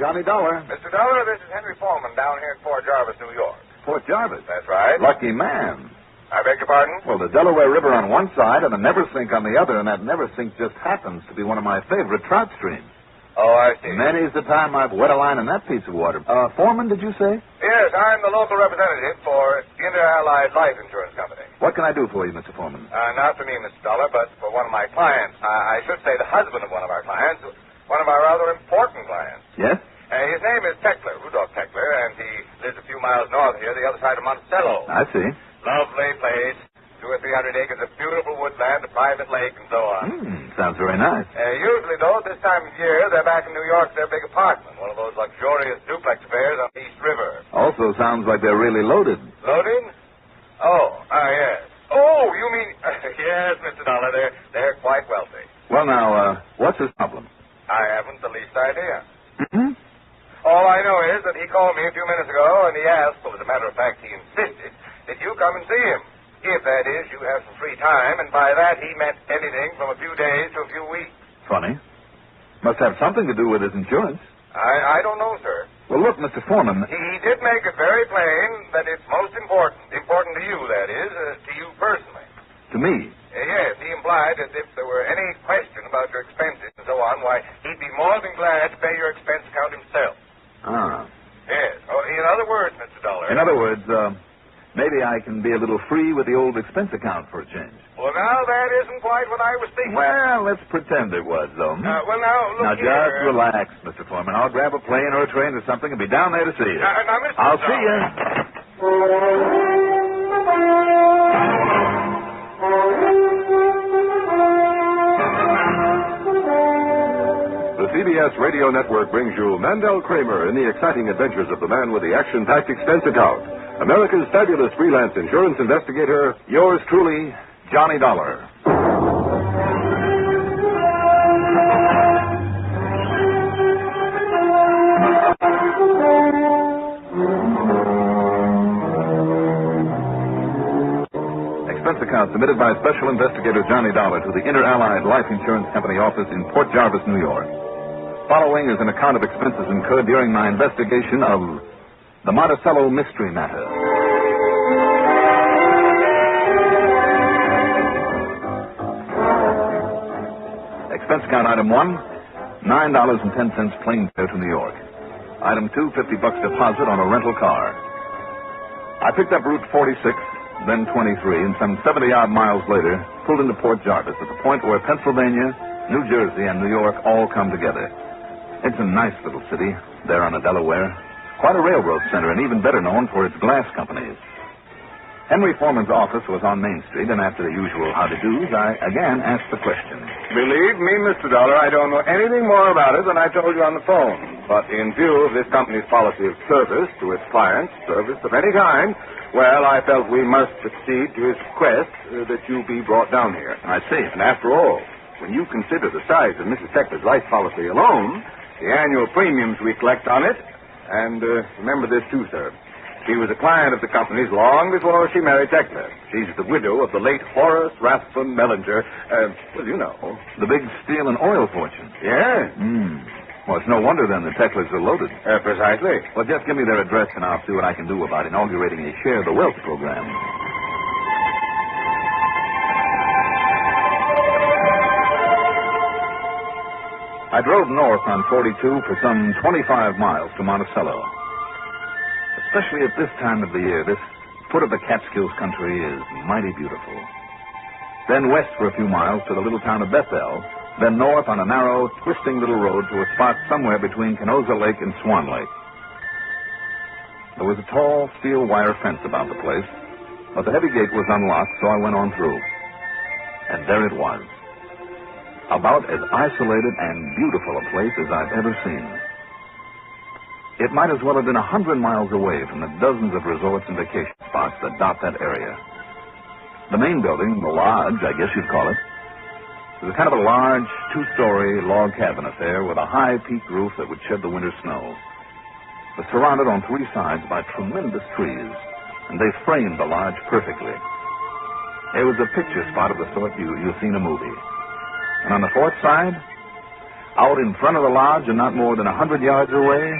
Johnny Dollar. Mr. Dollar, this is Henry Foreman down here in Port Jarvis, New York. Port Jarvis? That's right. Lucky man. I beg your pardon? Well, the Delaware River on one side and the Neversink on the other, and that Neversink just happens to be one of my favorite trout streams. Oh, I see. Many's the time I've wet a line in that piece of water. Foreman, did you say? Yes, I'm the local representative for Inter-Allied Life Insurance Company. What can I do for you, Mr. Foreman? Not for me, Mr. Dollar, but for one of my clients. I should say the husband of one of our clients, one of our rather important clients. Yes? His name is Tekler, Rudolph Tekler, and he lives a few miles north here, the other side of Monticello. I see. Lovely place. 200 or 300 acres of beautiful woodland, a private lake, and so on. Sounds very nice. Usually, though, at this time of year, they're back in New York at their big apartment, one of those luxurious duplex affairs on the East River. Also sounds like they're really loaded. Loading? Oh, yes. Oh, you mean... yes, Mr. Dollar, they're quite wealthy. Well, now, what's his problem? I haven't the least idea. Mm-hmm. All I know is that he called me a few minutes ago, and he asked, well, as a matter of fact, he insisted, that you come and see him. If, that is, you have some free time, and by that he meant anything from a few days to a few weeks. Funny. Must have something to do with his insurance. I don't know, sir. Well, look, Mr. Foreman. He did make it very plain that it's most important. Important to you, that is, to you personally. To me? Yes, he implied that if there were any question about your expenses and so on, why, he'd be more than glad to pay your expense account himself. Ah. Yes. Oh, in other words, Mr. Dollar... In other words, maybe I can be a little free with the old expense account for a change. Well, now, that isn't quite what I was thinking. Well, let's pretend it was, though. Well, now, look now, here... just relax, Mr. Foreman. I'll grab a plane or a train or something and be down there to see you. Now, Mr. I'll see you. The CBS Radio Network brings you Mandel Kramer in the exciting adventures of the man with the Action-Packed Expense Account. America's fabulous freelance insurance investigator, Yours truly, Johnny Dollar. Expense account submitted by Special Investigator Johnny Dollar to the Inter-Allied Life Insurance Company office in Port Jarvis, New York. Following is an account of expenses incurred during my investigation of the Monticello mystery matter. Expense account item 1, $9.10 plane fare to New York. Item 2, $50 deposit on a rental car. I picked up Route 46, then 23, and some 70-odd miles later, pulled into Port Jarvis at the point where Pennsylvania, New Jersey, and New York all come together. It's a nice little city there on the Delaware. Quite a railroad center, and even better known for its glass companies. Henry Foreman's office was on Main Street, and after the usual how-to-dos, I again asked the question. Believe me, Mr. Dollar, I don't know anything more about it than I told you on the phone. But in view of this company's policy of service to its clients, service of any kind, well, I felt we must accede to his request that you be brought down here. I see. And after all, when you consider the size of Mrs. Tekler's life policy alone, the annual premiums we collect on it, and remember this too, sir. She was a client of the company's long before she married Tekler. She's the widow of the late Horace Rathbun Mellinger. Well, you know. The big steel and oil fortune. Yeah. Well, it's no wonder then the Teklers are loaded. Precisely. Well, just give me their address and I'll see what I can do about inaugurating a Share the Wealth program. I drove north on 42 for some 25 miles to Monticello. Especially at this time of the year, this foot of the Catskills country is mighty beautiful. Then west for a few miles to the little town of Bethel, then north on a narrow, twisting little road to a spot somewhere between Canosa Lake and Swan Lake. There was a tall steel wire fence about the place, but the heavy gate was unlocked, so I went on through. And there it was. About as isolated and beautiful a place as I've ever seen. It might as well have been 100 miles away from the dozens of resorts and vacation spots that dot that area. The main building, the lodge, I guess you'd call it, was a kind of a large, two-story log cabin affair with a high peaked roof that would shed the winter snow. It was surrounded on three sides by tremendous trees, and they framed the lodge perfectly. It was a picture spot of the sort you see in a movie. And on the fourth side, Out in front of the lodge and not more than 100 yards away,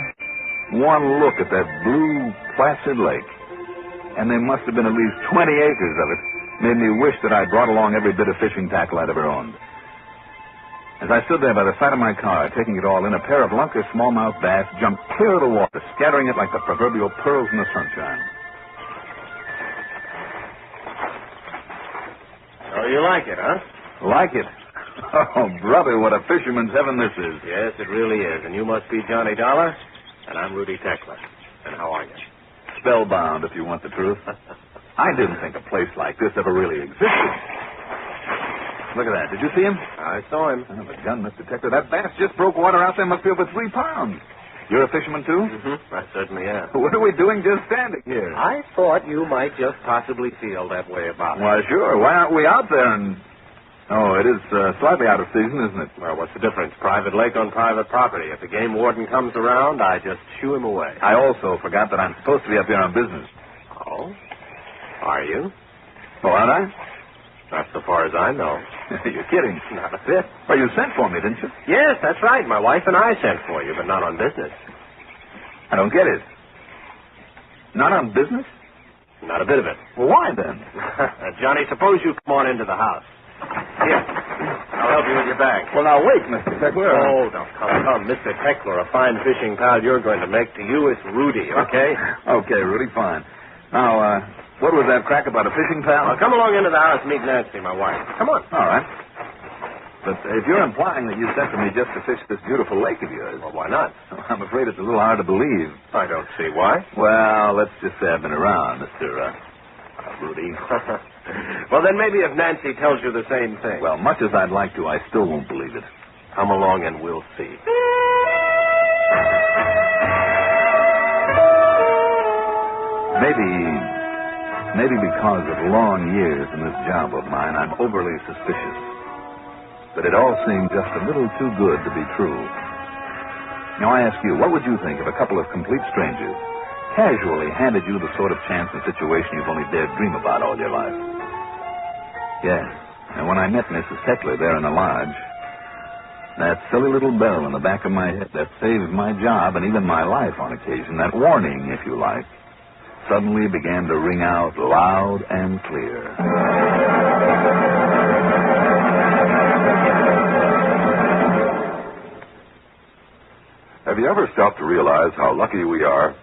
one look at that blue, placid lake, and there must have been at least 20 acres of it, made me wish that I'd brought along every bit of fishing tackle I'd ever owned. As I stood there by the side of my car, taking it all in, a pair of lunker smallmouth bass jumped clear of the water, scattering it like the proverbial pearls in the sunshine. Oh, you like it, huh? Like it? Oh, brother, what a fisherman's heaven this is. Yes, it really is. And you must be Johnny Dollar, and I'm Rudy Tekla. And how are you? Spellbound, if you want the truth. I didn't think a place like this ever really existed. Look at that. Did you see him? I saw him. Oh, but gun, Mr. Detective, that bass just broke water out there. Must be over 3 pounds. You're a fisherman, too? Mm-hmm. I certainly am. What are we doing just standing here? I thought you might just possibly feel that way about it. Why, sure. Why aren't we out there and... Oh, it is slightly out of season, isn't it? Well, what's the difference? Private lake on private property. If the game warden comes around, I just shoo him away. I also forgot that I'm supposed to be up here on business. Oh? Are you? Oh, aren't I? Not so far as I know. You're kidding. Not a bit. Well, you sent for me, didn't you? Yes, that's right. My wife and I sent for you, but not on business. I don't get it. Not on business? Not a bit of it. Well, why then? Johnny, suppose you come on into the house. Here. I'll help you with your bag. Well, now, wait, Mr. Tekla. Oh, no, come. Mr. Tekla, a fine fishing pal you're going to make to you is Rudy, okay? Okay, Rudy, fine. Now, what was that crack about a fishing pal? Well, come along into the house and meet Nancy, my wife. Come on. All right. But if you're implying that you sent for me just to fish this beautiful lake of yours... Well, why not? I'm afraid it's a little hard to believe. I don't see why. Well, let's just say I've been around, Mr. Rudy. Well, then maybe if Nancy tells you the same thing. Well, much as I'd like to, I still won't believe it. Come along and we'll see. Maybe because of long years in this job of mine, I'm overly suspicious. But it all seemed just a little too good to be true. Now, I ask you, what would you think if a couple of complete strangers casually handed you the sort of chance and situation you've only dared dream about all your life? Yes, and when I met Mrs. Tekla there in the lodge, that silly little bell in the back of my head that saved my job and even my life on occasion, that warning, if you like, suddenly began to ring out loud and clear. Have you ever stopped to realize how lucky we are?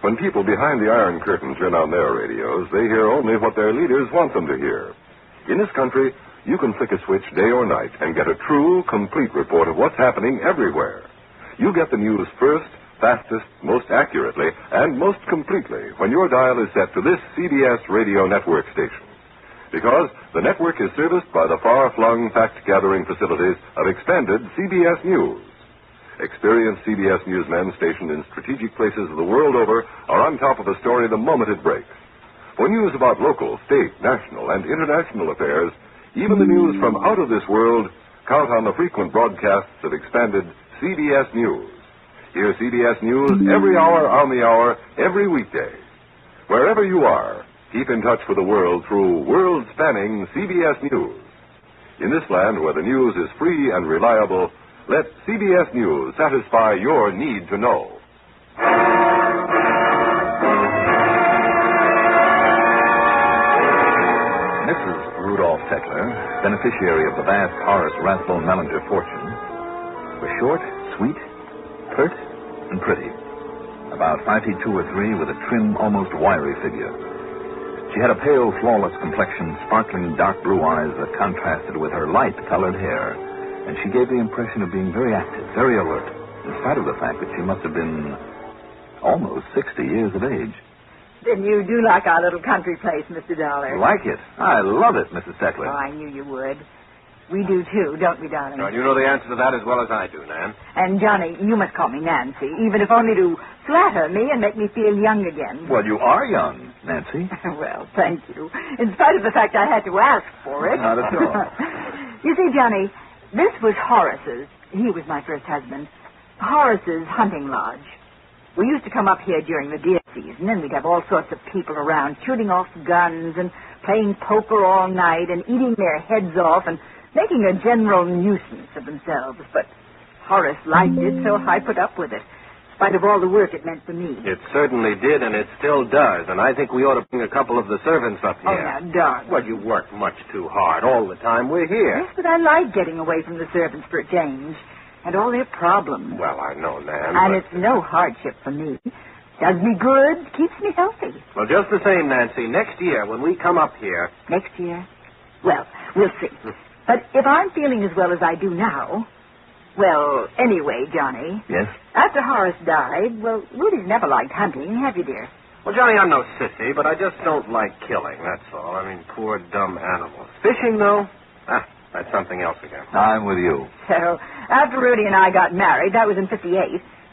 When people behind the Iron Curtain turn on their radios, they hear only what their leaders want them to hear. In this country, you can flick a switch day or night and get a true, complete report of what's happening everywhere. You get the news first, fastest, most accurately, and most completely when your dial is set to this CBS radio network station. Because the network is serviced by the far-flung fact-gathering facilities of expanded CBS News. Experienced CBS newsmen stationed in strategic places of the world over are on top of a story the moment it breaks. For news about local, state, national, and international affairs, even the news from out of this world, count on the frequent broadcasts of expanded CBS News. Hear CBS News every hour on the hour, every weekday. Wherever you are, keep in touch with the world through world-spanning CBS News. In this land where the news is free and reliable, let CBS News satisfy your need to know. Mrs. Rudolph Tekla, beneficiary of the vast Horace Rathbone Mellinger fortune, was short, sweet, pert, and pretty. About 5 feet 2 or 3 with a trim, almost wiry figure. She had a pale, flawless complexion, sparkling dark blue eyes that contrasted with her light-colored hair, and she gave the impression of being very active, very alert, in spite of the fact that she must have been almost 60 years of age. Then you do like our little country place, Mr. Dollar. Like it? I love it, Mrs. Tekla. Oh, I knew you would. We do, too, don't we, darling? Well, you know the answer to that as well as I do, Nan. And, Johnny, you must call me Nancy, even if only to flatter me and make me feel young again. Well, you are young, Nancy. Well, thank you. In spite of the fact I had to ask for it. Not at all. You see, Johnny, this was Horace's. He was my first husband. Horace's hunting lodge. We used to come up here during the deer season, and we'd have all sorts of people around shooting off guns and playing poker all night and eating their heads off and making a general nuisance of themselves. But Horace liked it, so I put up with it, in spite of all the work it meant for me. It certainly did, and it still does. And I think we ought to bring a couple of the servants up here. Oh, now, darling. Well, you work much too hard all the time we're here. Yes, but I like getting away from the servants for a change, and all their problems. Well, I know, Nan. And but... it's no hardship for me. Does me good, keeps me healthy. Well, just the same, Nancy, next year when we come up here... Next year? Well, we'll see. But if I'm feeling as well as I do now... Well, anyway, Johnny. Yes? After Horace died, well, Rudy's never liked hunting, have you, dear? Well, Johnny, I'm no sissy, but I just don't like killing, that's all. I mean, poor, dumb animals. Fishing, though? That's something else again. I'm with you. So, after Rudy and I got married, that was in 58,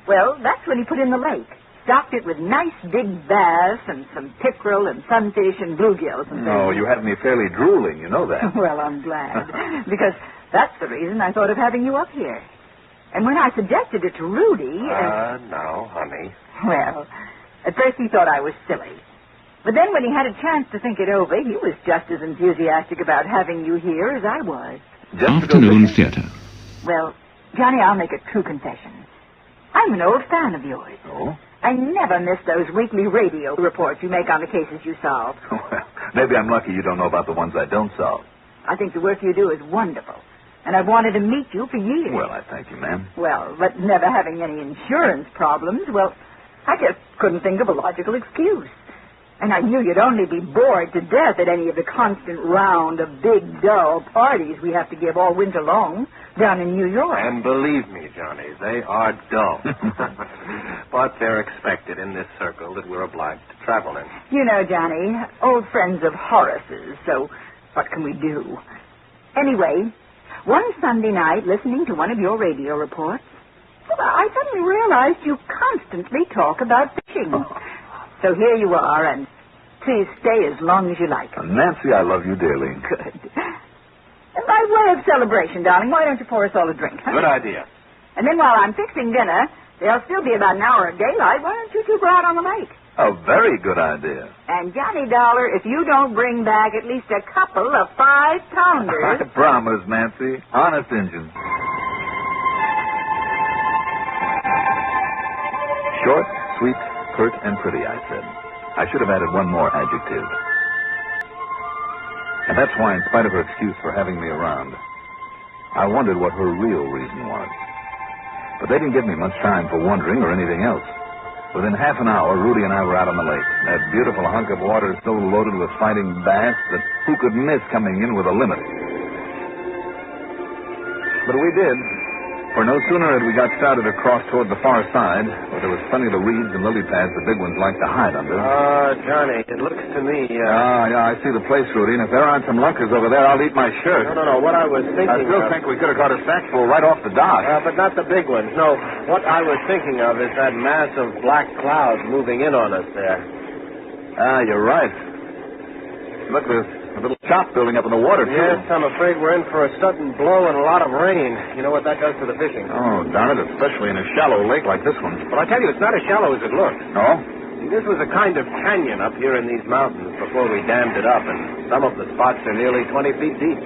well, that's when he put in the lake. Stocked it with nice big bass and some pickerel and sunfish and bluegills and things. No, you had me fairly drooling, you know that. Well, I'm glad, because that's the reason I thought of having you up here. And when I suggested it to Rudy... no, honey. Well, at first he thought I was silly. But then when he had a chance to think it over, he was just as enthusiastic about having you here as I was. Afternoon theater. Well, Johnny, I'll make a true confession. I'm an old fan of yours. Oh? I never miss those weekly radio reports you make on the cases you solve. Well, maybe I'm lucky you don't know about the ones I don't solve. I think the work you do is wonderful. And I've wanted to meet you for years. Well, I thank you, ma'am. Well, but never having any insurance problems, well, I just couldn't think of a logical excuse. And I knew you'd only be bored to death at any of the constant round of big, dull parties we have to give all winter long down in New York. And believe me, Johnny, they are dull. But they're expected in this circle that we're obliged to travel in. You know, Johnny, old friends of Horace's, so what can we do? Anyway, one Sunday night, listening to one of your radio reports, I suddenly realized you constantly talk about fishing. So here you are, and please stay as long as you like. Nancy, I love you dearly. Good. And by way of celebration, darling, why don't you pour us all a drink? Huh? Good idea. And then while I'm fixing dinner, there'll still be about an hour of daylight. Why don't you two go out on the lake? A very good idea. And Johnny Dollar, if you don't bring back at least a couple of 5-pounders... I promise, Nancy. Honest Injun. Short, sweet, pert, and pretty, I said. I should have added one more adjective. And that's why, in spite of her excuse for having me around, I wondered what her real reason was. But they didn't give me much time for wondering or anything else. Within half an hour, Rudy and I were out on the lake. That beautiful hunk of water so loaded with fighting bass that who could miss coming in with a limit? But we did. For no sooner had we got started across toward the far side, where there was plenty of the reeds and lily pads the big ones like to hide under. Johnny, it looks to me... Yeah, I see the place, Rudy, and if there aren't some lunkers over there, I'll eat my shirt. No, what I was thinking I still think we could have got a sackful right off the dock. But not the big ones. No, what I was thinking of is that mass of black clouds moving in on us there. You're right. Look, there's a little shop building up in the water, too. Yes, I'm afraid we're in for a sudden blow and a lot of rain. You know what that does to the fishing? Oh, darn it, especially in a shallow lake like this one. But I tell you, it's not as shallow as it looks. No? See, this was a kind of canyon up here in these mountains before we dammed it up, and some of the spots are nearly 20 feet deep.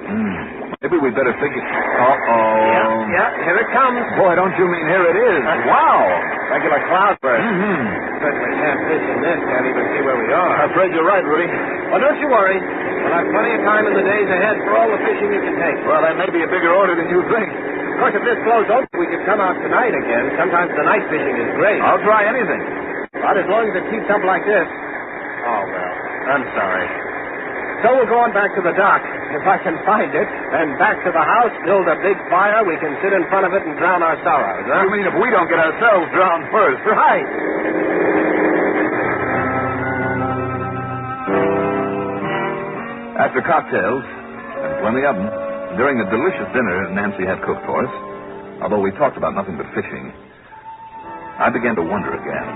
Maybe we'd better figure... Uh-oh. Yeah, here it comes. Boy, don't you mean here it is? Wow. Regular cloudburst. Certainly can't fish in this, can't even see where we are. I'm afraid you're right, Rudy. Well, don't you worry. We'll have plenty of time in the days ahead for all the fishing you can take. Well, that may be a bigger order than you think. Of course, if this blows over, we could come out tonight again. Sometimes the night fishing is great. I'll try anything. But as long as it keeps up like this... Oh, well, I'm sorry. So we'll go on back to the dock, if I can find it, and back to the house, build a big fire. We can sit in front of it and drown our sorrows, huh? You mean if we don't get ourselves drowned first? Right. After cocktails, and plenty of them, during the delicious dinner Nancy had cooked for us, although we talked about nothing but fishing, I began to wonder again.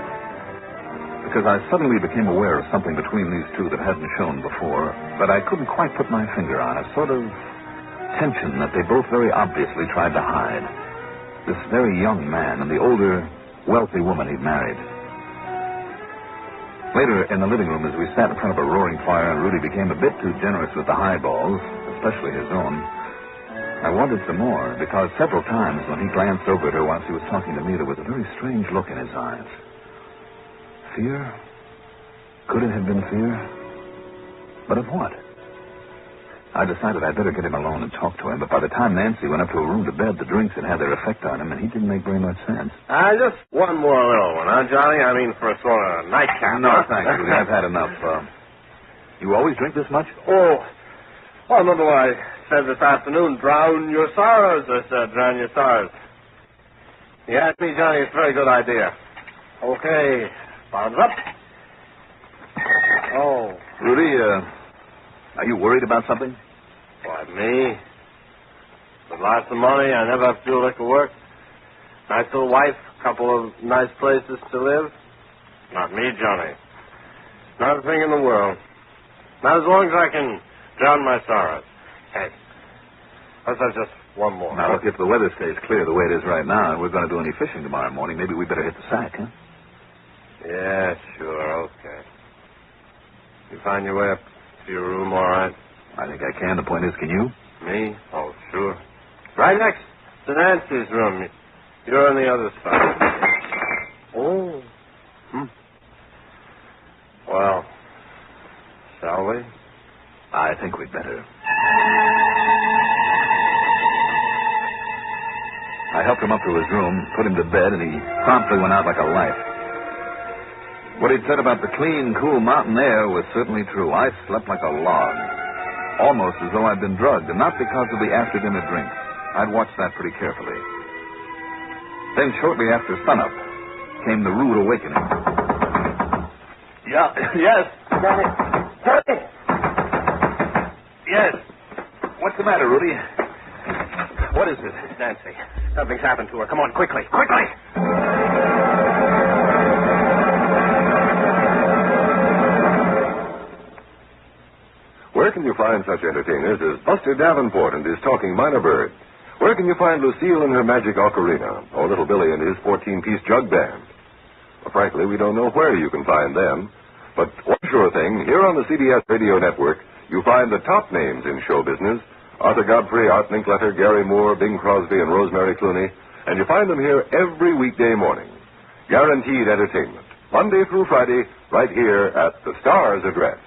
Because I suddenly became aware of something between these two that hadn't shown before, but I couldn't quite put my finger on. A sort of tension that they both very obviously tried to hide. This very young man and the older, wealthy woman he'd married. Later, in the living room, as we sat in front of a roaring fire and Rudy became a bit too generous with the highballs, especially his own, I wondered some more, because several times when he glanced over at her while she was talking to me, there was a very strange look in his eyes. Fear? Could it have been fear? But of what? I decided I'd better get him alone and talk to him, but by the time Nancy went up to her room to bed, the drinks had had their effect on him, and he didn't make very much sense. Just one more little one, huh, Johnny? I mean, for a sort of nightcap. No, huh? thanks, Rudy. I've had enough. You always drink this much? Oh, well, remember what I said this afternoon? Drown your sorrows. I said, drown your sorrows. You asked me, Johnny, it's a very good idea. Okay, bottoms up. Oh. Rudy, are you worried about something? Why, me? With lots of money, I never have to do liquor work. Nice little wife, couple of nice places to live. Not me, Johnny. Not a thing in the world. Not as long as I can drown my sorrows. Hey, let's have just one more. Now, look, if the weather stays clear the way it is right now, and we're going to do any fishing tomorrow morning, maybe we better hit the sack, huh? Yeah, sure, okay. You find your way up to your room all right? I think I can. The point is, can you? Me? Oh, sure. Right next to Nancy's room. You're on the other side. Oh. Well, shall we? I think we'd better. I helped him up to his room, put him to bed, and he promptly went out like a light. What he'd said about the clean, cool mountain air was certainly true. I slept like a log, almost as though I'd been drugged, and not because of the after-dinner drink. I'd watched that pretty carefully. Then shortly after sunup came the rude awakening. Yeah, yes. Johnny. Yes. What's the matter, Rudy? What is it? Nancy. Something's happened to her. Come on, quickly. Quickly! Where can you find such entertainers as Buster Davenport and his talking minor bird? Where can you find Lucille and her magic ocarina, or Little Billy and his 14-piece jug band? Well, frankly, we don't know where you can find them. But one sure thing, here on the CBS Radio Network, you find the top names in show business: Arthur Godfrey, Art Linkletter, Gary Moore, Bing Crosby, and Rosemary Clooney. And you find them here every weekday morning. Guaranteed entertainment. Monday through Friday, right here at the Star's address.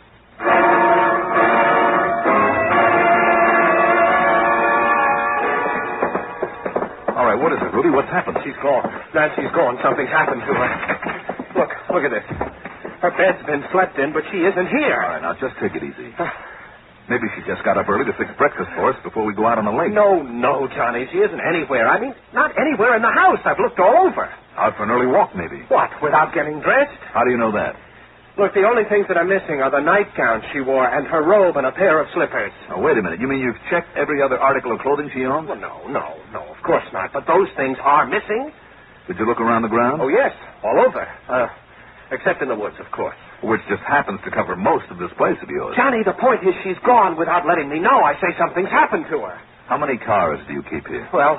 All right, what is it, Rudy? What's happened? She's gone. Nancy's gone. Something's happened to her. Look at this. Her bed's been slept in, but she isn't here. All right, now just take it easy. Maybe she just got up early to fix breakfast for us before we go out on the lake. No, Johnny. She isn't anywhere. I mean, not anywhere in the house. I've looked all over. Out for an early walk, maybe. What, without getting dressed? How do you know that? Look, the only things that are missing are the nightgown she wore and her robe and a pair of slippers. Now, wait a minute. You mean you've checked every other article of clothing she owns? Well, no, of course not. But those things are missing. Did you look around the ground? Oh, yes, all over. Except in the woods, of course. Which just happens to cover most of this place of yours. Johnny, the point is she's gone without letting me know. I say something's happened to her. How many cars do you keep here? Well,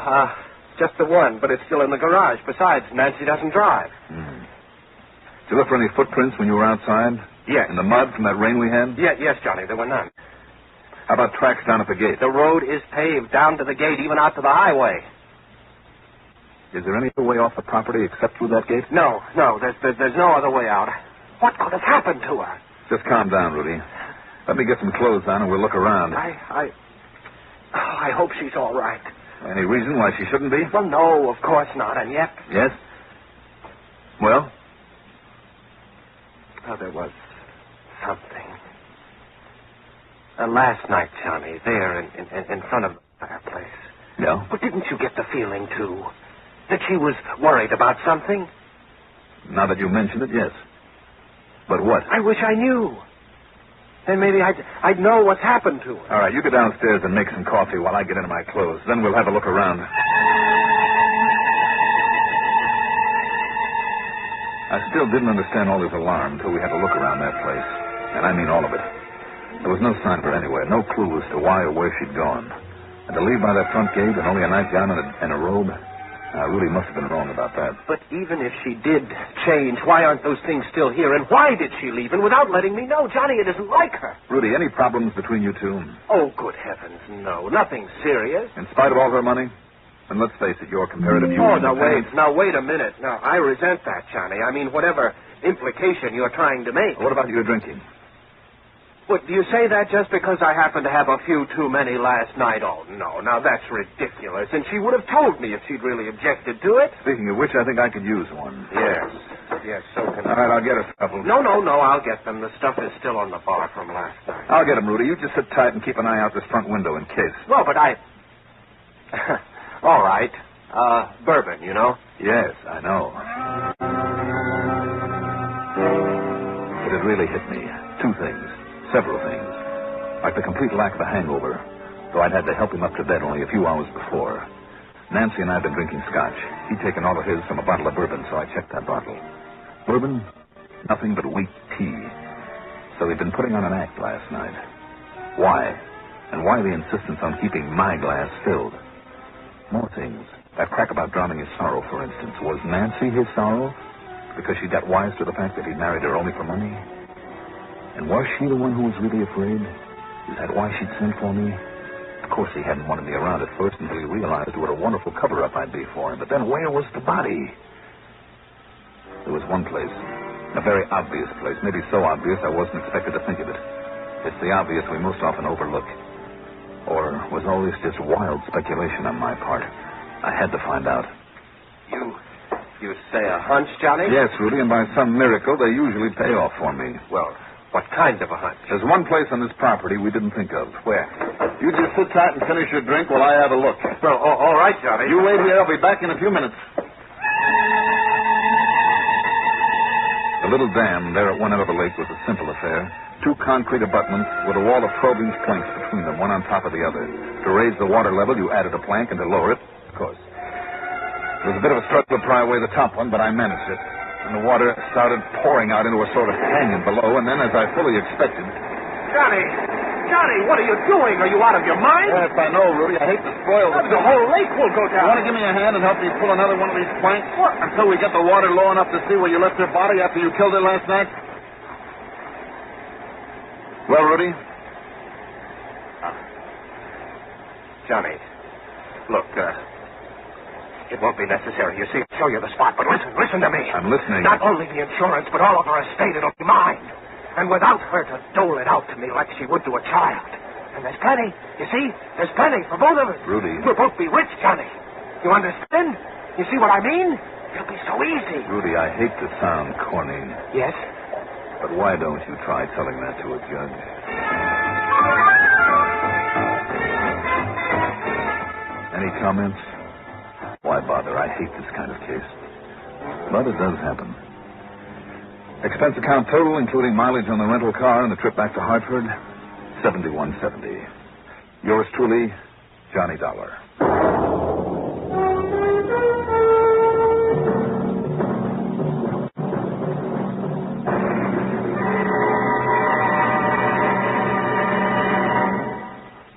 just the one, but it's still in the garage. Besides, Nancy doesn't drive. Did you look for any footprints when you were outside? Yes. In the mud from that rain we had? Yes, Johnny, there were none. How about tracks down at the gate? The road is paved down to the gate, even out to the highway. Is there any other way off the property except through that gate? No, there's no other way out. What could have happened to her? Just calm down, Rudy. Let me get some clothes on and we'll look around. I hope she's all right. Any reason why she shouldn't be? Well, no, of course not, and yet... Yes? Well? Oh, there was something. Last night, Johnny, there in front of the fireplace. Yeah? But didn't you get the feeling, too, that she was worried about something? Now that you mentioned it, yes. But what? I wish I knew. Then maybe I'd know what's happened to her. All right, you go downstairs and make some coffee while I get into my clothes. Then we'll have a look around. I still didn't understand all this alarm until we had a look around that place. And I mean all of it. There was no sign of her anywhere, no clue as to why or where she'd gone. And to leave by that front gate and only a nightgown and a robe, Rudy must have been wrong about that. But even if she did change, why aren't those things still here? And why did she leave? And without letting me know, Johnny, it isn't like her. Rudy, any problems between you two? Oh, good heavens, no. Nothing serious. In spite of all her money? And let's face it, your comparative youth... Oh, now wait a minute. Now, I resent that, Johnny. I mean, whatever implication you're trying to make. What about your drinking? What, do you say that just because I happened to have a few too many last night? Oh, no. Now, that's ridiculous. And she would have told me if she'd really objected to it. Speaking of which, I think I could use one. Yes, so can All right, I'll get a couple. No, I'll get them. The stuff is still on the bar from last night. I'll get them, Rudy. You just sit tight and keep an eye out this front window in case. Well, but I... All right. Bourbon, you know? Yes, I know. It had really hit me. Two things. Several things. Like the complete lack of a hangover, though I'd had to help him up to bed only a few hours before. Nancy and I had been drinking scotch. He'd taken all of his from a bottle of bourbon, so I checked that bottle. Bourbon? Nothing but weak tea. So he'd been putting on an act last night. Why? And why the insistence on keeping my glass filled? More things. That crack about drowning his sorrow, for instance. Was Nancy his sorrow? Because she got wise to the fact that he'd married her only for money? And was she the one who was really afraid? Is that why she'd sent for me? Of course, he hadn't wanted me around at first until he realized what a wonderful cover-up I'd be for him. But then where was the body? There was one place. A very obvious place. Maybe so obvious I wasn't expected to think of it. It's the obvious we most often overlook. Or was all this just wild speculation on my part? I had to find out. You say a hunch, Johnny? Yes, Rudy, and by some miracle, they usually pay off for me. Well, what kind of a hunch? There's one place on this property we didn't think of. Where? You just sit tight and finish your drink while I have a look. Well, all right, Johnny. You wait here. I'll be back in a few minutes. The little dam there at one end of the lake was a simple affair. 2 concrete abutments with a wall of 12-inch planks between them, one on top of the other. To raise the water level, you added a plank, and to lower it, of course. It was a bit of a struggle to pry away the top one, but I managed it. And the water started pouring out into a sort of canyon below, and then, as I fully expected... Johnny, what are you doing? Are you out of your mind? Yes, I know, Rudy. I hate to spoil it. The whole lake will go down. You want to give me a hand and help me pull another one of these planks? What? Until we get the water low enough to see where you left her body after you killed her last night? Well, Rudy? Johnny, look, it won't be necessary. You see, I'll show you the spot, but listen to me. I'm listening. Not only the insurance, but all of her estate, it'll be mine. And without her to dole it out to me like she would to a child. And there's plenty, you see? There's plenty for both of us. Rudy. We'll both be rich, Johnny. You understand? You see what I mean? It'll be so easy. Rudy, I hate to sound corny. Yes? But why don't you try telling that to a judge? Any comments? Why bother? I hate this kind of case. But it does happen. Expense account total, including mileage on the rental car and the trip back to Hartford, $71.70. Yours truly, Johnny Dollar.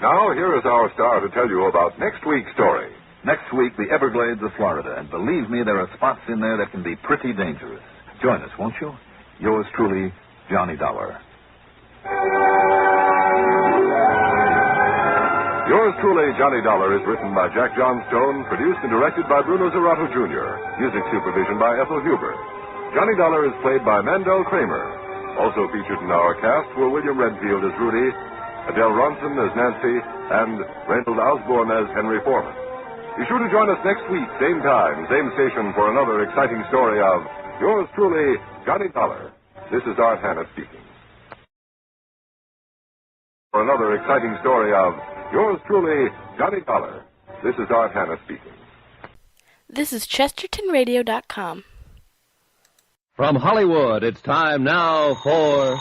Now, here is our star to tell you about next week's story. Next week, the Everglades of Florida. And believe me, there are spots in there that can be pretty dangerous. Join us, won't you? Yours truly, Johnny Dollar. Yours truly, Johnny Dollar, is written by Jack Johnstone, produced and directed by Bruno Zerato, Jr., music supervision by Ethel Huber. Johnny Dollar is played by Mandel Kramer. Also featured in our cast were William Redfield as Rudy, Adele Ronson as Nancy, and Reynold Osborne as Henry Foreman. Be sure to join us next week, same time, same station, for another exciting story of yours truly, Johnny Dollar. This is Art Hanna speaking. For another exciting story of yours truly, Johnny Dollar. This is Art Hanna speaking. This is ChestertonRadio.com. From Hollywood, it's time now for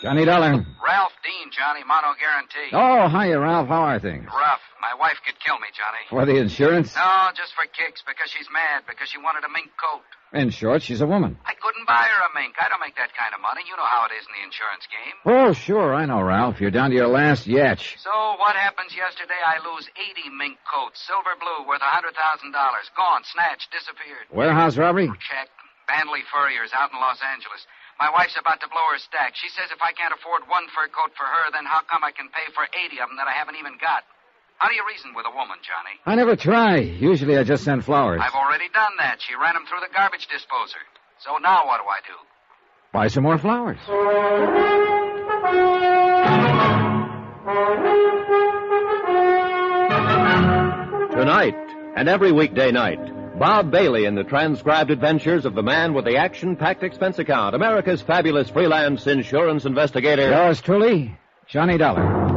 Johnny Dollar. Ralph Dean, Johnny. Mono guarantee. Oh, hiya, Ralph. How are things? Rough. My wife could kill me, Johnny. For the insurance? No, just for kicks, because she's mad, because she wanted a mink coat. In short, she's a woman. I couldn't buy her a mink. I don't make that kind of money. You know how it is in the insurance game. Oh, sure, I know, Ralph. You're down to your last yatch. So what happens yesterday? I lose 80 mink coats, silver blue, worth $100,000. Gone, snatched, disappeared. Warehouse robbery? Check. Bandley Furriers out in Los Angeles. My wife's about to blow her stack. She says if I can't afford one fur coat for her, then how come I can pay for 80 of them that I haven't even got? How do you reason with a woman, Johnny? I never try. Usually I just send flowers. I've already done that. She ran them through the garbage disposer. So now what do I do? Buy some more flowers. Tonight, and every weekday night, Bob Bailey in the transcribed adventures of the man with the Action-Packed Expense Account, America's fabulous freelance insurance investigator. Yours truly, Johnny Dollar.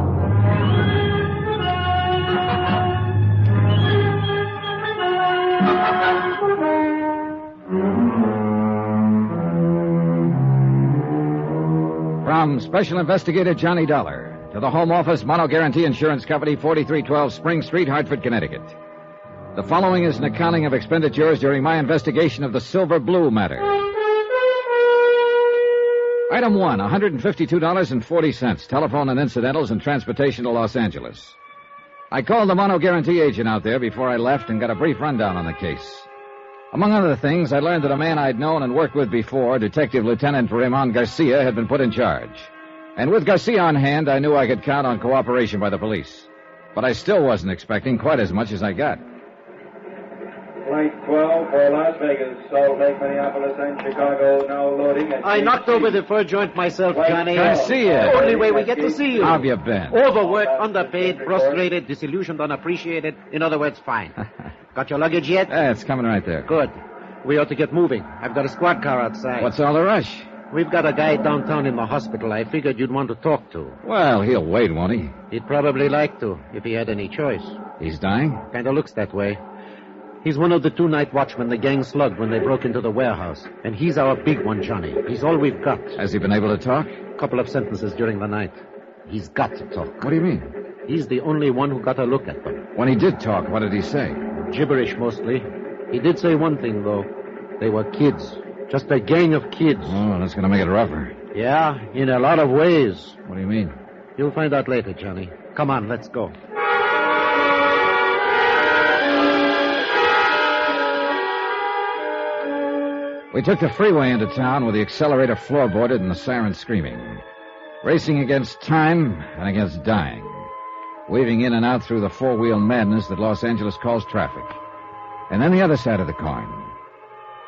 From Special Investigator Johnny Dollar to the Home Office Mono Guarantee Insurance Company, 4312 Spring Street, Hartford, Connecticut. The following is an accounting of expenditures during my investigation of the Silver Blue matter. Item 1, $152.40, telephone and incidentals and transportation to Los Angeles. I called the Mono Guarantee agent out there before I left and got a brief rundown on the case. Among other things, I learned that a man I'd known and worked with before, Detective Lieutenant Raymond Garcia, had been put in charge. And with Garcia on hand, I knew I could count on cooperation by the police. But I still wasn't expecting quite as much as I got. Flight 12 for Las Vegas, Salt Lake, Minneapolis, and Chicago, now loading at... I knocked over the fur joint myself, Johnny. Garcia. Only way we get to see you. How have you been? Overworked, underpaid, frustrated, disillusioned, unappreciated. In other words, fine. Got your luggage yet? It's coming right there. Good. We ought to get moving. I've got a squad car outside. What's all the rush? We've got a guy downtown in the hospital I figured you'd want to talk to. Well, he'll wait, won't he? He'd probably like to, if he had any choice. He's dying? Kind of looks that way. He's one of the 2 night watchmen the gang slugged when they broke into the warehouse. And he's our big one, Johnny. He's all we've got. Has he been able to talk? A couple of sentences during the night. He's got to talk. What do you mean? He's the only one who got a look at them. When he did talk, what did he say? Gibberish, mostly. He did say one thing, though. They were kids. Just a gang of kids. Oh, that's going to make it rougher. Yeah, in a lot of ways. What do you mean? You'll find out later, Johnny. Come on, let's go. We took the freeway into town with the accelerator floorboarded and the siren screaming. Racing against time and against dying. Weaving in and out through the four-wheel madness that Los Angeles calls traffic. And then the other side of the coin.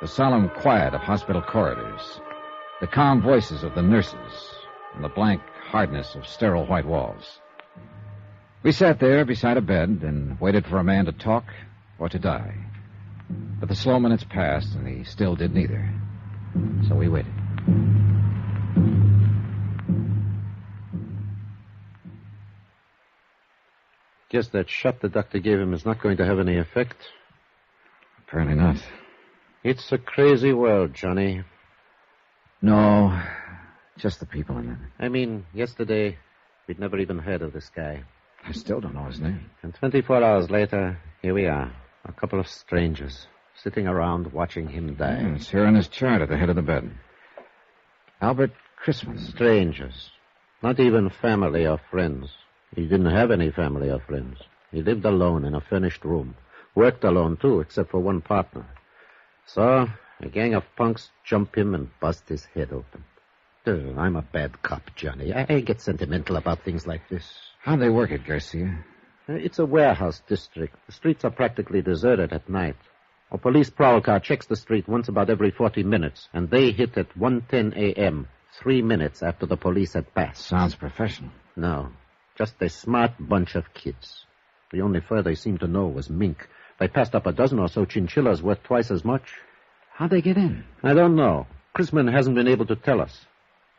The solemn quiet of hospital corridors. The calm voices of the nurses. And the blank hardness of sterile white walls. We sat there beside a bed and waited for a man to talk or to die. But the slow minutes passed, and he still did neither. So we waited. Guess that shot the doctor gave him is not going to have any effect. Apparently not. It's a crazy world, Johnny. No, just the people in it. I mean, yesterday, we'd never even heard of this guy. I still don't know his name. And 24 hours later, here we are. A couple of strangers sitting around watching him die. It's here on his chart at the head of the bed. Albert Christman. Strangers. Not even family or friends. He didn't have any family or friends. He lived alone in a furnished room. Worked alone, too, except for one partner. So, a gang of punks jump him and bust his head open. I'm a bad cop, Johnny. I get sentimental about things like this. How'd they work it, Garcia? It's a warehouse district. The streets are practically deserted at night. A police prowl car checks the street once about every 40 minutes, and they hit at 1:10 a.m., 3 minutes after the police had passed. Sounds professional. No, just a smart bunch of kids. The only fur they seemed to know was mink. They passed up a dozen or so chinchillas worth twice as much. How'd they get in? I don't know. Chrisman hasn't been able to tell us.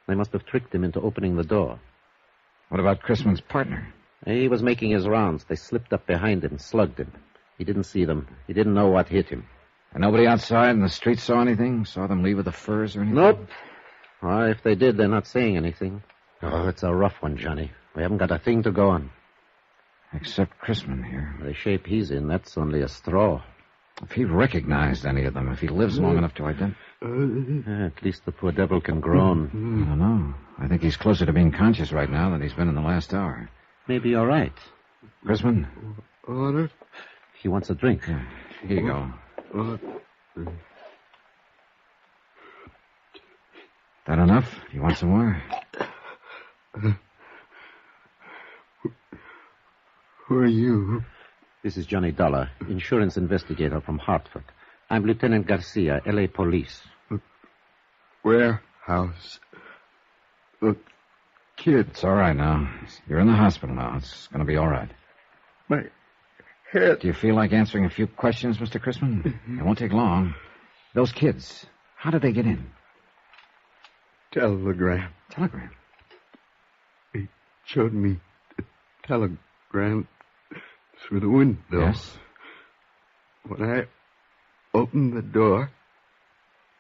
They must have tricked him into opening the door. What about Chrisman's partner? He was making his rounds. They slipped up behind him, slugged him. He didn't see them. He didn't know what hit him. And nobody outside in the street saw anything? Saw them leave with the furs or anything? Nope. Or if they did, they're not saying anything. Oh, it's a rough one, Johnny. We haven't got a thing to go on. Except Chrisman here. The shape he's in, that's only a straw. If he recognized any of them, if he lives long enough to identify... At least the poor devil can groan. I don't know. I think he's closer to being conscious right now than he's been in the last hour. Maybe you're right. Chrisman? Order? He wants a drink. Yeah, here you go. That enough? You want some more? Who are you? This is Johnny Dollar, insurance investigator from Hartford. I'm Lieutenant Garcia, L.A. Police. Warehouse. The kid. It's all right now. You're in the hospital now. It's going to be all right. My head. Do you feel like answering a few questions, Mr. Chrisman? It won't take long. Those kids, how did they get in? Telegram. Telegram? They showed me the telegram through the window. Yes? When I opened the door,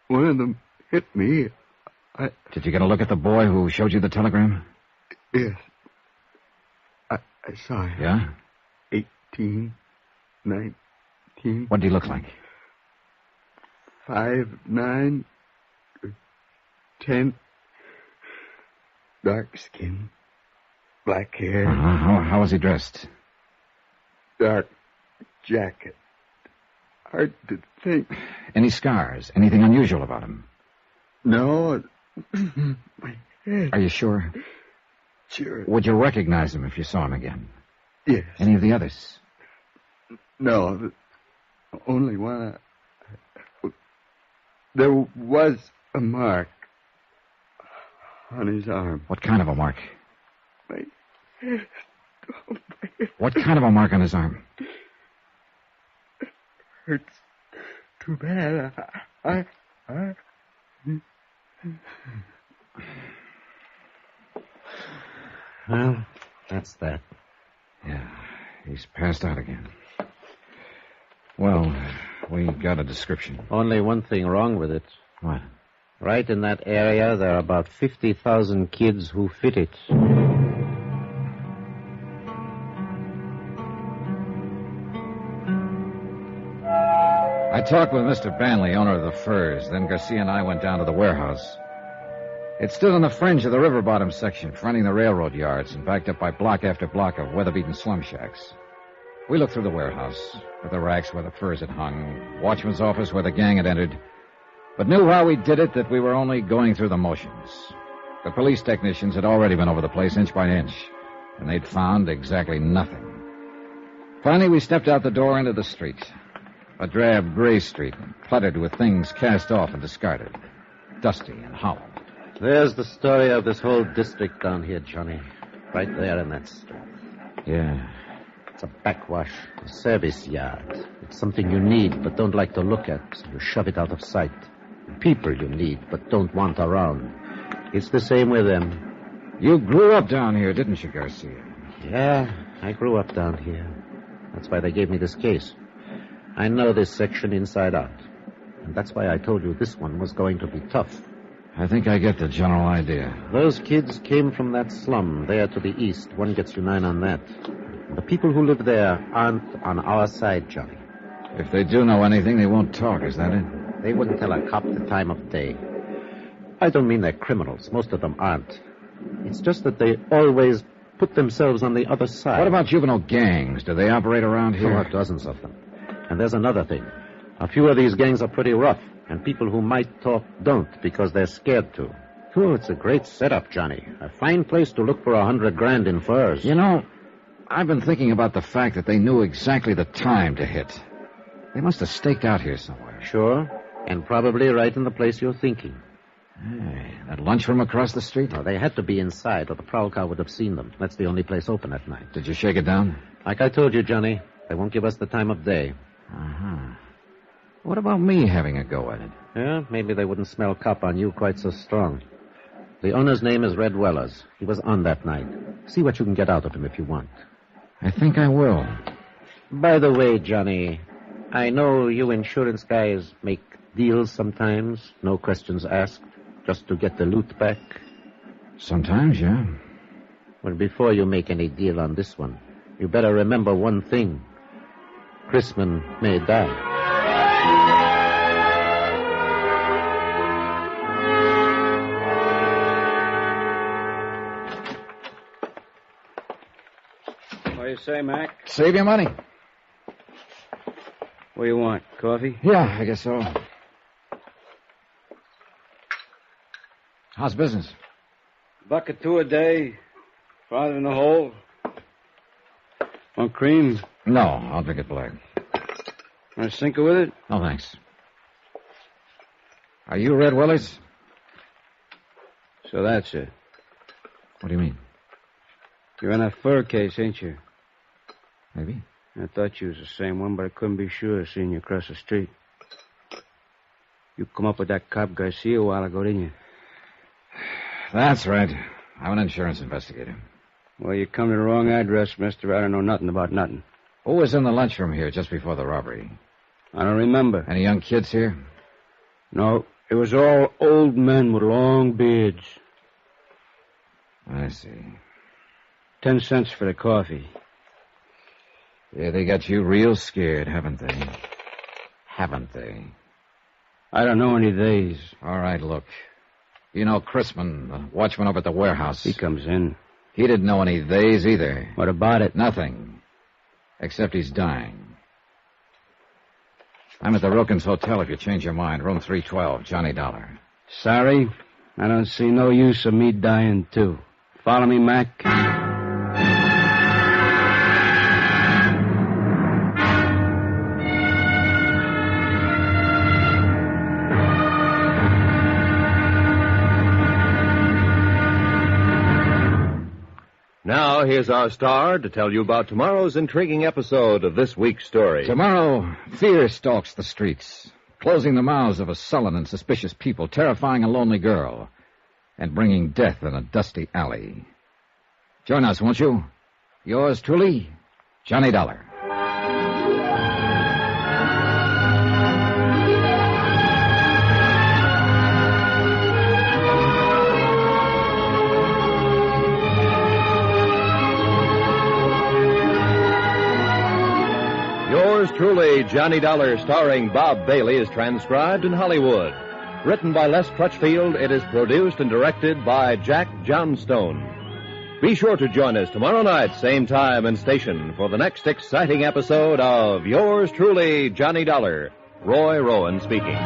one of them hit me. Did you get a look at the boy who showed you the telegram? Yes. I saw him. Yeah? 18, 19. What did he look like? 5'9", 10, dark skin, black hair. How was he dressed? Dark jacket. Hard to think. Any scars? Anything unusual about him? No. My head. Are you sure? Sure. Would you recognize him if you saw him again? Yes. Any of the others? No. The only one. There was a mark on his arm. What kind of a mark? My head. Oh, my head. What kind of a mark on his arm? Hurts too bad. I... Well, that's that. Yeah, he's passed out again. Well, we got a description. Only one thing wrong with it. What? Right in that area, there are about 50,000 kids who fit it. I talked with Mr. Banley, owner of the Furs. Then Garcia and I went down to the warehouse. It stood on the fringe of the river bottom section, fronting the railroad yards, and backed up by block after block of weather-beaten slum shacks. We looked through the warehouse, at the racks where the furs had hung, watchman's office where the gang had entered, but knew while we did it that we were only going through the motions. The police technicians had already been over the place inch by inch, and they'd found exactly nothing. Finally, we stepped out the door into the street. A drab gray street, cluttered with things cast off and discarded. Dusty and hollow. There's the story of this whole district down here, Johnny. Right there in that street. Yeah. It's a backwash, a service yard. It's something you need but don't like to look at, so you shove it out of sight. People you need but don't want around. It's the same with them. You grew up down here, didn't you, Garcia? Yeah, I grew up down here. That's why they gave me this case. I know this section inside out. And that's why I told you this one was going to be tough. I think I get the general idea. Those kids came from that slum there to the east. One gets you 9 on that. The people who live there aren't on our side, Johnny. If they do know anything, they won't talk, is that it? They wouldn't tell a cop the time of day. I don't mean they're criminals. Most of them aren't. It's just that they always put themselves on the other side. What about juvenile gangs? Do they operate around here? Oh, dozens of them. And there's another thing. A few of these gangs are pretty rough, and people who might talk don't because they're scared to. Oh, it's a great setup, Johnny. A fine place to look for $100,000 in furs. You know, I've been thinking about the fact that they knew exactly the time to hit. They must have staked out here somewhere. Sure, and probably right in the place you're thinking. Hey, that lunchroom across the street? No, they had to be inside, or the prowl car would have seen them. That's the only place open at night. Did you shake it down? Like I told you, Johnny, they won't give us the time of day. Uh-huh. What about me having a go at it? Yeah, maybe they wouldn't smell cop on you quite so strong. The owner's name is Red Wellers. He was on that night. See what you can get out of him if you want. I think I will. By the way, Johnny, I know you insurance guys make deals sometimes, no questions asked, just to get the loot back. Sometimes, yeah. Well, before you make any deal on this one, you better remember one thing. Chrisman may die. What do you say, Mac? Save your money. What do you want? Coffee? Yeah, I guess so. How's business? $1.02 a day. Farther in the hole. Want cream? No, I'll drink it black. Want a sinker with it? No, thanks. Are you Red Willis? So that's it. What do you mean? You're on that fur case, ain't you? Maybe. I thought you was the same one, but I couldn't be sure seeing you across the street. You come up with that cop Garcia a while ago, didn't you? That's right. I'm an insurance investigator. Well, you come to the wrong address, mister. I don't know nothing about nothing. Who was in the lunchroom here just before the robbery? I don't remember. Any young kids here? No, it was all old men with long beards. I see. 10 cents for the coffee. Yeah, they got you real scared, haven't they? Haven't they? I don't know any days. All right, look. You know Chrisman, the watchman over at the warehouse. He comes in. He didn't know any days either. What about it? Nothing. Except he's dying. I'm at the Wilkins Hotel if you change your mind. Room 312, Johnny Dollar. Sorry, I don't see no use of me dying, too. Follow me, Mac? Now, here's our star to tell you about tomorrow's intriguing episode of this week's story. Tomorrow, fear stalks the streets, closing the mouths of a sullen and suspicious people, terrifying a lonely girl, and bringing death in a dusty alley. Join us, won't you? Yours truly, Johnny Dollar. Yours truly, Johnny Dollar, starring Bob Bailey, is transcribed in Hollywood. Written by Les Crutchfield, it is produced and directed by Jack Johnstone. Be sure to join us tomorrow night, same time and station, for the next exciting episode of Yours truly, Johnny Dollar. Roy Rowan speaking.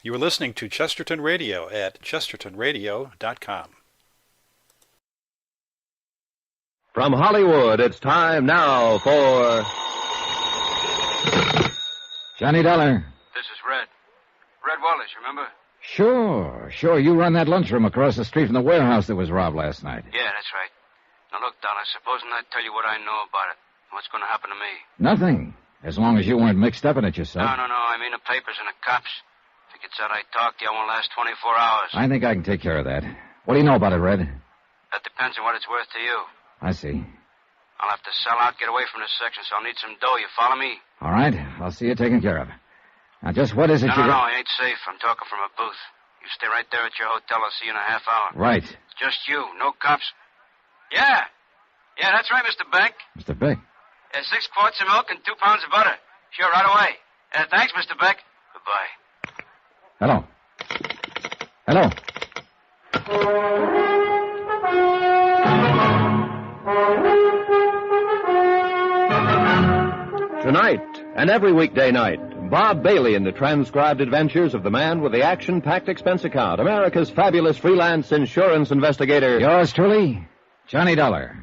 You are listening to Chesterton Radio at chestertonradio.com. From Hollywood, it's time now for Johnny Dollar. This is Red. Red Wallace, remember? Sure. You run that lunchroom across the street from the warehouse that was robbed last night. Yeah, that's right. Now look, Dollar, supposing I tell you what I know about it. What's going to happen to me? Nothing. As long as you weren't mixed up in it yourself. No. I mean the papers and the cops. If it gets out I talk to you, I won't last 24 hours. I think I can take care of that. What do you know about it, Red? That depends on what it's worth to you. I see. I'll have to sell out, get away from this section, so I'll need some dough. You follow me? All right. I'll see you taken care of. Now, just what is it No, you I ain't safe. I'm talking from a booth. You stay right there at your hotel. I'll see you in a half hour. Right. Just you. No cops. Yeah. Yeah, that's right, Mr. Beck. Mr. Beck. 6 quarts of milk and 2 pounds of butter. Sure, right away. Thanks, Mr. Beck. Goodbye. Hello. Hello. Tonight, and every weekday night, Bob Bailey in the transcribed adventures of the man with the Action-Packed Expense Account, America's fabulous freelance insurance investigator. Yours truly, Johnny Dollar.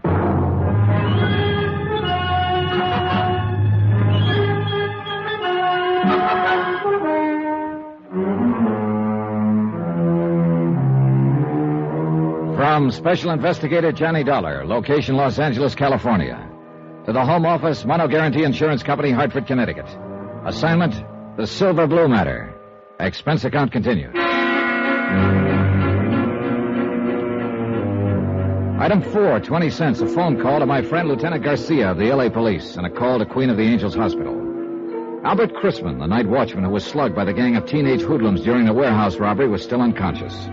From Special Investigator Johnny Dollar, location Los Angeles, California, to the Home Office, Mono Guarantee Insurance Company, Hartford, Connecticut. Assignment, the Silver Blue Matter. Expense account continued. Item 4, 20 cents, a phone call to my friend Lieutenant Garcia of the L.A. Police, and a call to Queen of the Angels Hospital. Albert Chrisman, the night watchman who was slugged by the gang of teenage hoodlums during the warehouse robbery, was still unconscious.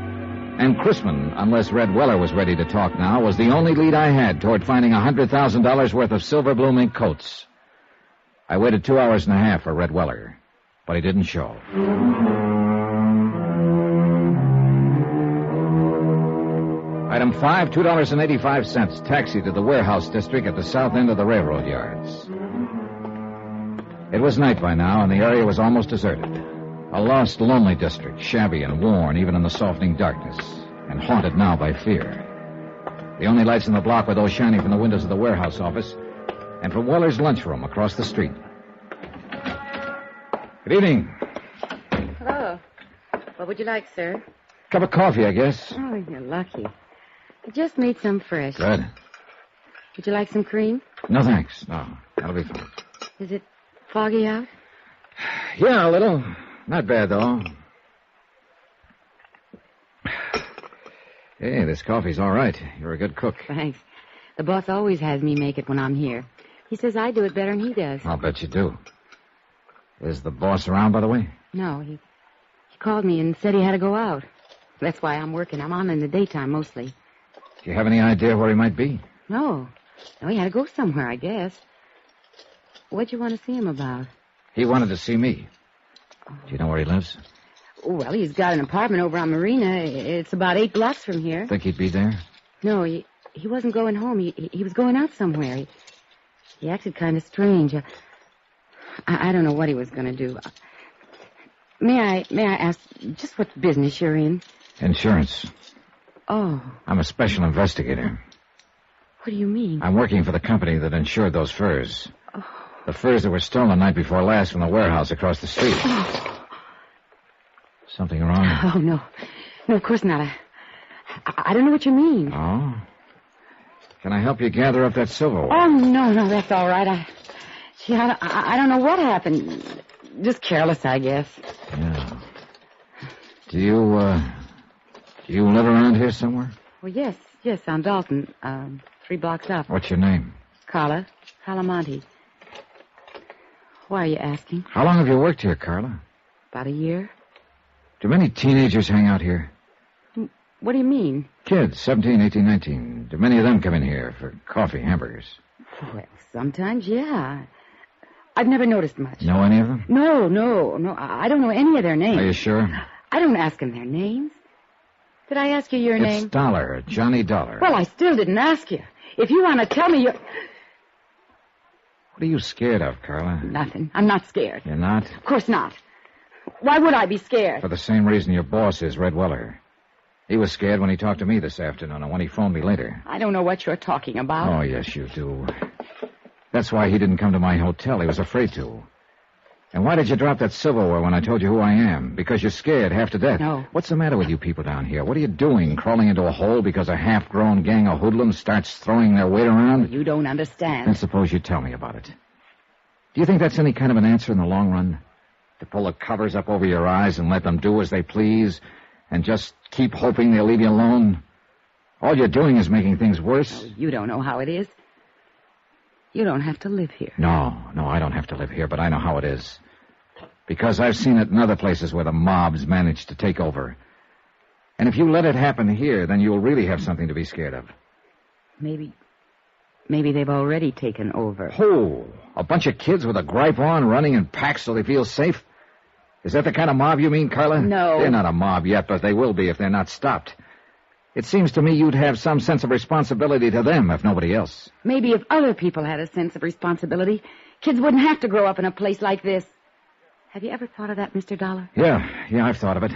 And Chrisman, unless Red Weller was ready to talk now, was the only lead I had toward finding $100,000 worth of silver blue mink coats. I waited 2 hours and a half for Red Weller, but he didn't show. Item 5, $2.85, taxi to the warehouse district at the south end of the railroad yards. It was night by now, and the area was almost deserted. A lost, lonely district, shabby and worn even in the softening darkness, and haunted now by fear. The only lights in the block were those shining from the windows of the warehouse office and from Weller's lunchroom across the street. Good evening. Hello. What would you like, sir? Cup of coffee, I guess. Oh, you're lucky. I just made some fresh. Good. Would you like some cream? No, thanks. No, that'll be fine. Is it foggy out? Yeah, a little. Not bad, though. Hey, this coffee's all right. You're a good cook. Thanks. The boss always has me make it when I'm here. He says I do it better than he does. I'll bet you do. Is the boss around, by the way? No, he called me and said he had to go out. That's why I'm working. I'm on in the daytime mostly. Do you have any idea where he might be? No, he had to go somewhere, I guess. What'd you want to see him about? He wanted to see me. Do you know where he lives? Well, he's got an apartment over on Marina. It's about 8 blocks from here. Think he'd be there? No, he wasn't going home. He was going out somewhere. He acted kind of strange. I don't know what he was going to do. May I ask just what business you're in? Insurance. Oh. I'm a special investigator. What do you mean? I'm working for the company that insured those furs. Oh. The furs that were stolen the night before last from the warehouse across the street. Oh. Something wrong? Oh, no. No, of course not. I don't know what you mean. Oh? Can I help you gather up that silverware? Oh, no, that's all right. I don't know what happened. Just careless, I guess. Yeah. Do you live around here somewhere? Well, yes, on Dalton, 3 blocks up. What's your name? Carla Monte. Why are you asking? How long have you worked here, Carla? About a year. Do many teenagers hang out here? What do you mean? Kids, 17, 18, 19. Do many of them come in here for coffee, hamburgers? Well, sometimes, yeah. I've never noticed much. Know any of them? No. I don't know any of their names. Are you sure? I don't ask them their names. Did I ask you your name? It's Dollar, Johnny Dollar. Well, I still didn't ask you. If you want to tell me your... What are you scared of, Carla? Nothing. I'm not scared. You're not? Of course not. Why would I be scared? For the same reason your boss is, Red Weller. He was scared when he talked to me this afternoon and when he phoned me later. I don't know what you're talking about. Oh, yes, you do. That's why he didn't come to my hotel. He was afraid to. And why did you drop that silverware when I told you who I am? Because you're scared half to death. No. What's the matter with you people down here? What are you doing, crawling into a hole because a half-grown gang of hoodlums starts throwing their weight around? You don't understand. Then suppose you tell me about it. Do you think that's any kind of an answer in the long run? To pull the covers up over your eyes and let them do as they please and just keep hoping they'll leave you alone? All you're doing is making things worse. Oh, you don't know how it is. You don't have to live here. No, I don't have to live here, but I know how it is. Because I've seen it in other places where the mobs managed to take over. And if you let it happen here, then you'll really have something to be scared of. Maybe they've already taken over. Oh, a bunch of kids with a gripe on running in packs so they feel safe? Is that the kind of mob you mean, Carla? No. They're not a mob yet, but they will be if they're not stopped. It seems to me you'd have some sense of responsibility to them, if nobody else. Maybe if other people had a sense of responsibility, kids wouldn't have to grow up in a place like this. Have you ever thought of that, Mr. Dollar? Yeah, I've thought of it.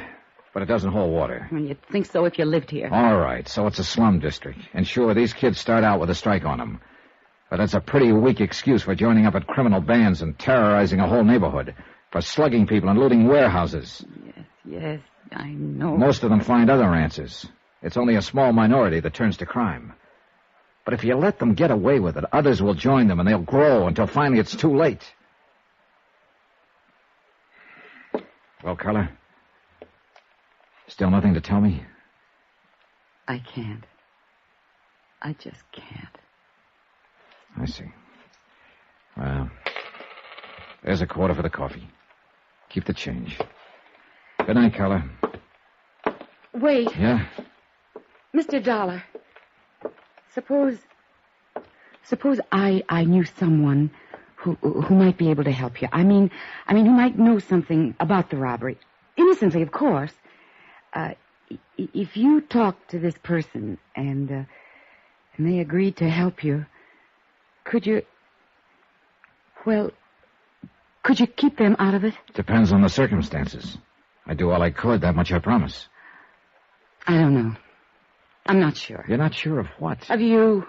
But it doesn't hold water. Well, you'd think so if you lived here. All right, so it's a slum district. And sure, these kids start out with a strike on them. But it's a pretty weak excuse for joining up at criminal bands and terrorizing a whole neighborhood, for slugging people and looting warehouses. Yes, I know. Most of them find other answers. It's only a small minority that turns to crime. But if you let them get away with it, others will join them and they'll grow until finally it's too late. Well, Carla, still nothing to tell me? I can't. I just can't. I see. Well, there's a quarter for the coffee. Keep the change. Good night, Carla. Wait. Yeah? Mr. Dollar, suppose I knew someone who might be able to help you. I mean, who might know something about the robbery. Innocently, of course. If you talked to this person and they agreed to help you, could you keep them out of it? Depends on the circumstances. I'd do all I could, that much I promise. I don't know. I'm not sure. You're not sure of what? Of you.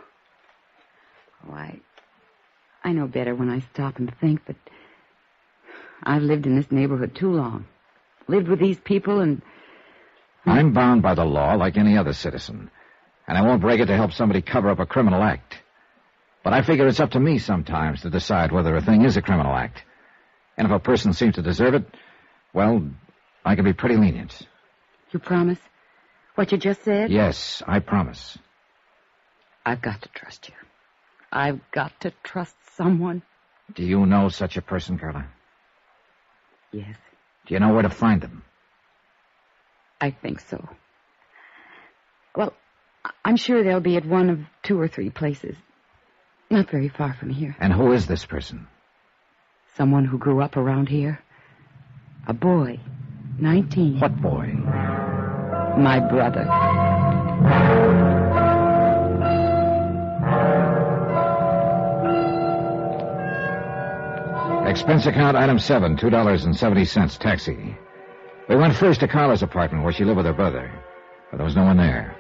Oh, I know better when I stop and think, but I've lived in this neighborhood too long. Lived with these people and... I'm bound by the law like any other citizen, and I won't break it to help somebody cover up a criminal act. But I figure it's up to me sometimes to decide whether a thing is a criminal act. And if a person seems to deserve it, well, I can be pretty lenient. You promise? What you just said? Yes, I promise. I've got to trust you. I've got to trust someone. Do you know such a person, Carla? Yes. Do you know where to find them? I think so. Well, I'm sure they'll be at one of 2 or 3 places. Not very far from here. And who is this person? Someone who grew up around here. A boy. 19. What boy? My brother. Expense account item 7, $2.70, taxi. We went first to Carla's apartment where she lived with her brother, but there was no one there.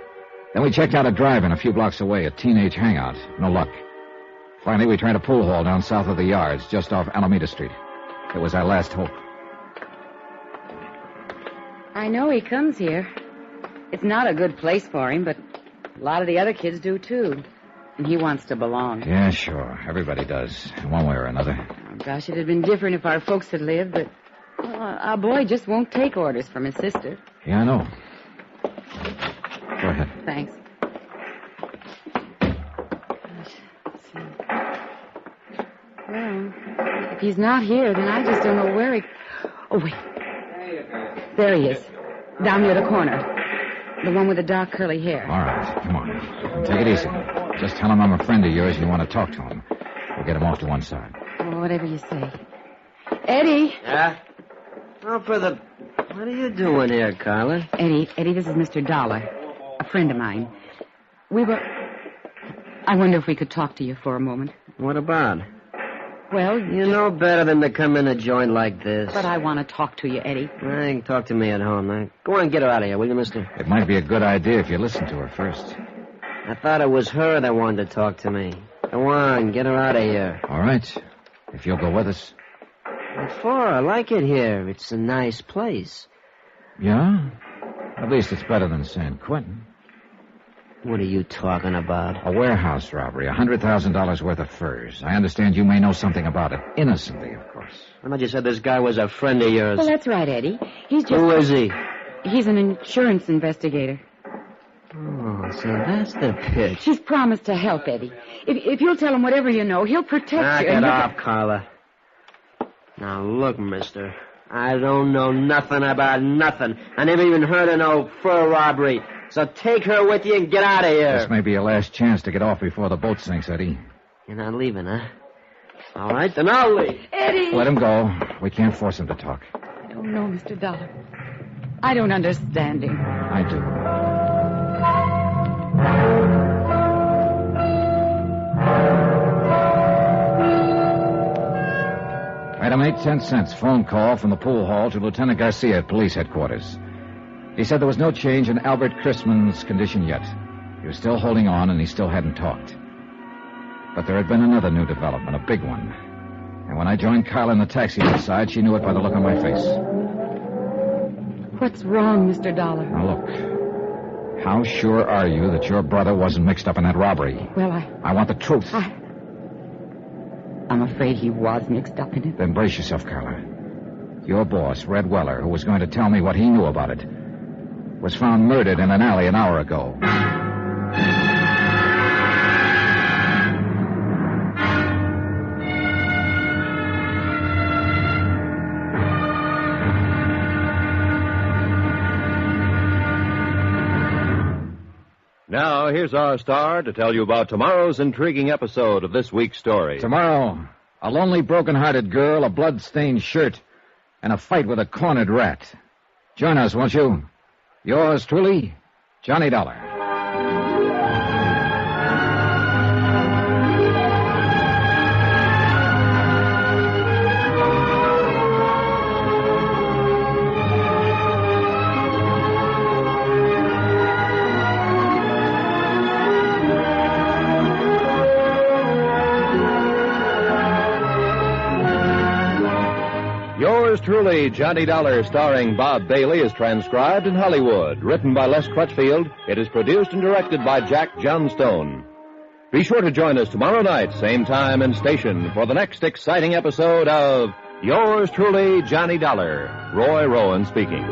Then we checked out a drive-in a few blocks away, a teenage hangout. No luck. Finally, we tried a pool hall down south of the yards, just off Alameda Street. It was our last hope. I know he comes here. It's not a good place for him, but a lot of the other kids do, too. And he wants to belong. Yeah, sure. Everybody does, in one way or another. Oh, gosh, it'd have been different if our folks had lived, but our boy just won't take orders from his sister. Yeah, I know. Go ahead. Thanks. Well, if he's not here, then I just don't know where he... Oh, wait. There he is. Down near the corner. The one with the dark curly hair. All right, come on. Take it easy. Just tell him I'm a friend of yours and you want to talk to him. We'll get him off to one side. Oh, whatever you say. Eddie. Yeah? Oh, what are you doing here, Carla? Eddie, this is Mr. Dollar. A friend of mine. I wonder if we could talk to you for a moment. What about? Well, you know better than to come in a joint like this. But I want to talk to you, Eddie. You can talk to me at home. Now, go on, get her out of here, will you, mister? It might be a good idea if you listen to her first. I thought it was her that wanted to talk to me. Go on, get her out of here. All right, if you'll go with us. What for? I like it here. It's a nice place. Yeah? At least it's better than San Quentin. What are you talking about? A warehouse robbery, $100,000 worth of furs. I understand you may know something about it. Innocently, of course. I thought you said this guy was a friend of yours. Well, that's right, Eddie. He's just... Who is he? He's an insurance investigator. Oh, So that's the pitch. She's promised to help, Eddie. If you'll tell him whatever you know, he'll protect Knock you. it off, Carla. Now, look, mister. I don't know nothing about nothing. I never even heard of no fur robbery. So take her with you and get out of here. This may be your last chance to get off before the boat sinks, Eddie. You're not leaving, huh? All right, then I'll leave. Eddie! Let him go. We can't force him to talk. I don't know, Mr. Dollar. I don't understand him. I do. Item 8, 10 cents. Phone call from the pool hall to Lieutenant Garcia at police headquarters. He said there was no change in Albert Chrisman's condition yet. He was still holding on, and he still hadn't talked. But there had been another new development, a big one. And when I joined Carla in the taxi outside, she knew it by the look on my face. What's wrong, Mr. Dollar? Now, look. How sure are you that your brother wasn't mixed up in that robbery? Well, I want the truth. I'm afraid he was mixed up in it. Then brace yourself, Carla. Your boss, Red Weller, who was going to tell me what he knew about it, was found murdered in an alley an hour ago. Now, here's our star to tell you about tomorrow's intriguing episode of this week's story. Tomorrow, a lonely, broken-hearted girl, a blood-stained shirt, and a fight with a cornered rat. Join us, won't you? Yours truly, Johnny Dollar. Yours truly, Johnny Dollar, starring Bob Bailey, is transcribed in Hollywood. Written by Les Crutchfield, it is produced and directed by Jack Johnstone. Be sure to join us tomorrow night, same time and station, for the next exciting episode of Yours truly, Johnny Dollar. Roy Rowan speaking.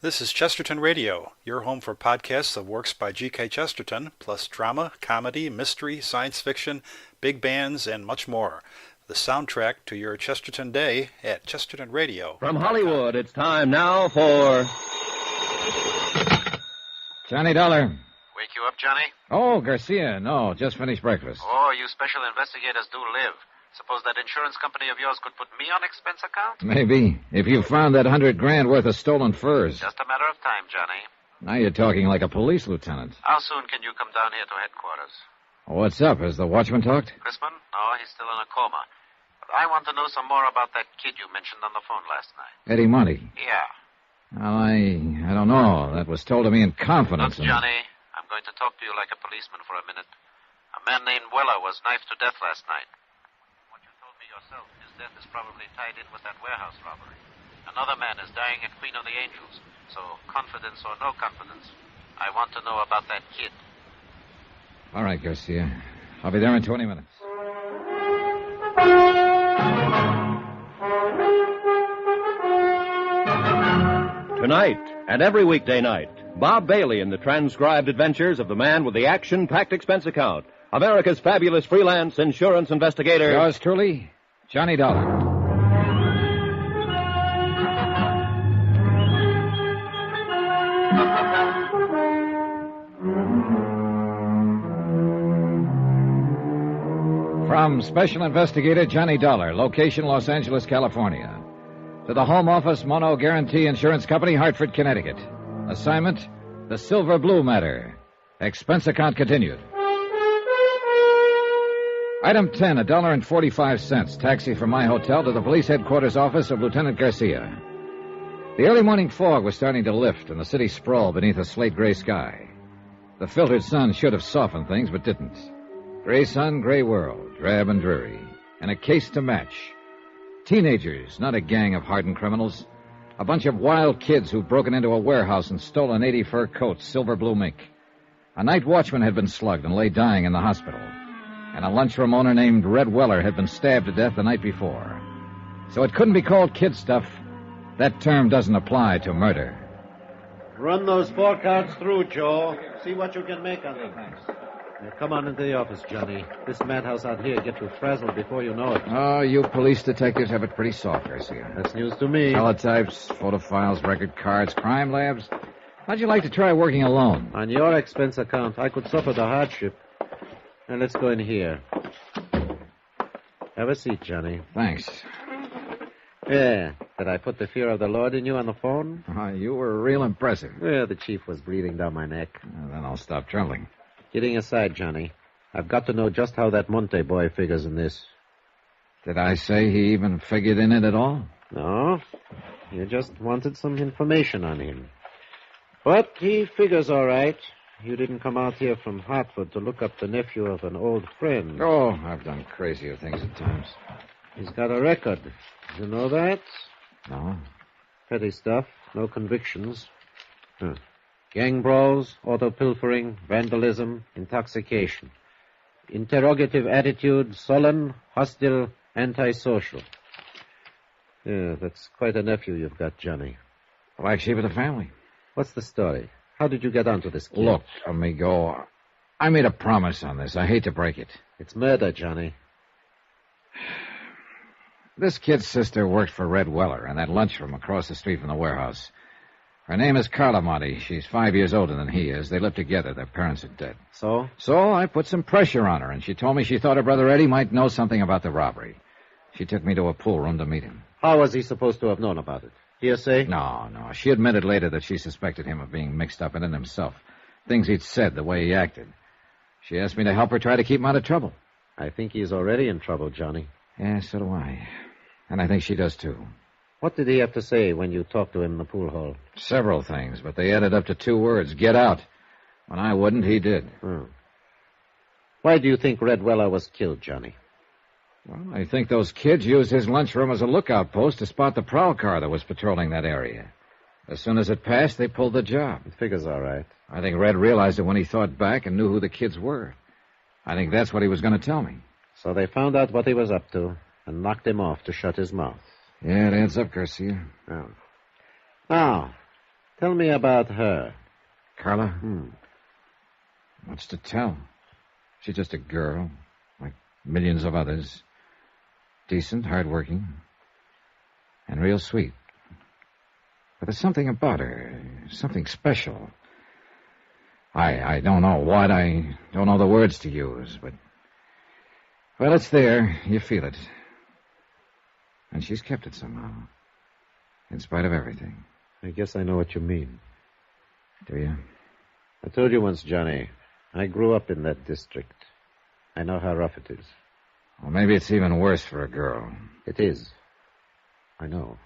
This is Chesterton Radio, your home for podcasts of works by G.K. Chesterton, plus drama, comedy, mystery, science fiction, big bands, and much more. The soundtrack to your Chesterton day at Chesterton Radio. From Hollywood, it's time now for Johnny Dollar. Wake you up, Johnny? Oh, Garcia. No, just finished breakfast. Oh, you special investigators do live. Suppose that insurance company of yours could put me on expense account? Maybe. If you found that $100,000 worth of stolen furs. Just a matter of time, Johnny. Now you're talking like a police lieutenant. How soon can you come down here to headquarters? What's up? Has the watchman talked? Chrisman? No, he's still in a coma. But I want to know some more about that kid you mentioned on the phone last night. Eddie Monty. Yeah. Well, I don't know. That was told to me in confidence. Look, Johnny, I'm going to talk to you like a policeman for a minute. A man named Weller was knifed to death last night. What you told me yourself. His death is probably tied in with that warehouse robbery. Another man is dying at Queen of the Angels. So, confidence or no confidence, I want to know about that kid. All right, Garcia. I'll be there in 20 minutes. Tonight and every weekday night, Bob Bailey in the transcribed adventures of the man with the Action-Packed Expense Account, America's fabulous freelance insurance investigator. Yours truly, Johnny Dollar. From Special Investigator Johnny Dollar, location Los Angeles, California. To the Home Office Mono Guarantee Insurance Company, Hartford, Connecticut. Assignment, the Silver Blue Matter. Expense account continued. Item 10, $1.45. Taxi from my hotel to the police headquarters office of Lieutenant Garcia. The early morning fog was starting to lift, and the city sprawled beneath a slate-gray sky. The filtered sun should have softened things, but didn't. Gray sun, gray world, drab and dreary, and a case to match. Teenagers, not a gang of hardened criminals. A bunch of wild kids who'd broken into a warehouse and stolen 80 fur coats, silver blue mink. A night watchman had been slugged and lay dying in the hospital. And a lunchroom owner named Red Weller had been stabbed to death the night before. So it couldn't be called kid stuff. That term doesn't apply to murder. Run those 4 cards through, Joe. See what you can make on them. Now, come on into the office, Johnny. This madhouse out here gets you frazzled before you know it. Oh, you police detectives have it pretty soft, Garcia. That's news to me. Teletypes, photo files, record cards, crime labs. How'd you like to try working alone? On your expense account, I could suffer the hardship. Now, let's go in here. Have a seat, Johnny. Thanks. Yeah. Did I put the fear of the Lord in you on the phone? You were real impressive. Well, the chief was breathing down my neck. Then I'll stop trembling. Kidding aside, Johnny, I've got to know just how that Monte boy figures in this. Did I say he even figured in it at all? No. You just wanted some information on him. But he figures all right. You didn't come out here from Hartford to look up the nephew of an old friend. Oh, I've done crazier things at times. He's got a record. You know that? No. Petty stuff. No convictions. Gang brawls, auto pilfering, vandalism, intoxication. Interrogative attitude, sullen, hostile, antisocial. Yeah, that's quite a nephew you've got, Johnny. Black sheep of the family. What's the story? How did you get onto this kid? Look, amigo, I made a promise on this. I hate to break it. It's murder, Johnny. This kid's sister worked for Red Weller in that lunchroom across the street from the warehouse. Her name is Carla Monty. She's 5 years older than he is. They live together. Their parents are dead. So? So I put some pressure on her, and she told me she thought her brother Eddie might know something about the robbery. She took me to a pool room to meet him. How was he supposed to have known about it? Hearsay? No. She admitted later that she suspected him of being mixed up in it himself. Things he'd said, the way he acted. She asked me to help her try to keep him out of trouble. I think he's already in trouble, Johnny. Yeah, so do I. And I think she does, too. What did he have to say when you talked to him in the pool hall? Several things, but they added up to 2 words. Get out. When I wouldn't, he did. Why do you think Red Weller was killed, Johnny? Well, I think those kids used his lunchroom as a lookout post to spot the prowl car that was patrolling that area. As soon as it passed, they pulled the job. It figures all right. I think Red realized it when he thought back and knew who the kids were. I think that's what he was going to tell me. So they found out what he was up to and knocked him off to shut his mouth. Yeah, it adds up, Garcia. Oh. Now, tell me about her. Carla? What's to tell? She's just a girl, like millions of others. Decent, hardworking, and real sweet. But there's something about her, something special. I don't know what, I don't know the words to use, but... Well, it's there. You feel it. And she's kept it somehow. In spite of everything. I guess I know what you mean. Do you? I told you once, Johnny. I grew up in that district. I know how rough it is. Well, maybe it's even worse for a girl. It is. I know.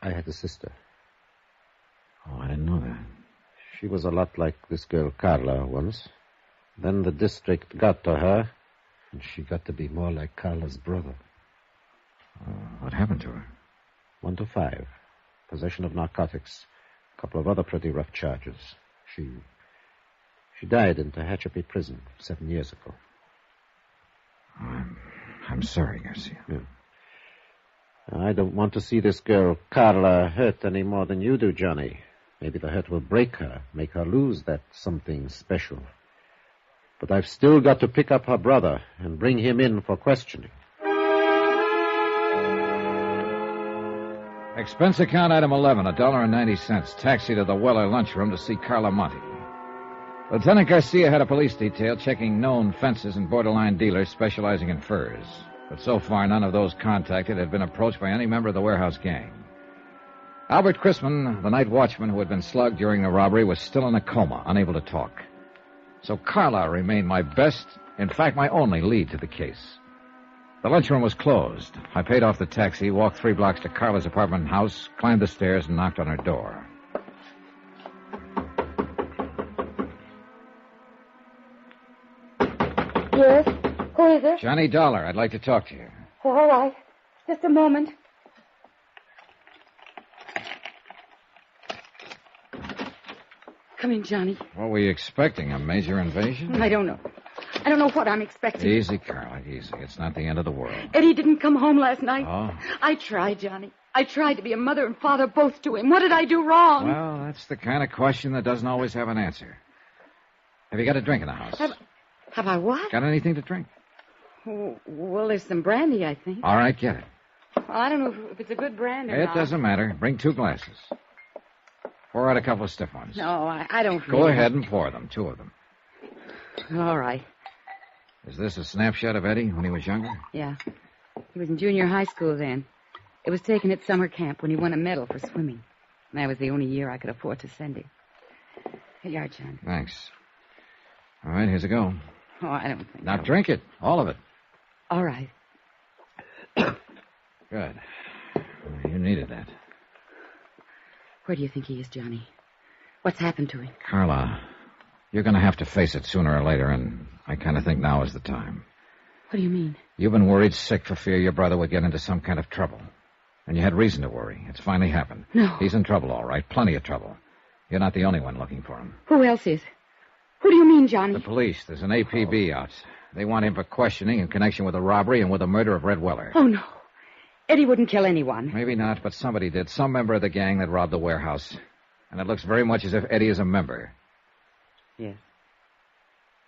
I had a sister. Oh, I didn't know that. She was a lot like this girl, Carla, once. Then the district got to her, and she got to be more like Carla's brother. What happened to her? 1 to 5. Possession of narcotics. A couple of other pretty rough charges. She died in Tehachapi prison 7 years ago. I'm sorry, Garcia. Yeah. I don't want to see this girl, Carla, hurt any more than you do, Johnny. Maybe the hurt will break her, make her lose that something special. But I've still got to pick up her brother and bring him in for questioning. Expense account item 11, $1.90. Taxi to the Weller lunchroom to see Carla Monte. Lieutenant Garcia had a police detail checking known fences and borderline dealers specializing in furs. But so far, none of those contacted had been approached by any member of the warehouse gang. Albert Chrisman, the night watchman who had been slugged during the robbery, was still in a coma, unable to talk. So Carla remained my best, in fact, my only lead to the case. The lunchroom was closed. I paid off the taxi, walked 3 blocks to Carla's apartment and house, climbed the stairs, and knocked on her door. Yes? Who is it? Johnny Dollar, I'd like to talk to you. All right. Just a moment. Come in, Johnny. What were you expecting, a major invasion? I don't know. I don't know what I'm expecting. Easy, Carla, easy. It's not the end of the world. Eddie didn't come home last night. Oh? I tried, Johnny. I tried to be a mother and father both to him. What did I do wrong? Well, that's the kind of question that doesn't always have an answer. Have you got a drink in the house? Have I what? Got anything to drink? Well, there's some brandy, I think. All right, get it. Well, I don't know if it's a good brand or not. It doesn't matter. Bring 2 glasses. Pour out a couple of stiff ones. No, I don't Go ahead and pour them, 2 of them. All right. Is this a snapshot of Eddie when he was younger? Yeah. He was in junior high school then. It was taken at summer camp when he won a medal for swimming. And that was the only year I could afford to send him. Here you are, John. Thanks. All right, here's a go. Oh, I don't think Now so. drink it, all of it. All right. Good. You needed that. Where do you think he is, Johnny? What's happened to him? Carla, you're going to have to face it sooner or later, and I kind of think now is the time. What do you mean? You've been worried sick for fear your brother would get into some kind of trouble. And you had reason to worry. It's finally happened. No. He's in trouble, all right. Plenty of trouble. You're not the only one looking for him. Who else is? Who do you mean, Johnny? The police. There's an APB out. They want him for questioning in connection with the robbery and with the murder of Red Weller. Oh, no. Eddie wouldn't kill anyone. Maybe not, but somebody did. Some member of the gang that robbed the warehouse. And it looks very much as if Eddie is a member. Yes.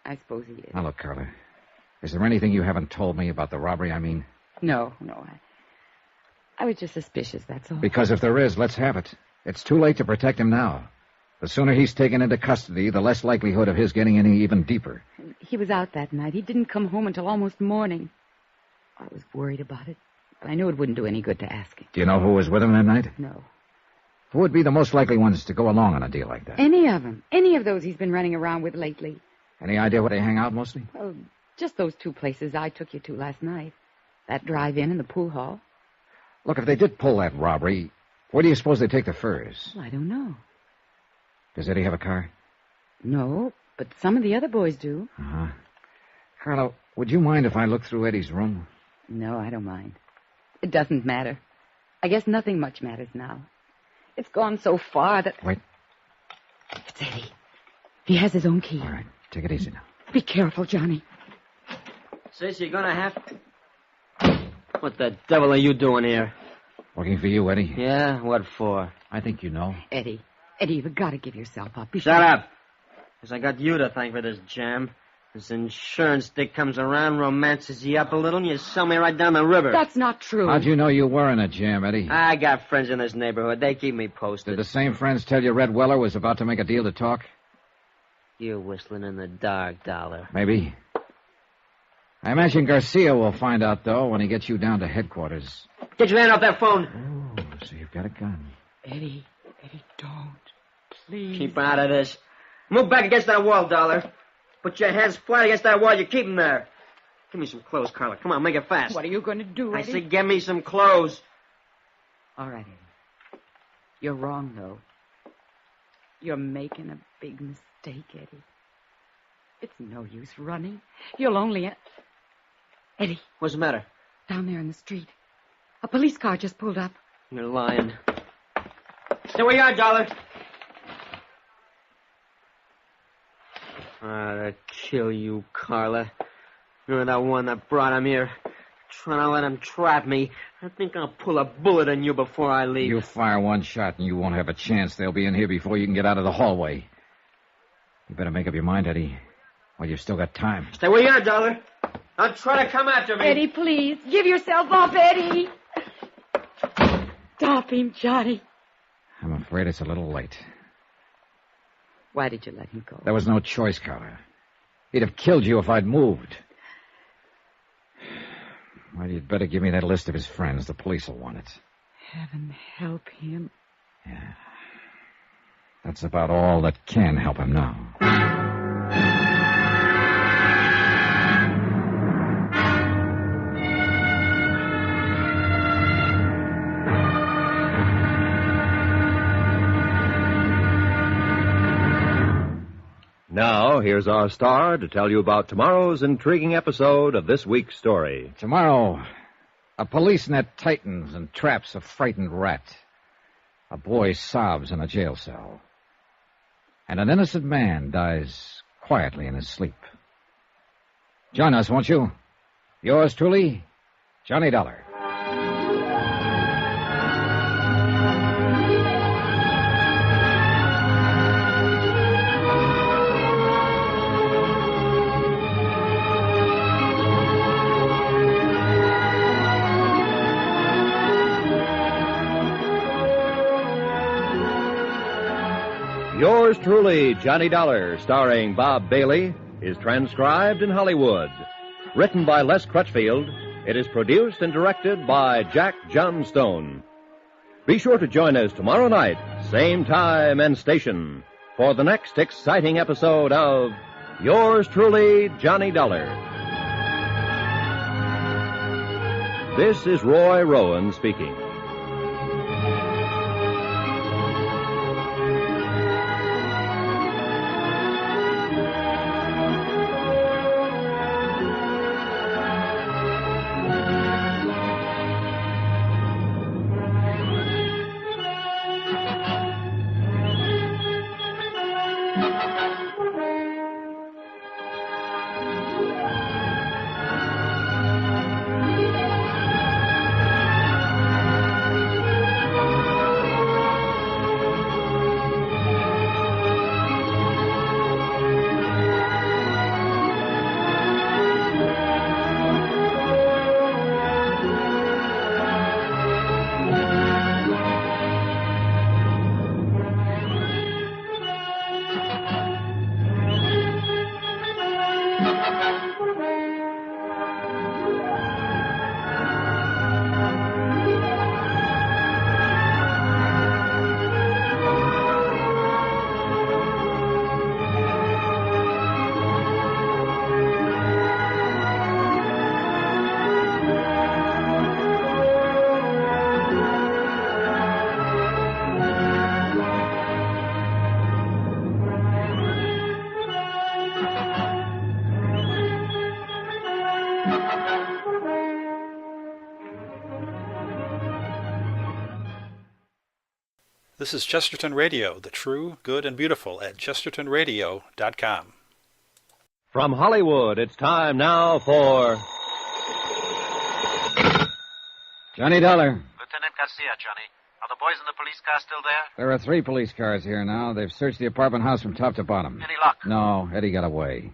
I suppose he is. Now, look, Carla. Is there anything you haven't told me about the robbery, I mean? No. I was just suspicious, that's all. Because if there is, let's have it. It's too late to protect him now. The sooner he's taken into custody, the less likelihood of his getting any even deeper. He was out that night. He didn't come home until almost morning. I was worried about it, but I knew it wouldn't do any good to ask him. Do you know who was with him that night? No. Who would be the most likely ones to go along on a deal like that? Any of them. Any of those he's been running around with lately. Any idea where they hang out mostly? Well, just those 2 places I took you to last night. That drive-in and the pool hall. Look, if they did pull that robbery, where do you suppose they take the furs? Well, I don't know. Does Eddie have a car? No, but some of the other boys do. Uh-huh. Carla, would you mind if I looked through Eddie's room? No, I don't mind. It doesn't matter. I guess nothing much matters now. It's gone so far that... Wait. It's Eddie. He has his own key. All right, take it easy now. Be careful, Johnny. Sis, you're gonna have to... What the devil are you doing here? Working for you, Eddie? Yeah? What for? I think you know. Eddie, you've got to give yourself up. Shut up. Because I got you to thank for this jam. This insurance dick comes around, romances you up a little, and you sell me right down the river. That's not true. How'd you know you were in a jam, Eddie? I got friends in this neighborhood. They keep me posted. Did the same friends tell you Red Weller was about to make a deal to talk? You're whistling in the dark, Dollar. Maybe. I imagine Garcia will find out, though, when he gets you down to headquarters. Get your hand off that phone. Oh, so you've got a gun. Eddie, don't. Please. Keep out of this. Move back against that wall, Dollar. Put your hands flat against that wall. You keep them there. Give me some clothes, Carla. Come on, make it fast. What are you going to do, Eddie? I said give me some clothes. All right, Eddie. You're wrong, though. You're making a big mistake, Eddie. It's no use running. You'll only... Eddie. What's the matter? Down there in the street. A police car just pulled up. You're lying. Stay where you are, Dollar. I'd kill you, Carla. You're the one that brought him here. Trying to let him trap me. I think I'll pull a bullet on you before I leave. You fire one shot and you won't have a chance. They'll be in here before you can get out of the hallway. You better make up your mind, Eddie. Well, you've still got time. Stay where you are, Dollar. Don't try to come after me. Eddie, please. Give yourself up, Eddie. Stop him, Johnny. I'm afraid it's a little late. Why did you let him go? There was no choice, Carla. He'd have killed you if I'd moved. Well, you'd better give me that list of his friends. The police will want it. Heaven help him. Yeah. That's about all that can help him now. Now, here's our star to tell you about tomorrow's intriguing episode of this week's story. Tomorrow, a police net tightens and traps a frightened rat. A boy sobs in a jail cell. And an innocent man dies quietly in his sleep. Join us, won't you? Yours truly, Johnny Dollar. Yours truly, Johnny Dollar, starring Bob Bailey, is transcribed in Hollywood. Written by Les Crutchfield, it is produced and directed by Jack Johnstone. Be sure to join us tomorrow night, same time and station, for the next exciting episode of Yours truly, Johnny Dollar. This is Roy Rowan speaking. This is Chesterton Radio, the true, good, and beautiful at chestertonradio.com. From Hollywood, it's time now for Johnny Dollar. Lieutenant Garcia, Johnny. Are the boys in the police car still there? There are 3 police cars here now. They've searched the apartment house from top to bottom. Any luck? No, Eddie got away.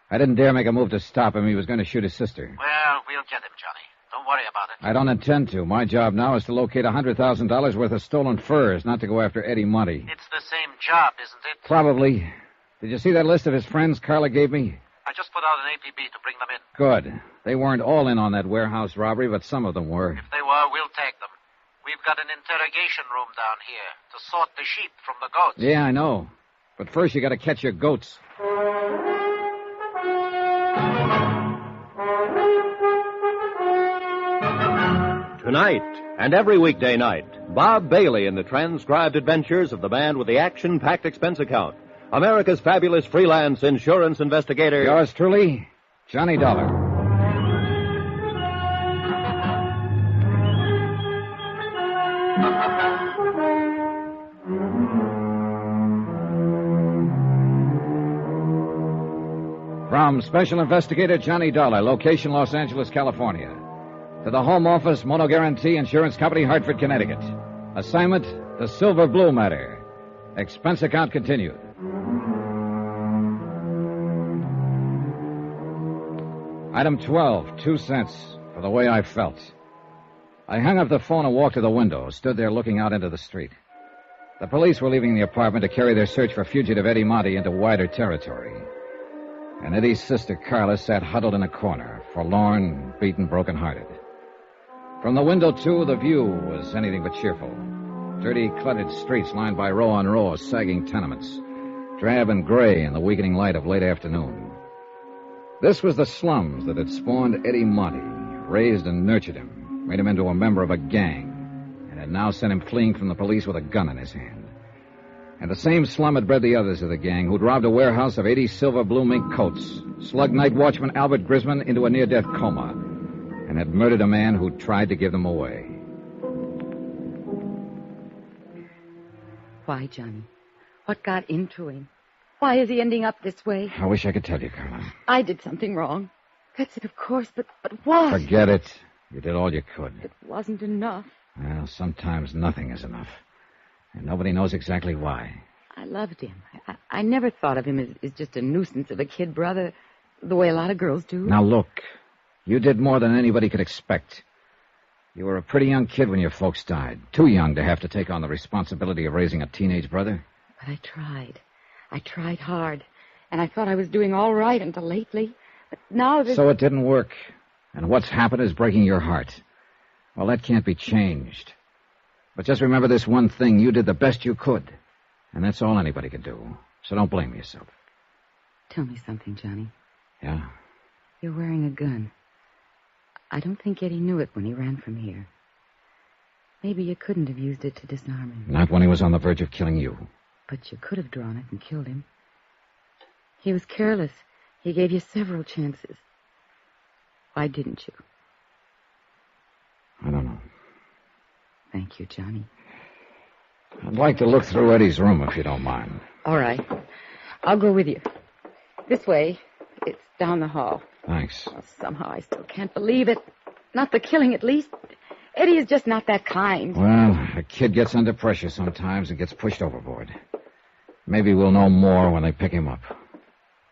I didn't dare make a move to stop him. He was going to shoot his sister. Well, we'll get him, Johnny. Don't worry about it. I don't intend to. My job now is to locate $100,000 worth of stolen furs, not to go after Eddie Monty. It's the same job, isn't it? Probably. Did you see that list of his friends Carla gave me? I just put out an APB to bring them in. Good. They weren't all in on that warehouse robbery, but some of them were. If they were, we'll take them. We've got an interrogation room down here to sort the sheep from the goats. Yeah, I know. But first you got to catch your goats. Tonight, and every weekday night, Bob Bailey in the transcribed adventures of the man with the Action-Packed Expense Account, America's fabulous freelance insurance investigator. Yours truly, Johnny Dollar. From Special Investigator Johnny Dollar, location Los Angeles, California. To the Home Office, Mono Guarantee Insurance Company, Hartford, Connecticut. Assignment, the Silver Blue Matter. Expense account continued. Item 12, 2 cents for the way I felt. I hung up the phone and walked to the window, stood there looking out into the street. The police were leaving the apartment to carry their search for fugitive Eddie Monty into wider territory. And Eddie's sister, Carla, sat huddled in a corner, forlorn, beaten, broken-hearted. From the window, too, the view was anything but cheerful. Dirty, cluttered streets lined by row on row of sagging tenements, drab and gray in the weakening light of late afternoon. This was the slums that had spawned Eddie Monty, raised and nurtured him, made him into a member of a gang, and had now sent him fleeing from the police with a gun in his hand. And the same slum had bred the others of the gang who'd robbed a warehouse of 80 silver blue mink coats, slugged night watchman Albert Grisman into a near-death coma, and had murdered a man who'd tried to give them away. Why, Johnny? What got into him? Why is he ending up this way? I wish I could tell you, Carla. I did something wrong. That's it, of course, but what? Forget it. You did all you could. It wasn't enough. Well, sometimes nothing is enough. And nobody knows exactly why. I loved him. I never thought of him as just a nuisance of a kid brother, the way a lot of girls do. Now, look. You did more than anybody could expect. You were a pretty young kid when your folks died. Too young to have to take on the responsibility of raising a teenage brother. But I tried. I tried hard. And I thought I was doing all right until lately. But now there's... So it didn't work. And what's happened is breaking your heart. Well, that can't be changed. But just remember this one thing. You did the best you could. And that's all anybody can do. So don't blame yourself. Tell me something, Johnny. Yeah? You're wearing a gun. I don't think Eddie knew it when he ran from here. Maybe you couldn't have used it to disarm him. Not when he was on the verge of killing you. But you could have drawn it and killed him. He was careless. He gave you several chances. Why didn't you? I don't know. Thank you, Johnny. I'd like to look through Eddie's room, if you don't mind. All right. I'll go with you. This way. It's down the hall. Thanks. Well, somehow I still can't believe it. Not the killing, at least. Eddie is just not that kind. Well, a kid gets under pressure sometimes and gets pushed overboard. Maybe we'll know more when they pick him up.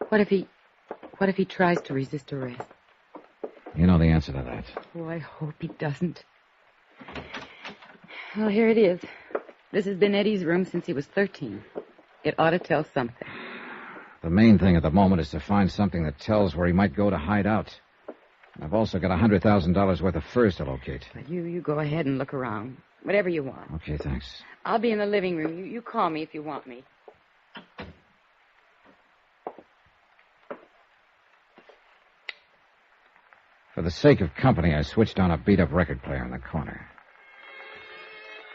What if he tries to resist arrest? You know the answer to that. Oh, I hope he doesn't. Well, here it is. This has been Eddie's room since he was 13. It ought to tell something. The main thing at the moment is to find something that tells where he might go to hide out. And I've also got $100,000 worth of furs to locate. You go ahead and look around. Whatever you want. Okay, thanks. I'll be in the living room. You call me if you want me. For the sake of company, I switched on a beat-up record player in the corner.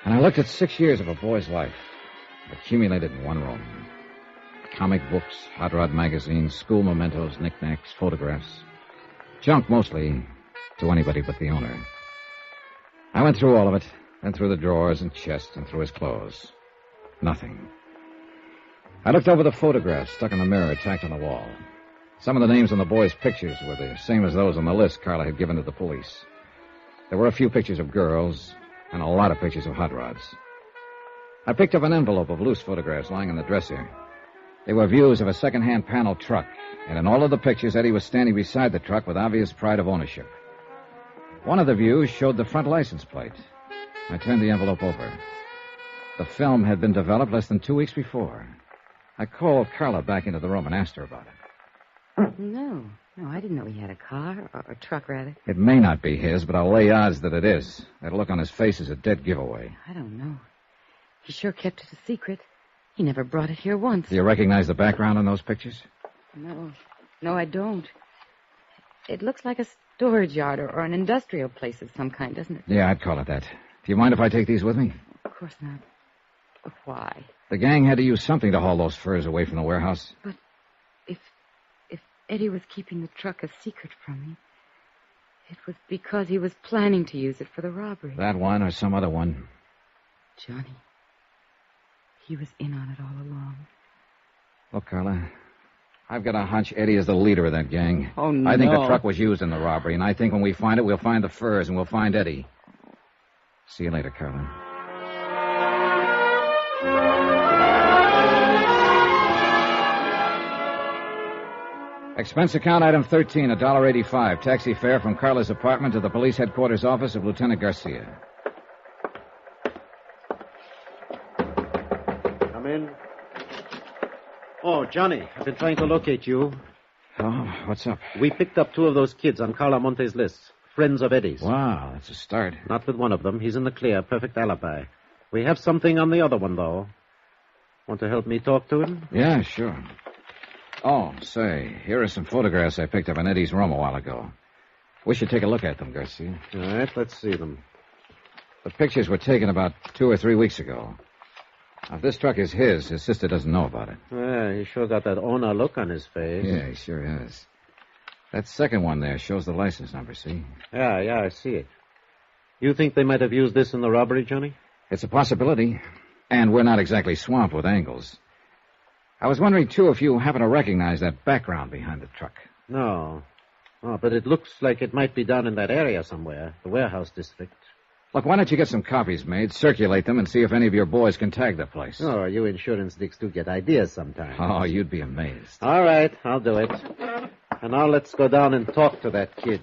And I looked at 6 years of a boy's life, accumulated in one room. Comic books, hot rod magazines, school mementos, knickknacks, photographs. Junk mostly, to anybody but the owner. I went through all of it, then through the drawers and chest and through his clothes. Nothing. I looked over the photographs stuck in the mirror tacked on the wall. Some of the names on the boys' pictures were the same as those on the list Carla had given to the police. There were a few pictures of girls and a lot of pictures of hot rods. I picked up an envelope of loose photographs lying on the dresser. They were views of a second-hand panel truck, and in all of the pictures, Eddie was standing beside the truck with obvious pride of ownership. One of the views showed the front license plate. I turned the envelope over. The film had been developed less than 2 weeks before. I called Carla back into the room and asked her about it. No, I didn't know he had a car, or a truck, rather. It may not be his, but I'll lay odds that it is. That look on his face is a dead giveaway. I don't know. He sure kept it a secret. He never brought it here once. Do you recognize the background on those pictures? No, I don't. It looks like a storage yard or an industrial place of some kind, doesn't it? Yeah, I'd call it that. Do you mind if I take these with me? Of course not. But why? The gang had to use something to haul those furs away from the warehouse. But if Eddie was keeping the truck a secret from me, it was because he was planning to use it for the robbery. That one or some other one. Johnny, he was in on it all along. Look, Carla, I've got a hunch Eddie is the leader of that gang. Oh, no. I think the truck was used in the robbery, and I think when we find it, we'll find the furs, and we'll find Eddie. See you later, Carolyn. Expense account item 13, $1.85. Taxi fare from Carla's apartment to the police headquarters office of Lieutenant Garcia. Come in. Oh, Johnny, I've been trying to locate you. Oh, what's up? We picked up 2 of those kids on Carla Monte's list. Friends of Eddie's. Wow, that's a start. Not with one of them. He's in the clear. Perfect alibi. We have something on the other one, though. Want to help me talk to him? Yeah, sure. Oh, say, here are some photographs I picked up in Eddie's room a while ago. We should take a look at them, Garcia. All right, let's see them. The pictures were taken about 2 or 3 weeks ago. Now, if this truck is his sister doesn't know about it. Yeah, he sure got that owner look on his face. Yeah, he sure has. That second one there shows the license number, see? Yeah, I see it. You think they might have used this in the robbery, Johnny? It's a possibility. And we're not exactly swamped with angles. I was wondering, too, if you happen to recognize that background behind the truck. No. Oh, but it looks like it might be down in that area somewhere, the warehouse district. Look, why don't you get some copies made, circulate them, and see if any of your boys can tag the place? Oh, you insurance dicks do get ideas sometimes. Oh, you'd be amazed. All right, I'll do it. And now let's go down and talk to that kid.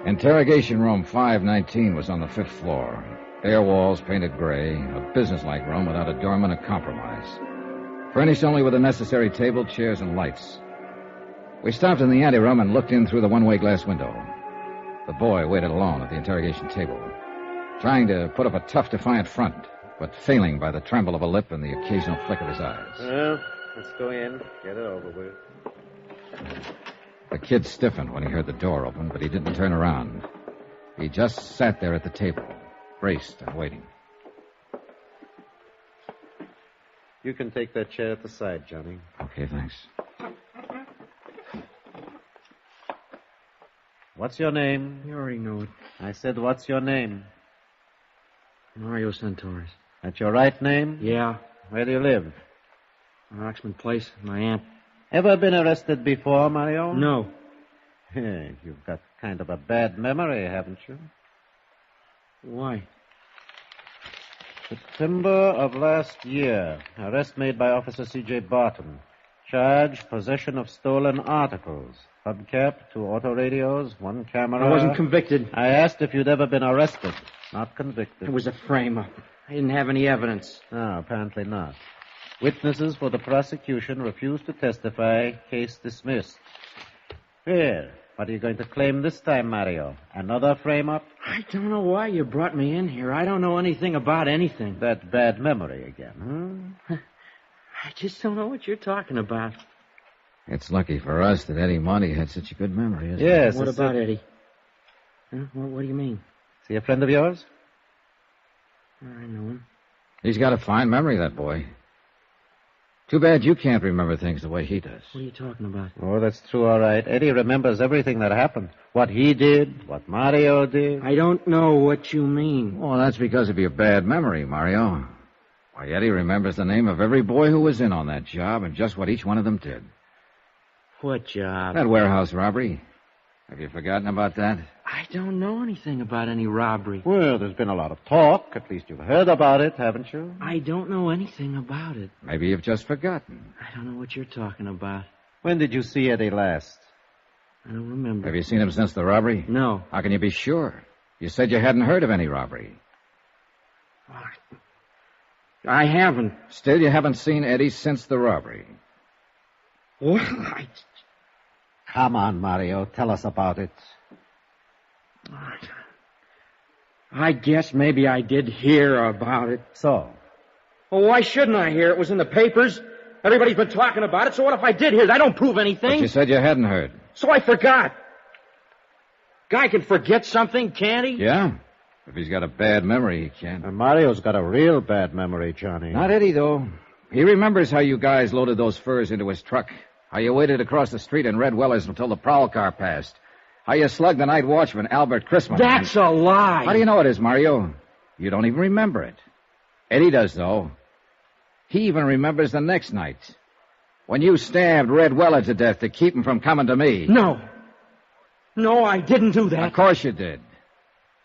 Interrogation room 519 was on the 5th floor. Bare walls painted gray, a businesslike room without a doorman or compromise. Furnished only with the necessary table, chairs, and lights. We stopped in the anteroom and looked in through the one-way glass window. The boy waited alone at the interrogation table, trying to put up a tough, defiant front, but failing by the tremble of a lip and the occasional flick of his eyes. Well, let's go in. Get it over with. The kid stiffened when he heard the door open, but he didn't turn around. He just sat there at the table, braced and waiting. You can take that chair at the side, Johnny. Okay, thanks. What's your name? You already know it. I said, what's your name? Mario Centaurus. That's your right name? Yeah. Where do you live? Oxman Place, my aunt. Ever been arrested before, Mario? No. Hey, you've got kind of a bad memory, haven't you? Why? September of last year. Arrest made by Officer C.J. Barton. Charge, possession of stolen articles. Hubcap, 2 auto radios, 1 camera. I wasn't convicted. I asked if you'd ever been arrested. Not convicted. It was a frame-up. I didn't have any evidence. No, apparently not. Witnesses for the prosecution refused to testify. Case dismissed. Here. What are you going to claim this time, Mario? Another frame-up? I don't know why you brought me in here. I don't know anything about anything. That bad memory again, huh? I just don't know what you're talking about. It's lucky for us that Eddie Monty had such a good memory, isn't Yes. it? What about Eddie? Huh? What do you mean? Is he a friend of yours? I know him. He's got a fine memory, that boy. Too bad you can't remember things the way he does. What are you talking about? Oh, that's true, all right. Eddie remembers everything that happened. What he did, what Mario did. I don't know what you mean. Well, that's because of your bad memory, Mario. Why, Eddie remembers the name of every boy who was in on that job and just what each one of them did. What job? That warehouse robbery. Have you forgotten about that? I don't know anything about any robbery. Well, there's been a lot of talk. At least you've heard about it, haven't you? I don't know anything about it. Maybe you've just forgotten. I don't know what you're talking about. When did you see Eddie last? I don't remember. Have you seen him since the robbery? No. How can you be sure? You said you hadn't heard of any robbery. I haven't. Still, you haven't seen Eddie since the robbery. Well, Come on, Mario. Tell us about it. I guess maybe I did hear about it. So? Well, why shouldn't I hear? It was in the papers. Everybody's been talking about it, so what if I did hear it? I don't prove anything. But you said you hadn't heard. So I forgot. Guy can forget something, can't he? Yeah. If he's got a bad memory, he can. And Mario's got a real bad memory, Johnny. Not Eddie, though. He remembers how you guys loaded those furs into his truck. How you waited across the street in Red Wellers until the prowl car passed. How you slugged the night watchman, Albert Chrisman. That's a lie. How do you know it is, Mario? You don't even remember it. Eddie does, though. He even remembers the next night. When you stabbed Red Weller to death to keep him from coming to me. No. No, I didn't do that. Of course you did.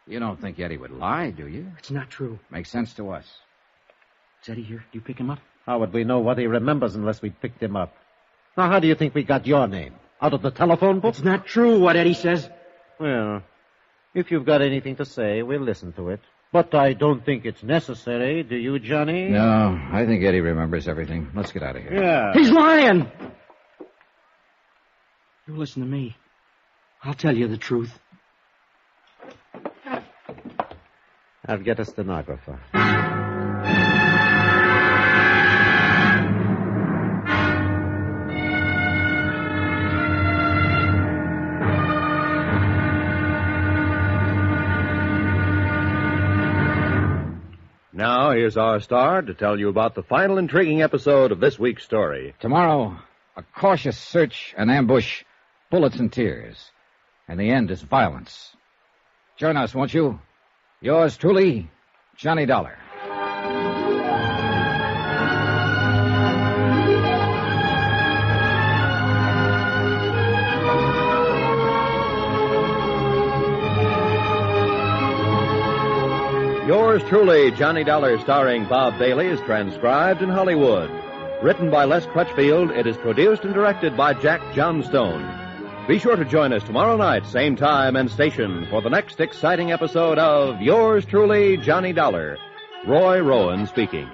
You don't think Eddie would lie, do you? It's not true. Makes sense to us. Is Eddie here? Do you pick him up? How would we know what he remembers unless we picked him up? Now, how do you think we got your name? Out of the telephone book? It's not true what Eddie says. Well, if you've got anything to say, we'll listen to it. But I don't think it's necessary, do you, Johnny? No, I think Eddie remembers everything. Let's get out of here. Yeah. He's lying! You listen to me. I'll tell you the truth. I'll get a stenographer. Now, here's our star to tell you about the final intriguing episode of this week's story. Tomorrow, a cautious search and ambush, bullets and tears. And the end is violence. Join us, won't you? Yours truly, Johnny Dollar. Yours truly, Johnny Dollar, starring Bob Bailey, is transcribed in Hollywood. Written by Les Crutchfield, it is produced and directed by Jack Johnstone. Be sure to join us tomorrow night, same time and station, for the next exciting episode of Yours truly, Johnny Dollar. Roy Rowan speaking.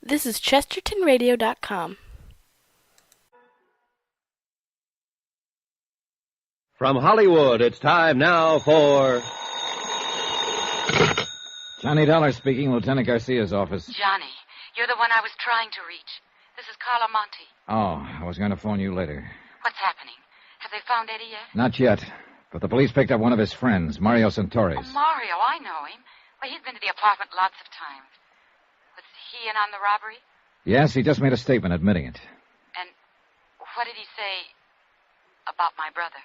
This is ChestertonRadio.com. From Hollywood, it's time now for... Johnny Dollar speaking, Lieutenant Garcia's office. Johnny, you're the one I was trying to reach. This is Carla Monte. Oh, I was going to phone you later. What's happening? Have they found Eddie yet? Not yet, but the police picked up one of his friends, Mario Santoris. Oh, Mario, I know him. Well, he's been to the apartment lots of times. Was he in on the robbery? Yes, he just made a statement admitting it. And what did he say about my brother?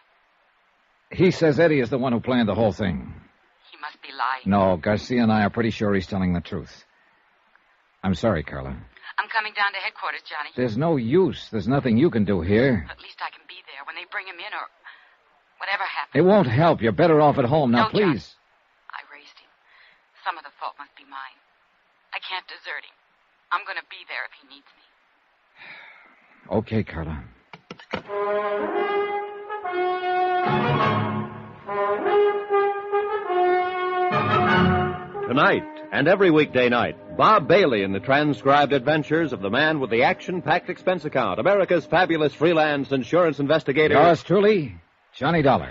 He says Eddie is the one who planned the whole thing. He must be lying. No, Garcia and I are pretty sure he's telling the truth. I'm sorry, Carla. I'm coming down to headquarters, Johnny. There's no use. There's nothing you can do here. At least I can be there when they bring him in or whatever happens. It won't help. You're better off at home. Now, No, please. Johnny. I raised him. Some of the fault must be mine. I can't desert him. I'm going to be there if he needs me. Okay, Carla. Tonight and every weekday night, Bob Bailey in the transcribed adventures of the man with the Action-Packed Expense Account, America's fabulous freelance insurance investigator. Yours truly, Johnny Dollar.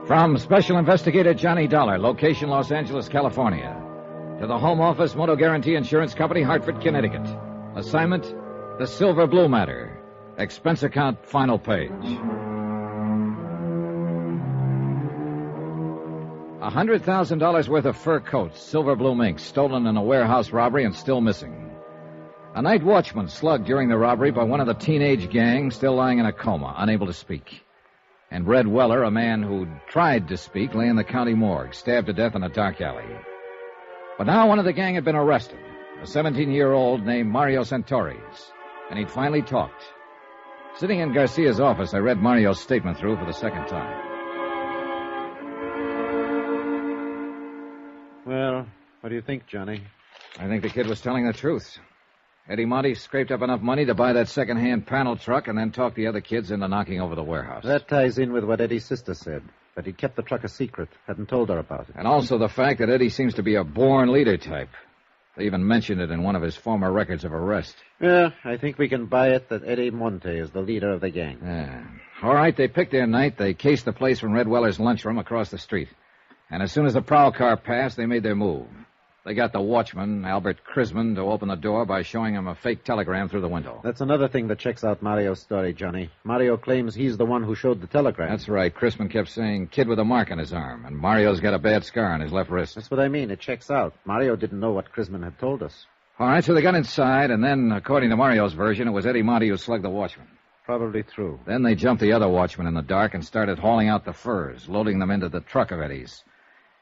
From Special Investigator Johnny Dollar, location Los Angeles, California. To the Home Office Motor Guarantee Insurance Company, Hartford, Connecticut. Assignment, the Silver Blue Matter. Expense account, final page. $100,000 worth of fur coats, silver blue mink, stolen in a warehouse robbery and still missing. A night watchman slugged during the robbery by one of the teenage gang, still lying in a coma, unable to speak. And Red Weller, a man who'd tried to speak, lay in the county morgue, stabbed to death in a dark alley. But now one of the gang had been arrested, a 17-year-old named Mario Santoris, and he'd finally talked. Sitting in Garcia's office, I read Mario's statement through for the second time. Well, what do you think, Johnny? I think the kid was telling the truth. Eddie Monty scraped up enough money to buy that second-hand panel truck and then talked the other kids into knocking over the warehouse. That ties in with what Eddie's sister said, that he kept the truck a secret, hadn't told her about it. And also the fact that Eddie seems to be a born leader type. They even mentioned it in one of his former records of arrest. Yeah, I think we can buy it that Eddie Monte is the leader of the gang. Yeah. All right, they picked their night. They cased the place from Red Weller's lunchroom across the street. And as soon as the prowl car passed, they made their move. They got the watchman, Albert Crisman, to open the door by showing him a fake telegram through the window. That's another thing that checks out Mario's story, Johnny. Mario claims he's the one who showed the telegram. That's right. Crisman kept saying, kid with a mark on his arm, and Mario's got a bad scar on his left wrist. That's what I mean. It checks out. Mario didn't know what Crisman had told us. All right, so they got inside, and then, according to Mario's version, it was Eddie Monty who slugged the watchman. Probably true. Then they jumped the other watchman in the dark and started hauling out the furs, loading them into the truck of Eddie's.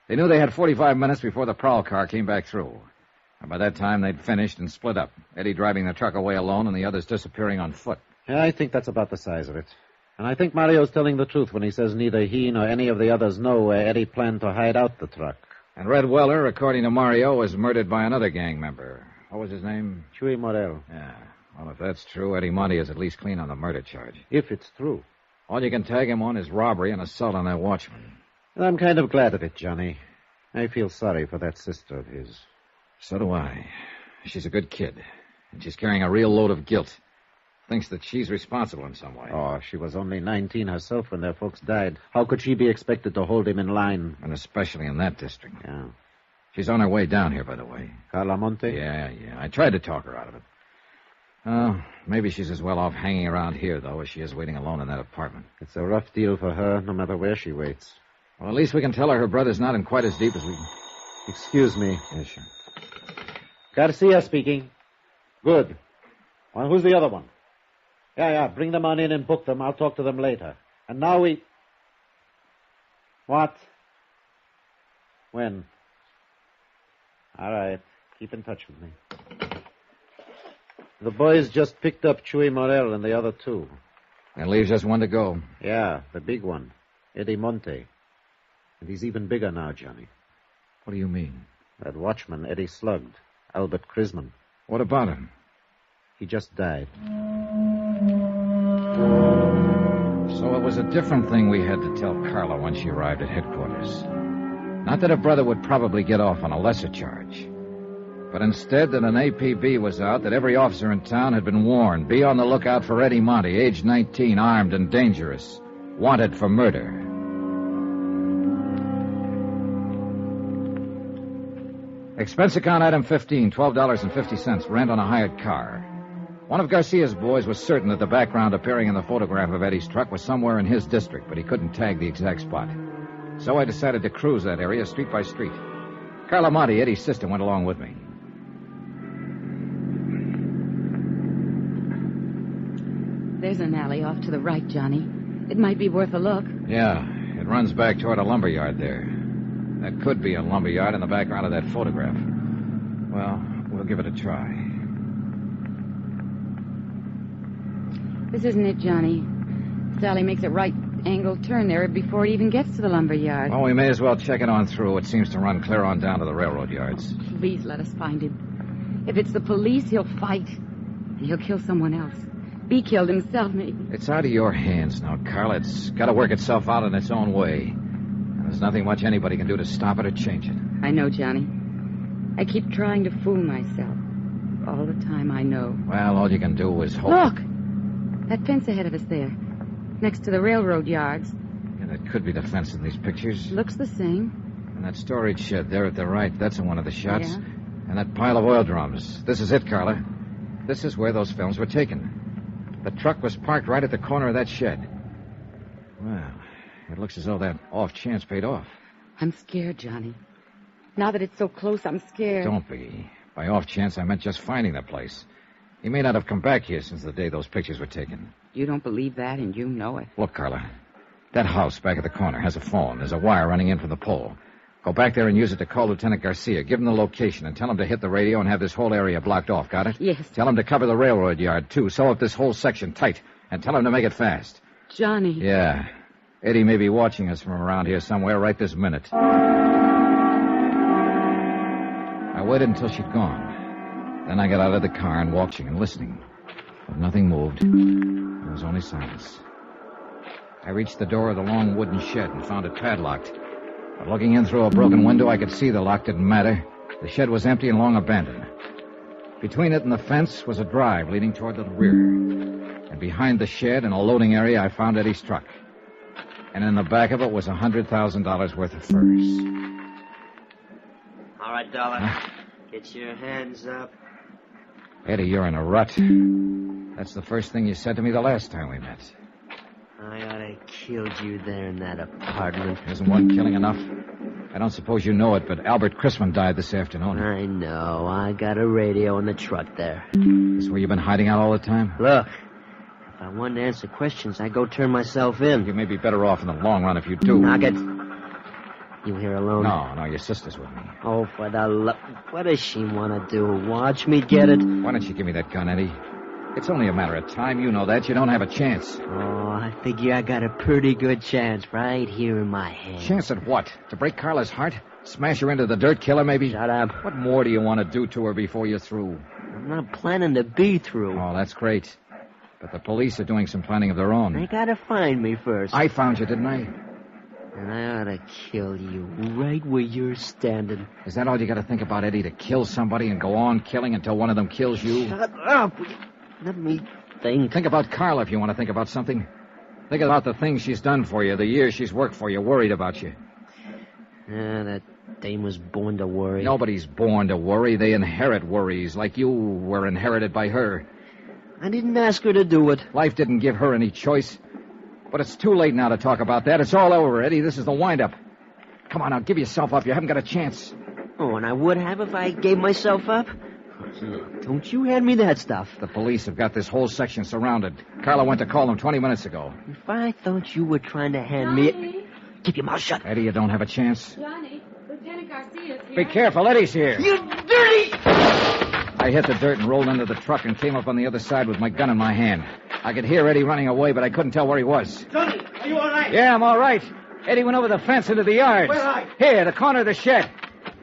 They knew they had 45 minutes before the prowl car came back through. And by that time, they'd finished and split up, Eddie driving the truck away alone and the others disappearing on foot. Yeah, I think that's about the size of it. And I think Mario's telling the truth when he says neither he nor any of the others know where Eddie planned to hide out the truck. And Red Weller, according to Mario, was murdered by another gang member. What was his name? Chuy Morel. Yeah. Well, if that's true, Eddie Monty is at least clean on the murder charge. If it's true. All you can tag him on is robbery and assault on that watchman. And I'm kind of glad of it, Johnny. I feel sorry for that sister of his. So do I. She's a good kid, and she's carrying a real load of guilt. Thinks that she's responsible in some way. Oh, she was only 19 herself when their folks died. How could she be expected to hold him in line? And especially in that district. Yeah. She's on her way down here, by the way. Carla Monte? Yeah. I tried to talk her out of it. Maybe she's as well off hanging around here, though, as she is waiting alone in that apartment. It's a rough deal for her, no matter where she waits. Well, at least we can tell her brother's not in quite as deep as we... Excuse me. Yeah, sure. Garcia speaking. Good. Well, who's the other one? Yeah. Bring them on in and book them. I'll talk to them later. And now we... What? When? All right. Keep in touch with me. The boys just picked up Chuy Morel and the other two. And leaves just one to go. Yeah, the big one. Eddie Monte. And he's even bigger now, Johnny. What do you mean? That watchman Eddie slugged. Albert Crisman. What about him? He just died. So it was a different thing we had to tell Carla when she arrived at headquarters. Not that her brother would probably get off on a lesser charge, but instead that an APB was out, that every officer in town had been warned, be on the lookout for Eddie Monty, age 19, armed and dangerous, wanted for murder. Expense account item 15, $12.50, rent on a hired car. One of Garcia's boys was certain that the background appearing in the photograph of Eddie's truck was somewhere in his district, but he couldn't tag the exact spot. So I decided to cruise that area street by street. Carla Monte, Eddie's sister, went along with me. There's an alley off to the right, Johnny. It might be worth a look. Yeah, it runs back toward a lumber yard there. That could be a lumber yard in the background of that photograph. Well, we'll give it a try. This isn't it, Johnny. Sally makes a right-angle turn there before it even gets to the lumber yard. Well, we may as well check it on through. It seems to run clear on down to the railroad yards. Please let us find him. If it's the police, he'll fight. And he'll kill someone else. Be killed himself, maybe. It's out of your hands now, Carla. It's got to work itself out in its own way. And there's nothing much anybody can do to stop it or change it. I know, Johnny. I keep trying to fool myself. All the time I know. Well, all you can do is hope. Look! That fence ahead of us there. Next to the railroad yards. Yeah, that could be the fence in these pictures. Looks the same. And that storage shed there at the right, that's in one of the shots. Yeah? And that pile of oil drums. This is it, Carla. This is where those films were taken. The truck was parked right at the corner of that shed. Well, it looks as though that off chance paid off. I'm scared, Johnny. Now that it's so close, I'm scared. Don't be. By off chance, I meant just finding the place. He may not have come back here since the day those pictures were taken. You don't believe that, and you know it. Look, Carla, that house back at the corner has a phone. There's a wire running in from the pole. Go back there and use it to call Lieutenant Garcia. Give him the location and tell him to hit the radio and have this whole area blocked off. Got it? Yes. Tell him to cover the railroad yard, too. Sew up this whole section tight. And tell him to make it fast. Johnny. Yeah. Eddie may be watching us from around here somewhere right this minute. I waited until she'd gone. Then I got out of the car and walked and listening. But nothing moved. There was only silence. I reached the door of the long wooden shed and found it padlocked. But looking in through a broken window, I could see the lock didn't matter. The shed was empty and long abandoned. Between it and the fence was a drive leading toward the rear. And behind the shed, in a loading area, I found Eddie's truck. And in the back of it was $100,000 worth of furs. All right, Dollar. Get your hands up. Eddie, you're in a rut. That's the first thing you said to me the last time we met. I ought to killed you there in that apartment. Isn't one killing enough? I don't suppose you know it, but Albert Chrisman died this afternoon. I know. I got a radio in the truck there. This where you've been hiding out all the time? Look, if I wanted to answer questions, I'd go turn myself in. You may be better off in the long run if you do. Knock it. You here alone? No, your sister's with me. Oh, for the love... What does she want to do? Watch me get it? Why don't you give me that gun, Eddie? It's only a matter of time. You know that. You don't have a chance. Oh, I figure I got a pretty good chance right here in my hand. Chance at what? To break Carla's heart? Smash her into the dirt, kill her, maybe? Shut up. What more do you want to do to her before you're through? I'm not planning to be through. Oh, that's great. But the police are doing some planning of their own. They gotta find me first. I found you, didn't I? And I ought to kill you right where you're standing. Is that all you got to think about, Eddie? To kill somebody and go on killing until one of them kills you? Shut up. Let me think. Think about Carla if you want to think about something. Think about the things she's done for you, the years she's worked for you, worried about you. That dame was born to worry. Nobody's born to worry. They inherit worries, like you were inherited by her. I didn't ask her to do it. Life didn't give her any choice. But it's too late now to talk about that. It's all over, Eddie. This is the wind-up. Come on now, give yourself up. You haven't got a chance. Oh, and I would have if I gave myself up? Don't you hand me that stuff. The police have got this whole section surrounded. Carla went to call them 20 minutes ago. If I thought you were trying to hand me... Keep your mouth shut. Eddie, you don't have a chance. Johnny, Lieutenant Garcia's here. Be careful, Eddie's here. You dirty... I hit the dirt and rolled into the truck and came up on the other side with my gun in my hand. I could hear Eddie running away, but I couldn't tell where he was. Johnny, are you all right? Yeah, I'm all right. Eddie went over the fence into the yard. Where are you? Here, the corner of the shed.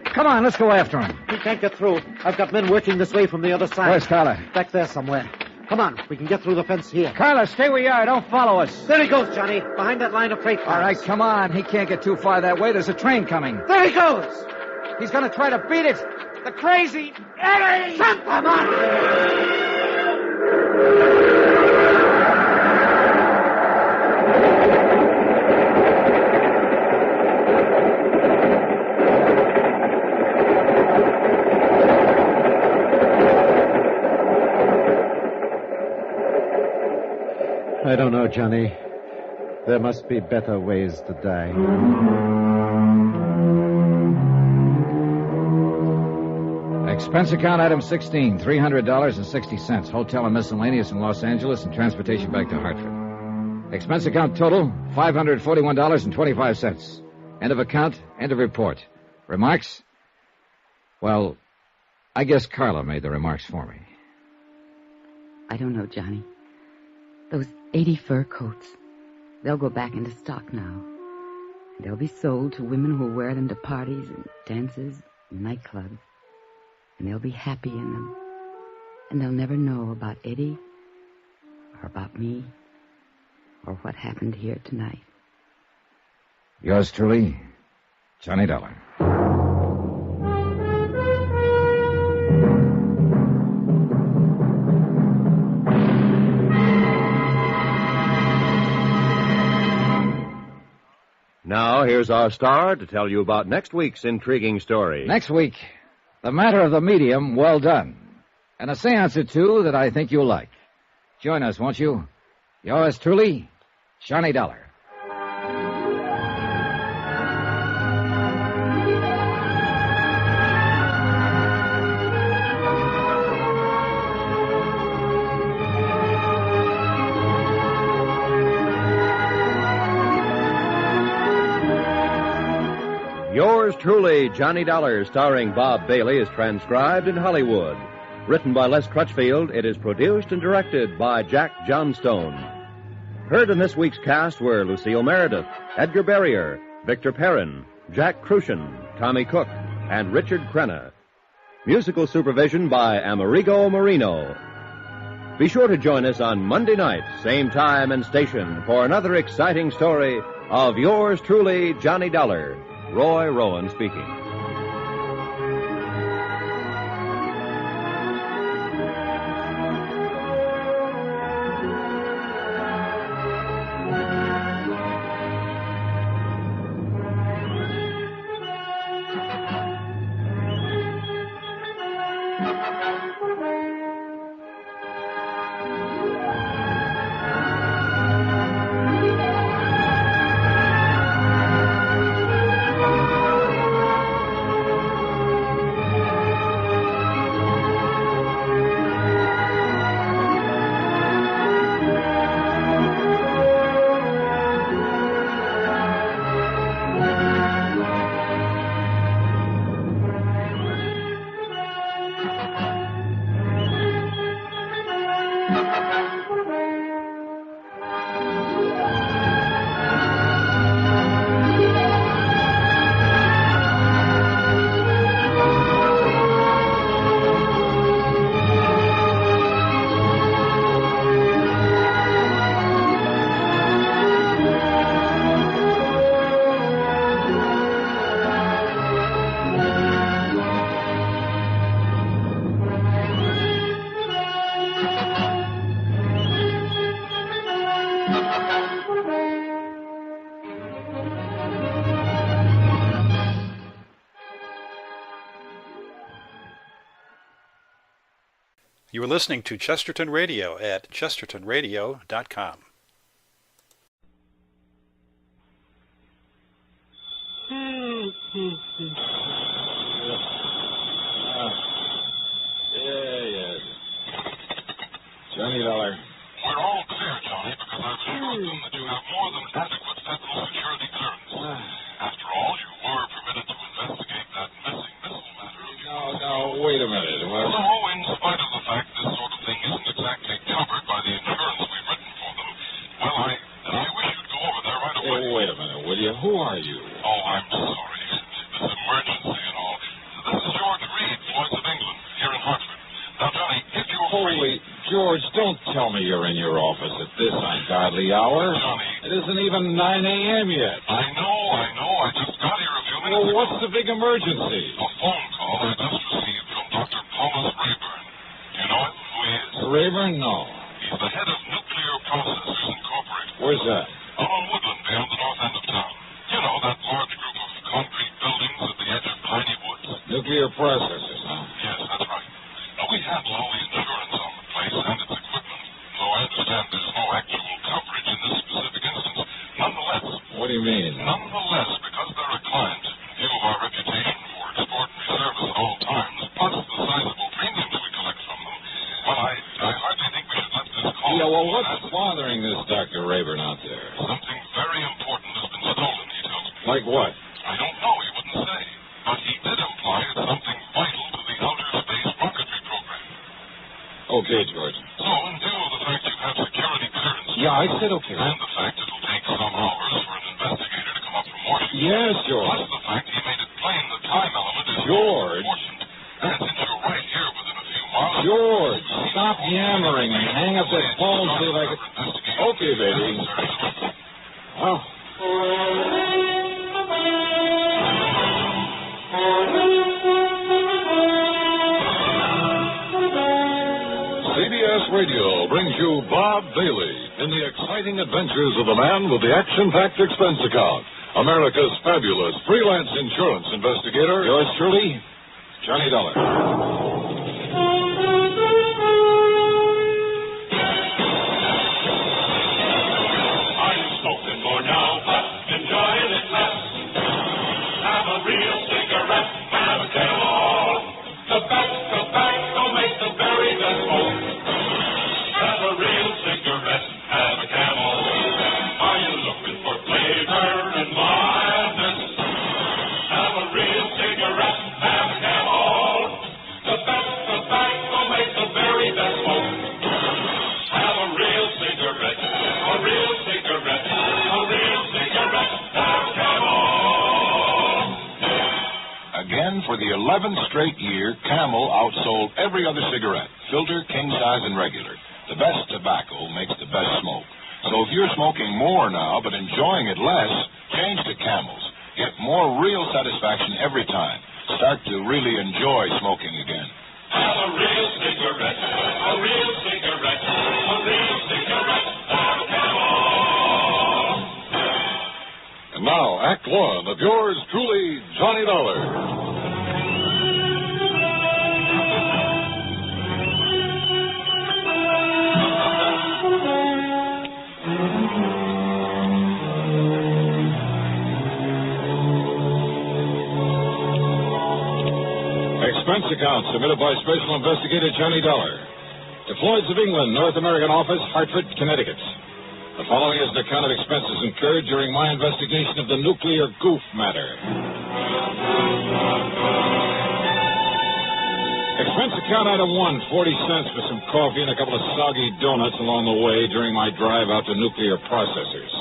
Come on, let's go after him. He can't get through. I've got men working this way from the other side. Where's Carla? Back there somewhere. Come on, we can get through the fence here. Carla, stay where you are. Don't follow us. There he goes, Johnny, behind that line of freight cars. All right, come on. He can't get too far that way. There's a train coming. There he goes. He's going to try to beat it. The crazy Eddie! Come on! I don't know, Johnny. There must be better ways to die. Expense account item 16, $300.60. Hotel and miscellaneous in Los Angeles and transportation back to Hartford. Expense account total, $541.25. End of account, end of report. Remarks? Well, I guess Carla made the remarks for me. I don't know, Johnny. Those 80 fur coats. They'll go back into stock now. They'll be sold to women who'll wear them to parties and dances and nightclubs. And they'll be happy in them. And they'll never know about Eddie or about me or what happened here tonight. Yours truly, Johnny Dollar. Now, Now, here's our star to tell you about next week's intriguing story. Next week, The Matter of the Medium, Well Done. And a seance or two that I think you'll like. Join us, won't you? Yours truly, Johnny Dollar. Yours truly, Johnny Dollar, starring Bob Bailey, is transcribed in Hollywood. Written by Les Crutchfield, it is produced and directed by Jack Johnstone. Heard in this week's cast were Lucille Meredith, Edgar Barrier, Victor Perrin, Jack Crucian, Tommy Cook, and Richard Crenna. Musical supervision by Amerigo Marino. Be sure to join us on Monday night, same time and station, for another exciting story of Yours truly, Johnny Dollar. Roy Rowan speaking. You are listening to Chesterton Radio at chestertonradio.com. Yes. Johnny Dollar. We're all clear, Johnny, because I've assured them that you have more than adequate federal security clearance. After all, you were permitted to investigate that missing missile matter. No, wait a minute. No, in spite of the fact this sort of thing isn't exactly covered by the insurance we've written for them, well, I wish you'd go over there right away. Wait a minute, will you? Who are you? Oh, I'm sorry. This emergency and all. This is George Reed, Floyd's of England, here in Hartford. Now, Johnny, if you're Holy George, don't tell me you're in your office at this ungodly hour. Johnny. It isn't even 9 a.m. yet. I know. I just got here a few minutes Well, ago. what's the big emergency? A phone call I just received from Dr. Thomas Rayburn. Do you know him? Who he is? Rayburn? No. He's the head of Nuclear Processors Incorporated. Where's that? Out on Woodland, beyond the north end of town. You know, that large group of concrete buildings at the edge of Piney Woods. Nuclear processors, huh? Yes, that's right. Now, we handle all the insurance on the place and its equipment, though I understand there's no actual coverage in this specific instance. Nonetheless... What do you mean? Nonetheless, because they're a client, in view of our reputation for extraordinary service at all times, plus the sizable premiums we collect from them, well, I hardly think we should let this call... Yeah, well, what's bothering this Dr. Rayburn out there? Something very important has been stolen, he tells me. Like what? I don't know, he wouldn't say. But he did imply it's something vital to the outer space rocketry program. Okay, George. So, in view of the fact you have security clearance... Yeah, I said okay. And the fact it'll take some hours for an investigator to come up from Washington... Yes, George. Plus the fact he made it plain the time element is... George. Important. And since you're right here within a few miles... George, stop yammering and hang up that phone so that I can... Okay, baby. Oh. CBS Radio brings you Bob Bailey in the exciting adventures of the man with the Action-Packed Expense Account, America's fabulous freelance insurance investigator. Yours truly, Johnny Dollar. I'm smoking more now, but enjoying it less. Have a real cigarette, have a Camel. The best tobacco makes the very best smoke. Have a real cigarette, have a Camel. Are you looking for flavor and mildness? Have a real cigarette, have a Camel. The best tobacco makes the very best smoke. Have a real cigarette, a real cigarette, a real cigarette, have a Camel. Again, for the 11th straight year, Camel outsold every other cigarette, filter, king size, and regular. The best tobacco makes the best smoke. So if you're smoking more now but enjoying it less, change to Camels. Get more real satisfaction every time. Start to really enjoy smoking again. Have a real cigarette, a real cigarette, a real cigarette, have a Camel. And now, Act One of yours truly, Johnny Dollar. Expense account submitted by Special Investigator Johnny Dollar. To Floyd's of England, North American Office, Hartford, Connecticut. The following is an account of expenses incurred during my investigation of the nuclear goof matter. Expense account item 1, 40 cents for some coffee and a couple of soggy donuts along the way during my drive out to nuclear processors.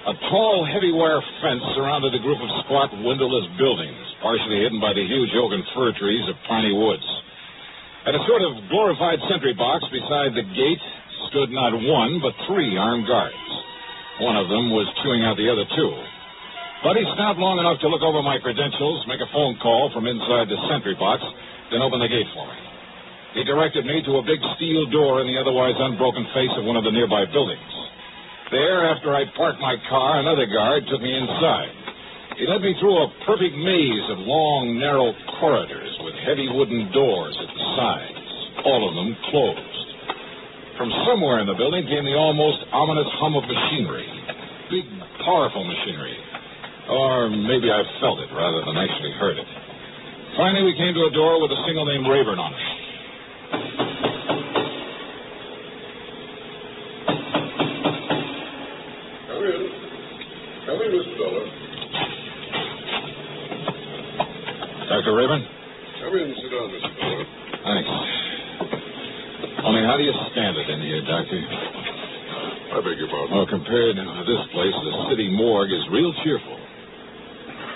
A tall, heavy wire fence surrounded a group of squat, windowless buildings, partially hidden by the huge oak and fir trees of piney woods. At a sort of glorified sentry box beside the gate stood not one, but 3 armed guards. One of them was chewing out the other 2. But he stopped long enough to look over my credentials, make a phone call from inside the sentry box, then open the gate for me. He directed me to a big steel door in the otherwise unbroken face of one of the nearby buildings. There, after I parked my car, another guard took me inside. He led me through a perfect maze of long, narrow corridors with heavy wooden doors at the sides, all of them closed. From somewhere in the building came the almost ominous hum of machinery. Big, powerful machinery. Or maybe I felt it rather than actually heard it. Finally, we came to a door with a single name Rayburn on it. Come in, Mr. Dollar. Dr. Rayburn? Come in and sit down, Mr. Dollar. Thanks. Only how do you stand it in here, Doctor? I beg your pardon? Well, compared to this place, the city morgue is real cheerful.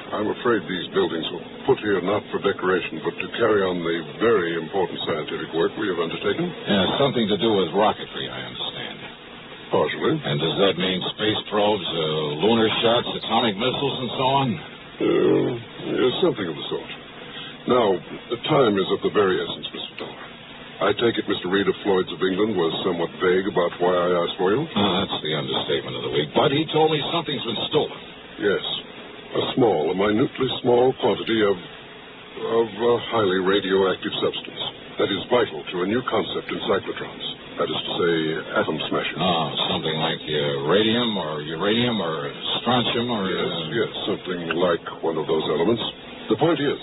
I'm afraid these buildings were put here not for decoration, but to carry on the very important scientific work we have undertaken. Yeah, something to do with rocketry, I understand. Partially. And does that mean space probes, lunar shots, atomic missiles, and so on? Yes, something of the sort. Now, the time is of the very essence, Mr. Dollar. I take it Mr. Reed of Floyd's of England was somewhat vague about why I asked for you? That's the understatement of the week. But he told me something's been stolen. Yes. A minutely small quantity of a highly radioactive substance that is vital to a new concept in cyclotrons. That is to say, atom smashers. Oh, something like radium or uranium or strontium or... Yes, something like one of those elements. The point is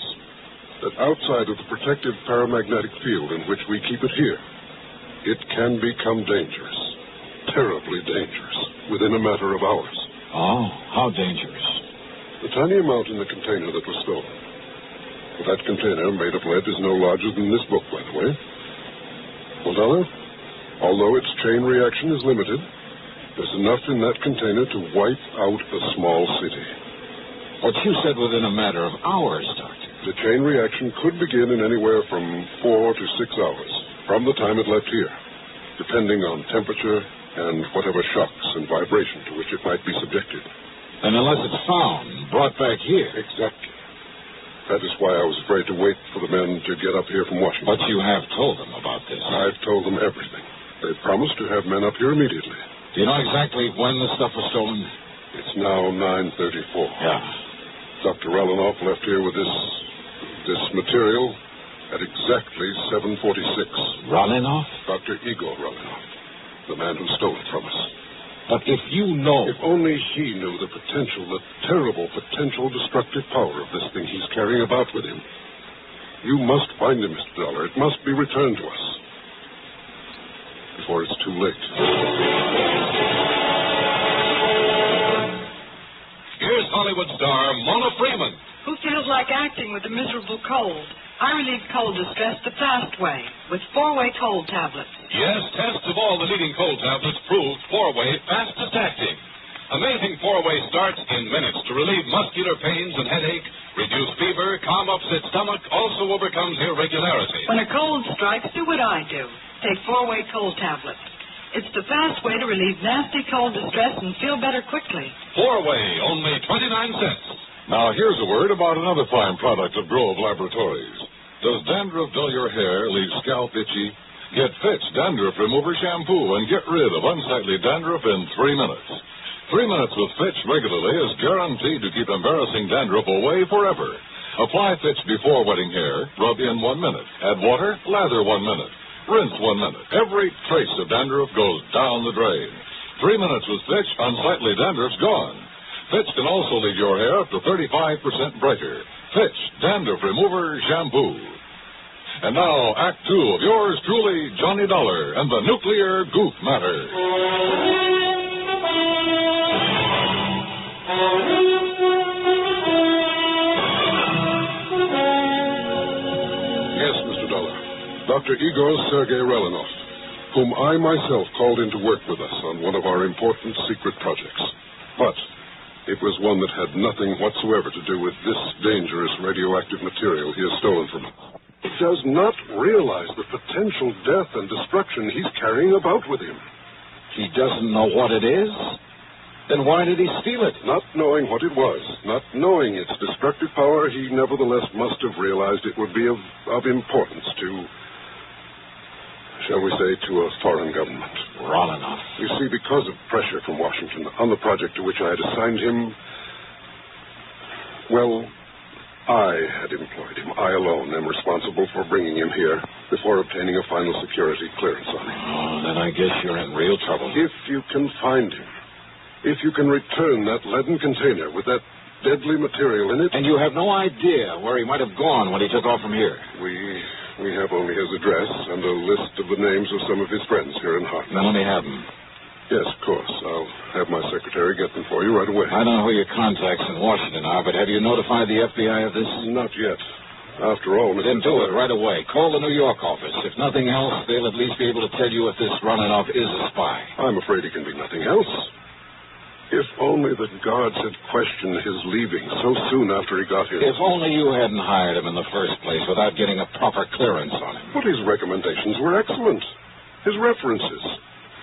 that outside of the protective paramagnetic field in which we keep it here, it can become dangerous. Terribly dangerous. Within a matter of hours. Oh, how dangerous? The tiny amount in the container that was stolen. That container made of lead is no larger than this book, by the way. Well, Dollar, although its chain reaction is limited, there's enough in that container to wipe out a small city. What you said within a matter of hours, Doctor. The chain reaction could begin in anywhere from 4 to 6 hours from the time it left here, depending on temperature and whatever shocks and vibration to which it might be subjected. And unless it's found, brought back here. Exactly. That is why I was afraid to wait for the men to get up here from Washington. But you have told them about this. I've told them everything. They promised to have men up here immediately. Do you know exactly when the stuff was stolen? It's now 9:34. Yeah. Dr. Relinoff left here with this material at exactly 7:46. Relinoff? Dr. Igor Relinoff, the man who stole it from us. But if you know... If only he knew the terrible potential destructive power of this thing he's carrying about with him. You must find him, Mr. Dollar. It must be returned to us before it's too late. Here's Hollywood star Mona Freeman. Who feels like acting with a miserable cold? I relieve cold distress the fast way with 4-way cold tablets. Yes, tests of all the leading cold tablets proved 4-way fastest acting. Amazing 4-way starts in minutes to relieve muscular pains and headache, reduce fever, calm upset stomach, also overcomes irregularity. When a cold strikes, do what I do. Take 4-way cold tablets. It's the fast way to relieve nasty cold distress and feel better quickly. 4-way, only 29 cents. Now, here's a word about another fine product of Grove Laboratories. Does dandruff dull your hair, leave scalp itchy? Get Fitch Dandruff Remover Shampoo and get rid of unsightly dandruff in 3 minutes. 3 minutes with Fitch regularly is guaranteed to keep embarrassing dandruff away forever. Apply Fitch before wetting hair, rub in 1 minute. Add water, lather 1 minute. Rinse 1 minute. Every trace of dandruff goes down the drain. 3 minutes with Fitch, unsightly dandruff's gone. Fitch can also leave your hair up to 35% brighter. Fitch Dandruff Remover Shampoo. And now, Act 2 of yours truly, Johnny Dollar and the Nuclear Goof Matter. Yes, Mr. Dollar. Dr. Igor Sergei Relinoff, whom I myself called in to work with us on one of our important secret projects. But it was one that had nothing whatsoever to do with this dangerous radioactive material he has stolen from us. He does not realize the potential death and destruction he's carrying about with him. He doesn't know what it is? Then why did he steal it? Not knowing what it was, not knowing its destructive power, he nevertheless must have realized it would be of importance to, shall we say, to a foreign government. Relinoff. You see, because of pressure from Washington on the project to which I had assigned him, well, I had employed him. I alone am responsible for bringing him here before obtaining a final security clearance on him. Oh, then I guess you're in real trouble. If you can find him, if you can return that leaden container with that deadly material in it... And you have no idea where he might have gone when he took off from here? We have only his address and a list of the names of some of his friends here in Hartford. Then let me have them. Yes, of course. I'll have my secretary get them for you right away. I don't know who your contacts in Washington are, but have you notified the FBI of this? Not yet. After all, Mr. Then do it right away. Call the New York office. If nothing else, they'll at least be able to tell you if this Relinoff is a spy. I'm afraid he can be nothing else. If only the guards had questioned his leaving so soon after he got here. If only you hadn't hired him in the first place without getting a proper clearance on him. But his recommendations were excellent. His references.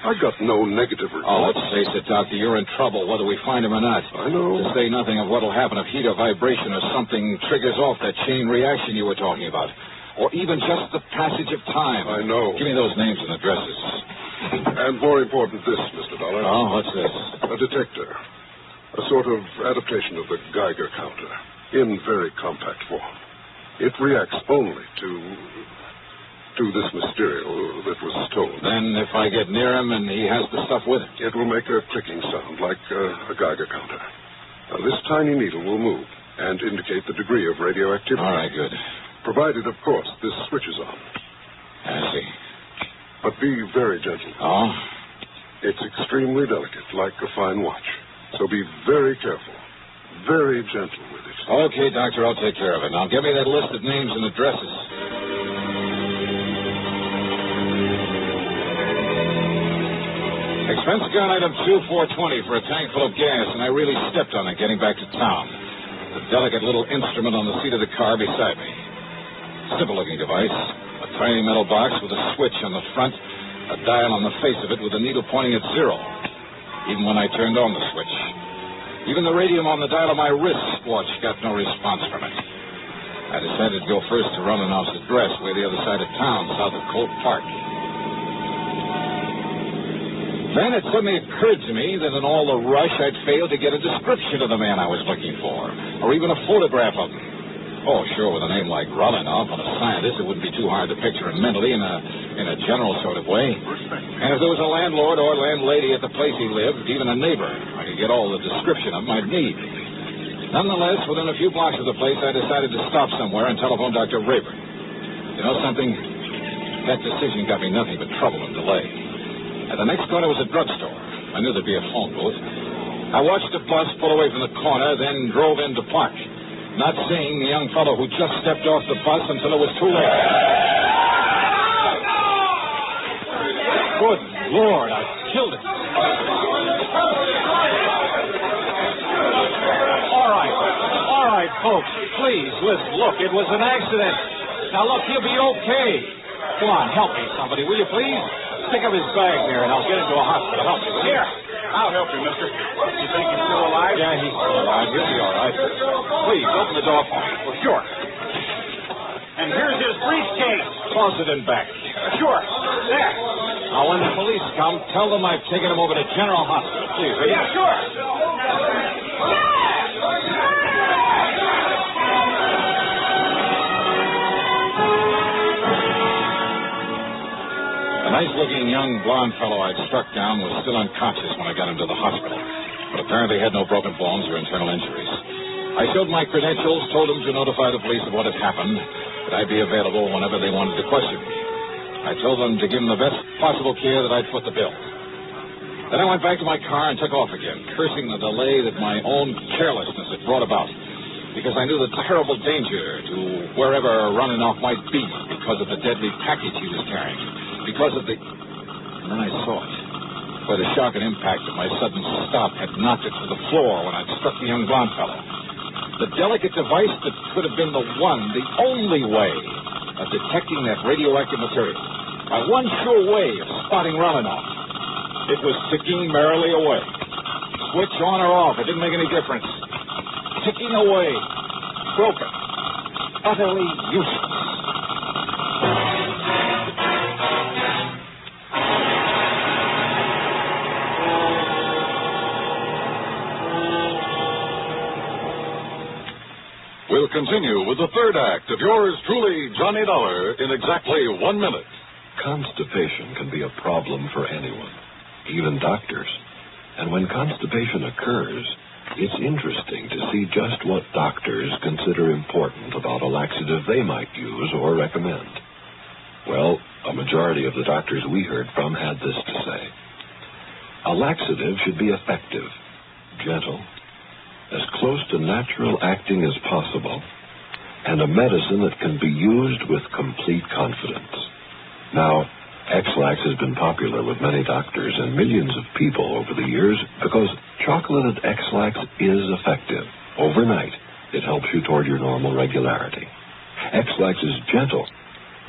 I got no negative reports. Oh, let's face it, Doctor, you're in trouble whether we find him or not. I know. To say nothing of what'll happen if heat or vibration or something triggers off that chain reaction you were talking about. Or even just the passage of time. I know. Give me those names and addresses. And more important, this, Mr. Dollar. Oh, what's this? A detector. A sort of adaptation of the Geiger counter. In very compact form. It reacts only to this material that was stolen. Then if I get near him and he has the stuff with him? It will make a clicking sound like a Geiger counter. Now, this tiny needle will move and indicate the degree of radioactivity. All right, good. Provided, of course, this switches on. I see. But be very gentle. Oh? It's extremely delicate, like a fine watch. So be very careful. Very gentle with it. Okay, Doctor, I'll take care of it. Now, give me that list of names and addresses. Expense account item 2420 for a tank full of gas, and I really stepped on it getting back to town. The delicate little instrument on the seat of the car beside me. Simple-looking device. A tiny metal box with a switch on the front, a dial on the face of it with the needle pointing at 0. Even when I turned on the switch. Even the radium on the dial of my wrist watch got no response from it. I decided to go first to Relinoff's address, way the other side of town, south of Colt Park. Then it suddenly occurred to me that in all the rush I'd failed to get a description of the man I was looking for, or even a photograph of him. Oh, sure, with a name like Rolinoff and a scientist, it wouldn't be too hard to picture him mentally in a general sort of way. And if there was a landlord or landlady at the place he lived, even a neighbor, I could get all the description of my need. Nonetheless, within a few blocks of the place, I decided to stop somewhere and telephone Dr. Rayburn. You know something? That decision got me nothing but trouble and delay. At the next corner was a drugstore. I knew there'd be a phone booth. I watched the bus pull away from the corner, then drove in to park, not seeing the young fellow who just stepped off the bus until it was too late. Good Lord, I've killed him. All right, folks, please, listen, look, it was an accident. Now, look, he'll be okay. Come on, help me, somebody, will you please? Pick up his bag there, and I'll get him to a hospital. Help me. Here, I'll help you, mister. You think he's still alive? Yeah, he's still alive. He'll be all right. Please, open the door for me. Well, sure. And here's his briefcase. Toss it in back. Sure. There. Now, when the police come, tell them I've taken him over to General Hospital, please, will you? Yeah, sure. The nice-looking young blonde fellow I'd struck down was still unconscious when I got him to the hospital, but apparently had no broken bones or internal injuries. I showed my credentials, told them to notify the police of what had happened, that I'd be available whenever they wanted to question me. I told them to give him the best possible care, that I'd foot the bill. Then I went back to my car and took off again, cursing the delay that my own carelessness had brought about, because I knew the terrible danger to wherever Rolinoff might be because of the deadly package he was carrying. Because of the... And then I saw it. Where the shock and impact of my sudden stop had knocked it to the floor when I'd struck the young blonde fellow. The delicate device that could have been the one, the only way of detecting that radioactive material. My one sure way of spotting Rolinoff. It was ticking merrily away. Switch on or off, it didn't make any difference. Ticking away. Broken. Utterly useless. We'll continue with the third act of yours truly, Johnny Dollar, in exactly 1 minute. Constipation can be a problem for anyone, even doctors. And when constipation occurs, it's interesting to see just what doctors consider important about a laxative they might use or recommend. Well, a majority of the doctors we heard from had this to say. A laxative should be effective, gentle, as close to natural acting as possible, and a medicine that can be used with complete confidence. Now, X-Lax has been popular with many doctors and millions of people over the years because chocolated X-Lax is effective. Overnight, it helps you toward your normal regularity. X-Lax is gentle.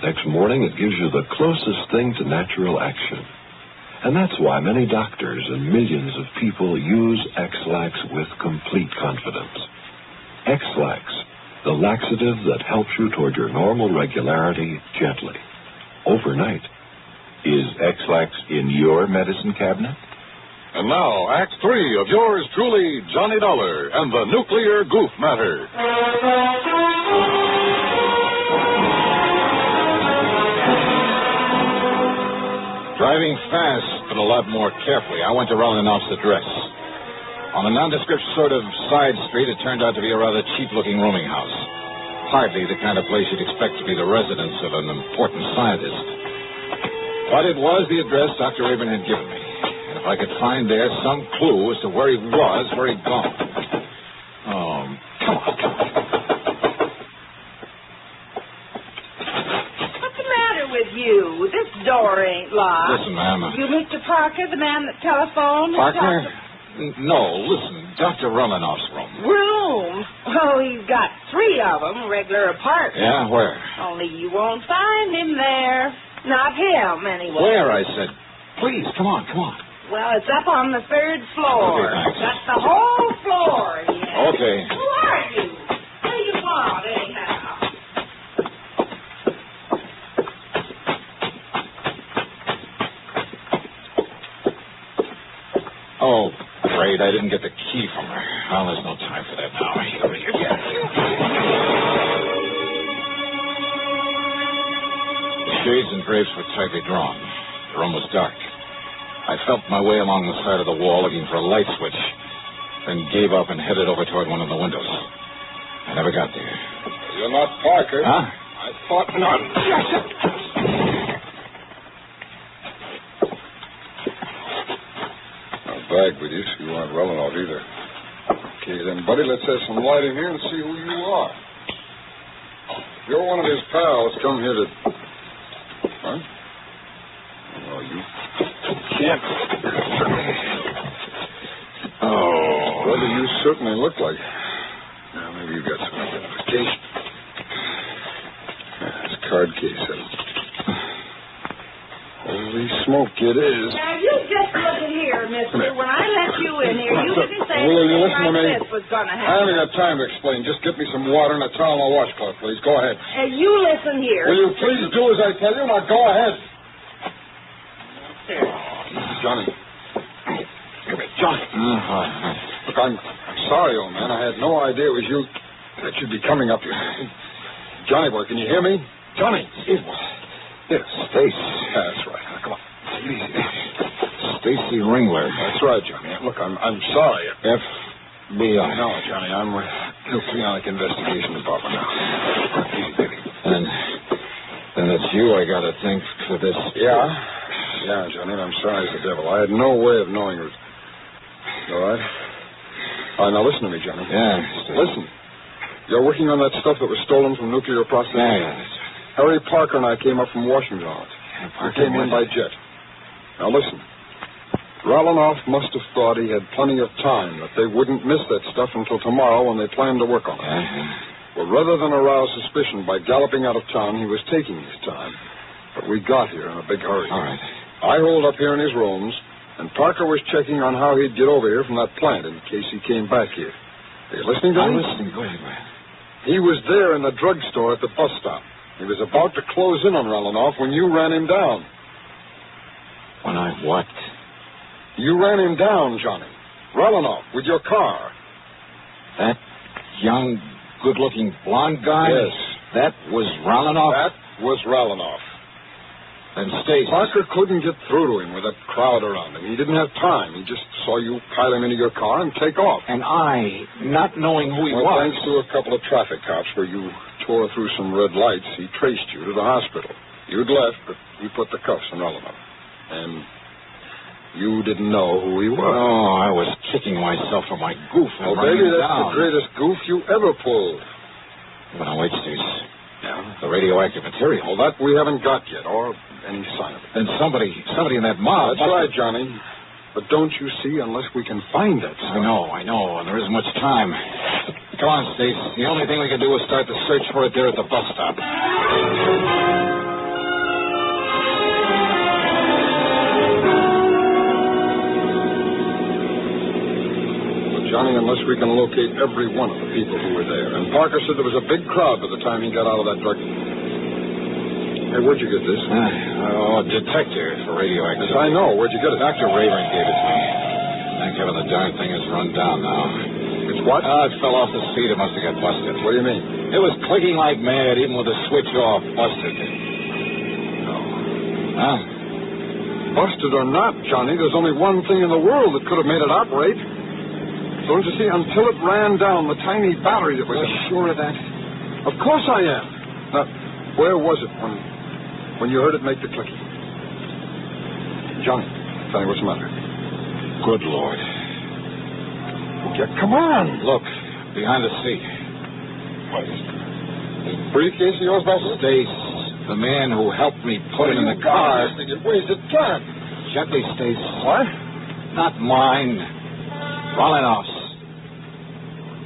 Next morning, it gives you the closest thing to natural action. And that's why many doctors and millions of people use X-Lax with complete confidence. X-Lax, the laxative that helps you toward your normal regularity gently, overnight. Is X-Lax in your medicine cabinet? And now, Act 3 of yours truly, Johnny Dollar, and the Nuclear Goof Matter. Driving fast, but a lot more carefully, I went to Rolinoff's address. On a nondescript sort of side street, it turned out to be a rather cheap-looking rooming house. Hardly the kind of place you'd expect to be the residence of an important scientist. But it was the address Dr. Rayburn had given me. And if I could find there some clue as to where he was, where he'd gone. Oh, come on. With you. This door ain't locked. Listen, ma'am. You Mr. Parker, the man that telephoned? Parker? No, listen. Dr. Rolinoff's room. Room? Oh, he's got 3 of them, regular apartments. Yeah, where? Only you won't find him there. Not him, anyway. Where, I said. Please, come on. Well, it's up on the 3rd floor. Okay, thanks. That's the whole floor, yeah. Okay. Who are you? What do you want, anyhow? Oh, great. I didn't get the key from her. Well, there's no time for that now. Here. The shades and drapes were tightly drawn. The room was dark. I felt my way along the side of the wall looking for a light switch, then gave up and headed over toward one of the windows. I never got there. You're not Parker. Huh? I thought not. No bag with you, so you aren't well enough either. Okay, then, buddy, let's have some light in here and see who you are. If you're one of his pals, come here to... Huh? Oh, you can't. Oh, brother, you certainly look like... Now, maybe you've got some identification. This card case. Holy smoke, it is. Now, you just look at here, mister. When I let you in here, you didn't say Will you listen to me? this was going to I happen. haven't got time to explain. Just get me some water and a towel and a washcloth, please. Go ahead. You listen here. Will you please do as I tell you? Now, go ahead. Johnny. Come here, Johnny. Look, I'm sorry, old man. I had no idea it was you that you'd be coming up here. Johnny boy, can you hear me? Johnny. Yes, Stace. That's right. Now, come on. Take it easy. Stacy Ringler. That's right, Johnny. Look, I'm sorry. FBI. No, Johnny, I'm with Nucleonic Investigation Department now. Easy, baby. Then it's you I got to thank for this. Yeah, Johnny, I'm sorry as the devil. I had no way of knowing it was... All right? All right, now listen to me, Johnny. Yeah. Listen. You're working on that stuff that was stolen from nuclear processing? Yeah. Harry Parker and I came up from Washington on it. We came in by jet. Now listen. Ralanoff must have thought he had plenty of time, that they wouldn't miss that stuff until tomorrow when they planned to work on it. Well, rather than arouse suspicion by galloping out of town, he was taking his time. But we got here in a big hurry. All right. I holed up here in his rooms, and Parker was checking on how he'd get over here from that plant in case he came back here. Are you listening to me? I'm listening. Go ahead, man. He was there in the drugstore at the bus stop. He was about to close in on Ralanoff when you ran him down. When I what? You ran him down, Johnny. Ralanoff, with your car. That young, good-looking blonde guy? Yes. That was Ralanoff? That was Ralanoff. And Stacy. Parker couldn't get through to him with that crowd around him. He didn't have time. He just saw you pile him into your car and take off. And I, not knowing who he was... Thanks to a couple of traffic cops where you tore through some red lights, he traced you to the hospital. You'd left, but he put the cuffs on Ralanoff. And you didn't know who he was. Oh, I was kicking myself for my goof. Well, baby, that's the greatest goof you ever pulled. Well, now, wait, Stace. Yeah? The radioactive material. Well, that we haven't got yet, or any sign of it. Then somebody in that mob... That's right, Johnny. But don't you see, unless we can find that stuff. I know, and there isn't much time. Come on, Stace. The only thing we can do is start the search for it there at the bus stop. Johnny, unless we can locate every one of the people who were there. And Parker said there was a big crowd by the time he got out of that drug. Hey, where'd you get this? A detector for radioactive. Yes, I know. Where'd you get it? Dr. Rayburn gave it to me. Thank heaven the darn thing is run down now. It's what? It fell off the seat. It must have got busted. What do you mean? It was clicking like mad, even with the switch off. Busted. No. Huh? Busted or not, Johnny, there's only one thing in the world that could have made it operate. Don't you see, until it ran down the tiny battery that was... Are you sure of that? Of course I am. Now, where was it when you heard it make the clicking? Johnny, tell me what's the matter. Good Lord. Yeah, come on. Look, behind the seat. What is it? Briefcase of yours, Bessie? Stace, the man who helped me put it in the car. Where's it gone? Gently, Stace. What? Not mine. Ralanoff's.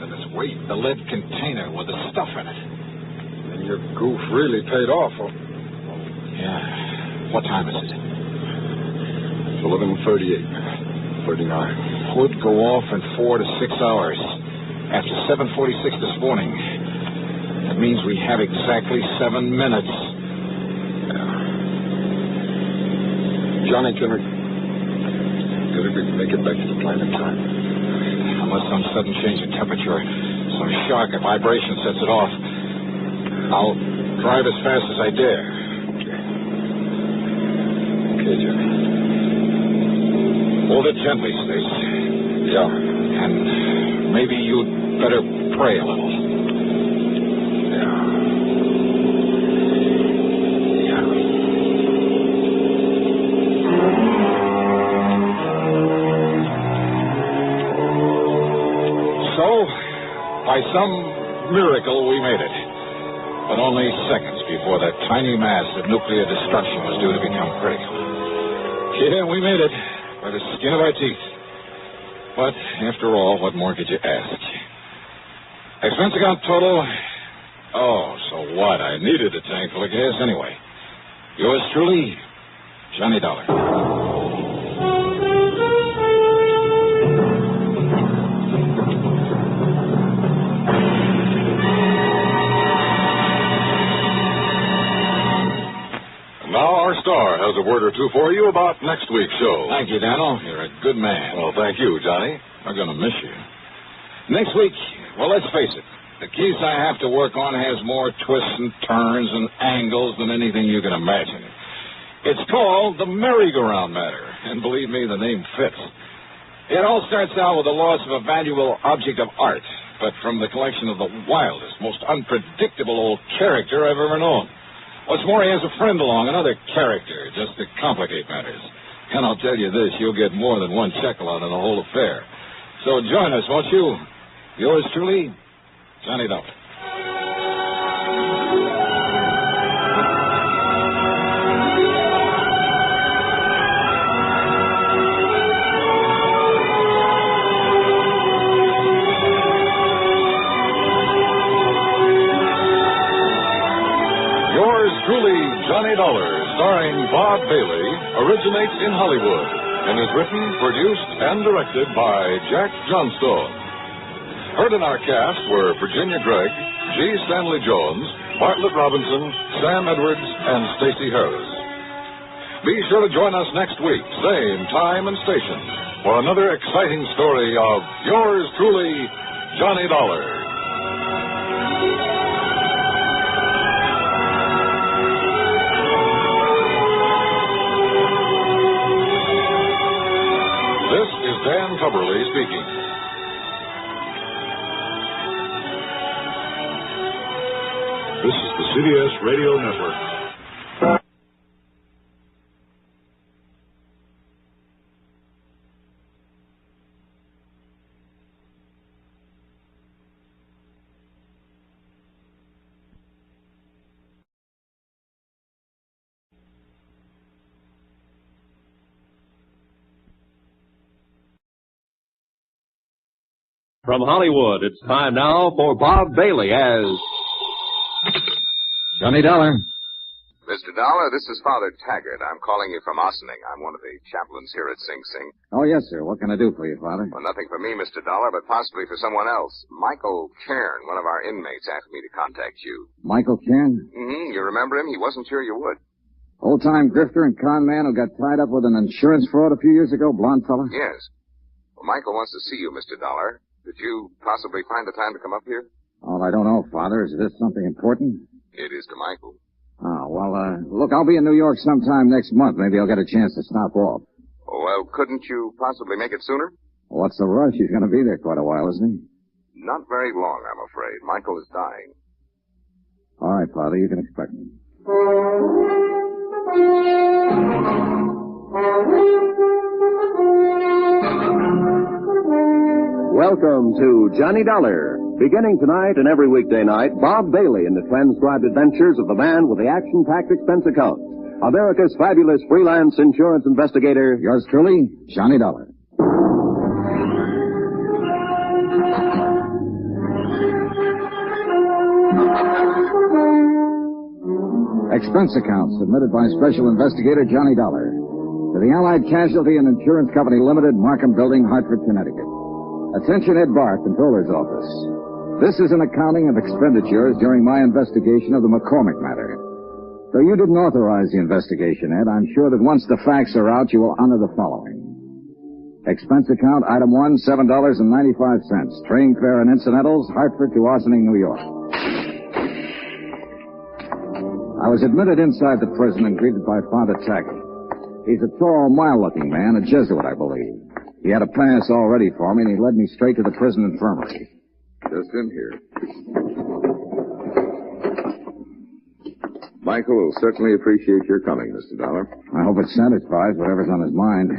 Then it's weight. The lead container with the stuff in it. And your goof really paid off. Yeah. What time is it? It's 11:38. 39. Would go off in 4 to 6 hours. After 7:46 this morning. That means we have exactly 7 minutes. Yeah. Johnny, can see that we can make it back to the plane in time. Unless some sudden change in temperature, some shock or vibration sets it off, I'll drive as fast as I dare. Okay, Johnny. Hold it gently, Stace. Yeah. And maybe you'd better pray a little. By some miracle, we made it. But only seconds before that tiny mass of nuclear destruction was due to become critical. Yeah, we made it by the skin of our teeth. But, after all, what more could you ask? Expense account total... Oh, so what? I needed a tank full of gas anyway. Yours truly, Johnny Dollar. Now, our star has a word or two for you about next week's show. Thank you, Daniel. You're a good man. Well, thank you, Johnny. I'm going to miss you. Next week, well, let's face it, the case I have to work on has more twists and turns and angles than anything you can imagine. It's called the merry-go-round matter, and believe me, the name fits. It all starts out with the loss of a valuable object of art, but from the collection of the wildest, most unpredictable old character I've ever known. What's more, he has a friend along, another character, just to complicate matters. And I'll tell you this, you'll get more than one shekel out of the whole affair. So join us, won't you? Yours truly, Johnny Dollar. Truly, Johnny Dollar, starring Bob Bailey, originates in Hollywood and is written, produced, and directed by Jack Johnstone. Heard in our cast were Virginia Gregg, G. Stanley Jones, Bartlett Robinson, Sam Edwards, and Stacey Harris. Be sure to join us next week, same time and station, for another exciting story of yours truly, Johnny Dollar. This is Dan Cubberly speaking. This is the CBS Radio Network. From Hollywood, it's time now for Bob Bailey as Johnny Dollar. Mr. Dollar, this is Father Taggart. I'm calling you from Ossining. I'm one of the chaplains here at Sing Sing. Oh, yes, sir. What can I do for you, Father? Well, nothing for me, Mr. Dollar, but possibly for someone else. Michael Cairn, one of our inmates, asked me to contact you. Michael Cairn? Mm-hmm. You remember him? He wasn't sure you would. Old-time grifter and con man who got tied up with an insurance fraud a few years ago, blonde fella? Yes. Well, Michael wants to see you, Mr. Dollar. Did you possibly find the time to come up here? Oh, I don't know, Father. Is this something important? It is to Michael. Oh, well, look, I'll be in New York sometime next month. Maybe I'll get a chance to stop off. Oh, well, couldn't you possibly make it sooner? What's the rush? He's going to be there quite a while, isn't he? Not very long, I'm afraid. Michael is dying. All right, Father, you can expect me. Welcome to Johnny Dollar. Beginning tonight and every weekday night, Bob Bailey in the transcribed adventures of the man with the Action-Packed Expense Account. America's fabulous freelance insurance investigator. Yours truly, Johnny Dollar. Expense account submitted by Special Investigator Johnny Dollar to the Allied Casualty and Insurance Company Limited, Markham Building, Hartford, Connecticut. Attention, Ed Barr, Controller's Office. This is an accounting of expenditures during my investigation of the McCormick matter. Though you didn't authorize the investigation, Ed, I'm sure that once the facts are out, you will honor the following. Expense account, item 1, $7.95. Train fare and incidentals, Hartford to Ossining, New York. I was admitted inside the prison and greeted by Father Taggart. He's a tall, mild-looking man, a Jesuit, I believe. He had a pass all ready for me, and he led me straight to the prison infirmary. Just in here. Michael will certainly appreciate your coming, Mr. Dollar. I hope it satisfies whatever's on his mind.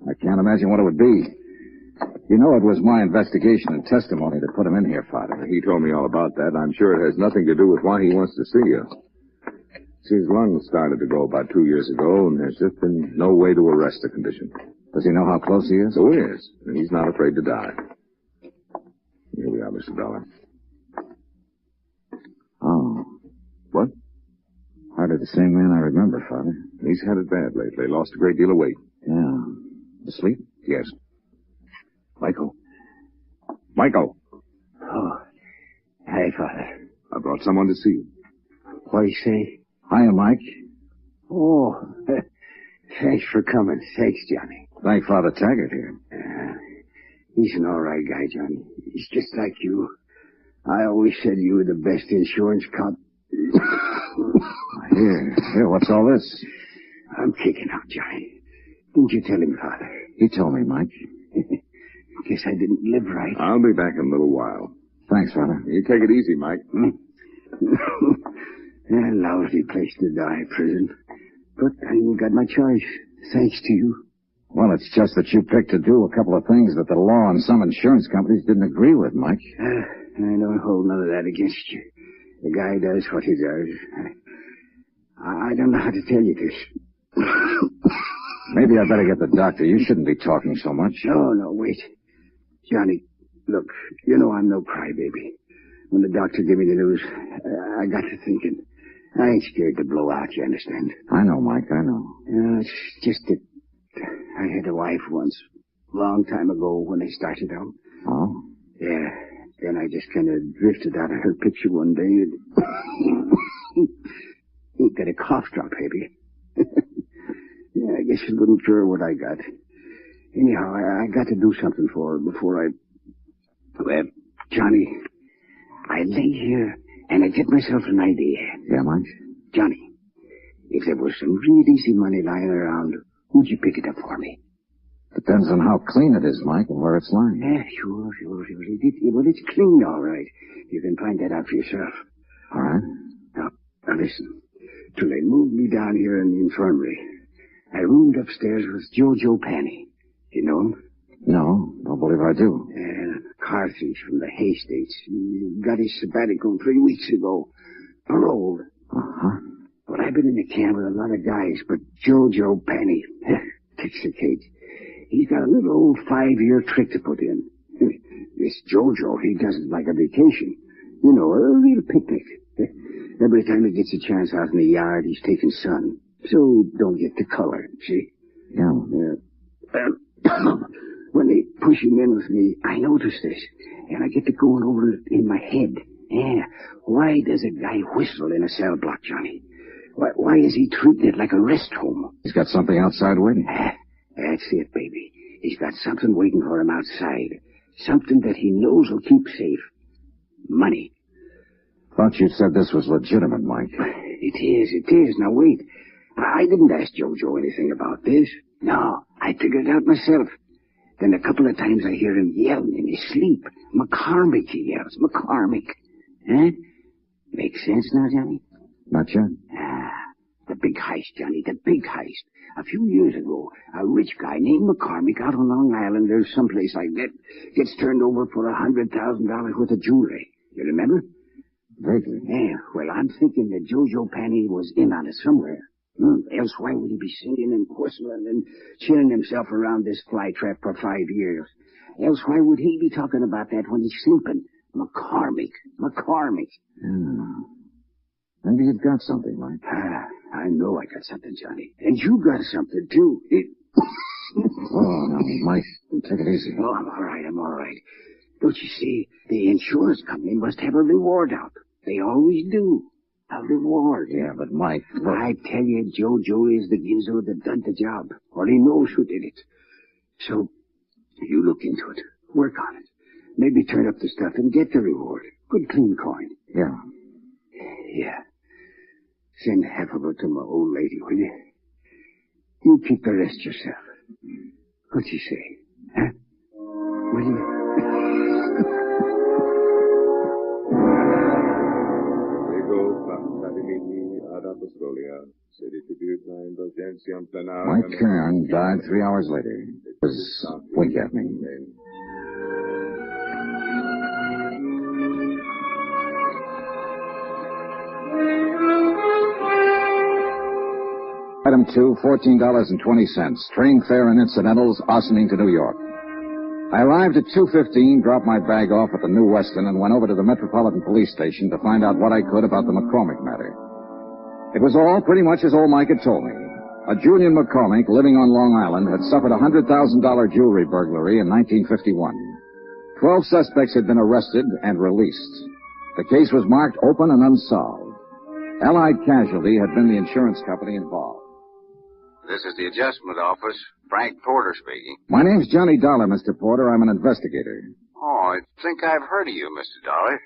I can't imagine what it would be. You know it was my investigation and testimony that put him in here, Father. He told me all about that. I'm sure it has nothing to do with why he wants to see you. His lungs started to go about 2 years ago, and there's just been no way to arrest the condition. Does he know how close he is? So he is, and he's not afraid to die. Here we are, Mr. Dollar. Oh. What? Hardly the same man I remember, Father. He's had it bad lately. Lost a great deal of weight. Yeah. Asleep? Yes. Michael. Michael. Oh. Hi, Father. I brought someone to see you. What do you say? Hiya, Mike. Oh, thanks for coming. Thanks, Johnny. Thank Father Taggart here. He's an all right guy, Johnny. He's just like you. I always said you were the best insurance cop. Here, what's all this? I'm kicking out, Johnny. Didn't you tell him, Father? He told me, Mike. Guess I didn't live right. I'll be back in a little while. Thanks, Father. You take it easy, Mike. A lousy place to die, prison. But I ain't got my choice, thanks to you. Well, it's just that you picked to do a couple of things that the law and some insurance companies didn't agree with, Mike. I don't hold none of that against you. The guy does what he does. I don't know how to tell you this. Maybe I better get the doctor. You shouldn't be talking so much. No, wait. Johnny, look, you know I'm no crybaby. When the doctor gave me the news, I got to thinking. I ain't scared to blow out, you understand? I know, Mike, I know. It's just that I had a wife once, a long time ago when I started out. Oh? Yeah, then I just kind of drifted out of her picture one day and got a cough drop, maybe. Yeah, I guess it wouldn't cure what I got. Anyhow, I got to do something for her before I... Well, Johnny, I lay here and I get myself an idea. Yeah, Mike? Johnny, if there was some real easy money lying around, would you pick it up for me? Depends on how clean it is, Mike, and where it's lying. Yeah, sure. Well, it's clean, all right. You can find that out for yourself. All right. Now listen. Till they moved me down here in the infirmary, I roomed upstairs with Jojo Penny. You know him? No, don't believe I do. Car thief from the Hay States. He got his sabbatical 3 weeks ago. Paroled. Uh-huh. But I've been in the camp with a lot of guys, but Jojo Penny takes the cake. He's got a little old 5-year trick to put in. This Jojo, he does it like a vacation. You know, a real picnic. Every time he gets a chance out in the yard, he's taking sun. So he don't get the color, see? Yeah. When they push him in with me, I notice this, and I get to going over it in my head. Yeah, why does a guy whistle in a cell block, Johnny? Why is he treated like a rest home? He's got something outside waiting. That's it, baby. He's got something waiting for him outside. Something that he knows will keep safe. Money. Thought you said this was legitimate, Mike. It is. Now, wait. I didn't ask Jojo anything about this. No, I figured it out myself. Then a couple of times I hear him yelling in his sleep. McCormick, he yells. McCormick. Huh? Makes sense now, Johnny? Not yet. The big heist, Johnny, the big heist. A few years ago, a rich guy named McCormick out on Long Island, there's someplace like that, gets turned over for $100,000 worth of jewelry. You remember? Vaguely. Yeah, well, I'm thinking that Jojo Penny was in on it somewhere. Else why would he be singing and whistling and chilling himself around this flytrap for 5 years? Else why would he be talking about that when he's sleeping? McCormick. Maybe you've got something, Mike. I know I got something, Johnny. And you got something, too. Oh, no, Mike, take it easy. Oh, I'm all right. Don't you see, the insurance company must have a reward out. They always do. A reward. Yeah, but Mike... Look. I tell you, Jojo is the ginzo that done the job. Or he knows who did it. So, You look into it. Work on it. Maybe turn up the stuff and get the reward. Good clean coin. Yeah. Yeah. Send half of it to my old lady, will you? You keep the rest yourself. What you say? Huh? Will you? Mike Kern died 3 hours later. Just wink at me. Item 2, $14.20. Train fare and incidentals, Ossining to New York. I arrived at 2:15, dropped my bag off at the New Weston, and went over to the Metropolitan Police Station to find out what I could about the McCormick matter. It was all pretty much as old Mike had told me. A Julian McCormick, living on Long Island, had suffered a $100,000 jewelry burglary in 1951. 12 suspects had been arrested and released. The case was marked open and unsolved. Allied Casualty had been the insurance company involved. This is the adjustment office. Frank Porter speaking. My name's Johnny Dollar, Mr. Porter. I'm an investigator. Oh, I think I've heard of you, Mr. Dollar.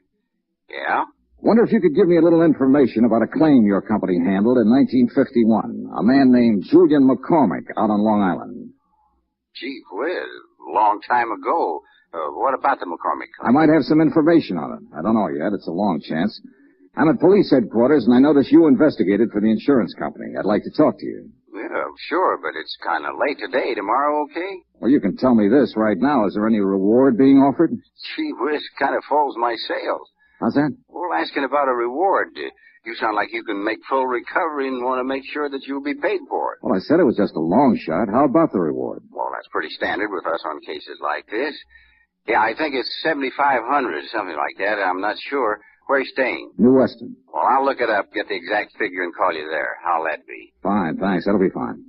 Yeah? Wonder if you could give me a little information about a claim your company handled in 1951. A man named Julian McCormick out on Long Island. Gee whiz, long time ago. What about the McCormick claim? I might have some information on it. I don't know yet. It's a long chance. I'm at police headquarters, and I notice you investigated for the insurance company. I'd like to talk to you. Yeah, sure, but it's kind of late today. Tomorrow, okay? Well, you can tell me this right now. Is there any reward being offered? Gee whiz, kind of falls my sales. How's that? Well, asking about a reward. You sound like you can make full recovery and want to make sure that you'll be paid for it. Well, I said it was just a long shot. How about the reward? Well, that's pretty standard with us on cases like this. Yeah, I think it's $7,500, something like that. I'm not sure. Where are you staying? New Weston. Well, I'll look it up, get the exact figure, and call you there. How'll that be? Fine, thanks. That'll be fine.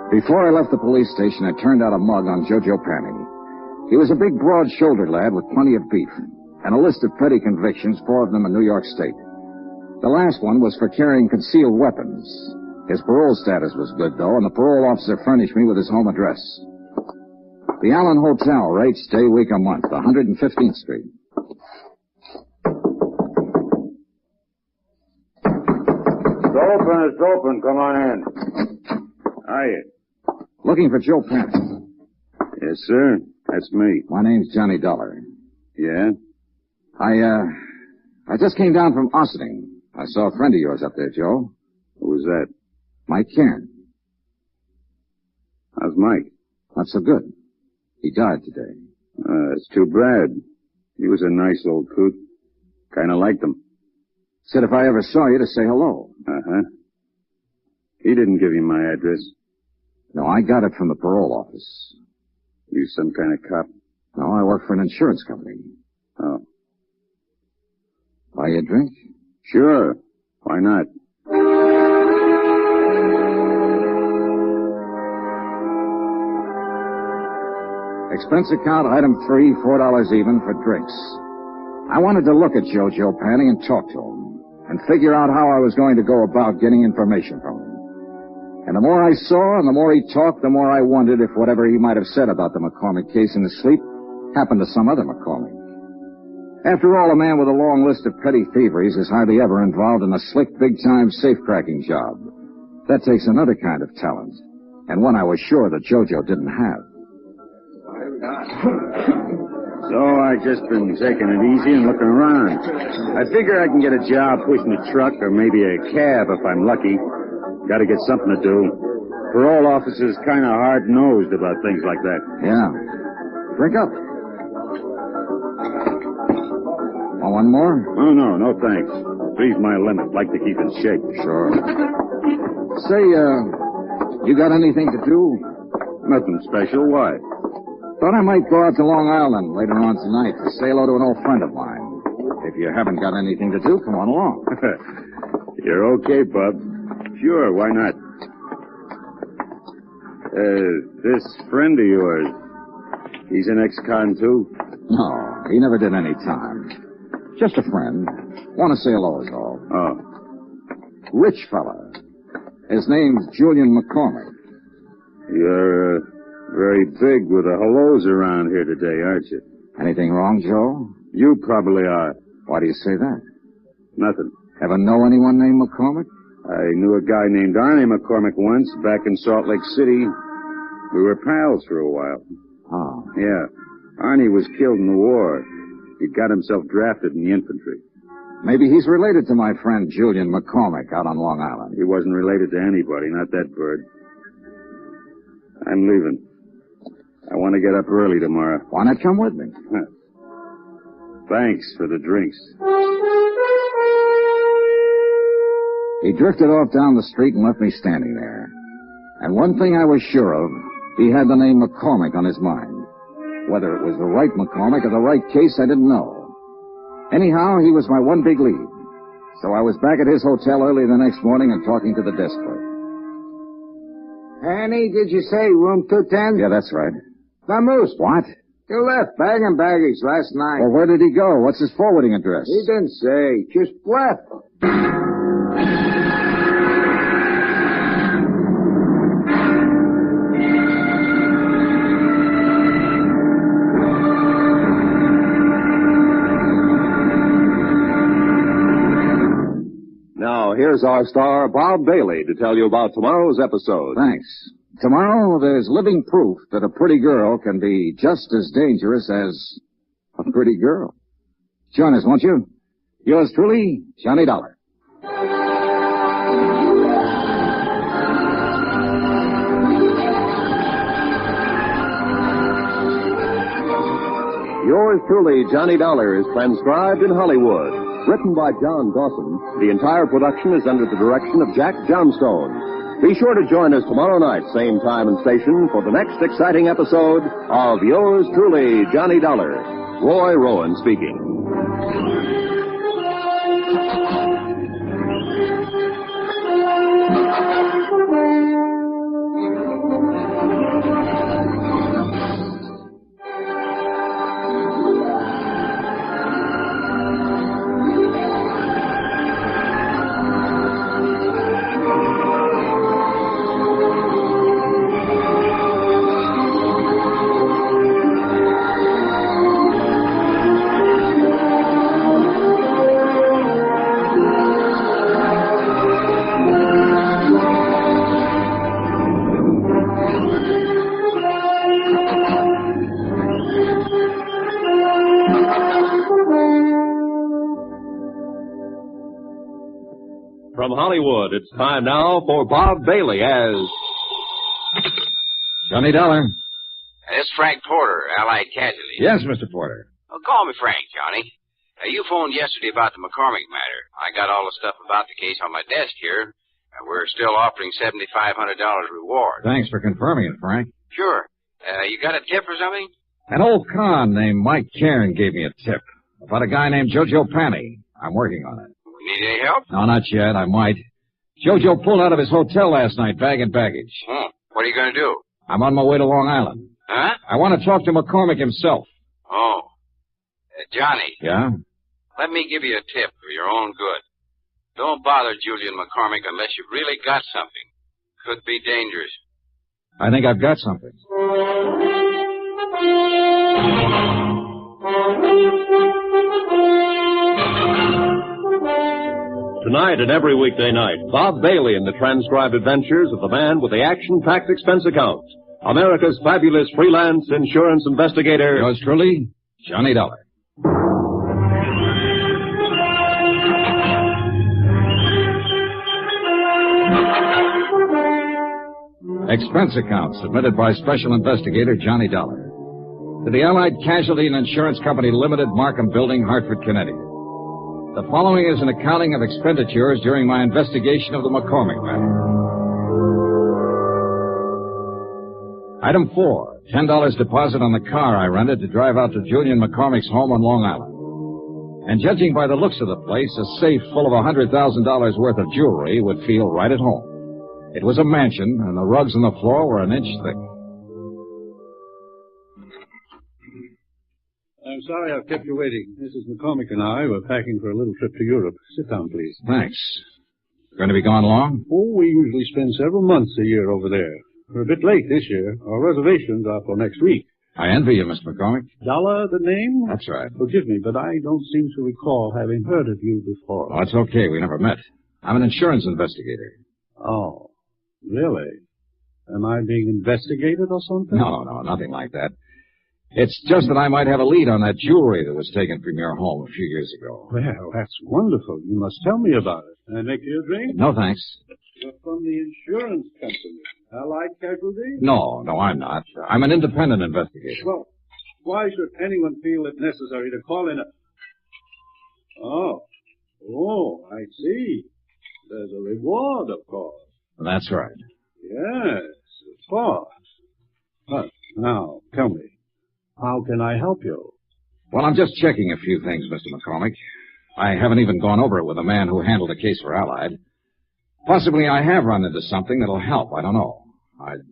Before I left the police station, I turned out a mug on Jojo Panning. He was a big, broad-shouldered lad with plenty of beef, and a list of petty convictions, 4 of them in New York State. The last one was for carrying concealed weapons. His parole status was good, though, and the parole officer furnished me with his home address. The Allen Hotel, rates day, week, a month, 115th Street. It's open. Come on in. Hiya. Looking for Joe Panning. Yes, sir. That's me. My name's Johnny Dollar. Yeah? I just came down from Ossining. I saw a friend of yours up there, Joe. Who was that? Mike Kern. How's Mike? Not so good. He died today. It's too bad. He was a nice old coot. Kind of liked him. Said if I ever saw you to say hello. Uh-huh. He didn't give you my address. No, I got it from the parole office. You some kind of cop? No, I work for an insurance company. Oh. Buy you a drink? Sure. Why not? Expense account, item 3, $4 even for drinks. I wanted to look at Jojo Panning and talk to him, and figure out how I was going to go about getting information from him. And the more I saw and the more he talked, the more I wondered if whatever he might have said about the McCormick case in his sleep happened to some other McCormick. After all, a man with a long list of petty thieveries is hardly ever involved in a slick, big-time safe-cracking job. That takes another kind of talent, and one I was sure that Jojo didn't have. So I just been taking it easy and looking around. I figure I can get a job pushing a truck or maybe a cab if I'm lucky. Got to get something to do. Parole officers kind of hard-nosed about things like that. Yeah. Drink up. Want one more? Oh, no, thanks. Three's my limit. Like to keep in shape. Sure. Say, you got anything to do? Nothing special. Why? Thought I might go out to Long Island later on tonight to say hello to an old friend of mine. If you haven't got anything to do, come on along. You're okay, Bub. Sure, why not? This friend of yours, he's an ex-con, too? No, he never did any time. Just a friend. Want to say hello is all. Oh. Rich fella. His name's Julian McCormick. You're very big with the hellos around here today, aren't you? Anything wrong, Joe? You probably are. Why do you say that? Nothing. Ever know anyone named McCormick? I knew a guy named Arnie McCormick once back in Salt Lake City. We were pals for a while. Oh. Yeah. Arnie was killed in the war. He got himself drafted in the infantry. Maybe he's related to my friend Julian McCormick out on Long Island. He wasn't related to anybody, not that bird. I'm leaving. I want to get up early tomorrow. Why not come with me? Thanks for the drinks. He drifted off down the street and left me standing there. And one thing I was sure of, he had the name McCormick on his mind. Whether it was the right McCormick or the right case, I didn't know. Anyhow, he was my one big lead. So I was back at his hotel early the next morning and talking to the desk clerk. Annie, did you say room 210? Yeah, that's right. Vamoose. What? You left bag and baggage last night. Well, where did he go? What's his forwarding address? He didn't say. Just left. Now, here's our star, Bob Bailey, to tell you about tomorrow's episode. Thanks. Tomorrow, there's living proof that a pretty girl can be just as dangerous as a pretty girl. Join us, won't you? Yours truly, Johnny Dollar. Yours truly, Johnny Dollar, is transcribed in Hollywood. Written by John Dawson, the entire production is under the direction of Jack Johnstone. Be sure to join us tomorrow night, same time and station, for the next exciting episode of Yours truly, Johnny Dollar. Roy Rowan speaking. From Hollywood, it's time now for Bob Bailey as Johnny Dollar. It's Frank Porter, Allied Casualty. Yes, Mr. Porter. Oh, call me Frank, Johnny. You phoned yesterday about the McCormick matter. I got all the stuff about the case on my desk here. We're still offering $7,500 reward. Thanks for confirming it, Frank. Sure. You got a tip or something? An old con named Mike Cairn gave me a tip about a guy named Jojo Panny. I'm working on it. Need any help? No, not yet. I might. Jojo pulled out of his hotel last night, bag and baggage. What are you going to do? I'm on my way to Long Island. Huh? I want to talk to McCormick himself. Oh. Johnny. Yeah? Let me give you a tip for your own good. Don't bother Julian McCormick unless you've really got something. Could be dangerous. I think I've got something. Tonight and every weekday night, Bob Bailey in the transcribed adventures of the man with the Action-Packed Expense Account. America's fabulous freelance insurance investigator. Yours truly, Johnny Dollar. Expense account submitted by Special Investigator Johnny Dollar to the Allied Casualty and Insurance Company Limited, Markham Building, Hartford, Connecticut. The following is an accounting of expenditures during my investigation of the McCormick matter. Item 4, $10 deposit on the car I rented to drive out to Julian McCormick's home on Long Island. And judging by the looks of the place, a safe full of $100,000 worth of jewelry would feel right at home. It was a mansion, and the rugs on the floor were an inch thick. I'm sorry I've kept you waiting. Mrs. McCormick and I were packing for a little trip to Europe. Sit down, please. Thanks. Going to be gone long? Oh, we usually spend several months a year over there. We're a bit late this year. Our reservations are for next week. I envy you, Mr. McCormick. Dollar, the name? That's right. Forgive me, but I don't seem to recall having heard of you before. Oh, it's okay. We never met. I'm an insurance investigator. Oh, really? Am I being investigated or something? No, nothing like that. It's just that I might have a lead on that jewelry that was taken from your home a few years ago. Well, that's wonderful. You must tell me about it. Can I make you a drink? No, thanks. You're from the insurance company. Allied Casualty? No, I'm not. I'm an independent investigator. Well, why should anyone feel it necessary to call in a... Oh, I see. There's a reward, of course. That's right. Yes, of course. But now, tell me, how can I help you? Well, I'm just checking a few things, Mr. McCormick. I haven't even gone over it with the man who handled the case for Allied. Possibly I have run into something that'll help. I don't know. I'd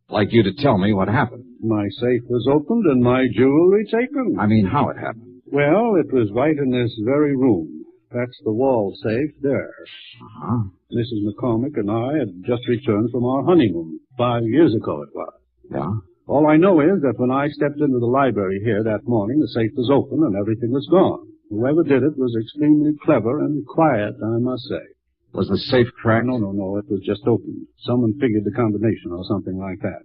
like you to tell me what happened. My safe was opened and my jewelry taken. I mean, how it happened. Well, it was right in this very room. That's the wall safe there. Uh-huh. Mrs. McCormick and I had just returned from our honeymoon. 5 years ago it was. Yeah? All I know is that when I stepped into the library here that morning, the safe was open and everything was gone. Whoever did it was extremely clever and quiet, I must say. Was the safe cracked? No. It was just opened. Someone figured the combination or something like that.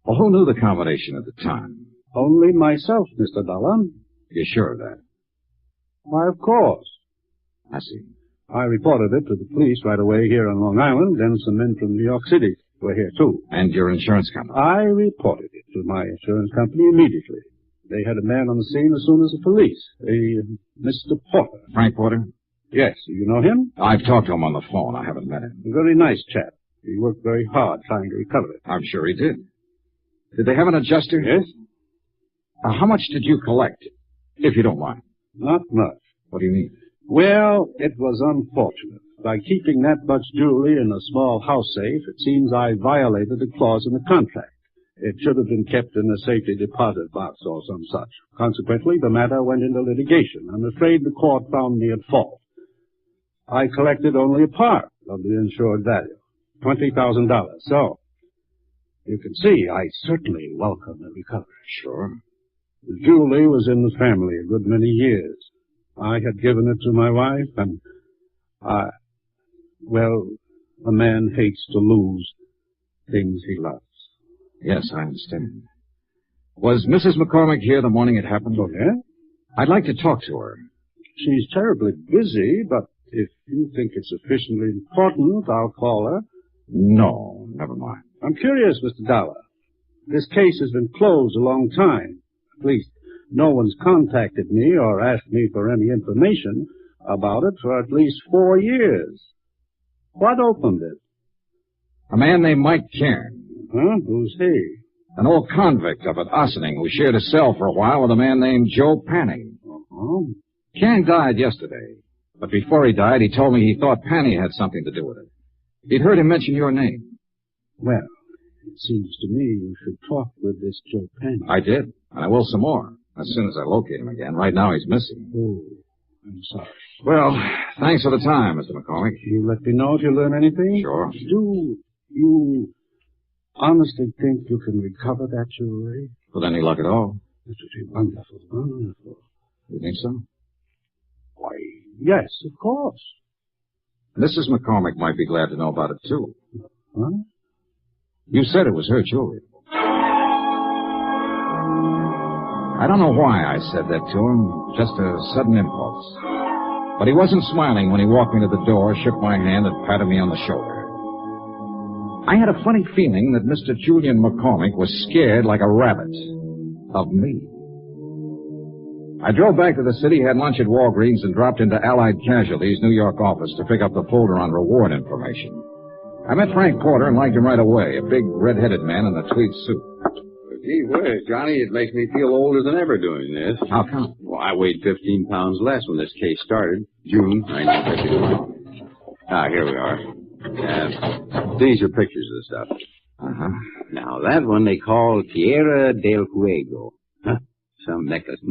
Well, who knew the combination at the time? Only myself, Mr. Dollar. You're sure of that? Why, of course. I see. I reported it to the police right away here on Long Island, then some men from New York City were here, too. And your insurance company? I reported it to my insurance company immediately. They had a man on the scene as soon as the police. Mr. Porter. Frank Porter? Yes. You know him? I've talked to him on the phone. I haven't met him. A very nice chap. He worked very hard trying to recover it. I'm sure he did. Did they have an adjuster? Yes. How much did you collect, if you don't mind? Not much. What do you mean? Well, it was unfortunate. By keeping that much jewelry in a small house safe, it seems I violated a clause in the contract. It should have been kept in a safety deposit box or some such. Consequently, the matter went into litigation. I'm afraid the court found me at fault. I collected only a part of the insured value, $20,000. So, you can see I certainly welcome the recovery. Sure. The jewelry was in the family a good many years. I had given it to my wife, and a man hates to lose things he loves. Yes, I understand. Was Mrs. McCormick here the morning it happened? Oh, yeah? I'd like to talk to her. She's terribly busy, but if you think it's sufficiently important, I'll call her. No, never mind. I'm curious, Mr. Dollar. This case has been closed a long time. At least, no one's contacted me or asked me for any information about it for at least 4 years. What opened it? A man named Mike Cairn. Huh? Who's he? An old convict up at Ossining who shared a cell for a while with a man named Joe Panning. Uh-huh. Cairn died yesterday, but before he died, he told me he thought Panning had something to do with it. He'd heard him mention your name. Well, it seems to me you should talk with this Joe Panning. I did, and I will some more, as soon as I locate him again. Right now, he's missing. Oh, I'm sorry. Well, thanks for the time, Mr. McCormick. You let me know if you learn anything? Sure. Do you honestly think you can recover that jewelry? With any luck at all. It would be wonderful, wonderful. You think so? Why, yes, of course. Mrs. McCormick might be glad to know about it, too. Huh? You said it was her jewelry. I don't know why I said that to him, just a sudden impulse. But he wasn't smiling when he walked me to the door, shook my hand, and patted me on the shoulder. I had a funny feeling that Mr. Julian McCormick was scared like a rabbit of me. I drove back to the city, had lunch at Walgreens, and dropped into Allied Casualty's New York office to pick up the folder on reward information. I met Frank Porter and liked him right away, a big red-headed man in a tweed suit. Gee whiz, Johnny, it makes me feel older than ever doing this. How come? Well, I weighed 15 pounds less when this case started. June 1951. Here we are. These are pictures of the stuff. Uh-huh. Now, that one they call Tierra del Fuego. Huh? Some necklace, I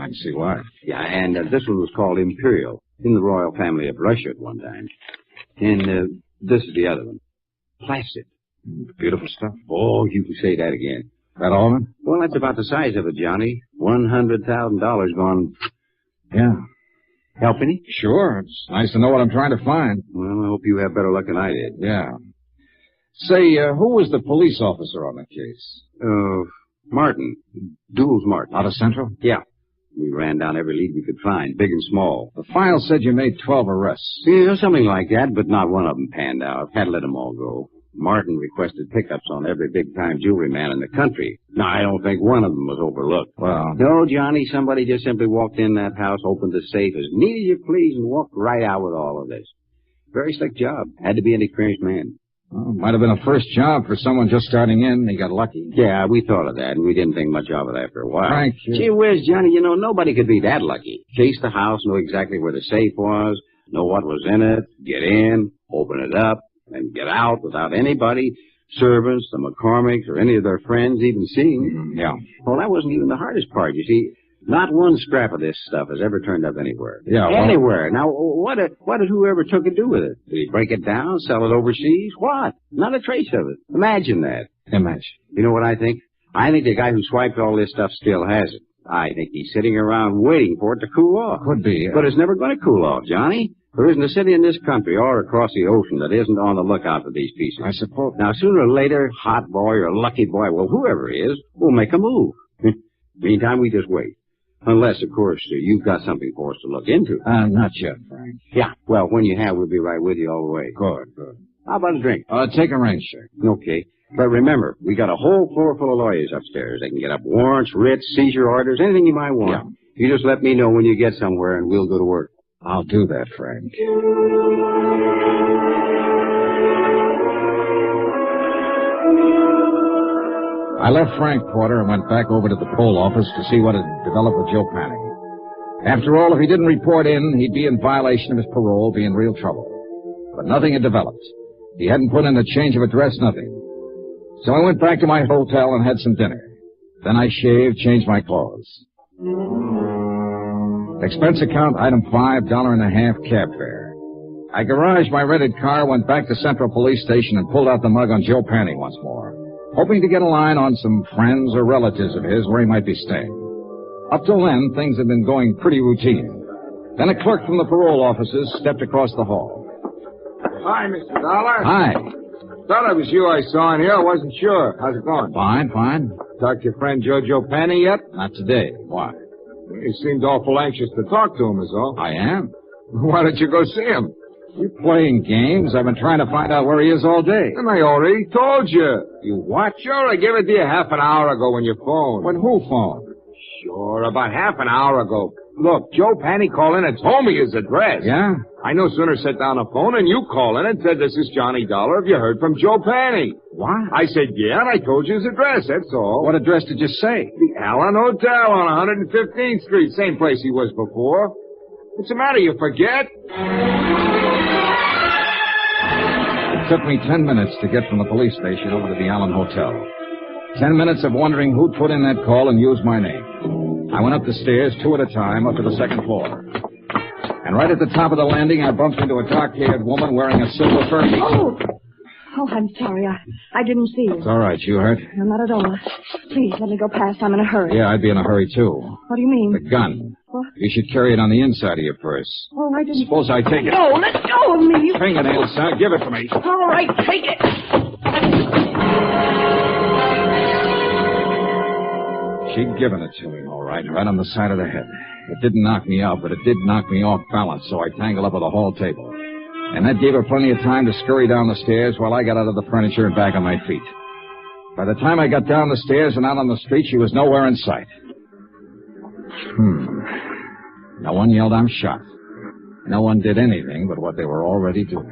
can see why. Yeah, and this one was called Imperial, in the royal family of Russia at one time. And this is the other one. Placid. Beautiful stuff. Oh, you can say that again. That all, man? Well, that's about the size of it, Johnny. $100,000 gone. Yeah. Help any? Sure. It's nice to know what I'm trying to find. Well, I hope you have better luck than I did. Yeah. Say, who was the police officer on the case? Martin. Duels Martin. Out of Central? Yeah. We ran down every lead we could find, big and small. The file said you made 12 arrests. Yeah, something like that, but not one of them panned out. Had to let them all go. Martin requested pickups on every big-time jewelry man in the country. Now, I don't think one of them was overlooked. Well... No, Johnny, somebody just simply walked in that house, opened the safe as neat as you please, and walked right out with all of this. Very slick job. Had to be an experienced man. Well, might have been a first job for someone just starting in. He got lucky. Yeah, we thought of that, and we didn't think much of it after a while. Thank you. Gee whiz, Johnny, you know, nobody could be that lucky. Chase the house, know exactly where the safe was, know what was in it, get in, open it up, and get out without anybody, servants, the McCormicks, or any of their friends even seeing. Yeah. Well, that wasn't even the hardest part, you see. Not one scrap of this stuff has ever turned up anywhere. Yeah, well... Anywhere. Now, what did whoever took it do with it? Did he break it down, sell it overseas? What? Not a trace of it. Imagine that. Imagine. You know what I think? I think the guy who swiped all this stuff still has it. I think he's sitting around waiting for it to cool off. Could be. But it's never going to cool off, Johnny. There isn't a city in this country or across the ocean that isn't on the lookout for these pieces. I suppose. Now, sooner or later, Hot Boy or Lucky Boy, well, whoever it is, will make a move. Meantime, we just wait. Unless, of course, you've got something for us to look into. Not yet, Frank. Yeah, well, when you have, we'll be right with you all the way. Good. How about a drink? Take a rain check. Okay. But remember, we got a whole floor full of lawyers upstairs. They can get up warrants, writs, seizure orders, anything you might want. Yeah. You just let me know when you get somewhere, and we'll go to work. I'll do that, Frank. I left Frank Porter and went back over to the poll office to see what had developed with Joe Panning. After all, if he didn't report in, he'd be in violation of his parole, be in real trouble. But nothing had developed. He hadn't put in a change of address, nothing. So I went back to my hotel and had some dinner. Then I shaved, changed my clothes. Expense account, item 5, $1.50 cab fare. I garaged my rented car, went back to Central Police Station, and pulled out the mug on Joe Panning once more, hoping to get a line on some friends or relatives of his where he might be staying. Up till then, things had been going pretty routine. Then a clerk from the parole offices stepped across the hall. Hi, Mr. Dollar. Hi. Thought it was you I saw in here. I wasn't sure. How's it going? Fine. Talked to your friend Joe Panning yet? Not today. Why? You seemed awful anxious to talk to him, is all. I am. Why don't you go see him? You playing games? I've been trying to find out where he is all day. And I already told you. You what? Sure, I gave it to you half an hour ago when you phoned. When who phoned? Sure, about half an hour ago. Look, Joe Panning called in and told me his address. Yeah? I no sooner set down the phone and you called in and said, "This is Johnny Dollar. Have you heard from Joe Panning?" What? I said, "Yeah," and I told you his address, that's all. What address did you say? The Allen Hotel on 115th Street, same place he was before. What's the matter, you forget? It took me 10 minutes to get from the police station over to the Allen Hotel. 10 minutes of wondering who'd put in that call and used my name. I went up the stairs, 2 at a time, up to the second floor. And right at the top of the landing, I bumped into a dark-haired woman wearing a silver fur coat. Oh, I'm sorry. I didn't see you. It's all right. You hurt? No, not at all. Please, let me go past. I'm in a hurry. Yeah, I'd be in a hurry, too. What do you mean? The gun. What? You should carry it on the inside of your purse. Oh, I didn't... Suppose I take it. No, let go of me. You... Fingernails, son. Give it to me. All right, take it. She'd given it to me, all right on the side of the head. It didn't knock me out, but it did knock me off balance, so I tangled up with the hall table. And that gave her plenty of time to scurry down the stairs while I got out of the furniture and back on my feet. By the time I got down the stairs and out on the street, she was nowhere in sight. No one yelled, "I'm shot." No one did anything but what they were already doing.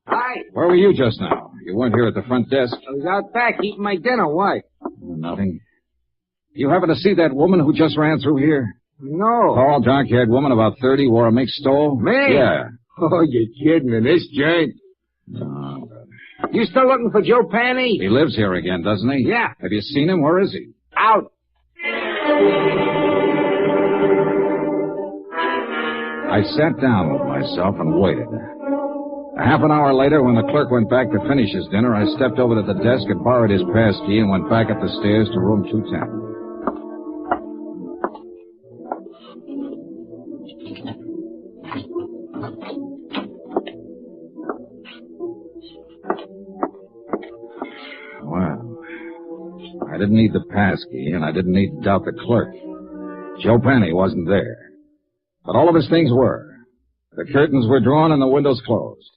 Hi. Where were you just now? You weren't here at the front desk. I was out back eating my dinner. Why? Nothing. You happen to see that woman who just ran through here? No. Tall, dark-haired woman, about 30, wore a mixed stole? Me? Yeah. Oh, you're kidding in this joint. No. You still looking for Joe Panning? He lives here again, doesn't he? Yeah. Have you seen him? Where is he? Out. I sat down with myself and waited. A half an hour later, when the clerk went back to finish his dinner, I stepped over to the desk and borrowed his pass key and went back up the stairs to room 210. I didn't need the pass key, and I didn't need to doubt the clerk. Joe Penny wasn't there. But all of his things were. The curtains were drawn and the windows closed.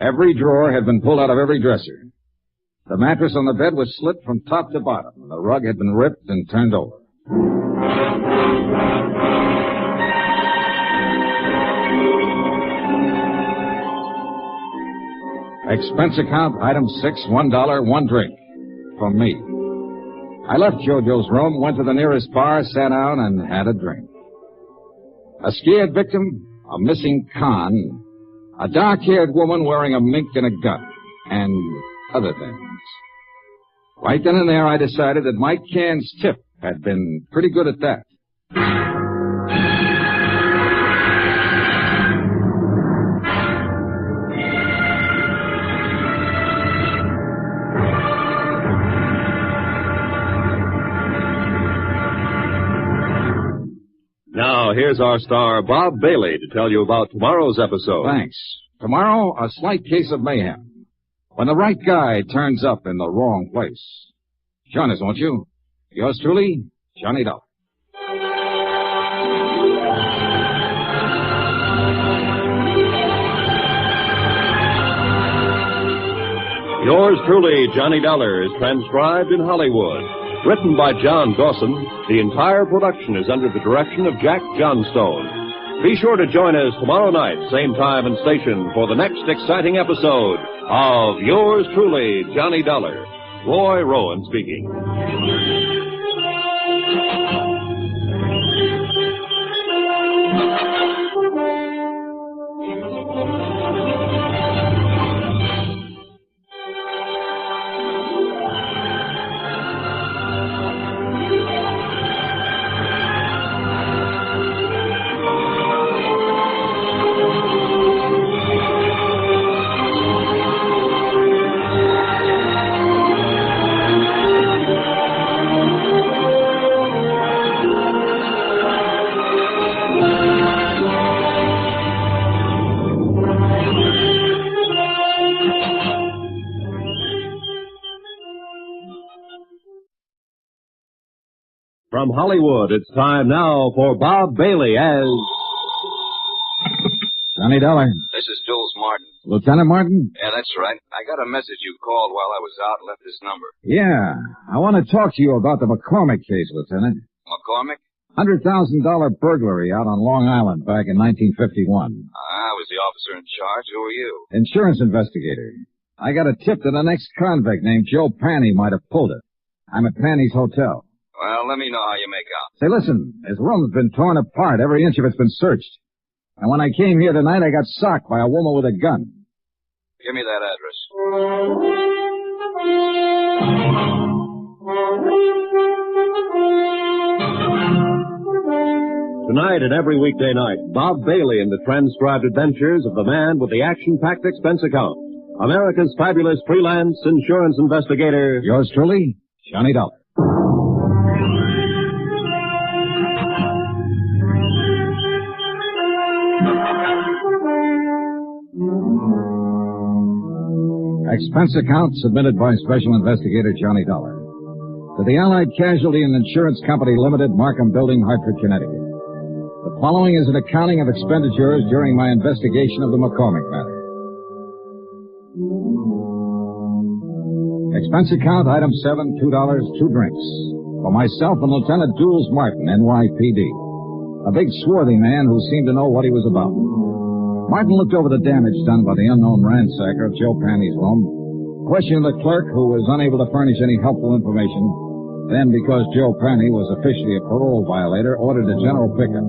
Every drawer had been pulled out of every dresser. The mattress on the bed was slit from top to bottom, and the rug had been ripped and turned over. Expense account, item 6, $1, one drink. For me. I left JoJo's room, went to the nearest bar, sat down, and had a drink. A scared victim, a missing con, a dark-haired woman wearing a mink and a gun, and other things. Right then and there, I decided that Mike Cann's tip had been pretty good at that. Now, here's our star, Bob Bailey, to tell you about tomorrow's episode. Thanks. Tomorrow, a slight case of mayhem. When the right guy turns up in the wrong place. Join us, won't you? Yours truly, Johnny Dollar. Yours truly, Johnny Dollar, is transcribed in Hollywood. Written by John Dawson, the entire production is under the direction of Jack Johnstone. Be sure to join us tomorrow night, same time and station, for the next exciting episode of Yours truly, Johnny Dollar. Roy Rowan speaking. From Hollywood, it's time now for Bob Bailey as... Johnny Dollar. This is Jules Martin. Lieutenant Martin? Yeah, that's right. I got a message you called while I was out and left this number. Yeah. I want to talk to you about the McCormick case, Lieutenant. McCormick? $100,000 burglary out on Long Island back in 1951. I was the officer in charge. Who are you? Insurance investigator. I got a tip that an ex-convict named Joe Panny might have pulled it. I'm at Panny's hotel. Well, let me know how you make out. Say, listen, his room's been torn apart. Every inch of it's been searched. And when I came here tonight, I got socked by a woman with a gun. Give me that address. Tonight and every weekday night, Bob Bailey in the transcribed adventures of the man with the Action-Packed Expense Account. America's fabulous freelance insurance investigator. Yours truly, Johnny Dollar. Expense account submitted by Special Investigator Johnny Dollar to the Allied Casualty and Insurance Company Limited, Markham Building, Hartford, Connecticut. The following is an accounting of expenditures during my investigation of the McCormick matter. Expense account, item 7, $2, 2 drinks. For myself and Lieutenant Jules Martin, NYPD. A big swarthy man who seemed to know what he was about. Martin looked over the damage done by the unknown ransacker of Joe Panny's room, questioned the clerk, who was unable to furnish any helpful information, then, because Joe Panny was officially a parole violator, ordered a general pickup.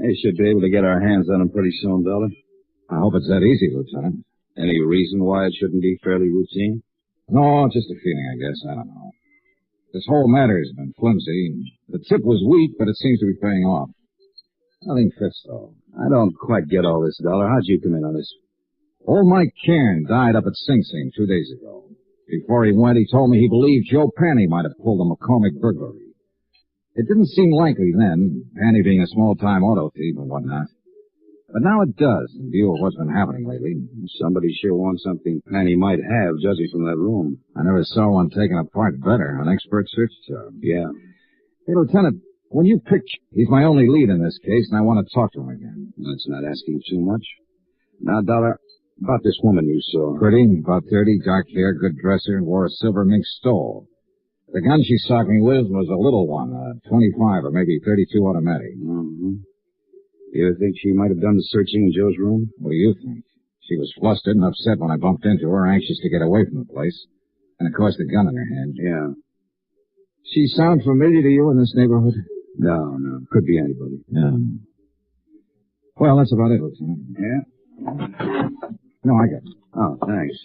They should be able to get our hands on him pretty soon, Dollar. I hope it's that easy, Lieutenant. Any reason why it shouldn't be fairly routine? No, just a feeling, I guess. I don't know. This whole matter's been flimsy. The tip was weak, but it seems to be paying off. Nothing fits, though. I don't quite get all this, Dollar. How'd you come in on this? Old Mike Cairn died up at Sing Sing 2 days ago. Before he went, he told me he believed Joe Panny might have pulled a McCormick burglary. It didn't seem likely then, Panny being a small-time auto thief and whatnot. But now it does, in view of what's been happening lately. Somebody sure wants something Panny might have, judging from that room. I never saw one taken apart better. An expert search job. Yeah. Hey, Lieutenant, when you picked... He's my only lead in this case, and I want to talk to him again. That's not asking too much. Now, Dollar, about this woman you saw. Pretty, about 30, dark hair, good dresser, and wore a silver mink stole. The gun she socked me with was a little one, a 25 or maybe 32 automatic. Mm-hmm. You think she might have done the searching in Joe's room? What do you think? She was flustered and upset when I bumped into her, anxious to get away from the place. And, of course, the gun in her hand. Yeah. She sound familiar to you in this neighborhood? No. Could be anybody. Yeah. Well, that's about it, Lieutenant. Yeah? No, I got it. Oh, thanks.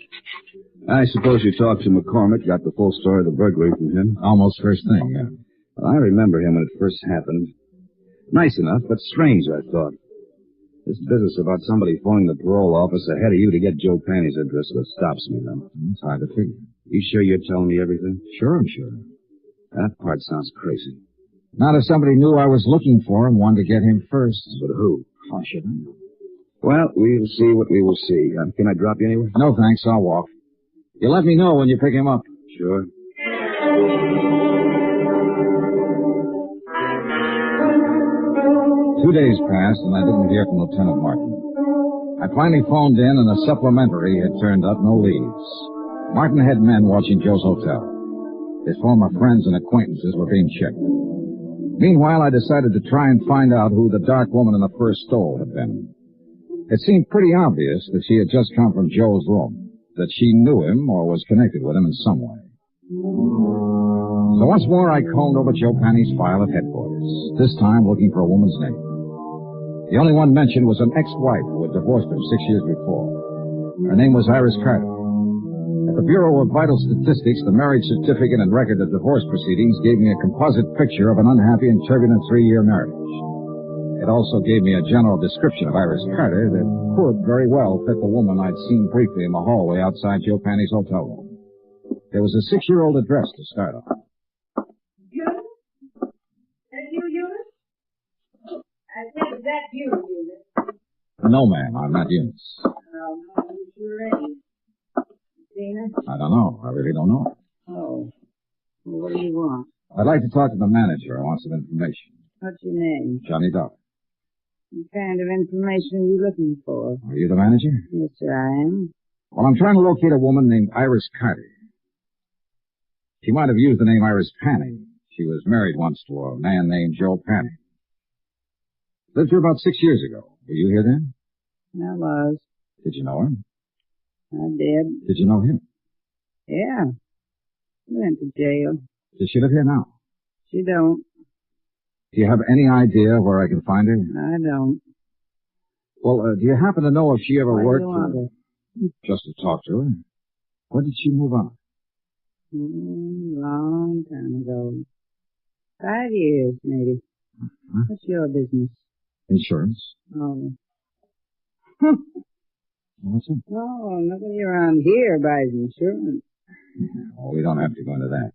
I suppose you talked to McCormick, got the full story of the burglary from him? Almost first thing, yeah. Well, I remember him when it first happened. Nice enough, but strange, I thought. This business about somebody phoning the parole office ahead of you to get Joe Panny's address what stops me, though. It's hard to figure. You sure you're telling me everything? Sure, I'm sure. That part sounds crazy. Not if somebody knew I was looking for him, wanted to get him first. But who? How should I know? Well, we'll see what we will see. Can I drop you anywhere? No, thanks. I'll walk. You let me know when you pick him up. Sure. 2 days passed, and I didn't hear from Lieutenant Martin. I finally phoned in, and a supplementary had turned up, no leads. Martin had men watching Joe's hotel. His former friends and acquaintances were being checked. Meanwhile, I decided to try and find out who the dark woman in the first stole had been. It seemed pretty obvious that she had just come from Joe's room, that she knew him or was connected with him in some way. So once more, I combed over Joe Panny's file at headquarters, this time looking for a woman's name. The only one mentioned was an ex-wife who had divorced him 6 years before. Her name was Iris Carter. At the Bureau of Vital Statistics, the marriage certificate and record of divorce proceedings gave me a composite picture of an unhappy and turbulent 3-year marriage. It also gave me a general description of Iris Carter that could very well fit the woman I'd seen briefly in the hallway outside Joe Panny's hotel room. There was a 6-year-old address to start on. Eunice? That you, Eunice? I said, is that you, Eunice? No, ma'am, I'm not Eunice. Oh, no, you sure ain't. Seen her? I don't know. I really don't know. Oh. Well, what do you want? I'd like to talk to the manager. I want some information. What's your name? Johnny Dollar. What kind of information are you looking for? Are you the manager? Yes, sir, I am. Well, I'm trying to locate a woman named Iris Carter. She might have used the name Iris Panny. She was married once to a man named Joe Panny. Lived here about 6 years ago. Were you here then? I was. Did you know her? I did. Did you know him? Yeah. He went to jail. Does she live here now? She don't. Do you have any idea where I can find her? I don't. Well, do you happen to know if she ever Why worked do you want her? Just to talk to her. When did she move out? Long time ago. 5 years, maybe. Huh? What's your business? Insurance. Oh. What's it? Oh, nobody around here buys insurance. Well, we don't have to go into that.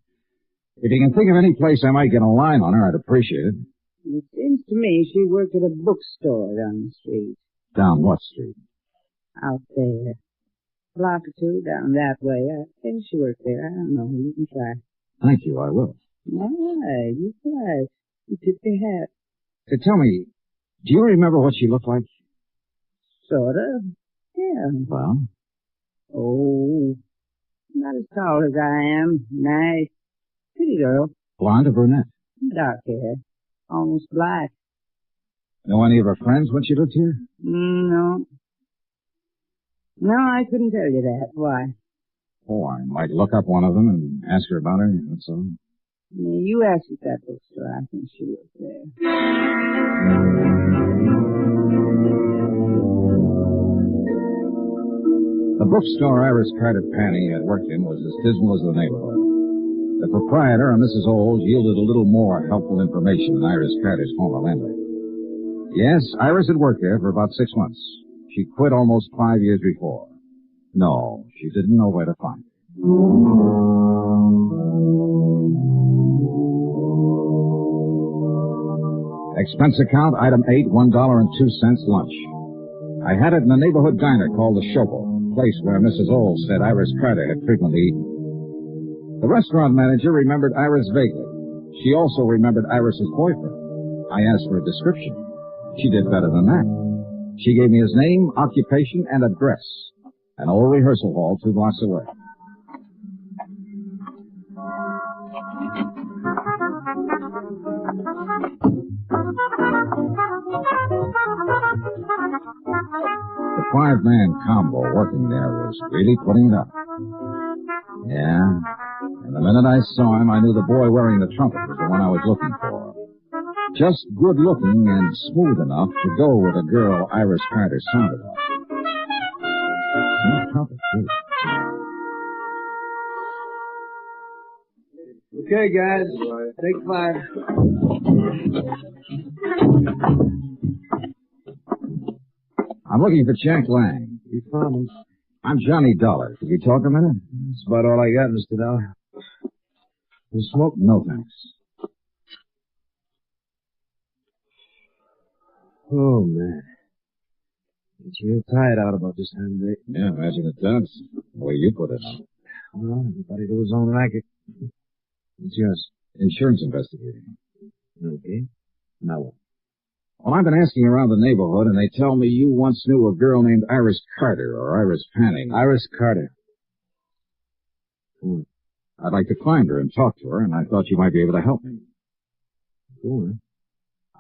If you can think of any place I might get a line on her, I'd appreciate it. It seems to me she worked at a bookstore down the street. Down what street? Out there. A block or two down that way. I think she worked there. I don't know. You can try. Thank you, I will. All right, you try. You tip your hat. So tell me, do you remember what she looked like? Sort of. Yeah. Well? Oh, not as tall as I am. Nice. Pretty girl. Blonde or brunette? Dark hair. Almost black. Know any of her friends when she lived here? No. No, I couldn't tell you that. Why? Oh, I might look up one of them and ask her about her, that's all. You asked at that bookstore. I think she was there. The bookstore Iris Carter Panny had worked in was as dismal as the neighborhood. The proprietor, a Mrs. Oles, yielded a little more helpful information than Iris Carter's former landlady. Yes, Iris had worked there for about 6 months. She quit almost 5 years before. No, she didn't know where to find her. Expense account, item 8, $1.02 lunch. I had it in a neighborhood diner called the Shovel, place where Mrs. Oles said Iris Carter had frequently eaten. The restaurant manager remembered Iris vaguely. She also remembered Iris's boyfriend. I asked for a description. She did better than that. She gave me his name, occupation, and address. An old rehearsal hall 2 blocks away. The 5-man combo working there was really putting it up. Yeah. And the minute I saw him, I knew the boy wearing the trumpet was the one I was looking for. Just good looking and smooth enough to go with a girl Iris Carter sounded like. No trumpet, too. Okay, guys. Take 5. I'm looking for Jack Lang. You found him. I'm Johnny Dollar. Could you talk a minute? That's about all I got, Mr. Dollar. You smoke? No, thanks. Oh, man. It's real tired out about this time of day. Yeah, imagine it does. The way you put it. Well, everybody to his own racket. What's yours? Insurance investigating. Okay. Now what? Well, I've been asking around the neighborhood, and they tell me you once knew a girl named Iris Carter, or Iris Panning. Iris Carter. I'd like to find her and talk to her, and I thought you might be able to help me. Cool.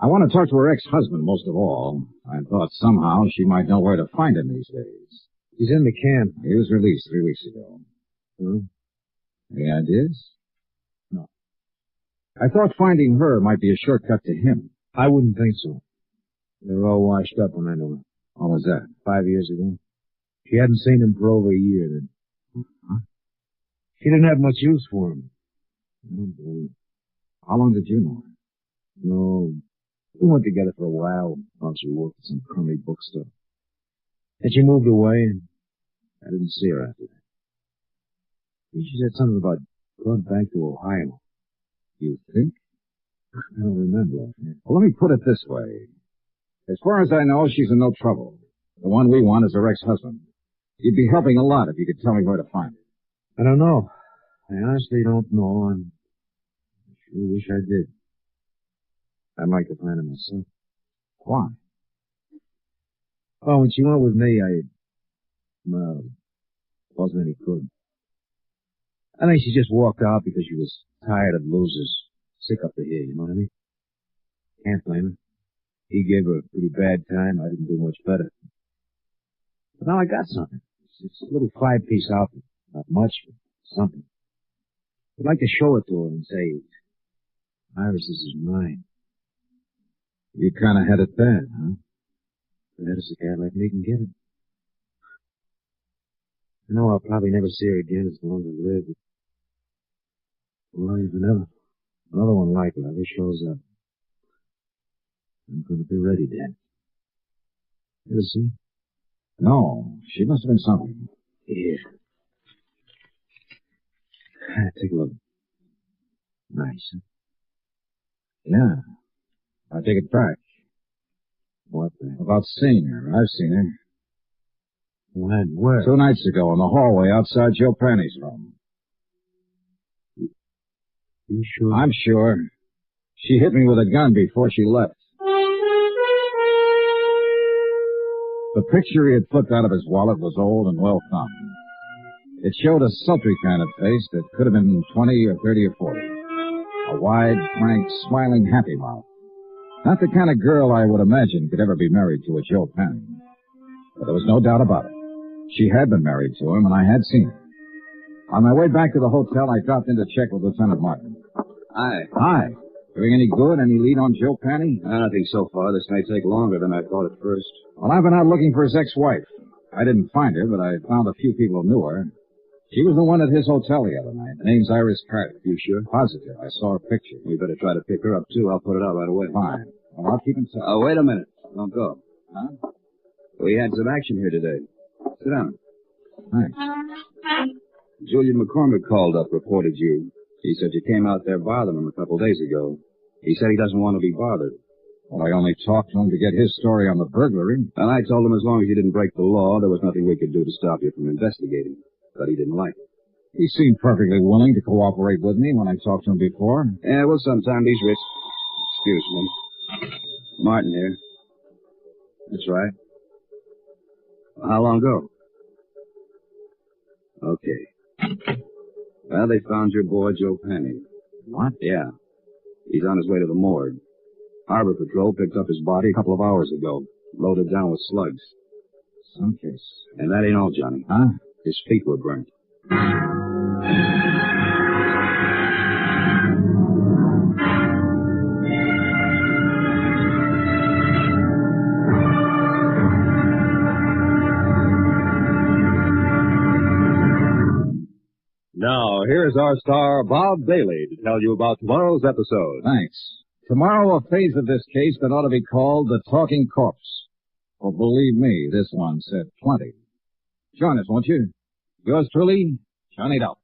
I want to talk to her ex-husband most of all. I thought somehow she might know where to find him these days. He's in the camp. He was released 3 weeks ago. Any ideas? No. I thought finding her might be a shortcut to him. I wouldn't think so. They were all washed up when I knew her. What was that? 5 years ago. She hadn't seen him for over a year then. She didn't have much use for him. How long did you know her? No. We went together for a while she worked at some crummy bookstore. Then she moved away, and I didn't see her after that. She said something about going back to Ohio. You think? I don't remember. Well, let me put it this way. As far as I know, she's in no trouble. The one we want is her ex-husband. You'd be helping a lot if you could tell me where to find her. I don't know. I honestly don't know. I sure wish I did. I'd like to find her myself. Why? Oh, when she went with me, wasn't any good. I think she just walked out because she was tired of losers. Sick up to here, you know what I mean? Can't blame her. He gave her a pretty bad time. I didn't do much better. But now I got something. It's a little 5-piece outfit. Not much, but something. I'd like to show it to her and say, Iris, this is mine. You kind of had it bad, huh? Bad as a guy like me can get it. I know I'll probably never see her again as long as I live. But, well, if another one like her ever shows up, I'm going to be ready then. You ever see? No, she must have been something. Yeah. Take a look. Nice, huh? Yeah. I take it back. What the? About seeing her. I've seen her. When? Where? 2 nights ago in the hallway outside Joe Panny's room. You sure? I'm sure. She hit me with a gun before she left. The picture he had flipped out of his wallet was old and well thumbed. It showed a sultry kind of face that could have been 20 or 30 or 40. A wide, frank, smiling, happy mouth. Not the kind of girl I would imagine could ever be married to a Joe Penny. But there was no doubt about it. She had been married to him, and I had seen her. On my way back to the hotel, I dropped in to check with Lieutenant Martin. Hi. Hi. Doing any good? Any lead on Joe Penny? Nothing so far. This may take longer than I thought at first. Well, I've been out looking for his ex-wife. I didn't find her, but I found a few people who knew her. She was the one at his hotel the other night. The name's Iris Carter. You sure? Positive. I saw her picture. We better try to pick her up, too. I'll put it out right away. Fine. Well, I'll keep in touch. Oh, wait a minute. Don't go. Huh? We had some action here today. Sit down. Thanks. Julian McCormick called up, reported you. He said you came out there bothering him a couple days ago. He said he doesn't want to be bothered. Well, I only talked to him to get his story on the burglary. And I told him as long as you didn't break the law, there was nothing we could do to stop you from investigating. But he didn't like it. He seemed perfectly willing to cooperate with me when I talked to him before. Yeah, well, sometimes he's rich. Excuse me. Martin here. That's right. How long ago? Okay. Well, they found your boy, Joe Penny. What? Yeah. He's on his way to the morgue. Harbor Patrol picked up his body a couple of hours ago, loaded down with slugs. Some case. And that ain't all, Johnny. Huh? His feet were burnt. Now, here's our star, Bob Bailey, to tell you about tomorrow's episode. Thanks. Tomorrow, a phase of this case that ought to be called the Talking Corpse. For believe me, this one said plenty. Join us, won't you? Yours truly, Johnny Dollar.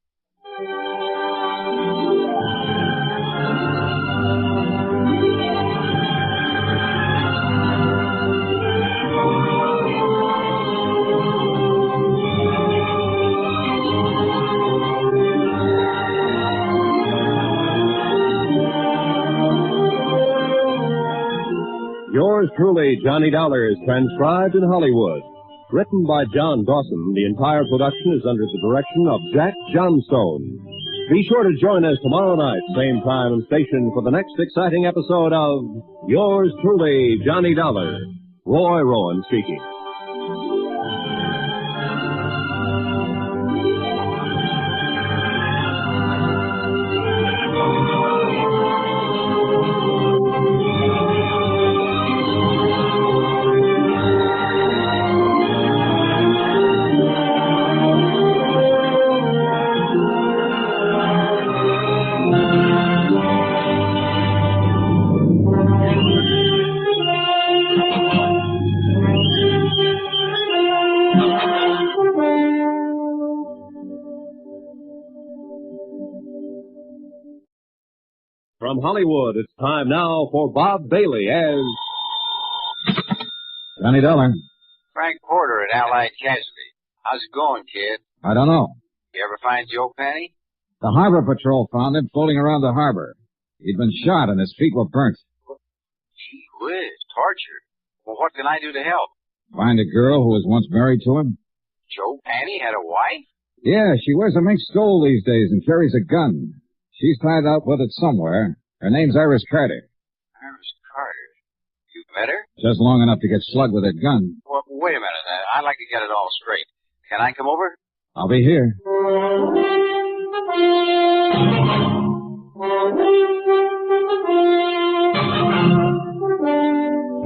Yours truly, Johnny Dollar, is transcribed in Hollywood. Written by John Dawson, the entire production is under the direction of Jack Johnstone. Be sure to join us tomorrow night, same time and station, for the next exciting episode of Yours truly, Johnny Dollar. Roy Rowan speaking. From Hollywood, it's time now for Bob Bailey as Johnny Dollar. Frank Porter at Allied Casualty. How's it going, kid? I don't know. You ever find Joe Penny? The Harbor Patrol found him floating around the harbor. He'd been shot and his feet were burnt. Gee whiz, tortured. Well, what can I do to help? Find a girl who was once married to him? Joe Penny had a wife? Yeah, she wears a mink stole these days and carries a gun. She's tied up with it somewhere. Her name's Iris Carter. Iris Carter. You met her? Just long enough to get slugged with that gun. Well, wait a minute. I'd like to get it all straight. Can I come over? I'll be here.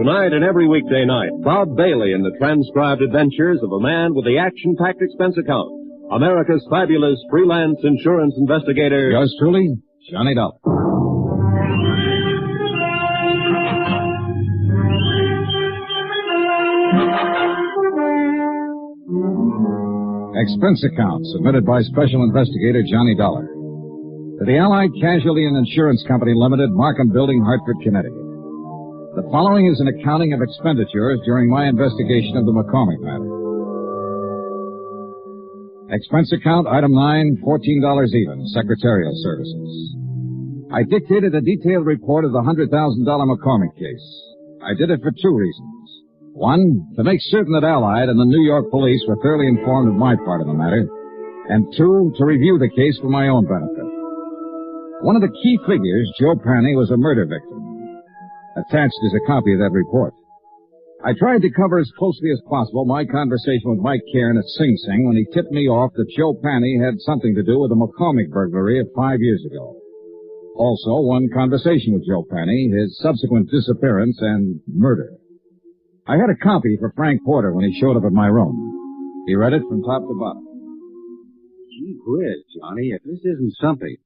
Tonight and every weekday night, Bob Bailey in the transcribed adventures of a man with the Action-Packed Expense Account. America's fabulous freelance insurance investigator. Yours truly, Johnny Dollar. Expense account submitted by Special Investigator Johnny Dollar to the Allied Casualty and Insurance Company Limited, Markham Building, Hartford, Connecticut. The following is an accounting of expenditures during my investigation of the McCormick matter. Expense account, item 9, $14 even, secretarial services. I dictated a detailed report of the $100,000 McCormick case. I did it for two reasons. One, to make certain that Allied and the New York police were thoroughly informed of my part of the matter. And two, to review the case for my own benefit. One of the key figures, Joe Penny, was a murder victim. Attached is a copy of that report. I tried to cover as closely as possible my conversation with Mike Cairn at Sing Sing when he tipped me off that Joe Penny had something to do with the McCormick burglary of 5 years ago. Also, one conversation with Joe Penny, his subsequent disappearance, and murder. I had a copy for Frank Porter when he showed up at my room. He read it from top to bottom. Gee whiz, Johnny, if this isn't something.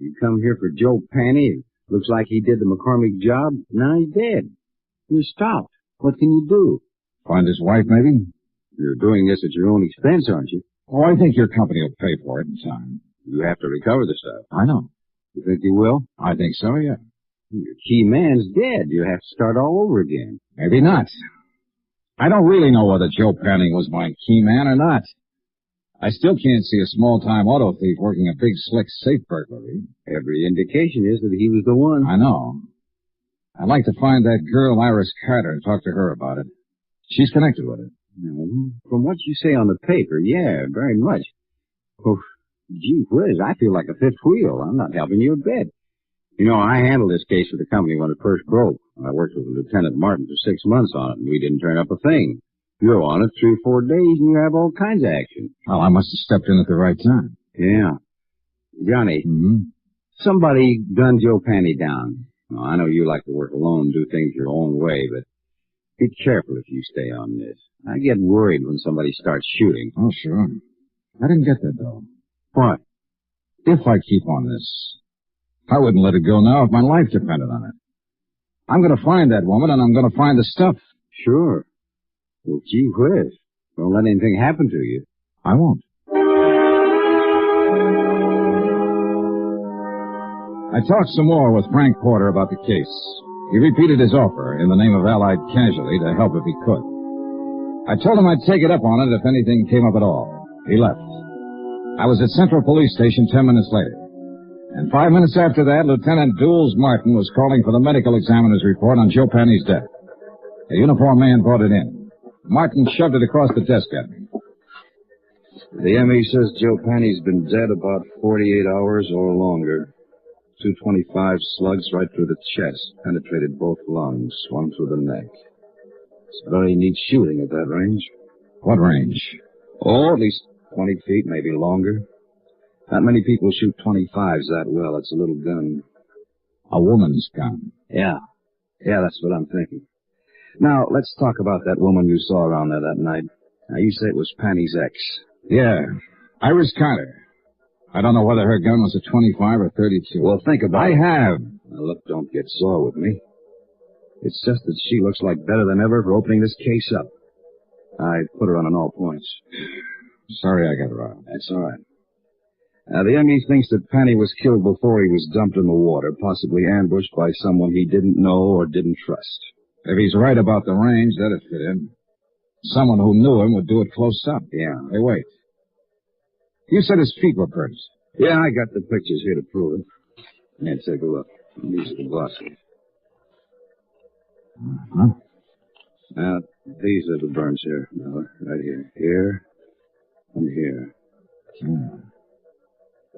You come here for Joe Panny. Looks like he did the McCormick job. Now he's dead. You're stopped. What can you do? Find his wife, maybe? You're doing this at your own expense, aren't you? Oh, I think your company will pay for it in time. You have to recover the stuff. I know. You think you will? I think so, yeah. Your key man's dead. You have to start all over again. Maybe not. I don't really know whether Joe Panning was my key man or not. I still can't see a small-time auto thief working a big, slick safe burglary. Every indication is that he was the one. I know. I'd like to find that girl, Iris Carter, and talk to her about it. She's connected with it. From what you say on the paper, yeah, very much. Oh, gee whiz, I feel like a fifth wheel. I'm not helping you a bit. You know, I handled this case for the company when it first broke. I worked with Lieutenant Martin for 6 months on it, and we didn't turn up a thing. You're on it 3 or 4 days, and you have all kinds of action. Well, I must have stepped in at the right time. Yeah. Johnny, somebody gunned Joe Panny down. Now, I know you like to work alone and do things your own way, but be careful if you stay on this. I get worried when somebody starts shooting. Oh, sure. I didn't get that, though. What? If I keep on this, I wouldn't let it go now if my life depended on it. I'm going to find that woman, and I'm going to find the stuff. Sure. Well, gee whiz. Don't let anything happen to you. I won't. I talked some more with Frank Porter about the case. He repeated his offer in the name of Allied Casualty to help if he could. I told him I'd take it up on it if anything came up at all. He left. I was at Central Police Station 10 minutes later. And 5 minutes after that, Lieutenant Dools Martin was calling for the medical examiner's report on Joe Panny's death. A uniformed man brought it in. Martin shoved it across the desk at me. The ME says Joe Panny's been dead about 48 hours or longer. 225 slugs right through the chest, penetrated both lungs, one through the neck. It's very neat shooting at that range. What range? Oh, at least 20 feet, maybe longer. Not many people shoot 25s that well. It's a little gun. A woman's gun? Yeah. Yeah, that's what I'm thinking. Now, let's talk about that woman you saw around there that night. Now, you say it was Panny's ex. Yeah. Iris Carter. I don't know whether her gun was a 25 or 32. Well, think about it. I have. Now, look, don't get sore with me. It's just that she looks like better than ever for opening this case up. I put her on all points. Sorry I got her out. That's all right. Now, the ME thinks that Panny was killed before he was dumped in the water, possibly ambushed by someone he didn't know or didn't trust. If he's right about the range, that'd fit in. Someone who knew him would do it close up. Yeah. Hey, wait. You said his feet were burnt. Yeah, I got the pictures here to prove it. Yeah, take a look. These are the glosses. Uh-huh. Now, these are the burns here. Now, right here. Here. And here.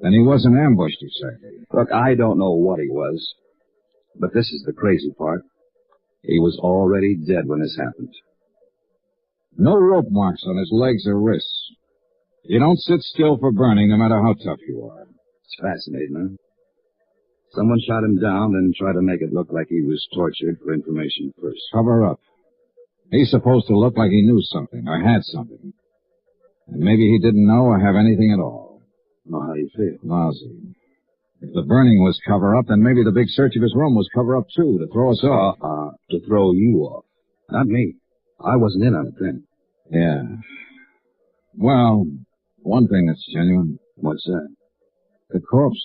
Then he wasn't ambushed, you say? Look, I don't know what he was. But this is the crazy part. He was already dead when this happened. No rope marks on his legs or wrists. You don't sit still for burning, no matter how tough you are. It's fascinating, huh? Someone shot him down, then tried to make it look like he was tortured for information first. Cover up. He's supposed to look like he knew something, or had something. And maybe he didn't know or have anything at all. Well, how do you feel? Lousy. If the burning was cover up, then maybe the big search of his room was cover up, too, to throw us off. To throw you off. Not me. I wasn't in on it then. Yeah. Well, one thing that's genuine. What's that? The corpse.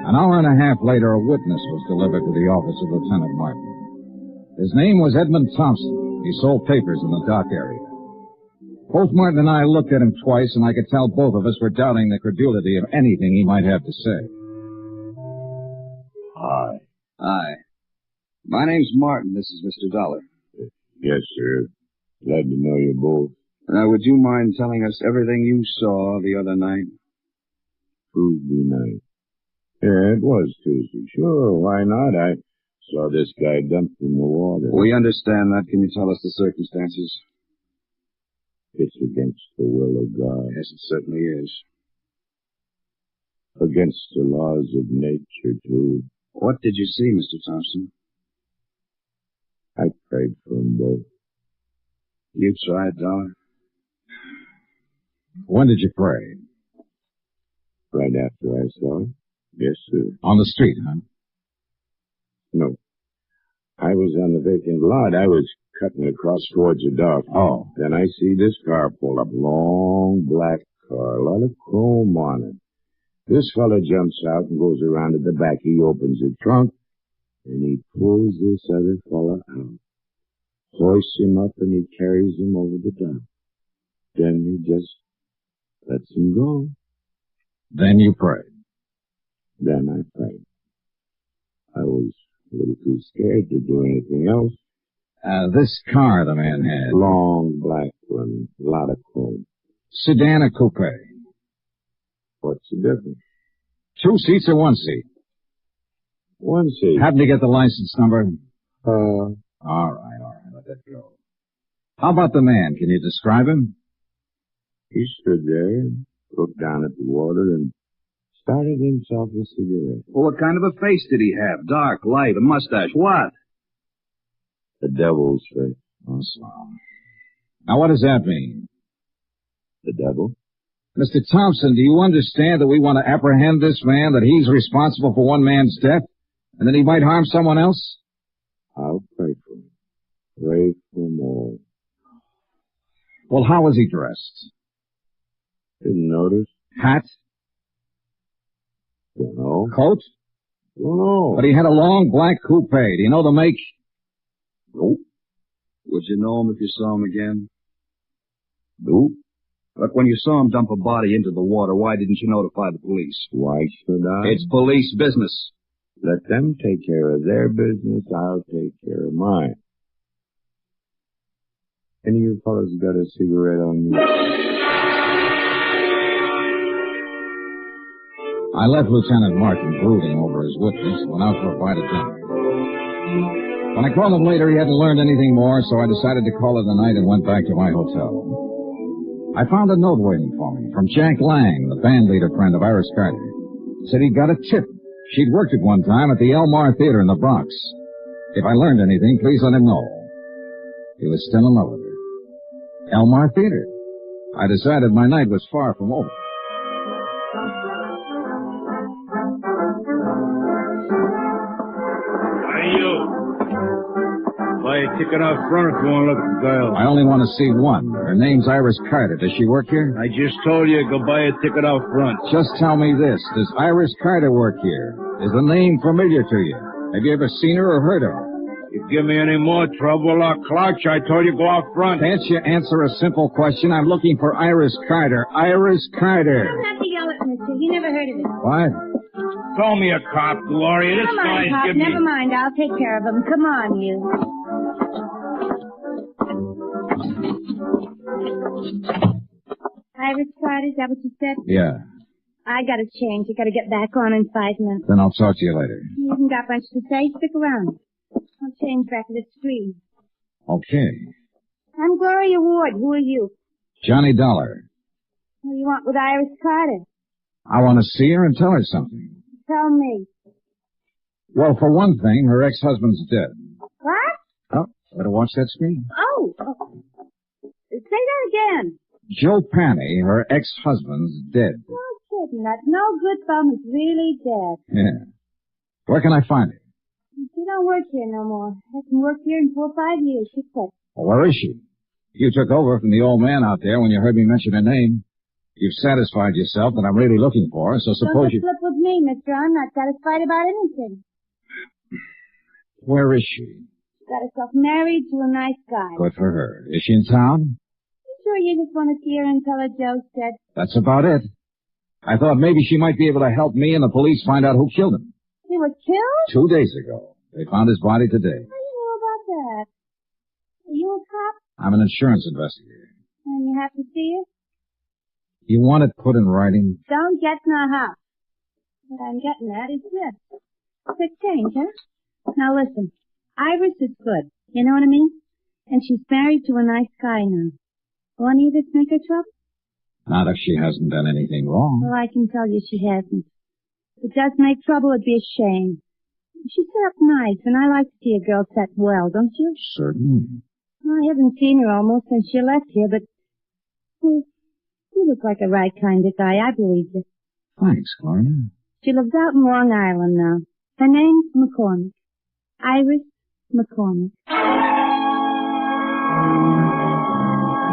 An hour and a half later, a witness was delivered to the office of Lieutenant Martin. His name was Edmund Thompson. He sold papers in the dock area. Both Martin and I looked at him twice, and I could tell both of us were doubting the credulity of anything he might have to say. Hi. Hi. My name's Martin. This is Mr. Dollar. Yes, sir. Glad to know you both. Now, would you mind telling us everything you saw the other night? Tuesday night. Yeah, it was Tuesday. Sure, why not? I saw this guy dumped in the water. We understand that. Can you tell us the circumstances? It's against the will of God. Yes, it certainly is. Against the laws of nature, too. What did you see, Mr. Thompson? I prayed for them both. You tried, Dollar? When did you pray? Right after I saw it. Yes, sir. On the street, huh? No. I was on the vacant lot. I was cutting across towards the dock. Oh. Then I see this car pull up. Long black car. A lot of chrome on it. This fella jumps out and goes around to the back. He opens the trunk, and he pulls this other fella out. Hoists him up, and he carries him over the dock. Then he just lets him go. Then you prayed. Then I prayed. I was a little too scared to do anything else. This car the man had. Long black one, a lot of chrome. Sedan or coupe? What's the difference? 2 seats or 1 seat? 1 seat. Happen to get the license number? All right, let that go. How about the man? Can you describe him? He stood there, looked down at the water, and started himself a cigarette. Well, what kind of a face did he have? Dark, light, a mustache, what? The devil's face. Oh, swell. Now, what does that mean? The devil? Mr. Thompson, do you understand that we want to apprehend this man, that he's responsible for one man's death, and that he might harm someone else? I'll pray for him. Pray for them all. Well, how was he dressed? Didn't notice. Hat? Dunno. Coat? Dunno. But he had a long black coupe. Do you know the make? Nope. Would you know him if you saw him again? Nope. Look, when you saw him dump a body into the water, why didn't you notify the police? Why should I? It's police business. Let them take care of their business. I'll take care of mine. Any of you fellas got a cigarette on you? I left Lieutenant Martin brooding over his witness and went out for a bite of dinner. When I called him later, he hadn't learned anything more, so I decided to call it a night and went back to my hotel. I found a note waiting for me from Jack Lang, the band leader friend of Iris Carter. Said he'd got a tip. She'd worked at one time at the Elmar Theater in the Bronx. If I learned anything, please let him know. He was still in love with her. Elmar Theater. I decided my night was far from over. Buy a ticket out front if you want to look at the girl. I only want to see one. Her name's Iris Carter. Does she work here? I just told you, go buy a ticket out front. Just tell me this. Does Iris Carter work here? Is the name familiar to you? Have you ever seen her or heard of her? You give me any more trouble or clutch, I told you go out front. Can't you answer a simple question? I'm looking for Iris Carter. Iris Carter. You don't have to yell at Mister. You never heard of it. What? Call me a cop, Gloria. This Never mind, guy's Pop. giving me... Never mind. I'll take care of him. Come on, you. Iris Carter, is that what you said? Yeah. I gotta change. I gotta get back on in 5 minutes. Then I'll talk to you later. You haven't got much to say. Stick around. I'll change back to the street. Okay. I'm Gloria Ward. Who are you? Johnny Dollar. What do you want with Iris Carter? I want to see her and tell her something. Tell me. Well, for one thing, her ex-husband's dead. What? Oh, better watch that screen. Oh. Say that again. Joe Panny, her ex-husband's dead. No kidding. That's no good bum. He's really dead. Yeah. Where can I find her? She don't work here no more. Hasn't worked here in 4 or 5 years. She quit. Well, where is she? You took over from the old man out there when you heard me mention her name. You've satisfied yourself that I'm really looking for her, so suppose you... Don't flip with me, mister. I'm not satisfied about anything. Where is she? She got herself married to a nice guy. Good for her. Is she in town? Sure you just want to see her and tell her Joe said? That's about it. I thought maybe she might be able to help me and the police find out who killed him. He was killed? 2 days ago. They found his body today. How do you know about that? Are you a cop? I'm an insurance investigator. And you have to see her? You want it put in writing? Don't get in a huff. What I'm getting at is this. Quick change, huh? Now listen. Iris is good. You know what I mean? And she's married to a nice guy now. Will any of this make her trouble? Not if she hasn't done anything wrong. Well, I can tell you she hasn't. If it does make trouble, it'd be a shame. She's set up nice, and I like to see a girl set well, don't you? Certainly. I haven't seen her almost since she left here, but... Well, you look like a right kind of guy. I believe you. Thanks, Gloria. She lives out in Long Island now. Her name's McCormick. Iris McCormick.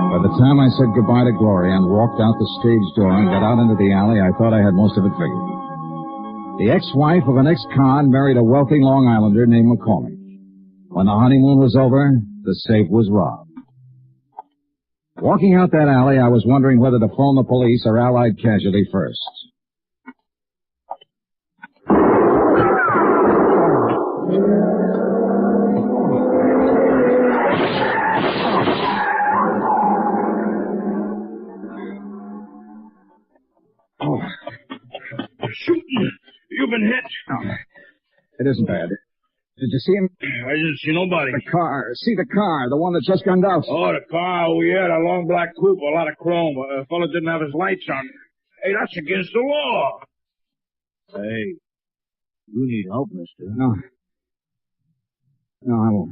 By the time I said goodbye to Gloria and walked out the stage door and got out into the alley, I thought I had most of it figured. The ex-wife of an ex-con married a wealthy Long Islander named McCormick. When the honeymoon was over, the safe was robbed. Walking out that alley, I was wondering whether to phone the police or Allied Casualty first. Oh. Shooting. You've been hit. Oh, it isn't bad. Did you see him? I didn't see nobody. The car. See the car, the one that just gunned out. Oh, the car. Oh, yeah, a long black coupe, a lot of chrome. A fellow didn't have his lights on. Hey, that's against the law. Hey, you need help, mister. No, I won't.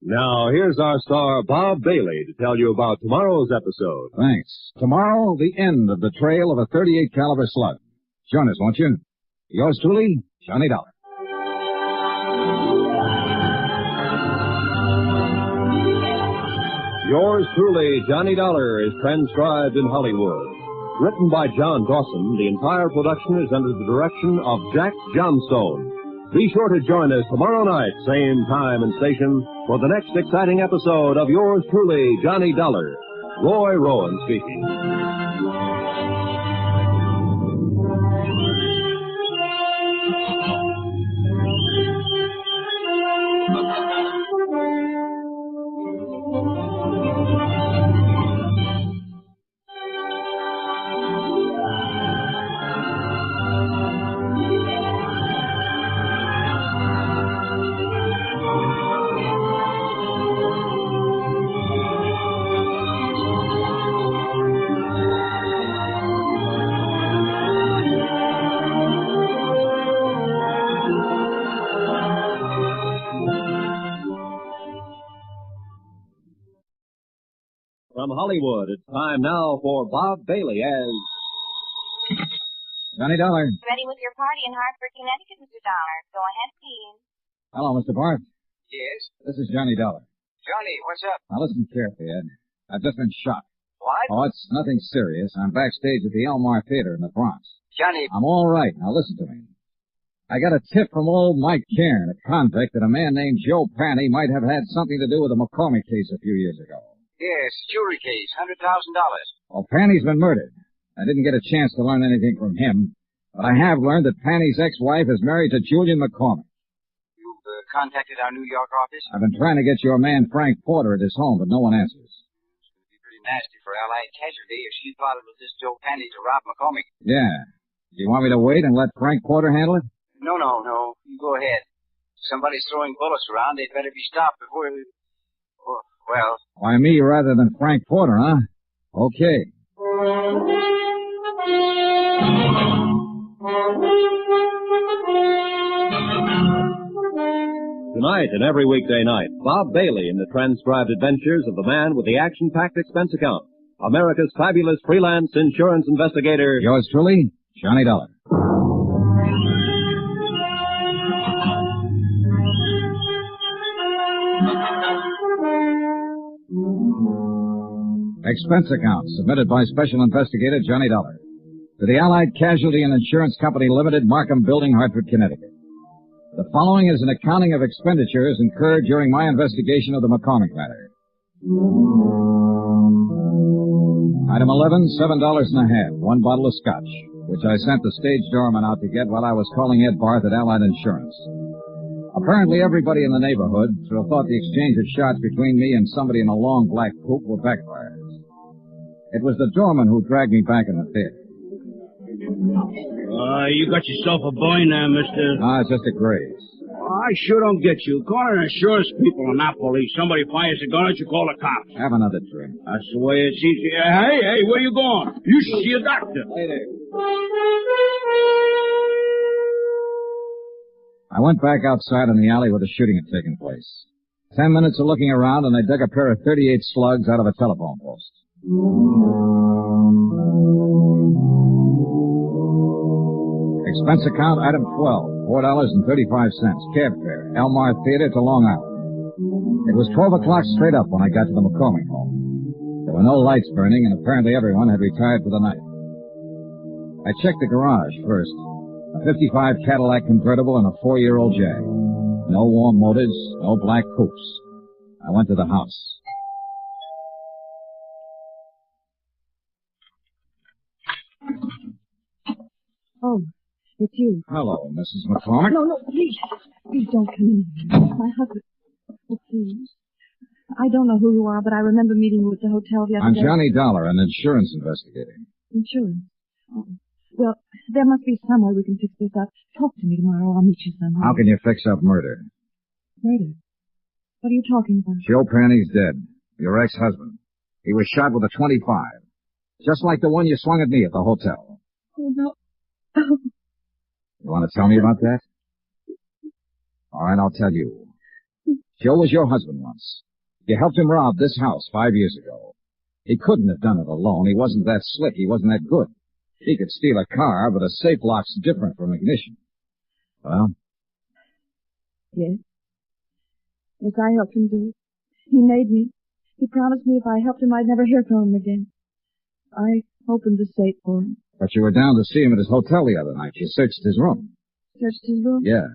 Now, here's our star, Bob Bailey, to tell you about tomorrow's episode. Thanks. Tomorrow, the end of the trail of a .38 caliber slug. Join us, won't you? Yours truly, Johnny Dollar. Yours truly, Johnny Dollar, is transcribed in Hollywood. Written by John Dawson, the entire production is under the direction of Jack Johnstone. Be sure to join us tomorrow night, same time and station, for the next exciting episode of Yours truly, Johnny Dollar. Roy Rowan speaking. From Hollywood, it's time now for Bob Bailey as... Johnny Dollar. Ready with your party in Hartford, Connecticut, Mr. Dollar. Go ahead, please. Hello, Mr. Bart. Yes? This is Johnny Dollar. Johnny, what's up? Now listen carefully, Ed. I've just been shot. What? Oh, it's nothing serious. I'm backstage at the Elmar Theater in the Bronx. Johnny... I'm all right. Now listen to me. I got a tip from old Mike Cairn, a convict, that a man named Joe Panny might have had something to do with the McCormick case a few years ago. Yes, jewelry case, $100,000. Well, Panny's been murdered. I didn't get a chance to learn anything from him, but I have learned that Panny's ex-wife is married to Julian McCormick. You've contacted our New York office? I've been trying to get your man Frank Porter at his home, but no one answers. It's going to be pretty nasty for Allied Casualty if she plotted with this Joe Panny to rob McCormick. Yeah. Do you want me to wait and let Frank Porter handle it? No. You go ahead. If somebody's throwing bullets around, they'd better be stopped before... Oh, well... Why, me rather than Frank Porter, huh? Okay. Tonight and every weekday night, Bob Bailey in the transcribed adventures of the man with the Action-Packed Expense Account, America's fabulous freelance insurance investigator. Yours truly, Johnny Dollar. Expense account submitted by Special Investigator Johnny Dollar to the Allied Casualty and Insurance Company Limited, Markham Building, Hartford, Connecticut. The following is an accounting of expenditures incurred during my investigation of the McCormick matter. Item 11, $7.50, one bottle of scotch, which I sent the stage doorman out to get while I was calling Ed Barth at Allied Insurance. Apparently everybody in the neighborhood thought the exchange of shots between me and somebody in a long black coupe were backfires. It was the doorman who dragged me back in the theater. You got yourself a boy now, mister. It's just a graze. I sure don't get you. Calling insurance people and not police. Somebody fires a gun at you, call the cops. Have another drink. That's the way it's easy. Hey, where you going? You should see a doctor. Hey there. I went back outside in the alley where the shooting had taken place. 10 minutes of looking around, and I dug a pair of .38 slugs out of a telephone post. Expense account, item 12, $4.35, cab fare, Elmar Theater to Long Island. It was 12 o'clock straight up when I got to the McCormick home. There were no lights burning, and apparently everyone had retired for the night. I checked the garage first. A 55 Cadillac convertible and a 4-year-old Jag. No warm motors, no black coupes. I went to the house. Oh, it's you. Hello, Mrs. McCormick. No, please. Please don't come in. My husband. Oh, please. I don't know who you are, but I remember meeting you at the hotel the other day. I'm Johnny Dollar, an insurance investigator. Insurance? Oh. Well, there must be some way we can fix this up. Talk to me tomorrow. I'll meet you somewhere. How can you fix up murder? Murder? What are you talking about? Joe Penny's dead. Your ex-husband. He was shot with a .25. Just like the one you swung at me at the hotel. Oh, no. You want to tell me about that? All right, I'll tell you. Joe was your husband once. You helped him rob this house 5 years ago. He couldn't have done it alone. He wasn't that slick. He wasn't that good. He could steal a car, but a safe lock's different from ignition. Well? Yes. Yes, I helped him do it. He made me. He promised me if I helped him, I'd never hear from him again. I opened the safe for him. But you were down to see him at his hotel the other night. You searched his room. Searched his room? Yeah.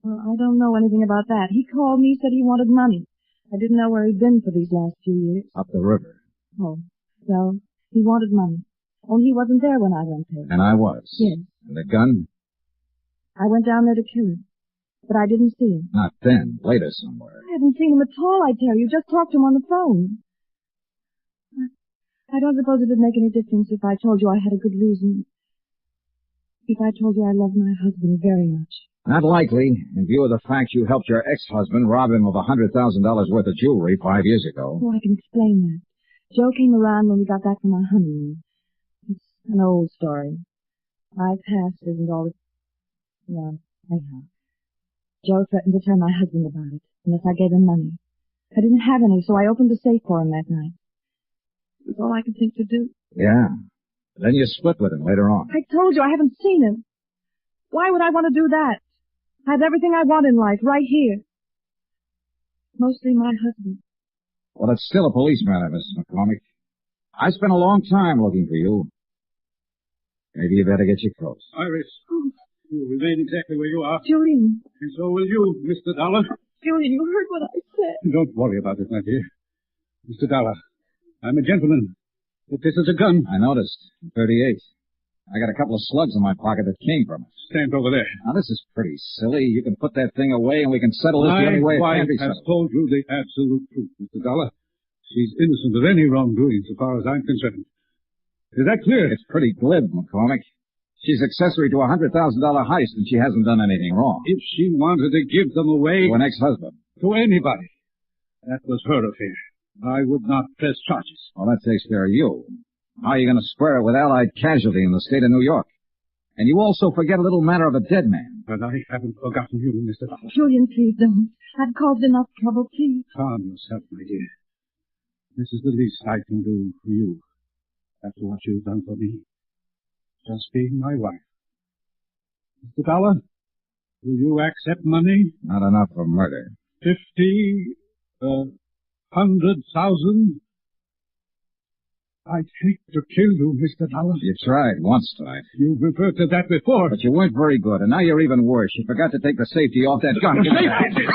Well, I don't know anything about that. He called me, said he wanted money. I didn't know where he'd been for these last few years. Up the river. Oh, well, he wanted money. Only he wasn't there when I went there. And I was. Yes. And the gun? I went down there to kill him. But I didn't see him. Not then. Later somewhere. I haven't seen him at all, I tell you. Just talked to him on the phone. I don't suppose it would make any difference if I told you I had a good reason. If I told you I loved my husband very much. Not likely, in view of the fact you helped your ex-husband rob him of $100,000 worth of jewelry 5 years ago. Oh, I can explain that. Joe came around when we got back from our honeymoon. It's an old story. My past isn't all it... Well, anyhow. Joe threatened to tell my husband about it, unless I gave him money. I didn't have any, so I opened the safe for him that night. It was all I could think to do. Yeah. Then you split with him later on. I told you I haven't seen him. Why would I want to do that? I have everything I want in life right here. Mostly my husband. Well, it's still a police matter, Mrs. McCormick. I spent a long time looking for you. Maybe you better get your clothes. Iris, you remain exactly where you are. Julian. And so will you, Mr. Dollar. Julian, you heard what I said. Don't worry about it, my dear. Mr. Dollar, I'm a gentleman. If this is a gun... I noticed. 38. I got a couple of slugs in my pocket that came from it. Stand over there. Now, this is pretty silly. You can put that thing away and we can settle this the only way it can be settled. My wife has told you the absolute truth, Mr. Dollar. She's innocent of any wrongdoing so far as I'm concerned. Is that clear? It's pretty glib, McCormick. She's accessory to a $100,000 heist and she hasn't done anything wrong. If she wanted to give them away... To an ex-husband. To anybody. That was her affair. I would not press charges. Well, that takes care of you. How are you going to square it with Allied Casualty in the state of New York? And you also forget a little matter of a dead man. But I haven't forgotten you, Mr. Dollar. Julian, please don't. I've caused enough trouble, please. Calm yourself, my dear. This is the least I can do for you after what you've done for me. Just being my wife. Mr. Dollar, will you accept money? Not enough for murder. 50, 100,000? I'd hate to kill you, Mr. Dollar. You tried once tonight. You've referred to that before. But you weren't very good, and now you're even worse. You forgot to take the safety off that gun. The safety?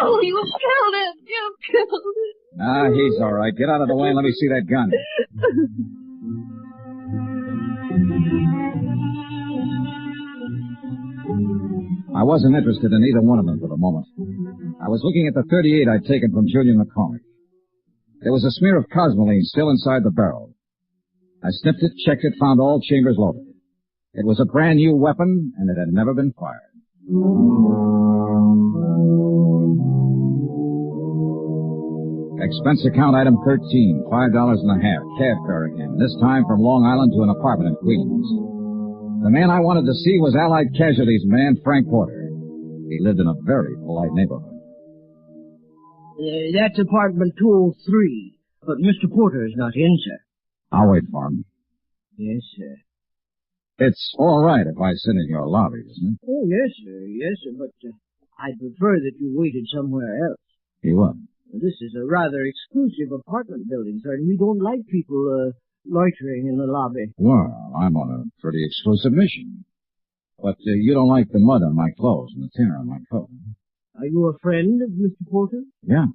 Oh, you killed him. You killed him. Ah, he's all right. Get out of the way and let me see that gun. I wasn't interested in either one of them for the moment. I was looking at the 38 I'd taken from Julian McCormick. There was a smear of cosmoline still inside the barrel. I sniffed it, checked it, found all chambers loaded. It was a brand new weapon, and it had never been fired. Expense account item 13, $5.50, cab fare again, this time from Long Island to an apartment in Queens. The man I wanted to see was Allied Casualties man Frank Porter. He lived in a very polite neighborhood. That's apartment 203, but Mr. Porter is not in, sir. I'll wait for him. Yes, sir. It's all right if I sit in your lobby, isn't it? Oh, yes, sir, but I'd prefer that you waited somewhere else. You would? This is a rather exclusive apartment building, sir, and we don't like people loitering in the lobby. Well, I'm on a pretty exclusive mission. But you don't like the mud on my clothes and the tear on my coat. Are you a friend of Mr. Porter? Yeah.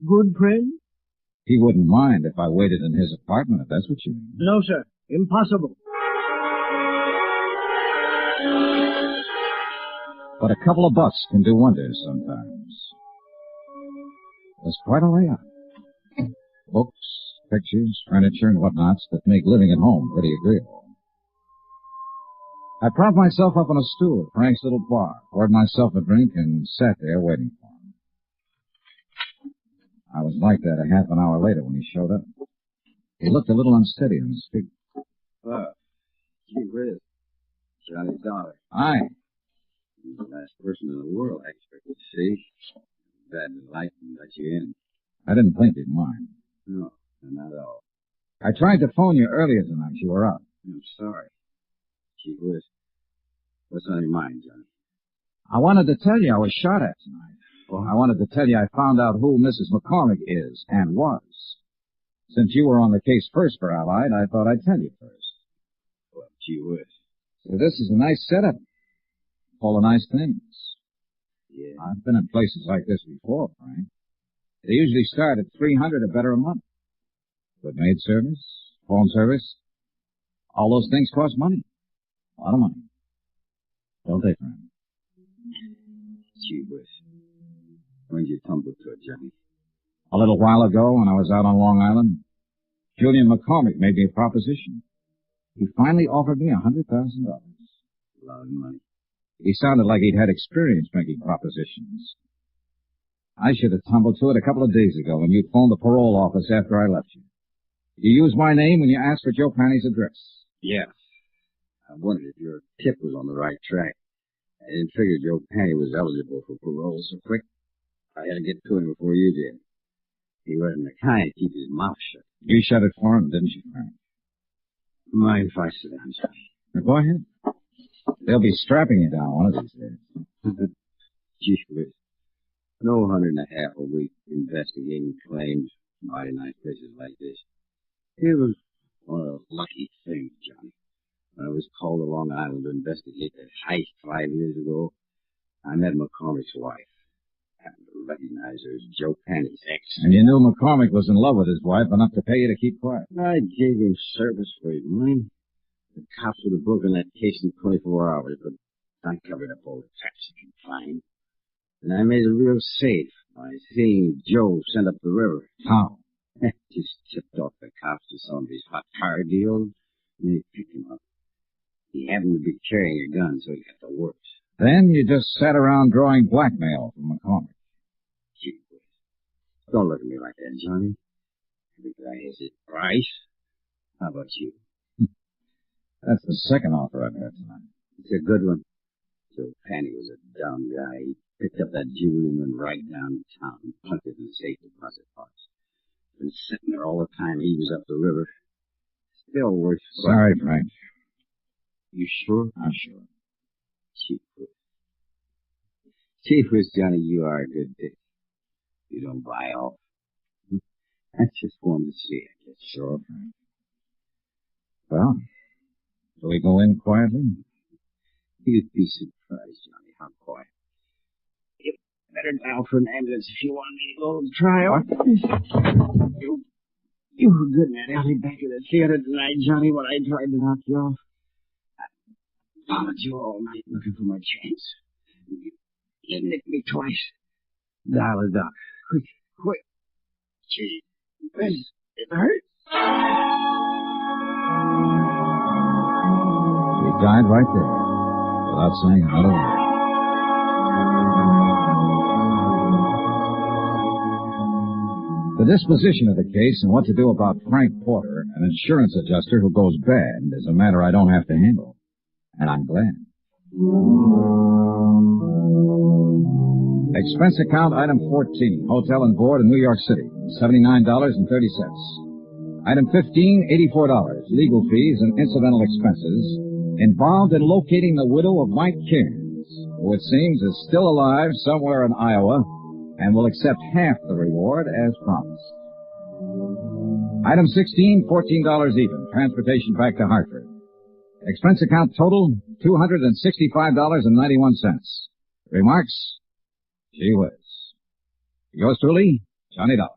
Good friend? He wouldn't mind if I waited in his apartment, if that's what you mean. No, sir. Impossible. But a couple of bucks can do wonders sometimes. There's quite a layout. Books, pictures, furniture, and whatnots that make living at home pretty agreeable. I propped myself up on a stool at Frank's little bar, poured myself a drink, and sat there waiting for him. I was like that a half an hour later when he showed up. He looked a little unsteady on his feet. Well, gee whiz. Johnny's daughter. Hi. He's the last person in the world I expected to see. Glad to like and let you in. I didn't think he'd mind. No, not at all. I tried to phone you earlier tonight. You were out. I'm sorry. Gee whiz. What's on your mind, Johnny? I wanted to tell you I was shot at tonight. Well, I wanted to tell you I found out who Mrs. McCormick is and was. Since you were on the case first for Allied, I thought I'd tell you first. Well, gee whiz. So this is a nice setup. Full of nice things. Yeah. I've been in places like this before, Frank. They usually start at $300 or better a month. Good maid service, phone service. All those things cost money. A lot of money. Don't they, Frank? Gee whiz. When'd you tumble to it, Johnny? A little while ago when I was out on Long Island, Julian McCormick made me a proposition. He finally offered me $100,000. A lot of money. He sounded like he'd had experience making propositions. I should have tumbled to it a couple of days ago when you phoned the parole office after I left you. You used my name when you asked for Joe Panny's address. Yeah. I wondered if your tip was on the right track. I didn't figure Joe Panny was eligible for parole so quick. I had to get to him before you did. He wasn't the kind to keep his mouth shut. You shut it for him, didn't you, Frank? Mind if I sit down, Johnny? Now, go ahead. They'll be strapping you down one of these days. Gee whiz. No $150 a week investigating claims. Mighty nice places like this. It was one of those lucky things, Johnny. When I was called to Long Island to investigate that heist 5 years ago, I met McCormick's wife. I happened to recognize her as Joe Panny's ex. And you knew McCormick was in love with his wife enough to pay you to keep quiet. I gave him service for his money. The cops would have broken that case in 24 hours, but I covered up all the tracks you can find. And I made it real safe by seeing Joe sent up the river. How? Just tipped off the cops to some of his hot car deals, and they picked him up. He happened to be carrying a gun, so he got the works. Then you just sat around drawing blackmail from McCormick. Gee whiz. Don't look at me like that, Johnny. Every guy has his price. How about you? That's the second offer I've had tonight. It's a good one. Joe Panny was a dumb guy. He picked up that jewelry and went right downtown and plunked it in the safe deposit box. Been sitting there all the time he was up the river. Still worth... Sorry, Frank. You sure? I'm sure. Chief whiz, Johnny, you are a good dick. You don't buy off. I just wanted to see it. Yes, sure, Frank. Well, shall we go in quietly? You'd be surprised, Johnny, how quiet. You better dial for an ambulance if you want me to go to the trial. You were good in that alley back at the theater tonight, Johnny, when I tried to knock you off. I followed you all night looking for my chance. You nicked me twice. Dial the doc. Quick. Gee, it hurts. He died right there, without saying another word. disposition of the case and what to do about Frank Porter, an insurance adjuster who goes bad, is a matter I don't have to handle. And I'm glad. Expense account item 14, hotel and board in New York City, $79.30. Item 15, $84, legal fees and incidental expenses involved in locating the widow of Mike Cairns, who it seems is still alive somewhere in Iowa and will accept half the reward as promised. Item 16, $14 even, transportation back to Hartford. Expense account total, $265.91. Remarks? Gee whiz. Yours truly, Johnny Dollar.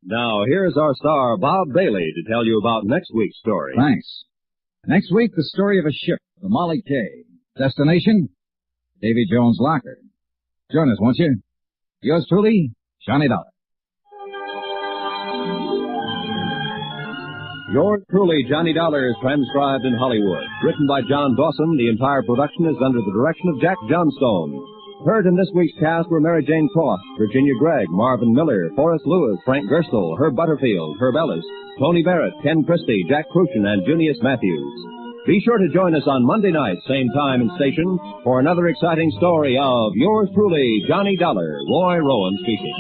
Now, here's our star, Bob Bailey, to tell you about next week's story. Thanks. Next week, the story of a ship, the Molly K. Destination? Davy Jones' Locker. Join us, won't you? Yours truly, Johnny Dollar. Yours truly, Johnny Dollar, is transcribed in Hollywood. Written by John Dawson, the entire production is under the direction of Jack Johnstone. Heard in this week's cast were Mary Jane Croft, Virginia Gregg, Marvin Miller, Forrest Lewis, Frank Gerstle, Herb Butterfield, Herb Ellis, Tony Barrett, Ken Christie, Jack Crucian, and Junius Matthews. Be sure to join us on Monday night, same time and station, for another exciting story of yours truly, Johnny Dollar. Roy Rowan speaking.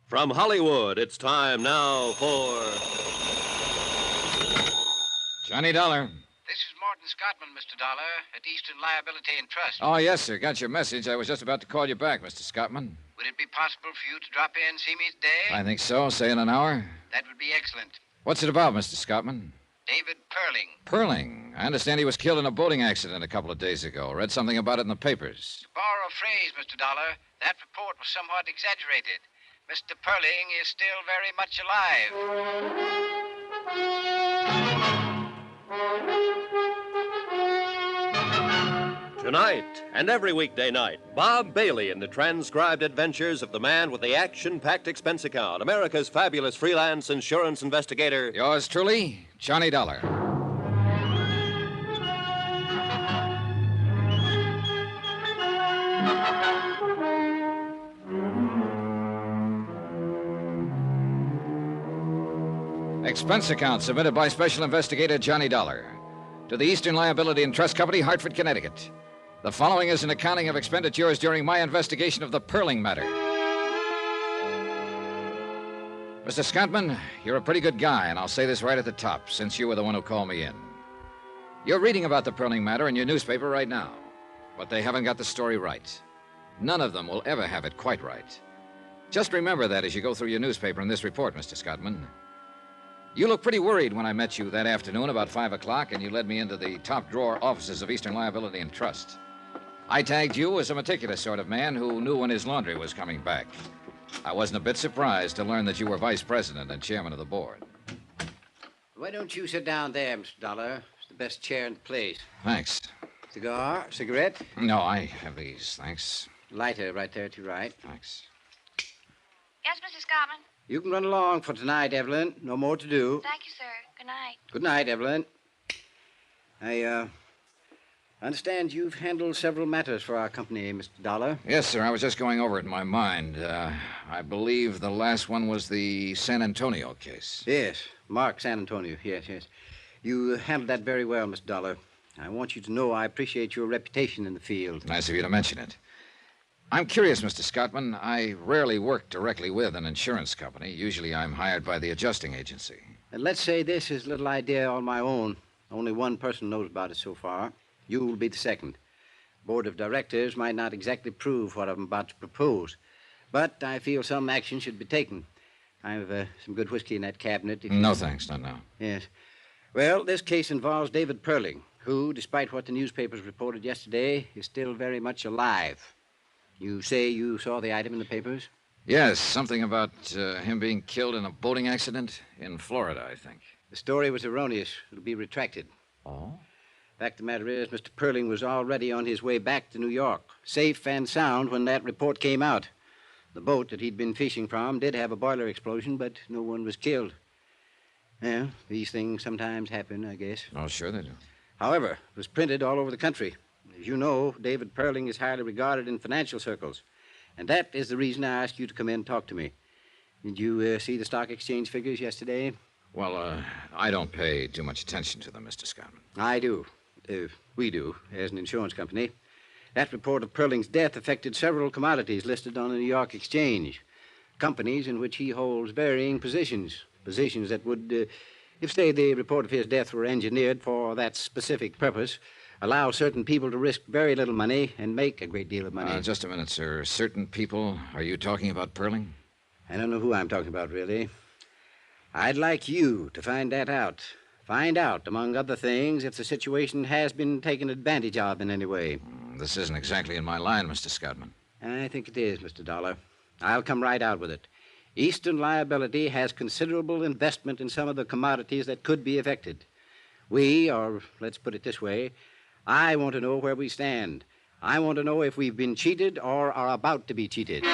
From Hollywood, it's time now for Johnny Dollar. This is Morton Scottman, Mr. Dollar, at Eastern Liability and Trust. Oh, yes, sir. Got your message. I was just about to call you back, Mr. Scottman. Would it be possible for you to drop in and see me today? I think so. Say in an hour. That would be excellent. What's it about, Mr. Scottman? David Perling. Perling. I understand he was killed in a boating accident a couple of days ago. Read something about it in the papers. To borrow a phrase, Mr. Dollar, that report was somewhat exaggerated. Mr. Perling is still very much alive. Tonight and every weekday night, Bob Bailey in the transcribed adventures of the man with the action-packed expense account, America's fabulous freelance insurance investigator. Yours truly, Johnny Dollar. Expense account submitted by Special Investigator Johnny Dollar to the Eastern Liability and Trust Company, Hartford, Connecticut. The following is an accounting of expenditures during my investigation of the Perling matter. Mr. Scottman, you're a pretty good guy, and I'll say this right at the top, since you were the one who called me in. You're reading about the Perling matter in your newspaper right now, but they haven't got the story right. None of them will ever have it quite right. Just remember that as you go through your newspaper in this report, Mr. Scottman. You looked pretty worried when I met you that afternoon about 5 o'clock, and you led me into the top-drawer offices of Eastern Liability and Trust. I tagged you as a meticulous sort of man who knew when his laundry was coming back. I wasn't a bit surprised to learn that you were vice president and chairman of the board. Why don't you sit down there, Mr. Dollar? It's the best chair in the place. Thanks. Cigar? Cigarette? No, I have these, thanks. Lighter right there at your right. Thanks. Yes, Mrs. Scottman? You can run along for tonight, Evelyn. No more to do. Thank you, sir. Good night. Good night, Evelyn. I understand you've handled several matters for our company, Mr. Dollar. Yes, sir. I was just going over it in my mind. I believe the last one was the San Antonio case. Yes. Mark, San Antonio. Yes. You handled that very well, Mr. Dollar. I want you to know I appreciate your reputation in the field. Nice of you to mention it. I'm curious, Mr. Scottman. I rarely work directly with an insurance company. Usually I'm hired by the adjusting agency. And let's say this is a little idea on my own. Only one person knows about it so far. You will be the second. Board of directors might not exactly approve what I'm about to propose, but I feel some action should be taken. I have some good whiskey in that cabinet. No, thanks. Not now. Yes. Well, this case involves David Perling, who, despite what the newspapers reported yesterday, is still very much alive. You say you saw the item in the papers? Yes, something about him being killed in a boating accident in Florida, I think. The story was erroneous. It'll be retracted. Oh? Fact of the matter is, Mr. Perling was already on his way back to New York, safe and sound when that report came out. The boat that he'd been fishing from did have a boiler explosion, but no one was killed. Yeah, these things sometimes happen, I guess. Oh, sure they do. However, it was printed all over the country. As you know, David Perling is highly regarded in financial circles. And that is the reason I asked you to come in and talk to me. Did you see the stock exchange figures yesterday? Well, I don't pay too much attention to them, Mr. Scottman. I do. We do, as an insurance company. That report of Perling's death affected several commodities listed on the New York Exchange. Companies in which he holds varying positions. Positions that would, if, say, the report of his death were engineered for that specific purpose, allow certain people to risk very little money and make a great deal of money. Just a minute, sir. Certain people? Are you talking about Perling? I don't know who I'm talking about, really. I'd like you to find that out. Find out, among other things, if the situation has been taken advantage of in any way. This isn't exactly in my line, Mr. Scottman. I think it is, Mr. Dollar. I'll come right out with it. Eastern Liability has considerable investment in some of the commodities that could be affected. We, or let's put it this way, I want to know where we stand. I want to know if we've been cheated or are about to be cheated.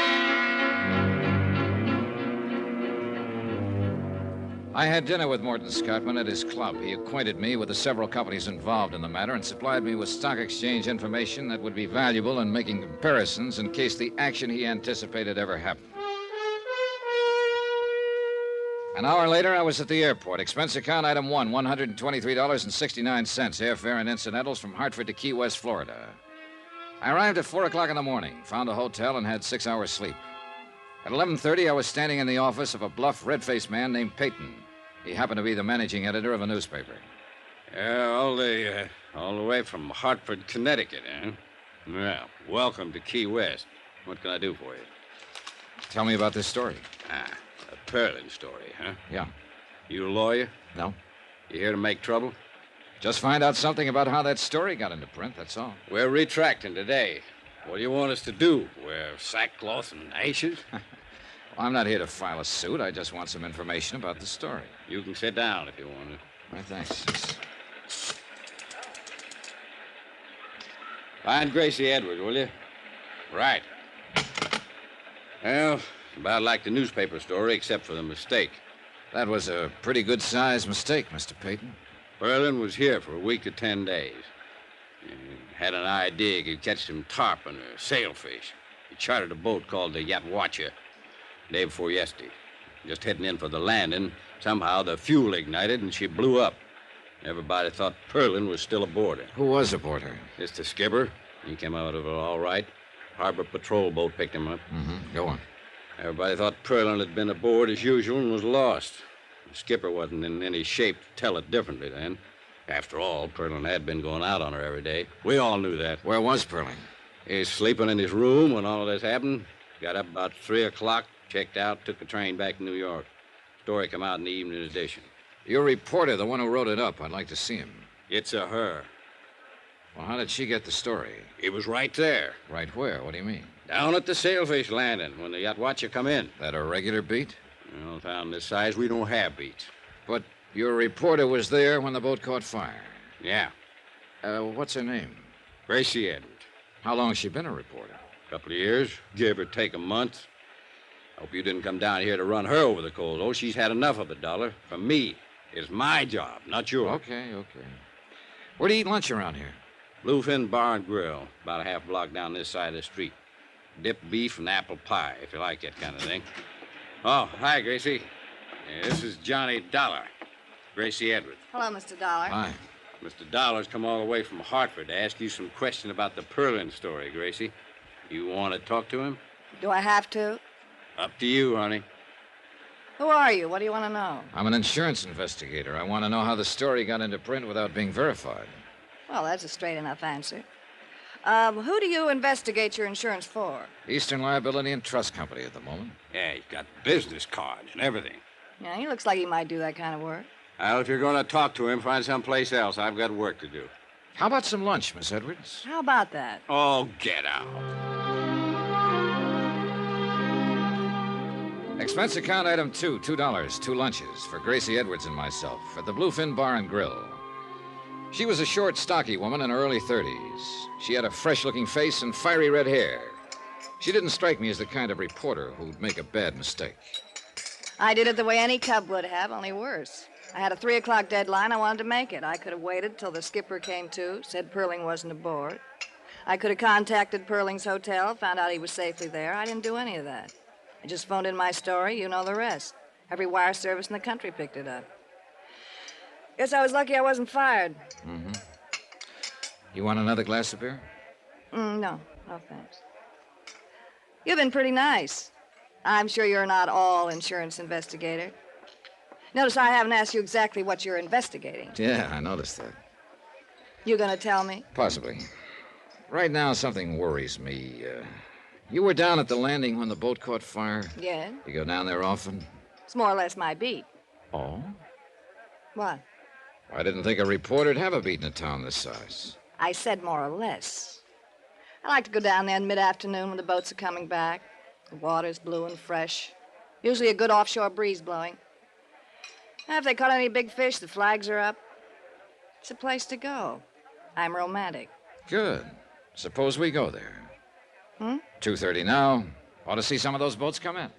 I had dinner with Morton Scottman at his club. He acquainted me with the several companies involved in the matter and supplied me with stock exchange information that would be valuable in making comparisons in case the action he anticipated ever happened. An hour later, I was at the airport. Expense account item 1, $123.69, airfare and incidentals from Hartford to Key West, Florida. I arrived at 4 o'clock in the morning, found a hotel, and had 6 hours sleep. At 11:30, I was standing in the office of a bluff, red-faced man named Peyton. He happened to be the managing editor of a newspaper. All the way from Hartford, Connecticut, eh? Well, welcome to Key West. What can I do for you? Tell me about this story. A Perling story, huh? Yeah. You a lawyer? No. You here to make trouble? Just find out something about how that story got into print, that's all. We're retracting today. What do you want us to do? Wear sackcloth and ashes? Well, I'm not here to file a suit. I just want some information about the story. You can sit down if you want to. All right, thanks. Find Gracie Edwards, will you? Right. Well, about like the newspaper story, except for the mistake. That was a pretty good-sized mistake, Mr. Peyton. Perling was here for a week to 10 days. He had an idea he could catch some tarpon or sailfish. He chartered a boat called the Yatwacha day before yesterday. Just heading in for the landing, somehow the fuel ignited and she blew up. Everybody thought Perling was still aboard her. Who was aboard her? It's the skipper. He came out of it all right. Harbor patrol boat picked him up. Go on. Everybody thought Perling had been aboard as usual and was lost. The skipper wasn't in any shape to tell it differently then. After all, Perling had been going out on her every day. We all knew that. Where was Perling? He's sleeping in his room when all of this happened. Got up about 3 o'clock, checked out, took the train back to New York. Story come out in the evening edition. Your reporter, the one who wrote it up, I'd like to see him. It's a her. Well, how did she get the story? It was right there. Right where? What do you mean? Down at the sailfish landing when the Yatwacha come in. That a regular beat? Well, town this size, we don't have beats. But your reporter was there when the boat caught fire? Yeah. What's her name? Gracie Edwards. How long has she been a reporter? A couple of years, give or take a month. Hope you didn't come down here to run her over the coals. Oh, she's had enough of it, Dollar. From me. It's my job, not yours. Okay. Where do you eat lunch around here? Bluefin Bar and Grill, about a half block down this side of the street. Dipped beef and apple pie, if you like that kind of thing. Oh, hi, Gracie. This is Johnny Dollar. Gracie Edwards. Hello, Mr. Dollar. Hi. Mr. Dollar's come all the way from Hartford to ask you some question about the Perlin story, Gracie. You want to talk to him? Do I have to? Up to you, honey. Who are you? What do you want to know? I'm an insurance investigator. I want to know how the story got into print without being verified. Well, that's a straight enough answer. Who do you investigate your insurance for? Eastern Liability and Trust Company at the moment. Yeah, he's got business cards and everything. Yeah, he looks like he might do that kind of work. Well, if you're going to talk to him, find someplace else. I've got work to do. How about some lunch, Miss Edwards? How about that? Oh, get out. Expense account item 2, $2, 2 lunches for Gracie Edwards and myself at the Bluefin Bar and Grill. She was a short, stocky woman in her early 30s. She had a fresh-looking face and fiery red hair. She didn't strike me as the kind of reporter who'd make a bad mistake. I did it the way any cub would have, only worse. I had a 3 o'clock deadline. I wanted to make it. I could have waited till the skipper came to, said Perling wasn't aboard. I could have contacted Perling's hotel, found out he was safely there. I didn't do any of that. I just phoned in my story. You know the rest. Every wire service in the country picked it up. Guess I was lucky I wasn't fired. Mm-hmm. You want another glass of beer? No, thanks. You've been pretty nice. I'm sure you're not all insurance investigator. Notice I haven't asked you exactly what you're investigating. Yeah, I noticed that. You gonna tell me? Possibly. Right now, something worries me. You were down at the landing when the boat caught fire? Yeah. You go down there often? It's more or less my beat. Oh? What? I didn't think a reporter'd have a beat in a town this size. I said more or less. I like to go down there in mid-afternoon when the boats are coming back. The water's blue and fresh. Usually a good offshore breeze blowing. And if they caught any big fish, the flags are up. It's a place to go. I'm romantic. Good. Suppose we go there. 2:30 now. Ought to see some of those boats come in.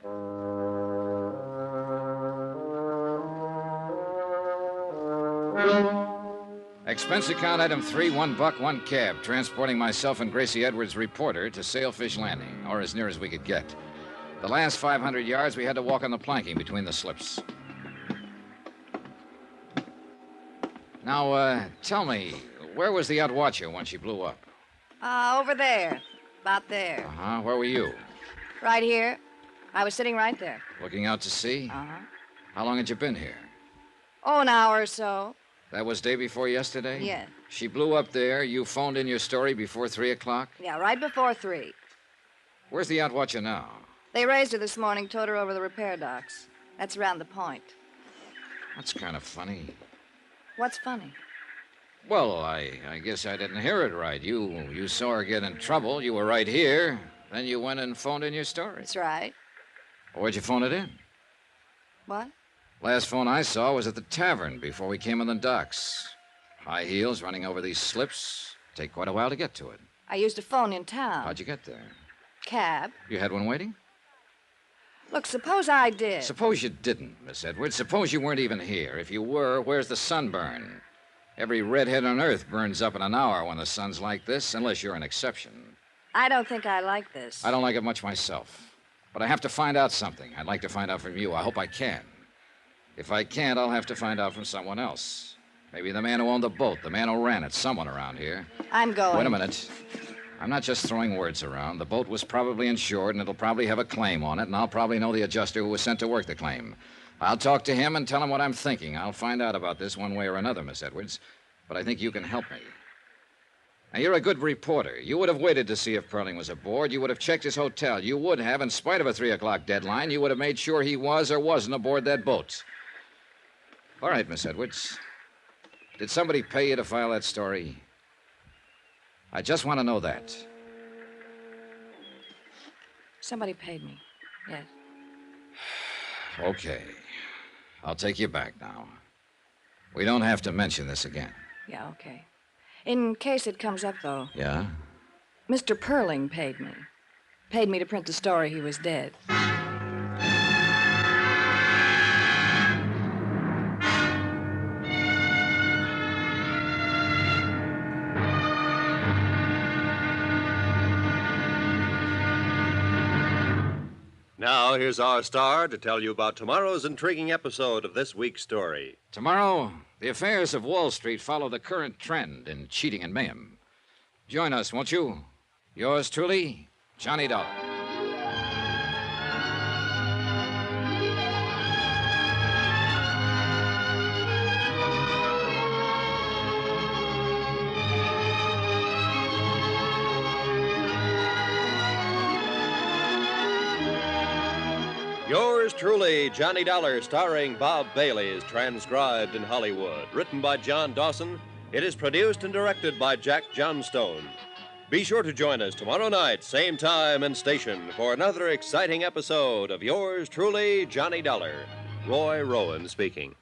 Expense account item 3, $1, 1 cab, transporting myself and Gracie Edwards, reporter, to Sailfish Landing, or as near as we could get. The last 500 yards, we had to walk on the planking between the slips. Now, tell me, where was the outwatcher when she blew up? Over there. About there. Uh-huh. Where were you? Right here. I was sitting right there. Looking out to sea? Uh-huh. How long had you been here? Oh, an hour or so. That was day before yesterday? Yeah. She blew up there. You phoned in your story before 3 o'clock? Yeah, right before 3. Where's the outwatcher now? They raised her this morning, towed her over the repair docks. That's around the point. That's kind of funny. What's funny? Well, I guess I didn't hear it right. You saw her get in trouble. You were right here. Then you went and phoned in your story. That's right. Where'd you phone it in? What? Last phone I saw was at the tavern before we came on the docks. High heels running over these slips. Take quite a while to get to it. I used a phone in town. How'd you get there? Cab. You had one waiting? Look, suppose I did. Suppose you didn't, Miss Edwards. Suppose you weren't even here. If you were, where's the sunburn? Every redhead on Earth burns up in an hour when the sun's like this, unless you're an exception. I don't think I like this. I don't like it much myself. But I have to find out something. I'd like to find out from you. I hope I can. If I can't, I'll have to find out from someone else. Maybe the man who owned the boat, the man who ran it, someone around here. I'm going. Wait a minute. I'm not just throwing words around. The boat was probably insured, and it'll probably have a claim on it, and I'll probably know the adjuster who was sent to work the claim. I'll talk to him and tell him what I'm thinking. I'll find out about this one way or another, Miss Edwards. But I think you can help me. Now, you're a good reporter. You would have waited to see if Perling was aboard. You would have checked his hotel. You would have, in spite of a 3 o'clock deadline, you would have made sure he was or wasn't aboard that boat. All right, Miss Edwards. Did somebody pay you to file that story? I just want to know that. Somebody paid me. Yes. Okay. I'll take you back now. We don't have to mention this again. Yeah, okay. In case it comes up, though. Yeah? Mr. Perling paid me. Paid me to print the story he was dead. Now, here's our star to tell you about tomorrow's intriguing episode of this week's story. Tomorrow, the affairs of Wall Street follow the current trend in cheating and mayhem. Join us, won't you? Yours truly, Johnny Dollar. Yours truly, Johnny Dollar, starring Bob Bailey, is transcribed in Hollywood. Written by John Dawson, it is produced and directed by Jack Johnstone. Be sure to join us tomorrow night, same time and station, for another exciting episode of Yours truly, Johnny Dollar. Roy Rowan speaking.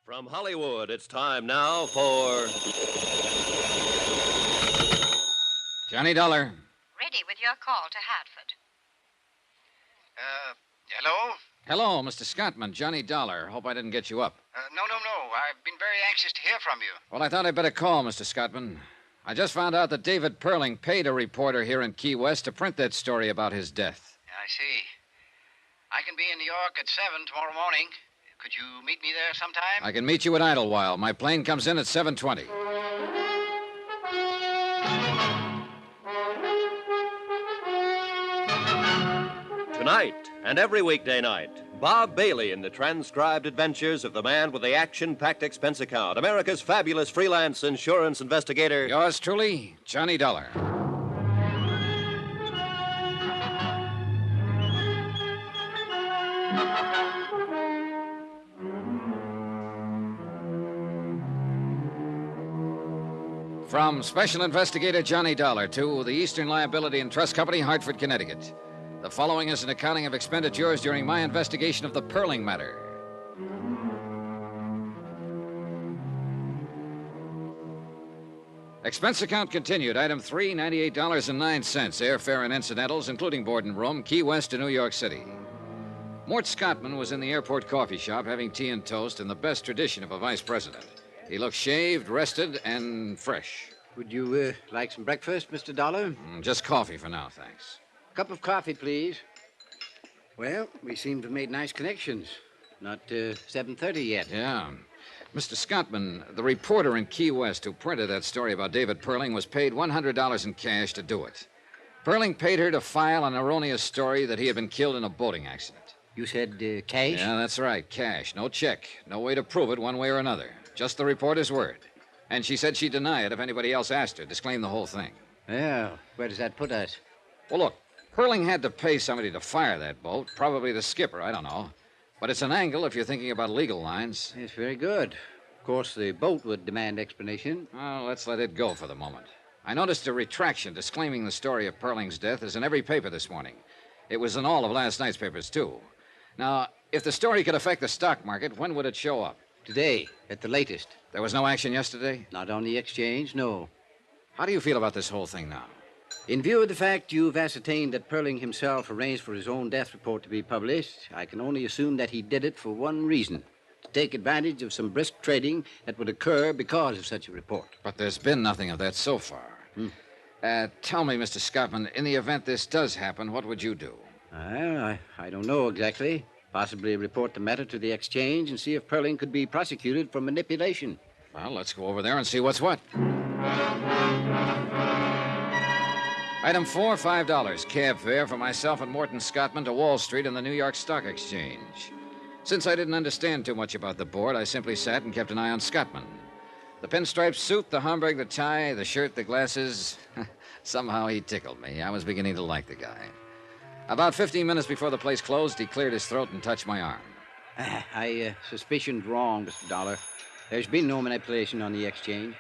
From Hollywood, it's time now for... Johnny Dollar. Ready with your call to Hartford. Hello? Hello, Mr. Scottman, Johnny Dollar. Hope I didn't get you up. No. I've been very anxious to hear from you. Well, I thought I'd better call, Mr. Scottman. I just found out that David Perling paid a reporter here in Key West to print that story about his death. I see. I can be in New York at 7 tomorrow morning. Could you meet me there sometime? I can meet you at Idlewild. My plane comes in at 7:20. Tonight and every weekday night, Bob Bailey in the transcribed adventures of the man with the Action-Packed Expense Account, America's fabulous freelance insurance investigator. Yours truly, Johnny Dollar. From Special Investigator Johnny Dollar to the Eastern Liability and Trust Company, Hartford, Connecticut. The following is an accounting of expenditures during my investigation of the Perling matter. Expense account continued. Item 3, $98.09. Airfare and incidentals, including board and room, Key West to New York City. Mort Scottman was in the airport coffee shop having tea and toast in the best tradition of a vice president. He looked shaved, rested, and fresh. Would you like some breakfast, Mr. Dollar? Just coffee for now, thanks. Cup of coffee, please. Well, we seem to have made nice connections. Not 7:30 yet. Yeah. Mr. Scottman, the reporter in Key West who printed that story about David Perling was paid $100 in cash to do it. Perling paid her to file an erroneous story that he had been killed in a boating accident. You said cash? Yeah, that's right, cash. No check. No way to prove it one way or another. Just the reporter's word. And she said she'd deny it if anybody else asked her. Disclaim the whole thing. Well, where does that put us? Well, look, Perling had to pay somebody to fire that boat. Probably the skipper, I don't know. But it's an angle if you're thinking about legal lines. It's very good. Of course, the boat would demand explanation. Well, let's let it go for the moment. I noticed a retraction disclaiming the story of Perling's death is in every paper this morning. It was in all of last night's papers, too. Now, if the story could affect the stock market, when would it show up? Today, at the latest. There was no action yesterday? Not on the exchange, no. How do you feel about this whole thing now? In view of the fact you've ascertained that Perling himself arranged for his own death report to be published, I can only assume that he did it for one reason: to take advantage of some brisk trading that would occur because of such a report. But there's been nothing of that so far. Tell me, Mr. Scottman, in the event this does happen, what would you do? I don't know exactly. Possibly report the matter to the exchange and see if Perling could be prosecuted for manipulation. Well, let's go over there and see what's what. Item 4, $5. Cab fare for myself and Morton Scottman to Wall Street and the New York Stock Exchange. Since I didn't understand too much about the board, I simply sat and kept an eye on Scottman. The pinstripe suit, the Homburg, the tie, the shirt, the glasses. Somehow he tickled me. I was beginning to like the guy. About 15 minutes before the place closed, he cleared his throat and touched my arm. I suspicioned wrong, Mr. Dollar. There's been no manipulation on the exchange.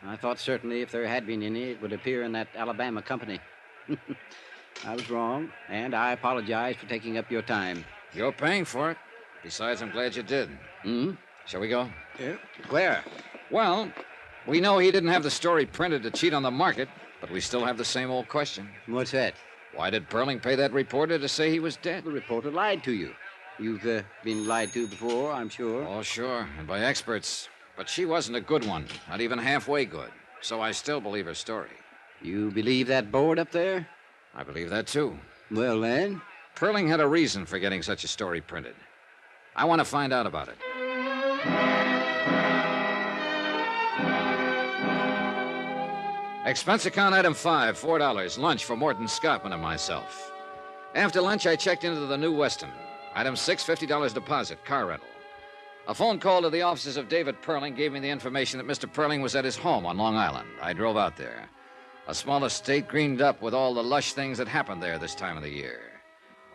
I thought certainly if there had been any, it would appear in that Alabama company. I was wrong, and I apologize for taking up your time. You're paying for it. Besides, I'm glad you did. Shall we go? Yeah. Where? Well, we know he didn't have the story printed to cheat on the market, but we still have the same old question. What's that? Why did Perling pay that reporter to say he was dead? The reporter lied to you. You've been lied to before, I'm sure. Oh, sure, and by experts. But she wasn't a good one, not even halfway good. So I still believe her story. You believe that board up there? I believe that, too. Well, then? Perling had a reason for getting such a story printed. I want to find out about it. Expense account item 5, $4. Lunch for Morton Scottman and myself. After lunch, I checked into the New Weston. Item 6, $50 deposit, car rental. A phone call to the offices of David Perling gave me the information that Mr. Perling was at his home on Long Island. I drove out there. A small estate greened up with all the lush things that happened there this time of the year.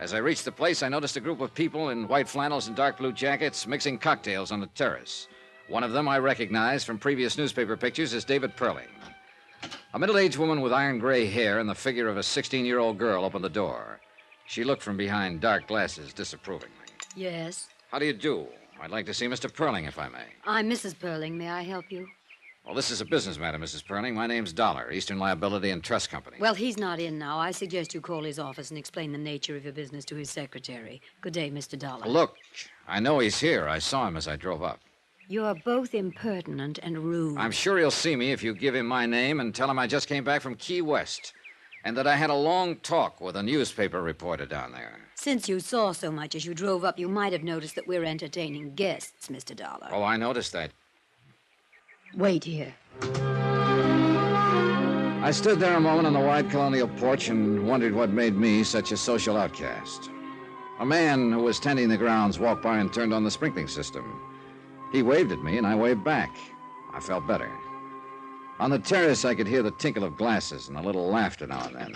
As I reached the place, I noticed a group of people in white flannels and dark blue jackets mixing cocktails on the terrace. One of them I recognized from previous newspaper pictures as David Perling. A middle-aged woman with iron gray hair and the figure of a 16-year-old girl opened the door. She looked from behind dark glasses disapprovingly. Yes? How do you do? I'd like to see Mr. Perling, if I may. I'm Mrs. Perling. May I help you? Well, this is a business matter, Mrs. Perling. My name's Dollar, Eastern Liability and Trust Company. Well, he's not in now. I suggest you call his office and explain the nature of your business to his secretary. Good day, Mr. Dollar. Look, I know he's here. I saw him as I drove up. You're both impertinent and rude. I'm sure he'll see me if you give him my name and tell him I just came back from Key West and that I had a long talk with a newspaper reporter down there. Since you saw so much as you drove up, you might have noticed that we're entertaining guests, Mr. Dollar. Oh, I noticed that. Wait here. I stood there a moment on the wide colonial porch and wondered what made me such a social outcast. A man who was tending the grounds walked by and turned on the sprinkling system. He waved at me, and I waved back. I felt better. On the terrace, I could hear the tinkle of glasses and a little laughter now and then.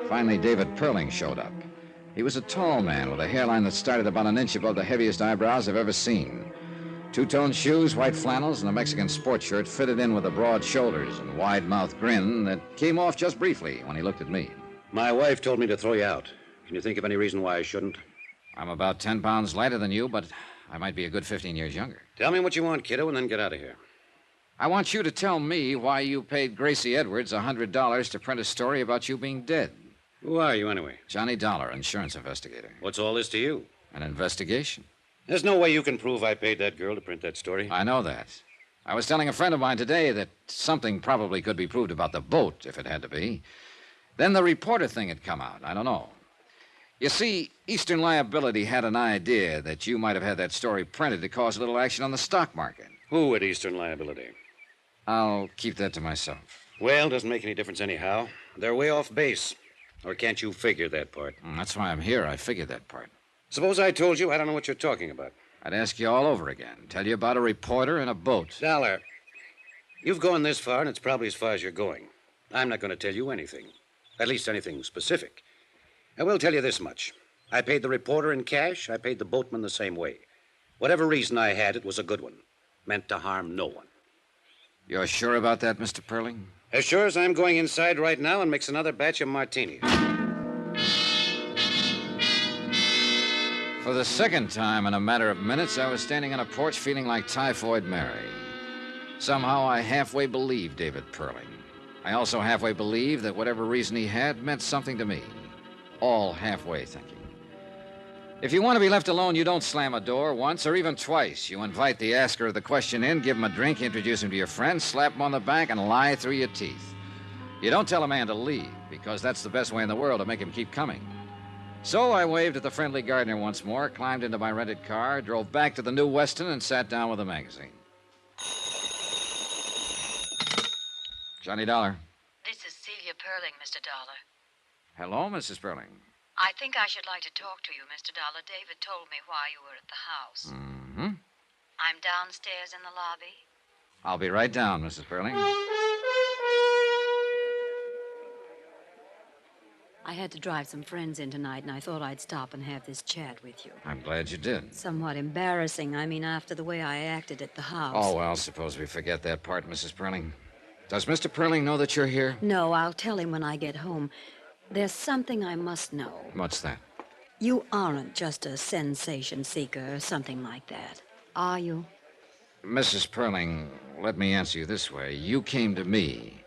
Finally, David Perling showed up. He was a tall man with a hairline that started about an inch above the heaviest eyebrows I've ever seen. Two-tone shoes, white flannels, and a Mexican sports shirt fitted in with the broad shoulders and wide-mouthed grin that came off just briefly when he looked at me. My wife told me to throw you out. Can you think of any reason why I shouldn't? I'm about 10 pounds lighter than you, but I might be a good 15 years younger. Tell me what you want, kiddo, and then get out of here. I want you to tell me why you paid Gracie Edwards $100 to print a story about you being dead. Who are you, anyway? Johnny Dollar, insurance investigator. What's all this to you? An investigation. There's no way you can prove I paid that girl to print that story. I know that. I was telling a friend of mine today that something probably could be proved about the boat, if it had to be. Then the reporter thing had come out. I don't know. You see, Eastern Liability had an idea that you might have had that story printed to cause a little action on the stock market. Who at Eastern Liability? I'll keep that to myself. Well, doesn't make any difference anyhow. They're way off base. Or can't you figure that part? That's why I'm here. I figured that part. Suppose I told you I don't know what you're talking about. I'd ask you all over again. Tell you about a reporter and a boat. Dollar, you've gone this far, and it's probably as far as you're going. I'm not going to tell you anything. At least anything specific. I will tell you this much. I paid the reporter in cash. I paid the boatman the same way. Whatever reason I had, it was a good one. Meant to harm no one. You're sure about that, Mr. Perling? As sure as I'm going inside right now and mix another batch of martinis. For the second time in a matter of minutes, I was standing on a porch feeling like Typhoid Mary. Somehow I halfway believed David Perling. I also halfway believe that whatever reason he had meant something to me. All halfway thinking. If you want to be left alone, you don't slam a door once or even twice. You invite the asker of the question in, give him a drink, introduce him to your friends, slap him on the back, and lie through your teeth. You don't tell a man to leave, because that's the best way in the world to make him keep coming. So I waved at the friendly gardener once more, climbed into my rented car, drove back to the New Weston, and sat down with a magazine. Johnny Dollar. This is Celia Perling, Mr. Dollar. Hello, Mrs. Perling. I think I should like to talk to you, Mr. Dollar. David told me why you were at the house. Mm-hmm. I'm downstairs in the lobby. I'll be right down, Mrs. Perling. I had to drive some friends in tonight, and I thought I'd stop and have this chat with you. I'm glad you did. Somewhat embarrassing, after the way I acted at the house. Oh, well, suppose we forget that part, Mrs. Perling. Does Mr. Perling know that you're here? No, I'll tell him when I get home. There's something I must know. What's that? You aren't just a sensation seeker or something like that, are you? Mrs. Perling, let me answer you this way. You came to me.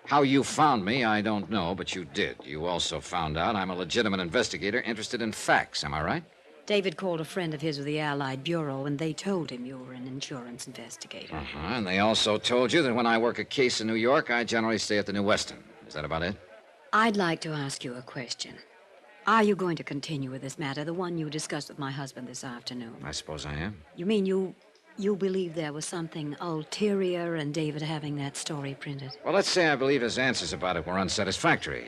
How you found me, I don't know, but you did. You also found out I'm a legitimate investigator interested in facts, am I right? David called a friend of his with the Allied Bureau, and they told him you were an insurance investigator. Uh-huh, and they also told you that when I work a case in New York, I generally stay at the New Weston. Is that about it? I'd like to ask you a question. Are you going to continue with this matter, the one you discussed with my husband this afternoon? I suppose I am. You mean you believe there was something ulterior in David having that story printed? Well, let's say I believe his answers about it were unsatisfactory.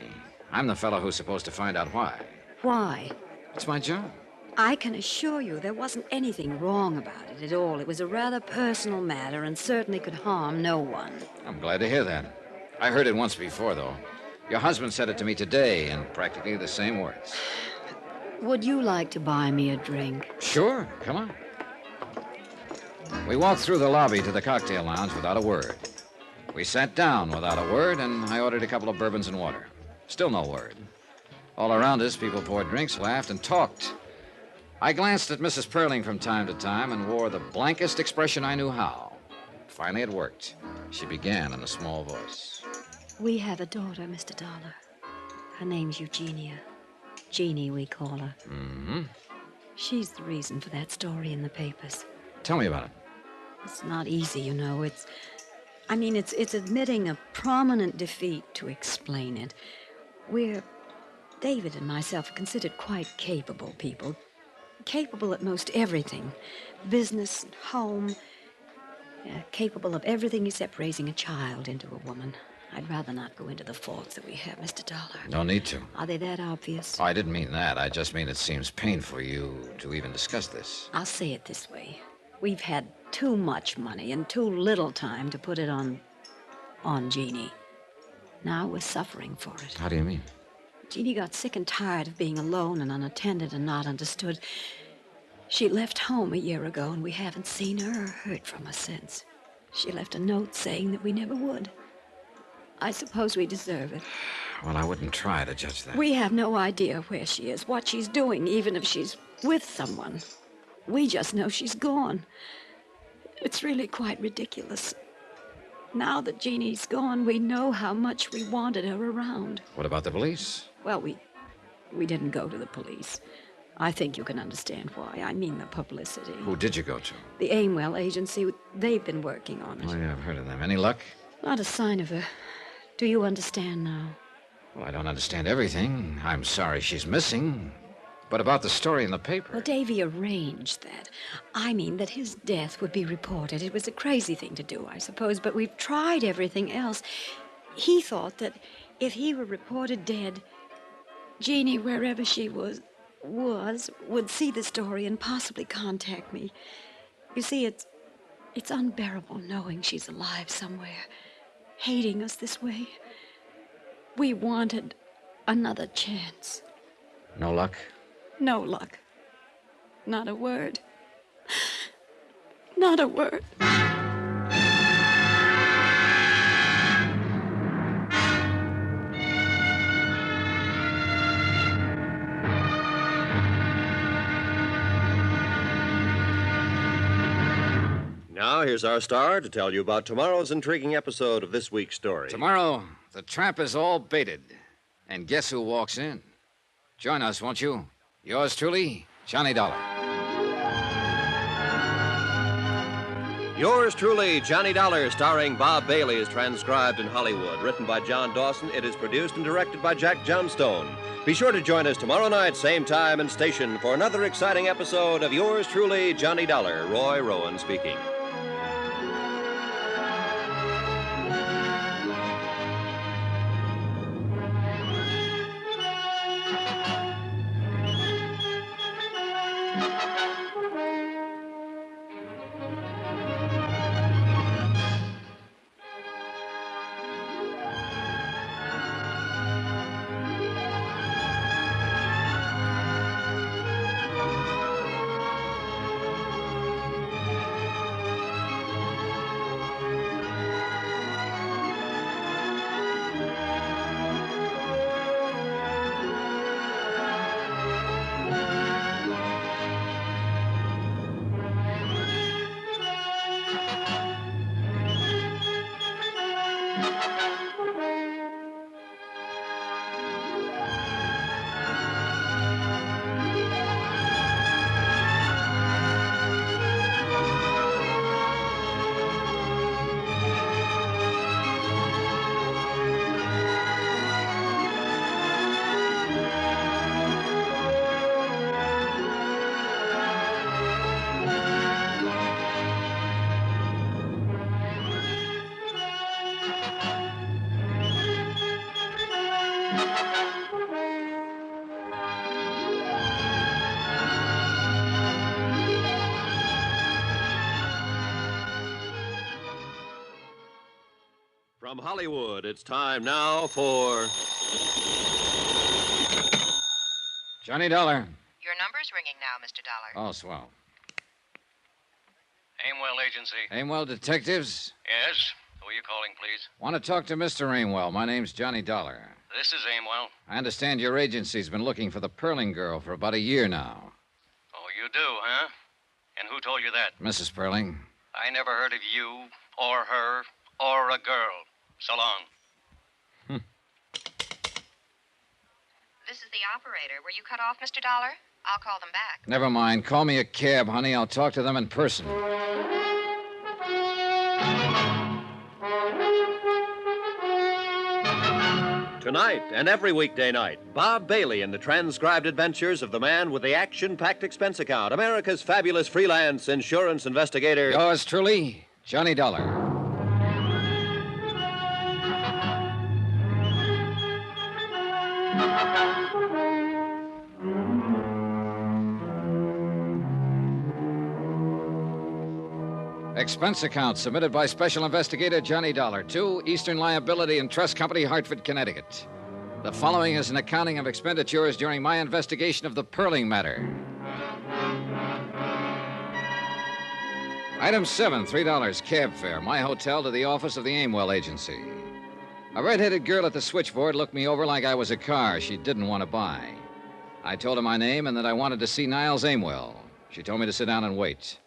I'm the fellow who's supposed to find out why. Why? It's my job. I can assure you there wasn't anything wrong about it at all. It was a rather personal matter and certainly could harm no one. I'm glad to hear that. I heard it once before, though. Your husband said it to me today in practically the same words. Would you like to buy me a drink? Sure. Come on. We walked through the lobby to the cocktail lounge without a word. We sat down without a word, and I ordered a couple of bourbons and water. Still no word. All around us, people poured drinks, laughed, and talked. I glanced at Mrs. Perling from time to time and wore the blankest expression I knew how. Finally, it worked. She began in a small voice. We have a daughter, Mr. Dollar. Her name's Eugenia. Jeannie, we call her. Mm-hmm. She's the reason for that story in the papers. Tell me about it. It's not easy, you know. It's admitting a prominent defeat to explain it. David and myself are considered quite capable people. Capable at most everything. Business, home. Capable of everything except raising a child into a woman. I'd rather not go into the faults that we have, Mr. Dollar. No need to. Are they that obvious? Oh, I didn't mean that. I just mean it seems painful for you to even discuss this. I'll say it this way. We've had too much money and too little time to put it on Jeannie. Now we're suffering for it. How do you mean? Jeannie got sick and tired of being alone and unattended and not understood. She left home a year ago, and we haven't seen her or heard from her since. She left a note saying that we never would. I suppose we deserve it. Well, I wouldn't try to judge that. We have no idea where she is, what she's doing, even if she's with someone. We just know she's gone. It's really quite ridiculous. Now that Jeannie's gone, we know how much we wanted her around. What about the police? Well, we didn't go to the police. I think you can understand why. I mean the publicity. Who did you go to? The Aimwell agency. They've been working on it. Oh, yeah, I've heard of them. Any luck? Not a sign of her. Do you understand now? Well, I don't understand everything. I'm sorry she's missing. But about the story in the paper... Well, Davy arranged that. I mean that his death would be reported. It was a crazy thing to do, I suppose, but we've tried everything else. He thought that if he were reported dead, Jeannie, wherever she was, would see the story and possibly contact me. You see, it's unbearable knowing she's alive somewhere, hating us this way. We wanted another chance. No luck? No luck. Not a word. Not a word. Now, here's our star to tell you about tomorrow's intriguing episode of this week's story. Tomorrow, The trap is all baited. And guess who walks in? Join us, won't you? Yours truly, Johnny Dollar. Yours truly, Johnny Dollar, starring Bob Bailey, is transcribed in Hollywood. Written by John Dawson, it is produced and directed by Jack Johnstone. Be sure to join us tomorrow night, same time and station, for another exciting episode of Yours truly, Johnny Dollar. Roy Rowan speaking. From Hollywood, it's time now for... Johnny Dollar. Your number's ringing now, Mr. Dollar. Oh, swell. Aimwell Agency. Aimwell Detectives? Yes? Who are you calling, please? Want to talk to Mr. Aimwell. My name's Johnny Dollar. This is Aimwell. I understand your agency's been looking for the Perling girl for about a year now. Oh, you do, huh? And who told you that? Mrs. Perling. I never heard of you, or her, or a girl. So long. This is the operator. Were you cut off, Mr. Dollar? I'll call them back. Never mind. Call me a cab, honey. I'll talk to them in person. Tonight and every weekday night, Bob Bailey in the transcribed adventures of the man with the Action-Packed Expense Account, America's fabulous freelance insurance investigator. Yours truly, Johnny Dollar. Expense account submitted by Special Investigator Johnny Dollar to Eastern Liability and Trust Company, Hartford, Connecticut. The following is an accounting of expenditures during my investigation of the Perling matter. Item 7, $3 cab fare, my hotel to the office of the Aimwell Agency. A red-headed girl at the switchboard looked me over like I was a car she didn't want to buy. I told her my name and that I wanted to see Niles Aimwell. She told me to sit down and wait.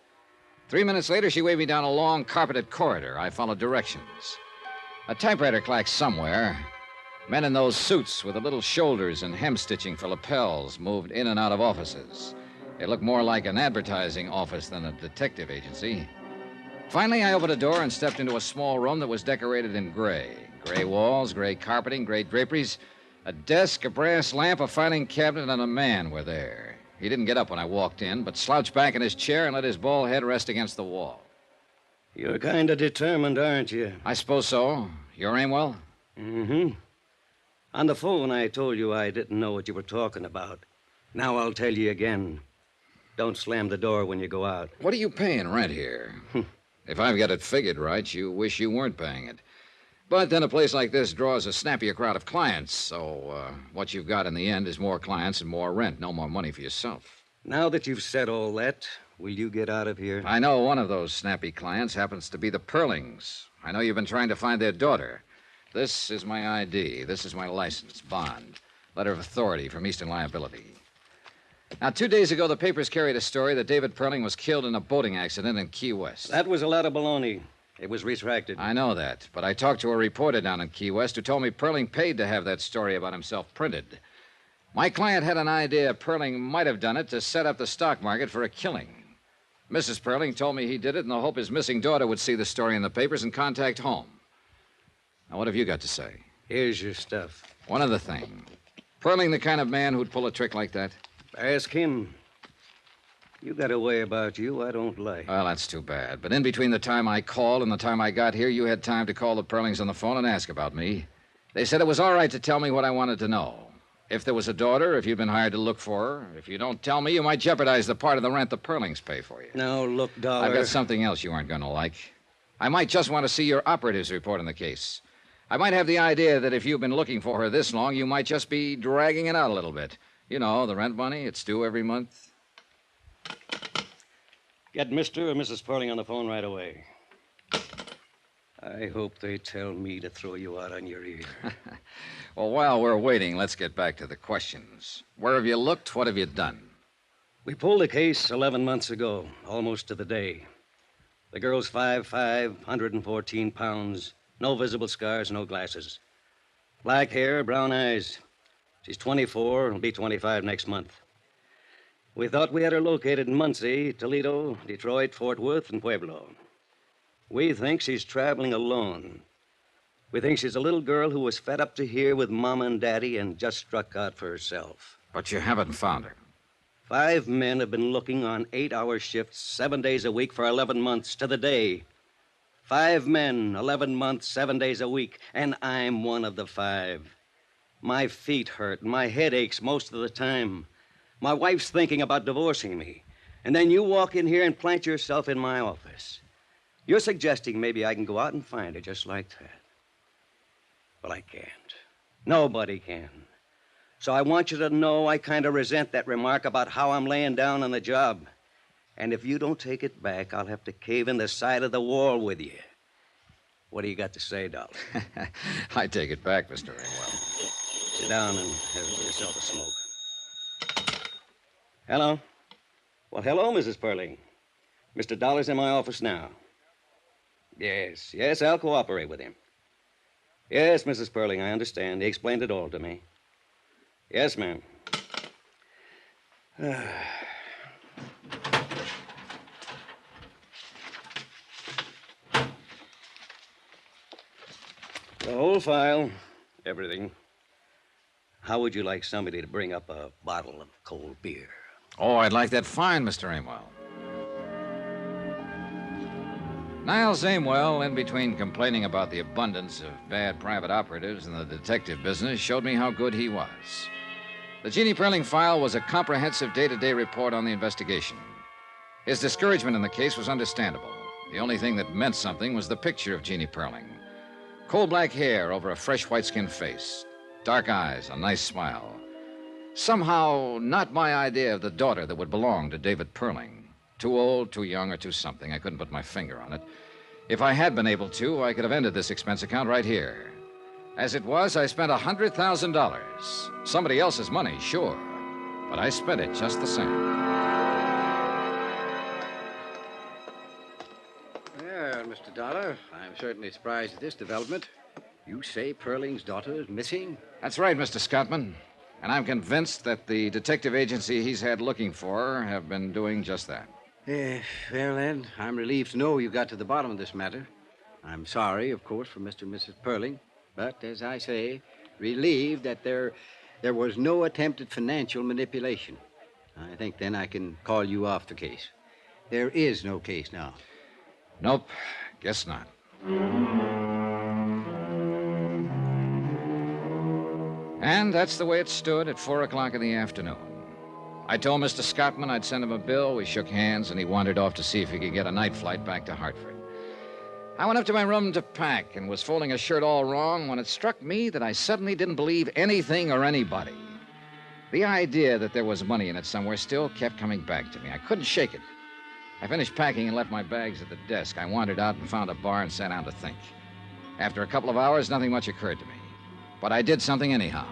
3 minutes later, she waved me down a long, carpeted corridor. I followed directions. A typewriter clacked somewhere. Men in those suits with the little shoulders and hem stitching for lapels moved in and out of offices. It looked more like an advertising office than a detective agency. Finally, I opened a door and stepped into a small room that was decorated in gray. Gray walls, gray carpeting, gray draperies. A desk, a brass lamp, a filing cabinet, and a man were there. He didn't get up when I walked in, but slouched back in his chair and let his bald head rest against the wall. You're kind of determined, aren't you? I suppose so. You're Aimwell? Mm-hmm. On the phone, I told you I didn't know what you were talking about. Now I'll tell you again. Don't slam the door when you go out. What are you paying rent here? If I've got it figured right, you wish you weren't paying it. But then a place like this draws a snappier crowd of clients, so what you've got in the end is more clients and more rent, no more money for yourself. Now that you've said all that, will you get out of here? I know one of those snappy clients happens to be the Perlings. I know you've been trying to find their daughter. This is my ID. This is my license, bond, letter of authority from Eastern Liability. Now, 2 days ago, the papers carried a story that David Perling was killed in a boating accident in Key West. That was a lot of baloney. It was retracted. I know that, but I talked to a reporter down in Key West who told me Perling paid to have that story about himself printed. My client had an idea Perling might have done it to set up the stock market for a killing. Mrs. Perling told me he did it in the hope his missing daughter would see the story in the papers and contact home. Now, what have you got to say? Here's your stuff. One other thing. Perling the kind of man who'd pull a trick like that? Ask him. You got a way about you I don't like. Well, that's too bad. But in between the time I called and the time I got here, you had time to call the Perlings on the phone and ask about me. They said it was all right to tell me what I wanted to know. If there was a daughter, if you'd been hired to look for her. If you don't tell me, you might jeopardize the part of the rent the Perlings pay for you. No, look, Dollar. I've got something else you aren't going to like. I might just want to see your operatives report on the case. I might have the idea that if you've been looking for her this long, you might just be dragging it out a little bit. You know, the rent money, it's due every month. Get Mr. or Mrs. Perling on the phone right away. I hope they tell me to throw you out on your ear. Well, while we're waiting, let's get back to the questions. Where have you looked? What have you done? We pulled the case 11 months ago, almost to the day. The girl's 5'5", 114 pounds, no visible scars, no glasses. Black hair, brown eyes. She's 24, will be 25 next month. We thought we had her located in Muncie, Toledo, Detroit, Fort Worth, and Pueblo. We think she's traveling alone. We think she's a little girl who was fed up to here with Mom and Daddy and just struck out for herself. But you haven't found her. 5 men have been looking on 8-hour shifts, 7 days a week for 11 months to the day. 5 men, 11 months, 7 days a week, and I'm one of the 5. My feet hurt, my head aches most of the time. My wife's thinking about divorcing me. And then you walk in here and plant yourself in my office. You're suggesting maybe I can go out and find her just like that. Well, I can't. Nobody can. So I want you to know I kind of resent that remark about how I'm laying down on the job. And if you don't take it back, I'll have to cave in the side of the wall with you. What do you got to say, Dollar? I take it back, Mr. Ringwell. Sit down and have yourself a smoke. Hello? Well, hello, Mrs. Perling. Mr. Dollar's in my office now. Yes, I'll cooperate with him. Yes, Mrs. Perling, I understand. He explained it all to me. Yes, ma'am. The whole file, everything. How would you like somebody to bring up a bottle of cold beer? Oh, I'd like that fine, Mr. Amwell. Niles Amwell, in between complaining about the abundance of bad private operatives in the detective business, showed me how good he was. The Jeannie Perling file was a comprehensive day-to-day report on the investigation. His discouragement in the case was understandable. The only thing that meant something was the picture of Jeannie Perling. Coal black hair over a fresh white-skinned face. Dark eyes, a nice smile. Somehow, not my idea of the daughter that would belong to David Perling. Too old, too young, or too something. I couldn't put my finger on it. If I had been able to, I could have ended this expense account right here. As it was, I spent $100,000. Somebody else's money, sure. But I spent it just the same. Well, Mr. Dollar, I'm certainly surprised at this development. You say Perling's daughter is missing? That's right, Mr. Scottman. And I'm convinced that the detective agency he's had looking for her have been doing just that. Well, then, I'm relieved to know you got to the bottom of this matter. I'm sorry, of course, for Mr. and Mrs. Perling, but, as I say, relieved that there was no attempt at financial manipulation. I think then I can call you off the case. There is no case now. Nope, guess not. And that's the way it stood at 4 o'clock in the afternoon. I told Mr. Scottman I'd send him a bill. We shook hands, and he wandered off to see if he could get a night flight back to Hartford. I went up to my room to pack and was folding a shirt all wrong when it struck me that I suddenly didn't believe anything or anybody. The idea that there was money in it somewhere still kept coming back to me. I couldn't shake it. I finished packing and left my bags at the desk. I wandered out and found a bar and sat down to think. After a couple of hours, nothing much occurred to me. But I did something anyhow.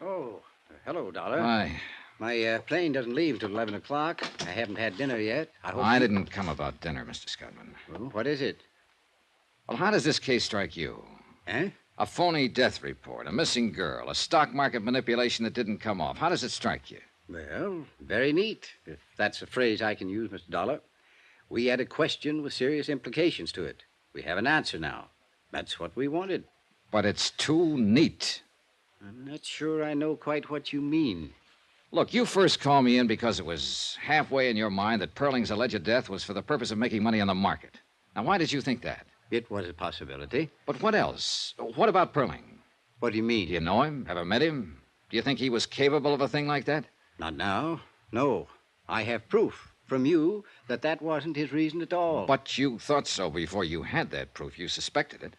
Oh, hello, Dollar. Hi. My My plane doesn't leave till 11 o'clock. I haven't had dinner yet. I didn't come about dinner, Mr. Scottman. Well, what is it? Well, how does this case strike you? Eh? A phony death report, a missing girl, a stock market manipulation that didn't come off. How does it strike you? Well, very neat, if that's a phrase I can use, Mr. Dollar. We had a question with serious implications to it. We have an answer now. That's what we wanted. But it's too neat. I'm not sure I know quite what you mean. Look, you first called me in because it was halfway in your mind that Perling's alleged death was for the purpose of making money on the market. Now, why did you think that? It was a possibility. But what else? What about Perling? What do you mean? Do you know him? Ever met him? Do you think he was capable of a thing like that? Not now. No. I have proof from you that wasn't his reason at all. But you thought so before you had that proof. You suspected it.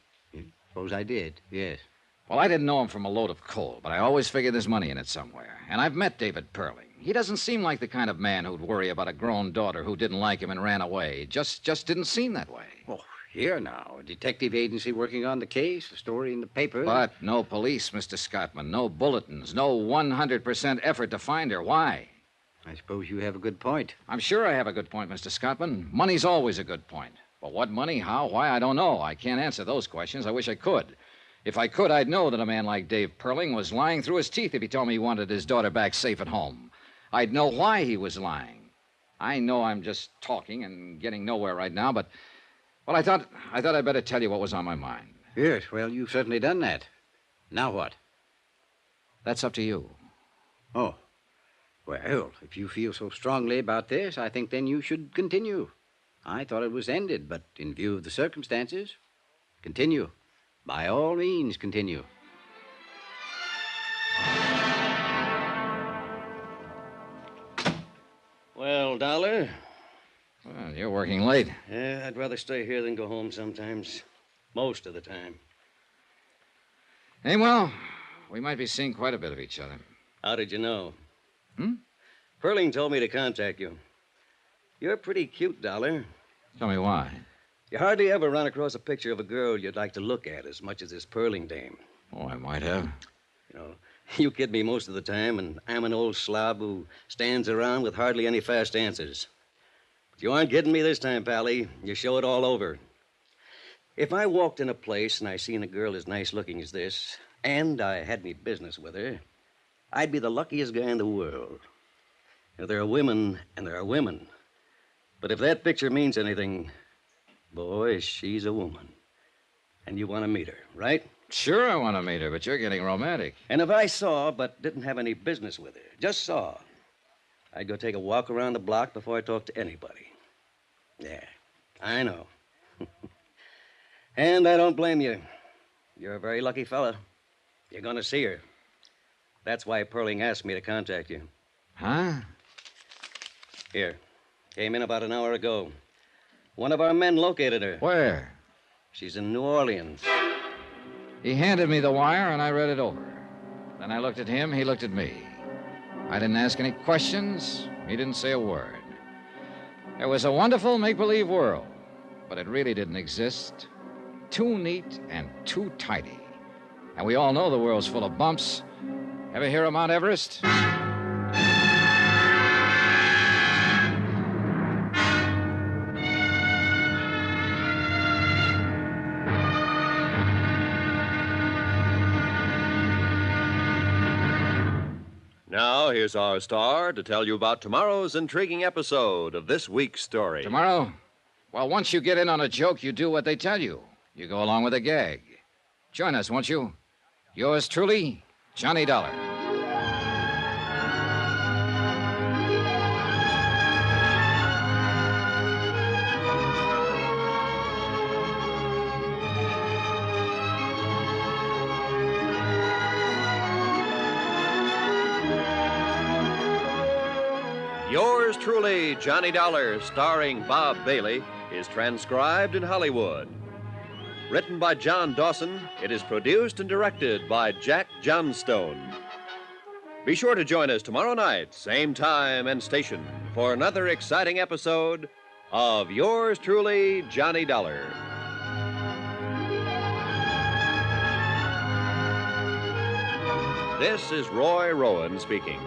Suppose I did, yes. Well, I didn't know him from a load of coal, but I always figured there's money in it somewhere. And I've met David Perling. He doesn't seem like the kind of man who'd worry about a grown daughter who didn't like him and ran away. Just didn't seem that way. Oh, here now. A detective agency working on the case, a story in the paper. But no police, Mr. Scottman. No bulletins. No 100% effort to find her. Why? I suppose you have a good point. I'm sure I have a good point, Mr. Scottman. Money's always a good point. But what money, how, why, I don't know. I can't answer those questions. I wish I could. If I could, I'd know that a man like Dave Perling was lying through his teeth if he told me he wanted his daughter back safe at home. I'd know why he was lying. I know I'm just talking and getting nowhere right now, but... Well, I thought I'd better tell you what was on my mind. Yes, well, you've certainly done that. Now what? That's up to you. Oh. Well, if you feel so strongly about this, I think then you should continue. I thought it was ended, but in view of the circumstances, continue. By all means, continue. Well, Dollar? Well, you're working late. Yeah, I'd rather stay here than go home sometimes. Most of the time. Hey, well, we might be seeing quite a bit of each other. How did you know? Hmm? Perling told me to contact you. You're pretty cute, Dollar. Tell me why. You hardly ever run across a picture of a girl you'd like to look at as much as this Perling dame. Oh, I might have. You know, you kid me most of the time, and I'm an old slob who stands around with hardly any fast answers. But you aren't kidding me this time, Pally. You show it all over. If I walked in a place and I seen a girl as nice looking as this, and I had any business with her, I'd be the luckiest guy in the world. You know, there are women and there are women. But if that picture means anything, boy, she's a woman. And you want to meet her, right? Sure I want to meet her, but you're getting romantic. And if I saw but didn't have any business with her, just saw, I'd go take a walk around the block before I talked to anybody. Yeah, I know. And I don't blame you. You're a very lucky fella. You're going to see her. That's why Perling asked me to contact you. Huh? Here. Came in about an hour ago. One of our men located her. Where? She's in New Orleans. He handed me the wire, and I read it over. Then I looked at him, he looked at me. I didn't ask any questions. He didn't say a word. It was a wonderful make-believe world, but it really didn't exist. Too neat and too tidy. And we all know the world's full of bumps. Ever hear of Mount Everest? Now, here's our star to tell you about tomorrow's intriguing episode of this week's story. Tomorrow? Well, once you get in on a joke, you do what they tell you. You go along with a gag. Join us, won't you? Yours truly, Johnny Dollar. Yours truly, Johnny Dollar, starring Bob Bailey, is transcribed in Hollywood. Written by John Dawson, it is produced and directed by Jack Johnstone. Be sure to join us tomorrow night, same time and station, for another exciting episode of Yours truly, Johnny Dollar. This is Roy Rowan speaking.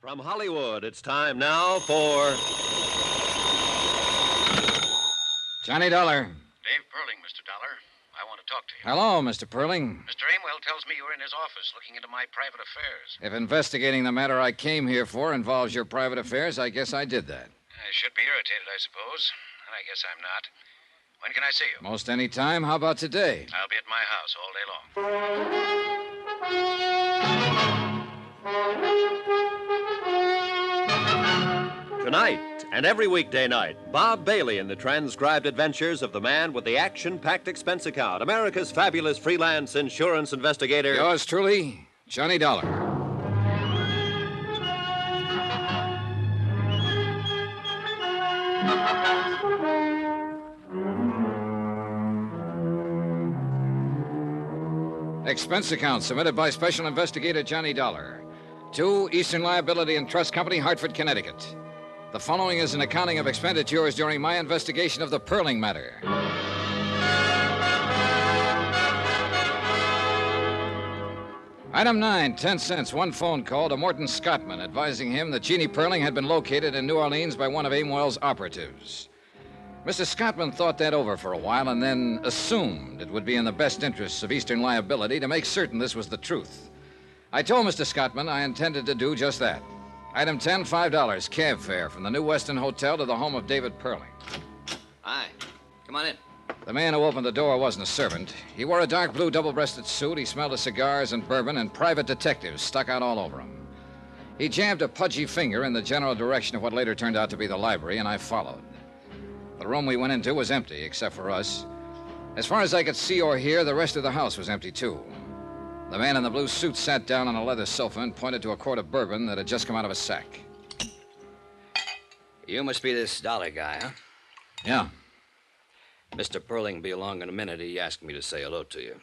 From Hollywood, it's time now for... Johnny Dollar. Dave Perling, Mr. Dollar. I want to talk to you. Hello, Mr. Perling. Mr. Amewell tells me you're in his office looking into my private affairs. If investigating the matter I came here for involves your private affairs, I guess I did that. I should be irritated, I suppose. And I guess I'm not. When can I see you? Most any time. How about today? I'll be at my house all day long. Tonight and every weekday night, Bob Bailey in the transcribed adventures of the man with the Action-Packed Expense Account, America's fabulous freelance insurance investigator. Yours truly, Johnny Dollar. Expense account submitted by Special Investigator Johnny Dollar to Eastern Liability and Trust Company, Hartford, Connecticut. The following is an accounting of expenditures during my investigation of the Perling matter. Item 9, 10 cents, one phone call to Morton Scottman advising him that Jeannie Perling had been located in New Orleans by one of Amewell's operatives. Mr. Scottman thought that over for a while and then assumed it would be in the best interests of Eastern Liability to make certain this was the truth. I told Mr. Scottman I intended to do just that. Item 10, $5, cab fare from the New Weston Hotel to the home of David Perling. Hi. Come on in. The man who opened the door wasn't a servant. He wore a dark blue double-breasted suit. He smelled of cigars and bourbon, and private detectives stuck out all over him. He jammed a pudgy finger in the general direction of what later turned out to be the library, and I followed. The room we went into was empty, except for us. As far as I could see or hear, the rest of the house was empty, too. The man in the blue suit sat down on a leather sofa and pointed to a quart of bourbon that had just come out of a sack. You must be this Dollar guy, huh? Yeah. Mr. Perling will be along in a minute. He asked me to say hello to you.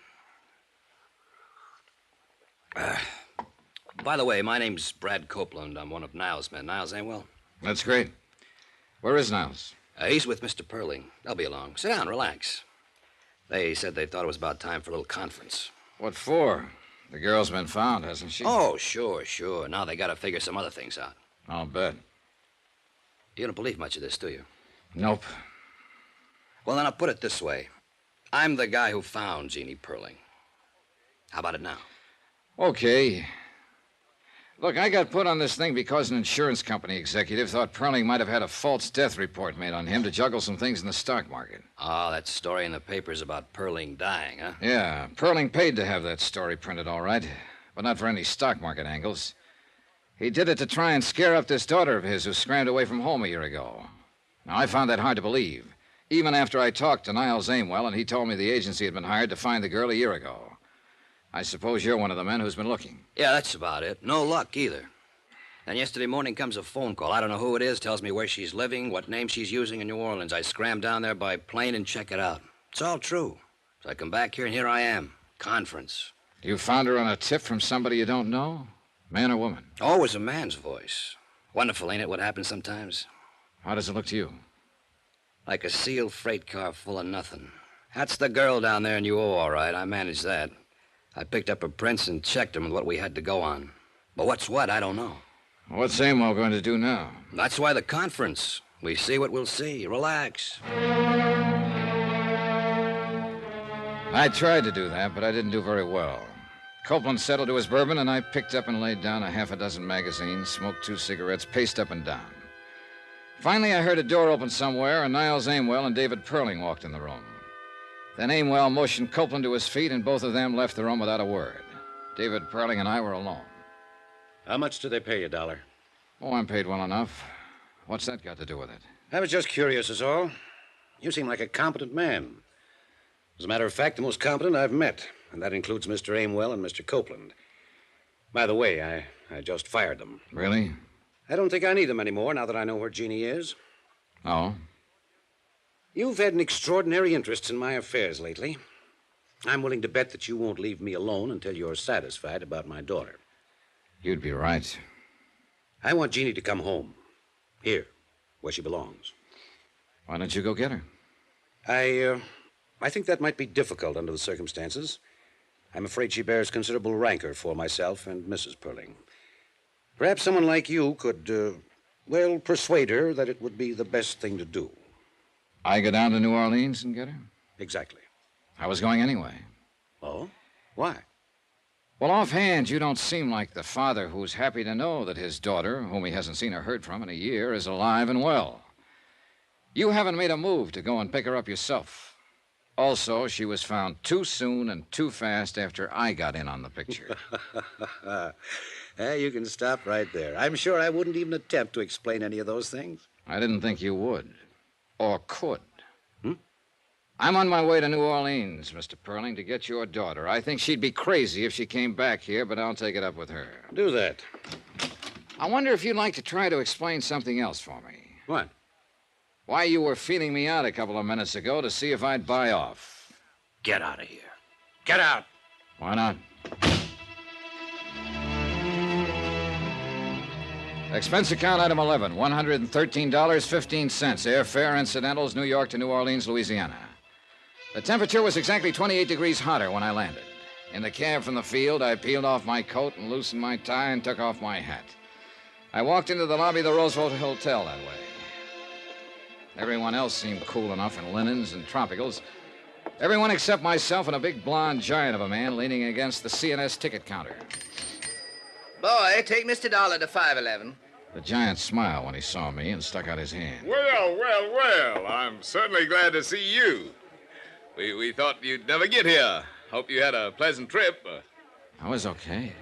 By the way, my name's Brad Copeland. I'm one of Niles' men. Niles Amewell? That's great. Where is Niles? He's with Mr. Perling. They'll be along. Sit down, relax. They said they thought it was about time for a little conference. What for? The girl's been found, hasn't she? Oh, sure. Now they gotta figure some other things out. I'll bet. You don't believe much of this, do you? Nope. Well, then I'll put it this way. I'm the guy who found Jeannie Perling. How about it now? Okay. Look, I got put on this thing because an insurance company executive thought Perling might have had a false death report made on him to juggle some things in the stock market. Oh, that story in the papers about Perling dying, huh? Yeah, Perling paid to have that story printed, all right, but not for any stock market angles. He did it to try and scare up this daughter of his who scrammed away from home a year ago. Now, I found that hard to believe, even after I talked to Niles Amewell and he told me the agency had been hired to find the girl a year ago. I suppose you're one of the men who's been looking. Yeah, that's about it. No luck, either. Then yesterday morning comes a phone call. I don't know who it is, tells me where she's living, what name she's using in New Orleans. I scram down there by plane and check it out. It's all true. So I come back here, and here I am. Conference. You found her on a tip from somebody you don't know? Man or woman? Always a man's voice. Wonderful, ain't it, what happens sometimes? How does it look to you? Like a sealed freight car full of nothing. That's the girl down there in UO, all right. I managed that. I picked up her prints and checked them with what we had to go on. But what's what, I don't know. What's Amewell going to do now? That's why the conference. We see what we'll see. Relax. I tried to do that, but I didn't do very well. Copeland settled to his bourbon, and I picked up and laid down a half a dozen magazines, smoked 2 cigarettes, paced up and down. Finally, I heard a door open somewhere, and Niles Amewell and David Perling walked in the room. Then Amewell motioned Copeland to his feet, and both of them left the room without a word. David Perling and I were alone. How much do they pay you, Dollar? Oh, I'm paid well enough. What's that got to do with it? I was just curious, is all. You seem like a competent man. As a matter of fact, the most competent I've met, and that includes Mr. Amewell and Mr. Copeland. By the way, I just fired them. Really? I don't think I need them anymore now that I know where Jeannie is. Oh? You've had an extraordinary interest in my affairs lately. I'm willing to bet that you won't leave me alone until you're satisfied about my daughter. You'd be right. I want Jeannie to come home. Here, where she belongs. Why don't you go get her? I think that might be difficult under the circumstances. I'm afraid she bears considerable rancor for myself and Mrs. Perling. Perhaps someone like you could, persuade her that it would be the best thing to do. I go down to New Orleans and get her? Exactly. I was going anyway. Oh? Why? Well, offhand, you don't seem like the father who's happy to know that his daughter, whom he hasn't seen or heard from in a year, is alive and well. You haven't made a move to go and pick her up yourself. Also, she was found too soon and too fast after I got in on the picture. You can stop right there. I'm sure I wouldn't even attempt to explain any of those things. I didn't think you would. Or could. I'm on my way to New Orleans, Mr. Perling, to get your daughter. I think she'd be crazy if she came back here, but I'll take it up with her. Do that. I wonder if you'd like to try to explain something else for me. What? Why you were feeling me out a couple of minutes ago to see if I'd buy off. Get out of here. Get out. Why not? Expense account item 11, $113.15. Airfare, incidentals, New York to New Orleans, Louisiana. The temperature was exactly 28 degrees hotter when I landed. In the cab from the field, I peeled off my coat and loosened my tie and took off my hat. I walked into the lobby of the Roosevelt Hotel that way. Everyone else seemed cool enough in linens and tropicals. Everyone except myself and a big blonde giant of a man leaning against the CNS ticket counter. Boy, take Mr. Dollar to 511. The giant smiled when he saw me and stuck out his hand. Well, I'm certainly glad to see you. We thought you'd never get here. Hope you had a pleasant trip. I was okay.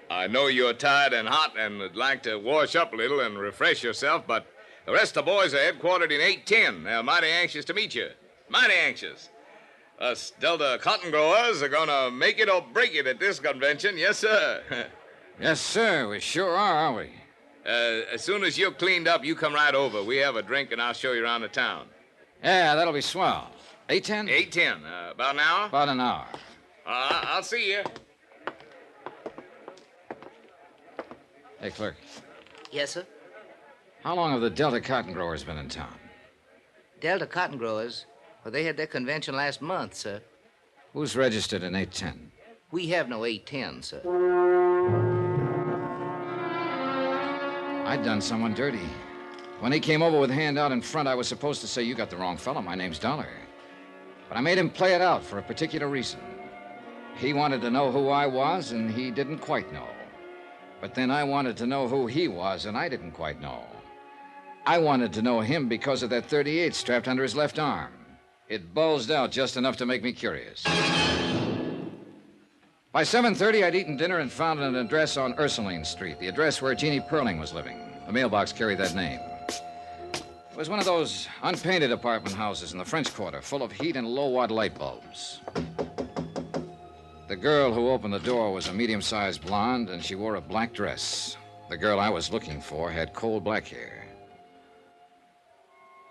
I know you're tired and hot and would like to wash up a little and refresh yourself, but the rest of the boys are headquartered in 810. They're mighty anxious to meet you. Mighty anxious. Us Delta cotton growers are going to make it or break it at this convention. Yes, sir. Yes, sir. We sure are, aren't we? As soon as you're cleaned up, you come right over. We have a drink, and I'll show you around the town. Yeah, that'll be swell. 8:10? 8:10. About an hour? About an hour. I'll see you. Hey, clerk. Yes, sir? How long have the Delta cotton growers been in town? Delta cotton growers? Well, they had their convention last month, sir. Who's registered in 810? We have no 810, sir. I'd done someone dirty. When he came over with a hand out in front, I was supposed to say, "You got the wrong fellow. My name's Dollar." But I made him play it out for a particular reason. He wanted to know who I was, and he didn't quite know. But then I wanted to know who he was, and I didn't quite know. I wanted to know him because of that .38 strapped under his left arm. It bulged out just enough to make me curious. By 7:30, I'd eaten dinner and found an address on Ursuline Street, the address where Jeannie Perling was living. The mailbox carried that name. It was one of those unpainted apartment houses in the French Quarter, full of heat and low-watt light bulbs. The girl who opened the door was a medium-sized blonde, and she wore a black dress. The girl I was looking for had coal black hair.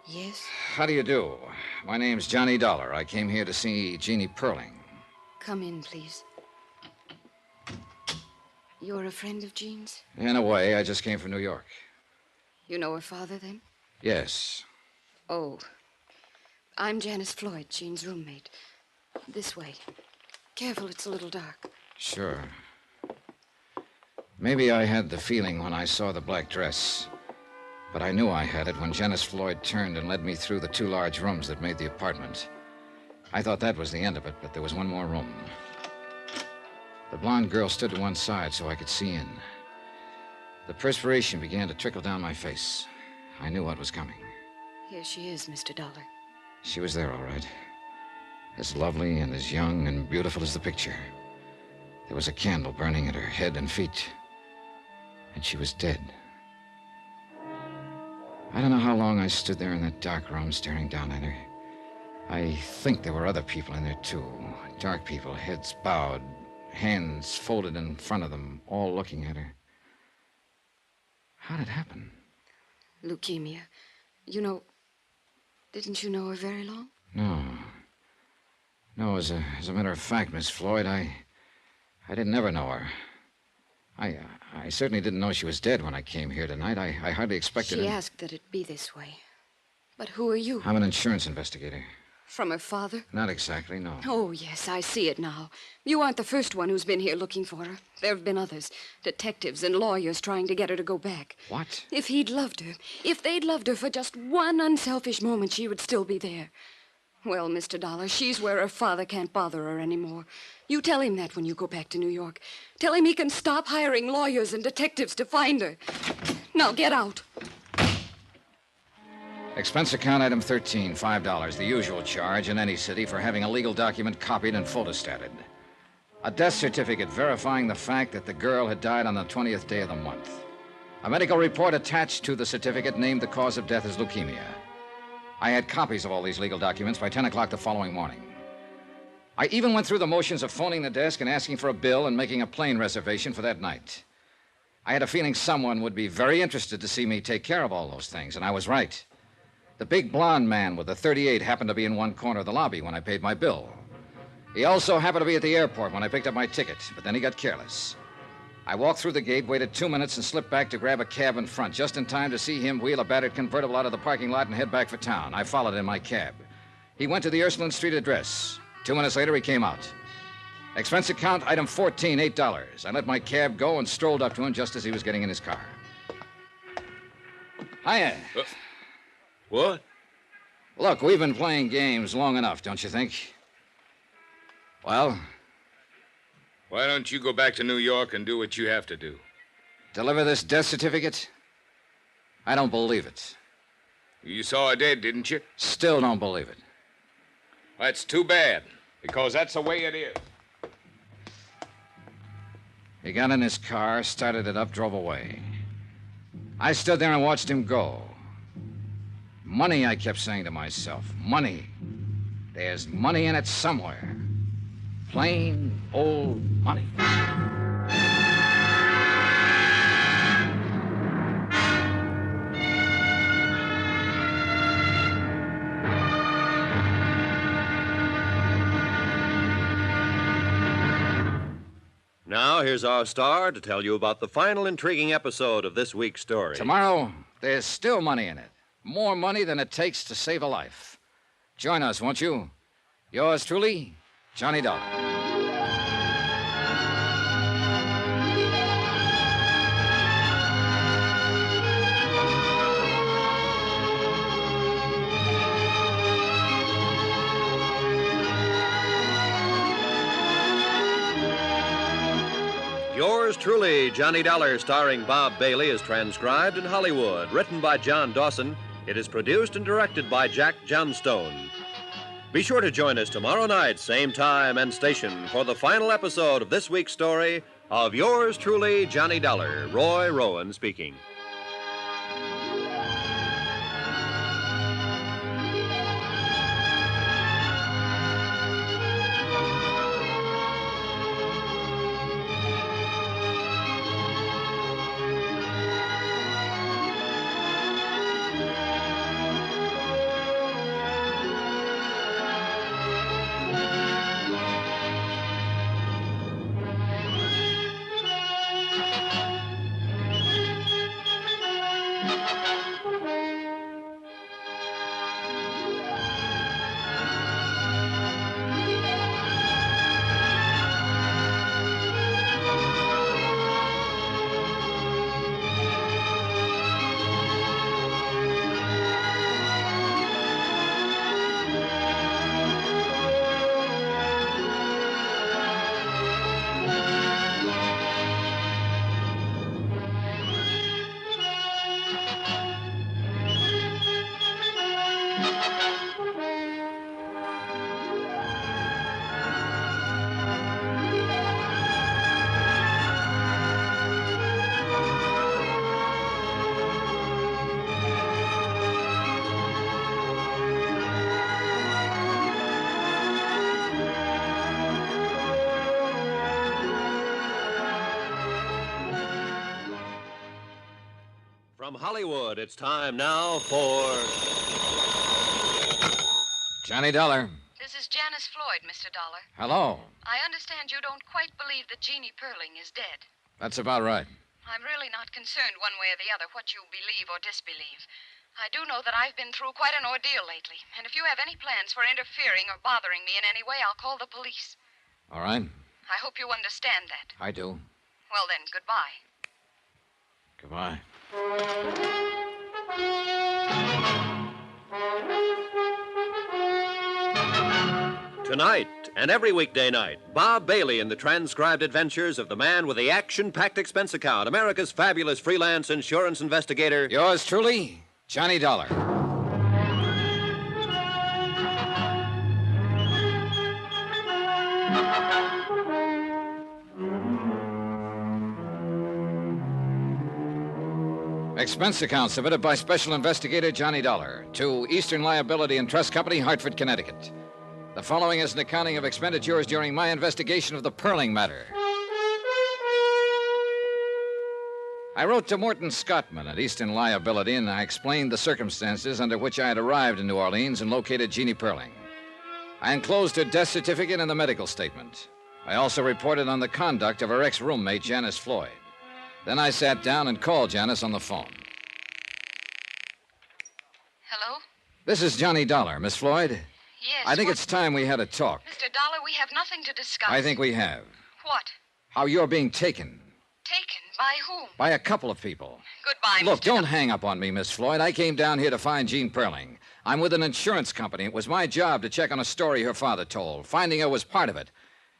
Yes? How do you do? My name's Johnny Dollar. I came here to see Jeannie Perling. Come in, please. You're a friend of Jean's? In a way, I just came from New York. You know her father, then? Yes. Oh. I'm Janice Floyd, Jean's roommate. This way. Careful, it's a little dark. Sure. Maybe I had the feeling when I saw the black dress. But I knew I had it when Janice Floyd turned and led me through the two large rooms that made the apartment. I thought that was the end of it, but there was one more room. The blonde girl stood to one side so I could see in. The perspiration began to trickle down my face. I knew what was coming. Here she is, Mr. Dollar. She was there, all right. As lovely and as young and beautiful as the picture. There was a candle burning at her head and feet. And she was dead. I don't know how long I stood there in that dark room staring down at her. I think there were other people in there, too. Dark people, heads bowed, hands folded in front of them, all looking at her. How'd it happen? Leukemia. You know... Didn't you know her very long? No. No, as a matter of fact, Miss Floyd, I didn't ever know her. I certainly didn't know she was dead when I came here tonight. I hardly expected She asked that it be this way. But who are you? I'm an insurance investigator. From her father? Not exactly, no. Oh, yes, I see it now. You aren't the first one who's been here looking for her. There have been others. Detectives and lawyers trying to get her to go back. What? If he'd loved her, if they'd loved her for just one unselfish moment, she would still be there. Well, Mr. Dollar, she's where her father can't bother her anymore. You tell him that when you go back to New York. Tell him he can stop hiring lawyers and detectives to find her. Now, get out. Expense account item 13, $5, the usual charge in any city for having a legal document copied and photostated. A death certificate verifying the fact that the girl had died on the 20th day of the month. A medical report attached to the certificate named the cause of death as leukemia. I had copies of all these legal documents by 10 o'clock the following morning. I even went through the motions of phoning the desk and asking for a bill and making a plane reservation for that night. I had a feeling someone would be very interested to see me take care of all those things, and I was right. The big blonde man with the .38 happened to be in one corner of the lobby when I paid my bill. He also happened to be at the airport when I picked up my ticket, but then he got careless. I walked through the gate, waited 2 minutes, and slipped back to grab a cab in front, just in time to see him wheel a battered convertible out of the parking lot and head back for town. I followed in my cab. He went to the Ursuline Street address. 2 minutes later, he came out. Expense account, item 14, $8. I let my cab go and strolled up to him just as he was getting in his car. Hiya. What? Look, we've been playing games long enough, don't you think? Well? Why don't you go back to New York and do what you have to do? Deliver this death certificate? I don't believe it. You saw her dead, didn't you? Still don't believe it. That's too bad, because that's the way it is. He got in his car, started it up, drove away. I stood there and watched him go. Money, I kept saying to myself. Money. There's money in it somewhere. Plain old money. Now, here's our star to tell you about the final intriguing episode of this week's story. Tomorrow, there's still money in it. More money than it takes to save a life. Join us, won't you? Yours truly, Johnny Dollar. Yours truly, Johnny Dollar, starring Bob Bailey, is transcribed in Hollywood. Written by John Dawson, it is produced and directed by Jack Johnstone. Be sure to join us tomorrow night, same time and station, for the final episode of this week's story of Yours truly, Johnny Dollar. Roy Rowan speaking. From Hollywood, it's time now for... Johnny Dollar. This is Janice Floyd, Mr. Dollar. Hello. I understand you don't quite believe that Jeannie Perling is dead. That's about right. I'm really not concerned one way or the other what you believe or disbelieve. I do know that I've been through quite an ordeal lately, and if you have any plans for interfering or bothering me in any way, I'll call the police. All right. I hope you understand that. I do. Well then, goodbye. Goodbye. Tonight and every weekday night, Bob Bailey in the transcribed adventures of the man with the Action-Packed Expense Account, America's fabulous freelance insurance investigator. Yours truly, Johnny Dollar. Expense account submitted by Special Investigator Johnny Dollar to Eastern Liability and Trust Company, Hartford, Connecticut. The following is an accounting of expenditures during my investigation of the Perling matter. I wrote to Morton Scottman at Eastern Liability, and I explained the circumstances under which I had arrived in New Orleans and located Jeannie Perling. I enclosed her death certificate and the medical statement. I also reported on the conduct of her ex-roommate, Janice Floyd. Then I sat down and called Janice on the phone. Hello? This is Johnny Dollar, Miss Floyd. Yes. I think it's time we had a talk. Mr. Dollar, we have nothing to discuss. I think we have. What? How you're being taken. Taken? By whom? By a couple of people. Goodbye, Look, Mr. don't hang up on me, Miss Floyd. I came down here to find Jean Perling. I'm with an insurance company. It was my job to check on a story her father told. Finding her was part of it.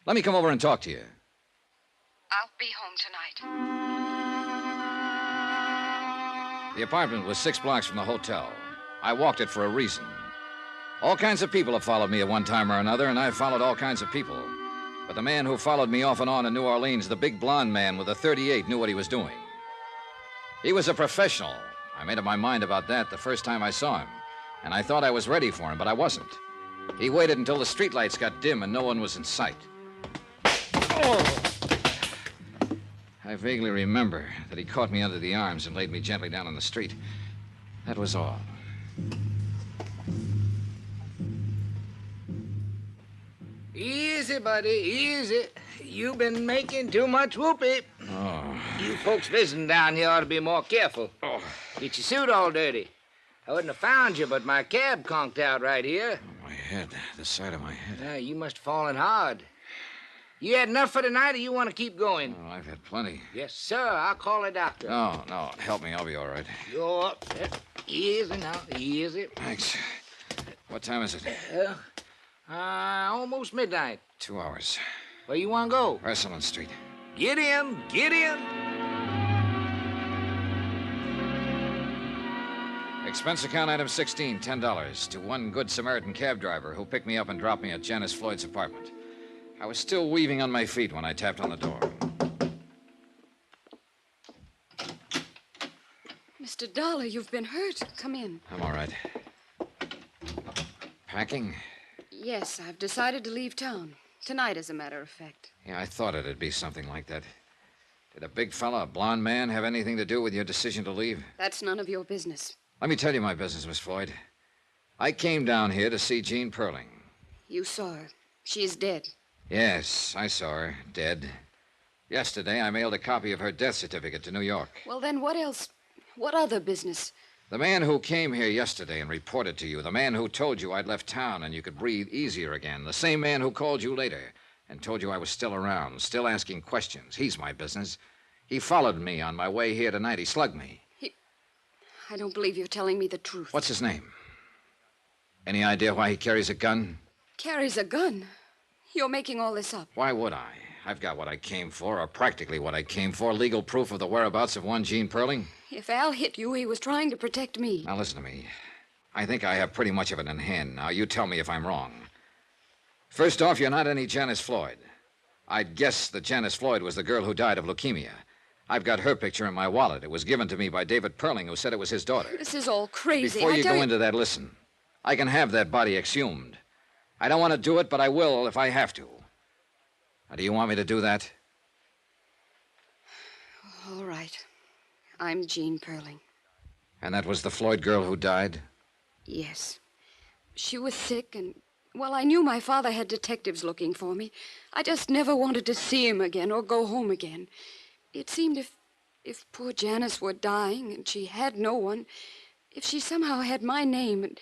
Let me come over and talk to you. I'll be home tonight. The apartment was 6 blocks from the hotel. I walked it for a reason. All kinds of people have followed me at one time or another, and I've followed all kinds of people. But the man who followed me off and on in New Orleans, the big blonde man with a .38, knew what he was doing. He was a professional. I made up my mind about that the first time I saw him, and I thought I was ready for him, but I wasn't. He waited until the streetlights got dim and no one was in sight. Oh! I vaguely remember that he caught me under the arms and laid me gently down on the street. That was all. Easy, buddy, easy. You've been making too much whoopee. Oh. You folks visiting down here ought to be more careful. Oh. Get your suit all dirty. I wouldn't have found you, but my cab conked out right here. My head, the side of my head. You must have fallen hard. You had enough for tonight, or you want to keep going? Oh, I've had plenty. Yes, sir. I'll call a doctor. No, help me. I'll be all right. You're easy now, easy. Thanks. What time is it? Almost midnight. 2 hours. Where you want to go? Ursuline Street. Get in, get in. Expense account item 16, $10 to one Good Samaritan cab driver who picked me up and dropped me at Janice Floyd's apartment. I was still weaving on my feet when I tapped on the door. Mr. Dollar, you've been hurt. Come in. I'm all right. Packing? Yes, I've decided to leave town. Tonight, as a matter of fact. Yeah, I thought it'd be something like that. Did a big fella, a blonde man, have anything to do with your decision to leave? That's none of your business. Let me tell you my business, Miss Floyd. I came down here to see Jean Perling. You saw her. She is dead. Yes, I saw her, dead. Yesterday, I mailed a copy of her death certificate to New York. Well, then what else? What other business? The man who came here yesterday and reported to you, the man who told you I'd left town and you could breathe easier again, the same man who called you later and told you I was still around, still asking questions. He's my business. He followed me on my way here tonight. He slugged me. I don't believe you're telling me the truth. What's his name? Any idea why he carries a gun? Carries a gun? You're making all this up. Why would I? I've got what I came for, or practically what I came for, legal proof of the whereabouts of one Jean Perling. If Al hit you, he was trying to protect me. Now, listen to me. I think I have pretty much of it in hand. Now, you tell me if I'm wrong. First off, you're not any Janice Floyd. I'd guess that Janice Floyd was the girl who died of leukemia. I've got her picture in my wallet. It was given to me by David Perling, who said it was his daughter. This is all crazy. Before you go into that, listen. I can have that body exhumed. I don't want to do it, but I will if I have to. Now, do you want me to do that? All right. I'm Jean Perling. And that was the Floyd girl who died? Yes. She was sick, and, well, I knew my father had detectives looking for me. I just never wanted to see him again or go home again. It seemed if poor Janice were dying and she had no one, If she somehow had my name,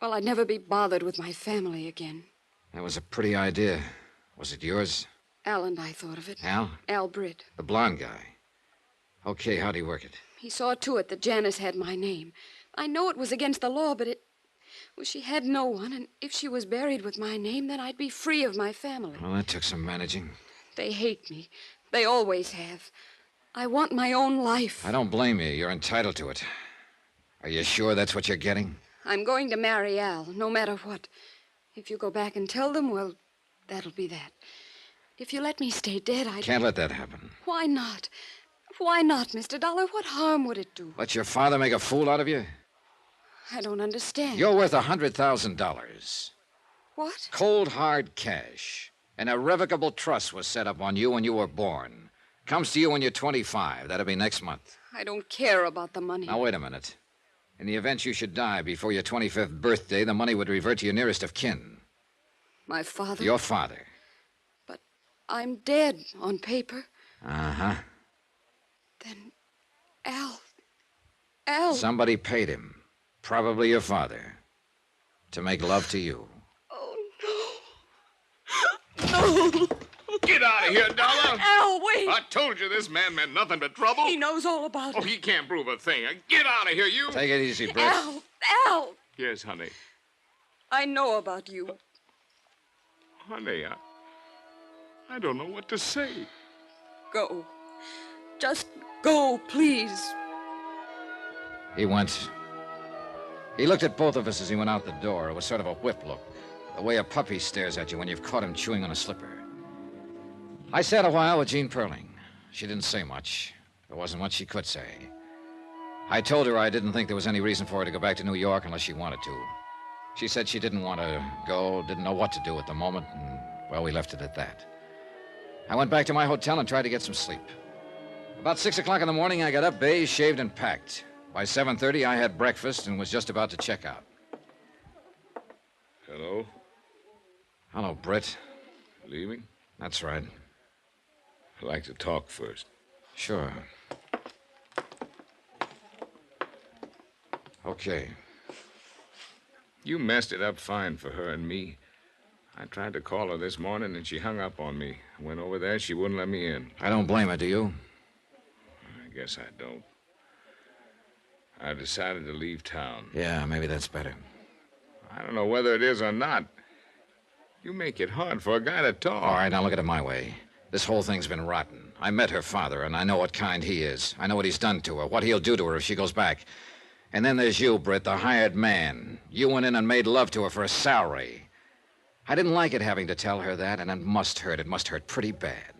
well, I'd never be bothered with my family again. That was a pretty idea. Was it yours? Al and I thought of it. Al? Al Britt. The blonde guy. Okay, how'd he work it? He saw to it that Janice had my name. I know it was against the law, but well, she had no one, and if she was buried with my name, then I'd be free of my family. Well, that took some managing. They hate me. They always have. I want my own life. I don't blame you. You're entitled to it. Are you sure that's what you're getting? I'm going to marry Al, no matter what. If you go back and tell them, well, that'll be that. If you let me stay dead, I Can't let that happen. Why not? Why not, Mr. Dollar? What harm would it do? Let your father make a fool out of you? I don't understand. You're worth $100,000. What? Cold, hard cash. An irrevocable trust was set up on you when you were born. Comes to you when you're 25. That'll be next month. I don't care about the money. Now, wait a minute. In the event you should die before your 25th birthday, the money would revert to your nearest of kin. My father? Your father. But I'm dead on paper. Uh-huh. Then Al... Somebody paid him. Probably your father. To make love to you. Oh, no. No. Get out of here, Dollar! Al, wait! I told you this man meant nothing but trouble. He knows all about it. Oh, he can't prove a thing. Get out of here, you! Take it easy, Britt. Al! Yes, honey. I know about you. Honey, I don't know what to say. Go. Just go, please. He went. He looked at both of us as he went out the door. It was sort of a whip look. The way a puppy stares at you when you've caught him chewing on a slipper. I sat a while with Jean Perling. She didn't say much. There wasn't much she could say. I told her I didn't think there was any reason for her to go back to New York unless she wanted to. She said she didn't want to go, didn't know what to do at the moment, and, well, we left it at that. I went back to my hotel and tried to get some sleep. About 6 o'clock in the morning, I got up, bathed, shaved, and packed. By 7:30, I had breakfast and was just about to check out. Hello? Hello, Britt. Leaving? That's right. I'd like to talk first. Sure. Okay. You messed it up fine for her and me. I tried to call her this morning, and she hung up on me. I went over there, she wouldn't let me in. I don't blame her, do you? I guess I don't. I've decided to leave town. Yeah, maybe that's better. I don't know whether it is or not. You make it hard for a guy to talk. All right, now look at it my way. This whole thing's been rotten. I met her father, and I know what kind he is. I know what he's done to her, what he'll do to her if she goes back. And then there's you, Britt, the hired man. You went in and made love to her for a salary. I didn't like it having to tell her that, and it must hurt. It must hurt pretty bad.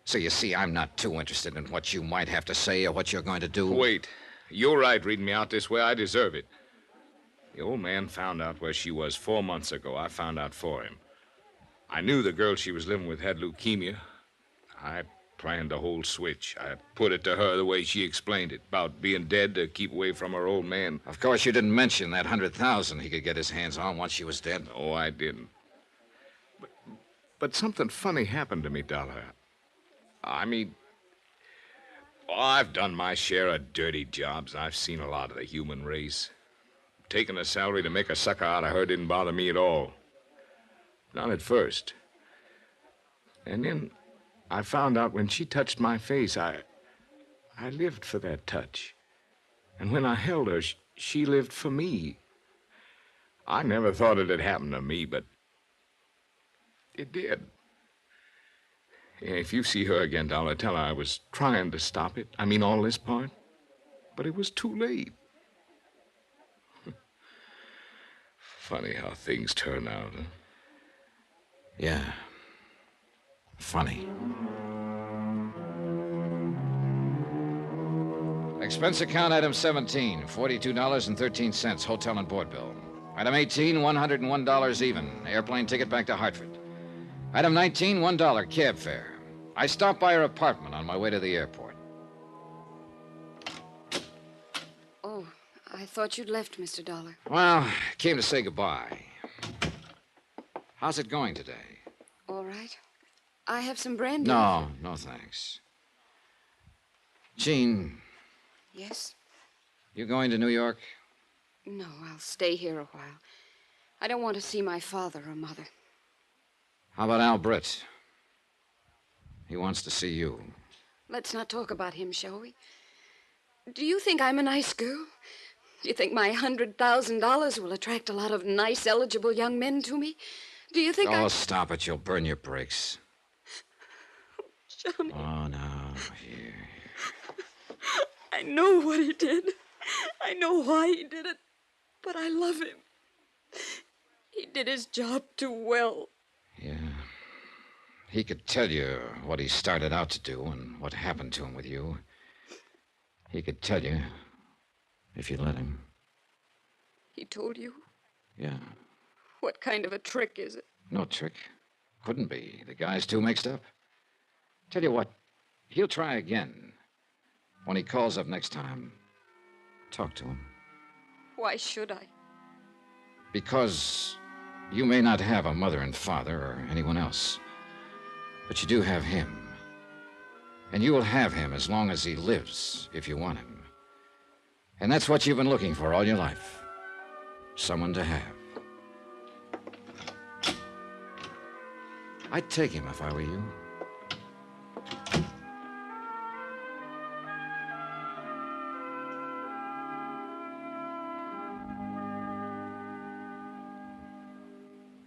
So you see, I'm not too interested in what you might have to say or what you're going to do. Wait. You're right reading me out this way. I deserve it. The old man found out where she was 4 months ago. I found out for him. I knew the girl she was living with had leukemia. I planned the whole switch. I put it to her the way she explained it, about being dead to keep away from her old man. Of course, you didn't mention that $100,000 he could get his hands on once she was dead. No, I didn't. But something funny happened to me, Dollar. I mean, I've done my share of dirty jobs. I've seen a lot of the human race. Taking a salary to make a sucker out of her didn't bother me at all. Not at first. And then I found out when she touched my face, I lived for that touch. And when I held her, she lived for me. I never thought it had happened to me, but it did. If you see her again, Dollar, tell her I was trying to stop it. I mean, all this part. But it was too late. Funny how things turn out, huh? Yeah. Funny. Expense account item 17, $42.13, hotel and board bill. Item 18, $101 even, airplane ticket back to Hartford. Item 19, $1 cab fare. I stopped by her apartment on my way to the airport. Oh, I thought you'd left, Mr. Dollar. Well, came to say goodbye. How's it going today? All right. I have some brandy. No, thanks. Jean, Yes? You going to New York? No, I'll stay here a while. I don't want to see my father or mother. How about Al Britt? He wants to see you. Let's not talk about him, shall we? Do you think I'm a nice girl? Do you think my $100,000 will attract a lot of nice, eligible young men to me? Do you think Stop it. You'll burn your brakes. Johnny. Oh, no. Here. I know what he did. I know why he did it. But I love him. He did his job too well. Yeah. He could tell you what he started out to do and what happened to him with you. He could tell you if you'd let him. He told you? Yeah. What kind of a trick is it? No trick. Couldn't be. The guy's too mixed up. Tell you what, he'll try again. When he calls up next time, talk to him. Why should I? Because you may not have a mother and father or anyone else, but you do have him. And you will have him as long as he lives, if you want him. And that's what you've been looking for all your life. Someone to have. I'd take him if I were you.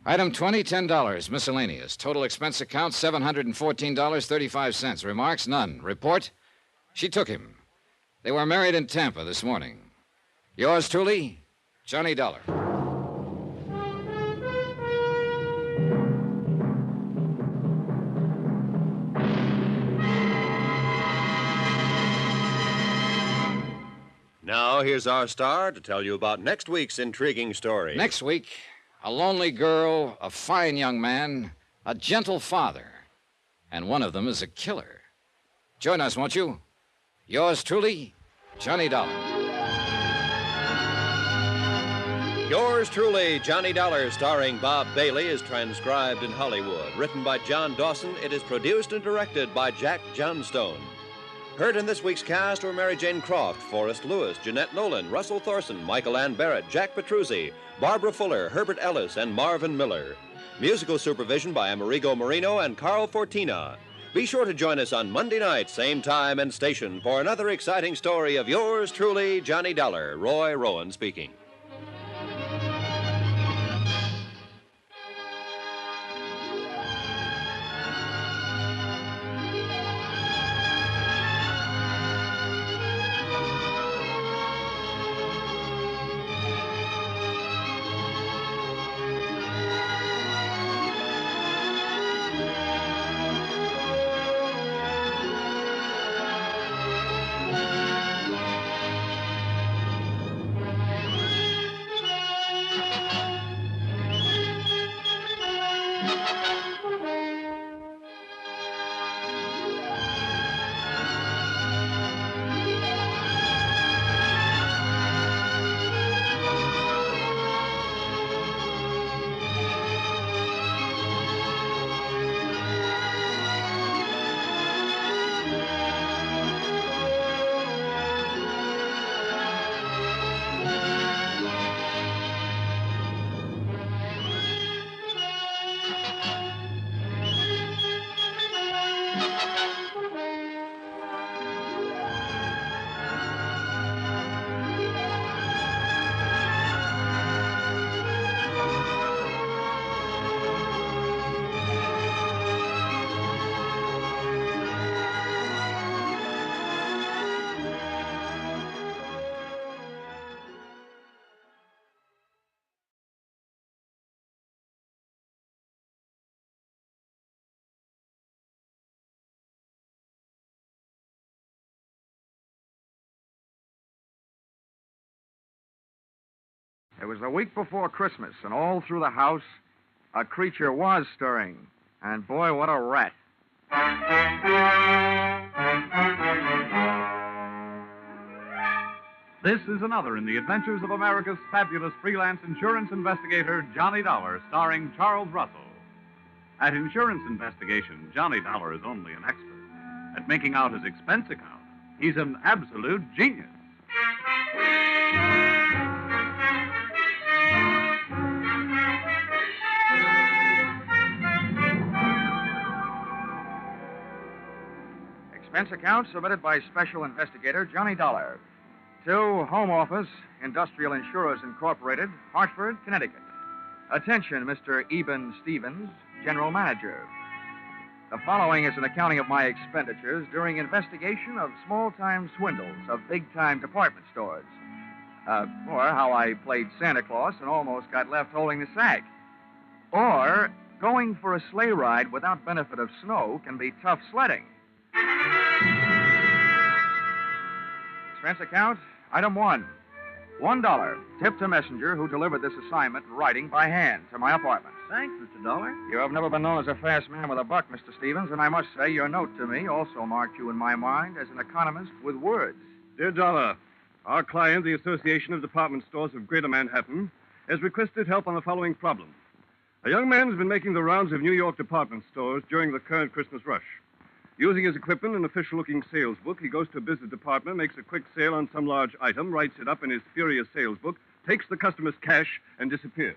Item 20, $10. Miscellaneous. Total expense account, $714.35. Remarks, none. Report? She took him. They were married in Tampa this morning. Yours truly, Johnny Dollar. Now, here's our star to tell you about next week's intriguing story. Next week, a lonely girl, a fine young man, a gentle father, and one of them is a killer. Join us, won't you? Yours truly, Johnny Dollar. Yours truly, Johnny Dollar, starring Bob Bailey, is transcribed in Hollywood. Written by John Dawson, it is produced and directed by Jack Johnstone. Heard in this week's cast were Mary Jane Croft, Forrest Lewis, Jeanette Nolan, Russell Thorson, Michael Ann Barrett, Jack Petruzzi, Barbara Fuller, Herbert Ellis, and Marvin Miller. Musical supervision by Amerigo Marino and Carl Fortina. Be sure to join us on Monday night, same time and station, for another exciting story of yours truly, Johnny Dollar. Roy Rowan speaking. It was the week before Christmas, and all through the house, a creature was stirring. And boy, what a rat. This is another in the adventures of America's fabulous freelance insurance investigator, Johnny Dollar, starring Charles Russell. At insurance investigation, Johnny Dollar is only an expert. At making out his expense account, he's an absolute genius. Expense account submitted by Special Investigator Johnny Dollar to Home Office, Industrial Insurers Incorporated, Hartford, Connecticut. Attention, Mr. Eben Stevens, General Manager. The following is an accounting of my expenditures during investigation of small-time swindles of big-time department stores. Or how I played Santa Claus and almost got left holding the sack. Or going for a sleigh ride without benefit of snow can be tough sledding. Expense account, item 1. $1. Tip to messenger who delivered this assignment in writing by hand to my apartment. Thanks, Mr. Dollar. You have never been known as a fast man with a buck, Mr. Stevens, and I must say your note to me also marked you in my mind as an economist with words. Dear Dollar, our client, the Association of Department Stores of Greater Manhattan, has requested help on the following problem. A young man has been making the rounds of New York department stores during the current Christmas rush. Using his equipment and official-looking sales book, he goes to a business department, makes a quick sale on some large item, writes it up in his furious sales book, takes the customer's cash, and disappears.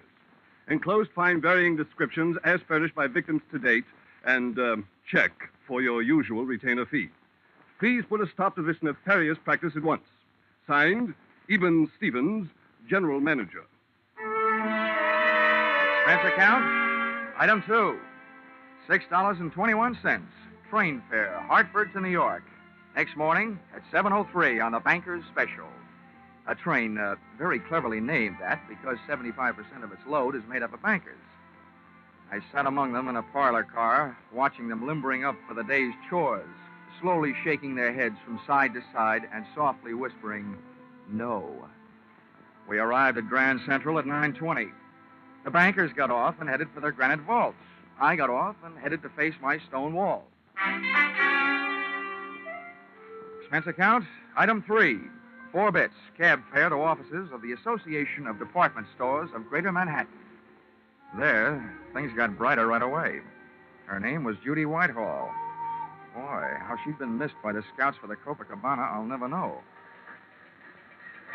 Enclosed find varying descriptions as furnished by victims to date, and check for your usual retainer fee. Please put a stop to this nefarious practice at once. Signed, Eben Stevens, General Manager. Expense account, item 2. $6.21. Train fare, Hartford to New York. Next morning at 7:03 on the Banker's Special. A train very cleverly named that because 75% of its load is made up of bankers. I sat among them in a parlor car, watching them limbering up for the day's chores, slowly shaking their heads from side to side and softly whispering, no. We arrived at Grand Central at 9:20. The bankers got off and headed for their granite vaults. I got off and headed to face my stone wall. Expense account, item 3. 4 bits, cab fare to offices of the Association of Department Stores of Greater Manhattan. There, things got brighter right away. Her name was Judy Whitehall. Boy, how she'd been missed by the scouts for the Copacabana, I'll never know.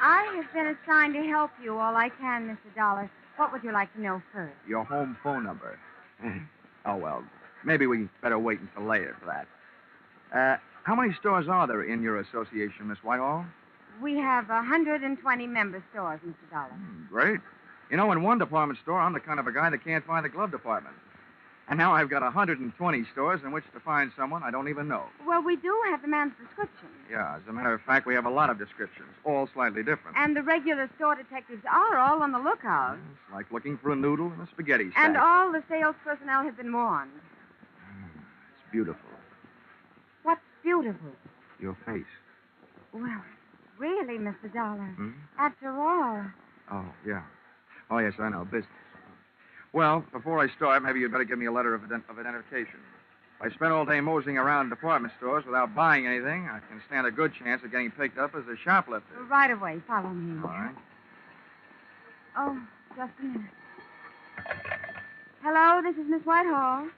I have been assigned to help you all I can, Mr. Dollar. What would you like to know first? Your home phone number. Oh, well, maybe we better wait until later for that. How many stores are there in your association, Miss Whitehall? We have 120 member stores, Mr. Dollar. Great. You know, in one department store, I'm the kind of a guy that can't find the glove department. And now I've got 120 stores in which to find someone I don't even know. Well, we do have the man's description. Yeah, as a matter of fact, we have a lot of descriptions, all slightly different. And the regular store detectives are all on the lookout. It's like looking for a noodle in a spaghetti stack. And all the sales personnel have been warned. It's beautiful. What's beautiful? Your face. Well, really, Mr. Dollar. Hmm? After all. Oh, yeah. Oh, yes, I know. Business. Well, before I start, maybe you'd better give me a letter of identification. If I spend all day moseying around department stores without buying anything, I can stand a good chance of getting picked up as a shoplifter. Right away. Follow me. All right. Oh, just a minute. Hello, this is Miss Whitehall.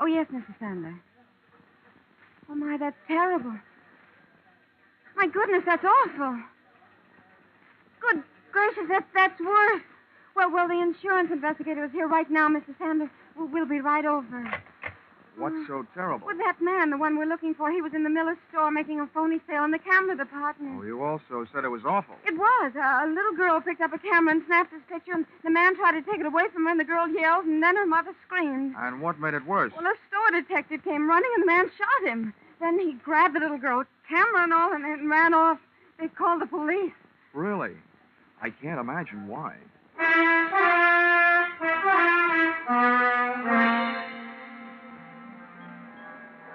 Oh, yes, Mrs. Sandler. Oh, my, that's terrible. My goodness, that's awful. Good gracious, that's worse. Well, the insurance investigator is here right now, Mr. Sanders. We'll be right over. What's so terrible? Well, that man, the one we're looking for, he was in the Miller's store making a phony sale in the camera department. Oh, you also said it was awful. It was. A little girl picked up a camera and snapped his picture, and the man tried to take it away from her, and the girl yelled, and then her mother screamed. And what made it worse? Well, a store detective came running, and the man shot him. Then he grabbed the little girl, camera and all, and ran off. They called the police. Really? I can't imagine why.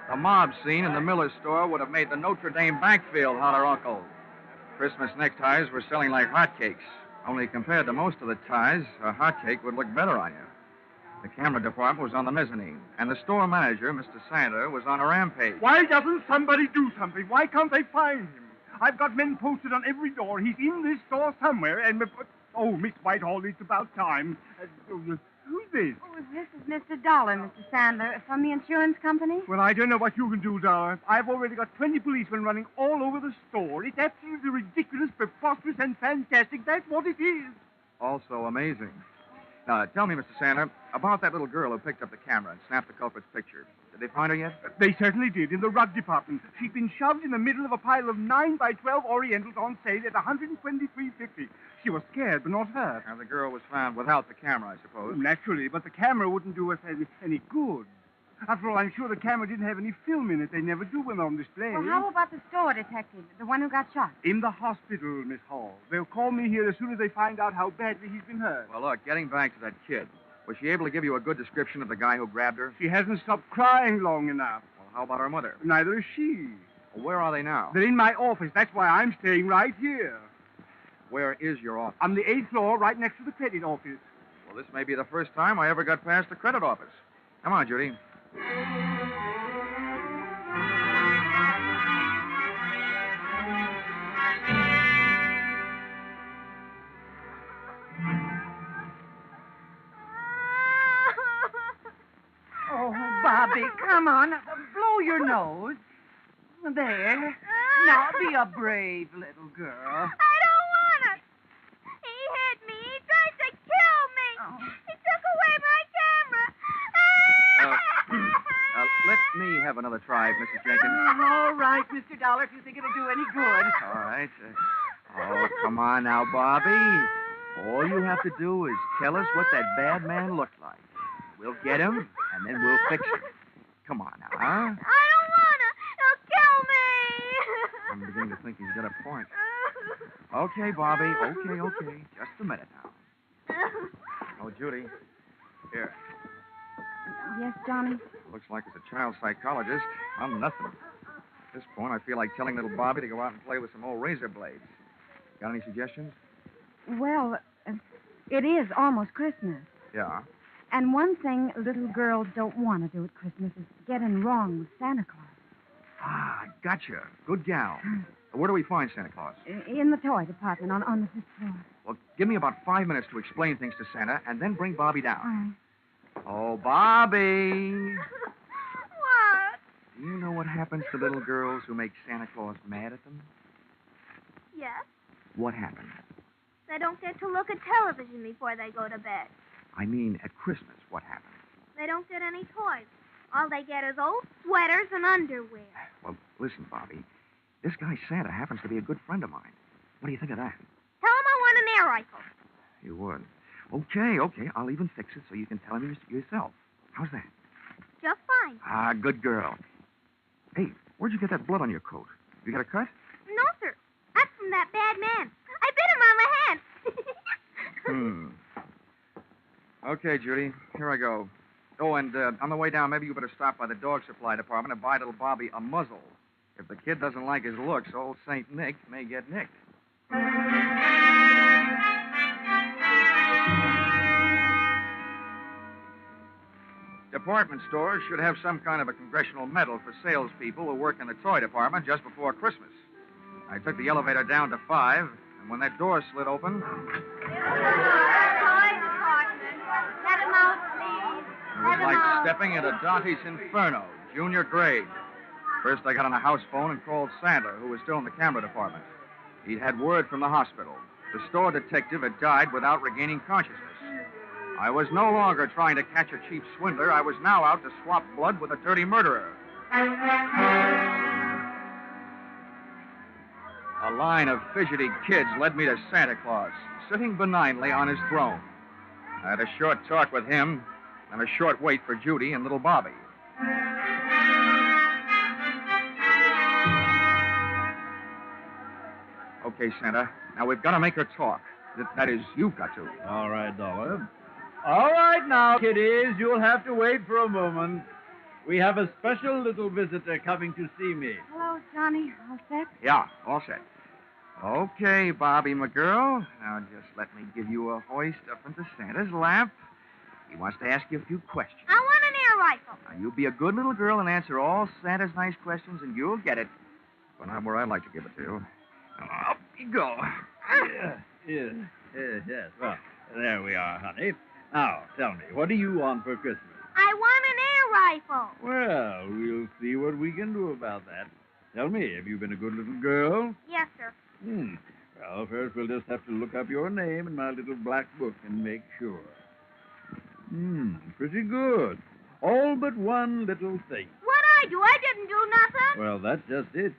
The mob scene in the Miller store would have made the Notre Dame backfield holler uncle. Christmas neckties were selling like hotcakes. Only compared to most of the ties, a hotcake would look better on you. The camera department was on the mezzanine, and the store manager, Mr. Sander, was on a rampage. Why doesn't somebody do something? Why can't they find him? I've got men posted on every door. He's in this store somewhere, and... Oh, Miss Whitehall, it's about time. Who's this? Oh, this is Mr. Dollar, Mr. Sandler, from the insurance company. Well, I don't know what you can do, Dollar. I've already got 20 policemen running all over the store. It's absolutely ridiculous, preposterous, and fantastic. That's what it is. Also amazing. Now, tell me, Mr. Sandler, about that little girl who picked up the camera and snapped the culprit's picture. Did they find her yet? They certainly did, in the rug department. She'd been shoved in the middle of a pile of 9 by 12 Orientals on sale at $123.50. She was scared, but not hurt. Now, the girl was found without the camera, I suppose. Naturally, but the camera wouldn't do us any good. After all, I'm sure the camera didn't have any film in it. They never do when they're on display. Well, how about the store detective, the one who got shot? In the hospital, Miss Hall. They'll call me here as soon as they find out how badly he's been hurt. Well, look, getting back to that kid, was she able to give you a good description of the guy who grabbed her? She hasn't stopped crying long enough. Well, how about her mother? Neither is she. Well, where are they now? They're in my office. That's why I'm staying right here. Where is your office? On the 8th floor, right next to the credit office. Well, this may be the first time I ever got past the credit office. Come on, Judy. Oh, Bobby, come on. Blow your nose. There. Now, be a brave little girl. I don't want to. He hit me. He tried to kill me. He took away my camera. Let me have another try, Mrs. Jenkins. All right, Mr. Dollar, if you think it'll do any good. All right. Oh, come on now, Bobby. All you have to do is tell us what that bad man looked like. We'll get him, and then we'll fix him. Come on now, huh? I don't want to. He'll kill me. I'm beginning to think he's got a point. Okay, Bobby. Okay. Just a minute now. Oh, Judy. Here. Yes, Johnny? Looks like as a child psychologist, I'm nothing. At this point, I feel like telling little Bobby to go out and play with some old razor blades. Got any suggestions? Well, it is almost Christmas. Yeah. And one thing little girls don't want to do at Christmas is get in wrong with Santa Claus. Ah, gotcha. Good gal. Where do we find Santa Claus? In the toy department on the 5th floor. Well, give me about 5 minutes to explain things to Santa, and then bring Bobby down. All right. Oh, Bobby. What? Do you know what happens to little girls who make Santa Claus mad at them? Yes. What happens? They don't get to look at television before they go to bed. I mean, at Christmas, what happens? They don't get any toys. All they get is old sweaters and underwear. Well, listen, Bobby. This guy Santa happens to be a good friend of mine. What do you think of that? Tell him I want an air rifle. You would. Okay. I'll even fix it so you can tell him yourself. How's that? Just fine. Ah, good girl. Hey, where'd you get that blood on your coat? You got a cut? No, sir. That's from that bad man. I bit him on the hand. Okay, Judy. Here I go. Oh, and on the way down, maybe you better stop by the dog supply department and buy little Bobby a muzzle. If the kid doesn't like his looks, old St. Nick may get nicked. Department stores should have some kind of a congressional medal for salespeople who work in the toy department just before Christmas. I took the elevator down to 5, and when that door slid open... Let him out, please. It was like stepping into Dante's Inferno, junior grade. First, I got on a house phone and called Sandler, who was still in the camera department. He'd had word from the hospital. The store detective had died without regaining consciousness. I was no longer trying to catch a cheap swindler. I was now out to swap blood with a dirty murderer. A line of fidgety kids led me to Santa Claus, sitting benignly on his throne. I had a short talk with him and a short wait for Judy and little Bobby. Okay, Santa. Now, we've got to make her talk. That is, you've got to. All right, Dollar. All right now, kiddies, you'll have to wait for a moment. We have a special little visitor coming to see me. Hello, Johnny. All set? Yeah, all set. Okay, Bobby, my girl. Now, just let me give you a hoist up into Santa's lap. He wants to ask you a few questions. I want an air rifle. Now, you be a good little girl and answer all Santa's nice questions, and you'll get it. But not where I'd like to give it to you. Now, up you go. Yes. Well, there we are, honey. Now, tell me, what do you want for Christmas? I want an air rifle. Well, we'll see what we can do about that. Tell me, have you been a good little girl? Yes, sir. Well, first we'll just have to look up your name in my little black book and make sure. Pretty good. All but one little thing. What'd I do? I didn't do nothing. Well, that's just it.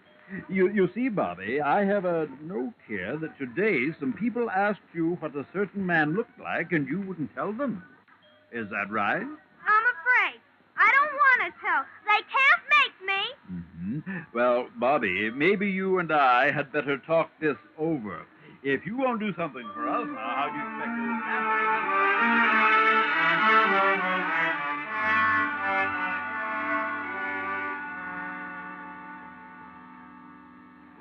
You see, Bobby, I have a note here that today some people asked you what a certain man looked like and you wouldn't tell them. Is that right? I'm afraid. I don't want to tell. They can't make me. Well, Bobby, maybe you and I had better talk this over. If you won't do something for us now, how do you expect to...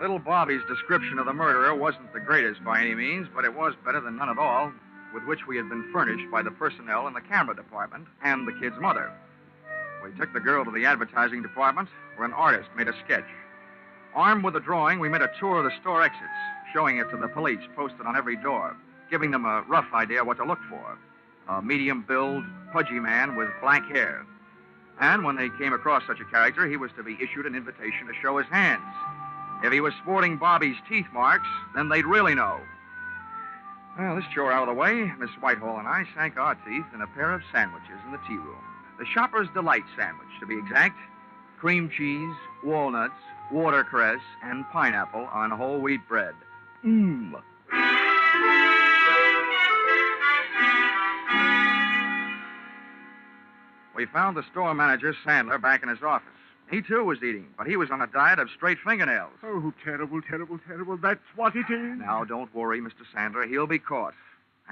Little Bobby's description of the murderer wasn't the greatest by any means, but it was better than none at all, with which we had been furnished by the personnel in the camera department and the kid's mother. We took the girl to the advertising department, where an artist made a sketch. Armed with a drawing, we made a tour of the store exits, showing it to the police posted on every door, giving them a rough idea what to look for. A medium-build, pudgy man with black hair. And when they came across such a character, he was to be issued an invitation to show his hands. If he was sporting Bobby's teeth marks, then they'd really know. Well, this chore out of the way, Miss Whitehall and I sank our teeth in a pair of sandwiches in the tea room. The Shopper's Delight sandwich, to be exact. Cream cheese, walnuts, watercress, and pineapple on whole wheat bread. We found the store manager, Sandler, back in his office. He, too, was eating, but he was on a diet of straight fingernails. Oh, terrible, terrible, terrible. That's what it is. Now, don't worry, Mr. Sandler. He'll be caught.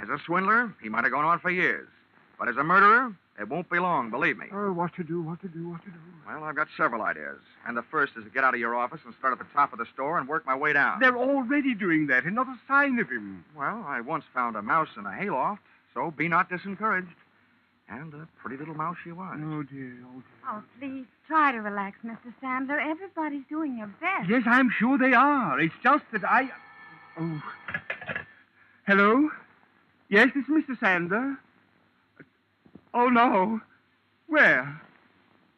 As a swindler, he might have gone on for years. But as a murderer, it won't be long, believe me. Oh, what to do? Well, I've got several ideas. And the first is to get out of your office and start at the top of the store and work my way down. They're already doing that, and not a sign of him. Well, I once found a mouse in a hayloft, so be not disencouraged. And a pretty little mouse she was. Oh, dear, Oh, please, try to relax, Mr. Sandler. Everybody's doing their best. Yes, I'm sure they are. It's just that I... Oh. Hello? Yes, this is Mr. Sandler. Oh, no. Where?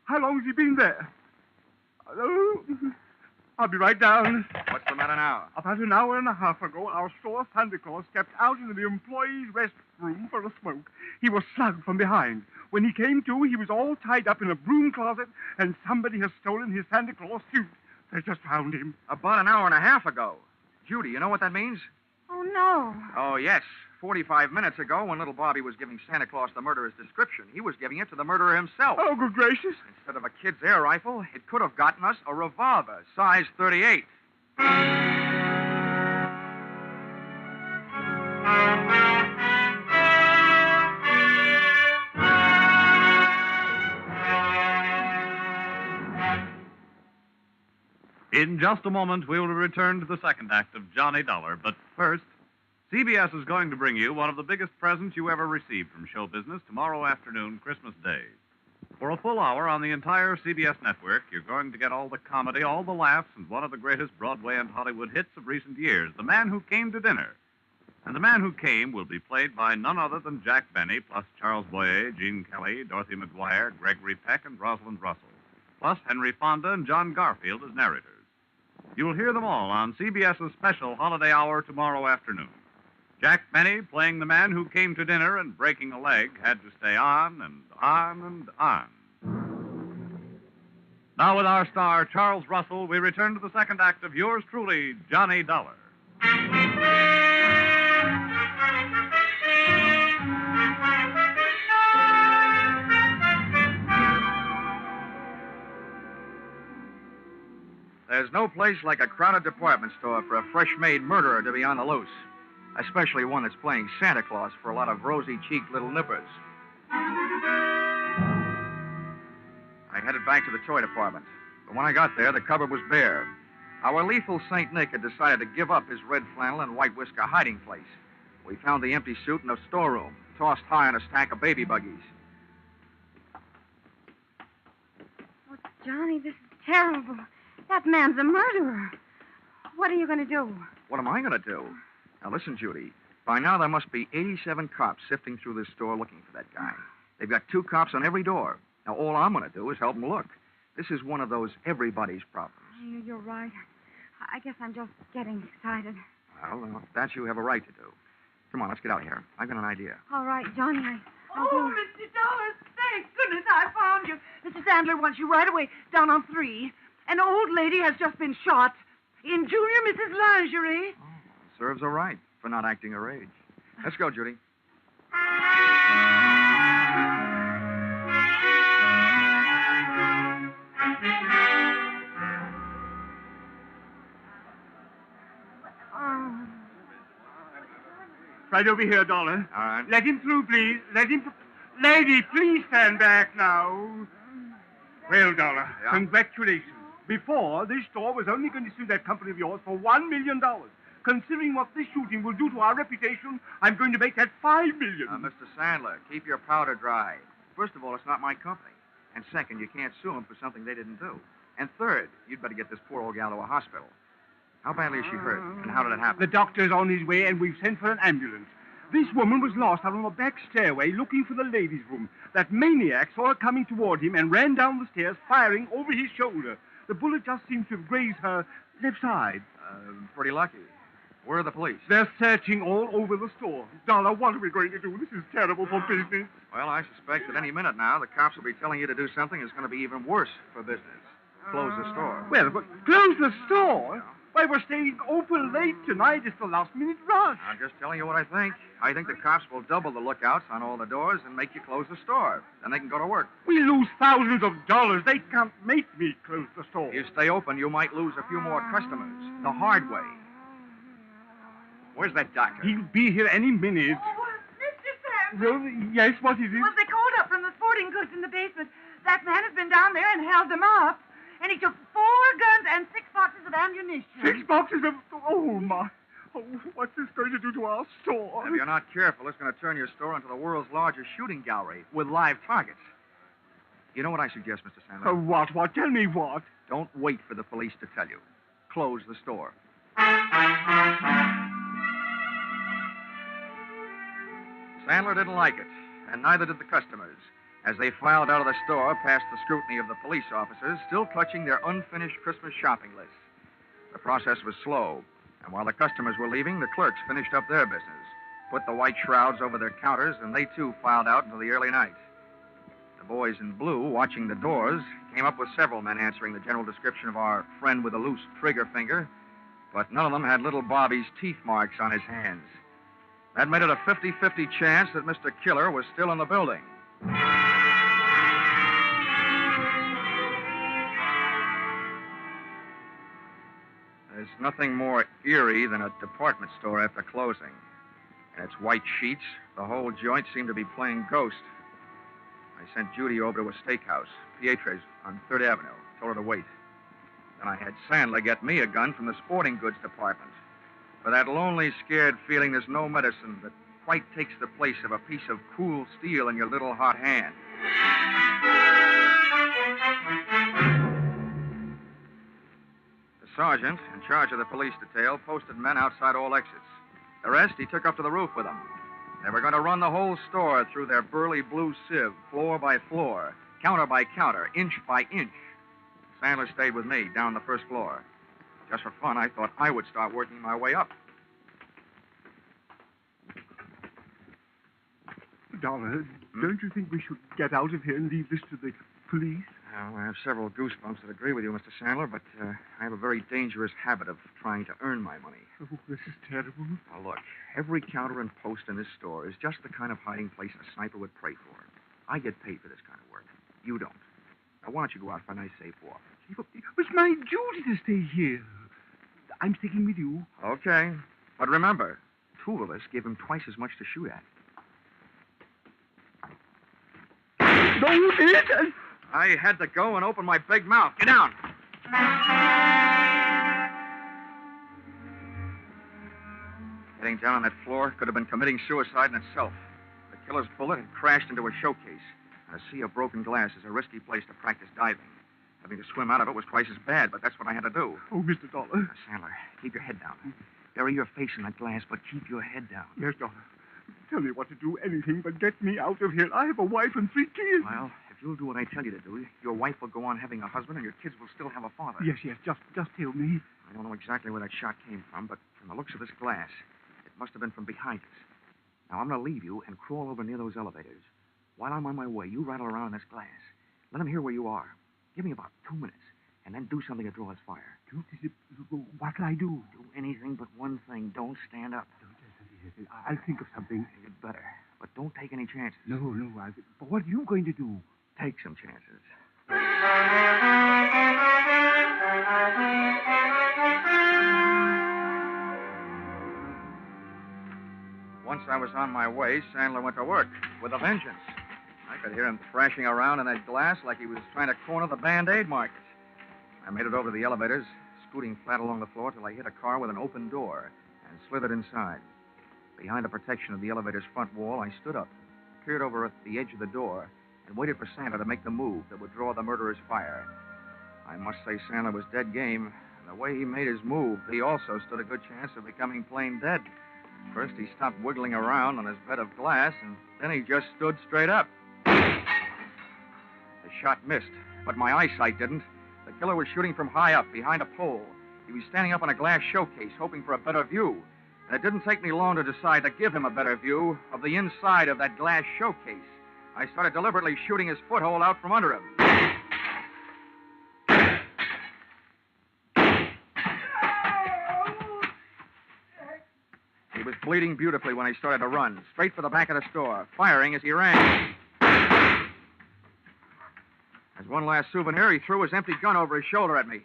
How long has he been there? Hello? I'll be right down. What's the matter now? About an hour and a half ago, our store Santa Claus stepped out into the employees' restroom for a smoke. He was slugged from behind. When he came to, he was all tied up in a broom closet, and somebody has stolen his Santa Claus suit. They just found him. About an hour and a half ago. Judy, you know what that means? Oh, no. Oh, yes. 45 minutes ago, when little Bobby was giving Santa Claus the murderer's description, he was giving it to the murderer himself. Oh, good gracious. Instead of a kid's air rifle, it could have gotten us a revolver, size 38. In just a moment, we will return to the second act of Johnny Dollar. But first, CBS is going to bring you one of the biggest presents you ever received from show business tomorrow afternoon, Christmas Day. For a full hour on the entire CBS network, you're going to get all the comedy, all the laughs, and one of the greatest Broadway and Hollywood hits of recent years, The Man Who Came to Dinner. And The Man Who Came will be played by none other than Jack Benny, plus Charles Boyer, Gene Kelly, Dorothy McGuire, Gregory Peck, and Rosalind Russell, plus Henry Fonda and John Garfield as narrators. You'll hear them all on CBS's special holiday hour tomorrow afternoon. Jack Benny, playing the man who came to dinner and breaking a leg, had to stay on and on and on. Now, with our star, Charles Russell, we return to the second act of yours truly, Johnny Dollar. There's no place like a crowded department store for a fresh-made murderer to be on the loose, especially one that's playing Santa Claus for a lot of rosy-cheeked little nippers. I headed back to the toy department, but when I got there, the cupboard was bare. Our lethal St. Nick had decided to give up his red flannel and white whisker hiding place. We found the empty suit in a storeroom, tossed high on a stack of baby buggies. Oh, Johnny, this is terrible. That man's a murderer. What are you going to do? What am I going to do? Now, listen, Judy. By now, there must be 87 cops sifting through this store looking for that guy. They've got 2 cops on every door. Now, all I'm going to do is help them look. This is one of those everybody's problems. You're right. I guess I'm just getting excited. Well, that you have a right to do. Come on, let's get out of here. I've got an idea. All right, Johnny, I'll Oh, do... Mr. Dollars, thank goodness I found you. Mr. Sandler wants you right away down on 3. An old lady has just been shot in Junior Mrs. Lingerie. Serves her right for not acting her age. Let's go, Judy. Right over here, Dollar. All right. Let him through, please. Let him... Lady, please stand back now. Well, Dollar, Yeah? congratulations. Before, this store was only going to sue that company of yours for $1 million. Considering what this shooting will do to our reputation, I'm going to make that $5 million. Mr. Sandler, keep your powder dry. First of all, it's not my company. And second, you can't sue them for something they didn't do. And third, you'd better get this poor old gal to a hospital. How badly is she hurt? And how did it happen? The doctor's on his way, and we've sent for an ambulance. This woman was lost out on the back stairway looking for the ladies' room. That maniac saw her coming toward him and ran down the stairs, firing over his shoulder. The bullet just seems to have grazed her left side. Pretty lucky. Where are the police? They're searching all over the store. Dollar, what are we going to do? This is terrible for business. Well, I suspect that any minute now, the cops will be telling you to do something that's going to be even worse for business. Close the store. Well, but close the store? Why, we're staying open late tonight. It's the last-minute rush. I'm just telling you what I think. I think the cops will double the lookouts on all the doors and make you close the store. Then they can go to work. We lose thousands of dollars. They can't make me close the store. If you stay open, you might lose a few more customers. The hard way. Where's that doctor? He'll be here any minute. Oh, Mr. Sandler. Well, yes, what is it? Well, they called up from the sporting goods in the basement. That man has been down there and held them up. And he took 4 guns and 6 boxes of ammunition. 6 boxes of... Oh, my. Oh, what's this going to do to our store? If you're not careful, it's going to turn your store into the world's largest shooting gallery with live targets. You know what I suggest, Mr. Sandler? What? What? Tell me what? Don't wait for the police to tell you. Close the store. Sandler didn't like it, and neither did the customers, as they filed out of the store past the scrutiny of the police officers, still clutching their unfinished Christmas shopping lists. The process was slow, and while the customers were leaving, the clerks finished up their business, put the white shrouds over their counters, and they too filed out until the early night. The boys in blue, watching the doors, came up with several men answering the general description of our friend with a loose trigger finger, but none of them had little Bobby's teeth marks on his hands. That made it a 50-50 chance that Mr. Killer was still in the building. There's nothing more eerie than a department store after closing. In its white sheets, the whole joint seemed to be playing ghost. I sent Judy over to a steakhouse, Pietre's on 3rd Avenue, told her to wait. Then I had Sandler get me a gun from the sporting goods department. For that lonely, scared feeling, there's no medicine that quite takes the place of a piece of cool steel in your little hot hand. The sergeant, in charge of the police detail, posted men outside all exits. The rest he took up to the roof with him. They were going to run the whole store through their burly blue sieve, floor by floor, counter by counter, inch by inch. Sandler stayed with me down the first floor. Just for fun, I thought I would start working my way up. Dollar, don't you think we should get out of here and leave this to the police? Well, I have several goosebumps that agree with you, Mr. Sandler, but I have a very dangerous habit of trying to earn my money. Oh, this is terrible. Now, look, every counter and post in this store is just the kind of hiding place a sniper would pray for. I get paid for this kind of work. You don't. Now, why don't you go out for a nice safe walk? It's my duty to stay here. I'm sticking with you. Okay. But remember, 2 of us give him twice as much to shoot at. No, you did. I had to go and open my big mouth. Get down. Getting down on that floor could have been committing suicide in itself. The killer's bullet had crashed into a showcase, and a sea of broken glass is a risky place to practice diving. Having to swim out of it was twice as bad, but that's what I had to do. Oh, Mr. Dollar. Now, Sandler, keep your head down. Bury your face in that glass, but keep your head down. Yes, daughter. Tell me what to do, anything but get me out of here. I have a wife and 3 kids. Well, if you'll do what I tell you to do, your wife will go on having a husband and your kids will still have a father. Yes, just tell me. I don't know exactly where that shot came from, but from the looks of this glass, it must have been from behind us. Now, I'm going to leave you and crawl over near those elevators. While I'm on my way, you rattle around in this glass. Let them hear where you are. Give me about 2 minutes, and then do something to draw his fire. What'll I do? Do anything but one thing. Don't stand up. I'll think of something. You'd better. But don't take any chances. No. But what are you going to do? Take some chances. Once I was on my way, Sandler went to work with a vengeance. I could hear him thrashing around in that glass like he was trying to corner the Band-Aid market. I made it over to the elevators, scooting flat along the floor till I hit a car with an open door and slithered inside. Behind the protection of the elevator's front wall, I stood up, peered over at the edge of the door, and waited for Sandler to make the move that would draw the murderer's fire. I must say Sandler was dead game, and the way he made his move, he also stood a good chance of becoming plain dead. First, he stopped wiggling around on his bed of glass, and then he just stood straight up. The shot missed, but my eyesight didn't. The killer was shooting from high up, behind a pole. He was standing up on a glass showcase, hoping for a better view. And it didn't take me long to decide to give him a better view of the inside of that glass showcase. I started deliberately shooting his foothold out from under him. He was bleeding beautifully when he started to run, straight for the back of the store, firing as he ran. As one last souvenir, he threw his empty gun over his shoulder at me.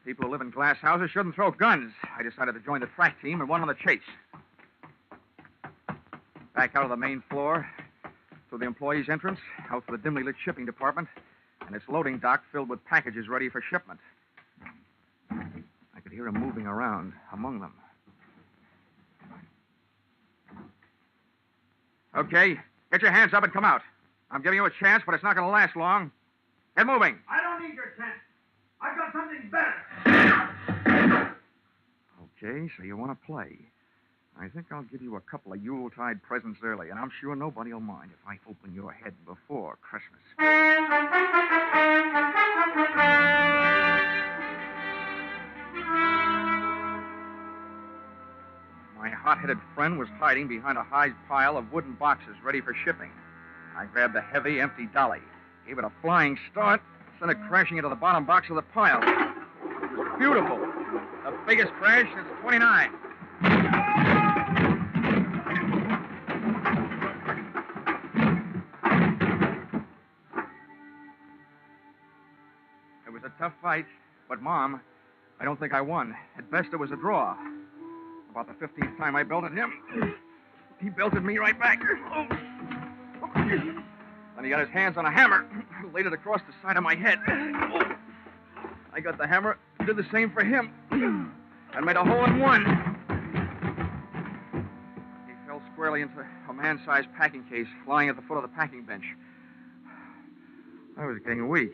People who live in glass houses shouldn't throw guns. I decided to join the track team and went on the chase. Back out of the main floor, through the employees' entrance, out to the dimly lit shipping department, and its loading dock filled with packages ready for shipment. I could hear him moving around among them. Okay, get your hands up and come out. I'm giving you a chance, but it's not going to last long. Get moving. I don't need your chance. I've got something better. Okay, so you want to play. I think I'll give you a couple of Yuletide presents early, and I'm sure nobody will mind if I open your head before Christmas. My hot-headed friend was hiding behind a high pile of wooden boxes ready for shipping. I grabbed a heavy, empty dolly, gave it a flying start, sent it crashing into the bottom box of the pile. It was beautiful. The biggest crash since 29. It was a tough fight, but, Mom, I don't think I won. At best, it was a draw. About the 15th time I belted him, he belted me right back. Oh. Then he got his hands on a hammer, laid it across the side of my head. Oh. I got the hammer, did the same for him, and made a hole in one. He fell squarely into a man-sized packing case lying at the foot of the packing bench. I was getting weak,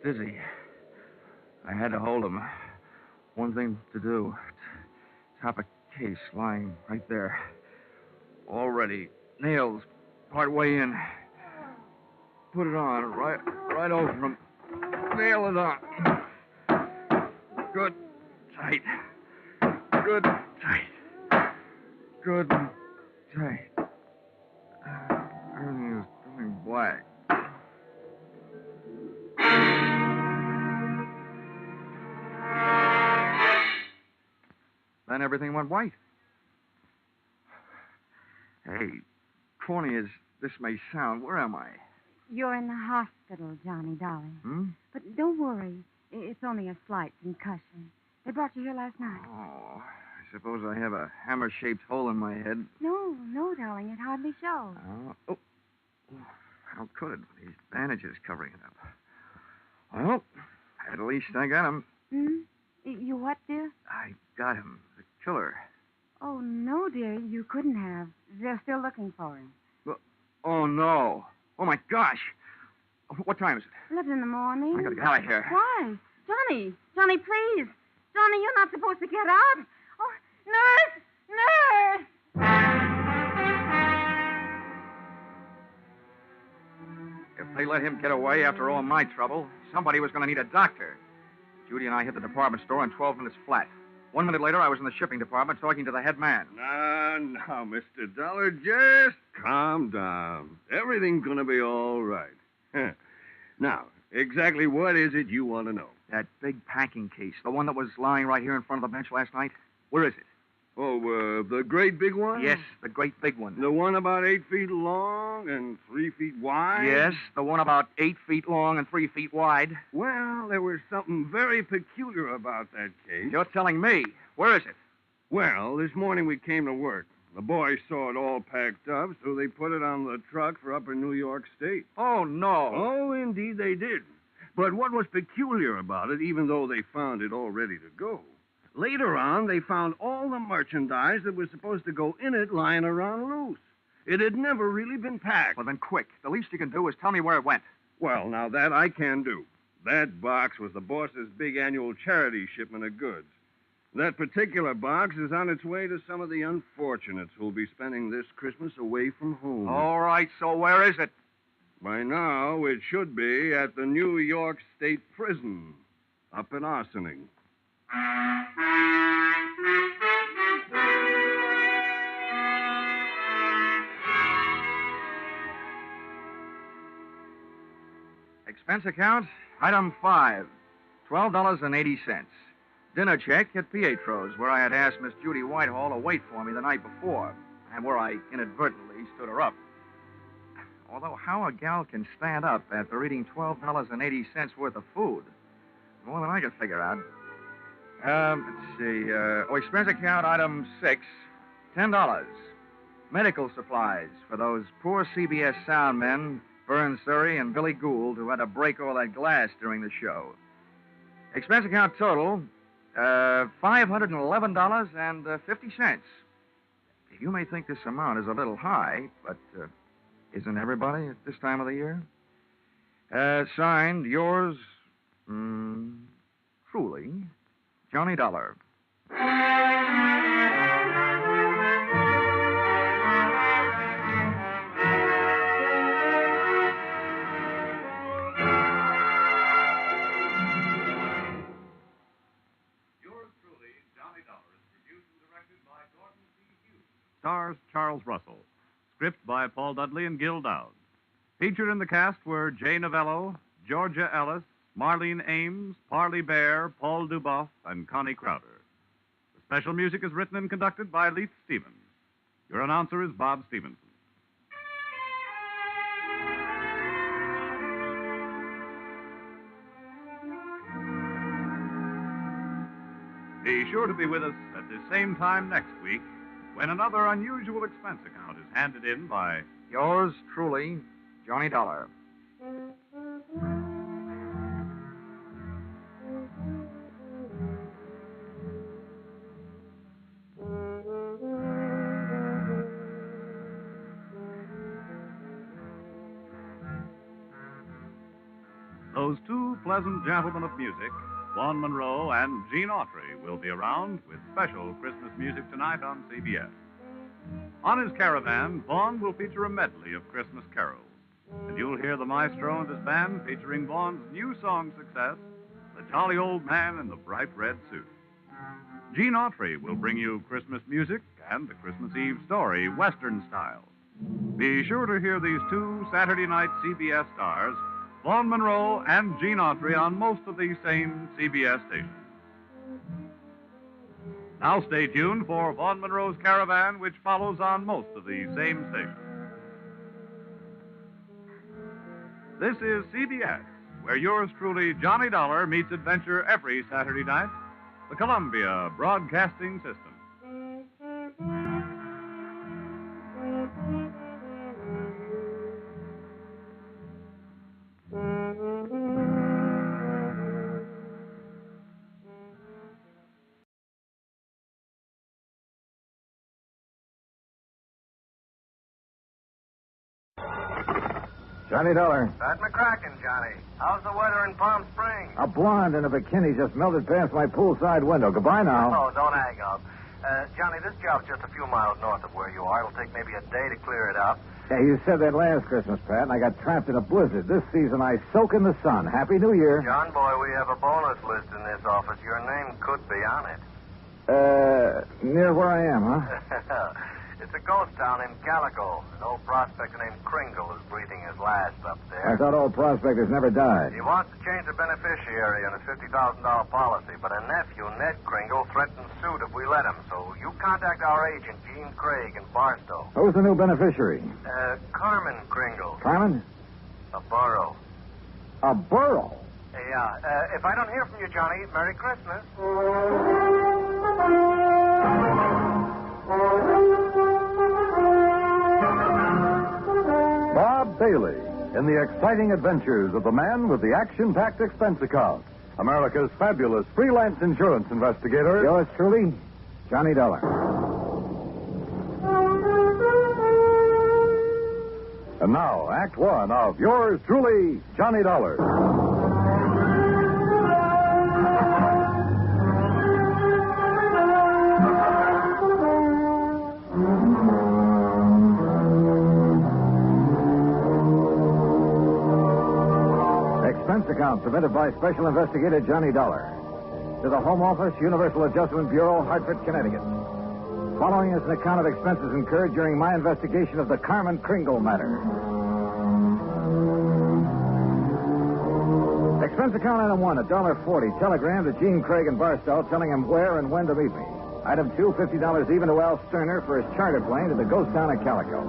dizzy. I had to hold him. One thing to do. Top a case lying right there. All ready. Nails part way in. Put it on right over him. Nail it on. Good, tight. Good, tight. Good, tight. Everything is going black. Then everything went white. Hey, corny as this may sound, where am I? You're in the hospital, Johnny, darling. Hmm? But don't worry. It's only a slight concussion. They brought you here last night. Oh, I suppose I have a hammer-shaped hole in my head. No, darling. It hardly shows. Oh, how could it? These bandages covering it up. Well, at least I got him. Hmm? You what, dear? I got him. The killer. Oh, no, dear. You couldn't have. They're still looking for him. Oh, no. Oh, my gosh. What time is it? 11 in the morning. I gotta get out of here. Why? Johnny, please. Johnny, you're not supposed to get out. Oh, nurse! Nurse! If they let him get away after all my trouble, somebody was going to need a doctor. Judy and I hit the department store in 12 minutes flat. 1 minute later, I was in the shipping department talking to the head man. Now, Mr. Dollar, just calm down. Everything's going to be all right. Now, exactly what is it you want to know? That big packing case, the one that was lying right here in front of the bench last night. Where is it? Oh, the great big one? Yes, the great big one. The one about 8 feet long and 3 feet wide? Yes, the one about 8 feet long and 3 feet wide. Well, there was something very peculiar about that case. You're telling me. Where is it? Well, this morning we came to work. The boys saw it all packed up, so they put it on the truck for upper New York State. Oh, no. Oh, indeed they did. But what was peculiar about it, even though they found it all ready to go, later on they found all the merchandise that was supposed to go in it lying around loose. It had never really been packed. Well, then quick. The least you can do is tell me where it went. Well, now that I can do. That box was the boss's big annual charity shipment of goods. That particular box is on its way to some of the unfortunates who'll be spending this Christmas away from home. All right, so where is it? By now, it should be at the New York State Prison, up in Arsening. Expense account, item 5, $12.80. Dinner check at Pietro's, where I had asked Miss Judy Whitehall to wait for me the night before, and where I inadvertently stood her up. Although how a gal can stand up after eating $12.80 worth of food, more than I can figure out. Let's see. Expense account, item 6, $10. Medical supplies for those poor CBS sound men, Vern Surrey and Billy Gould, who had to break all that glass during the show. Expense account total, $511.50. You may think this amount is a little high, but isn't everybody at this time of the year? Signed, yours, truly, Johnny Dollar. Stars Charles Russell. Script by Paul Dudley and Gil Dowd. Featured in the cast were Jay Novello, Georgia Ellis, Marlene Ames, Parley Bear, Paul Duboff, and Connie Crowder. The special music is written and conducted by Leith Stevens. Your announcer is Bob Stevenson. Be sure to be with us at the same time next week when another unusual expense account is handed in by yours truly, Johnny Dollar. Those two pleasant gentlemen of music, Vaughn Monroe and Gene Autry, will be around with special Christmas music tonight on CBS. On his caravan, Vaughn will feature a medley of Christmas carols. And you'll hear the maestro and his band featuring Vaughn's new song success, The Jolly Old Man in the Bright Red Suit. Gene Autry will bring you Christmas music and the Christmas Eve story, Western style. Be sure to hear these two Saturday night CBS stars, Vaughn Monroe and Gene Autry, on most of these same CBS stations. Now stay tuned for Vaughn Monroe's Caravan, which follows on most of these same stations. This is CBS, where yours truly, Johnny Dollar, meets adventure every Saturday night. The Columbia Broadcasting System. Johnny Dollar. Pat McCracken, Johnny. How's the weather in Palm Springs? A blonde in a bikini just melted past my poolside window. Goodbye now. Oh, don't hang up. Johnny, this job's just a few miles north of where you are. It'll take maybe a day to clear it up. Yeah, you said that last Christmas, Pat, and I got trapped in a blizzard. This season, I soak in the sun. Happy New Year. John, boy, we have a bonus list in this office. Your name could be on it. Near where I am, huh? It's a ghost town in Calico. An old prospector named Kringle is breathing his last up there. I thought old prospectors never died. He wants to change the beneficiary on his $50,000 policy, but a nephew, Ned Kringle, threatened suit if we let him. So you contact our agent, Gene Craig, in Barstow. Who's the new beneficiary? Carmen Kringle. Carmen? A borough. A borough? Yeah. If I don't hear from you, Johnny, Merry Christmas. Bob Bailey in the exciting adventures of the man with the action-packed expense account. America's fabulous freelance insurance investigator. Yours truly, Johnny Dollar. And now, Act One of yours truly, Johnny Dollar. Expense account submitted by Special Investigator Johnny Dollar to the Home Office, Universal Adjustment Bureau, Hartford, Connecticut. Following is an account of expenses incurred during my investigation of the Carmen Kringle matter. Expense account item 1, $1.40. Telegram to Gene Craig in Barstow telling him where and when to meet me. Item 2, $50 even to Al Sterner for his charter plane to the ghost town of Calico.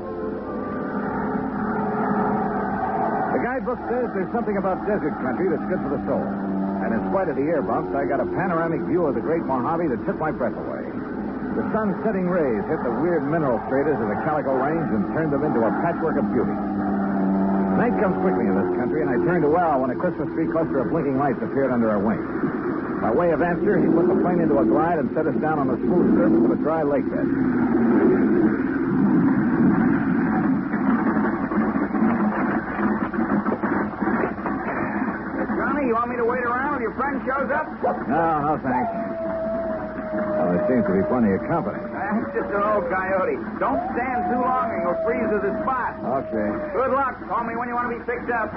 The guidebook says there's something about desert country that's good for the soul. And in spite of the air bumps, I got a panoramic view of the great Mojave that took my breath away. The sun's setting rays hit the weird mineral stratas of the Calico Range and turned them into a patchwork of beauty. Night comes quickly in this country, and I turned to Al when a Christmas tree cluster of blinking lights appeared under our wing. By way of answer, he put the plane into a glide and set us down on the smooth surface of a dry lake bed. Johnny, you want me to wait around till your friend shows up? No, thanks. Well, there seems to be plenty of company. That's just an old coyote. Don't stand too long and you'll freeze to the spot. Okay. Good luck. Call me when you want to be picked up.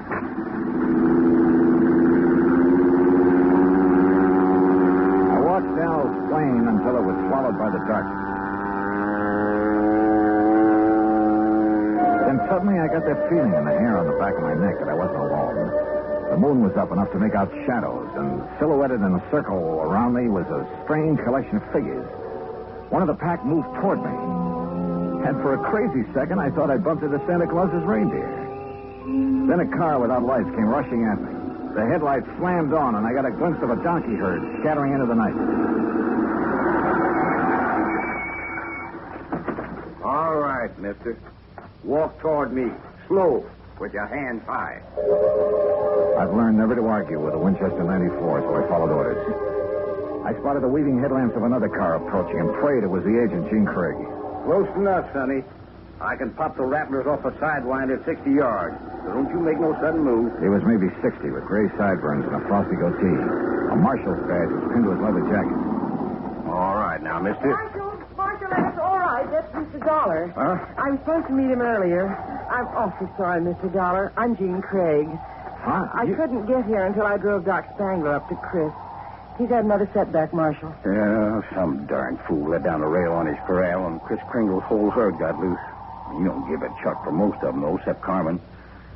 I watched Al's plane until it was swallowed by the darkness. Then suddenly I got that feeling in the hair on the back of my neck that I wasn't alone. The moon was up enough to make out shadows, and silhouetted in a circle around me was a strange collection of figures. One of the pack moved toward me, and for a crazy second, I thought I'd bumped into Santa Claus's reindeer. Then a car without lights came rushing at me. The headlights slammed on, and I got a glimpse of a donkey herd scattering into the night. All right, mister. Walk toward me. Slow, with your hands high. I've learned never to argue with a Winchester 94, so I followed orders. I spotted the weaving headlamps of another car approaching and prayed it was the agent, Gene Craig. Close enough, Sonny. I can pop the rattlers off a sidewind at 60 yards. So don't you make no sudden move. He was maybe 60 with gray sideburns and a frosty goatee. A marshal's badge was pinned to his leather jacket. All right, now, mister. Marshal, that's all right. That's Mr. Dollar. Huh? I was supposed to meet him earlier. I'm awfully sorry, Mr. Dollar. I'm Gene Craig. Huh? I couldn't get here until I drove Doc Spangler up to Chris. He's had another setback, Marshal. Yeah, some darn fool let down a rail on his corral, and Chris Kringle's whole herd got loose. He don't give a chuck for most of them, though, except Carmen.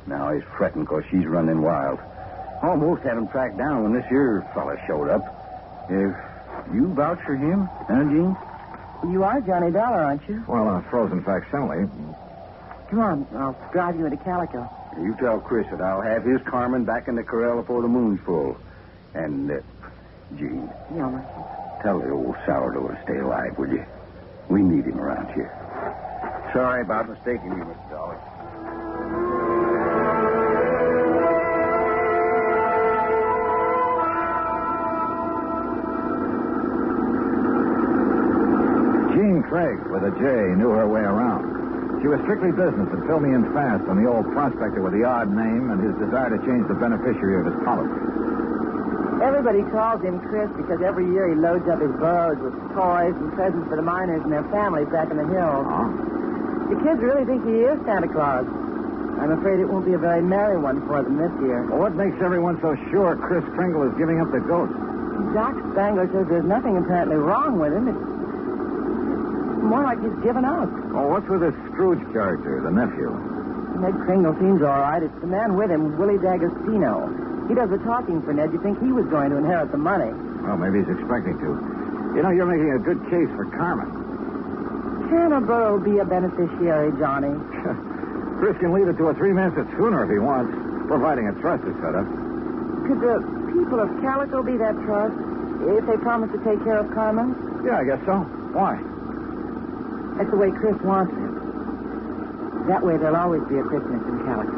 Now he's fretting because she's running wild. Almost had him tracked down when this here fella showed up. If you vouch for him, huh, Gene? You are Johnny Dollar, aren't you? Well, a frozen facsimile. Come on, I'll drive you into Calico. You tell Chris that I'll have his Carmen back in the corral before the moon's full. And, Gene. Yeah, Marshal. Tell the old sourdough to stay alive, will you? We need him around here. Sorry about mistaking you, Mr. Dollar. Gene Craig, with a J, knew her way around. She was strictly business and filled me in fast on the old prospector with the odd name and his desire to change the beneficiary of his policy. Everybody calls him Chris because every year he loads up his burros with toys and presents for the miners and their families back in the hills. Oh? The kids really think he is Santa Claus. I'm afraid it won't be a very merry one for them this year. Well, what makes everyone so sure Chris Kringle is giving up the ghost? Doc Spangler says there's nothing apparently wrong with him. It's more like he's given up. Oh, what's with this Scrooge character, the nephew? Ned Kringle seems all right. It's the man with him, Willie D'Agostino. He does the talking for Ned. You think he was going to inherit the money? Well, maybe he's expecting to. You know, you're making a good case for Carmen. Can a burro be a beneficiary, Johnny? Chris can leave it to a three-masted schooner if he wants, providing a trust is set up. Could the people of Calico be that trust if they promise to take care of Carmen? Yeah, I guess so. Why? That's the way Chris wants it. That way there'll always be a Christmas in Calico.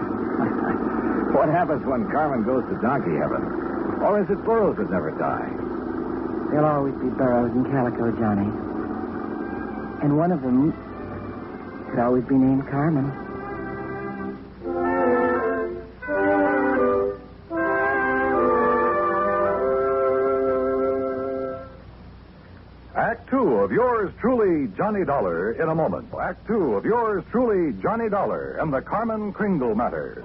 What happens when Carmen goes to donkey heaven? Or is it burros that never die? There'll always be burros in Calico, Johnny. And one of them could always be named Carmen. Act two of yours truly, Johnny Dollar, in a moment. Act two of yours truly, Johnny Dollar, and the Carmen Kringle matter.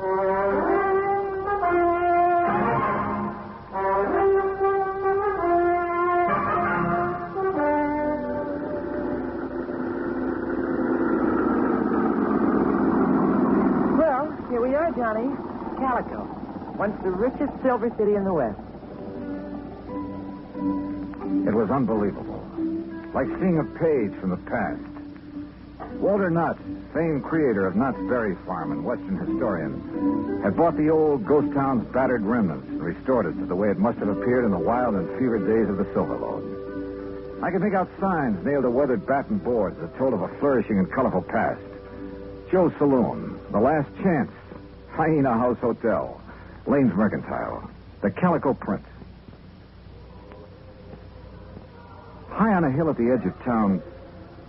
Well, here we are, Johnny. Calico. Once the richest silver city in the West. It was unbelievable. Like seeing a page from the past. Walter Knott, famed creator of Knott's Berry Farm and Western historian, had bought the old ghost town's battered remnants and restored it to the way it must have appeared in the wild and fevered days of the Silver Lode. I could make out signs nailed to weathered batten boards that told of a flourishing and colorful past. Joe's Saloon, The Last Chance, Hyena House Hotel, Lane's Mercantile, the Calico Print. High on a hill at the edge of town,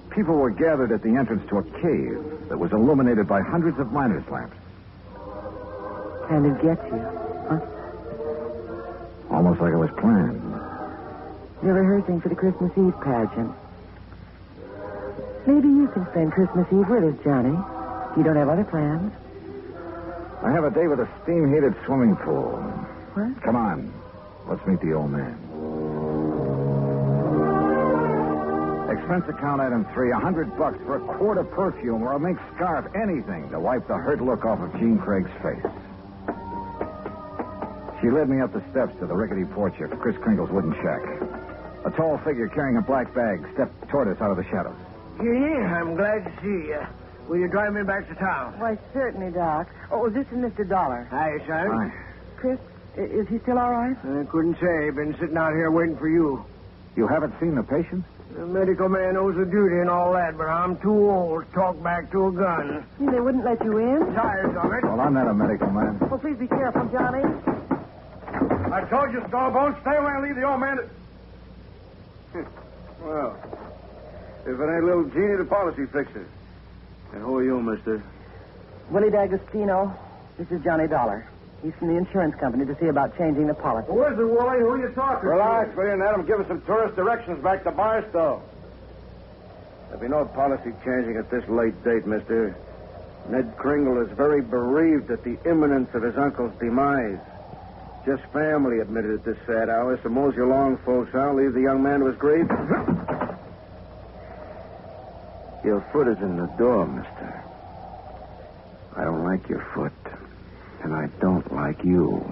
people were gathered at the entrance to a cave that was illuminated by hundreds of miners' lamps. And it gets you, huh? Almost like it was planned. You're rehearsing for the Christmas Eve pageant. Maybe you can spend Christmas Eve with us, Johnny. You don't have other plans? I have a day with a steam-heated swimming pool. What? Come on. Let's meet the old man. Expense account item 3, $100 for a quart of perfume or a mink scarf, anything to wipe the hurt look off of Jean Craig's face. She led me up the steps to the rickety porch of Chris Kringle's wooden shack. A tall figure carrying a black bag stepped toward us out of the shadows. I'm glad to see you. Will you drive me back to town? Why, certainly, Doc. Oh, this is Mr. Dollar. Hi, son. Hi. Chris, is he still all right? I couldn't say. Been sitting out here waiting for you. You haven't seen the patient? The medical man owes a duty and all that, but I'm too old to talk back to a gun. They wouldn't let you in? Tired of it. Well, I'm not a medical man. Oh, please be careful, Johnny. I told you, Stallbone, stay away and leave the old man Well, if it ain't little Jeannie, the policy fixer. And who are you, mister? Willie D'Agostino. This is Johnny Dollar. He's from the insurance company to see about changing the policy. Who is it, Wally? Who are you talking Relax, to? will you, and let him give us some tourist directions back to Barstow. There'll be no policy changing at this late date, mister. Ned Kringle is very bereaved at the imminence of his uncle's demise. Just family admitted at this sad hour, so mosey along, folks. I'll leave the young man to his grave. Your foot is in the door, mister. I don't like your foot, and I don't like you.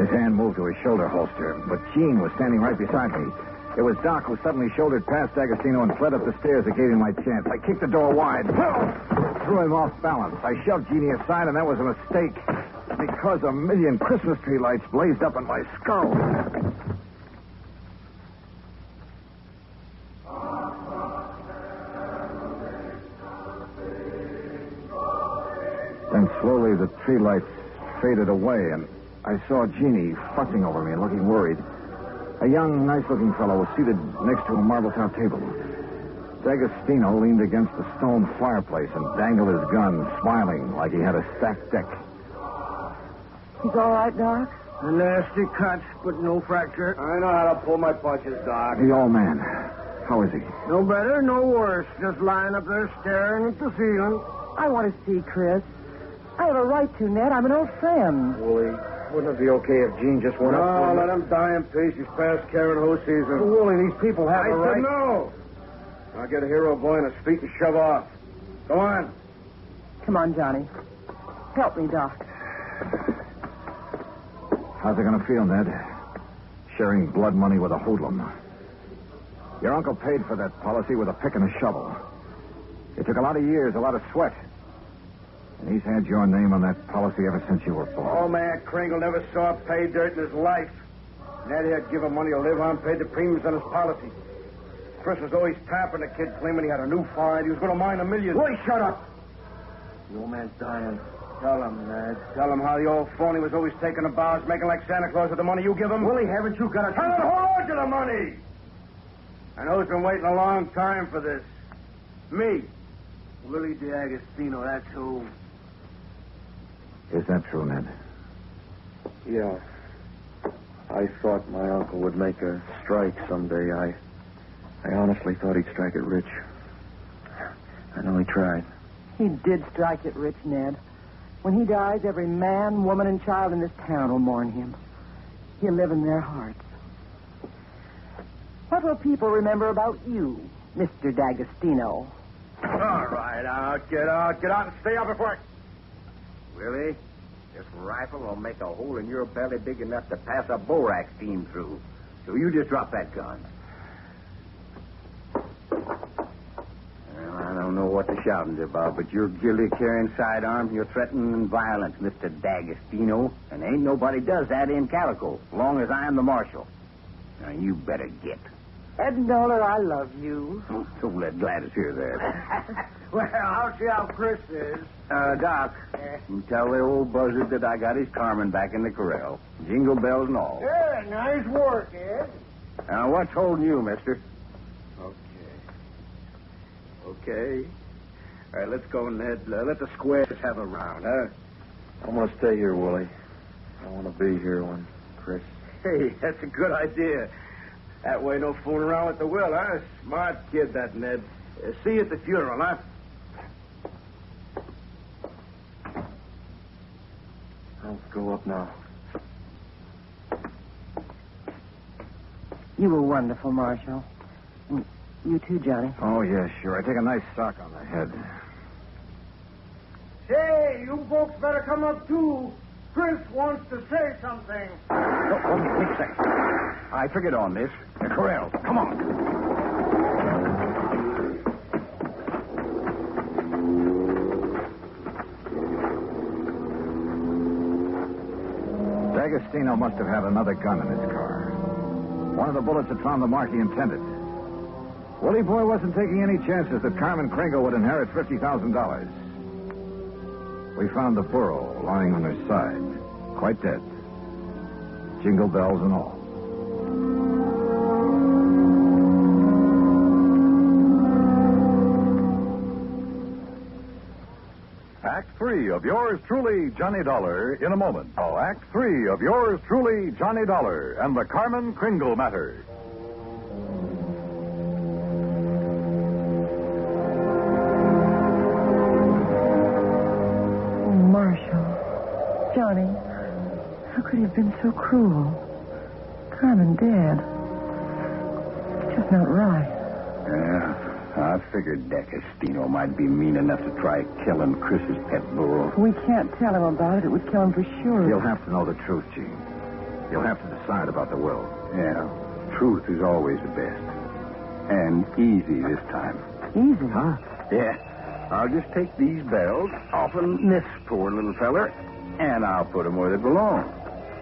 His hand moved to his shoulder holster, but Jean was standing right beside me. It was Doc who suddenly shouldered past D'Agostino and fled up the stairs that gave him my chance. I kicked the door wide, threw him off balance. I shoved Jeannie aside, and that was a mistake, because a million Christmas tree lights blazed up in my skull. Then slowly the tree lights faded away, and I saw Jeannie fussing over me and looking worried. A young, nice-looking fellow was seated next to a marble-top table. D'Agostino leaned against the stone fireplace and dangled his gun, smiling like he had a stacked deck. He's all right, Doc? A nasty cut, but no fracture. I know how to pull my punches, Doc. The old man. How is he? No better, no worse. Just lying up there staring at the ceiling. I want to see Chris. I have a right to, Ned. I'm an old friend. Wooly, wouldn't it be okay if Gene just went up? No, let him die in peace. He's past carrying hose season. Wooly, these people have a right. I said no. I'll get a hero boy on his feet and shove off. Go on. Come on, Johnny. Help me, Doc. How's it going to feel, Ned? Sharing blood money with a hoodlum. Your uncle paid for that policy with a pick and a shovel. It took a lot of years, a lot of sweat. And he's had your name on that policy ever since you were born. Old man Kringle never saw pay dirt in his life. Ned had given money to live on, paid the premiums on his policy. Chris was always tapping the kid, claiming he had a new find. He was going to mine $1 million. Boy, shut up. The old man's dying. Tell him, Ned. Tell him how the old phony was always taking the bows, making like Santa Claus with the money you give him. Willie, haven't you got a... Tell him to hold on to the money. I know he's been waiting a long time for this. Me. Willie D'Agostino, that's who. Is that true, Ned? Yeah. I thought my uncle would make a strike someday. I honestly thought he'd strike it rich. I know he tried. He did strike it rich, Ned. When he dies, every man, woman, and child in this town will mourn him. He'll live in their hearts. What will people remember about you, Mr. D'Agostino? All right, get out and stay up before Willie, this rifle will make a hole in your belly big enough to pass a borax beam through. So you just drop that gun. Well, I don't know what the shouting's about, but you're guilty of carrying sidearms and you're threatening violence, Mr. D'Agostino. And ain't nobody does that in Calico, as long as I'm the marshal. Now, you better get. Ed Nolan, I love you. Don't let Gladys hear that. Well, I'll see how Chris is. Doc, you tell the old buzzard that I got his Carmen back in the corral. Jingle bells and all. Yeah, nice work, Ed. Now, what's holding you, mister? Okay. All right, let's go, Ned. Let the squares have a round, huh? I'm going to stay here, Willie. I want to be here when Chris... Hey, that's a good idea. That way, no fooling around with the will, huh? Smart kid, that Ned. See you at the funeral, huh? I'll go up now. You were wonderful, Marshal. You too, Johnny. Oh, yeah, sure. I take a nice sock on the head. Say, you folks better come up, too. Chris wants to say something. Oh, wait a second. I figured on this. The corral. Come on. D'Agostino must have had another gun in his car. One of the bullets had found the mark he intended. Willie Boy wasn't taking any chances that Carmen Kringle would inherit $50,000. We found the burro lying on her side, quite dead. Jingle bells and all. Act 3 of yours truly, Johnny Dollar, in a moment. Oh, Act 3 of yours truly, Johnny Dollar, and the Carmen Kringle matter. Johnny, how could he have been so cruel? Carmen dead. It's just not right. Yeah, I figured D'Agostino might be mean enough to try killing Chris's pet burro. We can't tell him about it. It would kill him for sure. He'll have to know the truth, Gene. He'll have to decide about the will. Yeah, truth is always the best. And easy this time. Easy? Huh? Yeah. I'll just take these bells off of this poor little feller, and I'll put them where they belong.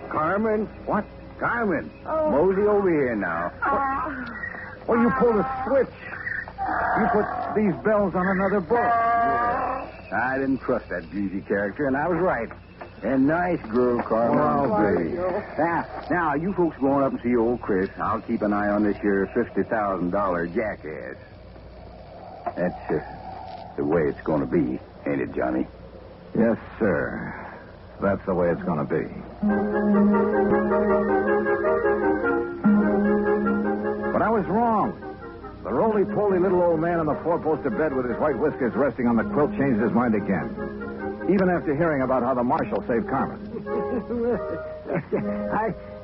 Carmen? What? Carmen? Oh. Mosey over here now. Well, you pulled a switch. You put these bells on another boat. I didn't trust that greasy character, and I was right. And nice girl, Carmen. Oh, baby. Now, you folks going up and see old Chris. I'll keep an eye on this here $50,000 jackass. That's the way it's going to be, ain't it, Johnny? Yes, sir. That's the way it's going to be. But I was wrong. The roly-poly little old man on the four-poster bed with his white whiskers resting on the quilt changed his mind again. Even after hearing about how the marshal saved Carmen.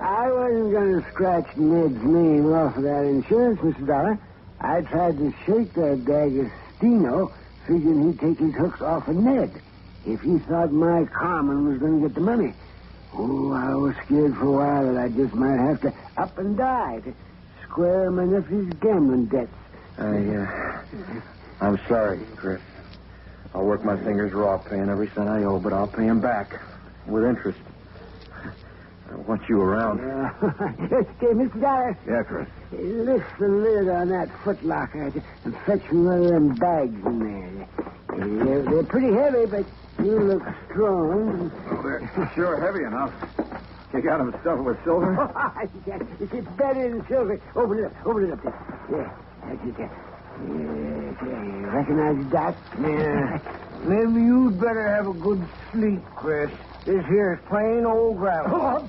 I wasn't going to scratch Ned's name off of that insurance, Mr. Dollar. I tried to shake that D'Agostino, figuring he'd take his hooks off of Ned if he thought my Carmen was going to get the money. Oh, I was scared for a while that I just might have to up and die to square my nephew's gambling debts. I'm sorry, Chris. I'll work my fingers raw paying every cent I owe, but I'll pay him back with interest. I want you around. Okay, Mr. Dollar. Yeah, Chris. Lift the lid on that footlocker and fetch me one of them bags in there. They're pretty heavy, but you look strong. Well, they're sure heavy enough. You got them stuffed with silver? It's better than silver. Open it up there. Yeah, that's it. You recognize the dot? Yeah. Maybe you'd better have a good sleep, Chris. This here is plain old gravel. Oh,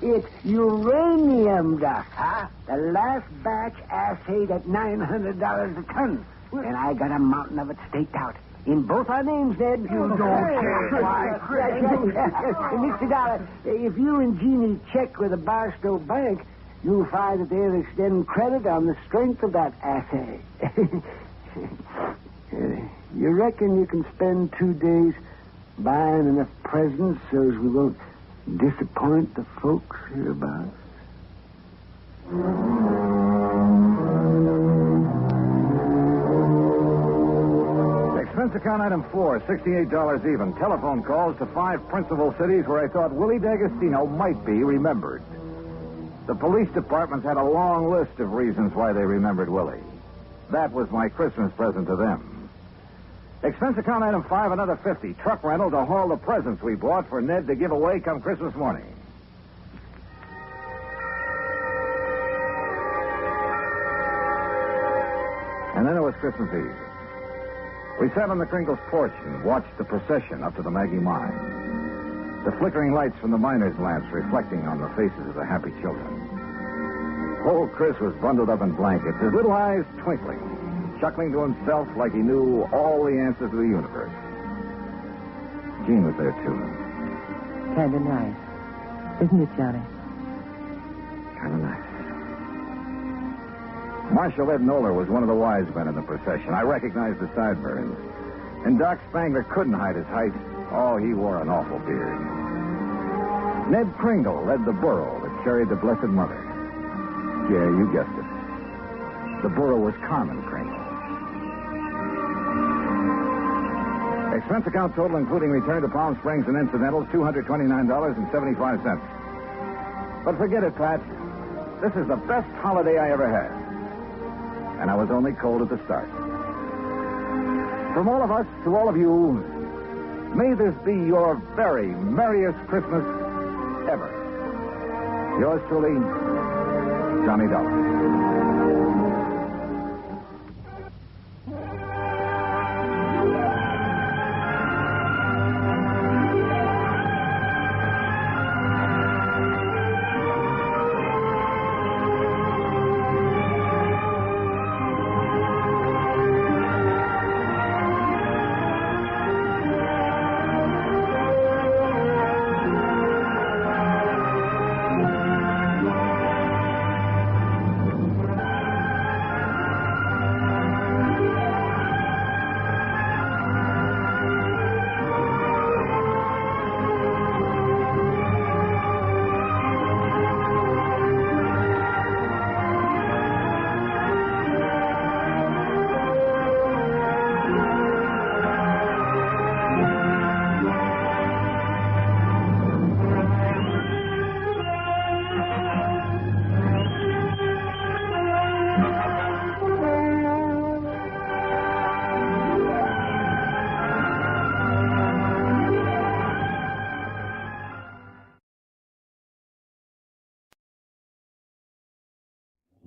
it's uranium, Doc. Huh? The last batch assayed at $900 a ton. And I got a mountain of it staked out. In both our names, Ned. You don't care why, Chris. Mr. Dollar, if you and Jeannie check with the Barstow Bank, you'll find that they'll extend credit on the strength of that assay. You reckon you can spend 2 days buying enough presents so as we won't disappoint the folks hereabouts? Expense account item 4, $68 even. Telephone calls to 5 principal cities where I thought Willie D'Agostino might be remembered. The police departments had a long list of reasons why they remembered Willie. That was my Christmas present to them. Expense account item 5, another 50. Truck rental to haul the presents we bought for Ned to give away come Christmas morning. And then it was Christmas Eve. We sat on the Kringles' porch and watched the procession up to the Maggie mine. The flickering lights from the miners' lamps reflecting on the faces of the happy children. Old Chris was bundled up in blankets, his little eyes twinkling, chuckling to himself like he knew all the answers to the universe. Jean was there, too. Kind of nice. Isn't it, Johnny? Kind of nice. Marshal Ed Noller was one of the wise men in the procession. I recognized the sideburns. And Doc Spangler couldn't hide his height. Oh, he wore an awful beard. Ned Kringle led the burro that carried the Blessed Mother. Yeah, you guessed it. The burro was Carmen Kringle. Expense account total, including return to Palm Springs and incidentals, $229.75. But forget it, Pat. This is the best holiday I ever had. And I was only cold at the start. From all of us to all of you, may this be your very merriest Christmas ever. Yours truly, Johnny Dollar.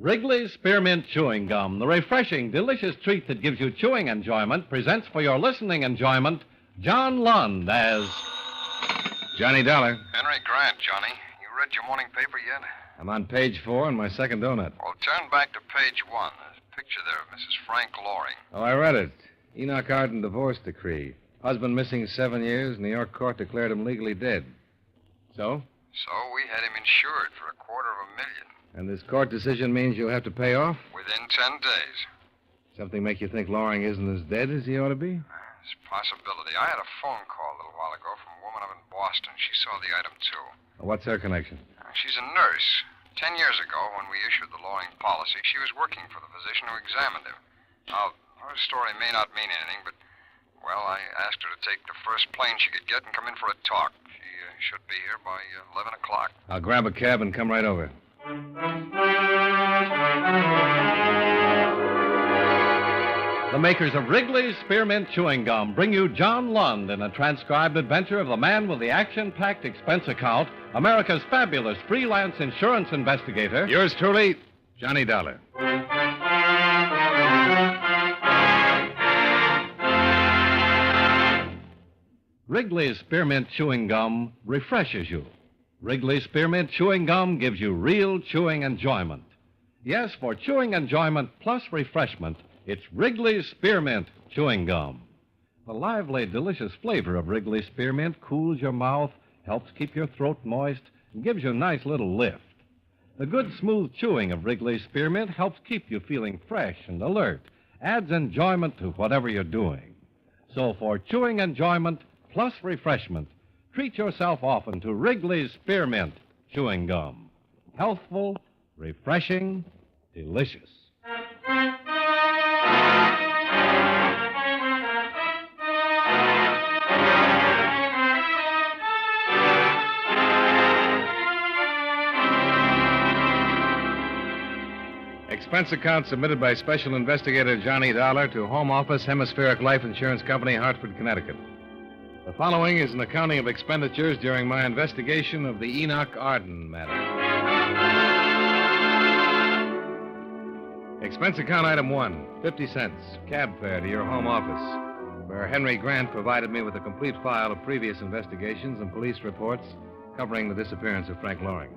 Wrigley's Spearmint Chewing Gum, the refreshing, delicious treat that gives you chewing enjoyment, presents for your listening enjoyment John Lund as Johnny Dollar. Henry Grant, Johnny. You read your morning paper yet? I'm on page 4 on my second donut. Well, turn back to page 1. There's a picture there of Mrs. Frank Loring. Oh, I read it. Enoch Arden divorce decree. Husband missing 7 years. New York court declared him legally dead. So? So we had him insured for $250,000. And this court decision means you'll have to pay off? Within 10 days. Something make you think Loring isn't as dead as he ought to be? It's a possibility. I had a phone call a little while ago from a woman up in Boston. She saw the item, too. What's her connection? She's a nurse. 10 years ago, when we issued the Loring policy, she was working for the physician who examined him. Now, her story may not mean anything, but, well, I asked her to take the first plane she could get and come in for a talk. She should be here by 11 o'clock. I'll grab a cab and come right over. The makers of Wrigley's Spearmint Chewing Gum bring you John Lund in a transcribed adventure of the man with the Action-Packed Expense Account, America's fabulous freelance insurance investigator. Yours truly, Johnny Dollar. Wrigley's Spearmint Chewing Gum refreshes you. Wrigley's Spearmint Chewing Gum gives you real chewing enjoyment. Yes, for chewing enjoyment plus refreshment, it's Wrigley's Spearmint Chewing Gum. The lively, delicious flavor of Wrigley's Spearmint cools your mouth, helps keep your throat moist, and gives you a nice little lift. The good, smooth chewing of Wrigley's Spearmint helps keep you feeling fresh and alert, adds enjoyment to whatever you're doing. So for chewing enjoyment plus refreshment, treat yourself often to Wrigley's Spearmint Chewing Gum. Healthful, refreshing, delicious. Expense account submitted by Special Investigator Johnny Dollar to Home Office, Hemispheric Life Insurance Company, Hartford, Connecticut. The following is an accounting of expenditures during my investigation of the Enoch Arden matter. Expense account item 1, 50 cents, cab fare to your home office, where Henry Grant provided me with a complete file of previous investigations and police reports covering the disappearance of Frank Loring.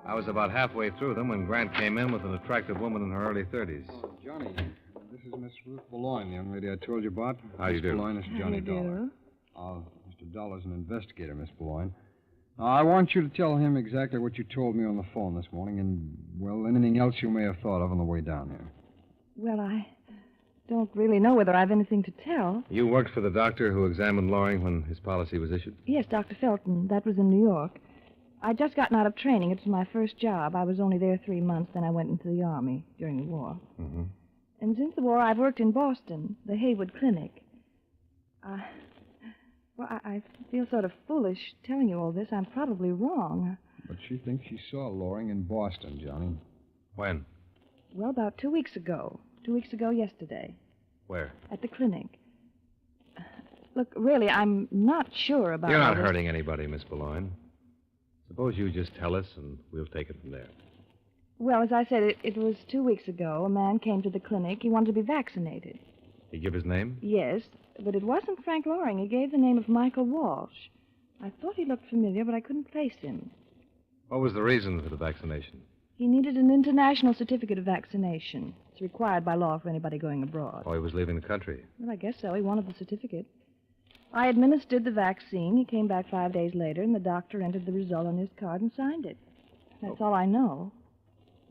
I was about halfway through them when Grant came in with an attractive woman in her early 30s. Oh, Johnny, this is Miss Ruth Boulogne, the young lady I told you about. How do you do? Miss Boulogne, this is Johnny How do you Dollar. Mr. Dollar's an investigator, Miss Boulogne. I want you to tell him exactly what you told me on the phone this morning and, well, anything else you may have thought of on the way down here. Well, I don't really know whether I've anything to tell. You worked for the doctor who examined Loring when his policy was issued? Yes, Dr. Felton. That was in New York. I'd just gotten out of training. It was my first job. I was only there 3 months, then I went into the Army during the war. Mm-hmm. And since the war, I've worked in Boston, the Haywood Clinic. I feel sort of foolish telling you all this. I'm probably wrong. But she thinks she saw Loring in Boston, Johnny. When? Well, about 2 weeks ago. 2 weeks ago yesterday. Where? At the clinic. Look, really, I'm not sure about You're not all this. hurting anybody, Miss Boulogne. Suppose you just tell us, and we'll take it from there. Well, as I said, it was 2 weeks ago. A man came to the clinic. He wanted to be vaccinated. He give his name? Yes, but it wasn't Frank Loring. He gave the name of Michael Walsh. I thought he looked familiar, but I couldn't place him. What was the reason for the vaccination? He needed an international certificate of vaccination. It's required by law for anybody going abroad. Oh, he was leaving the country. Well, I guess so. He wanted the certificate. I administered the vaccine. He came back 5 days later, and the doctor entered the result on his card and signed it. That's all I know.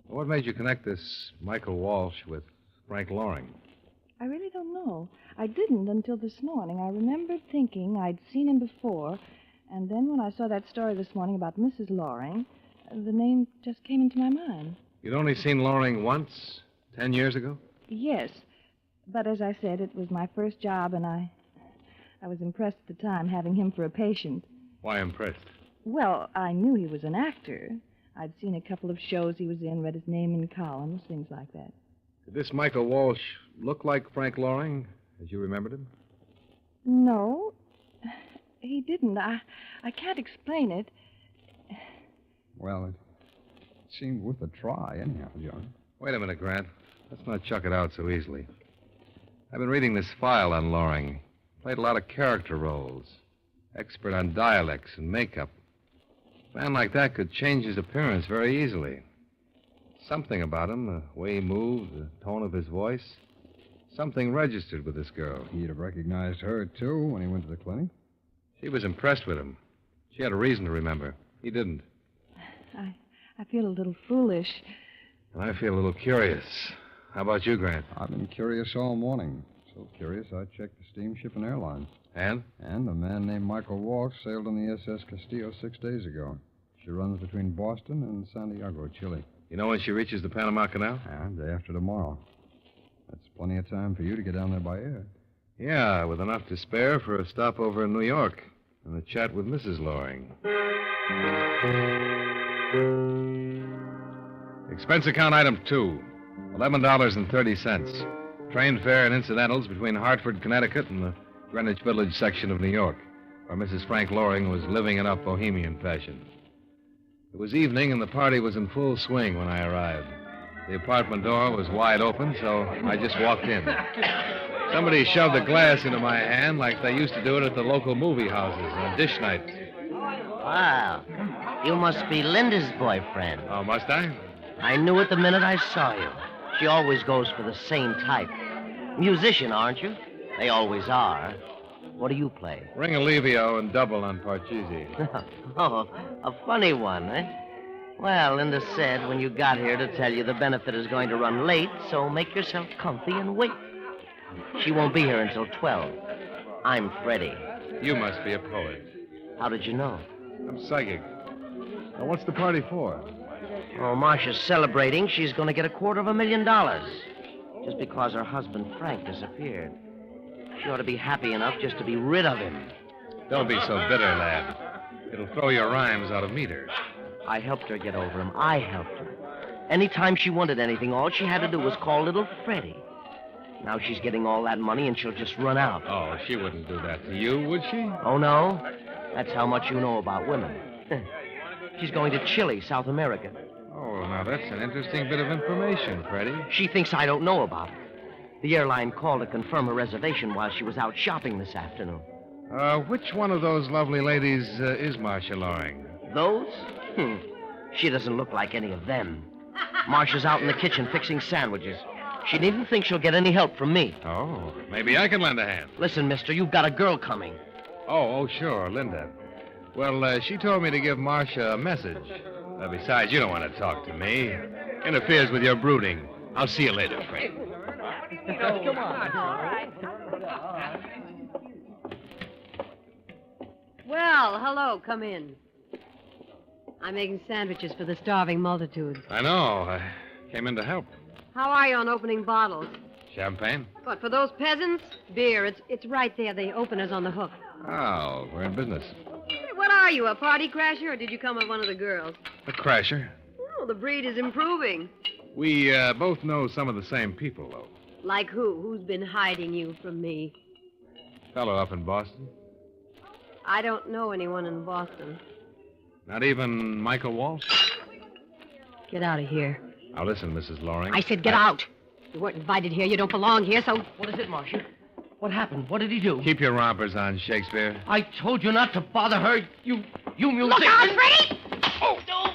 What made you connect this Michael Walsh with Frank Loring? I really don't know. I didn't until this morning. I remembered thinking I'd seen him before, and then when I saw that story this morning about Mrs. Loring, the name just came into my mind. You'd only seen Loring once, 10 years ago? Yes, but as I said, it was my first job, and I was impressed at the time having him for a patient. Why impressed? Well, I knew he was an actor. I'd seen a couple of shows he was in, read his name in columns, things like that. Did this Michael Walsh look like Frank Loring, as you remembered him? No, he didn't. I can't explain it. Well, it seemed worth a try, anyhow, John. Wait a minute, Grant. Let's not chuck it out so easily. I've been reading this file on Loring. Played a lot of character roles. Expert on dialects and makeup. A man like that could change his appearance very easily. Something about him, the way he moved, the tone of his voice. Something registered with this girl. He'd have recognized her, too, when he went to the clinic. She was impressed with him. She had a reason to remember. He didn't. I feel a little foolish. And I feel a little curious. How about you, Grant? I've been curious all morning. So curious, I checked the steamship and airlines. And? And a man named Michael Walsh sailed on the SS Castillo 6 days ago. She runs between Boston and Santiago, Chile. You know when she reaches the Panama Canal? Yeah, day after tomorrow. That's plenty of time for you to get down there by air. Yeah, with enough to spare for a stopover in New York and a chat with Mrs. Loring. Expense account item 2, $11.30. Train fare and incidentals between Hartford, Connecticut and the Greenwich Village section of New York, where Mrs. Frank Loring was living in up bohemian fashion. It was evening and the party was in full swing when I arrived. The apartment door was wide open, so I just walked in. Somebody shoved a glass into my hand like they used to do it at the local movie houses on dish nights. Wow. You must be Linda's boyfriend. Oh, must I? I knew it the minute I saw you. She always goes for the same type. Musician, aren't you? They always are. What do you play? Ring Alivio and double on Parcheesi. Oh, a funny one, eh? Well, Linda said when you got here to tell you the benefit is going to run late, so make yourself comfy and wait. She won't be here until 12. I'm Freddie. You must be a poet. How did you know? I'm psychic. Now, what's the party for? Oh, Marcia's celebrating. She's going to get $250,000 just because her husband, Frank, disappeared. She ought to be happy enough just to be rid of him. Don't be so bitter, lad. It'll throw your rhymes out of meter. I helped her get over him. I helped her. Anytime she wanted anything, all she had to do was call little Freddie. Now she's getting all that money and she'll just run out. Oh, she wouldn't do that to you, would she? Oh, no? That's how much you know about women. She's going to Chile, South America. Oh, now that's an interesting bit of information, Freddie. She thinks I don't know about it. The airline called to confirm her reservation while she was out shopping this afternoon. Which one of those lovely ladies is Marcia Loring? Those? She doesn't look like any of them. Marcia's out in the kitchen fixing sandwiches. She needn't think she'll get any help from me. Oh, maybe I can lend a hand. Listen, mister, you've got a girl coming. Oh, sure, Linda. Well, she told me to give Marcia a message. Besides, you don't want to talk to me. Interferes with your brooding. I'll see you later, Fred. Come on. Well, hello. Come in. I'm making sandwiches for the starving multitude. I know. I came in to help. How are you on opening bottles? Champagne? What, for those peasants? Beer. It's right there. The opener's on the hook. Oh, we're in business. What are you, a party crasher, or did you come with one of the girls? A crasher. Oh, the breed is improving. We both know some of the same people, though. Like who? Who's been hiding you from me? Fellow up in Boston. I don't know anyone in Boston. Not even Michael Walsh? Get out of here. Now listen, Mrs. Loring. I said get out. You weren't invited here. You don't belong here, so... What is it, Marcia? What happened? What did he do? Keep your rompers on, Shakespeare. I told you not to bother her. You music... Look out, Freddie! Oh, no!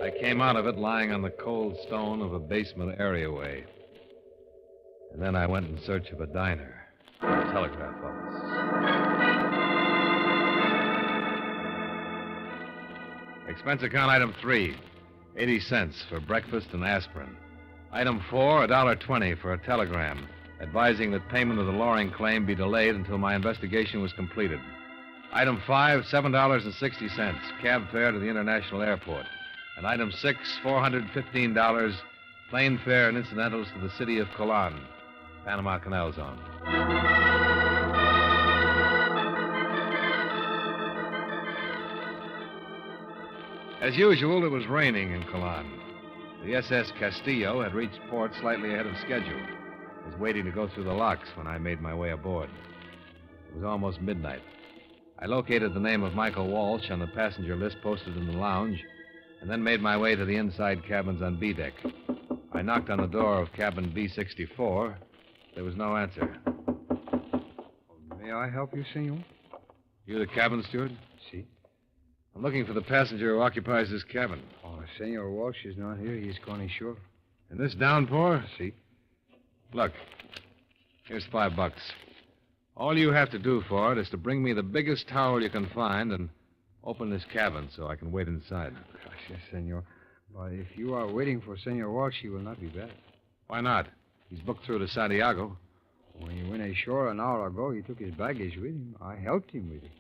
I came out of it lying on the cold stone of a basement areaway. And then I went in search of a diner, a telegraph office. Expense account item 3, 80 cents for breakfast and aspirin. Item 4, $1.20 for a telegram advising that payment of the Loring claim be delayed until my investigation was completed. Item 5, $7.60, cab fare to the international airport. And item 6, $415, plane fare and incidentals to the city of Colon, Panama Canal Zone. As usual, it was raining in Colon. The SS Castillo had reached port slightly ahead of schedule. It was waiting to go through the locks when I made my way aboard. It was almost midnight. I located the name of Michael Walsh on the passenger list posted in the lounge, and then made my way to the inside cabins on B deck. I knocked on the door of cabin B64. There was no answer. May I help you, senor? You the cabin steward? Si. I'm looking for the passenger who occupies this cabin. Oh, Senor Walsh is not here. He's gone ashore. In this downpour? Si. Look, here's $5. All you have to do for it is to bring me the biggest towel you can find and open this cabin so I can wait inside. Gracias, senor. But if you are waiting for Senor Walsh, he will not be back. Why not? He's booked through to Santiago. When he went ashore an hour ago, he took his baggage with him. I helped him with it.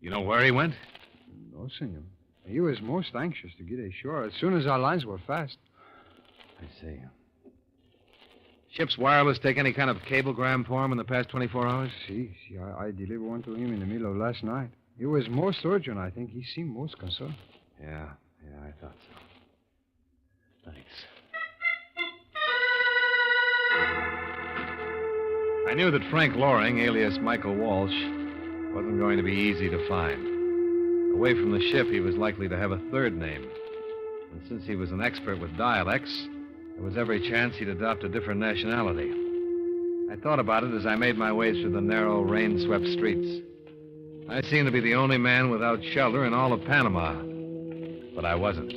You know where he went? No, senor. He was most anxious to get ashore as soon as our lines were fast. I see. Ship's wireless take any kind of cablegram for him in the past 24 hours? See, I delivered one to him in the middle of last night. It was most urgent, I think. He seemed most concerned. Yeah, I thought so. Thanks. I knew that Frank Loring, alias Michael Walsh, wasn't going to be easy to find. Away from the ship, he was likely to have a third name. And since he was an expert with dialects, there was every chance he'd adopt a different nationality. I thought about it as I made my way through the narrow, rain-swept streets. I seemed to be the only man without shelter in all of Panama. But I wasn't.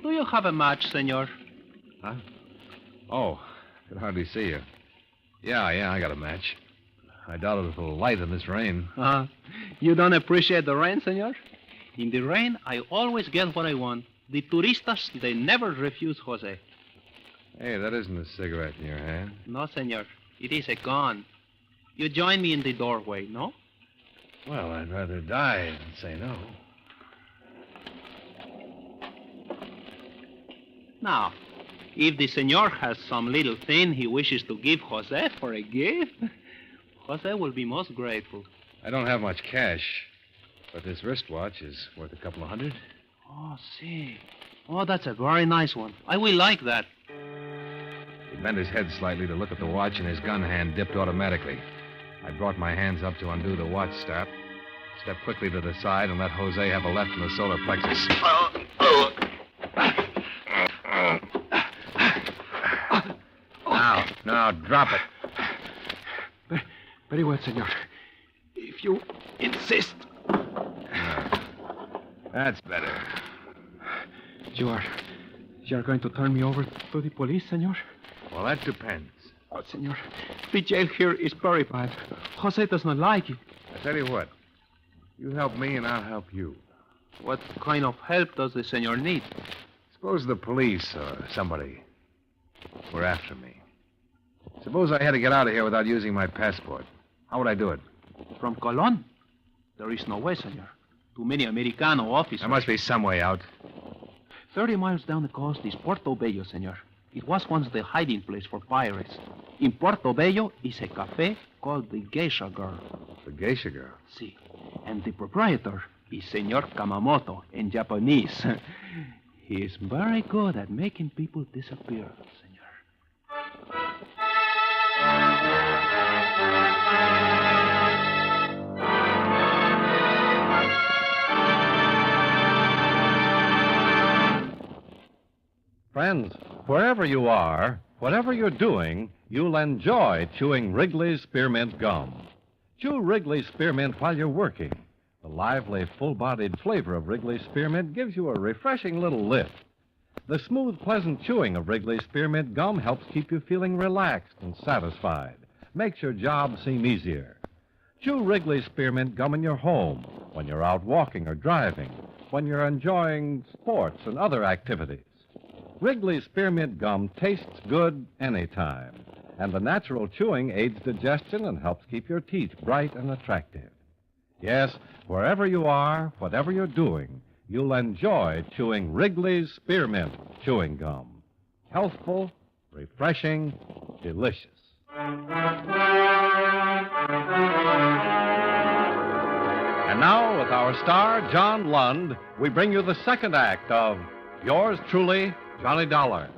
Do you have a match, senor? Huh? Oh, I could hardly see you. Yeah, I got a match. I doubt it's a little light in this rain. You don't appreciate the rain, senor? In the rain, I always get what I want. The turistas, they never refuse Jose. Hey, that isn't a cigarette in your hand. No, senor. It is a gun. You join me in the doorway, no? Well, I'd rather die than say no. Now, if the senor has some little thing he wishes to give Jose for a gift, Jose will be most grateful. I don't have much cash, but this wristwatch is worth a couple of $100. Oh, see. Oh, that's a very nice one. I will like that. He bent his head slightly to look at the watch, and his gun hand dipped automatically. I brought my hands up to undo the watch strap, stepped quickly to the side, and let Jose have a left in the solar plexus. Now, drop it. Very well, senor. If you insist. That's better. You are going to turn me over to the police, senor? Well, that depends. Oh, senor, the jail here is very bad. Jose does not like it. I tell you what. You help me and I'll help you. What kind of help does the senor need? Suppose the police or somebody were after me. Suppose I had to get out of here without using my passport. How would I do it? From Colon? There is no way, senor. Too many Americano officers. There must be some way out. 30 miles down the coast is Puerto Bello, senor. It was once the hiding place for pirates. In Puerto Bello is a cafe called the Geisha Girl. The Geisha Girl? Si. And the proprietor is Senor Kamamoto in Japanese. He is very good at making people disappear, senor. Friends, wherever you are, whatever you're doing, you'll enjoy chewing Wrigley's Spearmint Gum. Chew Wrigley's Spearmint while you're working. The lively, full-bodied flavor of Wrigley's Spearmint gives you a refreshing little lift. The smooth, pleasant chewing of Wrigley's Spearmint Gum helps keep you feeling relaxed and satisfied. Makes your job seem easier. Chew Wrigley's Spearmint Gum in your home, when you're out walking or driving, when you're enjoying sports and other activities. Wrigley's Spearmint Gum tastes good anytime, and the natural chewing aids digestion and helps keep your teeth bright and attractive. Yes, wherever you are, whatever you're doing, you'll enjoy chewing Wrigley's Spearmint Chewing Gum. Healthful, refreshing, delicious. And now, with our star, John Lund, we bring you the second act of Yours Truly, Johnny Dollar.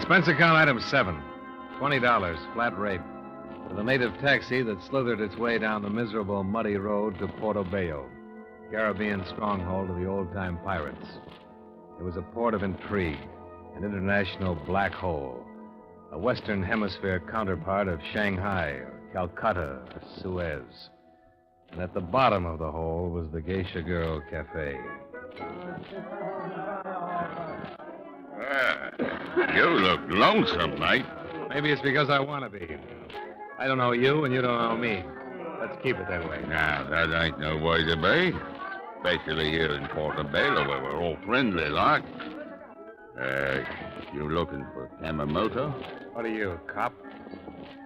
Expense account item 7. $20, flat rate. For the native taxi that slithered its way down the miserable, muddy road to Portobello, Caribbean stronghold of the old-time pirates. It was a port of intrigue, an international black hole, a Western Hemisphere counterpart of Shanghai or Calcutta or Suez. And at the bottom of the hole was the Geisha Girl Cafe. You look lonesome, mate. Maybe it's because I want to be. I don't know you, and you don't know me. Let's keep it that way. Now, that ain't no way to be. Especially here in Portobello, where we're all friendly like. You looking for Yamamoto? What are you, a cop?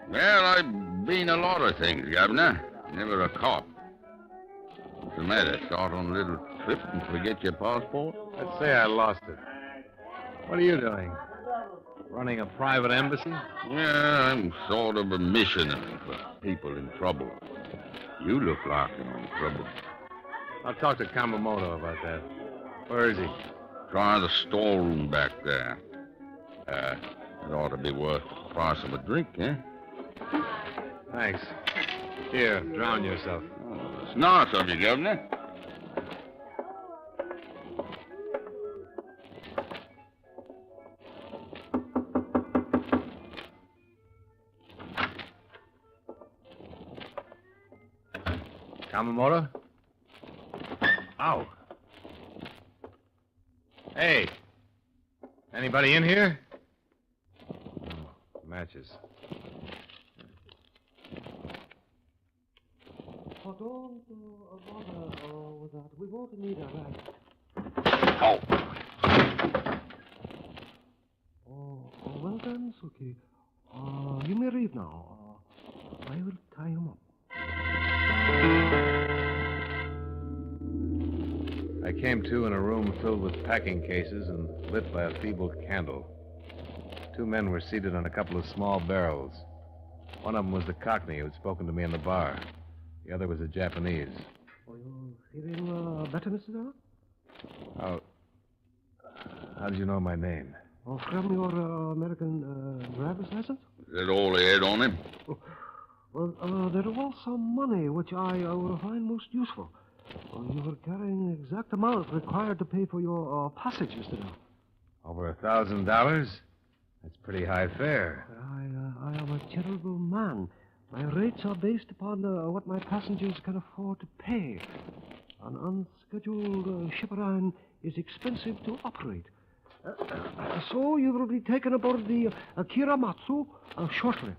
Well, I've been a lot of things, Governor. Never a cop. What's the matter? Start on a little trip and forget your passport? Let's say I lost it. What are you doing? Running a private embassy? Yeah, I'm sort of a missionary for people in trouble. You look like you're in trouble. I'll talk to Kamamoto about that. Where is he? Try the storeroom back there. It ought to be worth the price of a drink, eh? Thanks. Here, drown yourself. Oh, it's nice of you, Governor. Kamamoto? Ow. Hey. Anybody in here? Oh, matches. Oh, don't bother with that. We won't need a rag. Oh. Oh, well then, Suki. You may leave now. I will tie him up. I came to in a room filled with packing cases and lit by a feeble candle. 2 men were seated on a couple of small barrels. One of them was the Cockney who had spoken to me in the bar. The other was a Japanese. Oh, you feeling better, Mr. Dara? How did you know my name? Oh, from your American driver's license? Is that all he had on him? Oh, well, there was some money which I would find most useful. You were carrying the exact amount required to pay for your passage, Mr. Dara. Over $1,000? That's pretty high fare. I am a charitable man. My rates are based upon what my passengers can afford to pay. An unscheduled ship-around is expensive to operate. So you will be taken aboard the Kiramatsu shortly.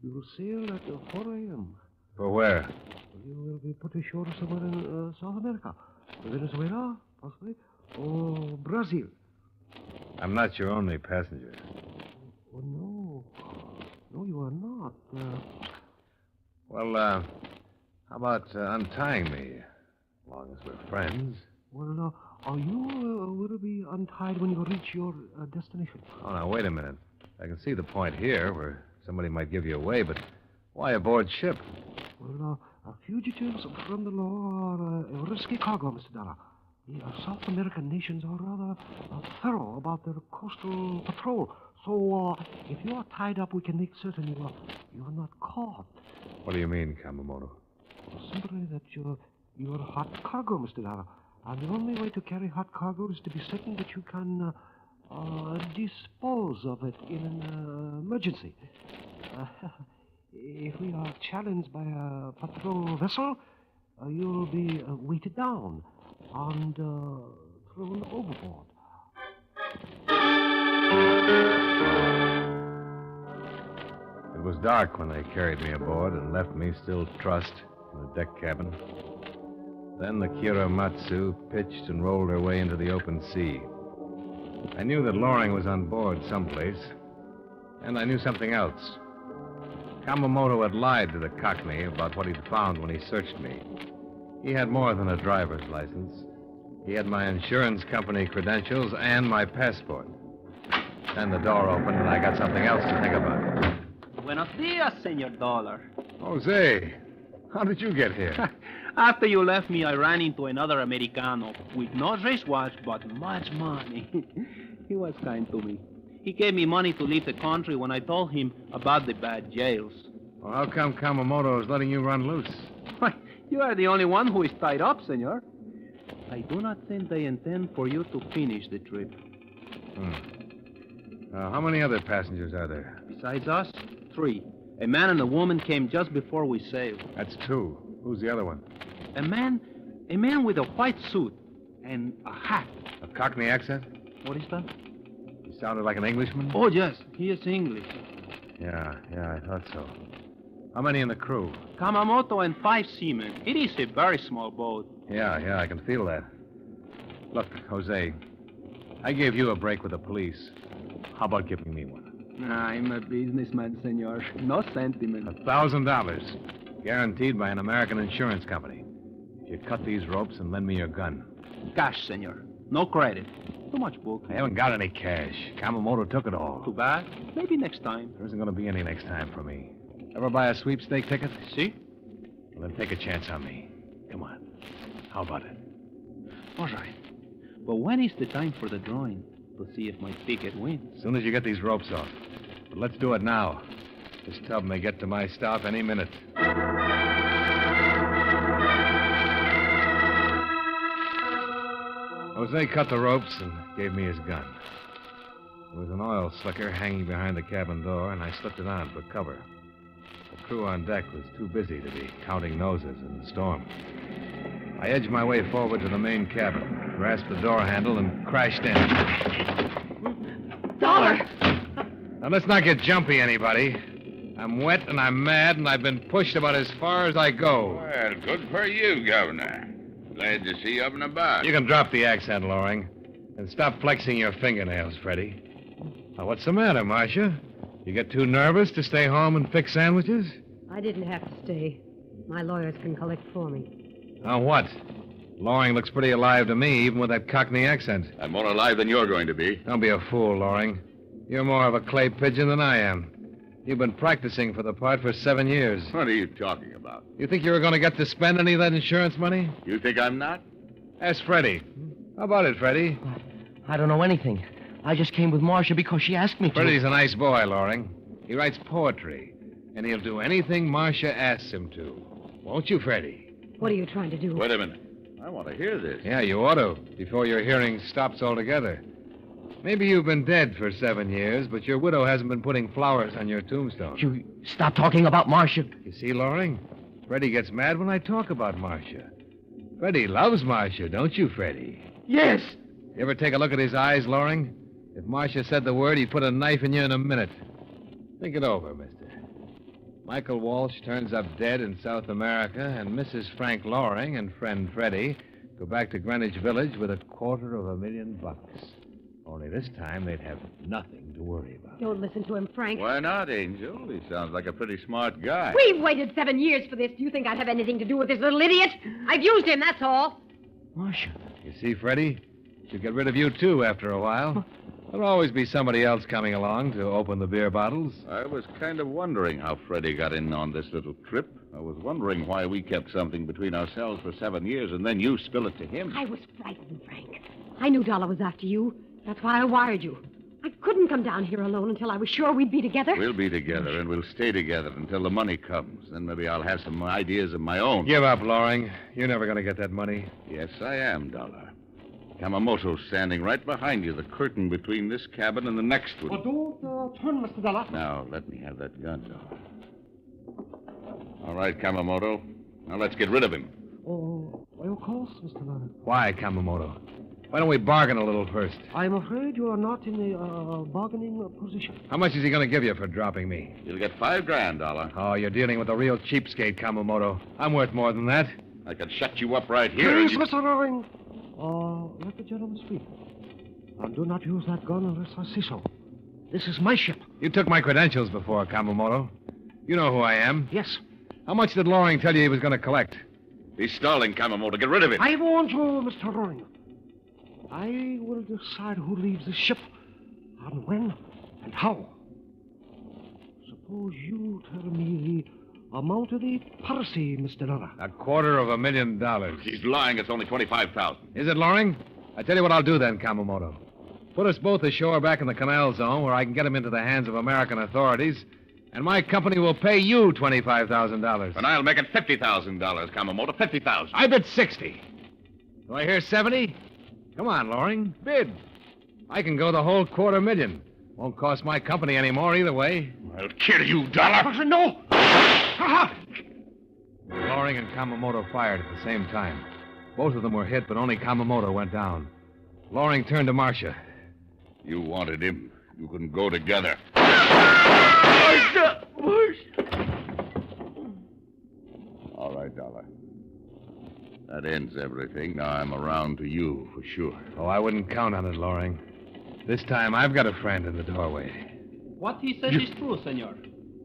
You will sail at 4 a.m. For where? You will be put ashore somewhere in South America. Venezuela, possibly, or Brazil. I'm not your only passenger. Oh, no. No, you are not. Well, how about untying me, as long as we're friends? Well, you will be untied when you reach your destination. Oh, now, wait a minute. I can see the point here where somebody might give you away, but why aboard ship? Well, fugitives from the law are a risky cargo, Mr. Dara. The South American nations are rather thorough about their coastal patrol. So, if you are tied up, we can make certain you are not caught. What do you mean, Kamamoto? Simply that you're hot cargo, Mr. Dara. And the only way to carry hot cargo is to be certain that you can dispose of it in an emergency. If we are challenged by a patrol vessel, you'll be weighted down and thrown overboard. It was dark when they carried me aboard and left me still trussed in the deck cabin. Then the Kiramatsu pitched and rolled her way into the open sea. I knew that Loring was on board someplace, and I knew something else. Kamamoto had lied to the Cockney about what he'd found when he searched me. He had more than a driver's license. He had my insurance company credentials and my passport. Then the door opened, and I got something else to think about. Buenos dias, Senor Dollar. Jose, how did you get here? After you left me, I ran into another Americano with no wristwatch but much money. He was kind to me. He gave me money to leave the country when I told him about the bad jails. Well, how come Kamamoto is letting you run loose? Why, you are the only one who is tied up, senor. I do not think they intend for you to finish the trip. How many other passengers are there? Besides us, 3. A man and a woman came just before we sailed. That's 2. Who's the other one? A man with a white suit and a hat. A Cockney accent? What is that? He sounded like an Englishman? Oh, yes, he is English. Yeah, I thought so. How many in the crew? Kamamoto and 5 seamen. It is a very small boat. Yeah, I can feel that. Look, Jose, I gave you a break with the police. How about giving me one? I'm a businessman, senor. No sentiment. $1,000. Guaranteed by an American insurance company. If you cut these ropes and lend me your gun. Cash, senor. No credit. Too much book. I haven't got any cash. Kamamoto took it all. Too bad. Maybe next time. There isn't going to be any next time for me. Ever buy a sweepstake ticket? See? Well, then take a chance on me. Come on. How about it? All right. But when is the time for the drawing? To see if my ticket wins. As soon as you get these ropes off. But let's do it now. This tub may get to my stop any minute. Jose cut the ropes and gave me his gun. There was an oil slicker hanging behind the cabin door, and I slipped it on for cover. The crew on deck was too busy to be counting noses in the storm. I edged my way forward to the main cabin, grasped the door handle, and crashed in. Dollar! Now, let's not get jumpy, anybody. I'm wet and I'm mad, and I've been pushed about as far as I go. Well, good for you, Governor. Glad to see you up and about. You can drop the accent, Loring, and stop flexing your fingernails, Freddie. Now, what's the matter, Marcia? You get too nervous to stay home and fix sandwiches? I didn't have to stay. My lawyers can collect for me. Now, what? Loring looks pretty alive to me, even with that Cockney accent. I'm more alive than you're going to be. Don't be a fool, Loring. You're more of a clay pigeon than I am. You've been practicing for the part for 7 years. What are you talking about? You think you were going to get to spend any of that insurance money? You think I'm not? Ask Freddie. How about it, Freddie? I don't know anything. I just came with Marcia because she asked me to. Freddie's a nice boy, Loring. He writes poetry, and he'll do anything Marcia asks him to. Won't you, Freddie? What are you trying to do? Wait a minute. I want to hear this. Yeah, you ought to, before your hearing stops altogether. Maybe you've been dead for 7 years, but your widow hasn't been putting flowers on your tombstone. You stop talking about Marcia. You see, Loring? Freddie gets mad when I talk about Marcia. Freddie loves Marcia, don't you, Freddie? Yes. You ever take a look at his eyes, Loring? If Marcia said the word, he'd put a knife in you in a minute. Think it over, mister. Michael Walsh turns up dead in South America, and Mrs. Frank Loring and friend Freddie go back to Greenwich Village with $250,000. Only this time they'd have nothing to worry about. Don't listen to him, Frank. Why not, Angel? He sounds like a pretty smart guy. We've waited 7 years for this. Do you think I'd have anything to do with this little idiot? I've used him, that's all. Marcia. You see, Freddie? She'll get rid of you, too, after a while. There'll always be somebody else coming along to open the beer bottles. I was kind of wondering how Freddie got in on this little trip. I was wondering why we kept something between ourselves for 7 years, and then you spill it to him. I was frightened, Frank. I knew Dollar was after you. That's why I wired you. I couldn't come down here alone until I was sure we'd be together. We'll be together, and we'll stay together until the money comes. Then maybe I'll have some ideas of my own. Give up, Loring. You're never going to get that money. Yes, I am, Dollar. Kamamoto's standing right behind you, the curtain between this cabin and the next one. Don't turn, Mr. Dollar. Now, let me have that gun, Dollar. All right, Kamamoto. Now let's get rid of him. Oh, of course, Mr. Dollar. Why, Kamamoto? Why don't we bargain a little first? I'm afraid you are not in a bargaining position. How much is he going to give you for dropping me? You'll get $5,000, Dollar. Oh, you're dealing with a real cheapskate, Kamamoto. I'm worth more than that. I could shut you up right here. Please, Mr. Loring. Let the gentleman speak. And do not use that gun unless I say so. This is my ship. You took my credentials before, Kamamoto. You know who I am. Yes. How much did Loring tell you he was going to collect? He's stalling, Kamamoto. Get rid of him. I warned you, Mr. Loring. I will decide who leaves the ship, and when, and how. Suppose you tell me the amount of the piracy, Mr. Dollar. $250,000. He's lying. It's only $25,000. Is it, Loring? I tell you what I'll do then, Kamamoto. Put us both ashore back in the canal zone where I can get him into the hands of American authorities, and my company will pay you $25,000. And I'll make it $50,000, Kamamoto. $50,000. I bid 60. Do I hear 70? Come on, Loring. Bid. I can go the whole $250,000. Won't cost my company any more either way. I'll kill you, Dollar. No! Loring and Kamamoto fired at the same time. Both of them were hit, but only Kamamoto went down. Loring turned to Marcia. You wanted him. You can go together. All right, Dollar. That ends everything. Now I'm around to you for sure. Oh, I wouldn't count on it, Loring. This time I've got a friend in the doorway. What he says is true, senor.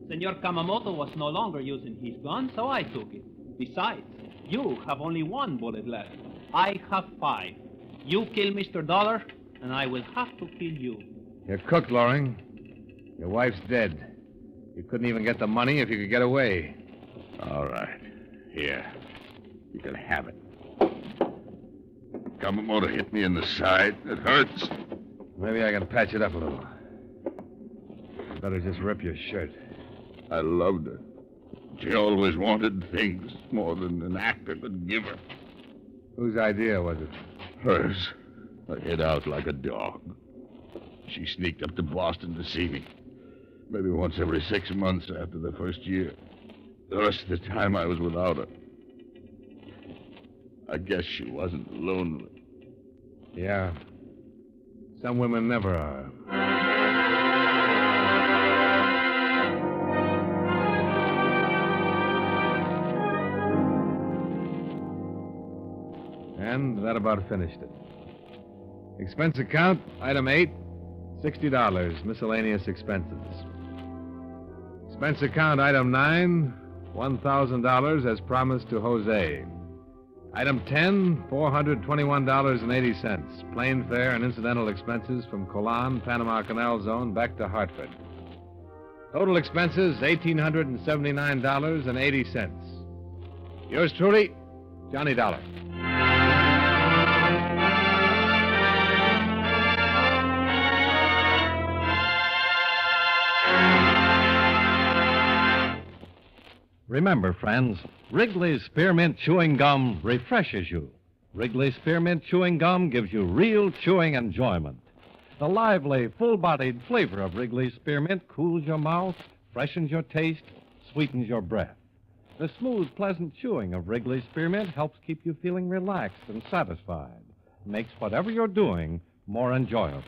Senor Kamamoto was no longer using his gun, so I took it. Besides, you have only one bullet left. I have 5. You kill Mr. Dollar, and I will have to kill you. You're cooked, Loring. Your wife's dead. You couldn't even get the money if you could get away. All right. Here. You can have it. Kamamoto hit me in the side. It hurts. Maybe I can patch it up a little. You better just rip your shirt. I loved her. She always wanted things more than an actor could give her. Whose idea was it? Hers. I hid out like a dog. She sneaked up to Boston to see me. Maybe once every 6 months after the first year. The rest of the time I was without her. I guess she wasn't lonely. Yeah. Some women never are. And that about finished it. Expense account, item 8, $60, miscellaneous expenses. Expense account, item 9, $1,000 as promised to Jose. Item 10, $421.80, plane fare and incidental expenses from Colan, Panama Canal Zone, back to Hartford. Total expenses, $1,879.80. Yours truly, Johnny Dollar. Remember, friends, Wrigley's Spearmint Chewing Gum refreshes you. Wrigley's Spearmint Chewing Gum gives you real chewing enjoyment. The lively, full-bodied flavor of Wrigley's Spearmint cools your mouth, freshens your taste, sweetens your breath. The smooth, pleasant chewing of Wrigley's Spearmint helps keep you feeling relaxed and satisfied. Makes whatever you're doing more enjoyable.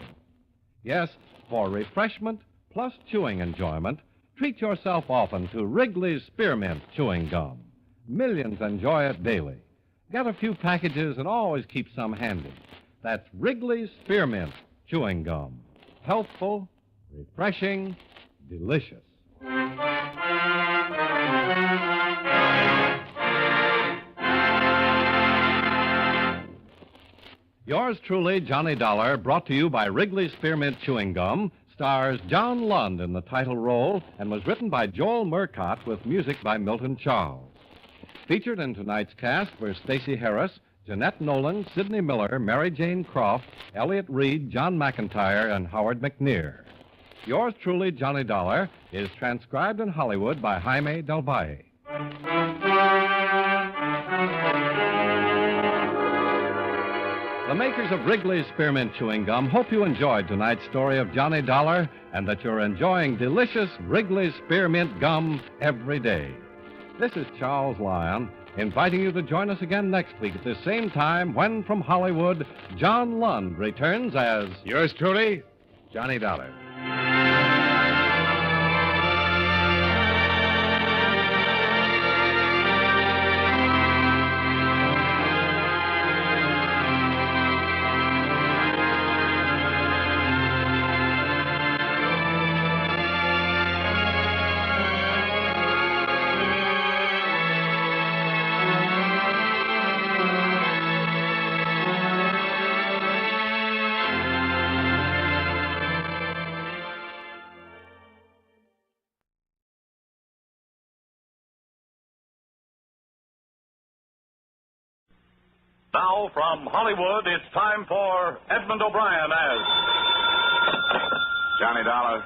Yes, for refreshment plus chewing enjoyment, treat yourself often to Wrigley's Spearmint Chewing Gum. Millions enjoy it daily. Get a few packages and always keep some handy. That's Wrigley's Spearmint Chewing Gum. Healthful, refreshing, delicious. Yours truly, Johnny Dollar, brought to you by Wrigley's Spearmint Chewing Gum, stars John Lund in the title role and was written by Joel Murcott with music by Milton Charles. Featured in tonight's cast were Stacey Harris, Jeanette Nolan, Sidney Miller, Mary Jane Croft, Elliott Reed, John McIntyre, and Howard McNear. Yours truly, Johnny Dollar, is transcribed in Hollywood by Jaime Del Valle. The makers of Wrigley's Spearmint Chewing Gum hope you enjoyed tonight's story of Johnny Dollar and that you're enjoying delicious Wrigley's Spearmint Gum every day. This is Charles Lyon, inviting you to join us again next week at the same time when, from Hollywood, John Lund returns as... Yours truly, Johnny Dollar. Now, from Hollywood, it's time for Edmund O'Brien as Johnny Dollar.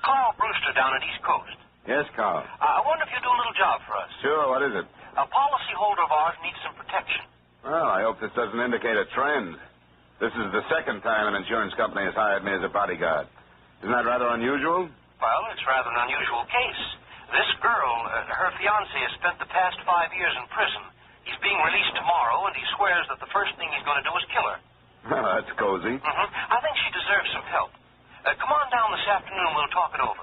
Carl Brewster down at East Coast. Yes, Carl. I wonder if you'll do a little job for us. Sure, what is it? A policyholder of ours needs some protection. Well, I hope this doesn't indicate a trend. This is the second time an insurance company has hired me as a bodyguard. Isn't that rather unusual? Well, it's rather an unusual case. This girl, her fiancé, has spent the past 5 years in prison. He's being released tomorrow, and he swears that the first thing he's going to do is kill her. Well, that's cozy. I think she deserves some help. Come on down this afternoon. We'll talk it over.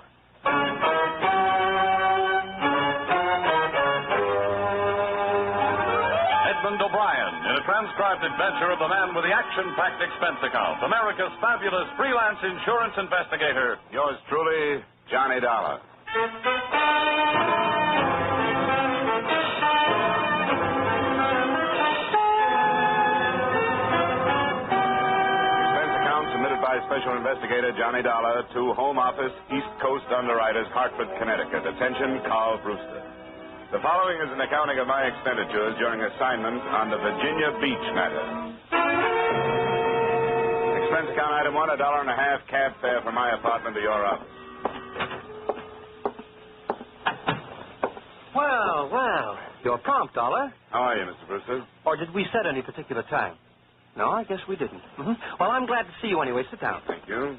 Edmund O'Brien in a transcribed adventure of the man with the action-packed expense account, America's fabulous freelance insurance investigator. Yours truly, Johnny Dollar. Special Investigator Johnny Dollar to Home Office, East Coast Underwriters, Hartford, Connecticut. Attention, Carl Brewster. The following is an accounting of my expenditures during assignment on the Virginia Beach matter. Expense account item 1, $1.50 cab fare from my apartment to your office. Well, you're prompt, Dollar. How are you, Mr. Brewster? Or did we set any particular time? No, I guess we didn't. Well, I'm glad to see you anyway. Sit down. Thank you.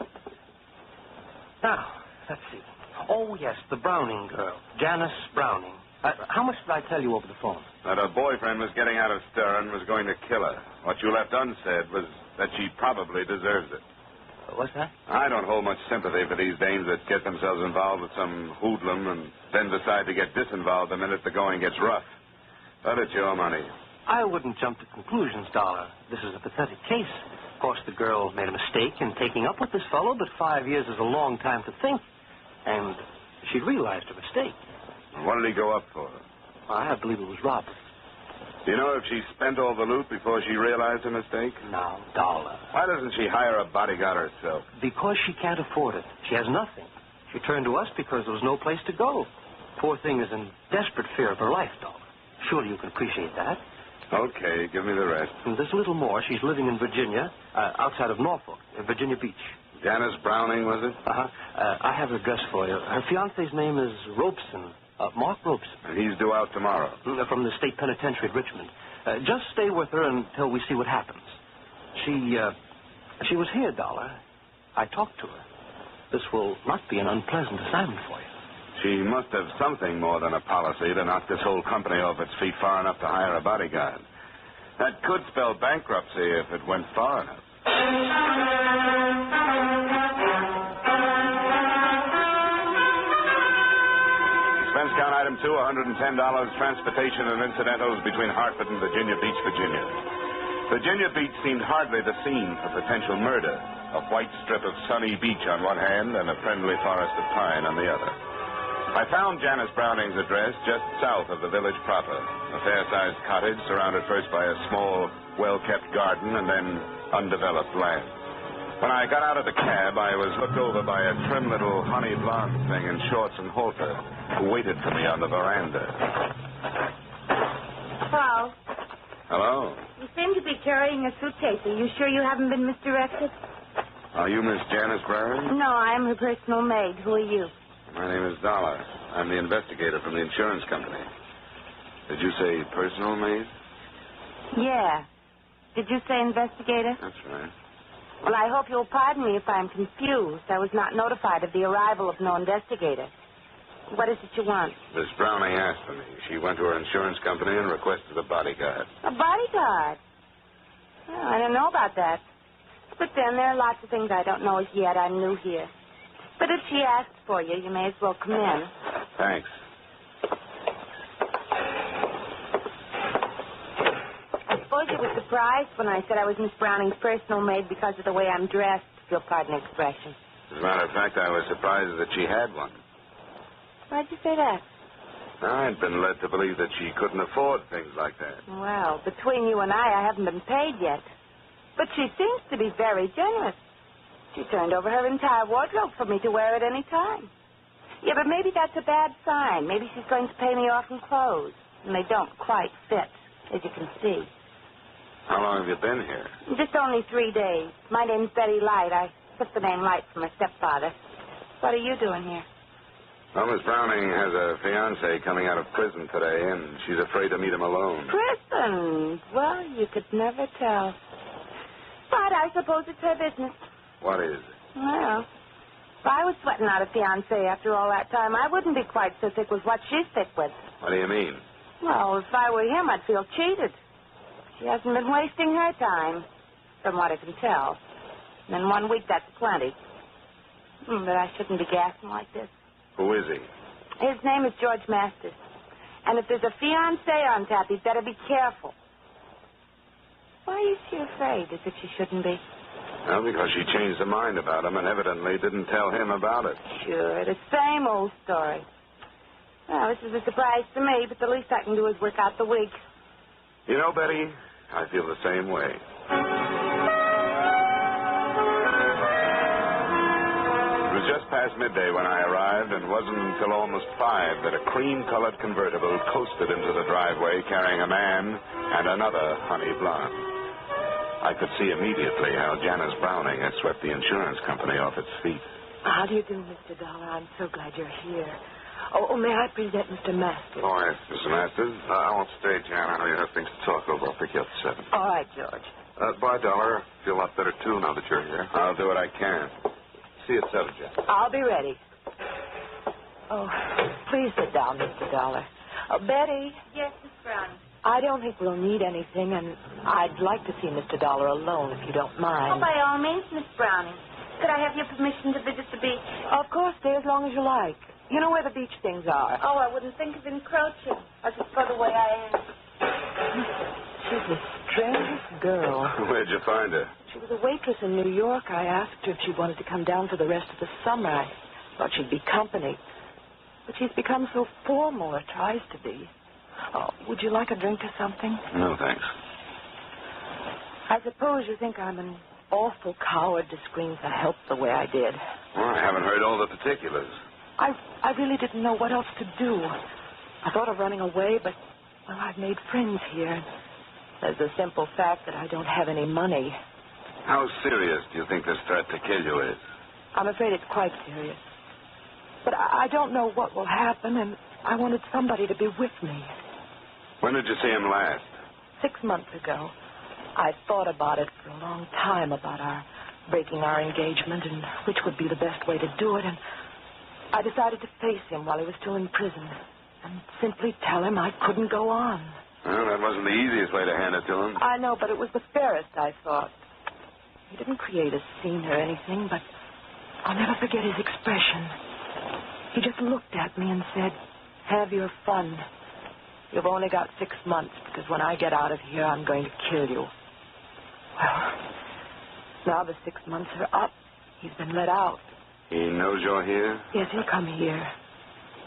Now, let's see. Oh, yes, the Browning girl. Janice Browning. How much did I tell you over the phone? That her boyfriend was getting out of stir and was going to kill her. What you left unsaid was that she probably deserves it. What's that? I don't hold much sympathy for these dames that get themselves involved with some hoodlum and then decide to get disinvolved the minute the going gets rough. But it's your money. I wouldn't jump to conclusions, Dollar. This is a pathetic case. Of course, the girl made a mistake in taking up with this fellow, but 5 years is a long time to think. And she realized her mistake. What did he go up for? I believe it was robbery. Do you know if she spent all the loot before she realized her mistake? Now, Dollar. Why doesn't she hire a bodyguard herself? Because she can't afford it. She has nothing. She turned to us because there was no place to go. Poor thing is in desperate fear of her life, Dollar. Surely you can appreciate that. Okay, give me the rest. And there's a little more. She's living in Virginia, outside of Norfolk, in Virginia Beach. Janice Browning, was it? I have her address for you. Her fiancé's name is Robeson, Mark Robeson. And he's due out tomorrow. From the state penitentiary at Richmond. Just stay with her until we see what happens. She was here, Dollar. I talked to her. This will not be an unpleasant assignment for you. She must have something more than a policy to knock this whole company off its feet far enough to hire a bodyguard. That could spell bankruptcy if it went far enough. Expense account item 2, $110, transportation and incidentals between Hartford and Virginia Beach, Virginia. Virginia Beach seemed hardly the scene for potential murder. A white strip of sunny beach on one hand and a friendly forest of pine on the other. I found Janice Browning's address just south of the village proper, a fair-sized cottage surrounded first by a small, well-kept garden and then undeveloped land. When I got out of the cab, I was looked over by a trim little honey blonde thing in shorts and halter who waited for me on the veranda. Paul. Hello? You seem to be carrying a suitcase. Are you sure you haven't been misdirected? Are you Miss Janice Browning? No, I am her personal maid. Who are you? My name is Dollar. I'm the investigator from the insurance company. Did you say personal maid? Yeah. Did you say investigator? That's right. Well, I hope you'll pardon me if I'm confused. I was not notified of the arrival of no investigator. What is it you want? Miss Browning asked for me. She went to her insurance company and requested a bodyguard. A bodyguard? Well, I don't know about that. But then there are lots of things I don't know as yet. I'm new here. But if she asks for you, you may as well come in. Thanks. I suppose you were surprised when I said I was Miss Browning's personal maid because of the way I'm dressed, if you'll pardon the expression. As a matter of fact, I was surprised that she had one. Why'd you say that? I'd been led to believe that she couldn't afford things like that. Well, between you and I haven't been paid yet. But she seems to be very generous. She turned over her entire wardrobe for me to wear at any time. Yeah, but maybe that's a bad sign. Maybe she's going to pay me off in clothes. And they don't quite fit, as you can see. How long have you been here? Just only 3 days. My name's Betty Light. I took the name Light from my stepfather. What are you doing here? Well, Miss Browning has a fiancé coming out of prison today, and she's afraid to meet him alone. Prison? Well, you could never tell. But I suppose it's her business. What is it? Well, if I was sweating out a fiancé after all that time, I wouldn't be quite so thick with what she's thick with. What do you mean? Well, if I were him, I'd feel cheated. She hasn't been wasting her time, from what I can tell. And in 1 week, that's plenty. But I shouldn't be gassing like this. Who is he? His name is George Masters. And if there's a fiancé on tap, he'd better be careful. Why is she afraid, as if she shouldn't be? Well, because she changed her mind about him and evidently didn't tell him about it. Sure, the same old story. Well, this is a surprise to me, but the least I can do is work out the week. You know, Betty, I feel the same way. It was just past midday when I arrived, and wasn't until almost 5 that a cream-colored convertible coasted into the driveway carrying a man and another honey blonde. I could see immediately how Janice Browning had swept the insurance company off its feet. How do you do, Mr. Dollar? I'm so glad you're here. Oh, may I present Mr. Masters? Oh, yes, Mr. Masters. I won't stay, Jan. I know you have things to talk over. I'll pick you up at 7. All right, George. Bye, Dollar. Feel a lot better, too, now that you're here. I'll do what I can. See you at 7, Jan. I'll be ready. Oh, please sit down, Mr. Dollar. Betty. Yes, Miss Browning. I don't think we'll need anything, and I'd like to see Mr. Dollar alone, if you don't mind. Oh, by all means, Miss Browning. Could I have your permission to visit the beach? Of course, stay as long as you like. You know where the beach things are. Oh, I wouldn't think of encroaching. I just go the way I am. She's the strangest girl. Where'd you find her? She was a waitress in New York. I asked her if she wanted to come down for the rest of the summer. I thought she'd be company. But she's become so formal, or tries to be. Oh, would you like a drink or something? No, thanks. I suppose you think I'm an awful coward to scream for help the way I did. Well, I haven't heard all the particulars. I really didn't know what else to do. I thought of running away, but, well, I've made friends here. There's the simple fact that I don't have any money. How serious do you think this threat to kill you is? I'm afraid it's quite serious. But I don't know what will happen, and I wanted somebody to be with me. When did you see him last? 6 months ago. I thought about it for a long time, about our breaking our engagement and which would be the best way to do it, and I decided to face him while he was still in prison and simply tell him I couldn't go on. Well, that wasn't the easiest way to hand it to him. I know, but it was the fairest, I thought. He didn't create a scene or anything, but I'll never forget his expression. He just looked at me and said, "Have your fun. You've only got 6 months, because when I get out of here, I'm going to kill you." Well, now the 6 months are up. He's been let out. He knows you're here? Yes, he'll come here.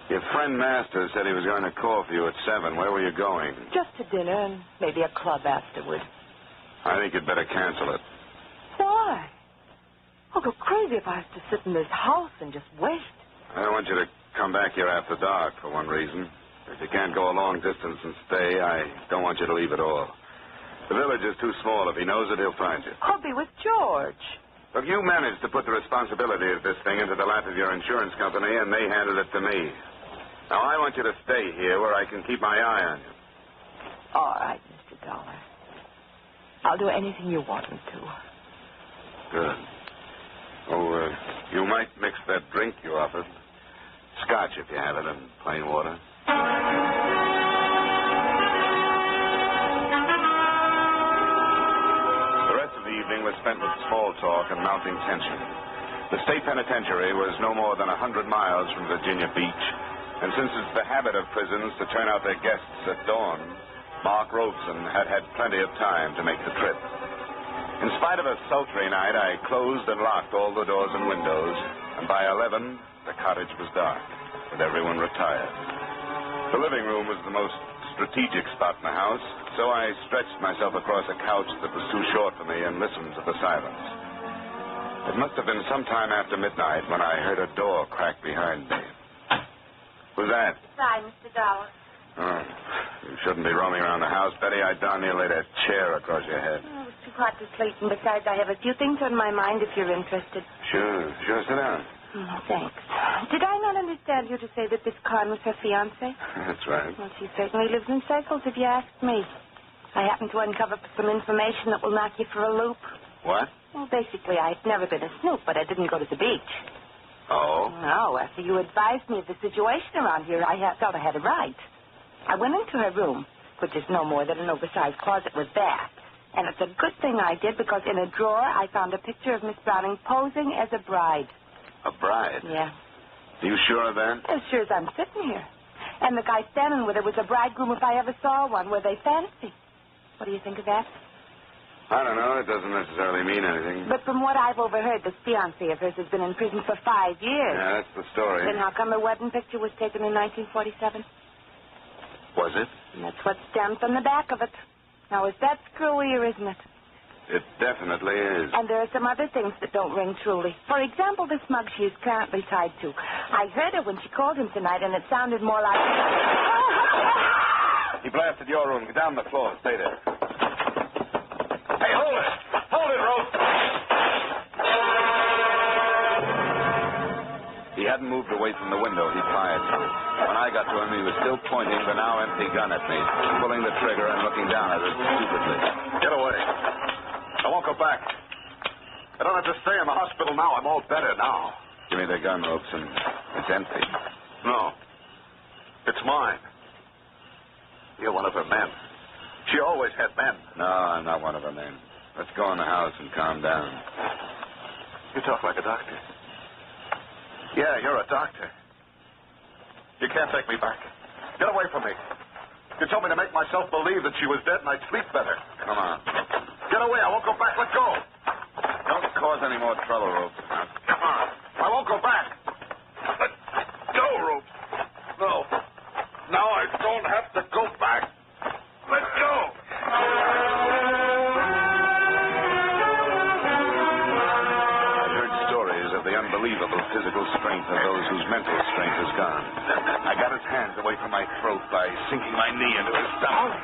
Your friend Masters said he was going to call for you at 7. Where were you going? Just to dinner and maybe a club afterward. I think you'd better cancel it. Why? I'll go crazy if I have to sit in this house and just wait. I don't want you to come back here after dark, for one reason. If you can't go a long distance and stay, I don't want you to leave at all. The village is too small. If he knows it, he'll find you. I'll be with George. Look, you managed to put the responsibility of this thing into the lap of your insurance company, and they handed it to me. Now, I want you to stay here where I can keep my eye on you. All right, Mr. Dollar. I'll do anything you want me to. Good. Oh, you might mix that drink you offered. Scotch, if you have it, and plain water. The rest of the evening was spent with small talk and mounting tension. The state penitentiary was no more than 100 miles from Virginia Beach, and since it's the habit of prisons to turn out their guests at dawn, Mark Robeson had had plenty of time to make the trip. In spite of a sultry night, I closed and locked all the doors and windows, and by 11, the cottage was dark, with everyone retired. The living room was the most strategic spot in the house, so I stretched myself across a couch that was too short for me and listened to the silence. It must have been some time after midnight when I heard a door crack behind me. Who's that? Hi, Mr. Dollar. Oh, you shouldn't be roaming around the house, Betty. I darn near laid a chair across your head. Oh, it's too hot to sleep, and besides, I have a few things on my mind if you're interested. Sure, sit down. Oh, thanks. Did I not understand you to say that this Khan was her fiancé? That's right. Well, she certainly lives in circles, if you ask me. I happen to uncover some information that will knock you for a loop. What? Well, basically, I've never been a snoop, but I didn't go to the beach. Oh? No, after you advised me of the situation around here, I felt I had a right. I went into her room, which is no more than an oversized closet with bath. And it's a good thing I did, because in a drawer I found a picture of Miss Browning posing as a bride. A bride? Yeah. Are you sure of that? As sure as I'm sitting here. And the guy standing with her was a bridegroom if I ever saw one. Were they fancy? What do you think of that? I don't know. It doesn't necessarily mean anything. But from what I've overheard, this fiancé of hers has been in prison for 5 years. Yeah, that's the story. Then how come the wedding picture was taken in 1947? Was it? And that's what's stamped on the back of it. Now, is that screwy or isn't it? It definitely is. And there are some other things that don't ring truly. For example, this mug she is currently tied to. I heard her when she called him tonight, and it sounded more like... He blasted your room. Get down on the floor. Stay there. Hey, hold it! Hold it, Rose! He hadn't moved away from the window. He fired. When I got to him, he was still pointing the now empty gun at me, pulling the trigger and looking down at it stupidly. Get away. I won't go back. I don't have to stay in the hospital now. I'm all better now. Give me the gun, Robeson. It's empty. No. It's mine. You're one of her men. She always had men. No, I'm not one of her men. Let's go in the house and calm down. You talk like a doctor. Yeah, you're a doctor. You can't take me back. Get away from me. You told me to make myself believe that she was dead and I'd sleep better. Come on. Get away. I won't go back. Let go. Don't cause any more trouble, Rope. Come on. I won't go back. Let go, Rope. No. Now I don't have to go back. Let go. I've heard stories of the unbelievable physical strength of those whose mental strength is gone. I got his hands away from my throat by sinking my knee into his stomach.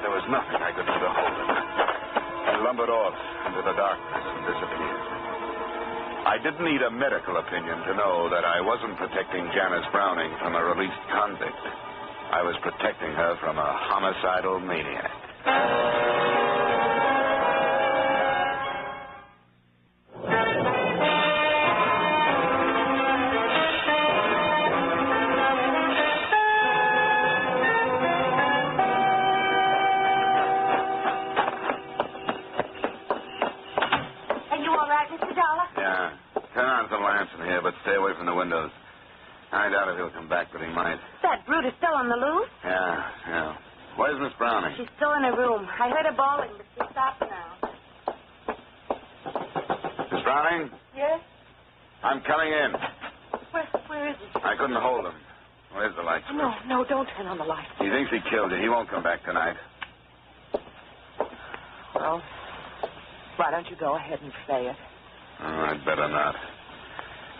There was nothing I could do to hold him. He lumbered off into the darkness and disappeared. I didn't need a medical opinion to know that I wasn't protecting Janice Browning from a released convict. I was protecting her from a homicidal maniac. But stay away from the windows. I doubt if he'll come back, but he might. That brute is still on the loose? Yeah. Where's Miss Browning? She's still in her room. I heard her bawling, but she's stopped now. Miss Browning? Yes? I'm coming in. Where is he? I couldn't hold him. Where's the light switch? No, don't turn on the light. He thinks he killed you. He won't come back tonight. Well, why don't you go ahead and say it? Oh, I'd better not.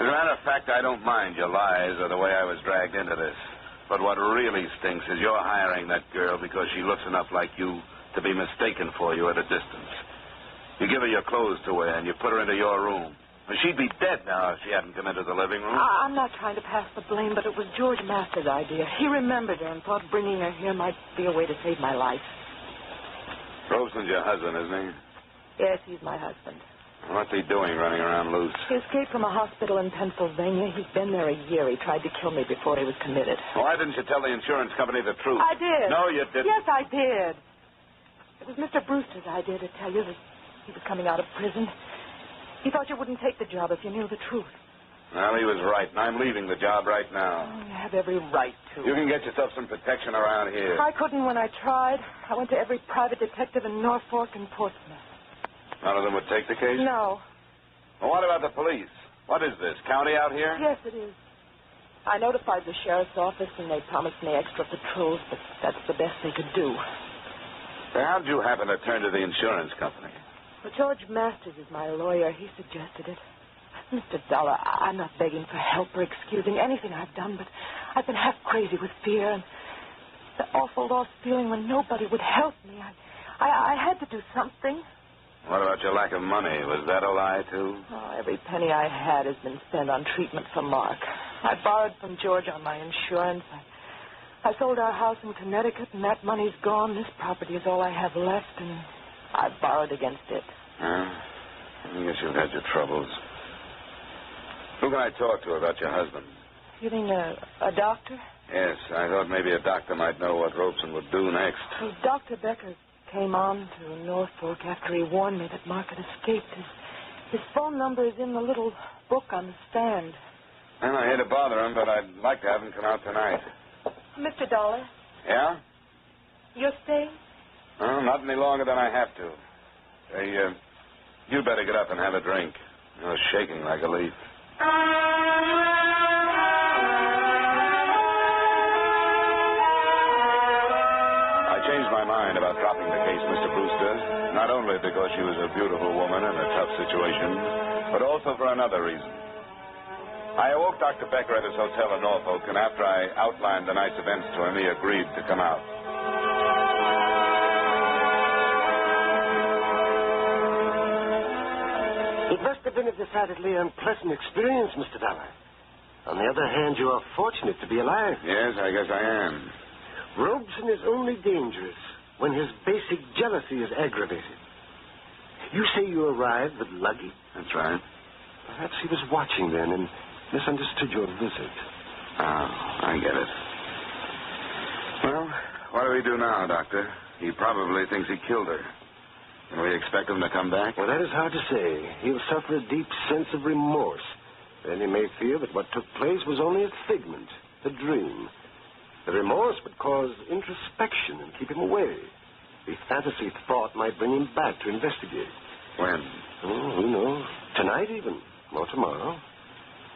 As a matter of fact, I don't mind your lies or the way I was dragged into this. But what really stinks is you're hiring that girl because she looks enough like you to be mistaken for you at a distance. You give her your clothes to wear and you put her into your room. Well, she'd be dead now if she hadn't come into the living room. I'm not trying to pass the blame, but it was George Masters' idea. He remembered her and thought bringing her here might be a way to save my life. Robeson's your husband, isn't he? Yes, he's my husband. What's he doing running around loose? He escaped from a hospital in Pennsylvania. He's been there a year. He tried to kill me before he was committed. Why didn't you tell the insurance company the truth? I did. No, you didn't. Yes, I did. It was Mr. Brewster's idea to tell you that he was coming out of prison. He thought you wouldn't take the job if you knew the truth. Well, he was right, and I'm leaving the job right now. You have every right to. You can get yourself some protection around here. I couldn't when I tried. I went to every private detective in Norfolk and Portsmouth. None of them would take the case? No. Well, what about the police? What is this, county out here? Yes, it is. I notified the sheriff's office, and they promised me extra patrols, but that's the best they could do. Well, how'd you happen to turn to the insurance company? Well, George Masters is my lawyer. He suggested it. Mr. Dollar, I'm not begging for help or excusing anything I've done, but I've been half crazy with fear and the awful lost feeling when nobody would help me. I had to do something. What about your lack of money? Was that a lie, too? Oh, every penny I had has been spent on treatment for Mark. I borrowed from George on my insurance. I sold our house in Connecticut, and that money's gone. This property is all I have left, and I borrowed against it. I guess you've had your troubles. Who can I talk to about your husband? You mean a doctor? Yes, I thought maybe a doctor might know what Robeson would do next. Well, Dr. Becker came on to Norfolk after he warned me that Mark had escaped. His phone number is in the little book on the stand. Well, I hate to bother him, but I'd like to have him come out tonight. Mr. Dollar, Yeah? you're staying? Well, not any longer than I have to. Hey, you better get up and have a drink. You're shaking like a leaf. I changed my mind about dropping the case, Mr. Brewster, not only because she was a beautiful woman in a tough situation, but also for another reason. I awoke Dr. Becker at his hotel in Norfolk, and after I outlined the night's events to him, he agreed to come out. It must have been a decidedly unpleasant experience, Mr. Dollar. On the other hand, you are fortunate to be alive. Yes, I guess I am. Robeson is only dangerous when his basic jealousy is aggravated. You say you arrived with luggage? That's right. Perhaps he was watching then and misunderstood your visit. Oh, I get it. Well, what do we do now, Doctor? He probably thinks he killed her. Can we expect him to come back? Well, that is hard to say. He'll suffer a deep sense of remorse. Then he may feel that what took place was only a figment, a dream. The remorse would cause introspection and keep him away. The fantasy thought might bring him back to investigate. When? Oh, who knows? Tonight even, or tomorrow.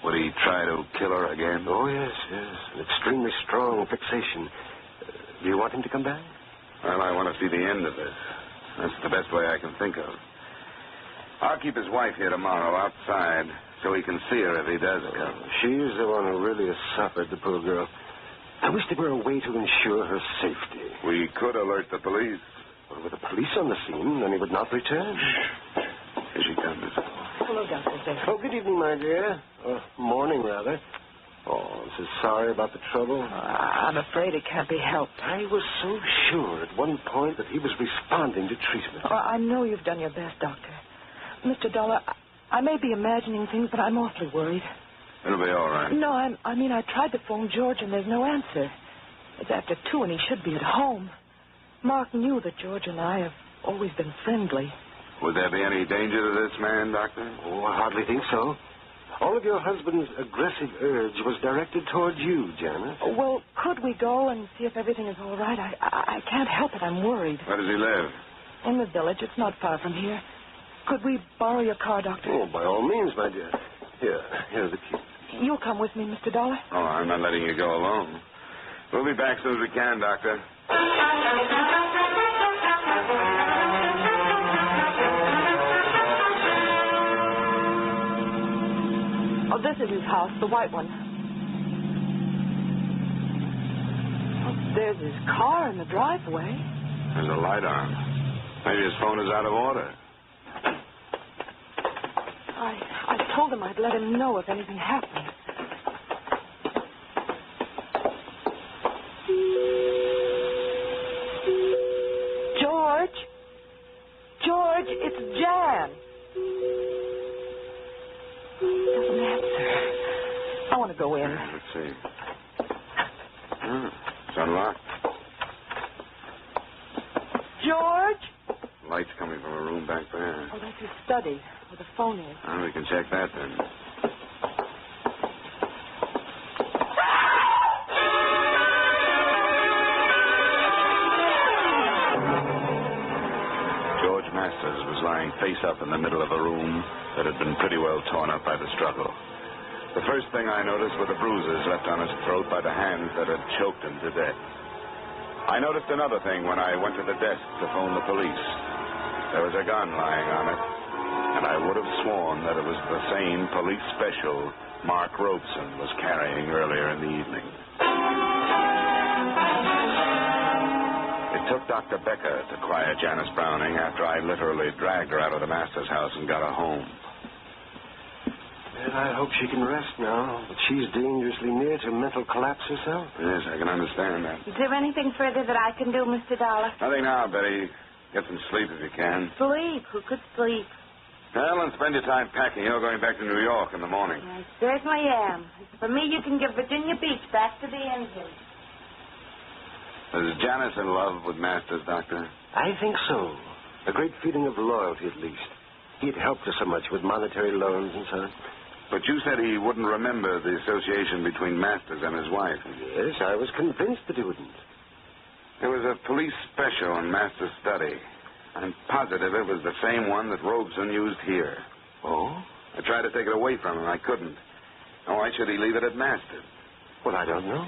Would he try to kill her again? Oh, yes. An extremely strong fixation. Do you want him to come back? Well, I want to see the end of this. That's the best way I can think of. I'll keep his wife here tomorrow outside so he can see her if he does come. She's the one who really has suffered, the poor girl. I wish there were a way to ensure her safety. We could alert the police. Well, with the police on the scene, then he would not return. Here she comes. Hello, Dr. Becker. Oh, good evening, my dear. Morning, rather. Oh, I'm so sorry about the trouble. I'm afraid it can't be helped. I was so sure at one point that he was responding to treatment. Oh, I know you've done your best, Doctor. Mr. Dollar, I may be imagining things, but I'm awfully worried. It'll be all right. No, I mean, I tried to phone George, and there's no answer. It's after 2, and he should be at home. Mark knew that George and I have always been friendly. Would there be any danger to this man, Doctor? Oh, I hardly think so. All of your husband's aggressive urge was directed toward you, Janet. Well, could we go and see if everything is all right? I can't help it. I'm worried. Where does he live? In the village. It's not far from here. Could we borrow your car, Doctor? Oh, by all means, my dear. Here's the key. You'll come with me, Mr. Dollar? Oh, I'm not letting you go alone. We'll be back as soon as we can, Doctor. Oh, this is his house, the white one. Oh, there's his car in the driveway. There's a light on. Maybe his phone is out of order. I told him I'd let him know if anything happened. George, it's Jan. Doesn't answer. I want to go in. Let's see. It's unlocked. George? Light's coming from a room back there. Oh, that's his study, where the phone is. Well, we can check that then. George Masters was lying face up in the middle of a room that had been pretty well torn up by the struggle. The first thing I noticed were the bruises left on his throat by the hands that had choked him to death. I noticed another thing when I went to the desk to phone the police. There was a gun lying on it, and I would have sworn that it was the same police special Mark Robeson was carrying earlier in the evening. It took Dr. Becker to quiet Janice Browning after I literally dragged her out of the master's house and got her home. Well, I hope she can rest now, but she's dangerously near to mental collapse herself. Yes, I can understand that. Is there anything further that I can do, Mr. Dollar? Nothing now, Betty. Get some sleep if you can. Sleep? Who could sleep? Well, and spend your time packing. You're going back to New York in the morning. I certainly am. For me, you can give Virginia Beach back to the engine. Is Janice in love with Masters, Doctor? I think so. A great feeling of loyalty, at least. He'd helped her so much with monetary loans and so on. But you said he wouldn't remember the association between Masters and his wife. Yes, I was convinced that he wouldn't. There was a police special in Masters' study. I'm positive it was the same one that Robeson used here. Oh? I tried to take it away from him. I couldn't. Now, why should he leave it at Masters? Well, I don't know.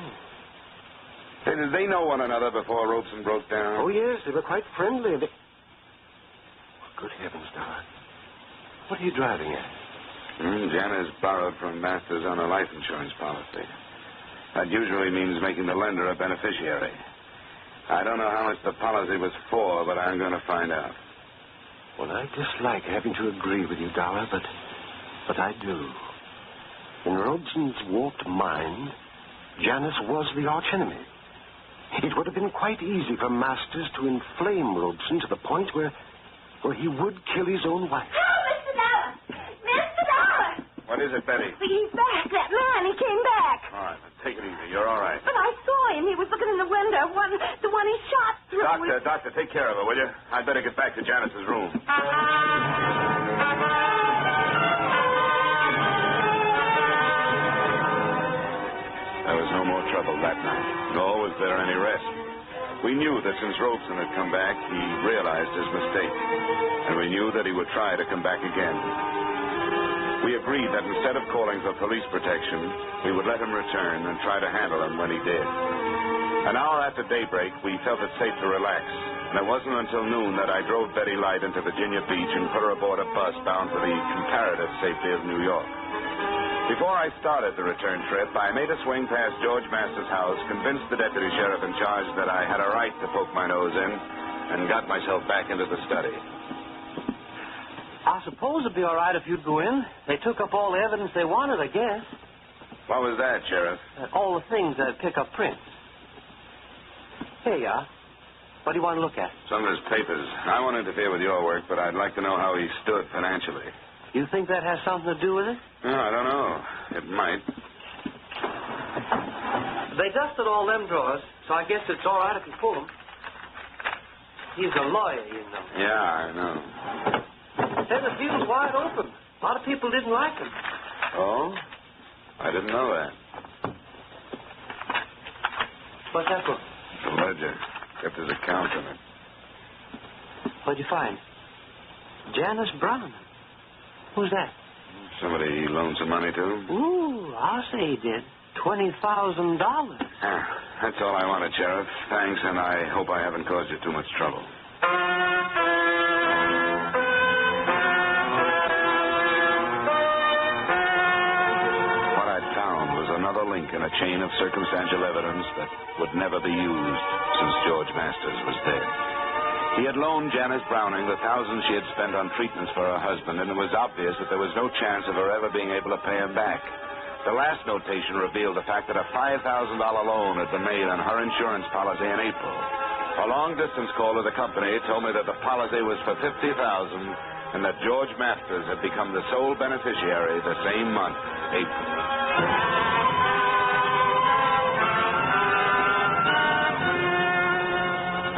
Hey, did they know one another before Robeson broke down? Oh, yes, they were quite friendly. Good heavens, Dollar. What are you driving at? Janice borrowed from Masters on a life insurance policy. That usually means making the lender a beneficiary. I don't know how much the policy was for, but I'm going to find out. Well, I dislike having to agree with you, Dollar, but I do. In Robeson's warped mind, Janice was the archenemy. It would have been quite easy for Masters to inflame Robeson to the point where he would kill his own wife. Oh, Mr. Dollar! Mr. Dollar! What is it, Betty? He's back. That man, he came back. All right, take it easy. You're all right. But I saw him. He was looking in the window. The one he shot through. Doctor, take care of her, will you? I'd better get back to Janice's room. There was no more trouble that night, nor was there any rest. We knew that since Robeson had come back, he realized his mistake. And we knew that he would try to come back again. We agreed that instead of calling for police protection, we would let him return and try to handle him when he did. An hour after daybreak, we felt it safe to relax. And it wasn't until noon that I drove Betty Light into Virginia Beach and put her aboard a bus bound for the comparative safety of New York. Before I started the return trip, I made a swing past George Masters' house, convinced the deputy sheriff in charge that I had a right to poke my nose in, and got myself back into the study. I suppose it'd be all right if you'd go in. They took up all the evidence they wanted, I guess. What was that, Sheriff? All the things that pick up prints. Here you are. What do you want to look at? Some of his papers. I won't interfere with your work, but I'd like to know how he stood financially. You think that has something to do with it? No, I don't know. It might. They dusted all them drawers, so I guess it's all right if you pull them. He's a lawyer, you know. Yeah, I know. Said the deal's wide open. A lot of people didn't like him. Oh? I didn't know that. What's that book? It's a ledger. Kept his account in it. What'd you find? Janice Brown. Who's that? Somebody he loaned some money to? Ooh, I'll say he did. $20,000. That's all I wanted, Sheriff. Thanks, and I hope I haven't caused you too much trouble. What I found was another link in a chain of circumstantial evidence that would never be used since George Masters was dead. He had loaned Janice Browning the thousands she had spent on treatments for her husband, and it was obvious that there was no chance of her ever being able to pay him back. The last notation revealed the fact that a $5,000 loan had been made on her insurance policy in April. A long-distance call to the company told me that the policy was for $50,000 and that George Masters had become the sole beneficiary the same month, April.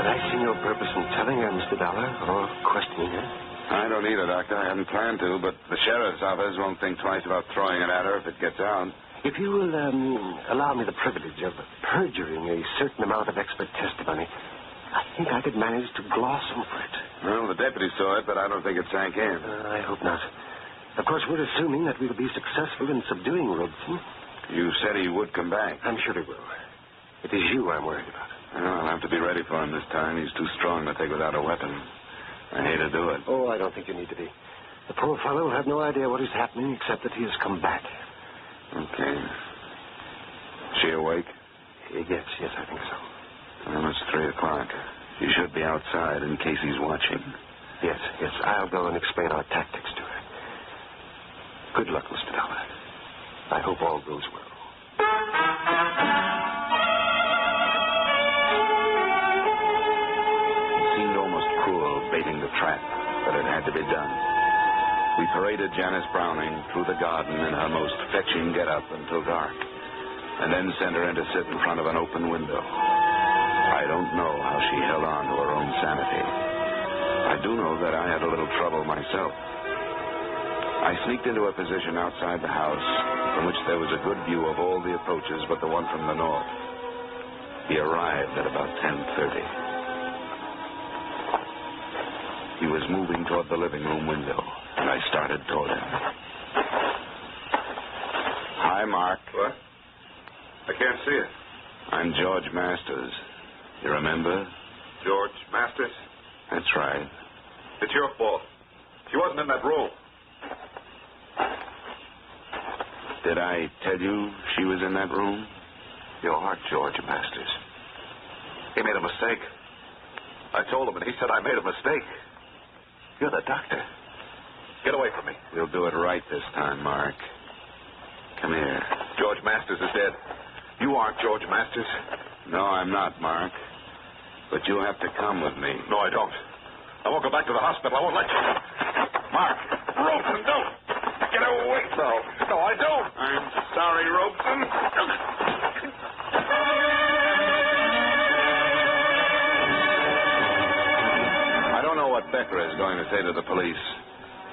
But I see no purpose in telling her, Mr. Dollar, or questioning her. I don't either, Doctor. I hadn't planned to, but the sheriff's office won't think twice about throwing it at her if it gets out. If you will allow me the privilege of perjuring a certain amount of expert testimony, I think I could manage to gloss over it. Well, the deputy saw it, but I don't think it sank in. I hope not. Of course, we're assuming that we'll be successful in subduing Robeson. You said he would come back. I'm sure he will. It is you I'm worried about. Well, I'll have to be ready for him this time. He's too strong to take without a weapon. I hate to do it. Oh, I don't think you need to be. The poor fellow will have no idea what is happening except that he has come back. Okay. She awake? Yes, I think so. Well, it's 3 o'clock. You should be outside in case he's watching. Yes. I'll go and explain our tactics to her. Good luck, Mr. Dollar. I hope all goes well. It seemed almost cruel baiting the trap, but it had to be done. We paraded Janice Browning through the garden in her most fetching get-up until dark, and then sent her in to sit in front of an open window. I don't know how she held on to her own sanity. I do know that I had a little trouble myself. I sneaked into a position outside the house from which there was a good view of all the approaches but the one from the north. He arrived at about 10:30. He was moving toward the living room window, and I started toward him. Hi, Mark. What? I can't see it. I'm George Masters. You remember? George Masters? That's right. It's your fault. She wasn't in that room. Did I tell you she was in that room? You are George Masters. He made a mistake. I told him, and he said I made a mistake. You're the doctor. Get away from me. We'll do it right this time, Mark. Come here. George Masters is dead. You aren't George Masters. No, I'm not, Mark. But you'll have to come with me. No, I don't. I won't go back to the hospital. I won't let you. Mark. Robeson, don't. Get away. No, I don't. I'm sorry, Robeson. I don't know what Becker is going to say to the police,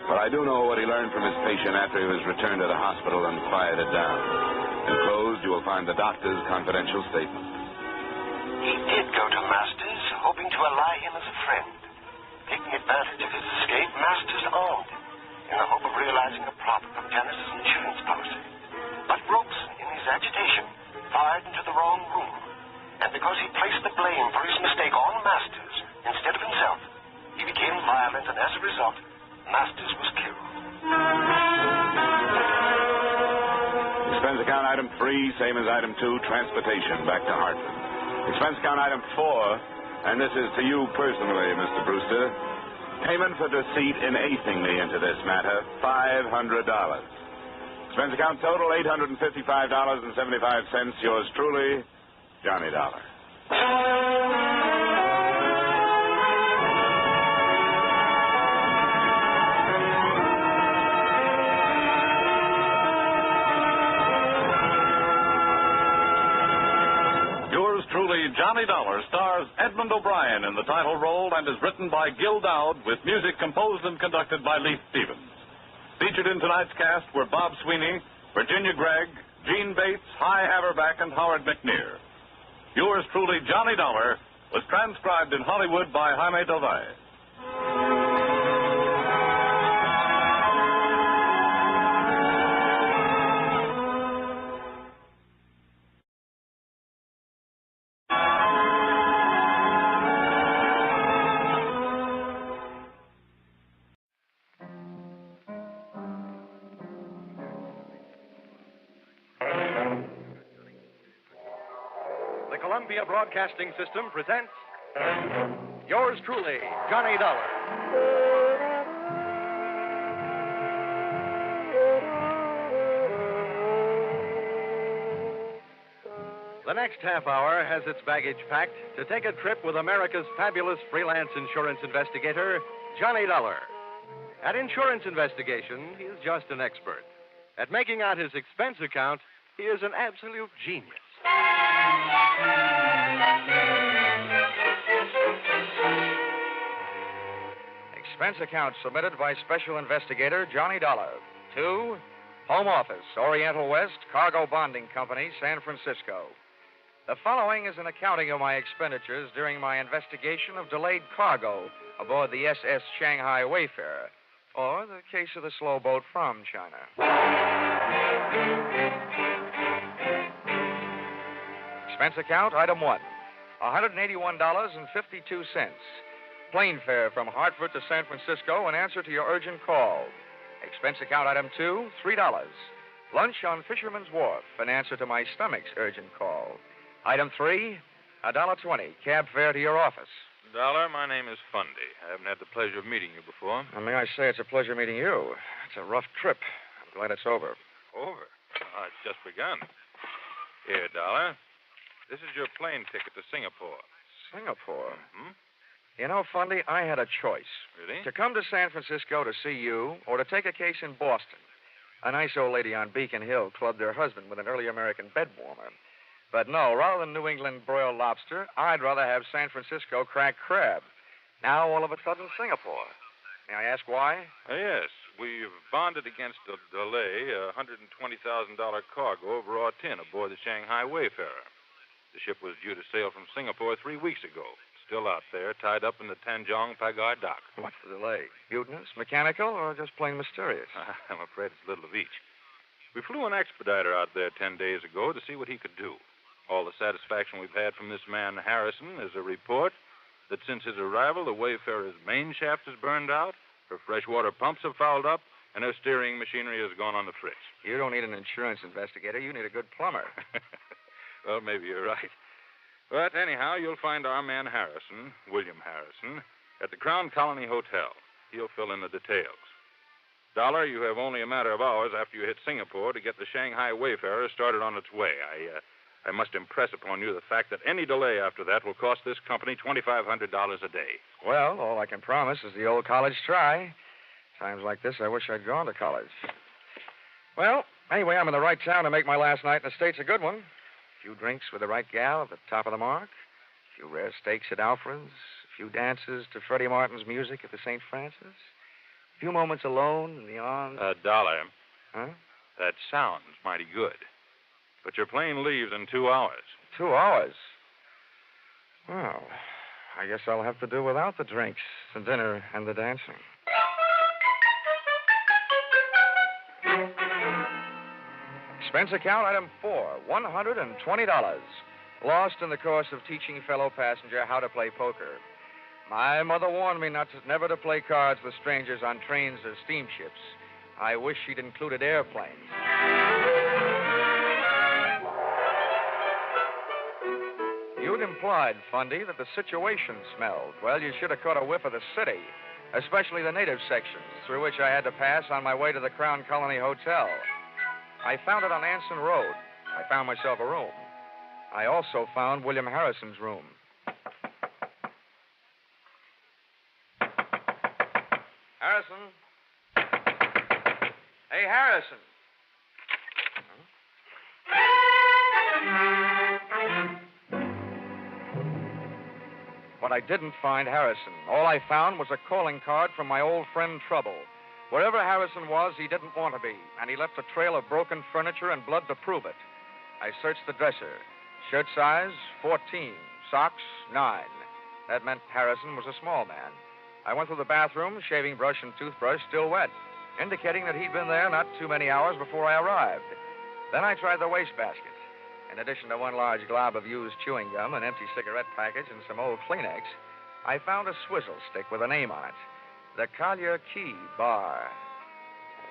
but I do know what he learned from his patient after he was returned to the hospital and quieted down. Enclosed, you will find the doctor's confidential statement. He did go to Masters, hoping to ally him as a friend. Taking advantage of his escape, Masters armed him in the hope of realizing a profit from Janice's insurance policy. But Robeson, in his agitation, fired into the wrong room. And because he placed the blame for his mistake on Masters instead of himself, he became violent, and as a result, Masters was killed. Expense account item 3, same as item 2, transportation back to Hartford. Expense account item 4, and this is to you personally, Mr. Brewster. Payment for deceit in acing me into this matter, $500. Expense account total, $855.75. Yours truly, Johnny Dollar. Johnny Dollar stars Edmund O'Brien in the title role and is written by Gil Dowd with music composed and conducted by Leith Stevens. Featured in tonight's cast were Bob Sweeney, Virginia Gregg, Gene Bates, Hy Averback, and Howard McNear. Yours truly, Johnny Dollar, was transcribed in Hollywood by Jaime Del Valle. The Columbia Broadcasting System presents yours truly, Johnny Dollar. The next half hour has its baggage packed to take a trip with America's fabulous freelance insurance investigator, Johnny Dollar. At insurance investigation, he is just an expert. At making out his expense account, he is an absolute genius. Expense account submitted by Special Investigator Johnny Dollar to Home Office, Oriental West, Cargo Bonding Company, San Francisco. The following is an accounting of my expenditures during my investigation of delayed cargo aboard the SS Shanghai Wayfarer, or the case of the slow boat from China. Expense account, item 1, $181.52. Plane fare from Hartford to San Francisco in answer to your urgent call. Expense account, item 2, $3. Lunch on Fisherman's Wharf in answer to my stomach's urgent call. Item 3, $1.20. Cab fare to your office. Dollar, my name is Fundy. I haven't had the pleasure of meeting you before. And may I say it's a pleasure meeting you. It's a rough trip. I'm glad it's over. Over? It's just begun. Here, Dollar. This is your plane ticket to Singapore. Singapore? Hmm? You know, Fundy, I had a choice. Really? To come to San Francisco to see you or to take a case in Boston. A nice old lady on Beacon Hill clubbed her husband with an early American bed warmer. But no, rather than New England broiled lobster, I'd rather have San Francisco cracked crab. Now, all of a sudden, Singapore. May I ask why? Yes. We've bonded against a delay, a $120,000 cargo of raw tin aboard the Shanghai Wayfarer. The ship was due to sail from Singapore 3 weeks ago. Still out there, tied up in the Tanjong Pagar dock. What's the delay? Mutinous, mechanical, or just plain mysterious? I'm afraid it's a little of each. We flew an expediter out there 10 days ago to see what he could do. All the satisfaction we've had from this man, Harrison, is a report that since his arrival, the Wayfarer's main shaft is burned out, her freshwater pumps have fouled up, and her steering machinery has gone on the fritz. You don't need an insurance investigator. You need a good plumber. Well, maybe you're right. But anyhow, you'll find our man Harrison, William Harrison, at the Crown Colony Hotel. He'll fill in the details. Dollar, you have only a matter of hours after you hit Singapore to get the Shanghai Wayfarer started on its way. I must impress upon you the fact that any delay after that will cost this company $2,500 a day. Well, all I can promise is the old college try. Times like this, I wish I'd gone to college. Well, anyway, I'm in the right town to make my last night in the States a good one. A few drinks with the right gal at the top of the mark. A few rare steaks at Alfred's. A few dances to Freddie Martin's music at the St. Francis. A few moments alone in the arms... Dollar. Huh? That sounds mighty good. But your plane leaves in 2 hours. 2 hours? Well, I guess I'll have to do without the drinks, the dinner, and the dancing. Expense account item 4, $120. Lost in the course of teaching fellow passenger how to play poker. My mother warned me never to play cards with strangers on trains or steamships. I wish she'd included airplanes. You'd implied, Fundy, that the situation smelled. Well, you should have caught a whiff of the city, especially the native sections, through which I had to pass on my way to the Crown Colony Hotel. I found it on Anson Road. I found myself a room. I also found William Harrison's room. Harrison? Hey, Harrison. But I didn't find Harrison. All I found was a calling card from my old friend Trouble. Wherever Harrison was, he didn't want to be, and he left a trail of broken furniture and blood to prove it. I searched the dresser. Shirt size, 14. Socks, 9. That meant Harrison was a small man. I went through the bathroom, shaving brush and toothbrush still wet, indicating that he'd been there not too many hours before I arrived. Then I tried the wastebasket. In addition to one large glob of used chewing gum, an empty cigarette package, and some old Kleenex, I found a swizzle stick with a name on it. The Collier Key Bar.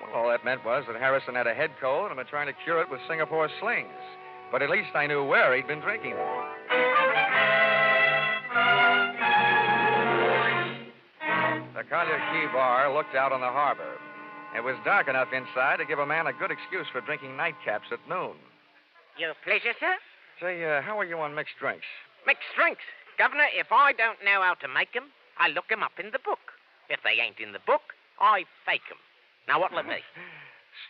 Well, all that meant was that Harrison had a head cold and had been trying to cure it with Singapore slings. But at least I knew where he'd been drinking them. The Collier Key Bar looked out on the harbor. It was dark enough inside to give a man a good excuse for drinking nightcaps at noon. Your pleasure, sir? Say, how are you on mixed drinks? Mixed drinks. Governor, if I don't know how to make 'em, I look 'em up in the book. If they ain't in the book, I fake 'em. Now, what'll it be?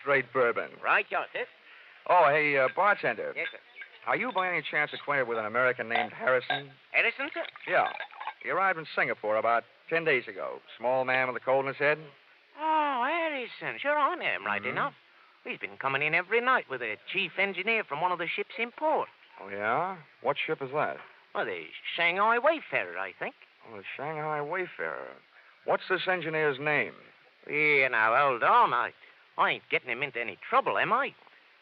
Straight bourbon. Right, yours, sir. Oh, hey, bartender. Yes, sir. Are you by any chance acquainted with an American named Harrison? Harrison, sir? Yeah. He arrived in Singapore about 10 days ago. Small man with a cold in his head. Oh, Harrison. Sure, I know him right enough. He's been coming in every night with a chief engineer from one of the ships in port. Oh, yeah? What ship is that? Well, the Shanghai Wayfarer, I think. Oh, the Shanghai Wayfarer. What's this engineer's name? Yeah, now, hold on. I ain't getting him into any trouble, am I?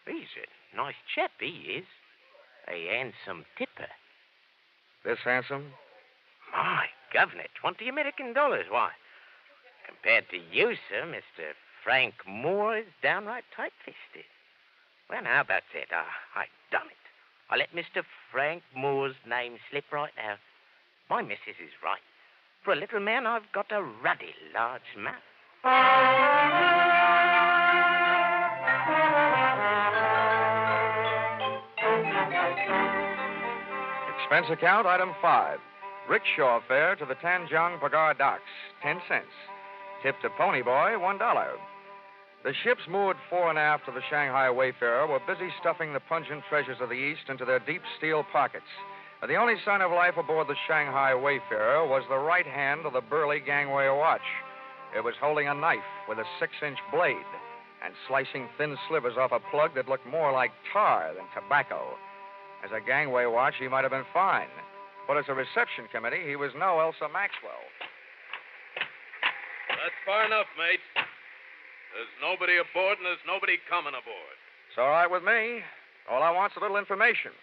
He's a nice chap, he is. A handsome tipper. This handsome? My governor, $20 American. Why, compared to you, sir, Mr. Frank Moore is downright tight-fisted. Well, now, about that, I done it. I let Mr. Frank Moore's name slip right out. My missus is right. For a little man, I've got a ruddy large mouth. Expense account, item 5. Rickshaw fare to the Tanjong Pagar docks, 10 cents. Tip to Pony Boy, $1. The ships moored fore and aft of the Shanghai Wayfarer were busy stuffing the pungent treasures of the East into their deep steel pockets. The only sign of life aboard the Shanghai Wayfarer was the right hand of the burly gangway watch. It was holding a knife with a 6-inch blade and slicing thin slivers off a plug that looked more like tar than tobacco. As a gangway watch, he might have been fine. But as a reception committee, he was no Elsa Maxwell. That's far enough, mate. There's nobody aboard and there's nobody coming aboard. It's all right with me. All I want's a little information.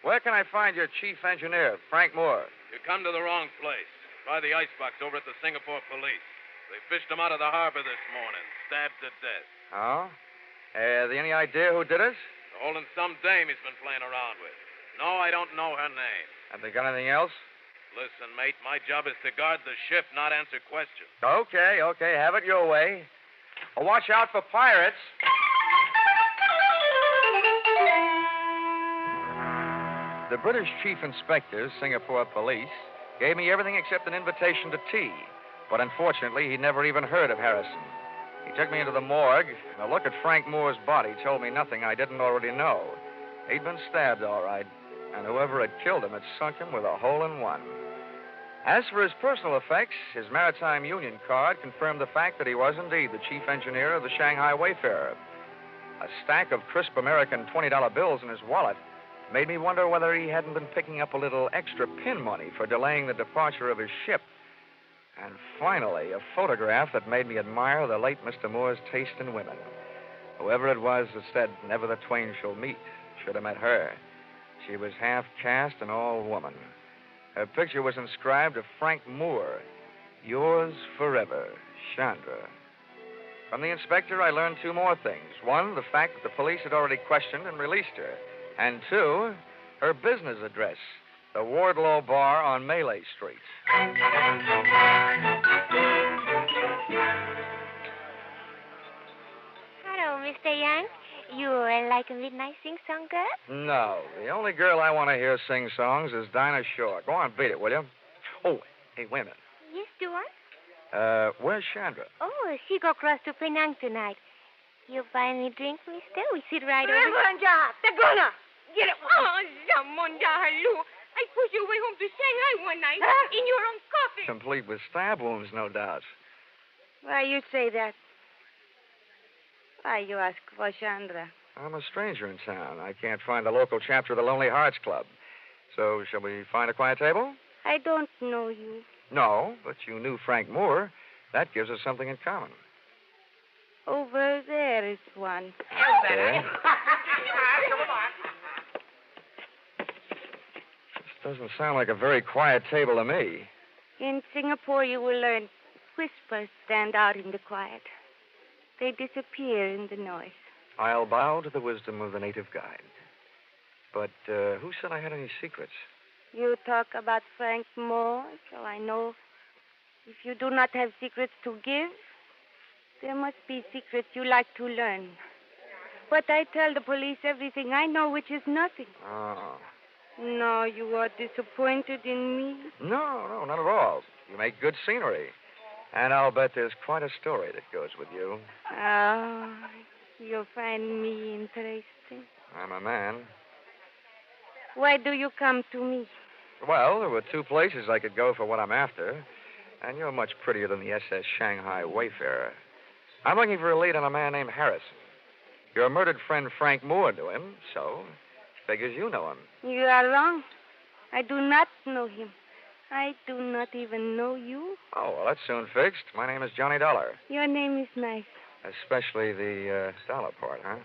Where can I find your chief engineer, Frank Moore? You come to the wrong place. Try the icebox over at the Singapore police. They fished him out of the harbor this morning, stabbed to death. Oh? Any idea who did it? They're holding some dame he's been playing around with. No, I don't know her name. Have they got anything else? Listen, mate, my job is to guard the ship, not answer questions. Okay. Have it your way. Well, watch out for pirates. The British chief inspector, Singapore police, gave me everything except an invitation to tea. But unfortunately, he'd never even heard of Harrison. He took me into the morgue, and a look at Frank Moore's body told me nothing I didn't already know. He'd been stabbed, all right, and whoever had killed him had sunk him with a hole in one. As for his personal effects, his Maritime Union card confirmed the fact that he was indeed the chief engineer of the Shanghai Wayfarer. A stack of crisp American $20 bills in his wallet made me wonder whether he hadn't been picking up a little extra pin money for delaying the departure of his ship. And finally, a photograph that made me admire the late Mr. Moore's taste in women. Whoever it was that said, "Never the twain shall meet," should have met her. She was half caste and all woman. Her picture was inscribed to Frank Moore, "Yours forever, Chandra." From the inspector, I learned 2 more things. 1, the fact that the police had already questioned and released her. And 2, her business address, the Wardlow Bar on Malay Street. Hello, Mr. Young. You like a midnight sing-song girl? No, the only girl I want to hear sing songs is Dinah Shore. Go on, beat it, will you? Oh, hey, wait a minute. Yes, Stuart? Where's Chandra? Oh, she go across to Penang tonight. You buy me drink, mister? We sit right over... Tagona! Get it! Oh, Zamonda, hello. I pushed you away home to Shanghai one night in your own coffin. Complete with stab wounds, no doubt. Why you say that? Why you ask for Chandra? I'm a stranger in town. I can't find the local chapter of the Lonely Hearts Club. So, shall we find a quiet table? I don't know you. No, but you knew Frank Moore. That gives us something in common. Over there is one. Okay. This doesn't sound like a very quiet table to me. In Singapore, you will learn whispers stand out in the quiet. They disappear in the noise. I'll bow to the wisdom of the native guide. But who said I had any secrets? You talk about Frank Moore, so I know if you do not have secrets to give, there must be secrets you like to learn. But I tell the police everything I know, which is nothing. Oh. No, you are disappointed in me? No, not at all. You make good scenery. And I'll bet there's quite a story that goes with you. Oh, you find me interesting. I'm a man. Why do you come to me? Well, there were 2 places I could go for what I'm after. And you're much prettier than the SS Shanghai Wayfarer. I'm looking for a lead on a man named Harrison. Your murdered friend Frank Moore knew him, so figures you know him. You are wrong. I do not know him. I do not even know you. Oh, well, that's soon fixed. My name is Johnny Dollar. Your name is nice. Especially the dollar part, huh?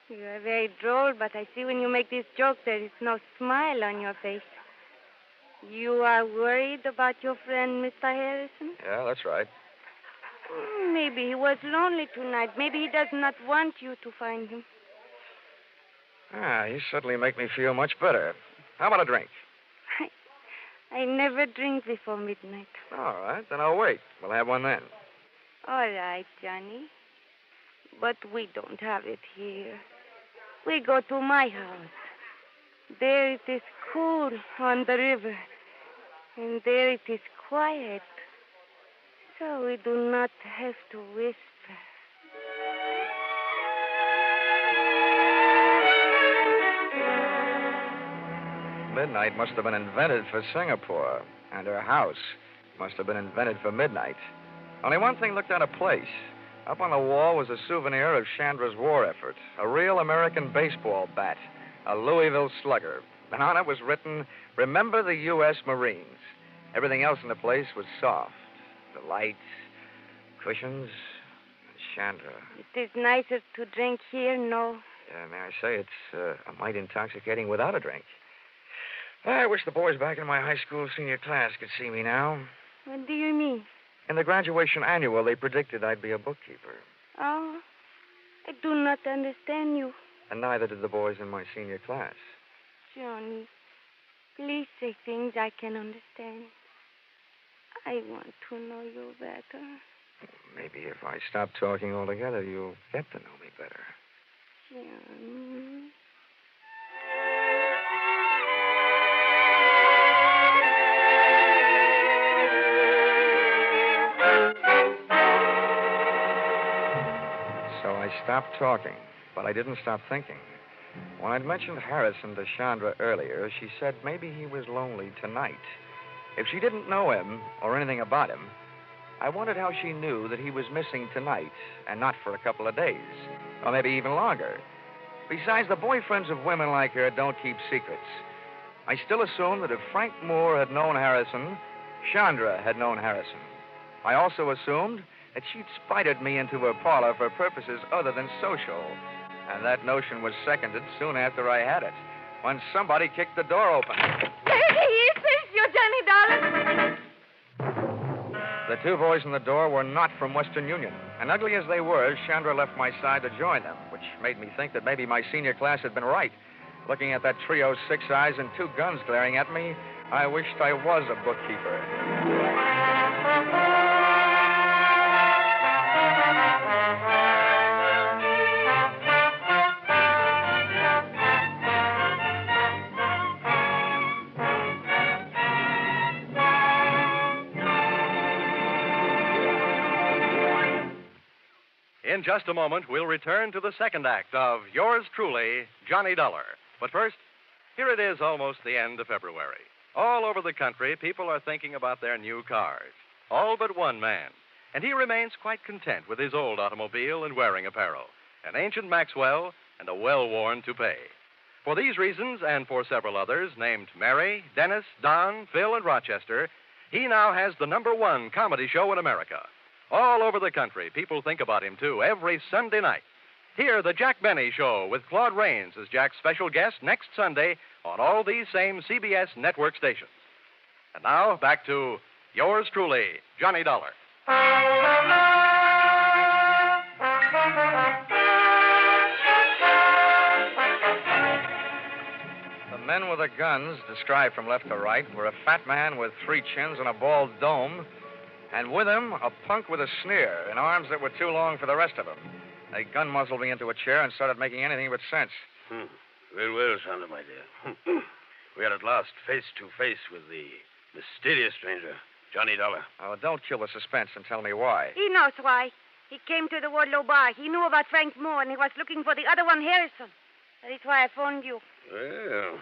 You are very droll, but I see when you make this joke there is no smile on your face. You are worried about your friend, Mr. Harrison? Yeah, that's right. Maybe he was lonely tonight. Maybe he does not want you to find him. You certainly make me feel much better. How about a drink? I never drink before midnight. All right, then I'll wait. We'll have one then. All right, Johnny. But we don't have it here. We go to my house. There it is cool on the river. And there it is quiet. So we do not have to whisper. Midnight must have been invented for Singapore, and her house must have been invented for midnight. Only one thing looked out of place. Up on the wall was a souvenir of Chandra's war effort, a real American baseball bat, a Louisville Slugger. And on it was written, "Remember the U.S. Marines." Everything else in the place was soft. The lights, cushions, and Chandra. It is nicer to drink here, no? May I say, it's a mite intoxicating without a drink. I wish the boys back in my high school senior class could see me now. What do you mean? In the graduation annual, they predicted I'd be a bookkeeper. Oh, I do not understand you. And neither did the boys in my senior class. Johnny, please say things I can understand. I want to know you better. Maybe if I stop talking altogether, you'll get to know me better. Johnny. So I stopped talking, but I didn't stop thinking. When I'd mentioned Harrison to Chandra earlier, she said maybe he was lonely tonight. If she didn't know him or anything about him, I wondered how she knew that he was missing tonight and not for a couple of days, or maybe even longer. Besides, the boyfriends of women like her don't keep secrets. I still assumed that if Frank Moore had known Harrison, Chandra had known Harrison. I also assumed that she'd spited me into her parlor for purposes other than social. And that notion was seconded soon after I had it, when somebody kicked the door open. Hey, it's you, Johnny, darling. The two boys in the door were not from Western Union. And ugly as they were, Chandra left my side to join them, which made me think that maybe my senior class had been right. Looking at that trio's 6 eyes and 2 guns glaring at me, I wished I was a bookkeeper. In just a moment, we'll return to the second act of Yours Truly, Johnny Dollar. But first, here it is almost the end of February. All over the country, people are thinking about their new cars. All but one man. And he remains quite content with his old automobile and wearing apparel, an ancient Maxwell and a well-worn toupee. For these reasons, and for several others, named Mary, Dennis, Don, Phil, and Rochester, he now has the #1 comedy show in America. All over the country, people think about him, too, every Sunday night. Hear the Jack Benny Show with Claude Rains as Jack's special guest next Sunday on all these same CBS network stations. And now, back to Yours Truly, Johnny Dollar. The men with the guns, described from left to right, were a fat man with 3 chins and a bald dome, and with him, a punk with a sneer and arms that were too long for the rest of him. They gun muzzled me into a chair and started making anything but sense. Well, Chandra, my dear. We are at last face to face with the mysterious stranger, Johnny Dollar. Oh, don't kill the suspense and tell me why. He knows why. He came to the Wardlow bar. He knew about Frank Moore, and he was looking for the other one, Harrison. That is why I phoned you. Well,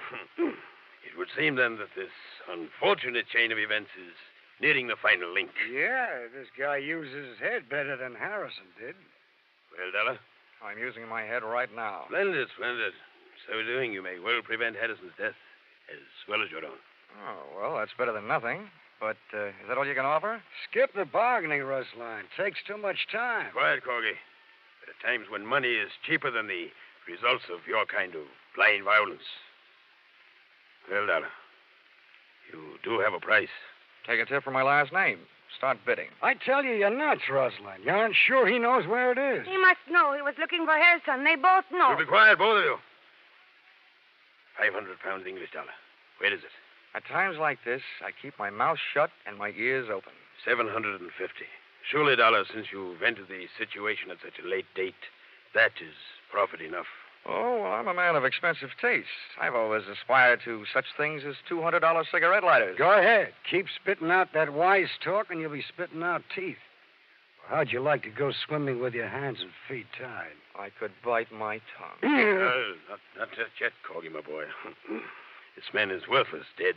it would seem then that this unfortunate chain of events is nearing the final link. Yeah, this guy used his head better than Harrison did. Well, Dollar? I'm using my head right now. Splendid, splendid. So doing, you may well prevent Harrison's death as well as your own. Oh, well, that's better than nothing. But is that all you can offer? Skip the bargaining, Rustline. Takes too much time. Quiet, Corgi. There are times when money is cheaper than the results of your kind of blind violence. Well, Dollar, you do have a price. Take a tip from my last name. Start bidding. I tell you, you're nuts, Rustline. You aren't sure he knows where it is. He must know. He was looking for Harrison. They both know. You be quiet, both of you. 500 pounds English dollar. Where is it? At times like this, I keep my mouth shut and my ears open. 750. Surely, Dollar, since you've entered the situation at such a late date, that is profit enough. Oh, well, I'm a man of expensive taste. I've always aspired to such things as $200 cigarette lighters. Go ahead. Keep spitting out that wise talk, and you'll be spitting out teeth. How'd you like to go swimming with your hands and feet tied? I could bite my tongue. Not just yet, Corgi, my boy. This man is worthless, dead.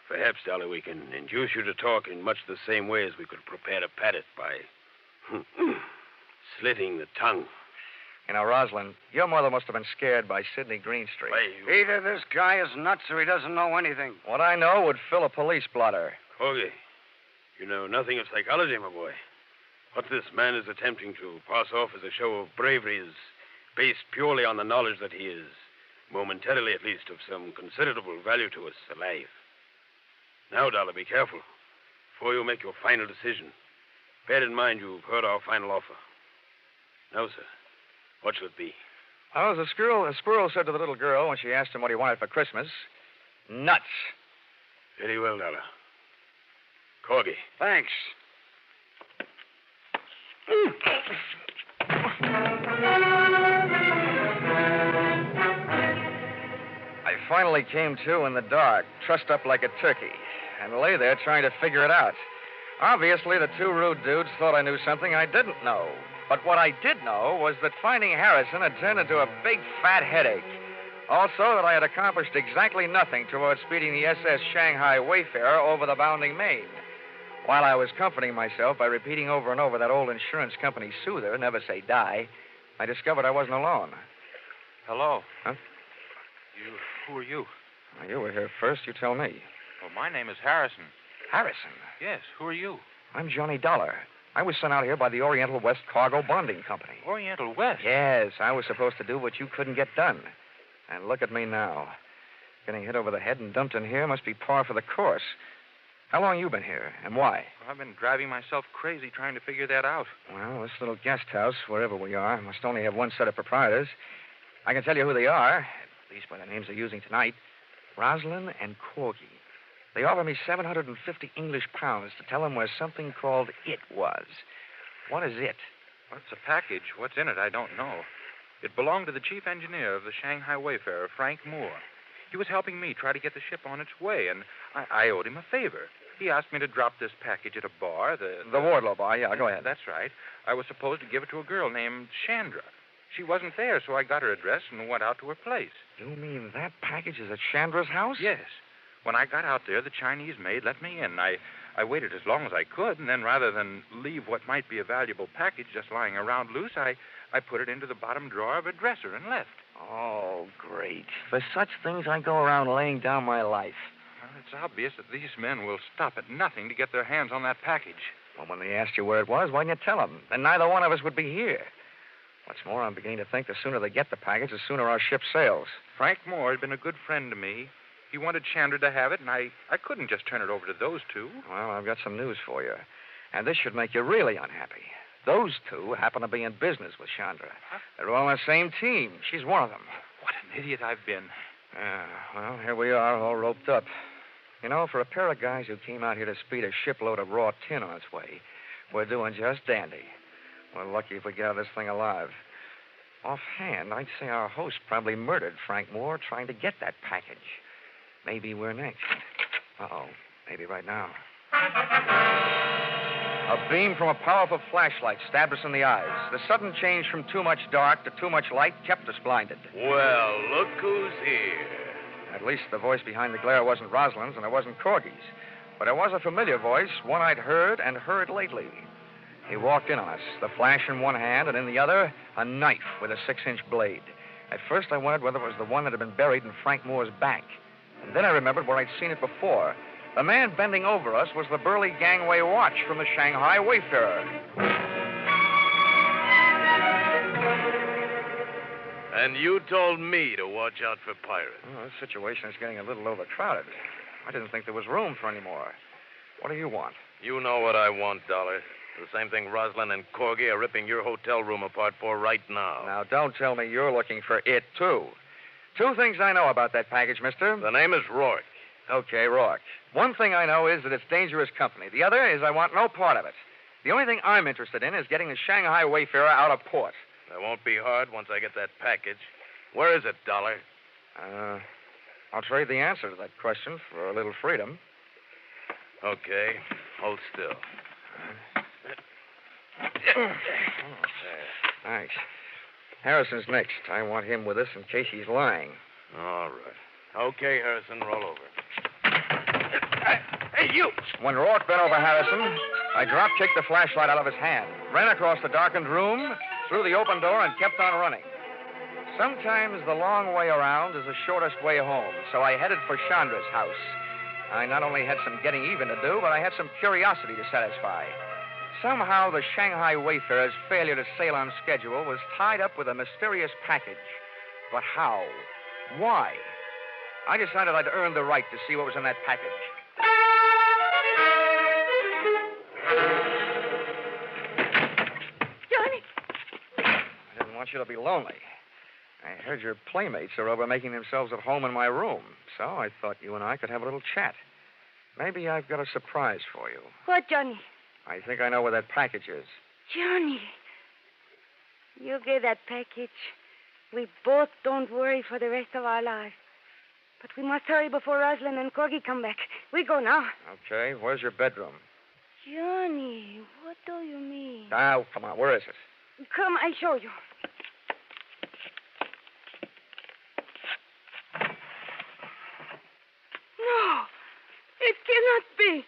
Perhaps, Dollar, we can induce you to talk in much the same way as we could prepare to pat it by slitting the tongue. You know, Rosalind, your mother must have been scared by Sidney Greenstreet. Either this guy is nuts or he doesn't know anything. What I know would fill a police blotter. Corgi, you know nothing of psychology, my boy. What this man is attempting to pass off as a show of bravery is based purely on the knowledge that he is, momentarily at least, of some considerable value to us alive. Now, Dollar, be careful. Before you make your final decision, bear in mind you've heard our final offer. Now, sir, what shall it be? Oh, the squirrel said to the little girl when she asked him what he wanted for Christmas, nuts. Very well, Dollar. Corgi. Thanks. I finally came to in the dark, trussed up like a turkey, and lay there trying to figure it out. Obviously, the two rude dudes thought I knew something I didn't know. But what I did know was that finding Harrison had turned into a big, fat headache. Also, that I had accomplished exactly nothing towards speeding the SS Shanghai Wayfarer over the bounding Maine. While I was comforting myself by repeating over and over that old insurance company soother, never say die, I discovered I wasn't alone. Hello. Huh? Who are you? Well, you were here first. You tell me. Well, my name is Harrison. Harrison? Yes, who are you? I'm Johnny Dollar. I was sent out here by the Oriental West Cargo Bonding Company. Oriental West? Yes, I was supposed to do what you couldn't get done. And look at me now. Getting hit over the head and dumped in here must be par for the course. How long you been here, and why? Well, I've been driving myself crazy trying to figure that out. Well, this little guest house, wherever we are, must only have one set of proprietors. I can tell you who they are, at least by the names they're using tonight. Rosalind and Corgi. They offered me 750 English pounds to tell them where something called It was. What is It? Well, it's a package. What's in it, I don't know. It belonged to the chief engineer of the Shanghai Wayfarer, Frank Moore. He was helping me try to get the ship on its way, and I owed him a favor. He asked me to drop this package at a bar, the Wardlow bar, yeah, go ahead. That's right. I was supposed to give it to a girl named Chandra. She wasn't there, so I got her address and went out to her place. You mean that package is at Chandra's house? Yes. When I got out there, the Chinese maid let me in. I waited as long as I could, and then rather than leave what might be a valuable package just lying around loose, I put it into the bottom drawer of a dresser and left. Oh, great. For such things, I go around laying down my life. Well, it's obvious that these men will stop at nothing to get their hands on that package. Well, when they asked you where it was, why didn't you tell them? Then neither one of us would be here. What's more, I'm beginning to think the sooner they get the package, the sooner our ship sails. Frank Moore had been a good friend to me. He wanted Chandra to have it, and I couldn't just turn it over to those two. Well, I've got some news for you. And this should make you really unhappy. Those two happen to be in business with Chandra. Huh? They're all on the same team. She's one of them. What an idiot I've been. Well, here we are, all roped up. You know, for a pair of guys who came out here to speed a shipload of raw tin on its way, we're doing just dandy. We're lucky if we get out of this thing alive. Offhand, I'd say our host probably murdered Frank Moore trying to get that package. Maybe we're next. Uh-oh. Maybe right now. A beam from a powerful flashlight stabbed us in the eyes. The sudden change from too much dark to too much light kept us blinded. Well, look who's here. At least the voice behind the glare wasn't Rosalind's and it wasn't Corgi's. But it was a familiar voice, one I'd heard and heard lately. He walked in on us, the flash in one hand and in the other, a knife with a 6-inch blade. At first I wondered whether it was the one that had been buried in Frank Moore's back. And then I remembered where I'd seen it before. The man bending over us was the burly gangway watch from the Shanghai Wayfarer. And you told me to watch out for pirates. Well, this situation is getting a little overcrowded. I didn't think there was room for any more. What do you want? You know what I want, Dollar. The same thing Rosalind and Corgi are ripping your hotel room apart for right now. Now, don't tell me you're looking for it, too. Two things I know about that package, mister. The name is Rourke. Okay, Rourke. One thing I know is that it's dangerous company. The other is I want no part of it. The only thing I'm interested in is getting the Shanghai Wayfarer out of port. That won't be hard once I get that package. Where is it, Dollar? I'll trade the answer to that question for a little freedom. Okay. Hold still. Thanks. Harrison's next. I want him with us in case he's lying. All right. Okay, Harrison, roll over. Hey, you! When Rourke bent over Harrison, I drop-kicked the flashlight out of his hand, ran across the darkened room, through the open door, and kept on running. Sometimes the long way around is the shortest way home, so I headed for Chandra's house. I not only had some getting even to do, but I had some curiosity to satisfy. Somehow the Shanghai Wayfarer's failure to sail on schedule was tied up with a mysterious package. But how? Why? I decided I'd earn the right to see what was in that package. Johnny! I didn't want you to be lonely. I heard your playmates are over making themselves at home in my room, so I thought you and I could have a little chat. Maybe I've got a surprise for you. What, Johnny? I think I know where that package is. Johnny. You get that package. We both don't worry for the rest of our lives. But we must hurry before Rosalind and Corgi come back. We go now. Okay, where's your bedroom? Johnny, what do you mean? Oh, come on, where is it? Come, I'll show you. No, it cannot be.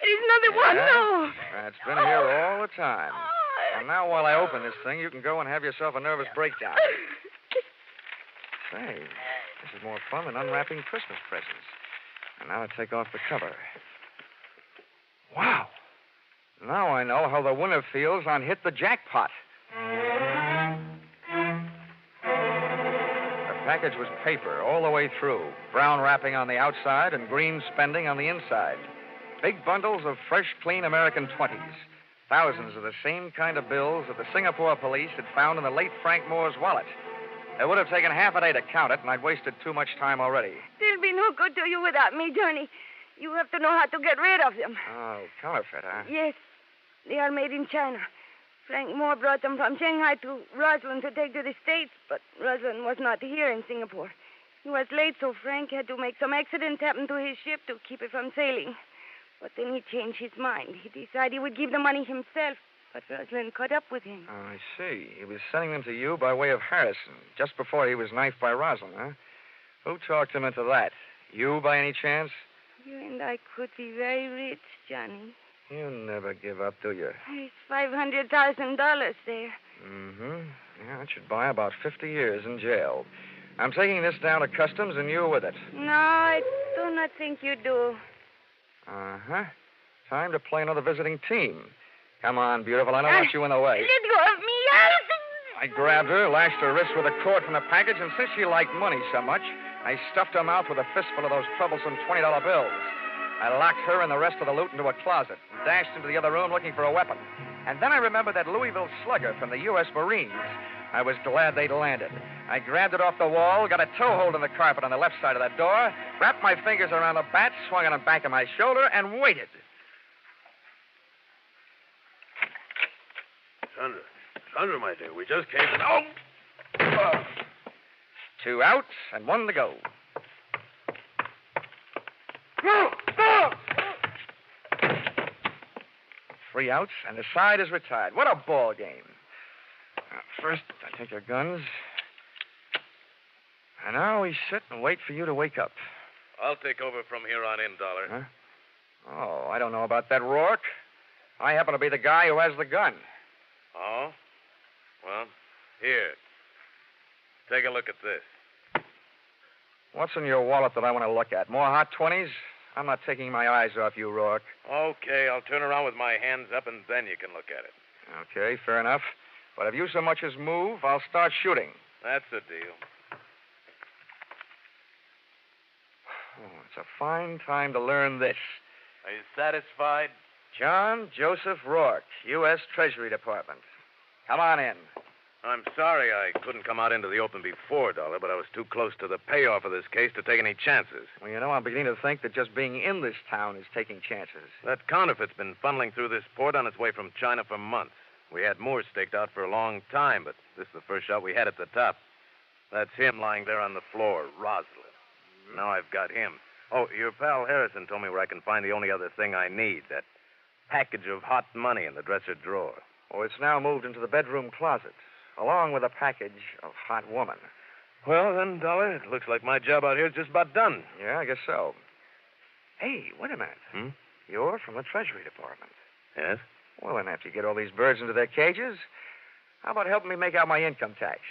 It is not the one, no. It's been here all the time. And now while I open this thing, you can go and have yourself a nervous breakdown. Say, this is more fun than unwrapping Christmas presents. And now I take off the cover. Wow. Now I know how the winner feels on Hit the Jackpot. The package was paper all the way through, brown wrapping on the outside and green spending on the inside. Big bundles of fresh, clean American 20s. Thousands of the same kind of bills that the Singapore police had found in the late Frank Moore's wallet. It would have taken half a day to count it, and I'd wasted too much time already. They'll be no good to you without me, Johnny. You have to know how to get rid of them. Oh, counterfeit, huh? Yes. They are made in China. Frank Moore brought them from Shanghai to Rosalind to take to the States, but Rosalind was not here in Singapore. He was late, so Frank had to make some accident happen to his ship to keep it from sailing. But then he changed his mind. He decided he would give the money himself, but Rosalind caught up with him. Oh, I see. He was sending them to you by way of Harrison, just before he was knifed by Rosalind, huh? Who talked him into that? You, by any chance? You and I could be very rich, Johnny. You never give up, do you? There's $500,000 there. Mm-hmm. Yeah, it should buy about 50 years in jail. I'm taking this down to customs and you with it. No, I do not think you do. Uh-huh. Time to play another visiting team. Come on, beautiful. I don't want you in the way. Let go of me, Allison. I grabbed her, lashed her wrist with a cord from the package, and since she liked money so much, I stuffed her mouth with a fistful of those troublesome $20 bills. I locked her and the rest of the loot into a closet and dashed into the other room looking for a weapon. And then I remembered that Louisville slugger from the U.S. Marines. I was glad they'd landed. I grabbed it off the wall, got a toehold in the carpet on the left side of that door, wrapped my fingers around the bat, swung on the back of my shoulder, and waited. Sandra, my dear, we just came to... Oh! 2 outs and 1 to go. Go! Go! 3 outs, and the side is retired. What a ball game. First, I take your guns. And now we sit and wait for you to wake up. I'll take over from here on in, Dollar. Huh? Oh, I don't know about that, Rourke. I happen to be the guy who has the gun. Oh? Well, here. Take a look at this. What's in your wallet that I want to look at? More hot 20s? I'm not taking my eyes off you, Rourke. Okay, I'll turn around with my hands up, and then you can look at it. Okay, fair enough. But if you so much as move, I'll start shooting. That's the deal. Oh, it's a fine time to learn this. Are you satisfied? John Joseph Rourke, U.S. Treasury Department. Come on in. I'm sorry I couldn't come out into the open before, Dollar, but I was too close to the payoff of this case to take any chances. Well, you know, I'm beginning to think that just being in this town is taking chances. That counterfeit's been funneling through this port on its way from China for months. We had Moore staked out for a long time, but this is the first shot we had at the top. That's him lying there on the floor, Rosalind. Now I've got him. Oh, your pal Harrison told me where I can find the only other thing I need, that package of hot money in the dresser drawer. Oh, it's now moved into the bedroom closet, along with a package of hot woman. Well, then, Dollar, it looks like my job out here is just about done. Yeah, I guess so. Hey, wait a minute. You're from the Treasury Department. Yes? Well, then, after you get all these birds into their cages, how about helping me make out my income tax?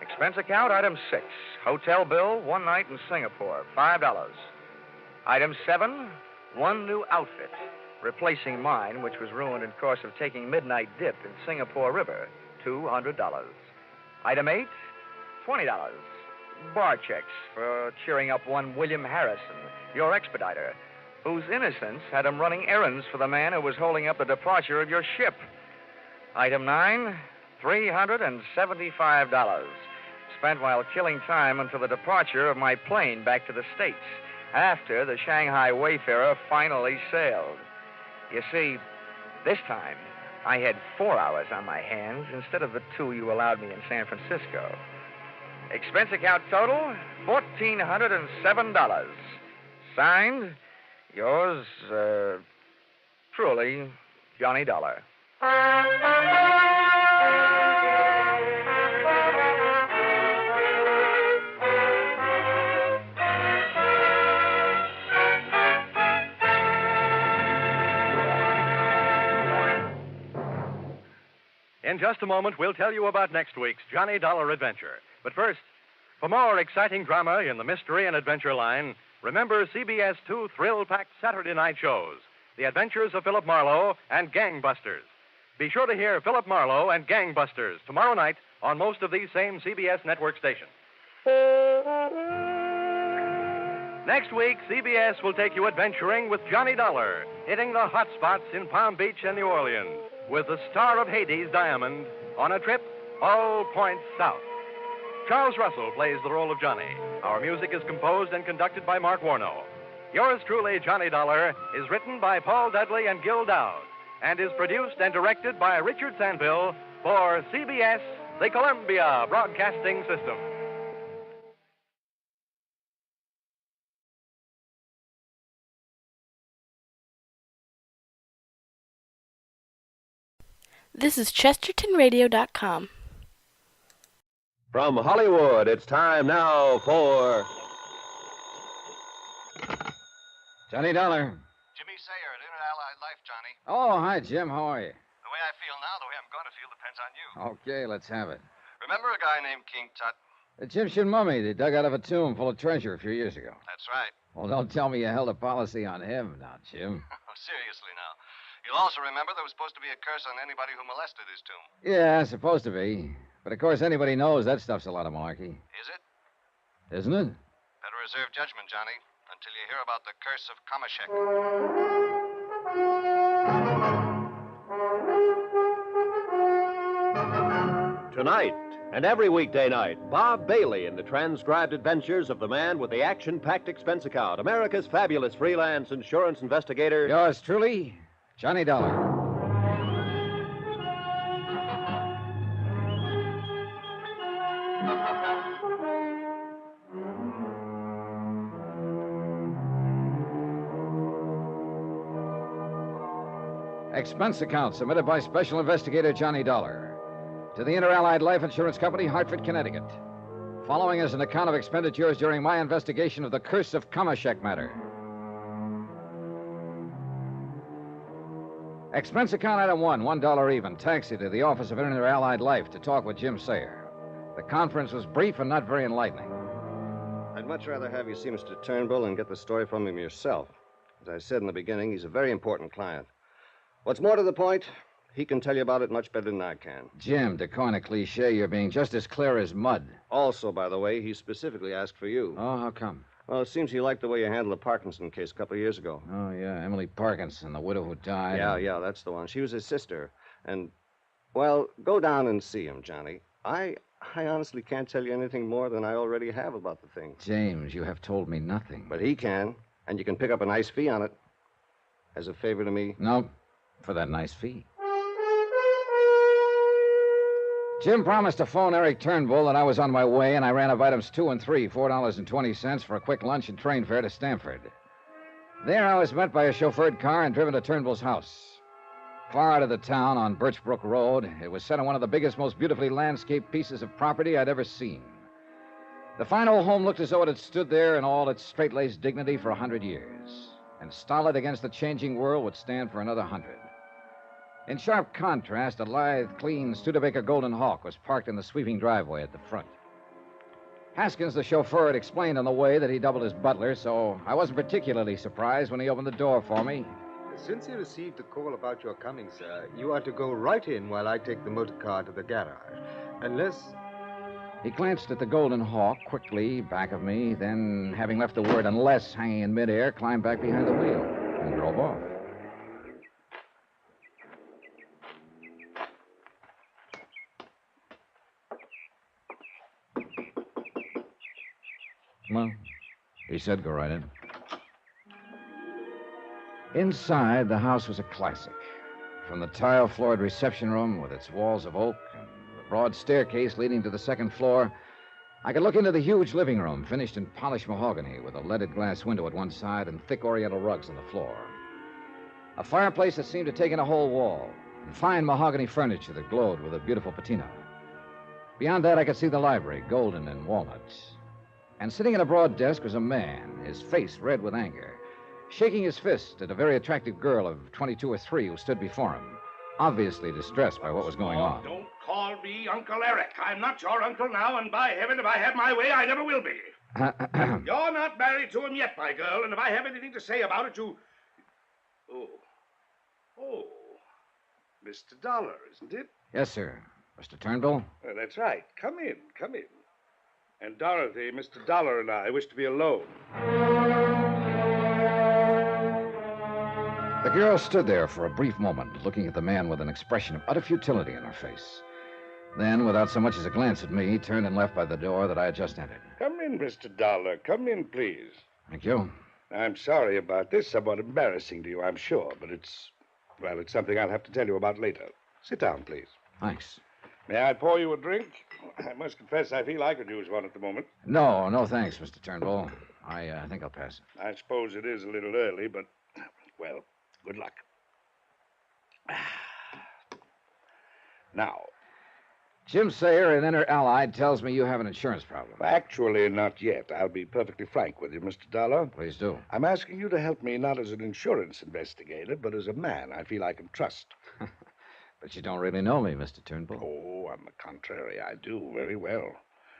Expense account, item 6. Hotel bill, 1 night in Singapore, $5. Item 7, 1 new outfit, replacing mine, which was ruined in course of taking midnight dip in Singapore River, $200. Item 8, $20. Bar checks for cheering up one William Harrison, your expediter, whose innocence had him running errands for the man who was holding up the departure of your ship. Item 9, $375. Spent while killing time until the departure of my plane back to the States, after the Shanghai Wayfarer finally sailed. You see, this time, I had 4 hours on my hands instead of the 2 you allowed me in San Francisco. Expense account total, $1,407. Signed, yours, truly, Johnny Dollar. In just a moment, we'll tell you about next week's Johnny Dollar adventure. But first, for more exciting drama in the mystery and adventure line, remember CBS 2 thrill-packed Saturday night shows, The Adventures of Philip Marlowe and Gangbusters. Be sure to hear Philip Marlowe and Gangbusters tomorrow night on most of these same CBS network stations. Next week, CBS will take you adventuring with Johnny Dollar, hitting the hot spots in Palm Beach and New Orleans, with the star of Hades, Diamond, on a trip all points south. Charles Russell plays the role of Johnny. Our music is composed and conducted by Mark Warno. Yours truly, Johnny Dollar, is written by Paul Dudley and Gil Dowd and is produced and directed by Richard Sandville for CBS, the Columbia Broadcasting System. This is ChestertonRadio.com. From Hollywood, it's time now for Johnny Dollar. Jimmy Sayer at Inter-Allied Life, Johnny. Oh, hi, Jim. How are you? The way I feel now, the way I'm going to feel depends on you. Okay, let's have it. Remember a guy named King Tut? The Egyptian mummy they dug out of a tomb full of treasure a few years ago. That's right. Well, don't tell me you held a policy on him now, Jim. Seriously now. You'll also remember there was supposed to be a curse on anybody who molested his tomb. Yeah, supposed to be. But of course, anybody knows that stuff's a lot of malarkey. Is it? Isn't it? Better reserve judgment, Johnny, until you hear about the curse of Kamashek. Tonight and every weekday night, Bob Bailey in the transcribed adventures of the man with the action-packed expense account, America's fabulous freelance insurance investigator. Yours truly, Johnny Dollar. Expense account submitted by Special Investigator Johnny Dollar to the Inter-Allied Life Insurance Company, Hartford, Connecticut. Following is an account of expenditures during my investigation of the Curse of Kamashek matter. Expense account item 1, $1 even. Taxi to the office of Inter-Allied Life to talk with Jim Sayer. The conference was brief and not very enlightening. I'd much rather have you see Mr. Turnbull and get the story from him yourself. As I said in the beginning, he's a very important client. What's more to the point, he can tell you about it much better than I can. Jim, to coin a cliche, you're being just as clear as mud. Also, by the way, he specifically asked for you. Oh, how come? Well, it seems he liked the way you handled the Parkinson case a couple of years ago. Oh, yeah, Emily Parkinson, the widow who died. Yeah, that's the one. She was his sister. And, well, go down and see him, Johnny. I honestly can't tell you anything more than I already have about the thing. James, you have told me nothing. But he can, and you can pick up a nice fee on it. As a favor to me? No, for that nice fee. Jim promised to phone Eric Turnbull that I was on my way, and I ran of items 2 and 3, $4.20 for a quick lunch and train fare to Stamford. There I was met by a chauffeured car and driven to Turnbull's house. Far out of the town on Birchbrook Road, it was set on one of the biggest, most beautifully landscaped pieces of property I'd ever seen. The fine old home looked as though it had stood there in all its straight-laced dignity for 100 years, and stolid against the changing world would stand for another 100. In sharp contrast, a lithe, clean Studebaker Golden Hawk was parked in the sweeping driveway at the front. Haskins, the chauffeur, had explained on the way that he doubled as butler, so I wasn't particularly surprised when he opened the door for me. Since you received a call about your coming, sir, you are to go right in while I take the motor car to the garage. Unless... He glanced at the Golden Hawk quickly, back of me, then, having left the word unless hanging in midair, climbed back behind the wheel and drove off. Well, he said go right in. Inside, the house was a classic. From the tile-floored reception room with its walls of oak and the broad staircase leading to the second floor, I could look into the huge living room, finished in polished mahogany with a leaded glass window at one side and thick oriental rugs on the floor. A fireplace that seemed to take in a whole wall, and fine mahogany furniture that glowed with a beautiful patina. Beyond that, I could see the library, golden and walnut. And sitting at a broad desk was a man, his face red with anger, shaking his fist at a very attractive girl of 22 or 3 who stood before him, obviously distressed by what was going on. Don't call me Uncle Eric. I'm not your uncle now, and by heaven, if I have my way, I never will be. You're not married to him yet, my girl, and if I have anything to say about it, you... Oh, Mr. Dollar, isn't it? Yes, sir. Mr. Turnbull? That's right. Come in. And Dorothy, Mr. Dollar and I wish to be alone. The girl stood there for a brief moment, looking at the man with an expression of utter futility in her face. Then, without so much as a glance at me, turned and left by the door that I had just entered. Come in, Mr. Dollar. Come in, please. Thank you. I'm sorry about this. Somewhat embarrassing to you, I'm sure, but it's something I'll have to tell you about later. Sit down, please. Thanks. May I pour you a drink? I must confess I feel I could use one at the moment. No, thanks, Mr. Turnbull. I think I'll pass it. I suppose it is a little early, but, well, good luck. Now, Jim Sayer, an Inter-Allied, tells me you have an insurance problem. Actually, not yet. I'll be perfectly frank with you, Mr. Dollar. Please do. I'm asking you to help me not as an insurance investigator, but as a man I feel I can trust. But you don't really know me, Mr. Turnbull. Oh, on the contrary, I do very well.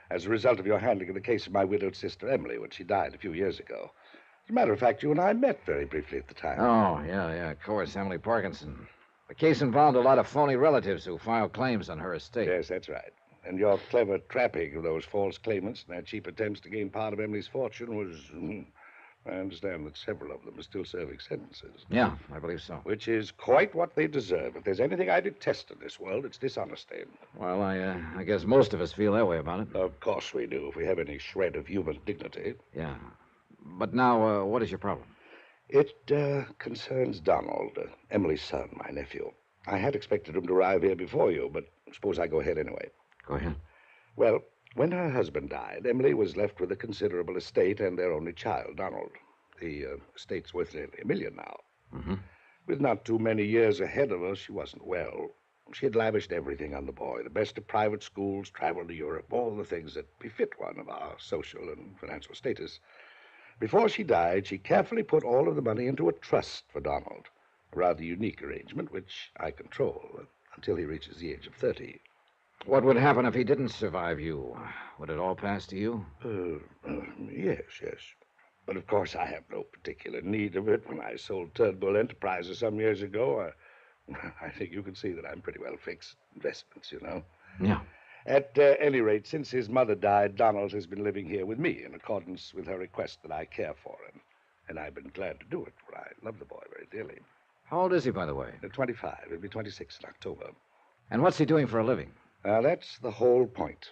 As a result of your handling of the case of my widowed sister, Emily, when she died a few years ago. As a matter of fact, you and I met very briefly at the time. Oh, yeah, of course, Emily Parkinson. The case involved a lot of phony relatives who filed claims on her estate. Yes, that's right. And your clever trapping of those false claimants and their cheap attempts to gain part of Emily's fortune was... I understand that several of them are still serving sentences. Yeah, I believe so. Which is quite what they deserve. If there's anything I detest in this world, it's dishonesty. Well, I guess most of us feel that way about it. Of course we do, if we have any shred of human dignity. Yeah. But now, what is your problem? It concerns Donald, Emily's son, my nephew. I had expected him to arrive here before you, but suppose I go ahead anyway. Go ahead. Well, when her husband died, Emily was left with a considerable estate and their only child, Donald. The estate's worth nearly $1 million now. Mm-hmm. With not too many years ahead of her, she wasn't well. She had lavished everything on the boy, the best of private schools, travel to Europe, all the things that befit one of our social and financial status. Before she died, she carefully put all of the money into a trust for Donald, a rather unique arrangement which I control until he reaches the age of 30. What would happen if he didn't survive you? Would it all pass to you? Yes. But of course I have no particular need of it. When I sold Turnbull Enterprises some years ago, I think you can see that I'm pretty well fixed. Investments, you know. Yeah. At any rate, since his mother died, Donald has been living here with me in accordance with her request that I care for him. And I've been glad to do it, for I love the boy very dearly. How old is he, by the way? 25. He'll be 26 in October. And what's he doing for a living? That's the whole point.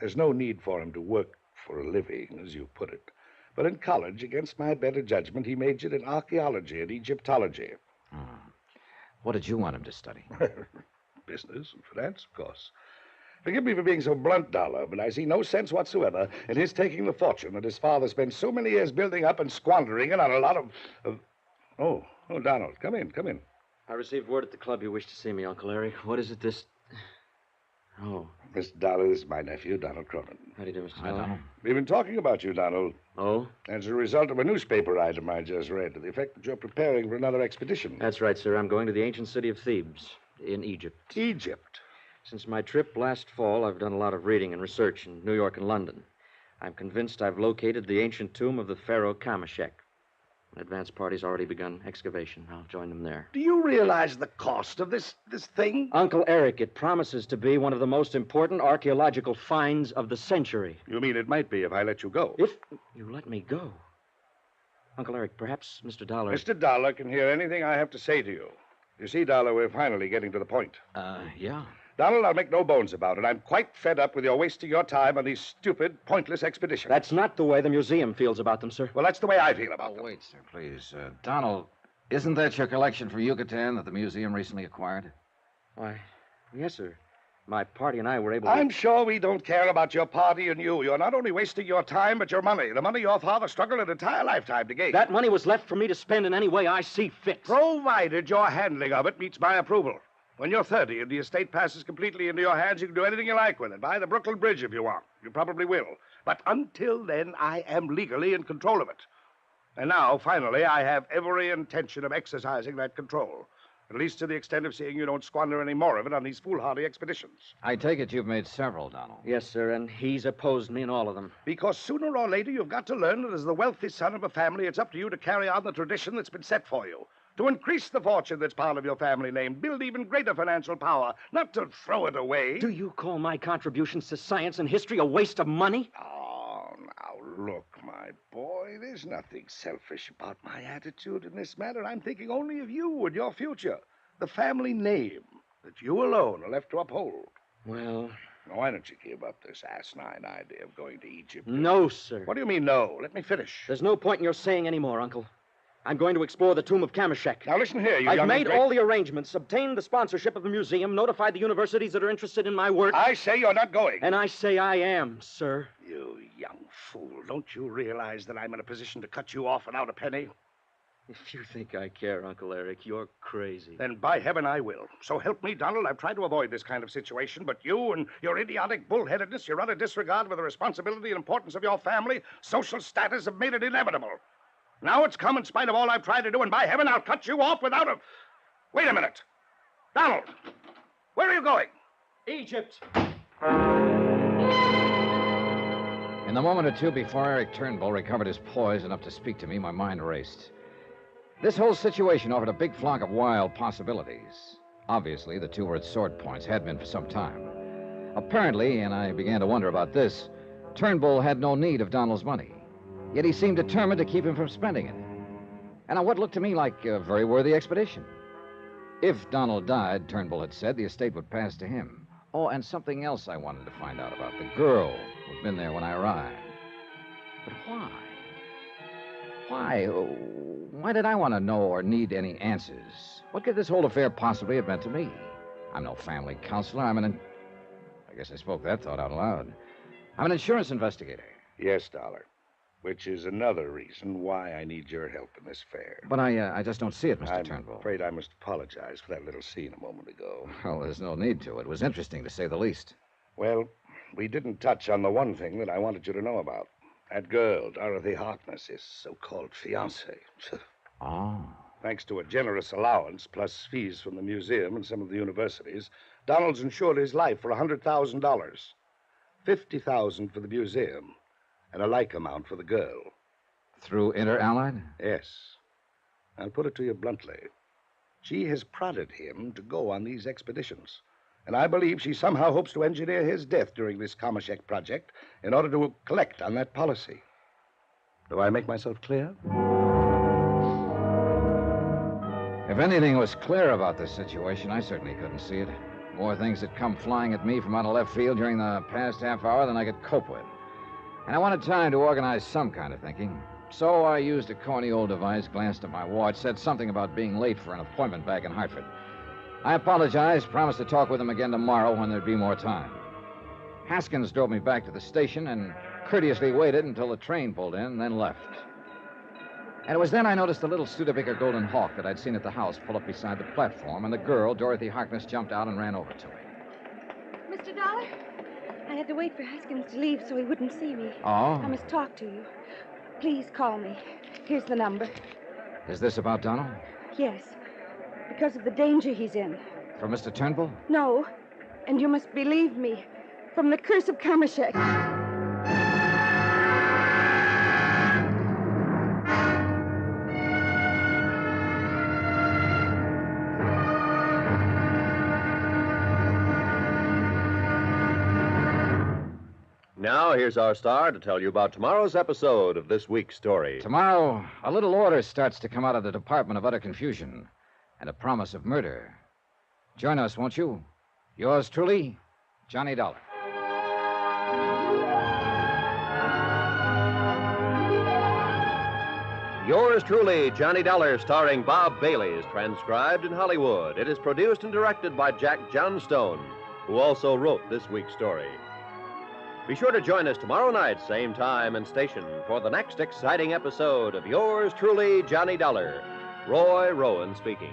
There's no need for him to work for a living, as you put it. But in college, against my better judgment, he majored in archaeology and Egyptology. What did you want him to study? Business and finance, of course. Forgive me for being so blunt, Dollar, but I see no sense whatsoever in his taking the fortune that his father spent so many years building up and squandering it on a lot of... Oh, Donald, come in. I received word at the club you wished to see me, Uncle Eric. What is it this... Oh. Mr. Dollar, this is my nephew, Donald Cronin. How do you do, Mr. Dollar? We've been talking about you, Donald. Oh? As a result of a newspaper item I just read to the effect that you're preparing for another expedition. That's right, sir. I'm going to the ancient city of Thebes in Egypt. Egypt? Since my trip last fall, I've done a lot of reading and research in New York and London. I'm convinced I've located the ancient tomb of the pharaoh Kameshek. An advance party's already begun excavation. I'll join them there. Do you realize the cost of this thing? Uncle Eric, it promises to be one of the most important archaeological finds of the century. You mean it might be if I let you go? If you let me go? Uncle Eric, perhaps Mr. Dollar... Mr. Dollar can hear anything I have to say to you. You see, Dollar, we're finally getting to the point. Yeah. Donald, I'll make no bones about it. I'm quite fed up with your wasting your time on these stupid, pointless expeditions. That's not the way the museum feels about them, sir. Well, that's the way I feel about them. Wait, sir, please. Donald, isn't that your collection from Yucatan that the museum recently acquired? Why, yes, sir. My party and I were able to... I'm sure we don't care about your party and you. You're not only wasting your time, but your money. The money your father struggled an entire lifetime to gain. That money was left for me to spend in any way I see fit. Provided your handling of it meets my approval. When you're 30 and the estate passes completely into your hands, you can do anything you like with it. Buy the Brooklyn Bridge if you want. You probably will. But until then, I am legally in control of it. And now, finally, I have every intention of exercising that control. At least to the extent of seeing you don't squander any more of it on these foolhardy expeditions. I take it you've made several, Donald. Yes, sir, and he's opposed me in all of them. Because sooner or later, you've got to learn that as the wealthy son of a family, it's up to you to carry on the tradition that's been set for you. To increase the fortune that's part of your family name, build even greater financial power, not to throw it away. Do you call my contributions to science and history a waste of money? Oh, now, look, my boy, there's nothing selfish about my attitude in this matter. I'm thinking only of you and your future. The family name that you alone are left to uphold. Well... Now, why don't you give up this asinine idea of going to Egypt? No, sir. What do you mean, no? Let me finish. There's no point in your saying any more, Uncle. I'm going to explore the tomb of Kameshek. Now, listen here, you I've young... made all the arrangements, obtained the sponsorship of the museum, notified the universities that are interested in my work. I say you're not going. And I say I am, sir. You young fool. Don't you realize that I'm in a position to cut you off without a penny? If you think I care, Uncle Eric, you're crazy. Then by heaven I will. So help me, Donald. I've tried to avoid this kind of situation, but you and your idiotic bullheadedness, your utter disregard for the responsibility and importance of your family, social status have made it inevitable. Now it's come in spite of all I've tried to do, and by heaven, I'll cut you off without a... Wait a minute. Donald, where are you going? Egypt. In the moment or two before Eric Turnbull recovered his poise enough to speak to me, my mind raced. This whole situation offered a big flock of wild possibilities. Obviously, the two were at sword points, had been for some time. Apparently, and I began to wonder about this, Turnbull had no need of Donald's money. Yet he seemed determined to keep him from spending it. And on what looked to me like a very worthy expedition. If Donald died, Turnbull had said, the estate would pass to him. Oh, and something else I wanted to find out about. The girl who'd been there when I arrived. But why? Why? Why did I want to know or need any answers? What could this whole affair possibly have meant to me? I'm no family counselor. I guess I spoke that thought out loud. I'm an insurance investigator. Yes, Dollar. Which is another reason why I need your help in this affair. But I just don't see it, Mr. Turnbull. I'm afraid I must apologize for that little scene a moment ago. Well, there's no need to. It was interesting, to say the least. Well, we didn't touch on the one thing that I wanted you to know about. That girl, Dorothy Harkness, his so-called fiancée. Oh. Thanks to a generous allowance, plus fees from the museum and some of the universities, Donald's insured his life for $100,000. $50,000 for the museum. And a like amount for the girl. Through Inter-Allied? Yes. I'll put it to you bluntly. She has prodded him to go on these expeditions. And I believe she somehow hopes to engineer his death during this Kamashek project in order to collect on that policy. Do I make myself clear? If anything was clear about this situation, I certainly couldn't see it. More things had come flying at me from out of left field during the past half hour than I could cope with. And I wanted time to organize some kind of thinking. So I used a corny old device, glanced at my watch, said something about being late for an appointment back in Hartford. I apologized, promised to talk with him again tomorrow when there'd be more time. Haskins drove me back to the station and courteously waited until the train pulled in and then left. And it was then I noticed the little Studebaker Golden Hawk that I'd seen at the house pull up beside the platform, and the girl, Dorothy Harkness, jumped out and ran over to me. Mr. Dollar, I had to wait for Haskins to leave so he wouldn't see me. Oh? I must talk to you. Please call me. Here's the number. Is this about Donald? Yes, because of the danger he's in. From Mr. Turnbull? No, and you must believe me. From the curse of Kamashek. Now, here's our star to tell you about tomorrow's episode of this week's story. Tomorrow, a little order starts to come out of the Department of Utter Confusion and a promise of murder. Join us, won't you? Yours truly, Johnny Dollar. Yours truly, Johnny Dollar, starring Bob Bailey, is transcribed in Hollywood. It is produced and directed by Jack Johnstone, who also wrote this week's story. Be sure to join us tomorrow night, same time and station, for the next exciting episode of Yours truly, Johnny Dollar. Roy Rowan speaking.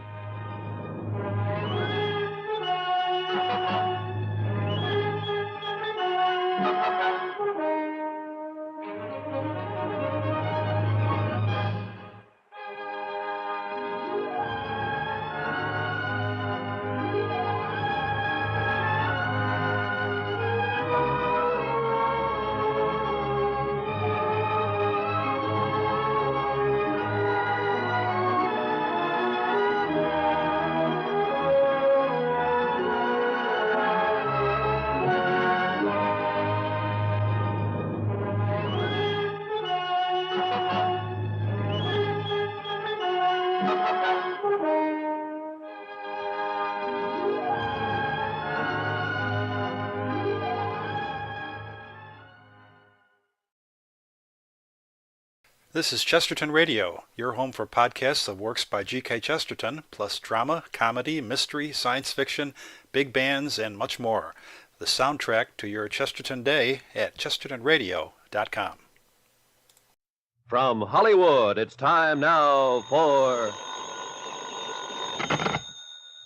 This is Chesterton Radio, your home for podcasts of works by G.K. Chesterton, plus drama, comedy, mystery, science fiction, big bands, and much more. The soundtrack to your Chesterton day at chestertonradio.com. From Hollywood, it's time now for...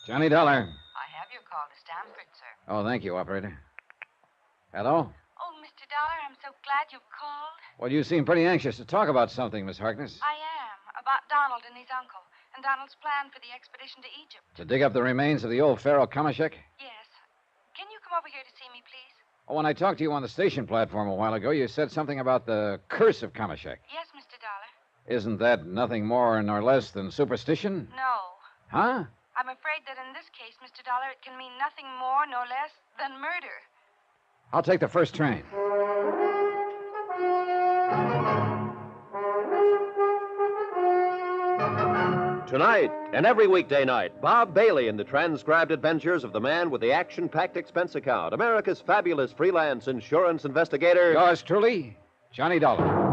Johnny Dollar. I have your call to Stanford, sir. Oh, thank you, operator. Hello? Oh, Mr. Dollar, I'm so glad you've called. Well, you seem pretty anxious to talk about something, Miss Harkness. I am. About Donald and his uncle, and Donald's plan for the expedition to Egypt. To dig up the remains of the old Pharaoh Kamashek? Yes. Can you come over here to see me, please? Oh, when I talked to you on the station platform a while ago, you said something about the curse of Kamashek. Yes, Mr. Dollar. Isn't that nothing more nor less than superstition? No. Huh? I'm afraid that in this case, Mr. Dollar, it can mean nothing more nor less than murder. I'll take the first train. Tonight and every weekday night, Bob Bailey in the transcribed adventures of the man with the Action-Packed Expense Account, America's fabulous freelance insurance investigator. Yours truly, Johnny Dollar.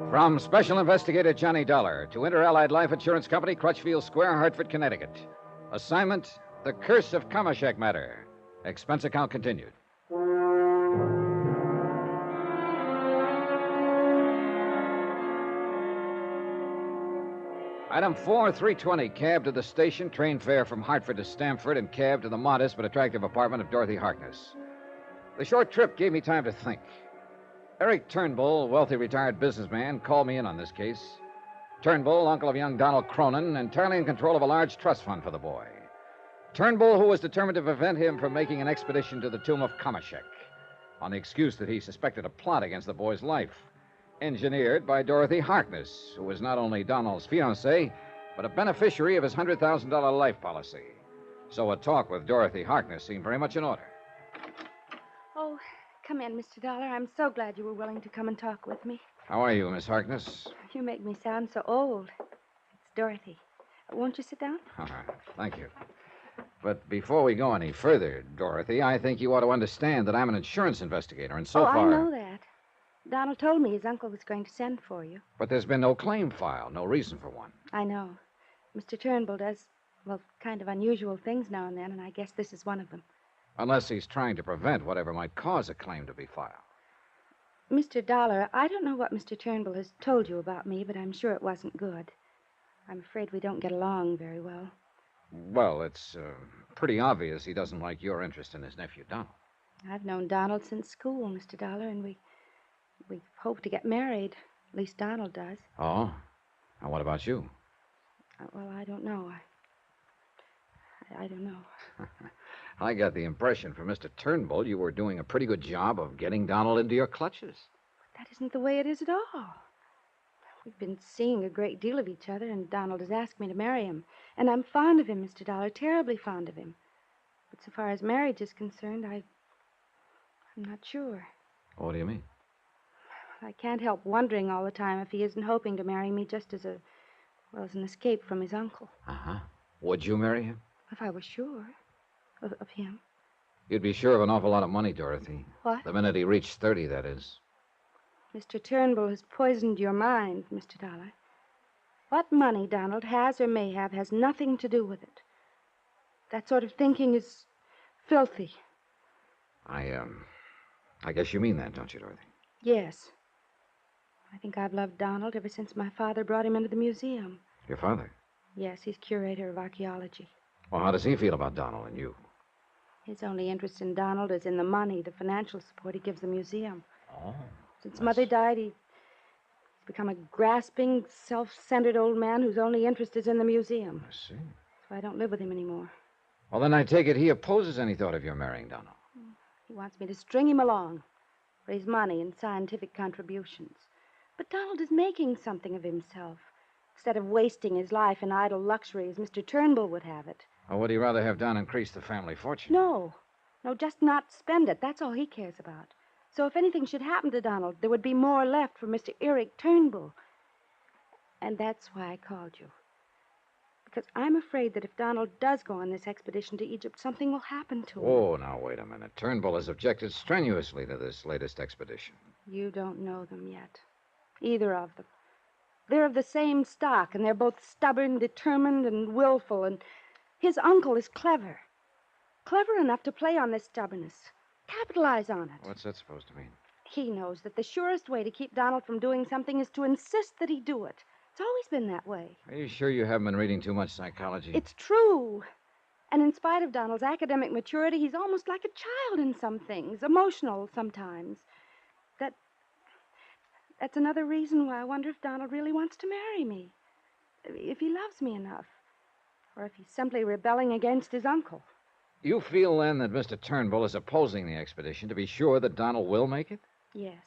From Special Investigator Johnny Dollar to Inter-Allied Life Insurance Company, Crutchfield Square, Hartford, Connecticut. Assignment, the curse of Kamashek matter. Expense account continued. Item 4, 320, cab to the station, train fare from Hartford to Stamford, and cab to the modest but attractive apartment of Dorothy Harkness. The short trip gave me time to think. Eric Turnbull, wealthy retired businessman, called me in on this case. Turnbull, uncle of young Donald Cronin, entirely in control of a large trust fund for the boy. Turnbull, who was determined to prevent him from making an expedition to the tomb of Kamashek. on the excuse that he suspected a plot against the boy's life, engineered by Dorothy Harkness, who was not only Donald's fiancée, but a beneficiary of his $100,000 life policy. So a talk with Dorothy Harkness seemed very much in order. Oh, come in, Mr. Dollar. I'm so glad you were willing to come and talk with me. How are you, Miss Harkness? You make me sound so old. It's Dorothy. Won't you sit down? Thank you. But before we go any further, Dorothy, I think you ought to understand that I'm an insurance investigator, and so far... I know that. Donald told me his uncle was going to send for you. But there's been no claim filed, no reason for one. I know. Mr. Turnbull does, well, kind of unusual things now and then, and I guess this is one of them. Unless he's trying to prevent whatever might cause a claim to be filed. Mr. Dollar, I don't know what Mr. Turnbull has told you about me, but I'm sure it wasn't good. I'm afraid we don't get along very well. Well, it's pretty obvious he doesn't like your interest in his nephew, Donald. I've known Donald since school, Mr. Dollar, and we hope to get married. At least Donald does. Oh? And what about you? Well, I don't know. I don't know. I got the impression from Mr. Turnbull you were doing a pretty good job of getting Donald into your clutches. But that isn't the way it is at all. We've been seeing a great deal of each other, and Donald has asked me to marry him. And I'm fond of him, Mr. Dollar, terribly fond of him. But so far as marriage is concerned, I'm not sure. What do you mean? I can't help wondering all the time if he isn't hoping to marry me just as an escape from his uncle. Uh-huh. Would you marry him? If I were sure of him. You'd be sure of an awful lot of money, Dorothy. What? The minute he reached 30, that is. Mr. Turnbull has poisoned your mind, Mr. Dollar. What money Donald has or may have has nothing to do with it. That sort of thinking is filthy. I guess you mean that, don't you, Dorothy? Yes. I think I've loved Donald ever since my father brought him into the museum. Your father? Yes, he's curator of archaeology. Well, how does he feel about Donald and you? His only interest in Donald is in the money, the financial support he gives the museum. Oh. Since Mother died, he's become a grasping, self-centered old man whose only interest is in the museum. I see. So I don't live with him anymore. Well, then I take it he opposes any thought of your marrying Donald. He wants me to string him along for his money and scientific contributions. But Donald is making something of himself, instead of wasting his life in idle luxury as Mr. Turnbull would have it. Or would he rather have Don increase the family fortune? No, just not spend it. That's all he cares about. So if anything should happen to Donald, there would be more left for Mr. Eric Turnbull. And that's why I called you. Because I'm afraid that if Donald does go on this expedition to Egypt, something will happen to him. Oh, now, wait a minute. Turnbull has objected strenuously to this latest expedition. You don't know them yet. Either of them. They're of the same stock, and they're both stubborn, determined, and willful, and his uncle is clever. Clever enough to play on this stubbornness. Capitalize on it. What's that supposed to mean? He knows that the surest way to keep Donald from doing something is to insist that he do it. It's always been that way. Are you sure you haven't been reading too much psychology? It's true. And in spite of Donald's academic maturity, he's almost like a child in some things, emotional sometimes. That's another reason why I wonder if Donald really wants to marry me. If he loves me enough. Or if he's simply rebelling against his uncle. You feel, then, that Mr. Turnbull is opposing the expedition to be sure that Donald will make it? Yes.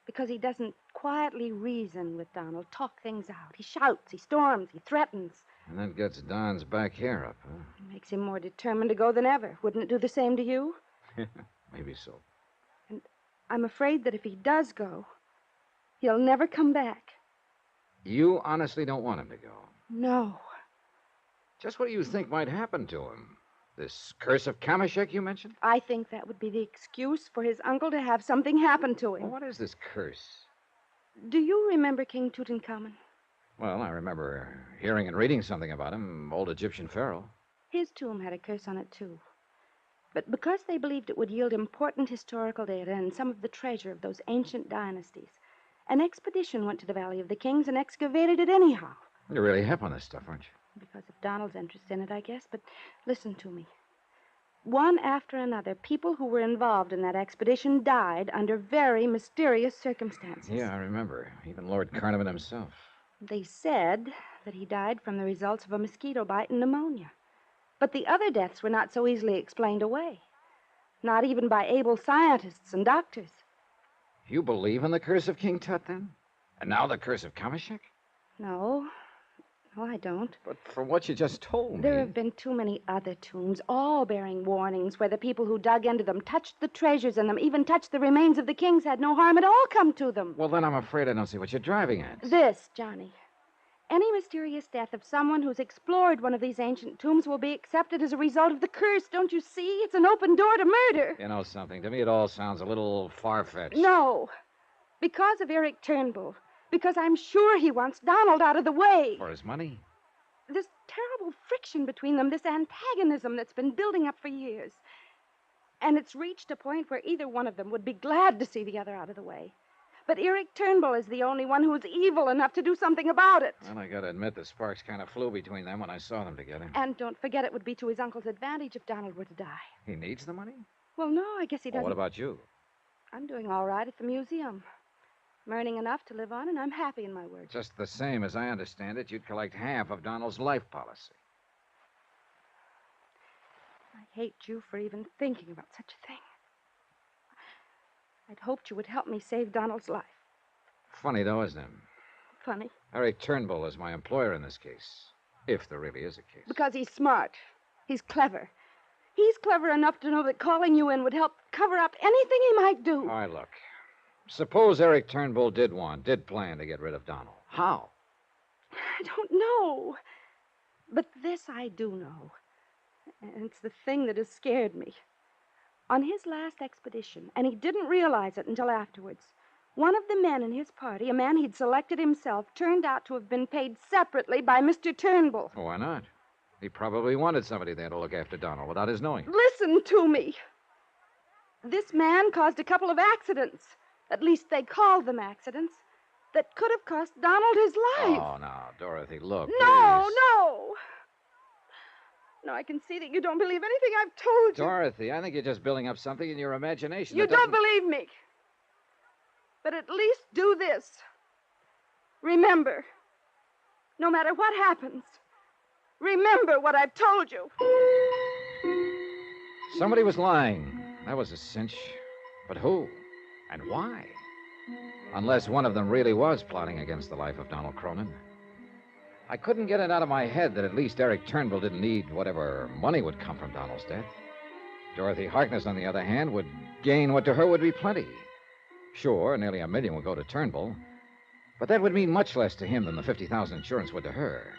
Because he doesn't quietly reason with Donald, talk things out. He shouts, he storms, he threatens. And that gets Don's back hair up, huh? It makes him more determined to go than ever. Wouldn't it do the same to you? Maybe so. And I'm afraid that if he does go, he'll never come back. You honestly don't want him to go? No. Just what do you think might happen to him? This curse of Kamashek you mentioned? I think that would be the excuse for his uncle to have something happen to him. Well, what is this curse? Do you remember King Tutankhamun? Well, I remember hearing and reading something about him, old Egyptian pharaoh. His tomb had a curse on it, too. But because they believed it would yield important historical data and some of the treasure of those ancient dynasties, an expedition went to the Valley of the Kings and excavated it anyhow. You're really hip on this stuff, aren't you? Because of Donald's interest in it, I guess. But listen to me. One after another, people who were involved in that expedition died under very mysterious circumstances. Yeah, I remember. Even Lord Carnarvon himself. They said that he died from the results of a mosquito bite and pneumonia. But the other deaths were not so easily explained away. Not even by able scientists and doctors. You believe in the curse of King Tut, then? And now the curse of Kamashek? No. No, I don't. But from what you just told me... There have been too many other tombs, all bearing warnings, where the people who dug into them, touched the treasures in them, even touched the remains of the kings, had no harm at all come to them. Well, then I'm afraid I don't see what you're driving at. This, Johnny. Any mysterious death of someone who's explored one of these ancient tombs will be accepted as a result of the curse. Don't you see? It's an open door to murder. You know something? To me, it all sounds a little far-fetched. No. Because of Eric Turnbull. Because I'm sure he wants Donald out of the way. For his money? This terrible friction between them, this antagonism that's been building up for years. And it's reached a point where either one of them would be glad to see the other out of the way. But Eric Turnbull is the only one who's evil enough to do something about it. Well, I gotta admit, the sparks kind of flew between them when I saw them together. And don't forget, it would be to his uncle's advantage if Donald were to die. He needs the money? Well, no, I guess he doesn't. Well, what about you? I'm doing all right at the museum. I'm earning enough to live on, and I'm happy in my work. Just the same, as I understand it, you'd collect half of Donald's life policy. I hate you for even thinking about such a thing. I'd hoped you would help me save Donald's life. Funny, though, isn't it? Funny. Eric Turnbull is my employer in this case. If there really is a case. Because he's smart. He's clever. He's clever enough to know that calling you in would help cover up anything he might do. All right, look. Suppose Eric Turnbull did plan to get rid of Donald. How? I don't know. But this I do know. And it's the thing that has scared me. On his last expedition, and he didn't realize it until afterwards, one of the men in his party, a man he'd selected himself, turned out to have been paid separately by Mr. Turnbull. Why not? He probably wanted somebody there to look after Donald without his knowing. Listen to me. This man caused a couple of accidents. At least they called them accidents. That could have cost Donald his life. Oh, now, Dorothy, look. No, please. no. No, I can see that you don't believe anything I've told you. Dorothy, I think you're just building up something in your imagination. You that don't doesn't... believe me. But at least do this. Remember, no matter what happens, remember what I've told you. Somebody was lying. That was a cinch. But who? And why? Unless one of them really was plotting against the life of Donald Cronin. I couldn't get it out of my head that at least Eric Turnbull didn't need whatever money would come from Donald's death. Dorothy Harkness, on the other hand, would gain what to her would be plenty. Sure, nearly $1 million would go to Turnbull, but that would mean much less to him than the $50,000 insurance would to her.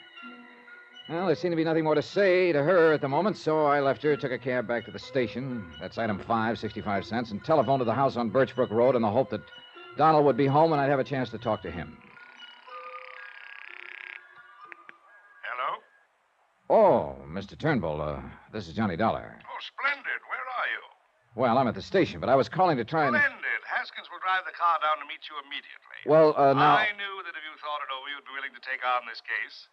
Well, there seemed to be nothing more to say to her at the moment, so I left her, took a cab back to the station. That's item 5, 65 cents, and telephoned to the house on Birchbrook Road in the hope that Donald would be home and I'd have a chance to talk to him. Hello? Oh, Mr. Turnbull, this is Johnny Dollar. Oh, splendid. Where are you? Well, I'm at the station, but I was calling to try and... Splendid. Haskins will drive the car down to meet you immediately. Well, now... I knew that if you thought it over, you'd be willing to take on this case.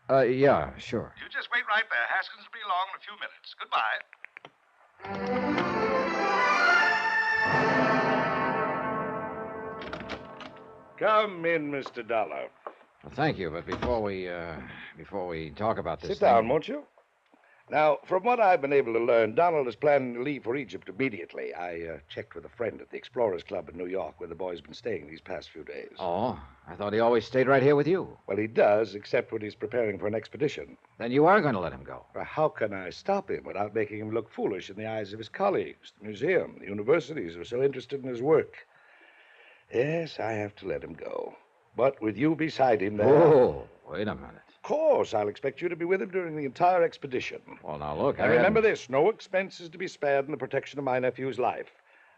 Yeah, sure. You just wait right there. Haskins will be along in a few minutes. Goodbye. Come in, Mr. Dollar. Well, thank you, but before we talk about this Sit down, won't you? Now, from what I've been able to learn, Donald is planning to leave for Egypt immediately. I checked with a friend at the Explorers Club in New York, where the boy's been staying these past few days. Oh, I thought he always stayed right here with you. Well, he does, except when he's preparing for an expedition. Then you are going to let him go. Well, how can I stop him without making him look foolish in the eyes of his colleagues, the museum, the universities who are so interested in his work? Yes, I have to let him go. But with you beside him there... Oh, wait a minute. Of course, I'll expect you to be with him during the entire expedition. Well, now, look, And remember this, no expenses to be spared in the protection of my nephew's life.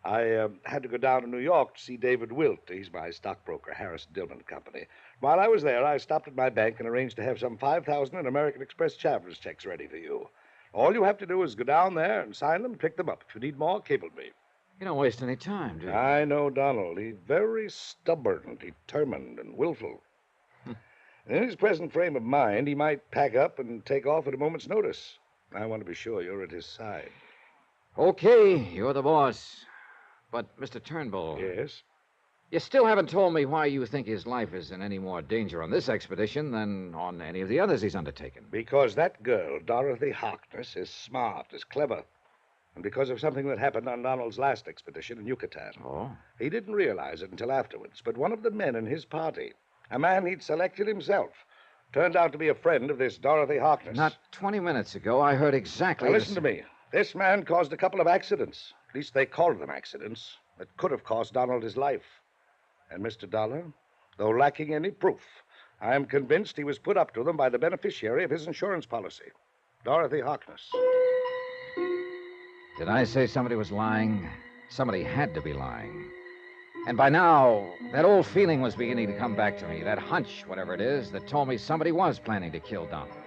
I had to go down to New York to see David Wilt. He's my stockbroker, Harris Dillman Company. While I was there, I stopped at my bank and arranged to have some 5,000 in American Express traveler's checks ready for you. All you have to do is go down there and sign them, pick them up. If you need more, cable me. You don't waste any time, do you? I know Donald. He's very stubborn, determined, and willful. In his present frame of mind, he might pack up and take off at a moment's notice. I want to be sure you're at his side. Okay, you're the boss. But, Mr. Turnbull... Yes? You still haven't told me why you think his life is in any more danger on this expedition than on any of the others he's undertaken. Because that girl, Dorothy Harkness, is smart, is clever. and because of something that happened on Donald's last expedition in Yucatan. Oh? He didn't realize it until afterwards, but one of the men in his party, a man he'd selected himself, turned out to be a friend of this Dorothy Harkness. Not 20 minutes ago, I heard exactly... Now, listen to me. This man caused a couple of accidents. At least they called them accidents. That could have cost Donald his life. And Mr. Dollar, though lacking any proof, I am convinced he was put up to them by the beneficiary of his insurance policy, Dorothy Harkness. Did I say somebody was lying? Somebody had to be lying. And by now, that old feeling was beginning to come back to me, that hunch, whatever it is, that told me somebody was planning to kill Donald.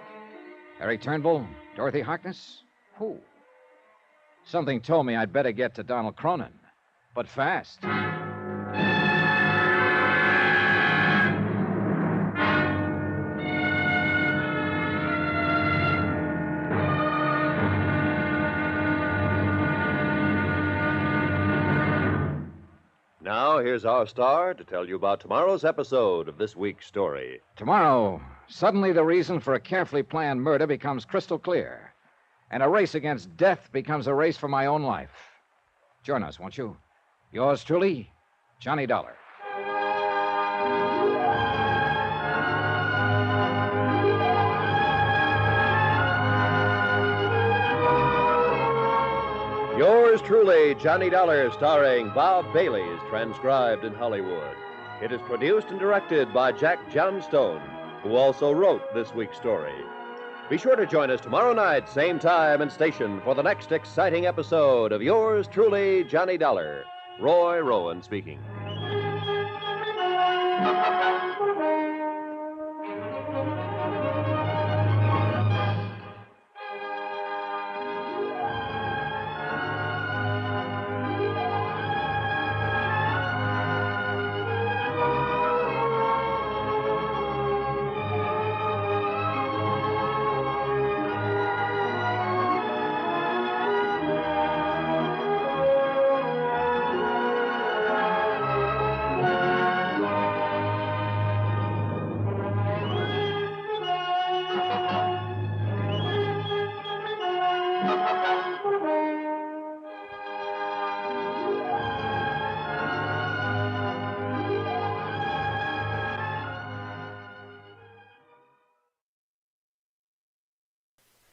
Eric Turnbull? Dorothy Harkness? Who? Something told me I'd better get to Donald Cronin, but fast. Now, here's our star to tell you about tomorrow's episode of this week's story. Tomorrow, suddenly the reason for a carefully planned murder becomes crystal clear, and a race against death becomes a race for my own life. Join us, won't you? Yours truly, Johnny Dollar. Yours truly, Johnny Dollar, starring Bob Bailey, is transcribed in Hollywood. It is produced and directed by Jack Johnstone, who also wrote this week's story. Be sure to join us tomorrow night, same time and station, for the next exciting episode of Yours truly, Johnny Dollar. Roy Rowan speaking.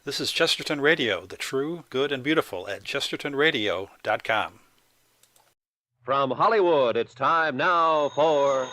This is Chesterton Radio, the true, good, and beautiful at chestertonradio.com. From Hollywood, it's time now for...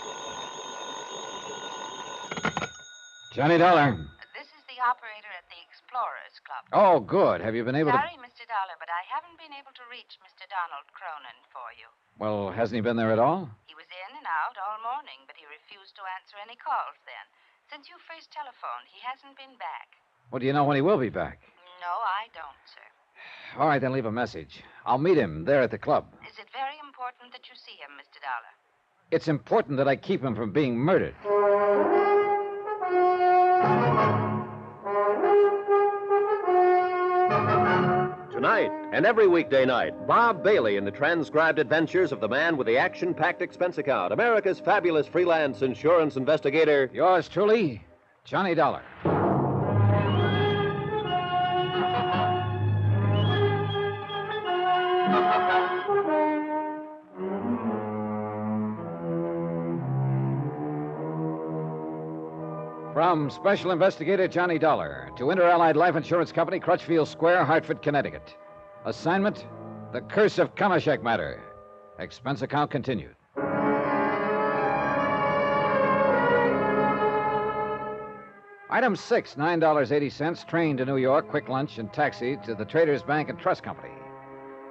Johnny Dollar. This is the operator at the Explorers Club. Oh, good. Have you been able Sorry, Mr. Dollar, but I haven't been able to reach Mr. Donald Cronin for you. Well, hasn't he been there at all? He was in and out all morning, but he refused to answer any calls then. Since you first telephoned, he hasn't been back. Well, do you know when he will be back? No, I don't, sir. All right, then leave a message. I'll meet him there at the club. Is it very important that you see him, Mr. Dollar? It's important that I keep him from being murdered. Tonight and every weekday night, Bob Bailey in the transcribed adventures of the man with the Action-Packed Expense Account, America's fabulous freelance insurance investigator. Yours truly, Johnny Dollar. From Special Investigator Johnny Dollar to Inter-Allied Life Insurance Company, Crutchfield Square, Hartford, Connecticut. Assignment, The Curse of Kamashek Matter. Expense account continued. Item 6, $9.80, train to New York, quick lunch and taxi to the Traders Bank and Trust Company.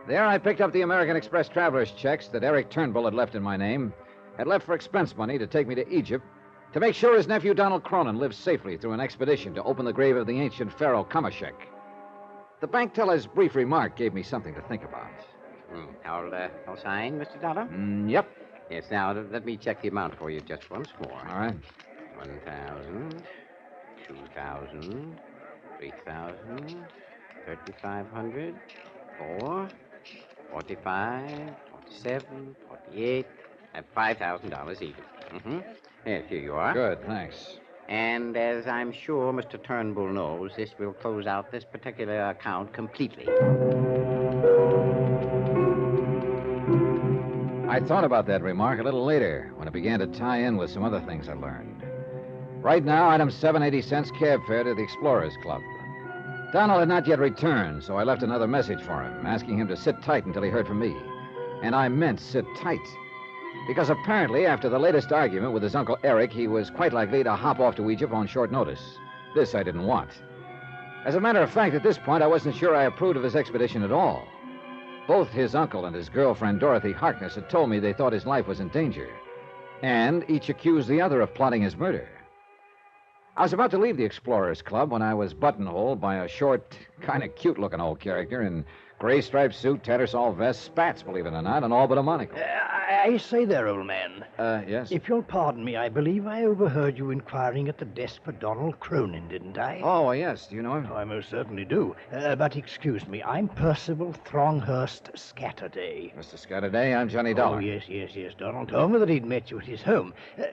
There I picked up the American Express traveler's checks that Eric Turnbull had left in my name, had left for expense money to take me to Egypt, to make sure his nephew Donald Cronin lived safely through an expedition to open the grave of the ancient pharaoh Kamashek. The bank teller's brief remark gave me something to think about. I'll sign, Mr. Dollar? Yep. Yes, now, let me check the amount for you just once more. All right. 1,000, 2,000, 3,000, 3,500, 4, 45, 47, 48, $5,000 even. Mm-hmm. Yes, here you are. Good, thanks. And as I'm sure Mr. Turnbull knows, this will close out this particular account completely. I thought about that remark a little later when it began to tie in with some other things I learned. Right now, item 780 cents cab fare to the Explorers Club. Donald had not yet returned, so I left another message for him, asking him to sit tight until he heard from me. And I meant sit tight. Because apparently, after the latest argument with his Uncle Eric, he was quite likely to hop off to Egypt on short notice. This I didn't want. As a matter of fact, at this point, I wasn't sure I approved of his expedition at all. Both his uncle and his girlfriend, Dorothy Harkness, had told me they thought his life was in danger. And each accused the other of plotting his murder. I was about to leave the Explorers Club when I was buttonholed by a short, kind of cute-looking old character in gray striped suit, tattersall vest, spats, believe it or not, and all but a monocle. I say there, old man. Yes? If you'll pardon me, I believe I overheard you inquiring at the desk for Donald Cronin, didn't I? Oh, yes. Do you know him? Oh, I most certainly do. But excuse me, I'm Percival Thronghurst Scatterday. Mr. Scatterday, I'm Johnny Dollar. Oh, yes. Donald told me that he'd met you at his home.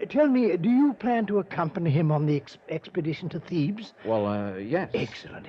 Tell me, do you plan to accompany him on the expedition to Thebes? Well, yes. Excellent.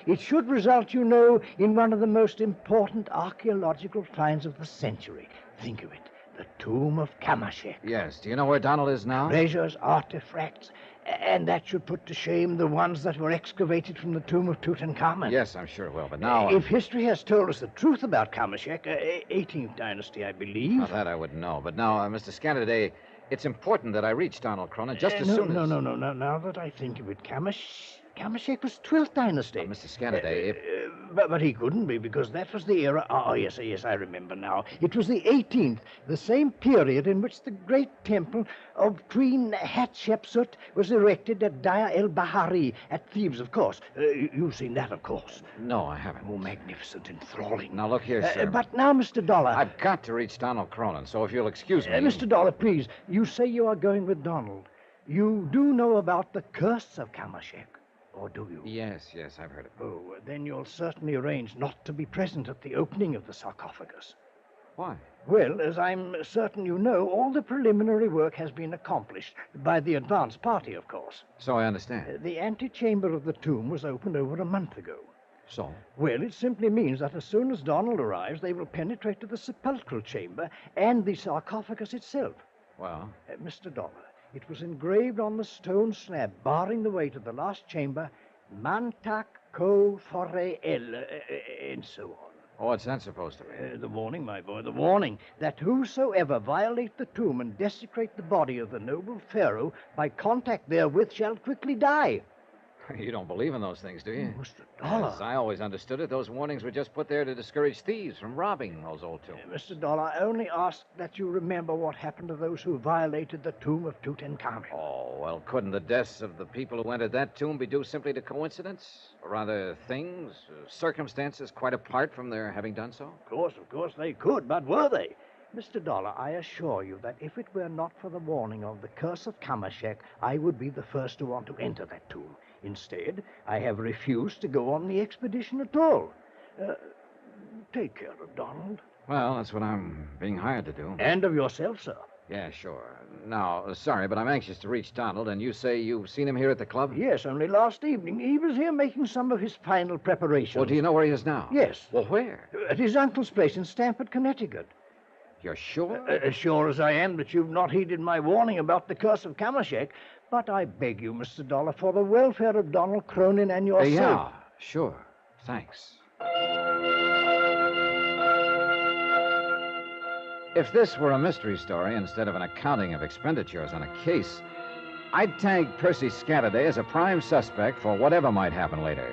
It should result, you know, in one of the most important archaeological finds of the century. Think of it. The tomb of Kamashek. Yes. Do you know where Donald is now? Treasures, artifacts, and that should put to shame the ones that were excavated from the tomb of Tutankhamun. Yes, I'm sure it will, but now... If history has told us the truth about Kamashek, 18th dynasty, I believe... Now, that I wouldn't know. But now, Mr. Scatterday, it's important that I reach Donald Cronin just as soon as... No. Now that I think of it, Kamashek was 12th dynasty. Mr. Scatterday, But he couldn't be, because that was the era... Oh, yes, I remember now. It was the 18th, the same period in which the great temple of Queen Hatshepsut was erected at Daya el-Bahari at Thebes, of course. You've seen that, of course. No, I haven't. Oh, magnificent, enthralling. Now, look here, sir. But now, Mr. Dollar... I've got to reach Donald Cronin, so if you'll excuse me... Mr. Dollar, please, you say you are going with Donald. You do know about the curse of Kamashek. Or do you? Yes, I've heard of it. Oh, then you'll certainly arrange not to be present at the opening of the sarcophagus. Why? Well, as I'm certain you know, all the preliminary work has been accomplished by the advance party, of course. So I understand. The antechamber of the tomb was opened over a month ago. So? Well, it simply means that as soon as Donald arrives, they will penetrate to the sepulchral chamber and the sarcophagus itself. Well? Mr. Dollar, it was engraved on the stone slab, barring the way to the last chamber, Mantak Ko Fore El, and so on. Oh, what's that supposed to mean? The warning, my boy, the warning that whosoever violate the tomb and desecrate the body of the noble pharaoh by contact therewith shall quickly die. You don't believe in those things, do you? Mr. Dollar. As I always understood it, those warnings were just put there to discourage thieves from robbing those old tombs. Mr. Dollar, I only ask that you remember what happened to those who violated the tomb of Tutankhamun. Oh, well, couldn't the deaths of the people who entered that tomb be due simply to coincidence? Or rather, things, circumstances quite apart from their having done so? Of course they could, but were they? Mr. Dollar, I assure you that if it were not for the warning of the curse of Kamashek, I would be the first to want to enter that tomb. Instead, I have refused to go on the expedition at all. Take care of Donald. Well, that's what I'm being hired to do. And of yourself, sir. Yeah, sure. Now, sorry, but I'm anxious to reach Donald, and you say you've seen him here at the club? Yes, only last evening. He was here making some of his final preparations. Well, do you know where he is now? Yes. Well, where? At his uncle's place in Stamford, Connecticut. You're sure? As sure as I am that you've not heeded my warning about the curse of Kamashek. But I beg you, Mr. Dollar, for the welfare of Donald Cronin and yourself. Yeah, sure. Thanks. If this were a mystery story instead of an accounting of expenditures on a case, I'd tag Percy Scatterday as a prime suspect for whatever might happen later.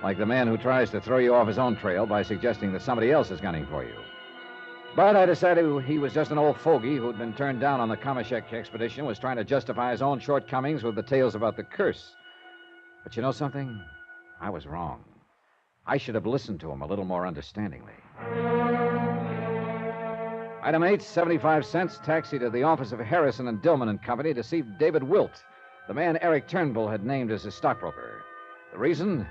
Like the man who tries to throw you off his own trail by suggesting that somebody else is gunning for you. But I decided he was just an old fogey who'd been turned down on the Kamashek expedition, was trying to justify his own shortcomings with the tales about the curse. But you know something? I was wrong. I should have listened to him a little more understandingly. Item 8, 75 cents, taxi to the office of Harrison and Dillman and Company to see David Wilt, the man Eric Turnbull had named as his stockbroker. The reason?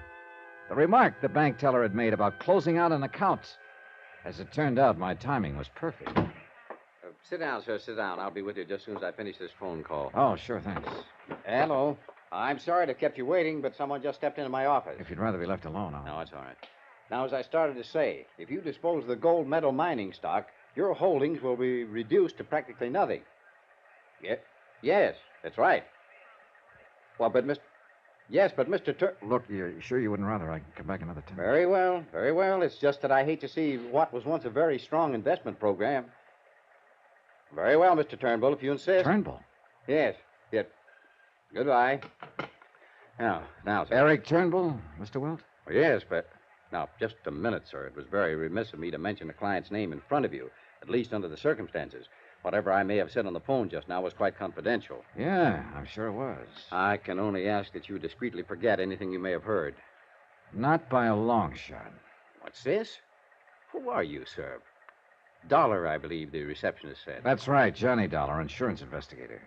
The remark the bank teller had made about closing out an account. As it turned out, my timing was perfect. Sit down, sir, sit down. I'll be with you just as soon as I finish this phone call. Oh, sure, thanks. Hello. I'm sorry to have kept you waiting, but someone just stepped into my office. If you'd rather be left alone, No, it's all right. Now, as I started to say, if you dispose of the gold medal mining stock, your holdings will be reduced to practically nothing. Yes, that's right. Well, but Mr. Look, you sure you wouldn't rather I come back another time? Very well, very well. It's just that I hate to see what was once a very strong investment program. Very well, Mr. Turnbull, if you insist. Turnbull? Yes. Goodbye. Now, sir. Eric Turnbull, Mr. Wilt? Oh, yes, but... Now, just a minute, sir. It was very remiss of me to mention a client's name in front of you, at least under the circumstances. Whatever I may have said on the phone just now was quite confidential. Yeah, I'm sure it was. I can only ask that you discreetly forget anything you may have heard. Not by a long shot. What's this? Who are you, sir? Dollar, I believe the receptionist said. That's right, Johnny Dollar, insurance investigator.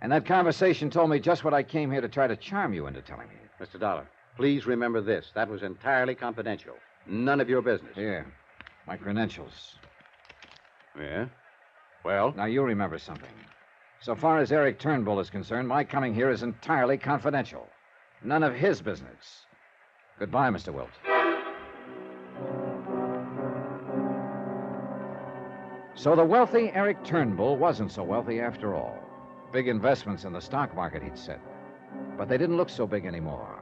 And that conversation told me just what I came here to try to charm you into telling me. Mr. Dollar, please remember this. That was entirely confidential. None of your business. Here, my credentials. Yeah? Well? Now, you remember something. So far as Eric Turnbull is concerned, my coming here is entirely confidential. None of his business. Goodbye, Mr. Wilt. So the wealthy Eric Turnbull wasn't so wealthy after all. Big investments in the stock market, he'd said. But they didn't look so big anymore.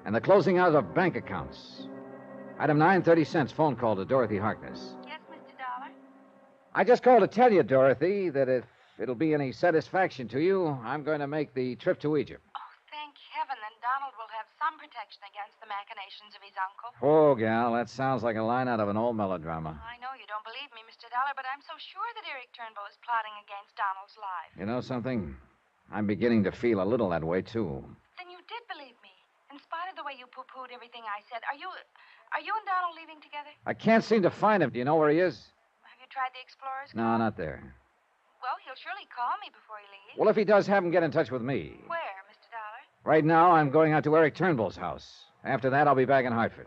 And the closing out of bank accounts. Item 9:30 cents phone call to Dorothy Harkness. Yes, Mr. Dollar? I just called to tell you, Dorothy, that if it'll be any satisfaction to you, I'm going to make the trip to Egypt. Oh, thank heaven. Then Donald will have some protection against the machinations of his uncle. Oh, gal, that sounds like a line out of an old melodrama. I know you don't believe me, Mr. Dollar, but I'm so sure that Eric Turnbull is plotting against Donald's life. You know something? I'm beginning to feel a little that way, too. Then you did believe me, in spite of the way you poo-pooed everything I said. Are you and Donald leaving together? I can't seem to find him. Do you know where he is? Have you tried the Explorer's No, not there. Well, he'll surely call me before he leaves. Well, if he does, have him get in touch with me. Where, Mr. Dollar? Right now, I'm going out to Eric Turnbull's house. After that, I'll be back in Hartford.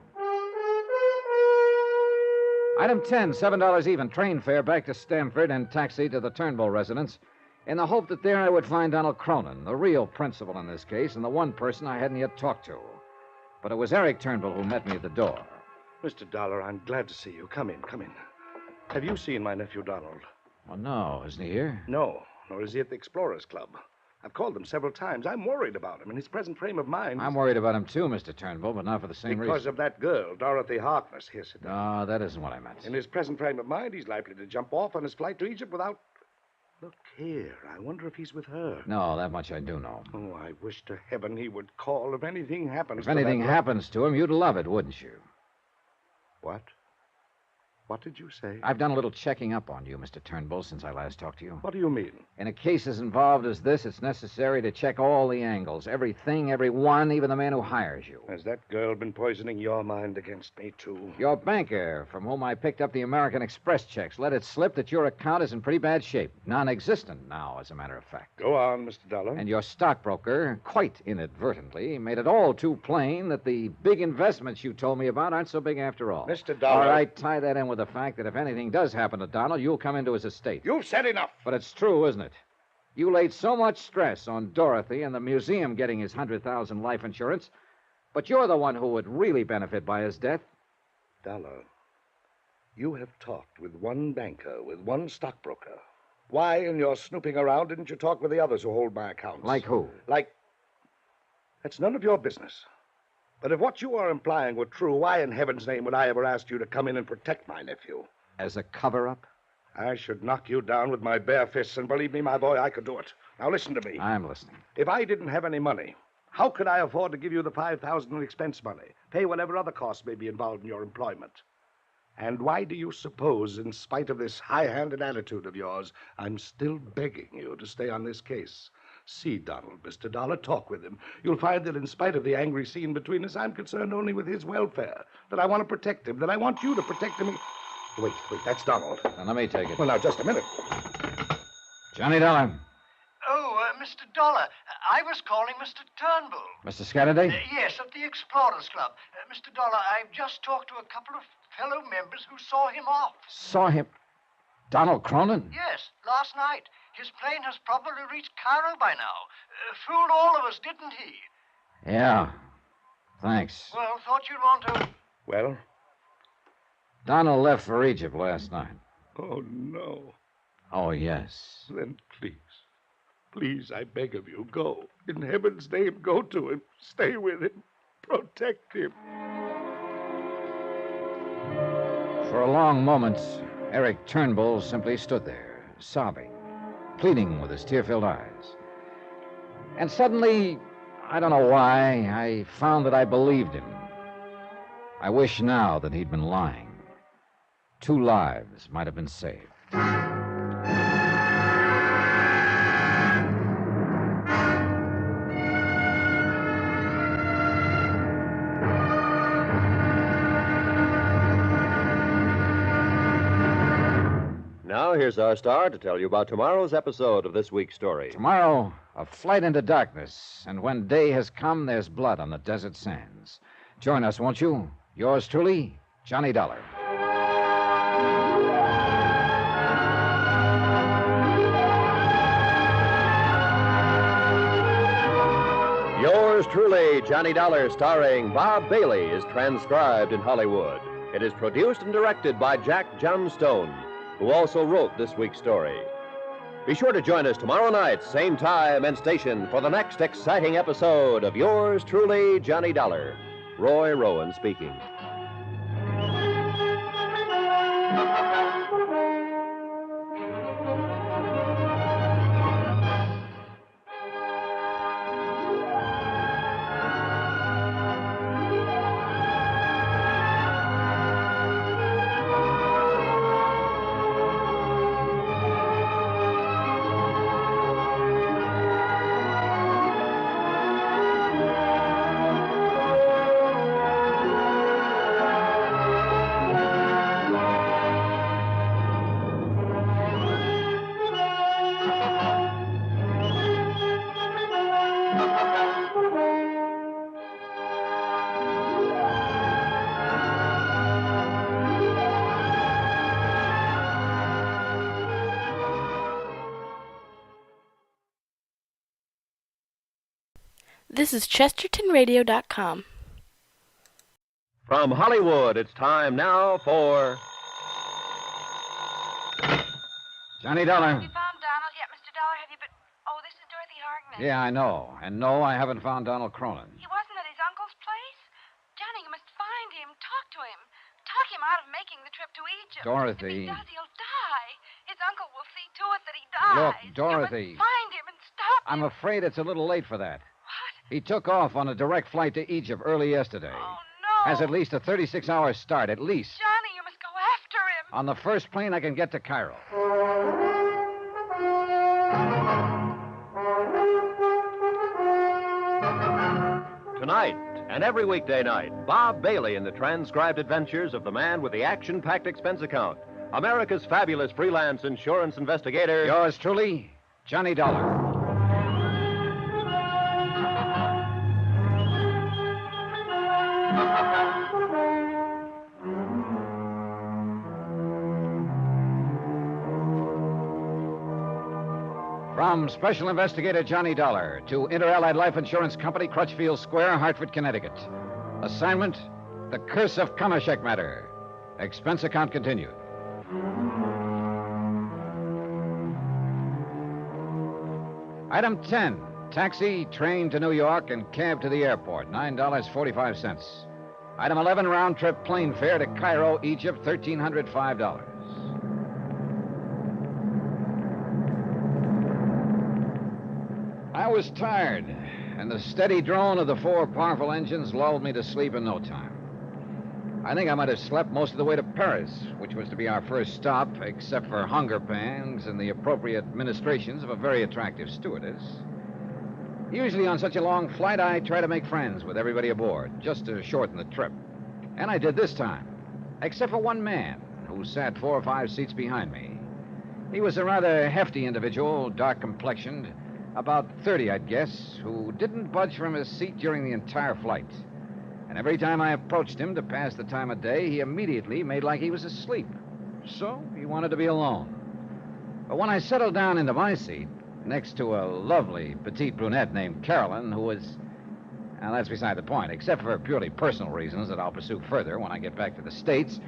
Item 10, $7 even, train fare back to Stamford and taxi to the Turnbull residence in the hope that there I would find Donald Cronin, the real principal in this case, and the one person I hadn't yet talked to. But it was Eric Turnbull who met me at the door. Mr. Dollar, I'm glad to see you. Come in. Have you seen my nephew, Donald? Oh, no. Isn't he here? No, nor is he at the Explorers Club. I've called him several times. I'm worried about him in his present frame of mind. I'm worried about him, too, Mr. Turnbull, but not for the same reason. Because of that girl, Dorothy Harkness. Here, sit down. No, that isn't what I meant. In his present frame of mind, he's likely to jump off on his flight to Egypt without... Look here. I wonder if he's with her. No, that much I do know. Oh, I wish to heaven he would call if anything happens If anything happens to him, you'd love it, wouldn't you? What? What did you say? I've done a little checking up on you, Mr. Turnbull, since I last talked to you. What do you mean? In a case as involved as this, it's necessary to check all the angles, everything, everyone, even the man who hires you. Has that girl been poisoning your mind against me, too? Your banker, from whom I picked up the American Express checks, let it slip that your account is in pretty bad shape. Non-existent now, as a matter of fact. Go on, Mr. Dollar. And your stockbroker, quite inadvertently, made it all too plain that the big investments you told me about aren't so big after all. Mr. Dollar. All right, tie that in with the fact that if anything does happen to Donald, you'll come into his estate. You've said enough. But it's true, isn't it? You laid so much stress on Dorothy and the museum getting his $100,000 life insurance, but you're the one who would really benefit by his death. Dollar, you have talked with one banker, with one stockbroker. Why, in your snooping around, didn't you talk with the others who hold my accounts? Like who? That's none of your business. But if what you are implying were true, why in heaven's name would I ever ask you to come in and protect my nephew? As a cover-up? I should knock you down with my bare fists, and believe me, my boy, I could do it. Now listen to me. I'm listening. If I didn't have any money, how could I afford to give you the $5,000 in expense money, pay whatever other costs may be involved in your employment? And why do you suppose, in spite of this high-handed attitude of yours, I'm still begging you to stay on this case? See Donald, Mr. Dollar. Talk with him. You'll find that in spite of the angry scene between us, I'm concerned only with his welfare, that I want to protect him, that I want you to protect him. Wait, that's Donald. Now, let me take it. Well, now, just a minute. Johnny Dollar. Oh, Mr. Dollar, I was calling Mr. Turnbull. Mr. Scatterday? Yes, at the Explorers Club. Mr. Dollar, I've just talked to a couple of fellow members who saw him off. Saw him? Donald Cronin? Yes, last night. His plane has probably reached Cairo by now. Fooled all of us, didn't he? Yeah. Thanks. Well, thought you'd want to... Well, Donald left for Egypt last night. Oh, no. Oh, yes. Then please, I beg of you, go. In heaven's name, go to him. Stay with him. Protect him. For a long moment, Eric Turnbull simply stood there, sobbing, pleading with his tear-filled eyes. And suddenly, I don't know why, I found that I believed him. I wish now that he'd been lying. 2 lives might have been saved. Now, here's our star to tell you about tomorrow's episode of this week's story. Tomorrow, a flight into darkness, and when day has come, there's blood on the desert sands. Join us, won't you? Yours truly, Johnny Dollar. Yours truly, Johnny Dollar, starring Bob Bailey, is transcribed in Hollywood. It is produced and directed by Jack Johnstone, who also wrote this week's story. Be sure to join us tomorrow night, same time and station, for the next exciting episode of Yours truly, Johnny Dollar. Roy Rowan speaking. This is ChestertonRadio.com. From Hollywood, it's time now for Johnny Dollar. Have you found Donald yet, Mr. Dollar? Have you been... Oh, this is Dorothy Harkness. Yeah, I know. And no, I haven't found Donald Cronin. He wasn't at his uncle's place? Johnny, you must find him. Talk to him. Talk him out of making the trip to Egypt. Dorothy. If he does, he'll die. His uncle will see to it that he dies. Look, Dorothy. You must find him and stop him. I'm afraid it's a little late for that. What? He took off on a direct flight to Egypt early yesterday. Oh, no. Has at least a 36-hour start, at least. Johnny, you must go after him. On the first plane I can get to Cairo. Tonight and every weekday night, Bob Bailey in the transcribed adventures of the man with the Action-Packed Expense Account, America's fabulous freelance insurance investigator. Yours truly, Johnny Dollar. From Special Investigator Johnny Dollar to Inter-Allied Life Insurance Company, Crutchfield Square, Hartford, Connecticut. Assignment, The Curse of Kamashek Matter. Expense account continued. Item 10, taxi, train to New York, and cab to the airport, $9.45. Item 11, round-trip plane fare to Cairo, Egypt, $1,305. I was tired, and the steady drone of the 4 powerful engines lulled me to sleep in no time. I think I might have slept most of the way to Paris, which was to be our first stop, except for hunger pangs and the appropriate ministrations of a very attractive stewardess. Usually on such a long flight, I try to make friends with everybody aboard, just to shorten the trip. And I did this time, except for one man who sat 4 or 5 seats behind me. He was a rather hefty individual, dark-complexioned, about 30, I'd guess, who didn't budge from his seat during the entire flight. And every time I approached him to pass the time of day, he immediately made like he was asleep. So he wanted to be alone. But when I settled down into my seat, next to a lovely petite brunette named Carolyn, who was... Now, that's beside the point, except for purely personal reasons that I'll pursue further when I get back to the States.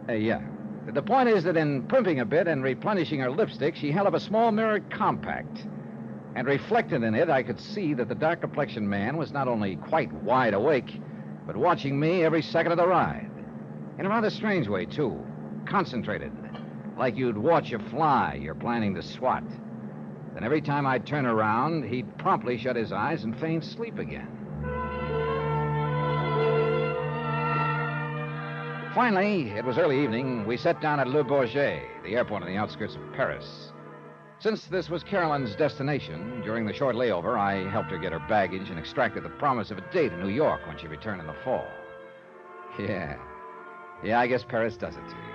Yeah. The point is that in primping a bit and replenishing her lipstick, she held up a small mirrored compact. And reflected in it, I could see that the dark-complexioned man was not only quite wide awake, but watching me every second of the ride. In a rather strange way, too. Concentrated. Like you'd watch a fly you're planning to swat. Then every time I'd turn around, he'd promptly shut his eyes and feign sleep again. Finally, it was early evening, we sat down at Le Bourget, the airport on the outskirts of Paris. Since this was Carolyn's destination, during the short layover, I helped her get her baggage and extracted the promise of a date in New York when she returned in the fall. Yeah, I guess Paris does it to you.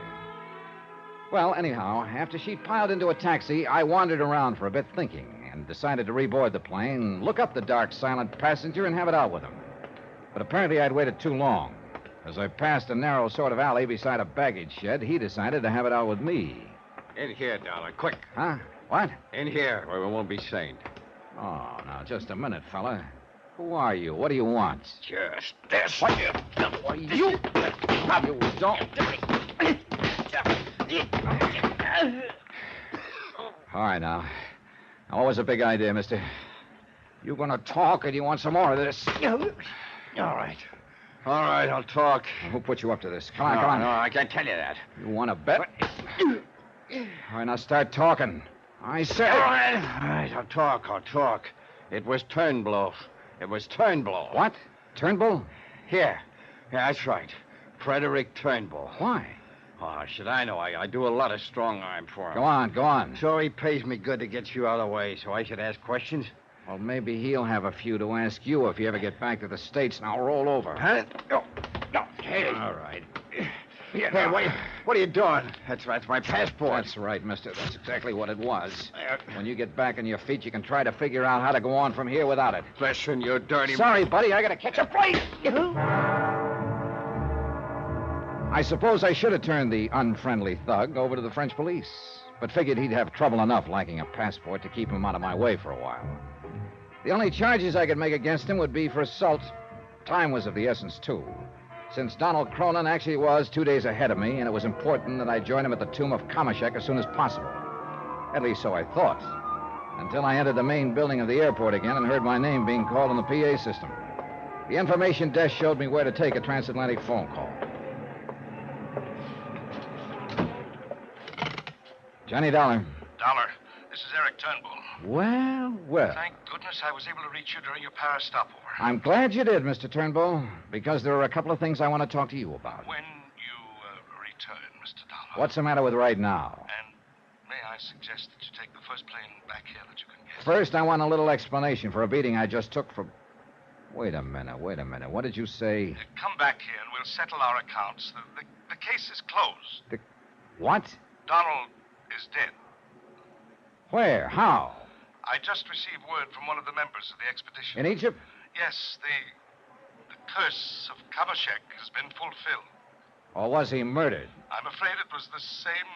Well, anyhow, after she'd piled into a taxi, I wandered around for a bit thinking and decided to reboard the plane, look up the dark, silent passenger, and have it out with him. But apparently I'd waited too long. As I passed a narrow sort of alley beside a baggage shed, he decided to have it out with me. In here, Dollar, quick. Huh? What? In here, where we won't be seen. Oh, now, just a minute, fella. Who are you? What do you want? Just this. What? Why, you don't... All right, now. Now, what was the big idea, mister? You gonna talk, or do you want some more of this? All right, I'll talk. Now, who put you up to this? Come on. No, I can't tell you that. You want to bet? All right, now start talking. I said... All right, I'll talk. It was Turnbull. What? Turnbull? Yeah, that's right. Frederick Turnbull. Why? Oh, should I know? I do a lot of strong arm for him. Go on. So he pays me good to get you out of the way, so I should ask questions? Well, maybe he'll have a few to ask you if you ever get back to the States. Now, roll over. Huh? No. Hey. All right. Hey, what are you doing? That's my passport. That's right, mister. That's exactly what it was. When you get back on your feet, you can try to figure out how to go on from here without it. Listen, you dirty... Sorry, buddy. I gotta catch a flight. I suppose I should have turned the unfriendly thug over to the French police, but figured he'd have trouble enough lacking a passport to keep him out of my way for a while. The only charges I could make against him would be for assault. Time was of the essence, too. Since Donald Cronin actually was 2 days ahead of me, and it was important that I join him at the tomb of Kamashek as soon as possible. At least so I thought. Until I entered the main building of the airport again and heard my name being called on the PA system. The information desk showed me where to take a transatlantic phone call. Johnny Dollar. Dollar, this is Eric Turnbull. Well. Thank goodness I was able to reach you during your Paris stopover. I'm glad you did, Mr. Turnbull, because there are a couple of things I want to talk to you about. When you return, Mr. Dollar. What's the matter with right now? And may I suggest that you take the first plane back here that you can get? First, I want a little explanation for a beating I just took for... Wait a minute. What did you say? Come back here and we'll settle our accounts. The case is closed. What? Donald is dead. Where? How? I just received word from one of the members of the expedition. In Egypt? Yes, the curse of Kamashek has been fulfilled. Or was he murdered? I'm afraid it was the same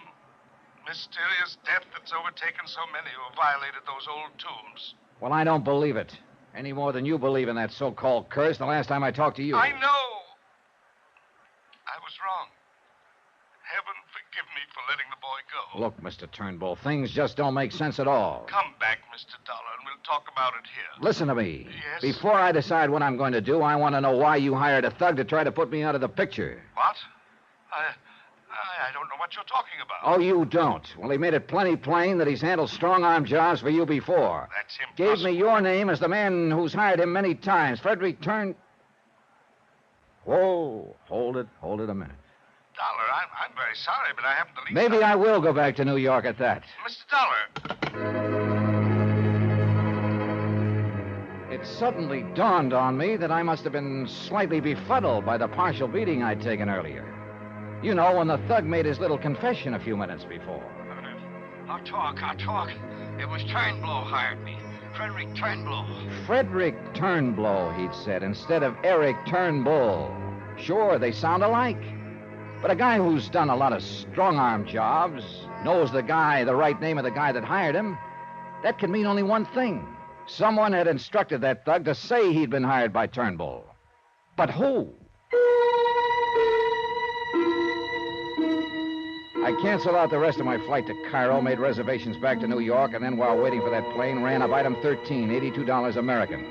mysterious death that's overtaken so many who have violated those old tombs. Well, I don't believe it. Any more than you believe in that so-called curse the last time I talked to you. I know. I was wrong. Heaven forgive me for letting the boy go. Look, Mr. Turnbull, things just don't make sense at all. Come back, Mr. Dollar, and we'll talk about it here. Listen to me. Yes? Before I decide what I'm going to do, I want to know why you hired a thug to try to put me out of the picture. What? I don't know what you're talking about. Oh, you don't? Well, he made it plenty plain that he's handled strong-arm jobs for you before. That's impossible. Gave me your name as the man who's hired him many times. Frederick Whoa, hold it a minute. Dollar, I'm very sorry, but I haven't the least... Maybe I will go back to New York at that. Mr. Dollar. It suddenly dawned on me that I must have been slightly befuddled by the partial beating I'd taken earlier. You know, when the thug made his little confession a few minutes before. I'll talk. It was Turnbull hired me. Frederick Turnbull. Frederick Turnbull, he'd said, instead of Eric Turnbull. Sure, they sound alike. But a guy who's done a lot of strong-arm jobs, knows the right name of the guy that hired him, that can mean only one thing. Someone had instructed that thug to say he'd been hired by Turnbull. But who? I canceled out the rest of my flight to Cairo, made reservations back to New York, and then while waiting for that plane, ran up item 13, $82 American.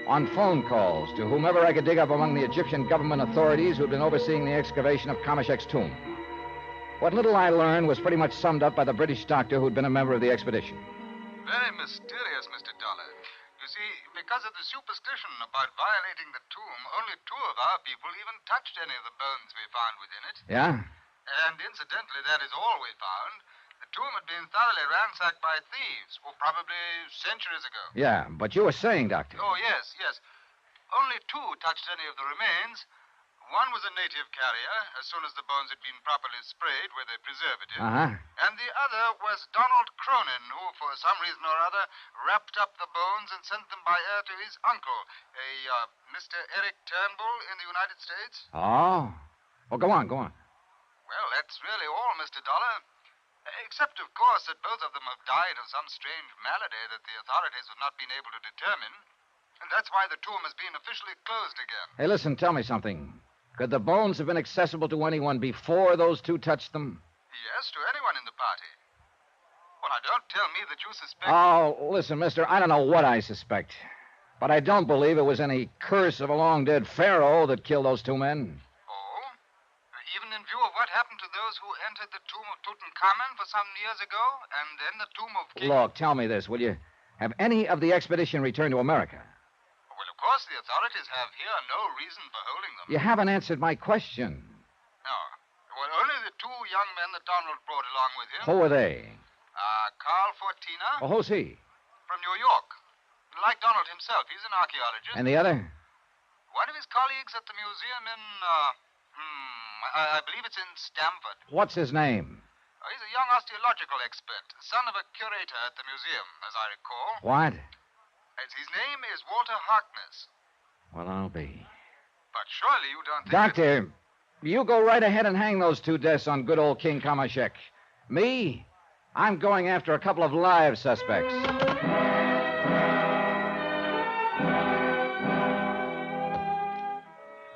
On phone calls to whomever I could dig up among the Egyptian government authorities who'd been overseeing the excavation of Kamashek's tomb. What little I learned was pretty much summed up by the British doctor who'd been a member of the expedition. Very mysterious, Mr. Dollar. You see, because of the superstition about violating the tomb, only 2 of our people even touched any of the bones we found within it. Yeah? And incidentally, that is all we found. The tomb had been thoroughly ransacked by thieves, probably centuries ago. Yeah, but you were saying, Doctor. Oh, yes. Only 2 touched any of the remains. One was a native carrier, as soon as the bones had been properly sprayed with a preservative. Uh-huh. And the other was Donald Cronin, who, for some reason or other, wrapped up the bones and sent them by air to his uncle, Mr. Eric Turnbull in the United States. Oh. Well, go on. Well, that's really all, Mr. Dollar. Except, of course, that both of them have died of some strange malady that the authorities have not been able to determine. And that's why the tomb has been officially closed again. Hey, listen, tell me something. Could the bones have been accessible to anyone before those 2 touched them? Yes, to anyone in the party. Well, now, don't tell me that you suspect... Oh, listen, mister, I don't know what I suspect. But I don't believe it was any curse of a long-dead pharaoh that killed those 2 men. Oh? Even in view of what happened to those who entered the tomb of Tutankhamun for some years ago, and then the tomb of King... Look, tell me this, will you? Have any of the expedition returned to America? Well, of course, the authorities have here no reason for holding them. You haven't answered my question. No. Well, only the 2 young men that Donald brought along with him. Who were they? Carl Fortina. Well, who's he? From New York. Like Donald himself, he's an archaeologist. And the other? One of his colleagues at the museum in, I believe it's in Stamford. What's his name? He's a young osteological expert, son of a curator at the museum, as I recall. What? His name is Walter Harkness. Well, I'll be. But surely you don't think... Doctor, you go right ahead and hang those 2 deaths on good old King Kamashek. Me? I'm going after a couple of live suspects.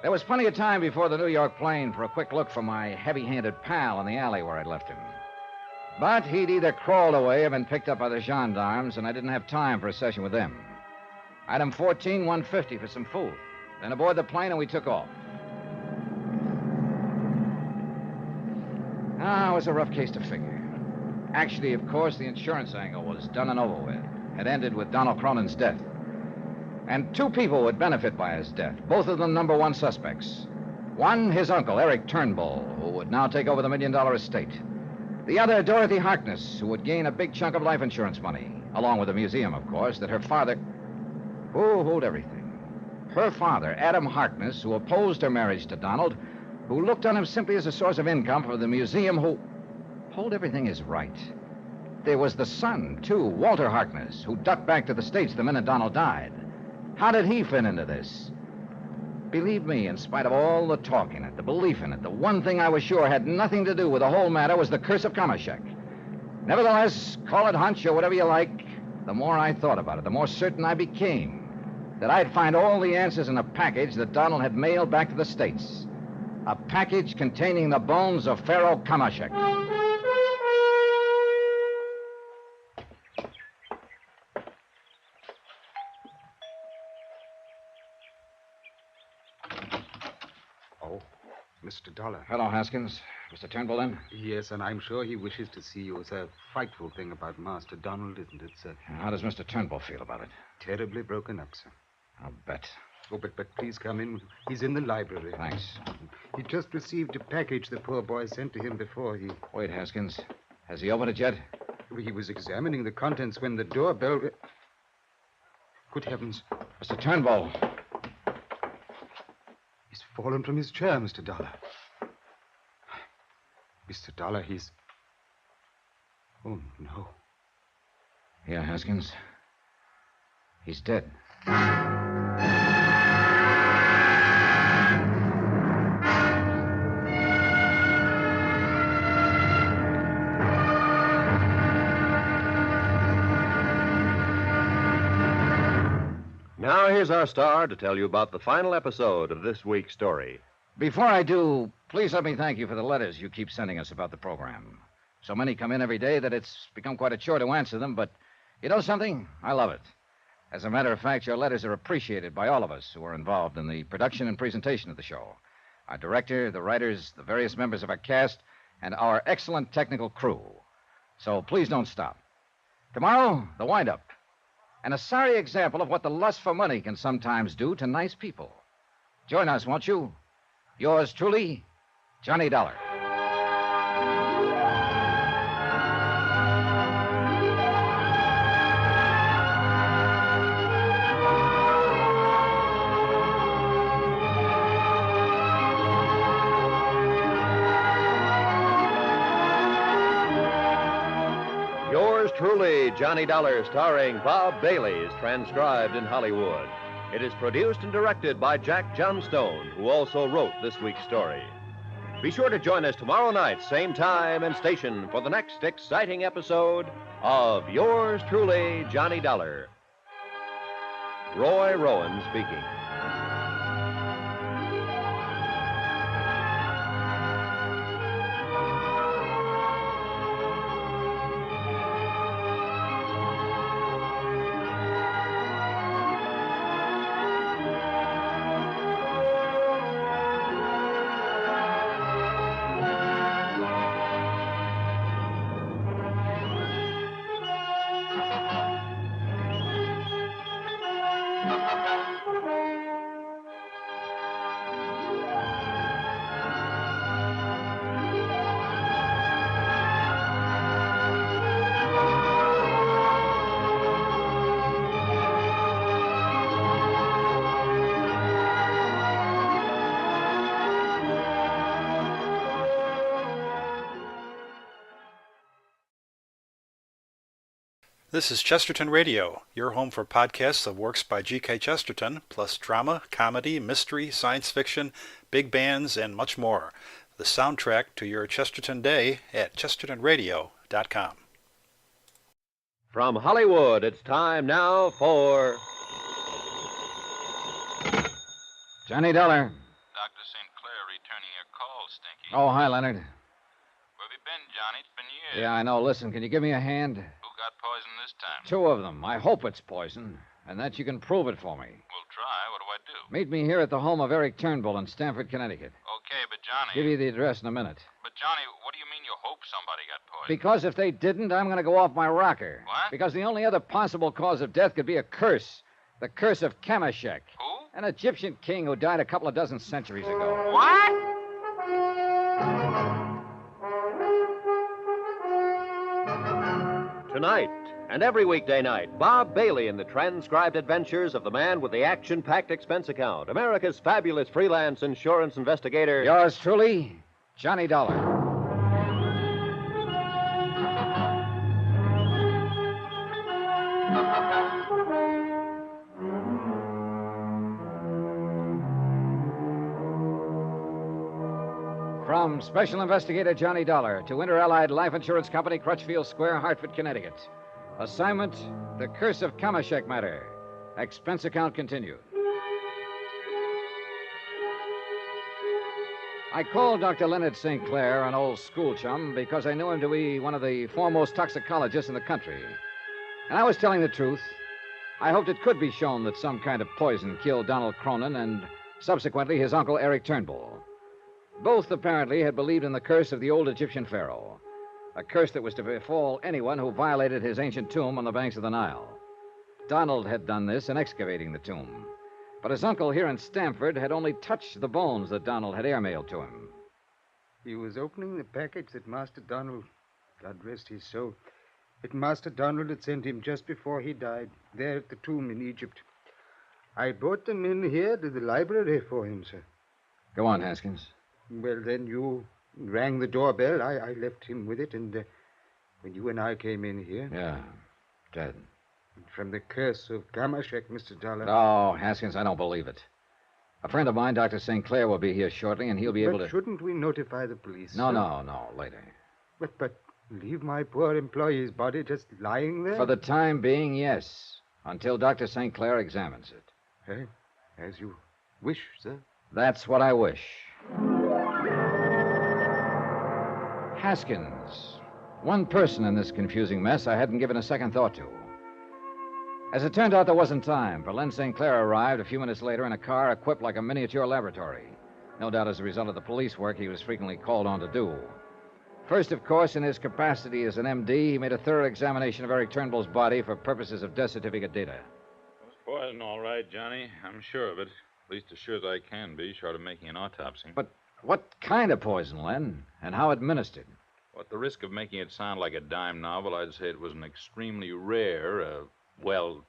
There was plenty of time before the New York plane for a quick look for my heavy-handed pal in the alley where I'd left him. But he'd either crawled away or been picked up by the gendarmes, and I didn't have time for a session with them. Item 14, $150 for some food. Then aboard the plane, and we took off. It was a rough case to figure. Actually, of course, the insurance angle was done and over with. It ended with Donald Cronin's death. And 2 people would benefit by his death, both of them number 1 suspects. One, his uncle, Eric Turnbull, who would now take over the $1 million estate. The other, Dorothy Harkness, who would gain a big chunk of life insurance money, along with the museum, of course, that her father... hold everything. Her father, Adam Harkness, who opposed her marriage to Donald, who looked on him simply as a source of income for the museum, who... Hold everything is right. There was the son, too, Walter Harkness, who ducked back to the States the minute Donald died. How did he fit into this? Believe me, in spite of all the talk in it, the belief in it, the one thing I was sure had nothing to do with the whole matter was the curse of Kamashek. Nevertheless, call it hunch or whatever you like, the more I thought about it, the more certain I became that I'd find all the answers in a package that Donald had mailed back to the States. A package containing the bones of Pharaoh Kamashek. Mr. Dollar. Hello, Haskins. Mr. Turnbull in? Yes, and I'm sure he wishes to see you. It's a frightful thing about Master Donald, isn't it, sir? How does Mr. Turnbull feel about it? Terribly broken up, sir. I'll bet. Oh, but please come in. He's in the library. Thanks. He just received a package the poor boy sent to him before he... Wait, Haskins. Has he opened it yet? He was examining the contents when the doorbell... Good heavens. Mr. Turnbull. He's fallen from his chair, Mr. Dollar. Mr. Dollar, he's... Oh, no. Yeah, Haskins. He's dead. Now, here's our star to tell you about the final episode of this week's story. Before I do, please let me thank you for the letters you keep sending us about the program. So many come in every day that it's become quite a chore to answer them, but you know something? I love it. As a matter of fact, your letters are appreciated by all of us who are involved in the production and presentation of the show. Our director, the writers, the various members of our cast, and our excellent technical crew. So please don't stop. Tomorrow, the wind-up. And a sorry example of what the lust for money can sometimes do to nice people. Join us, won't you? Yours truly, Johnny Dollar. Yours truly, Johnny Dollar, starring Bob Bailey, is transcribed in Hollywood. It is produced and directed by Jack Johnstone, who also wrote this week's story. Be sure to join us tomorrow night, same time and station, for the next exciting episode of Yours truly, Johnny Dollar. Roy Rowan speaking. This is Chesterton Radio, your home for podcasts of works by G.K. Chesterton, plus drama, comedy, mystery, science fiction, big bands, and much more. The soundtrack to your Chesterton day at chestertonradio.com. From Hollywood, it's time now for... Johnny Dollar. Dr. St. Clair returning your call, Stinky. Oh, hi, Leonard. Where have you been, Johnny? It's been years. Yeah, I know. Listen, can you give me a hand? Who got poison this time? 2 of them. I hope it's poison, and that you can prove it for me. We'll try. What do I do? Meet me here at the home of Eric Turnbull in Stamford, Connecticut. Okay, but Johnny... Give you the address in a minute. But, Johnny, what do you mean you hope somebody got poisoned? Because if they didn't, I'm going to go off my rocker. What? Because the only other possible cause of death could be a curse. The curse of Kamashek. Who? An Egyptian king who died a couple of dozen centuries ago. What? Tonight, and every weekday night, Bob Bailey in the transcribed adventures of the man with the Action-Packed Expense Account, America's fabulous freelance insurance investigator. Yours truly, Johnny Dollar. From Special Investigator Johnny Dollar to Inter-Allied Life Insurance Company, Crutchfield Square, Hartford, Connecticut. Assignment, The Curse of Kamashek Matter. Expense account continued. I called Dr. Leonard St. Clair, an old school chum, because I knew him to be one of the foremost toxicologists in the country. And I was telling the truth. I hoped it could be shown that some kind of poison killed Donald Cronin and subsequently his uncle Eric Turnbull. Both apparently had believed in the curse of the old Egyptian pharaoh, a curse that was to befall anyone who violated his ancient tomb on the banks of the Nile. Donald had done this in excavating the tomb, but his uncle here in Stamford had only touched the bones that Donald had airmailed to him. He was opening the package that Master Donald, God rest his soul, that Master Donald had sent him just before he died, there at the tomb in Egypt. I brought them in here to the library for him, sir. Go on, Haskins. Well, then you rang the doorbell. I left him with it, and when you and I came in here... Yeah, dead. From the curse of Kamashek, Mr. Dollar. Oh, Haskins, I don't believe it. A friend of mine, Dr. St. Clair, will be here shortly, and he'll be able to... Shouldn't we notify the police? No, sir? Later. But leave my poor employee's body just lying there? For the time being, yes. Until Dr. St. Clair examines it. Hey, as you wish, sir. That's what I wish. Haskins. One person in this confusing mess I hadn't given a second thought to. As it turned out, there wasn't time, for Len St. Clair arrived a few minutes later in a car equipped like a miniature laboratory. No doubt as a result of the police work he was frequently called on to do. First, of course, in his capacity as an MD, he made a thorough examination of Eric Turnbull's body for purposes of death certificate data. Poison, all right, Johnny. I'm sure of it. At least as sure as I can be, short of making an autopsy. But what kind of poison, Len? And how administered? Well, at the risk of making it sound like a dime novel, I'd say it was an extremely rare, Well,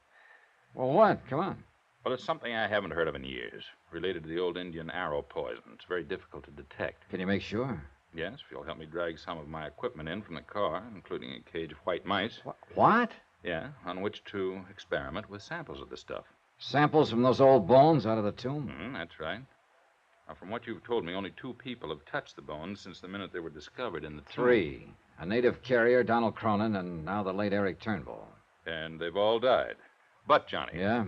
what? Come on. Well, it's something I haven't heard of in years. Related to the old Indian arrow poison. It's very difficult to detect. Can you make sure? Yes, if you'll help me drag some of my equipment in from the car, including a cage of white mice. What? Yeah, on which to experiment with samples of the stuff. Samples from those old bones out of the tomb? That's right. Now, from what you've told me, only 2 people have touched the bones since the minute they were discovered in the tomb. 3. A native carrier, Donald Cronin, and now the late Eric Turnbull. And they've all died. But, Johnny. Yeah?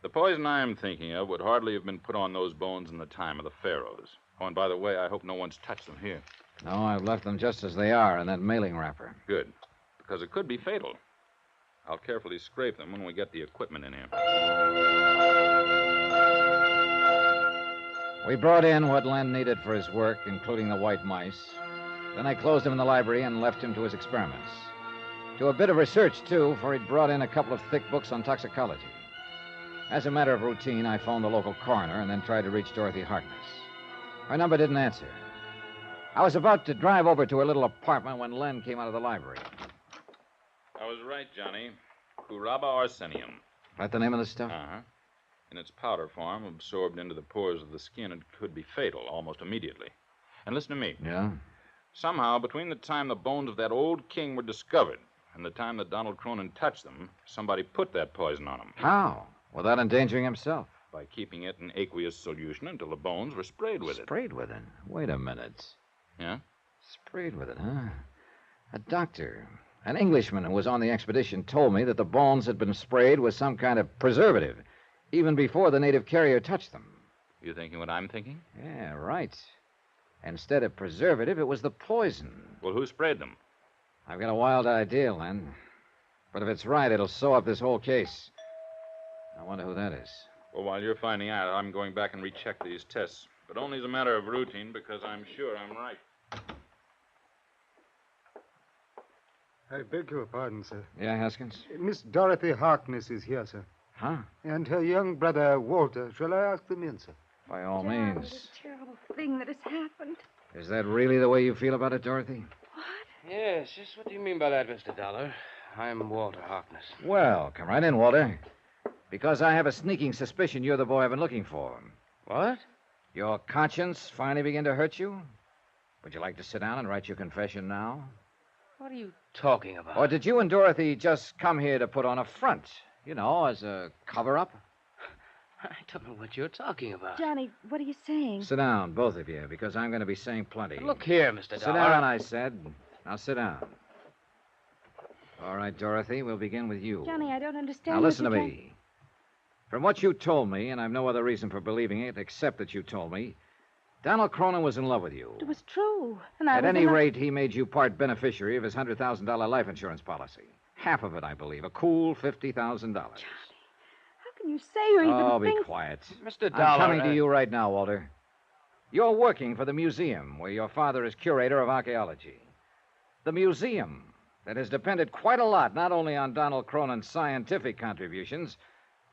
The poison I'm thinking of would hardly have been put on those bones in the time of the pharaohs. Oh, and by the way, I hope no one's touched them here. No, I've left them just as they are in that mailing wrapper. Good. Because it could be fatal. I'll carefully scrape them when we get the equipment in here. We brought in what Len needed for his work, including the white mice. Then I closed him in the library and left him to his experiments. To a bit of research, too, for he'd brought in a couple of thick books on toxicology. As a matter of routine, I phoned the local coroner and then tried to reach Dorothy Harkness. Her number didn't answer. I was about to drive over to her little apartment when Len came out of the library. I was right, Johnny. Curaba arsenium. That the name of the stuff? Uh-huh. In its powder form, absorbed into the pores of the skin, it could be fatal almost immediately. And listen to me. Yeah? Somehow, between the time the bones of that old king were discovered and the time that Donald Cronin touched them, somebody put that poison on him. How? Without endangering himself? By keeping it in aqueous solution until the bones were sprayed with it. Sprayed with it? Wait a minute. Yeah? Sprayed with it, huh? A doctor, an Englishman who was on the expedition, told me that the bones had been sprayed with some kind of preservative, even before the native carrier touched them. You thinking what I'm thinking? Yeah, right. Instead of preservative, it was the poison. Well, who sprayed them? I've got a wild idea, Len. But if it's right, it'll sew up this whole case. I wonder who that is. Well, while you're finding out, I'm going back and recheck these tests. But only as a matter of routine, because I'm sure I'm right. I beg your pardon, sir. Yeah, Haskins? Miss Dorothy Harkness is here, sir. Huh? And her young brother, Walter. Shall I ask them in, sir? By all John, means. this terrible thing that has happened. Is that really the way you feel about it, Dorothy? Yes, just what do you mean by that, Mr. Dollar? I'm Walter Harkness. Well, come right in, Walter. Because I have a sneaking suspicion you're the boy I've been looking for. What? Your conscience finally begin to hurt you? Would you like to sit down and write your confession now? What are you talking about? Or did you and Dorothy just come here to put on a front? You know, as a cover-up? I don't know what you're talking about. Johnny, what are you saying? Sit down, both of you, because I'm going to be saying plenty. Look here, Mr. Sit Dollar. down, I said. Now sit down. All right, Dorothy, we'll begin with you. Johnny, I don't understand. Now listen to what you me. From what you told me, and I've no other reason for believing it except that you told me, Donald Cronin was in love with you. It was true. And I At was any in love- rate, he made you part beneficiary of his $100,000 life insurance policy. Half of it, I believe. A cool $50,000. How can you say or even Oh, think... be quiet. Mr. I'm coming to you right now, Walter. You're working for the museum where your father is curator of archaeology. The museum that has depended quite a lot not only on Donald Cronin's scientific contributions,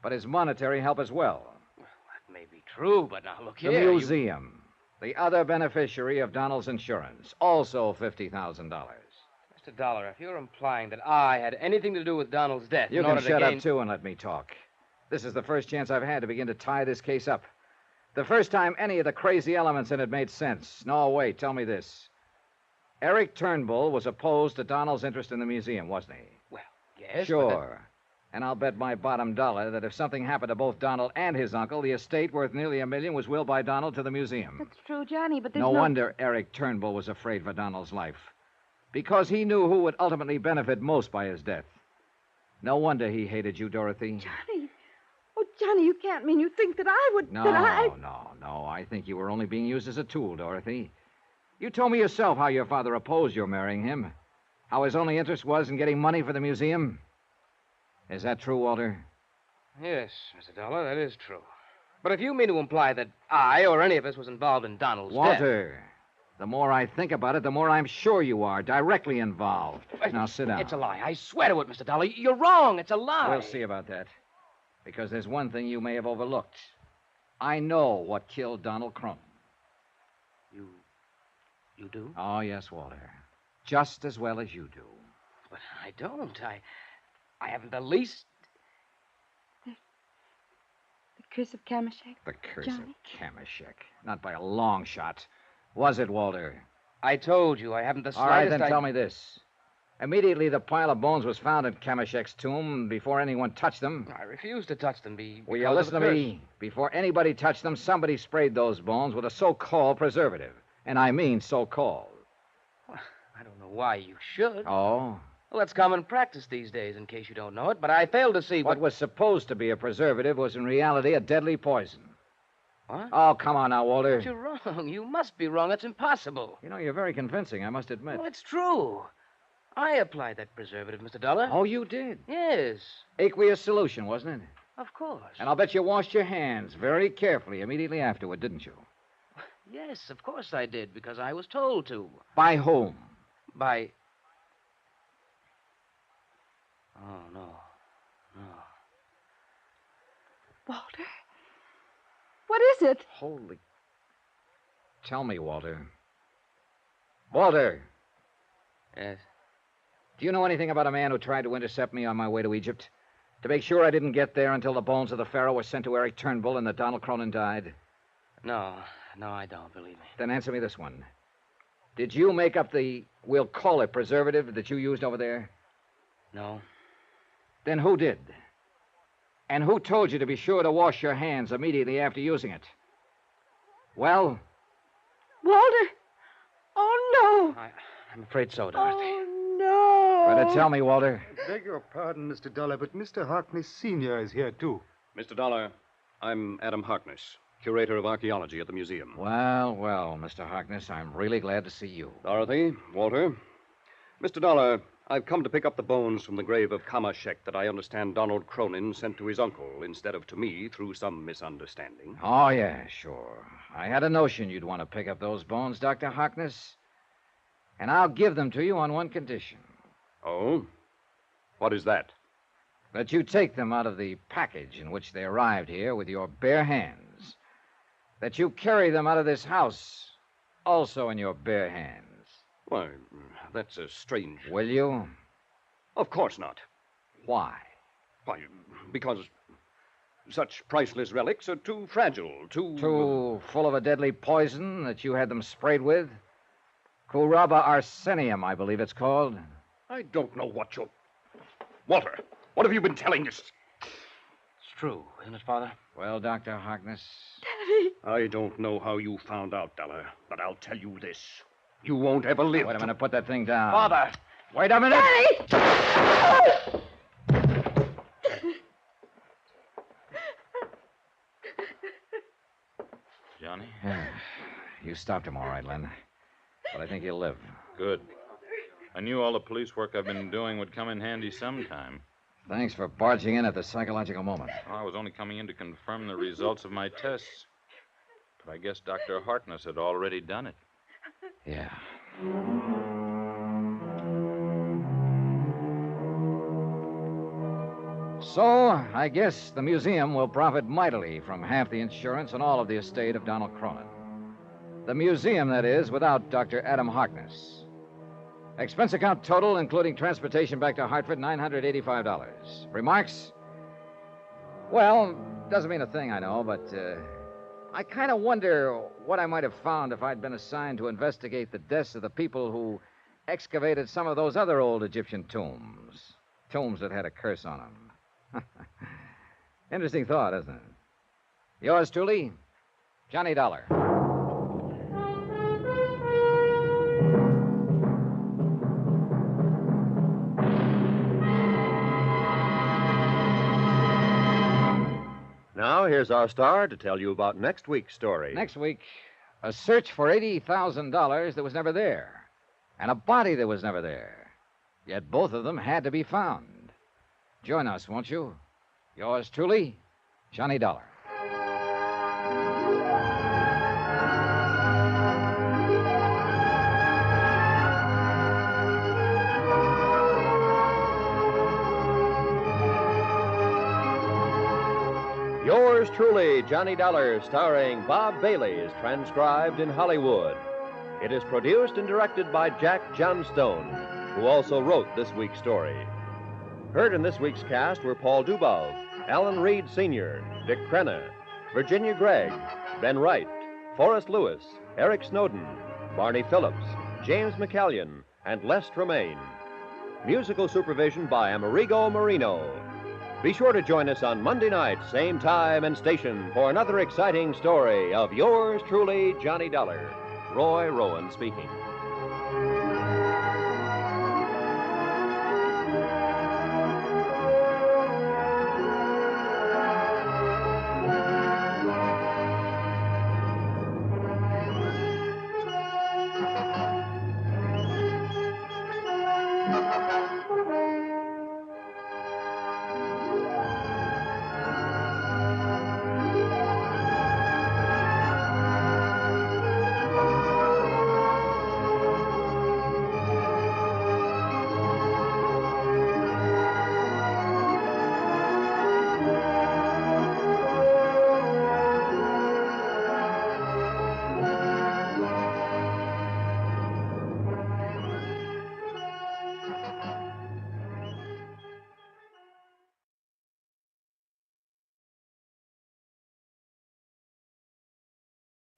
but his monetary help as well. That may be true, but now look The here. museum, the other beneficiary of Donald's insurance, also $50,000. Mr. Dollar, if you're implying that I had anything to do with Donald's death You in can order to shut gain... up, too, and let me talk. This is the first chance I've had to begin to tie this case up. The first time any of the crazy elements in it made sense. No, wait, tell me this. Eric Turnbull was opposed to Donald's interest in the museum, wasn't he? Well, yes, Sure. And I'll bet my bottom dollar that if something happened to both Donald and his uncle, the estate worth nearly $1 million was willed by Donald to the museum. That's true, Johnny, but there's No wonder Eric Turnbull was afraid for Donald's life. Because he knew who would ultimately benefit most by his death. No wonder he hated you, Dorothy. Johnny. Oh, Johnny, you can't mean you think that I would... No, that I... no. I think you were only being used as a tool, Dorothy. You told me yourself how your father opposed your marrying him. How his only interest was in getting money for the museum. Is that true, Walter? Yes, Mr. Dollar, that is true. But if you mean to imply that I or any of us was involved in Donald's death... Walter, the more I think about it, the more I'm sure you are directly involved. Now, sit down. It's a lie. I swear to it, Mr. Dollar. You're wrong. It's a lie. We'll see about that. Because there's one thing you may have overlooked. I know what killed Donald Cronin. You do? Oh, yes, Walter. Just as well as you do. But I don't. I haven't the least... The curse of Kameshek? The curse Johnny? of Kameshek. Not by a long shot. Was it, Walter? I told you I haven't the slightest... All right, then tell me this. Immediately the pile of bones was found in Kameshek's tomb before anyone touched them. I refused to touch them Will you listen to me? Before anybody touched them, somebody sprayed those bones with a so-called preservative. And I mean so-called. Well, I don't know why you should. Oh? Well, that's common practice these days, in case you don't know it, but I fail to see what was supposed to be a preservative was in reality a deadly poison. What? Oh, come on now, Walter. But you're wrong. You must be wrong. That's impossible. You know, you're very convincing, I must admit. Well, it's true. I applied that preservative, Mr. Dollar. Oh, you did? Yes. Aqueous solution, wasn't it? Of course. And I'll bet you washed your hands very carefully immediately afterward, didn't you? Yes, of course I did, because I was told to. By whom? By... Oh, no. Walter? What is it? Holy... Tell me, Walter. Walter! Yes? Do you know anything about a man who tried to intercept me on my way to Egypt? To make sure I didn't get there until the bones of the pharaoh were sent to Eric Turnbull and that Donald Cronin died? No, I don't, believe me. Then answer me this one. Did you make up the, we'll call it preservative, that you used over there? No. Then who did? And who told you to be sure to wash your hands immediately after using it? Well? Walter! Oh, no! I'm afraid so, Dorothy. Oh, no! Better tell me, Walter. I beg your pardon, Mr. Dollar, but Mr. Harkness Sr. is here, too. Mr. Dollar, I'm Adam Harkness, curator of archaeology at the museum. Well, Mr. Harkness, I'm really glad to see you. Dorothy, Walter. Mr. Dollar, I've come to pick up the bones from the grave of Kameshek that I understand Donald Cronin sent to his uncle instead of to me through some misunderstanding. Oh, yeah, sure. I had a notion you'd want to pick up those bones, Dr. Harkness. And I'll give them to you on one condition. Oh? What is that? That you take them out of the package in which they arrived here with your bare hands. That you carry them out of this house also in your bare hands. Why, that's a strange... Will you? Of course not. Why? Why, because such priceless relics are too fragile, Too full of a deadly poison that you had them sprayed with? Kuraba arsenium, I believe it's called. I don't know what you're... Walter, what have you been telling us? It's true, isn't it, Father? Well, Dr. Harkness... Daddy! I don't know how you found out, Dollar, but I'll tell you this. You won't ever live. Wait a minute, put that thing down. Father! Wait a minute! Daddy! Johnny? You stopped him all right, Len. But I think he'll live. Good. I knew all the police work I've been doing would come in handy sometime. Thanks for barging in at the psychological moment. I was only coming in to confirm the results of my tests. But I guess Dr. Harkness had already done it. Yeah. So, I guess the museum will profit mightily from half the insurance and all of the estate of Donald Cronin. The museum, that is, without Dr. Adam Harkness. Expense account total, including transportation back to Hartford, $985. Remarks? Well, doesn't mean a thing, I know, but I kind of wonder what I might have found if I'd been assigned to investigate the deaths of the people who excavated some of those other old Egyptian tombs. Tombs that had a curse on them. Interesting thought, isn't it? Yours truly, Johnny Dollar. Now, here's our star to tell you about next week's story. Next week, A search for $80,000 that was never there, and a body that was never there. Yet both of them had to be found. Join us, won't you? Yours truly, Johnny Dollar. Yours truly, Johnny Dollar, starring Bob Bailey, is transcribed in Hollywood. It is produced and directed by Jack Johnstone, who also wrote this week's story. Heard in this week's cast were Paul Dubov, Alan Reed Sr., Dick Crenna, Virginia Gregg, Ben Wright, Forrest Lewis, Eric Snowden, Barney Phillips, James McCallion, and Les Tremaine. Musical supervision by Amerigo Marino. Be sure to join us on Monday night, same time and station, for another exciting story of yours truly, Johnny Dollar. Roy Rowan speaking.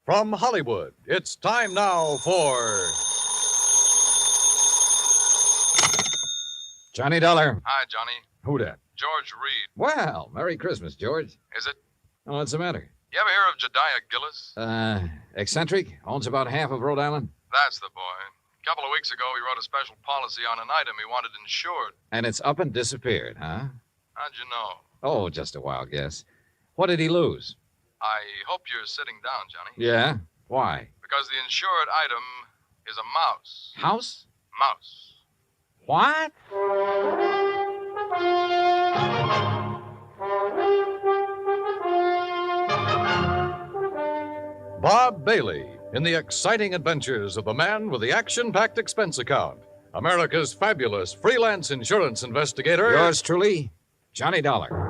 From Hollywood, it's time now for Johnny Dollar. Hi, Johnny. Who dat? George Reed. Well, Merry Christmas, George. Is it? Oh, what's the matter? You ever hear of Jediah Gillis? Eccentric? Owns about half of Rhode Island? That's the boy. A couple of weeks ago, he wrote a special policy on an item he wanted insured. And it's up and disappeared, huh? How'd you know? Oh, just a wild guess. What did he lose? I hope you're sitting down, Johnny. Yeah? Why? Because the insured item is a mouse. House? Mouse. What? Bob Bailey in the exciting adventures of the man with the action-packed expense account. America's fabulous freelance insurance investigator. Yours truly, Johnny Dollar.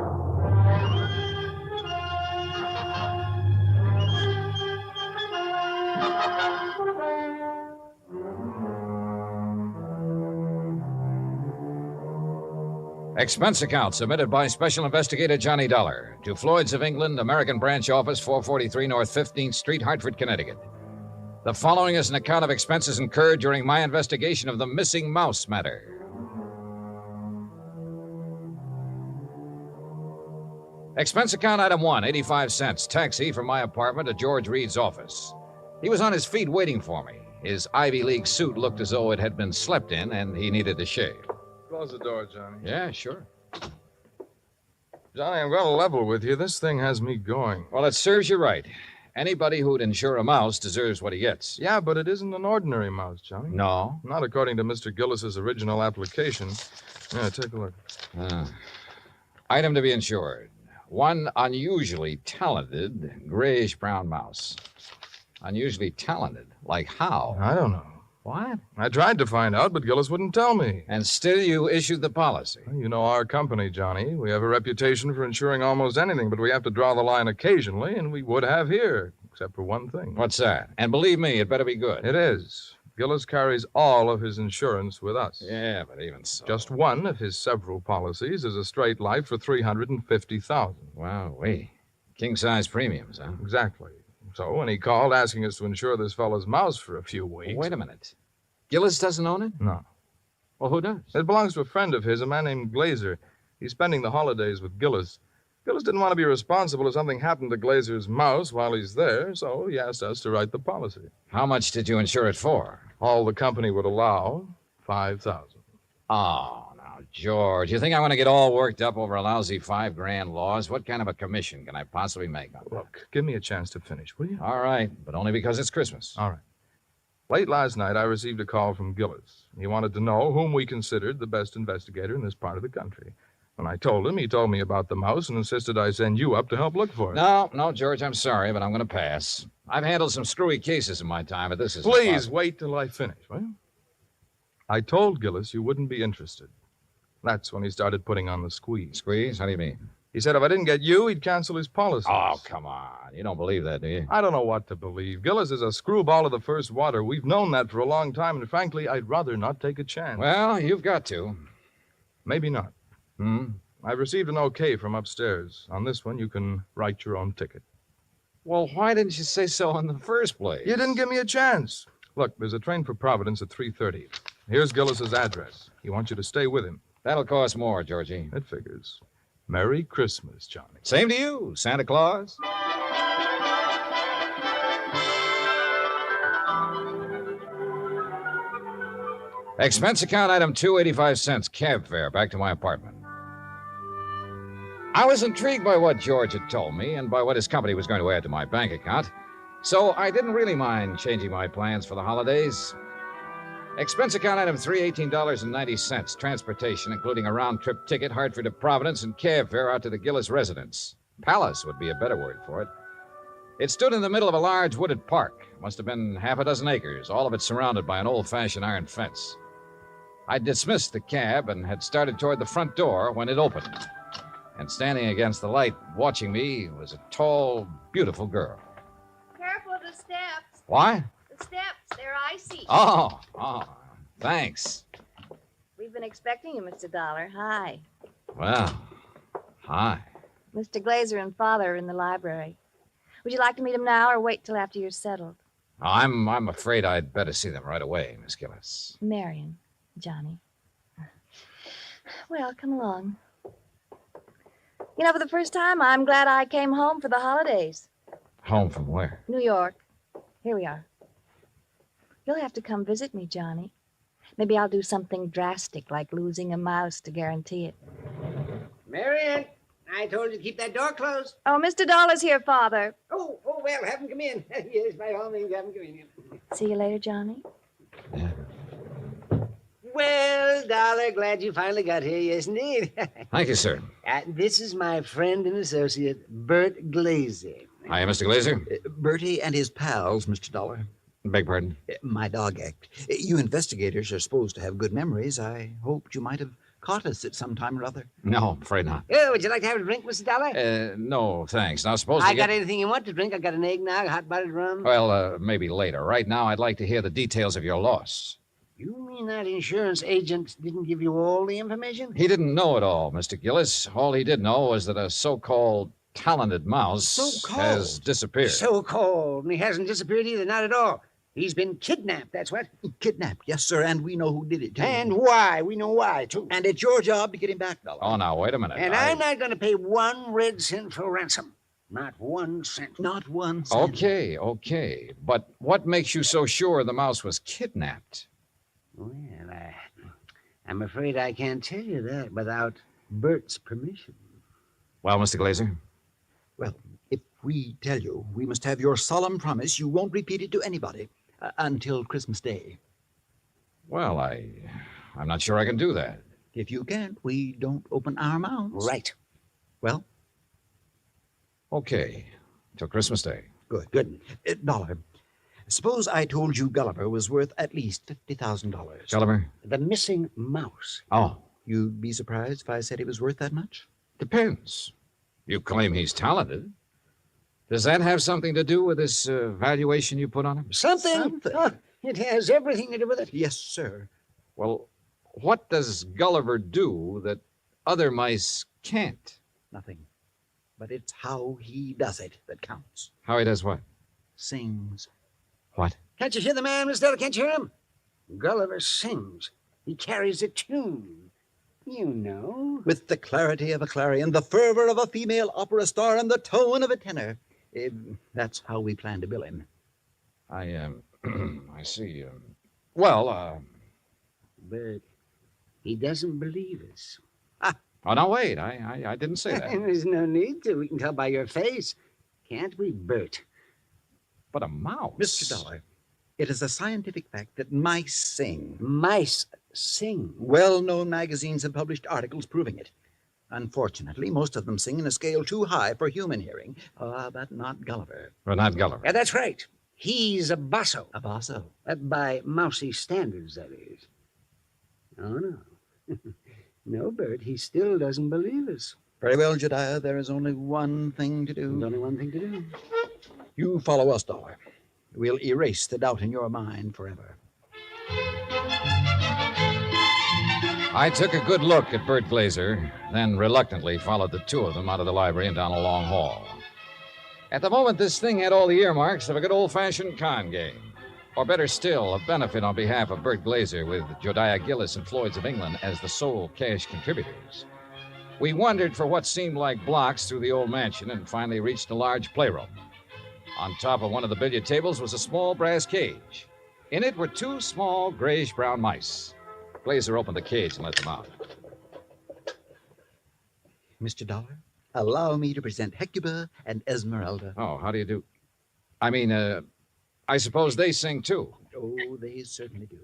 Expense account submitted by Special Investigator Johnny Dollar to Floyd's of England, American Branch Office, 443 North 15th Street, Hartford, Connecticut. The following is an account of expenses incurred during my investigation of the missing mouse matter. Expense account item 1, 85 cents, taxi from my apartment to George Reed's office. He was on his feet waiting for me. His Ivy League suit looked as though it had been slept in, and he needed a shave. Close the door, Johnny. Yeah, sure. Johnny, I'm going to level with you. This thing has me going. Well, it serves you right. Anybody who'd insure a mouse deserves what he gets. Yeah, but it isn't an ordinary mouse, Johnny. No? Not according to Mr. Gillis's original application. Yeah, take a look. Item to be insured. One unusually talented grayish-brown mouse. Unusually talented? Like how? I don't know. What? I tried to find out, but Gillis wouldn't tell me. And still you issued the policy? You know our company, Johnny. We have a reputation for insuring almost anything, but we have to draw the line occasionally, and we would have here, except for one thing. What's that? And believe me, it better be good. It is. Gillis carries all of his insurance with us. Yeah, but even so. Just one of his several policies is a straight life for $350,000. Wow, king-size premiums, huh? Exactly. So when he called asking us to insure this fellow's mouse for a few weeks... Wait a minute. Gillis doesn't own it? No. Well, who does? It belongs to a friend of his, a man named Glazer. He's spending the holidays with Gillis. Gillis didn't want to be responsible if something happened to Glazer's mouse while he's there, so he asked us to write the policy. How much did you insure it for? All the company would allow, $5,000. Oh, now, George, you think I want to get all worked up over a lousy $5,000 loss? What kind of a commission can I possibly make on that? Look, give me a chance to finish, will you? All right, but only because it's Christmas. All right. Late last night, I received a call from Gillis. He wanted to know whom we considered the best investigator in this part of the country. When I told him, he told me about the mouse and insisted I send you up to help look for it. No, George, I'm sorry, but I'm going to pass. I've handled some screwy cases in my time, but this is... Please wait till I finish, will you? I told Gillis you wouldn't be interested. That's when he started putting on the squeeze. Squeeze? How do you mean? He said if I didn't get you, he'd cancel his policy. Oh, come on. You don't believe that, do you? I don't know what to believe. Gillis is a screwball of the first water. We've known that for a long time, and frankly, I'd rather not take a chance. Well, you've got to. Maybe not. I've received an okay from upstairs. On this one, you can write your own ticket. Well, why didn't you say so in the first place? You didn't give me a chance. Look, there's a train for Providence at 3:30. Here's Gillis's address. He wants you to stay with him. That'll cost more, Georgie. It figures. Merry Christmas, Johnny. Same to you, Santa Claus. Expense account item 285 cents, cab fare, back to my apartment. I was intrigued by what George had told me and by what his company was going to add to my bank account, so I didn't really mind changing my plans for the holidays. Expense account item 3, $18.90, transportation, including a round-trip ticket, Hartford to Providence, and cab fare out to the Gillis residence. Palace would be a better word for it. It stood in the middle of a large wooded park. Must have been half a dozen acres, all of it surrounded by an old-fashioned iron fence. I dismissed the cab and had started toward the front door when it opened. And standing against the light, watching me, was a tall, beautiful girl. Careful of the steps. Why? The steps, they're icy. Oh, thanks. We've been expecting you, Mr. Dollar. Hi. Well, hi. Mr. Glazer and Father are in the library. Would you like to meet them now or wait till after you're settled? I'm afraid I'd better see them right away, Miss Gillis. Marion, Johnny. Well, come along. You know, for the first time, I'm glad I came home for the holidays. Home from where? New York. Here we are. You'll have to come visit me, Johnny. Maybe I'll do something drastic, like losing a mouse to guarantee it. Marion, I told you to keep that door closed. Oh, Mr. Dollar's here, Father. Oh, well, have him come in. Yes, by all means, have him come in. See you later, Johnny. Well, Dollar, glad you finally got here, yes, indeed. Thank you, sir. This is my friend and associate, Bert Glazer. Hi, Mr. Glazer. Bertie and his pals, Mr. Dollar. Beg pardon? My dog act. You investigators are supposed to have good memories. I hoped you might have caught us at some time or other. No, afraid not. Oh, would you like to have a drink, Mr. Dollar? No, thanks. Now, suppose I got anything you want to drink. I got an eggnog, hot buttered rum. Well, maybe later. Right now, I'd like to hear the details of your loss. You mean that insurance agent didn't give you all the information? He didn't know it all, Mr. Gillis. All he did know was that a so-called talented mouse has disappeared. So-called. And he hasn't disappeared either, not at all. He's been kidnapped, that's what. Kidnapped, yes, sir, and we know who did it, too. And why. We know why, too. And it's your job to get him back, Dollar. Oh, now, wait a minute. And I'm not going to pay 1 red cent for ransom. Not 1 cent. Not 1 cent. Okay. But what makes you so sure the mouse was kidnapped? Well, I'm afraid I can't tell you that without Bert's permission. Well, Mr. Glazer? Well, if we tell you, we must have your solemn promise you won't repeat it to anybody until Christmas Day. Well, I'm not sure I can do that. If you can't, we don't open our mouths. Right. Well? Okay. Till Christmas Day. Good. Dollar. Suppose I told you Gulliver was worth at least $50,000. Gulliver? The missing mouse. Oh. You'd be surprised if I said he was worth that much? Depends. You claim he's talented. Does that have something to do with this valuation you put on him? Something. Oh, it has everything to do with it. Yes, sir. Well, what does Gulliver do that other mice can't? Nothing. But it's how he does it that counts. How he does what? Sings. What? Can't you hear the man, Miss Della? Can't you hear him? Gulliver sings. He carries a tune. You know. With the clarity of a clarion, the fervor of a female opera star, and the tone of a tenor. That's how we plan to bill him. I see. But He doesn't believe us. Oh, no, wait. I didn't say that. There's no need to. We can tell by your face. Can't we, Bert? But a mouse. Mr. Dollar, it is a scientific fact that mice sing. Mice sing? Well-known magazines have published articles proving it. Unfortunately, most of them sing in a scale too high for human hearing. But not Gulliver. Well, not Gulliver. Yeah, that's right. He's a basso. A basso? By mousy standards, that is. Oh, no. No, Bert, he still doesn't believe us. Very well, Jedediah, there is only one thing to do. There's only one thing to do. You follow us, Dollar. We'll erase the doubt in your mind forever. I took a good look at Bert Glazer, then reluctantly followed the two of them out of the library and down a long hall. At the moment, this thing had all the earmarks of a good old-fashioned con game. Or better still, a benefit on behalf of Bert Glazer with Jodiah Gillis and Floyd's of England as the sole cash contributors. We wandered for what seemed like blocks through the old mansion and finally reached a large playroom. On top of one of the billiard tables was a small brass cage. In it were two small grayish-brown mice. Glazer opened the cage and let them out. Mr. Dollar, allow me to present Hecuba and Esmeralda. Oh, how do you do? I mean, I suppose they sing, too. Oh, they certainly do.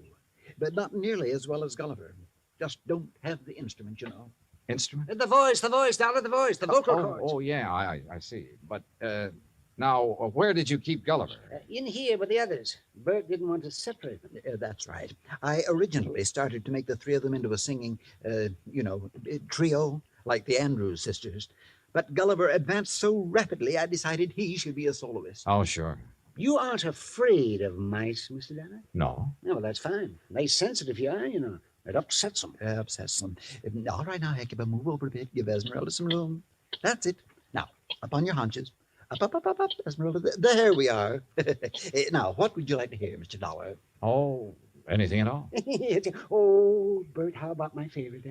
But not nearly as well as Gulliver. Just don't have the instrument, you know. Instrument? The voice, Dollar, the voice, the vocal cords. Oh, yeah, I see. But, now, where did you keep Gulliver? In here with the others. Bert didn't want to separate them. That's right. I originally started to make the three of them into a singing, trio, like the Andrews sisters. But Gulliver advanced so rapidly, I decided he should be a soloist. Oh, sure. You aren't afraid of mice, Mr. Dollar? No. No, well, that's fine. They sense it if you are, you know. It upsets them. Upsets them. All right, now, Hecuba, move over a bit. Give Esmeralda some room. That's it. Now, up on your haunches. Up, Esmeralda. There we are. Now, what would you like to hear, Mr. Dollar? Oh, anything at all? Oh, Bert, how about my favorite,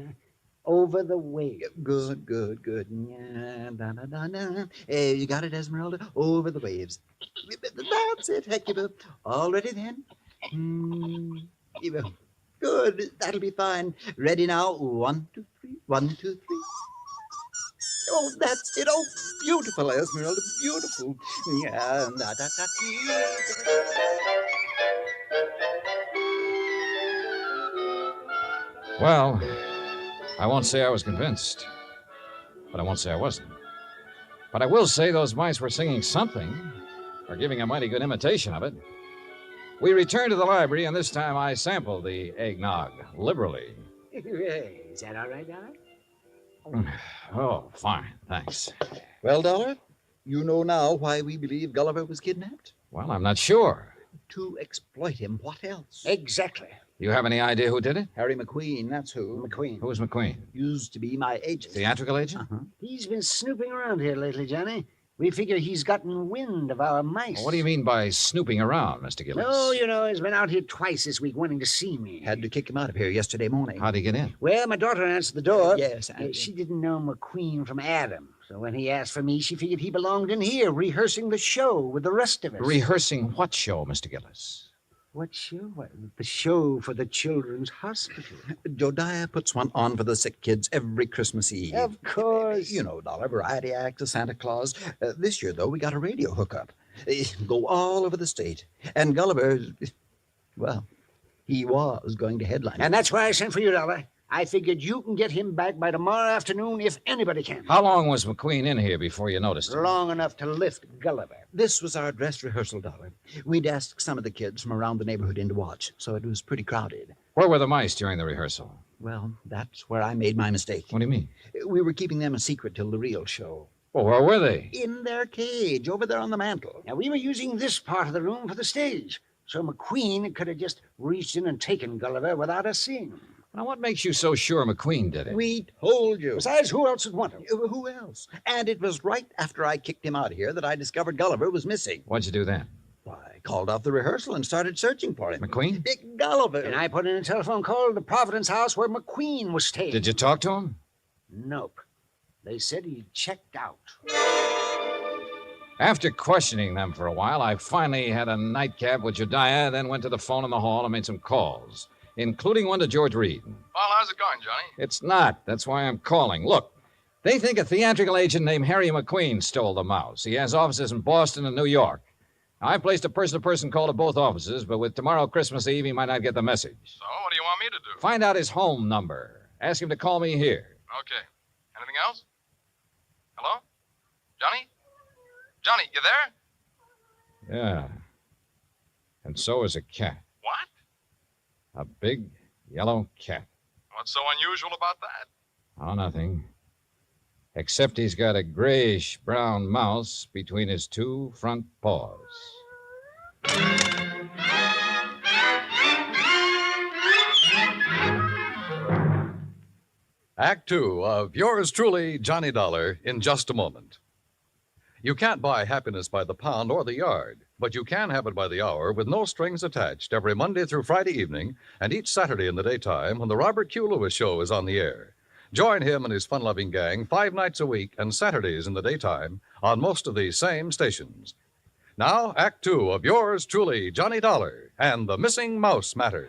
Over the Waves. Good. Yeah, da. You got it, Esmeralda? Over the Waves. That's it, Hecuba. All ready then? Good. That'll be fine. Ready now? 1, 2, 3. 1, 2, 3. Oh, that's it. Oh, beautiful, Esmeralda. Beautiful. Yeah, da. Well, I won't say I was convinced, but I won't say I wasn't. But I will say those mice were singing something, or giving a mighty good imitation of it. We returned to the library, and this time I sampled the eggnog liberally. Is that all right, Dollar? Oh, fine, thanks. Well, Dollar, you know now why we believe Gulliver was kidnapped? Well, I'm not sure. To exploit him. What else? Exactly. You have any idea who did it? Harry McQueen, that's who. McQueen. Who's McQueen? Used to be my agent. Theatrical agent? Uh-huh. He's been snooping around here lately, Johnny. We figure he's gotten wind of our mice. Well, what do you mean by snooping around, Mr. Gillis? Oh, you know, he's been out here twice this week wanting to see me. Had to kick him out of here yesterday morning. How'd he get in? Well, my daughter answered the door. Yes. She didn't know McQueen from Adam. So when he asked for me, she figured he belonged in here, rehearsing the show with the rest of us. Rehearsing what show, Mr. Gillis? What show? The show for the Children's Hospital. Jodiah puts one on for the sick kids every Christmas Eve. Of course. You know, Dollar, variety act, a Santa Claus. This year, though, we got a radio hookup. Go all over the state. And Gulliver, well, he was going to headline. And that's why I sent for you, Dollar. I figured you can get him back by tomorrow afternoon if anybody can. How long was McQueen in here before you noticed him? Long enough to lift Gulliver. This was our dress rehearsal, Dollar. We'd asked some of the kids from around the neighborhood in to watch, so it was pretty crowded. Where were the mice during the rehearsal? Well, that's where I made my mistake. What do you mean? We were keeping them a secret till the real show. Well, where were they? In their cage, over there on the mantel. Now, we were using this part of the room for the stage, so McQueen could have just reached in and taken Gulliver without us seeing him. Now, what makes you so sure McQueen did it? We told you. Besides, who else would want him? Who else? And it was right after I kicked him out of here that I discovered Gulliver was missing. What'd you do then? Why, I called off the rehearsal and started searching for him. McQueen? Big Gulliver. And I put in a telephone call to the Providence house where McQueen was staying. Did you talk to him? Nope. They said he checked out. After questioning them for a while, I finally had a nightcap with Jodiah, then went to the phone in the hall and made some calls. including one to George Reed. Well, how's it going, Johnny? It's not. That's why I'm calling. Look, they think a theatrical agent named Harry McQueen stole the mouse. He has offices in Boston and New York. I placed a person-to-person call to both offices, but with tomorrow Christmas Eve, he might not get the message. So, what do you want me to do? Find out his home number. Ask him to call me here. Okay. Anything else? Hello? Johnny? Johnny, you there? Yeah. And so is a cat. What? A big yellow cat. What's so unusual about that? Oh, nothing. Except he's got a grayish-brown mouse between his two front paws. Act Two of yours truly, Johnny Dollar, in just a moment. You can't buy happiness by the pound or the yard, but you can have it by the hour with no strings attached every Monday through Friday evening and each Saturday in the daytime when the Robert Q. Lewis Show is on the air. Join him and his fun-loving gang 5 nights a week and Saturdays in the daytime on most of these same stations. Now, Act Two of yours truly, Johnny Dollar, and the Missing Mouse Matter.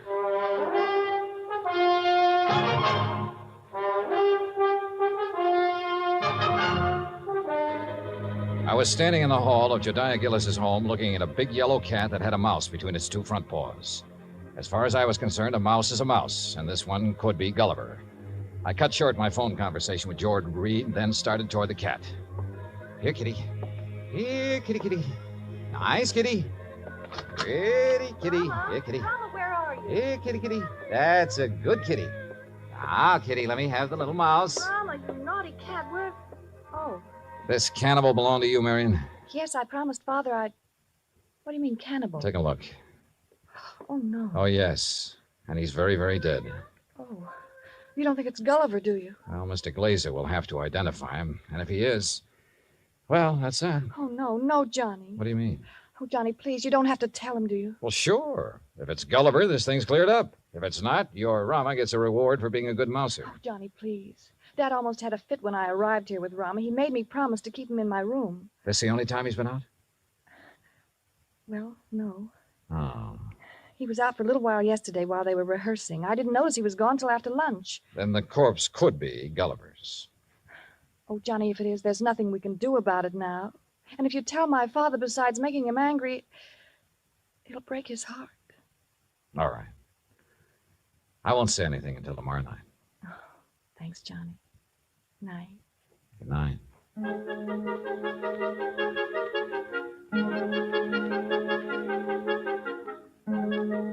I was standing in the hall of Jediah Gillis's home looking at a big yellow cat that had a mouse between its two front paws. As far as I was concerned, a mouse is a mouse, and this one could be Gulliver. I cut short my phone conversation with George Reed, then started toward the cat. Here, kitty. Here, kitty, kitty. Nice, kitty. Pretty kitty. Here, kitty. Mama, where are you? Here, kitty, kitty. That's a good kitty. Now, kitty, let me have the little mouse. Mama, you naughty cat. Where? Oh, This cannibal belonged to you, Marion? yes, I promised Father I'd... What do you mean, cannibal? Take a look. Oh, no. Oh, yes. And he's very, very dead. Oh, you don't think it's Gulliver, do you? Well, Mr. Glazer will have to identify him. And if he is, well, that's that. Oh, no, Johnny. What do you mean? Oh, Johnny, please, you don't have to tell him, do you? Well, sure. If it's Gulliver, this thing's cleared up. If it's not, your Rama gets a reward for being a good mouser. Oh, Johnny, please. Dad almost had a fit when I arrived here with Rama. He made me promise to keep him in my room. This the only time he's been out? Well, no. Oh. He was out for a little while yesterday while they were rehearsing. I didn't notice he was gone till after lunch. Then the corpse could be Gulliver's. Oh, Johnny, if it is, there's nothing we can do about it now. And if you tell my father, besides making him angry, it'll break his heart. All right. I won't say anything until tomorrow night. Oh, thanks, Johnny. Night. Good night.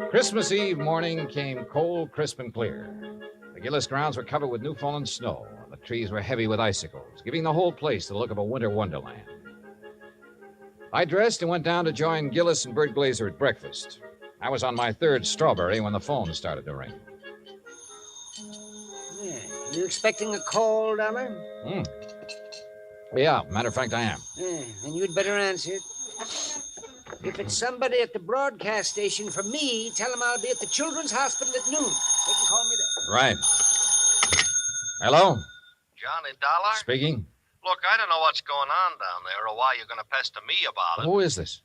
Christmas Eve morning came cold, crisp, and clear. The Gillis grounds were covered with new fallen snow, and the trees were heavy with icicles, giving the whole place the look of a winter wonderland. I dressed and went down to join Gillis and Bert Glazer at breakfast. I was on my third strawberry when the phone started to ring. Yeah. You expecting a call, Dollar? Yeah, matter of fact, I am. Yeah, then you'd better answer it. If it's somebody at the broadcast station for me, tell them I'll be at the Children's Hospital at noon. They can call me there. Right. Hello? Johnny Dollar? Speaking. Look, I don't know what's going on down there or why you're going to pester me about it. Who is this?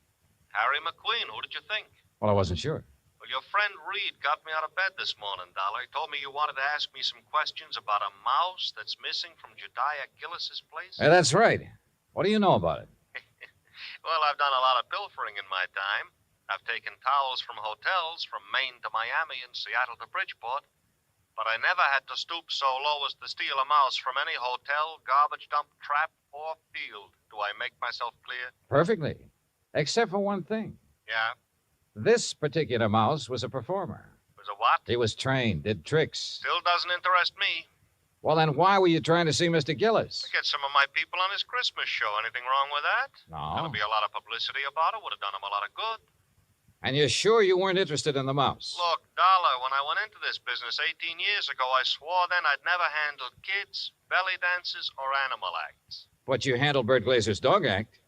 Harry McQueen. Who did you think? Well, I wasn't sure. Well, your friend Reed got me out of bed this morning, Dollar. He told me you wanted to ask me some questions about a mouse that's missing from Jediah Gillis's place. Hey, that's right. What do you know about it? Well, I've done a lot of pilfering in my time. I've taken towels from hotels from Maine to Miami and Seattle to Bridgeport. But I never had to stoop so low as to steal a mouse from any hotel, garbage dump, trap, or field. Do I make myself clear? Perfectly. Except for one thing. Yeah? This particular mouse was a performer. Was a what? He was trained, did tricks. Still doesn't interest me. Well, then why were you trying to see Mr. Gillis? To get some of my people on his Christmas show. Anything wrong with that? No. There'll be a lot of publicity about it. Would have done him a lot of good. And you're sure you weren't interested in the mouse? Look, Dollar, when I went into this business 18 years ago, I swore then I'd never handled kids, belly dances, or animal acts. But you handled Bert Glazer's dog act.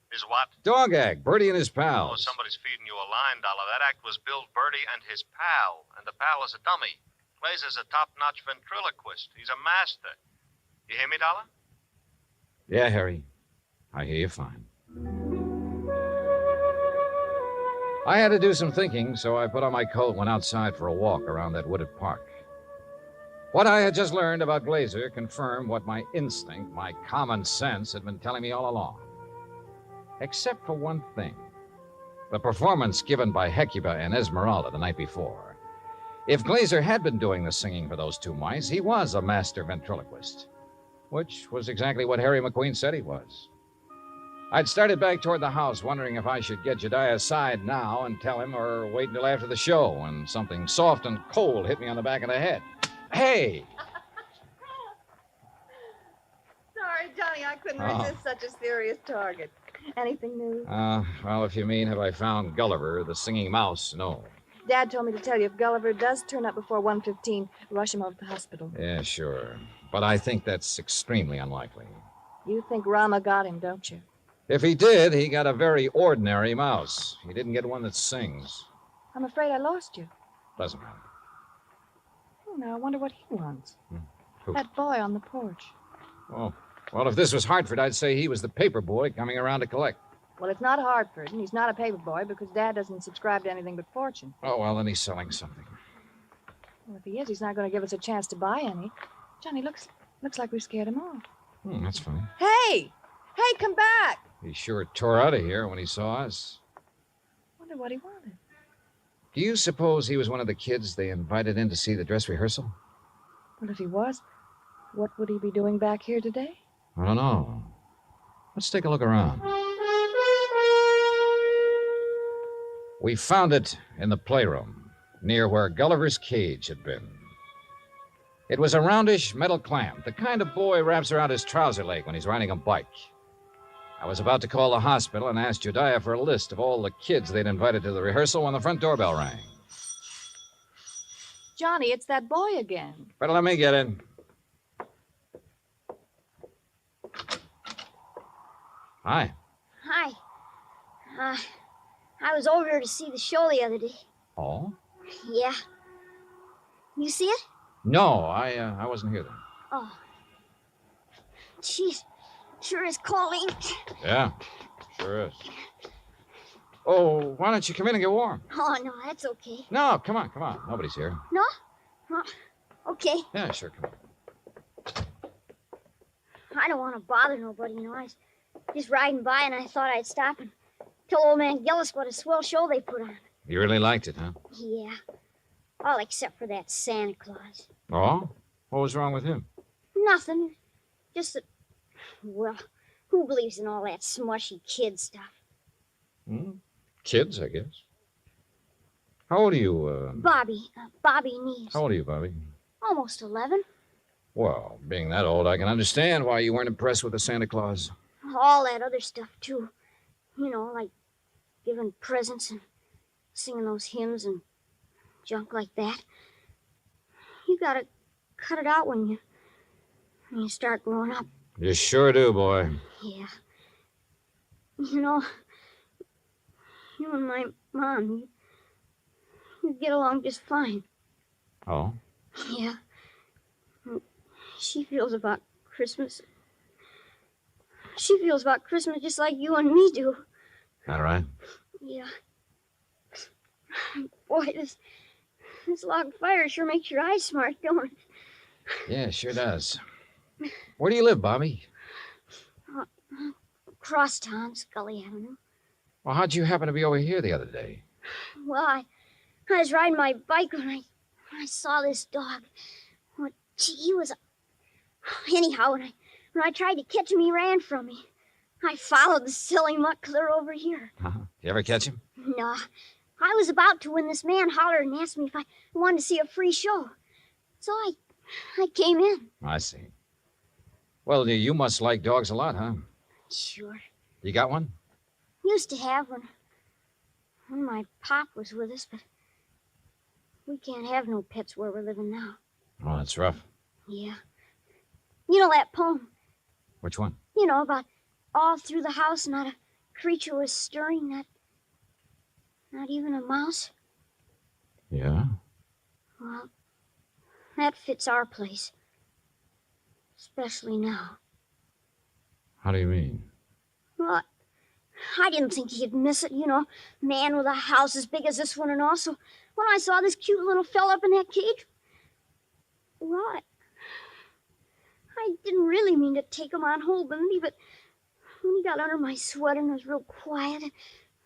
Is what? Dog act. Bertie and his Oh, pals. somebody's feeding you a line, Dollar. That act was billed Bertie and his pal, and the pal is a dummy. Glazer's a top-notch ventriloquist. He's a master. You hear me, Dollar? Yeah, Harry. I hear you fine. I had to do some thinking, so I put on my coat and went outside for a walk around that wooded park. What I had just learned about Glazer confirmed what my instinct, my common sense, had been telling me all along. Except for one thing. The performance given by Hecuba and Esmeralda the night before. If Glazer had been doing the singing for those two mice, he was a master ventriloquist. Which was exactly what Harry McQueen said he was. I'd started back toward the house, wondering if I should get Jediah aside now and tell him or wait until after the show, when something soft and cold hit me on the back of the head. Hey! Sorry, Johnny, I couldn't resist such a serious target. Anything new? Well, if you mean, have I found Gulliver, the singing mouse? No. Dad told me to tell you if Gulliver does turn up before 1:15, rush him over to the hospital. Yeah, sure. But I think that's extremely unlikely. You think Rama got him, don't you? If he did, he got a very ordinary mouse. He didn't get one that sings. I'm afraid I lost you. Doesn't matter. Oh, now I wonder what he wants. Who? That boy on the porch. Oh, well, if this was Hartford, I'd say he was the paper boy coming around to collect. Well, it's not Hartford, and he's not a paper boy because Dad doesn't subscribe to anything but Fortune. Oh, well, then he's selling something. Well, if he is, he's not going to give us a chance to buy any. Johnny, looks like we scared him off. That's funny. Hey! Hey, come back! He sure tore out of here when he saw us. Wonder what he wanted. Do you suppose he was one of the kids they invited in to see the dress rehearsal? Well, if he was, what would he be doing back here today? I don't know. Let's take a look around. We found it in the playroom, near where Gulliver's cage had been. It was a roundish metal clamp, the kind a boy wraps around his trouser leg when he's riding a bike. I was about to call the hospital and ask Jediah for a list of all the kids they'd invited to the rehearsal when the front doorbell rang. Johnny, it's that boy again. Better let me get in. Hi. Hi. I was over here to see the show the other day. Oh? Yeah. You see it? No, I wasn't here then. Oh. Jeez, sure is cold, ain't it? Yeah, sure is. Oh, why don't you come in and get warm? Oh, no, that's okay. No, come on. Nobody's here. No? Oh, okay. Yeah, sure, come on. I don't want to bother nobody, you know. I was just riding by and I thought I'd stop and tell old man Gillis what a swell show they put on. You really liked it, huh? Yeah. All except for that Santa Claus. Oh? What was wrong with him? Nothing. Just that, well, who believes in all that smushy kid stuff? Kids, I guess. How old are you, Bobby Neves. How old are you, Bobby? Almost 11. Well, being that old, I can understand why you weren't impressed with the Santa Claus. All that other stuff, too. You know, like giving presents and singing those hymns and junk like that. You gotta cut it out when you start growing up. You sure do, boy. Yeah. You know, you and my mom, you get along just fine. Oh? Yeah. She feels about Christmas. She feels about Christmas just like you and me do. All right. Yeah. Boy, this log fire sure makes your eyes smart, don't it? Yeah, it sure does. Where do you live, Bobby? Crosstown, Scully Avenue. Well, how'd you happen to be over here the other day? Well, I was riding my bike when I saw this dog. Well, gee, he was... Anyhow, when I tried to catch him, he ran from me. I followed the silly mutt clear over here. You ever catch him? No. I was about to when this man hollered and asked me if I wanted to see a free show. So I came in. I see. Well, you must like dogs a lot, huh? Sure. You got one? Used to have one when my pop was with us, but we can't have no pets where we're living now. Oh, that's rough. Yeah. You know that poem? Which one? You know, about all through the house not a creature was stirring, not even a mouse? Yeah? Well, that fits our place. Especially now. How do you mean? Well, I didn't think he'd miss it, man with a house as big as this one and all. So when I saw this cute little fella up in that cage, well, I didn't really mean to take him on hold with me, but when he got under my sweater and was real quiet,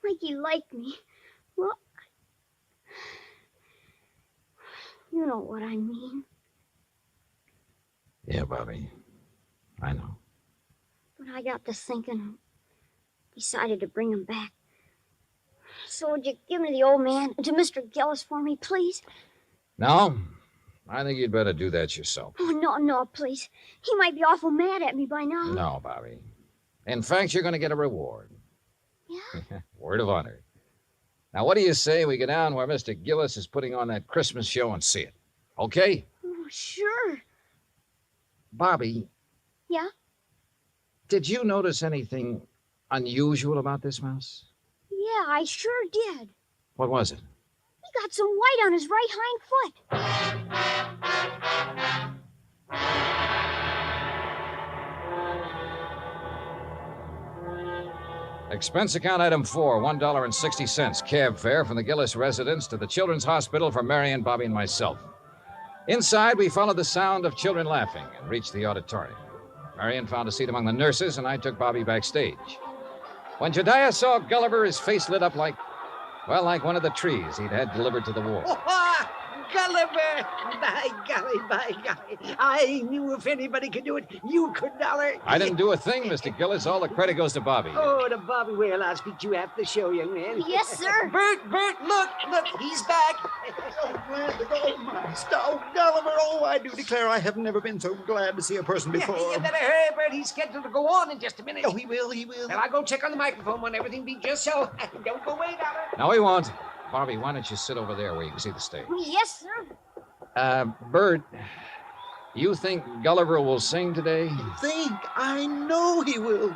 like he liked me, well, you know what I mean. Yeah, Bobby. I know. But I got to thinking and decided to bring him back. So would you give me the old man to Mr. Gillis for me, please? No, I think you'd better do that yourself. Oh, no, please. He might be awful mad at me by now. No, Bobby. In fact, you're going to get a reward. Yeah? Word of honor. Now, what do you say we go down where Mr. Gillis is putting on that Christmas show and see it? Okay? Oh, sure. Bobby, Yeah? did you notice anything unusual about this mouse? Yeah, I sure did. What was it? He got some white on his right hind foot. Expense account item 4, $1.60. Cab fare from the Gillis residence to the Children's Hospital for Marion, Bobby, and myself. Inside, we followed the sound of children laughing and reached the auditorium. Marion found a seat among the nurses, and I took Bobby backstage. When Jediah saw Gulliver, his face lit up like one of the trees he'd had delivered to the war. Oh, Gulliver! By golly. I knew if anybody could do it, you could, Dollar. I didn't do a thing, Mr. Gillis. All the credit goes to Bobby. Oh, to Bobby. Well, I'll speak to you after the show, young man. Yes, sir. Bert, look, he's back. Oh, glad to go, Master. Oh, Gulliver, I do declare I have never been so glad to see a person before. You better hurry, Bert. He's scheduled to go on in just a minute. Oh, he will. Well, I'll go check on the microphone when everything be just so. Don't go away, Dollar. No, he won't. Bobby, why don't you sit over there where you can see the stage? Yes, sir. Bert, you think Gulliver will sing today? I know he will.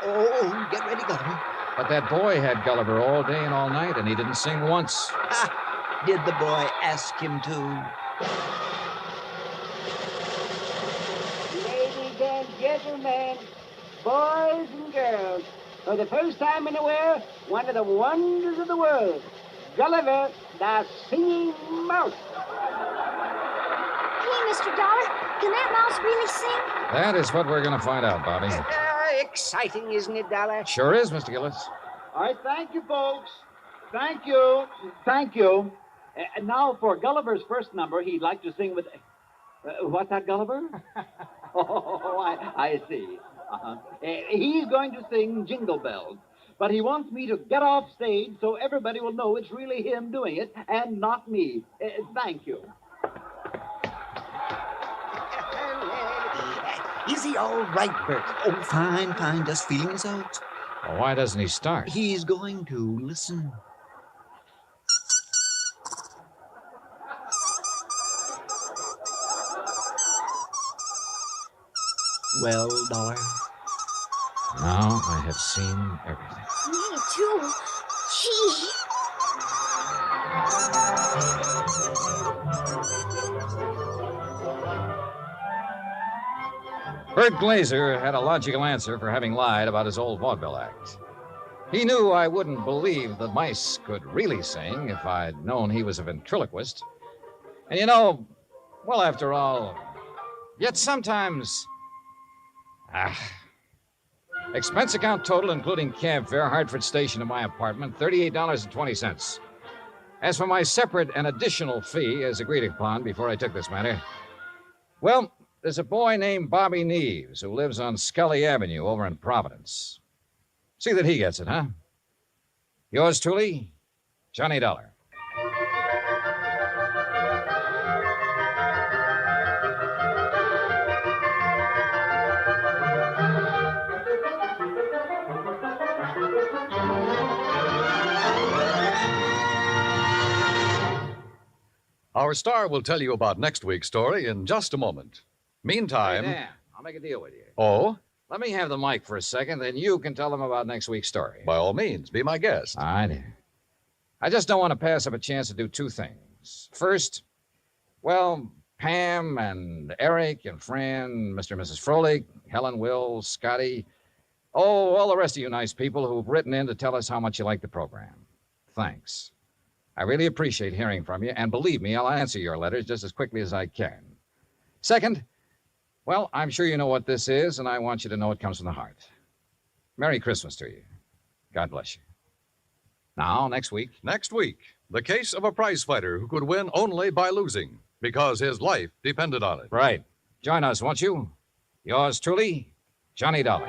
Oh, get ready, Gulliver. But that boy had Gulliver all day and all night, and he didn't sing once. Did the boy ask him to? Ladies and gentlemen, boys and girls, for the first time in the world, one of the wonders of the world, Gulliver, the singing mouse. Hey, Mr. Dollar, can that mouse really sing? That is what we're going to find out, Bobby. Exciting, isn't it, Dollar? Sure is, Mr. Gillis. All right, thank you, folks. Thank you. And now for Gulliver's first number, he'd like to sing with... what's that, Gulliver? I see. He's going to sing Jingle Bells, but he wants me to get off stage so everybody will know it's really him doing it and not me. Thank you. Is he all right, Bert? Oh, fine. Just feeling his oats. Well, why doesn't he start? He's going to. Listen. Well, Dollar? Now I have seen everything. Me too. Gee. Bert Glazer had a logical answer for having lied about his old vaudeville act. He knew I wouldn't believe the mice could really sing if I'd known he was a ventriloquist. And well, after all, yet sometimes... Expense account total, including cab fare, Hartford Station to my apartment, $38.20. As for my separate and additional fee, as agreed upon before I took this matter, well, there's a boy named Bobby Neves who lives on Scully Avenue over in Providence. See that he gets it, huh? Yours truly, Johnny Dollar. Our star will tell you about next week's story in just a moment. Meantime... Hey, Dan, I'll make a deal with you. Oh? Let me have the mic for a second, then you can tell them about next week's story. By all means, be my guest. All right. I just don't want to pass up a chance to do two things. First, well, Pam and Eric and Fran, Mr. and Mrs. Froelich, Helen, Will, Scotty, Oh, all the rest of you nice people who've written in to tell us how much you like the program. Thanks. I really appreciate hearing from you, and believe me, I'll answer your letters just as quickly as I can. Second, well, I'm sure you know what this is, and I want you to know it comes from the heart. Merry Christmas to you. God bless you. Now, next week. Next week, the case of a prize fighter who could win only by losing because his life depended on it. Right. Join us, won't you? Yours truly, Johnny Dollar.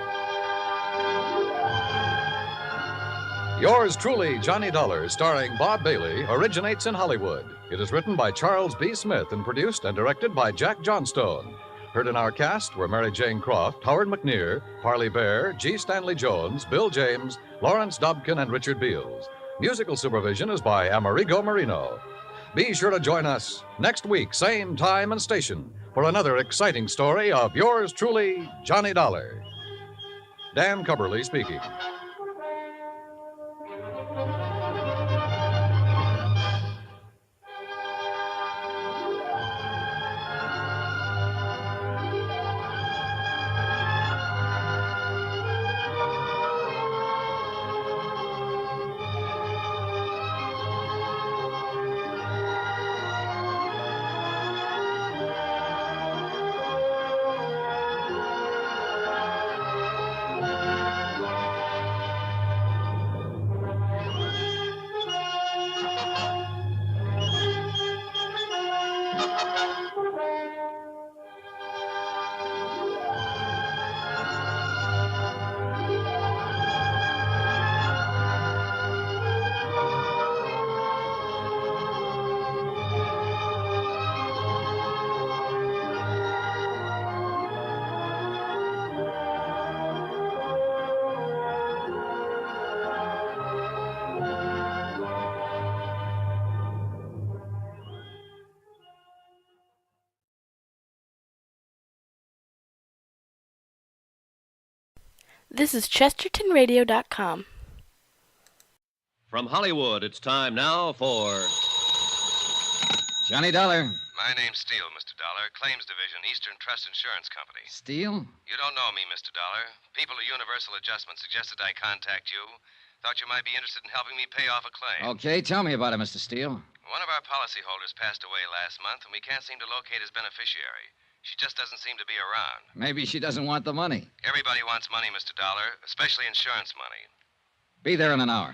Yours truly, Johnny Dollar, starring Bob Bailey, originates in Hollywood. It is written by Charles B. Smith and produced and directed by Jack Johnstone. Heard in our cast were Mary Jane Croft, Howard McNear, Parley Bear, G. Stanley Jones, Bill James, Lawrence Dobkin, and Richard Beals. Musical supervision is by Amerigo Marino. Be sure to join us next week, same time and station, for another exciting story of yours truly, Johnny Dollar. Dan Cubberly speaking. This is ChestertonRadio.com. From Hollywood, it's time now for Johnny Dollar. My name's Steele, Mr. Dollar. Claims Division, Eastern Trust Insurance Company. Steele? You don't know me, Mr. Dollar. People at Universal Adjustment suggested I contact you. Thought you might be interested in helping me pay off a claim. Okay, tell me about it, Mr. Steele. One of our policyholders passed away last month, and we can't seem to locate his beneficiary. She just doesn't seem to be around. Maybe she doesn't want the money. Everybody wants money, Mr. Dollar, especially insurance money. Be there in an hour.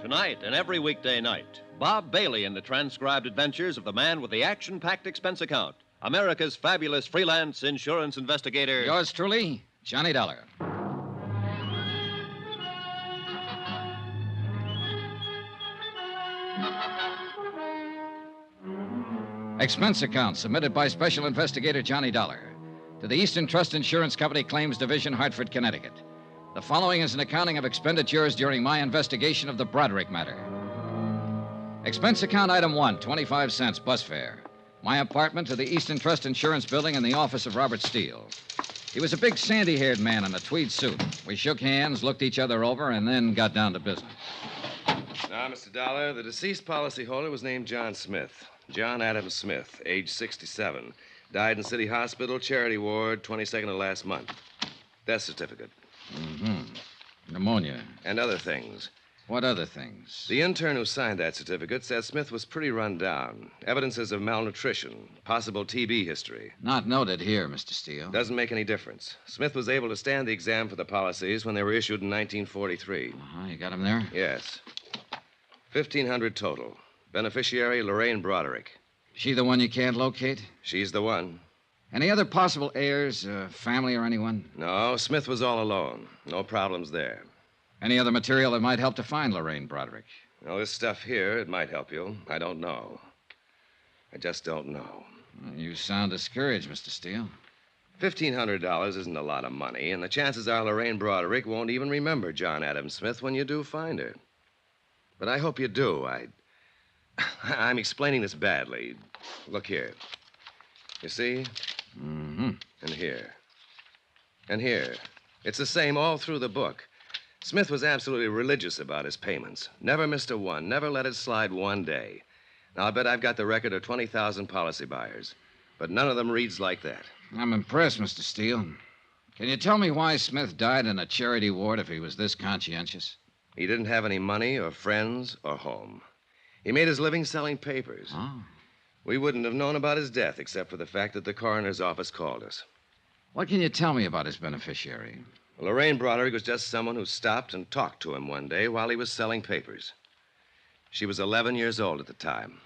Tonight and every weekday night, Bob Bailey in the transcribed adventures of the man with the action-packed expense account, America's fabulous freelance insurance investigator. Yours truly, Johnny Dollar. Expense account submitted by Special Investigator Johnny Dollar to the Eastern Trust Insurance Company Claims Division, Hartford, Connecticut. The following is an accounting of expenditures during my investigation of the Broderick matter. Expense account item 1, 25 cents, bus fare. My apartment to the Eastern Trust Insurance Building in the office of Robert Steele. He was a big sandy-haired man in a tweed suit. We shook hands, looked each other over, and then got down to business. Now, Mr. Dollar, the deceased policyholder was named John Smith. John Adams Smith, age 67. Died in City Hospital, Charity Ward, 22nd of last month. Death certificate. Pneumonia. And other things. What other things? The intern who signed that certificate said Smith was pretty run down. Evidences of malnutrition, possible TB history. Not noted here, Mr. Steele. Doesn't make any difference. Smith was able to stand the exam for the policies when they were issued in 1943. You got him there? Yes. 1,500 total. Beneficiary, Lorraine Broderick. She the one you can't locate? She's the one. Any other possible heirs, family or anyone? No, Smith was all alone. No problems there. Any other material that might help to find Lorraine Broderick? Well, this stuff here, it might help you. I don't know. I just don't know. You sound discouraged, Mr. Steele. $1,500 isn't a lot of money, and the chances are Lorraine Broderick won't even remember John Adams Smith when you do find her. But I hope you do. I'm explaining this badly. Look here. You see? Mm-hmm. And here. And here. It's the same all through the book. Smith was absolutely religious about his payments. Never missed a one. Never let it slide one day. I'll bet I've got the record of 20,000 policy buyers, but none of them reads like that. I'm impressed, Mr. Steele. Can you tell me why Smith died in a charity ward if he was this conscientious? He didn't have any money or friends or home. He made his living selling papers. Oh. We wouldn't have known about his death except for the fact that the coroner's office called us. What can you tell me about his beneficiary? Lorraine Broderick was just someone who stopped and talked to him one day while he was selling papers. She was 11 years old at the time.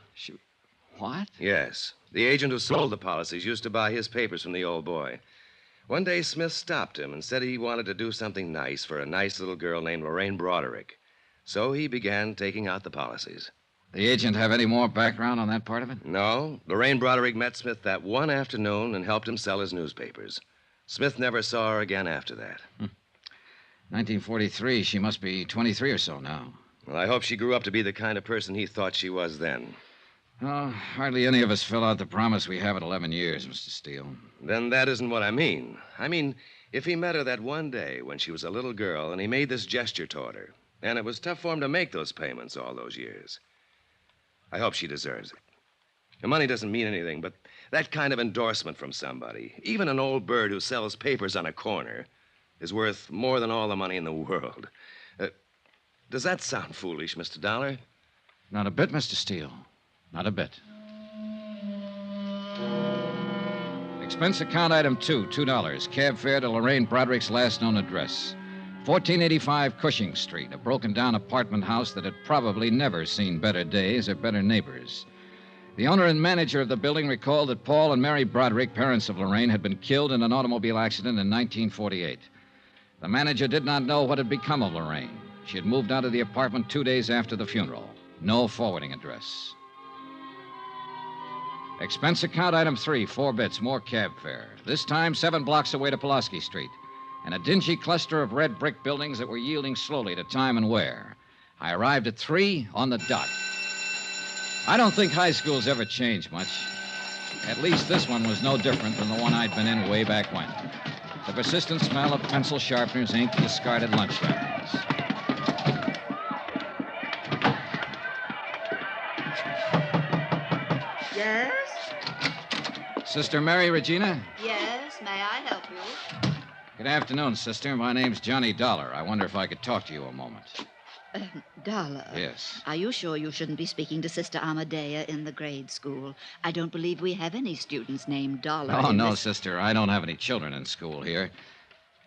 What? Yes. The agent who sold the policies used to buy his papers from the old boy. One day, Smith stopped him and said he wanted to do something nice for a nice little girl named Lorraine Broderick. So he began taking out the policies. The agent have any more background on that part of it? No. Lorraine Broderick met Smith that one afternoon and helped him sell his newspapers. Smith never saw her again after that. 1943. She must be 23 or so now. Well, I hope she grew up to be the kind of person he thought she was then. Oh, hardly any of us fill out the promise we have at 11 years, Mr. Steele. Then that isn't what I mean. I mean, if he met her that one day when she was a little girl and he made this gesture toward her, and it was tough for him to make those payments all those years, I hope she deserves it. The money doesn't mean anything, but that kind of endorsement from somebody, even an old bird who sells papers on a corner, is worth more than all the money in the world. Does that sound foolish, Mr. Dollar? Not a bit, Mr. Steele. Not a bit. Expense account item 2, $2. Cab fare to Lorraine Broderick's last known address. 1485 Cushing Street, a broken-down apartment house that had probably never seen better days or better neighbors. The owner and manager of the building recalled that Paul and Mary Broderick, parents of Lorraine, had been killed in an automobile accident in 1948. The manager did not know what had become of Lorraine. She had moved out of the apartment 2 days after the funeral. No forwarding address. Expense account item 3, 4 bits, more cab fare. This time 7 blocks away to Pulaski Street, and a dingy cluster of red brick buildings that were yielding slowly to time and wear. I arrived at 3 on the dot. I don't think high schools ever change much. At least this one was no different than the one I'd been in way back when. The persistent smell of pencil sharpeners, ink, discarded lunch wrappings. Yes? Sister Mary Regina? Yes, may I help you? Good afternoon, sister. My name's Johnny Dollar. I wonder if I could talk to you a moment. Dollar. Yes. Are you sure you shouldn't be speaking to Sister Amadea in the grade school? I don't believe we have any students named Dollar. Oh, no, sister. I don't have any children in school here.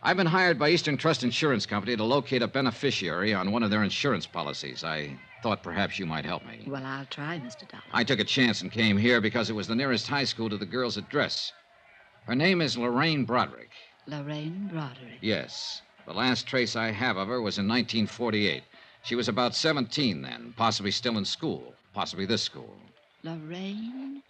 I've been hired by Eastern Trust Insurance Company to locate a beneficiary on one of their insurance policies. I thought perhaps you might help me. Well, I'll try, Mr. Dollar. I took a chance and came here because it was the nearest high school to the girl's address. Her name is Lorraine Broderick. Lorraine Broderick? Yes. The last trace I have of her was in 1948. She was about 17 then, possibly still in school, possibly this school. Lorraine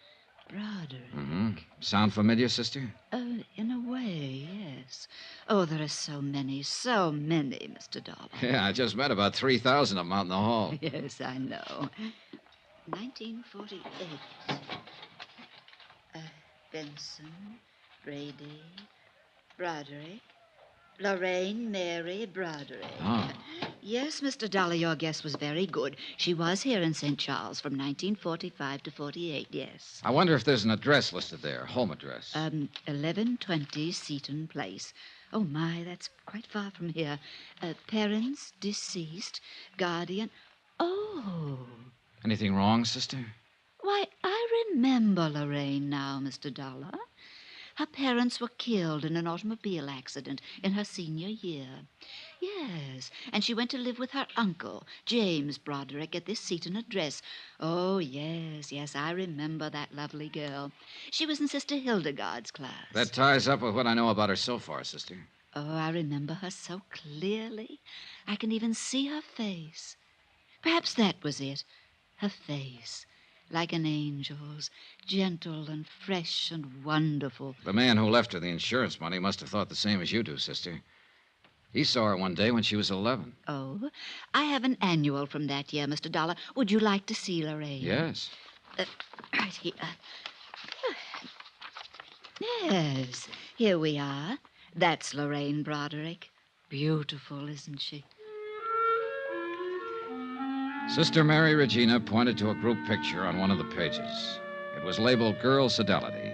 Broderick. Mm-hmm. Sound familiar, sister? In a way, yes. Oh, there are so many, Mr. Dollar. Yeah, I just met about 3,000 of them out in the hall. Yes, I know. 1948. Benson, Brady, Broderick, Lorraine Mary Broderick. Oh. Yes, Mr. Dollar, your guess was very good. She was here in St. Charles from 1945 to 48, yes. I wonder if there's an address listed there, home address. 1120 Seaton Place. Oh, my, that's quite far from here. Parents deceased, guardian. Oh. Anything wrong, sister? Why, I remember Lorraine now, Mr. Dollar. Her parents were killed in an automobile accident in her senior year. Yes, and she went to live with her uncle, James Broderick, at this Seaton address. Oh, yes, I remember that lovely girl. She was in Sister Hildegard's class. That ties up with what I know about her so far, sister. Oh, I remember her so clearly. I can even see her face. Perhaps that was it, her face. Like an angel's, gentle and fresh and wonderful. The man who left her the insurance money must have thought the same as you do, sister. He saw her one day when she was 11. Oh, I have an annual from that year, Mr. Dollar. Would you like to see Lorraine? Yes. Right here. Yes, here we are. That's Lorraine Broderick. Beautiful, isn't she? Sister Mary Regina pointed to a group picture on one of the pages. It was labeled Girls Fidelity.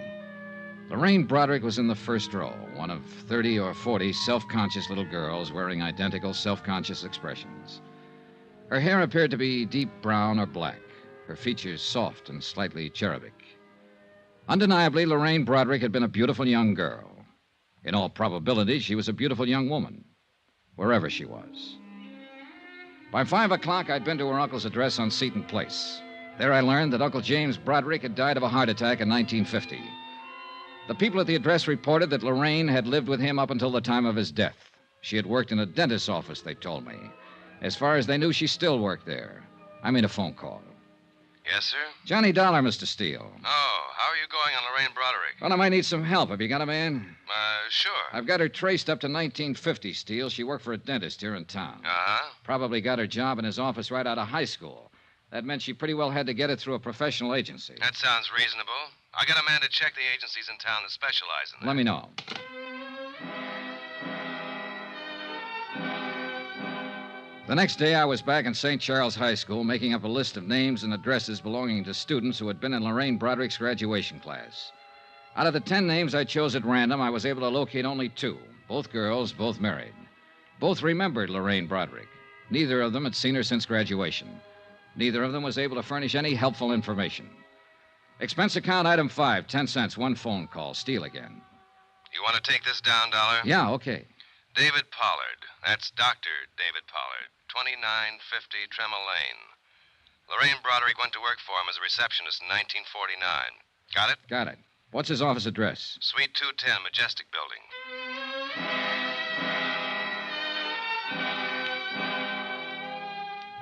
Lorraine Broderick was in the first row, one of 30 or 40 self-conscious little girls wearing identical self-conscious expressions. Her hair appeared to be deep brown or black, her features soft and slightly cherubic. Undeniably, Lorraine Broderick had been a beautiful young girl. In all probability, she was a beautiful young woman, wherever she was. By 5 o'clock, I'd been to her uncle's address on Seton Place. There I learned that Uncle James Broderick had died of a heart attack in 1950. The people at the address reported that Lorraine had lived with him up until the time of his death. She had worked in a dentist's office, they told me. As far as they knew, she still worked there. I made a phone call. Yes, sir? Johnny Dollar, Mr. Steele. Oh, how are you going on Lorraine Broderick? Well, I might need some help. Have you got a man? Sure. I've got her traced up to 1950, Steele. She worked for a dentist here in town. Uh-huh. Probably got her job in his office right out of high school. That meant she pretty well had to get it through a professional agency. That sounds reasonable. I got a man to check the agencies in town that specialize in that. Let me know. The next day, I was back in St. Charles High School making up a list of names and addresses belonging to students who had been in Lorraine Broderick's graduation class. Out of the 10 names I chose at random, I was able to locate only 2. Both girls, both married. Both remembered Lorraine Broderick. Neither of them had seen her since graduation. Neither of them was able to furnish any helpful information. Expense account item 5, 10 cents, 1 phone call. Steele again. You want to take this down, Dollar? Yeah, okay. David Pollard. That's Dr. David Pollard. 2950 Tremel Lane. Lorraine Broderick went to work for him as a receptionist in 1949. Got it? Got it. What's his office address? Suite 210, Majestic Building.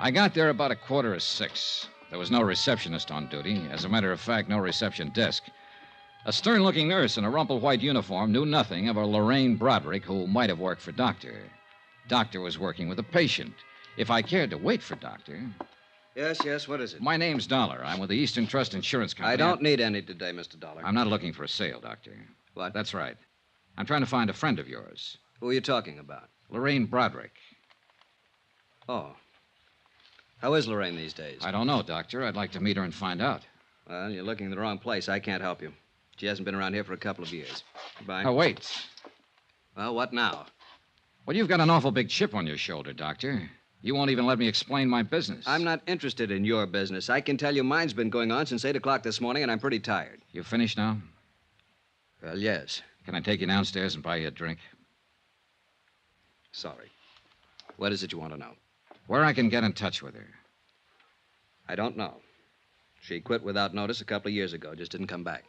I got there about 5:45. There was no receptionist on duty. As a matter of fact, no reception desk. A stern-looking nurse in a rumpled white uniform knew nothing of a Lorraine Broderick who might have worked for Doctor. Doctor was working with a patient. If I cared to wait for Doctor... Yes, what is it? My name's Dollar. I'm with the Eastern Trust Insurance Company. I don't need any today, Mr. Dollar. I'm not looking for a sale, Doctor. What? That's right. I'm trying to find a friend of yours. Who are you talking about? Lorraine Broderick. Oh. How is Lorraine these days? I don't know, Doctor. I'd like to meet her and find out. Well, you're looking in the wrong place. I can't help you. She hasn't been around here for a couple of years. Goodbye. Oh, wait. Well, what now? Well, you've got an awful big chip on your shoulder, Doctor. You won't even let me explain my business. I'm not interested in your business. I can tell you mine's been going on since 8 o'clock this morning, and I'm pretty tired. You finished now? Well, yes. Can I take you downstairs and buy you a drink? Sorry. What is it you want to know? Where I can get in touch with her. I don't know. She quit without notice a couple of years ago. Just didn't come back.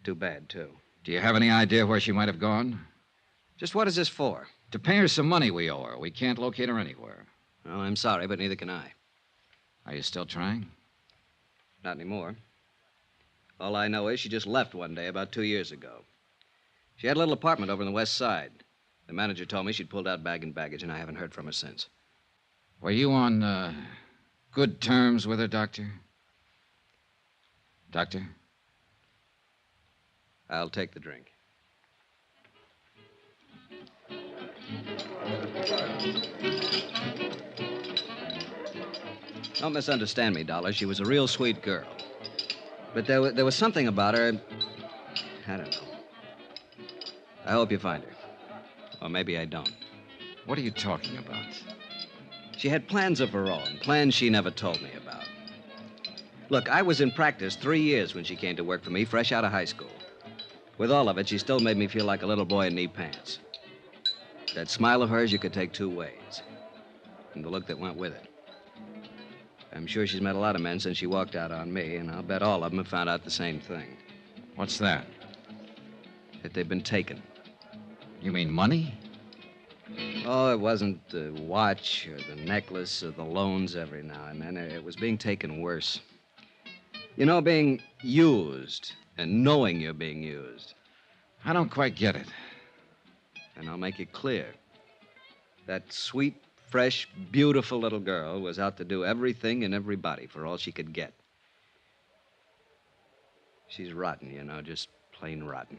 Too bad, too. Do you have any idea where she might have gone? Just what is this for? To pay her some money we owe her. We can't locate her anywhere. Well, I'm sorry, but neither can I. Are you still trying? Not anymore. All I know is she just left one day about 2 years ago. She had a little apartment over on the west side. The manager told me she'd pulled out bag and baggage, and I haven't heard from her since. Were you on good terms with her, Doctor? Doctor? I'll take the drink. Don't misunderstand me, Dollar. She was a real sweet girl. But there was something about her. I don't know. I hope you find her. Or maybe I don't. What are you talking about? She had plans of her own, plans she never told me about. Look, I was in practice 3 years when she came to work for me, fresh out of high school. With all of it, she still made me feel like a little boy in knee pants. That smile of hers you could take 2 ways. And the look that went with it. I'm sure she's met a lot of men since she walked out on me, and I'll bet all of them have found out the same thing. What's that? That they've been taken. You mean money? Oh, it wasn't the watch or the necklace or the loans every now and then. It was being taken worse. You know, being used and knowing you're being used. I don't quite get it. And I'll make it clear. That sweet, fresh, beautiful little girl was out to do everything and everybody for all she could get. She's rotten, you know, just plain rotten.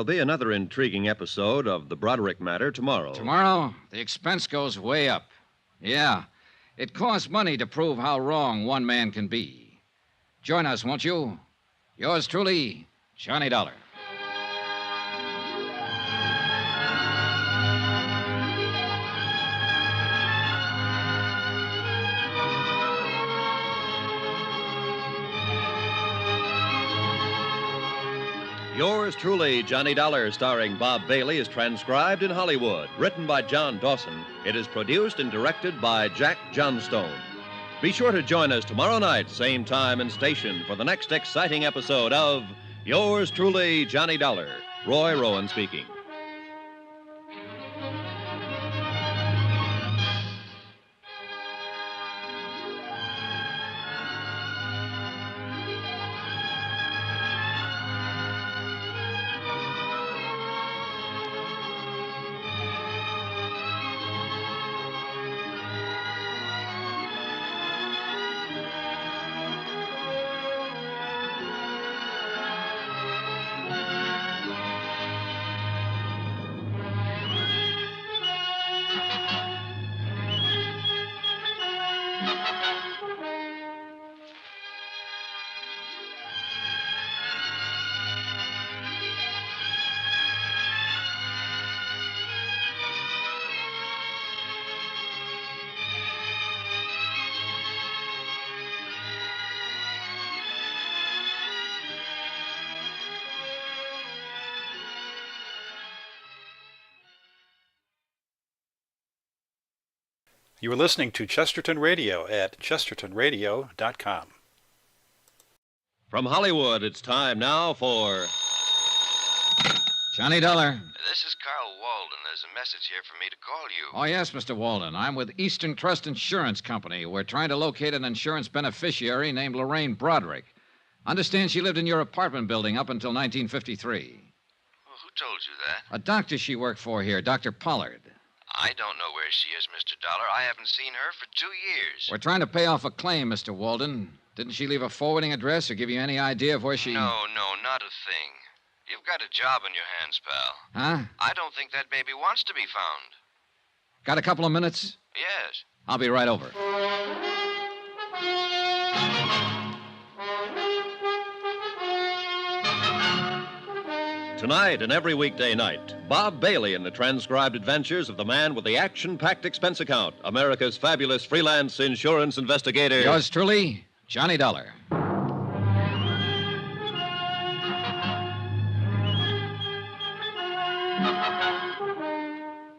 There'll be another intriguing episode of the Broderick matter tomorrow. Tomorrow, the expense goes way up. Yeah, it costs money to prove how wrong one man can be. Join us, won't you? Yours truly, Johnny Dollar. Yours truly, Johnny Dollar, starring Bob Bailey, is transcribed in Hollywood. Written by John Dawson. It is produced and directed by Jack Johnstone. Be sure to join us tomorrow night, same time and station, for the next exciting episode of Yours truly, Johnny Dollar. Roy Rowan speaking. You are listening to Chesterton Radio at chestertonradio.com. From Hollywood, it's time now for Johnny Dollar. This is Carl Walden. There's a message here for me to call you. Oh, yes, Mr. Walden. I'm with Eastern Trust Insurance Company. We're trying to locate an insurance beneficiary named Lorraine Broderick. Understand she lived in your apartment building up until 1953. Well, who told you that? A doctor she worked for here, Dr. Pollard. I don't know where she is, Mr. Dollar. I haven't seen her for 2 years. We're trying to pay off a claim, Mr. Walden. Didn't she leave a forwarding address or give you any idea of where she... No, not a thing. You've got a job on your hands, pal. Huh? I don't think that baby wants to be found. Got a couple of minutes? Yes. I'll be right over. Tonight and every weekday night, Bob Bailey in the transcribed adventures of the man with the action-packed expense account, America's fabulous freelance insurance investigator. Yours truly, Johnny Dollar.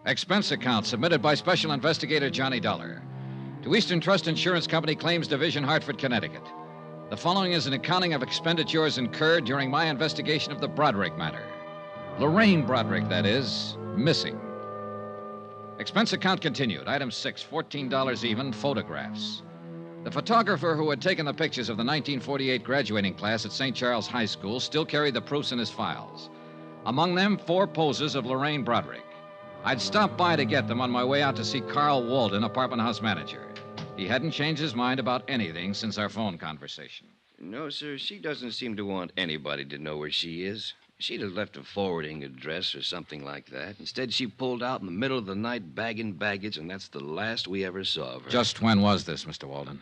Expense account submitted by Special Investigator Johnny Dollar to Eastern Trust Insurance Company Claims Division, Hartford, Connecticut. The following is an accounting of expenditures incurred during my investigation of the Broderick matter. Lorraine Broderick, that is, missing. Expense account continued. Item 6, $14 even, photographs. The photographer who had taken the pictures of the 1948 graduating class at St. Charles High School still carried the proofs in his files. Among them, 4 poses of Lorraine Broderick. I'd stopped by to get them on my way out to see Carl Walden, apartment house manager. He hadn't changed his mind about anything since our phone conversation. No, sir. She doesn't seem to want anybody to know where she is. She'd have left a forwarding address or something like that. Instead, she pulled out in the middle of the night bagging baggage, and that's the last we ever saw of her. Just when was this, Mr. Walden?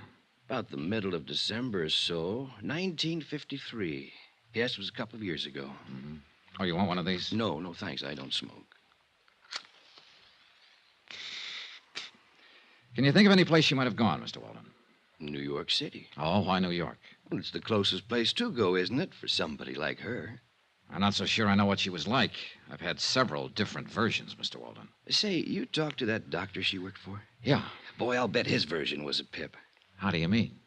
About the middle of December or so, 1953. Yes, it was a couple of years ago. Mm-hmm. Oh, you want one of these? No, thanks. I don't smoke. Can you think of any place she might have gone, Mr. Walden? New York City. Oh, why New York? Well, it's the closest place to go, isn't it, for somebody like her? I'm not so sure I know what she was like. I've had several different versions, Mr. Walden. Say, you talked to that doctor she worked for? Yeah. Boy, I'll bet his version was a pip. How do you mean?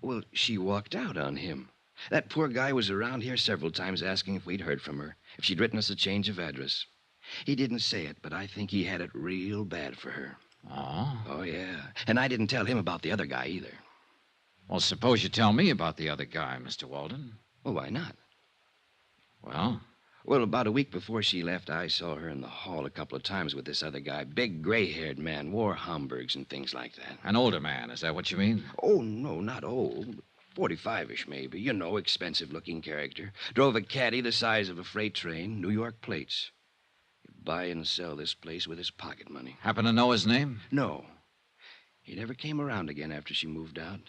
Well, she walked out on him. That poor guy was around here several times asking if we'd heard from her, if she'd written us a change of address. He didn't say it, but I think he had it real bad for her. Oh? Oh, yeah. And I didn't tell him about the other guy either. Well, suppose you tell me about the other guy, Mr. Walden. Well, why not? Well? Well, about a week before she left, I saw her in the hall a couple of times with this other guy. Big, gray-haired man, wore Homburgs and things like that. An older man, is that what you mean? Oh, no, not old. 45-ish, maybe. You know, expensive-looking character. Drove a caddy the size of a freight train, New York plates. He'd buy and sell this place with his pocket money. Happen to know his name? No. He never came around again after she moved out.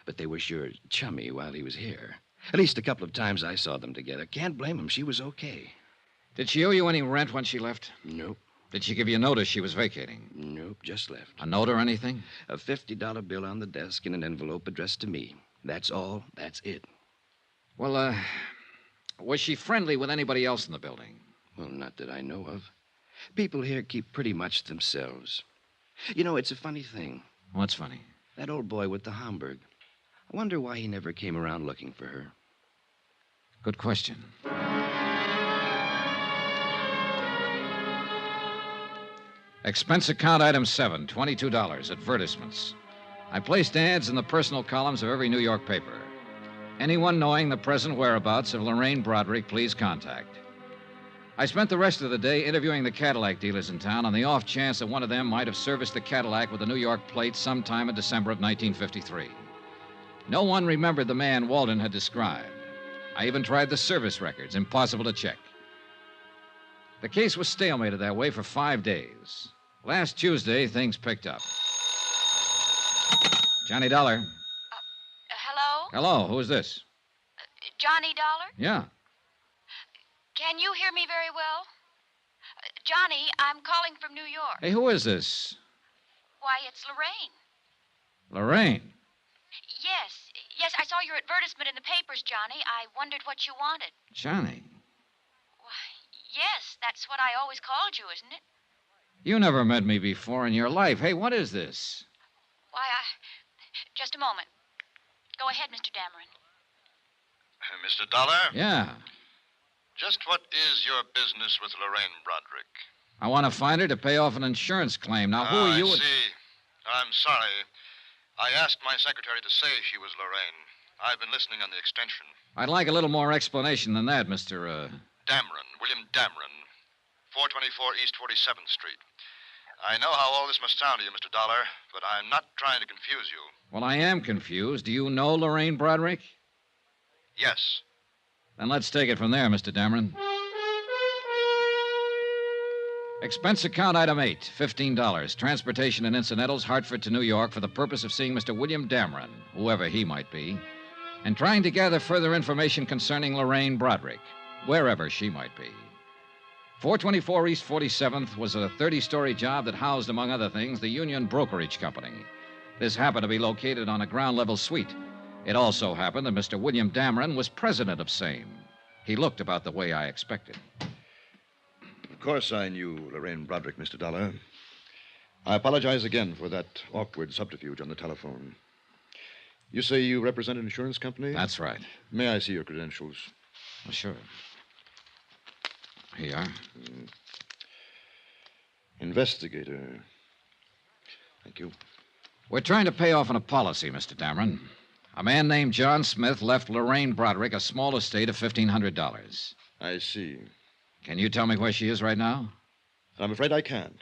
But they were sure chummy while he was here. At least a couple of times I saw them together. Can't blame him. She was okay. Did she owe you any rent when she left? Nope. Did she give you notice she was vacating? Nope, just left. A note or anything? A $50 bill on the desk in an envelope addressed to me. That's all. That's it. Well, was she friendly with anybody else in the building? Well, not that I know of. People here keep pretty much to themselves. You know, it's a funny thing. What's funny? That old boy with the Homburg. I wonder why he never came around looking for her. Good question. Expense account item 7, $22, advertisements. I placed ads in the personal columns of every New York paper. Anyone knowing the present whereabouts of Lorraine Broderick, please contact. I spent the rest of the day interviewing the Cadillac dealers in town on the off chance that one of them might have serviced the Cadillac with a New York plate sometime in December of 1953. No one remembered the man Walden had described. I even tried the service records. Impossible to check. The case was stalemated that way for 5 days. Last Tuesday, things picked up. Johnny Dollar. Hello? Hello, who is this? Johnny Dollar? Yeah. Can you hear me very well? Johnny, I'm calling from New York. Hey, who is this? Why, it's Lorraine. Lorraine. Yes, I saw your advertisement in the papers, Johnny. I wondered what you wanted. Johnny. Yes, that's what I always called you, isn't it? You never met me before in your life. Hey, what is this? Why, just a moment. Go ahead, Mr. Dameron. Mr. Dollar? Yeah. Just what is your business with Lorraine Broderick? I want to find her to pay off an insurance claim. Now, who are you? I see. I'm sorry. I asked my secretary to say she was Lorraine. I've been listening on the extension. I'd like a little more explanation than that, Mr. Dameron, William Dameron, 424 East 47th Street. I know how all this must sound to you, Mr. Dollar, but I'm not trying to confuse you. Well, I am confused. Do you know Lorraine Broderick? Yes. Then let's take it from there, Mr. Dameron. Expense account item 8, $15. Transportation and incidentals, Hartford to New York, for the purpose of seeing Mr. William Dameron, whoever he might be, and trying to gather further information concerning Lorraine Broderick, wherever she might be. 424 East 47th was a 30-story job that housed, among other things, the Union Brokerage Company. This happened to be located on a ground-level suite. It also happened that Mr. William Dameron was president of same. He looked about the way I expected. Of course I knew Lorraine Broderick, Mr. Dollar. I apologize again for that awkward subterfuge on the telephone. You say you represent an insurance company? That's right. May I see your credentials? Well, sure. Here you are. Investigator. Thank you. We're trying to pay off on a policy, Mr. Dameron. A man named John Smith left Lorraine Broderick a small estate of $1,500. I see. Can you tell me where she is right now? I'm afraid I can't.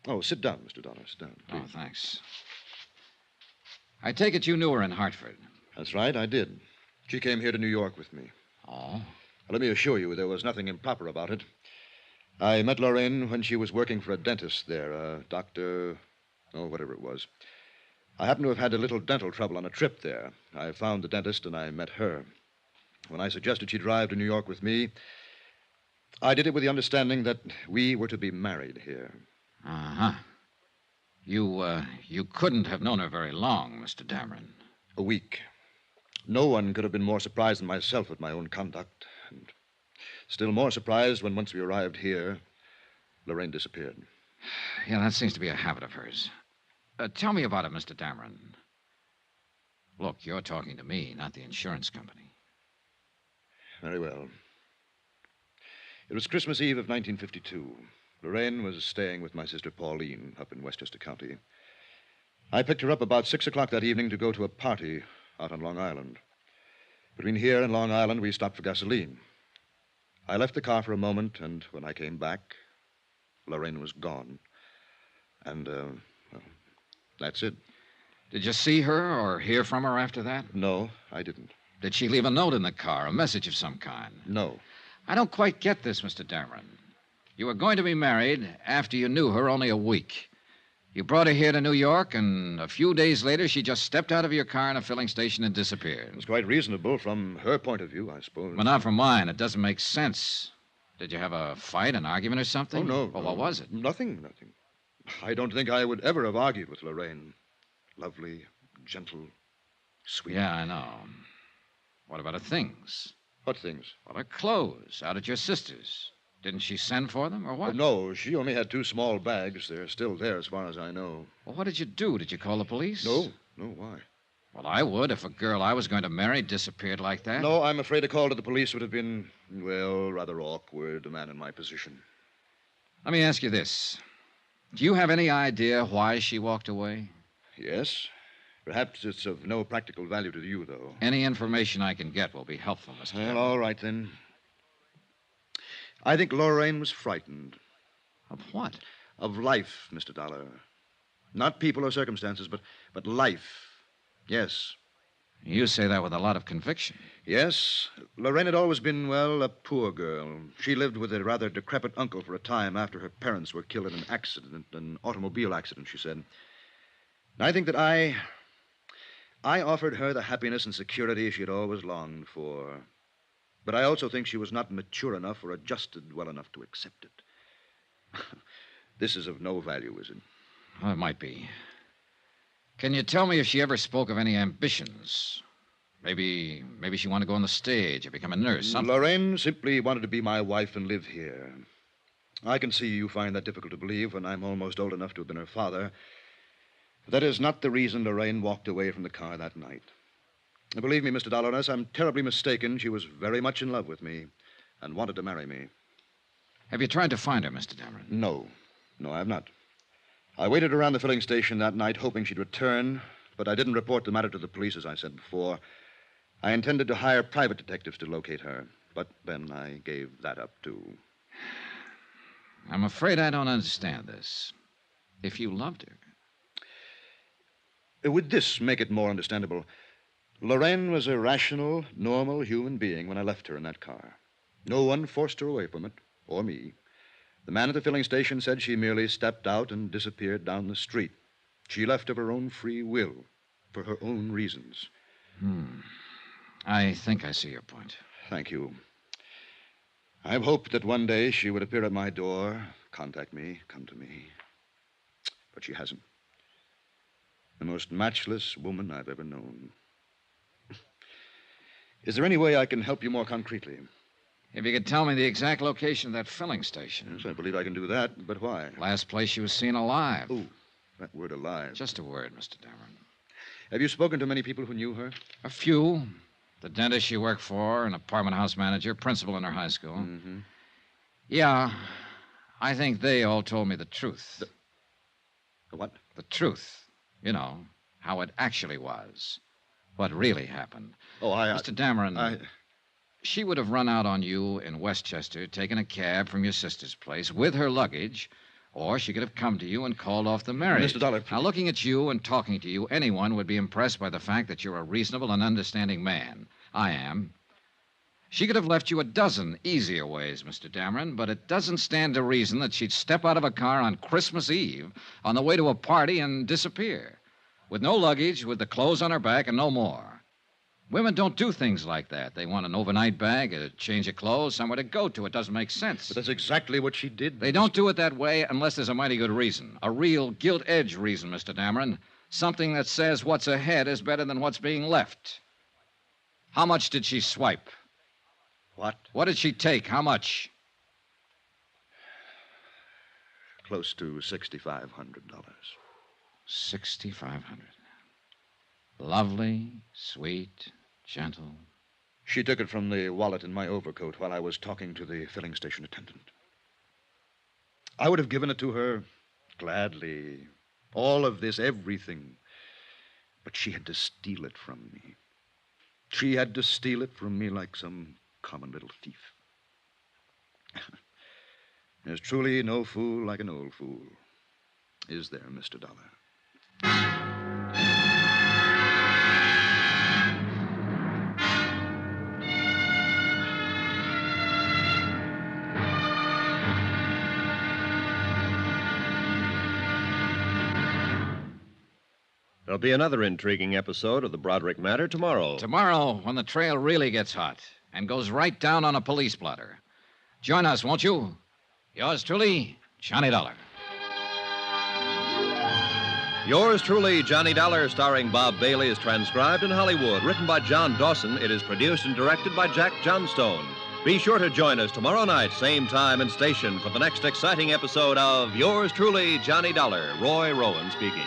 Oh, sit down, Mr. Dollar. Sit down, please. Oh, thanks. I take it you knew her in Hartford. That's right, I did. She came here to New York with me. Oh? Let me assure you, there was nothing improper about it. I met Lorraine when she was working for a dentist there, a doctor, whatever it was. I happened to have had a little dental trouble on a trip there. I found the dentist and I met her. When I suggested she drive to New York with me, I did it with the understanding that we were to be married here. Uh-huh. You couldn't have known her very long, Mr. Dameron. A week. No one could have been more surprised than myself at my own conduct. And still more surprised when once we arrived here, Lorraine disappeared. Yeah, that seems to be a habit of hers. Tell me about it, Mr. Dameron. Look, you're talking to me, not the insurance company. Very well. It was Christmas Eve of 1952. Lorraine was staying with my sister Pauline up in Westchester County. I picked her up about 6 o'clock that evening to go to a party out on Long Island. Between here and Long Island, we stopped for gasoline. I left the car for a moment, and when I came back, Lorraine was gone. And, that's it. Did you see her or hear from her after that? No, I didn't. Did she leave a note in the car, a message of some kind? No. I don't quite get this, Mr. Dameron. You were going to be married after you knew her only a week. You brought her here to New York, and a few days later, she just stepped out of your car in a filling station and disappeared. It was quite reasonable from her point of view, I suppose. But not from mine. It doesn't make sense. Did you have a fight, an argument or something? Oh, no. Well, what was it? Nothing. I don't think I would ever have argued with Lorraine. Lovely, gentle, sweet. Yeah, I know. What about her things? What things? Well, her clothes out at your sister's. Didn't she send for them, or what? No, she only had 2 small bags. They're still there, as far as I know. Well, what did you do? Did you call the police? No, why? Well, I would if a girl I was going to marry disappeared like that. No, I'm afraid a call to the police would have been, well, rather awkward, a man in my position. Let me ask you this. Do you have any idea why she walked away? Yes. Perhaps it's of no practical value to you, though. Any information I can get will be helpful, Mr. Well, all right, then. I think Lorraine was frightened. Of what? Of life, Mr. Dollar. Not people or circumstances, but life. Yes. You say that with a lot of conviction. Yes. Lorraine had always been, well, a poor girl. She lived with a rather decrepit uncle for a time after her parents were killed in an accident, an automobile accident, she said. And I think that I offered her the happiness and security she had always longed for. But I also think she was not mature enough or adjusted well enough to accept it. This is of no value, is it? Well, it might be. Can you tell me if she ever spoke of any ambitions? Maybe she wanted to go on the stage or become a nurse, something. Lorraine simply wanted to be my wife and live here. I can see you find that difficult to believe when I'm almost old enough to have been her father. But that is not the reason Lorraine walked away from the car that night. Believe me, Mr. Dollar, unless I'm terribly mistaken, she was very much in love with me and wanted to marry me. Have you tried to find her, Mr. Dameron? No, I have not. I waited around the filling station that night hoping she'd return, but I didn't report the matter to the police, as I said before. I intended to hire private detectives to locate her, but then I gave that up, too. I'm afraid I don't understand this. If you loved her. Would this make it more understandable? Lorraine was a rational, normal human being when I left her in that car. No one forced her away from it, or me. The man at the filling station said she merely stepped out and disappeared down the street. She left of her own free will, for her own reasons. I think I see your point. Thank you. I've hoped that one day she would appear at my door, contact me, come to me. But she hasn't. The most matchless woman I've ever known. Is there any way I can help you more concretely? If you could tell me the exact location of that filling station. Yes, I believe I can do that, but why? Last place she was seen alive. Oh, that word alive. Just a word, Mr. Dameron. Have you spoken to many people who knew her? A few. The dentist she worked for, an apartment house manager, principal in her high school. Mm-hmm. Yeah, I think they all told me the truth. The what? The truth. You know, how it actually was. What really happened. Oh, Mr. Dameron, she would have run out on you in Westchester, taken a cab from your sister's place with her luggage, or she could have come to you and called off the marriage. Mr. Dollar, Now, looking at you and talking to you, anyone would be impressed by the fact that you're a reasonable and understanding man. I am. She could have left you a dozen easier ways, Mr. Dameron, but it doesn't stand to reason that she'd step out of a car on Christmas Eve on the way to a party and disappear. With no luggage, with the clothes on her back, and no more. Women don't do things like that. They want an overnight bag, a change of clothes, somewhere to go to. It doesn't make sense. But that's exactly what she did. They don't do it that way unless there's a mighty good reason. A real gilt-edged reason, Mr. Dameron. Something that says what's ahead is better than what's being left. How much did she swipe? What? What did she take? How much? Close to $6,500. $6,500. Lovely, sweet, gentle. She took it from the wallet in my overcoat while I was talking to the filling station attendant. I would have given it to her gladly. All of this, everything. But she had to steal it from me. She had to steal it from me like some common little thief. There's truly no fool like an old fool. Is there, Mr. Dollar? There'll be another intriguing episode of the Broderick matter tomorrow. Tomorrow, when the trail really gets hot and goes right down on a police blotter. Join us, won't you? Yours truly, Johnny Dollar. Yours truly, Johnny Dollar, starring Bob Bailey, is transcribed in Hollywood. Written by John Dawson, it is produced and directed by Jack Johnstone. Be sure to join us tomorrow night, same time and station, for the next exciting episode of Yours truly, Johnny Dollar. Roy Rowan speaking.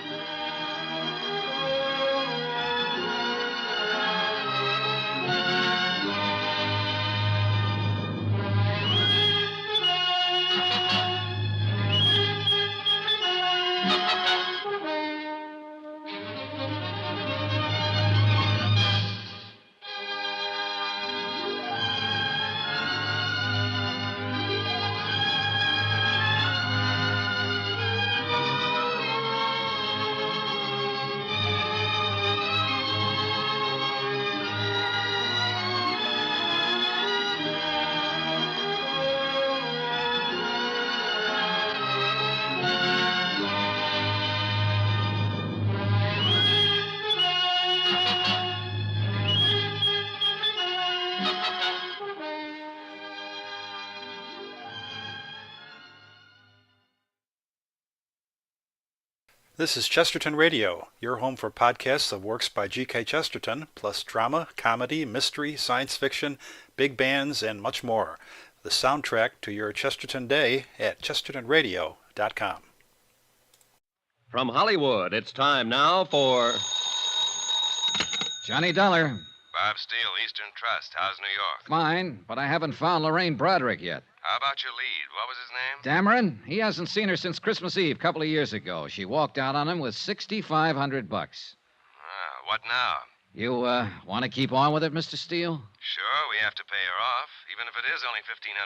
This is Chesterton Radio, your home for podcasts of works by G.K. Chesterton, plus drama, comedy, mystery, science fiction, big bands, and much more. The soundtrack to your Chesterton day at chestertonradio.com. From Hollywood, it's time now for Johnny Dollar. Bob Steele, Eastern Trust. How's New York? Fine, but I haven't found Lorraine Broderick yet. How about your lead? What was his name? Dameron? He hasn't seen her since Christmas Eve, a couple of years ago. She walked out on him with $6,500. What now? You, want to keep on with it, Mr. Steele? Sure, we have to pay her off, even if it is only $1,500.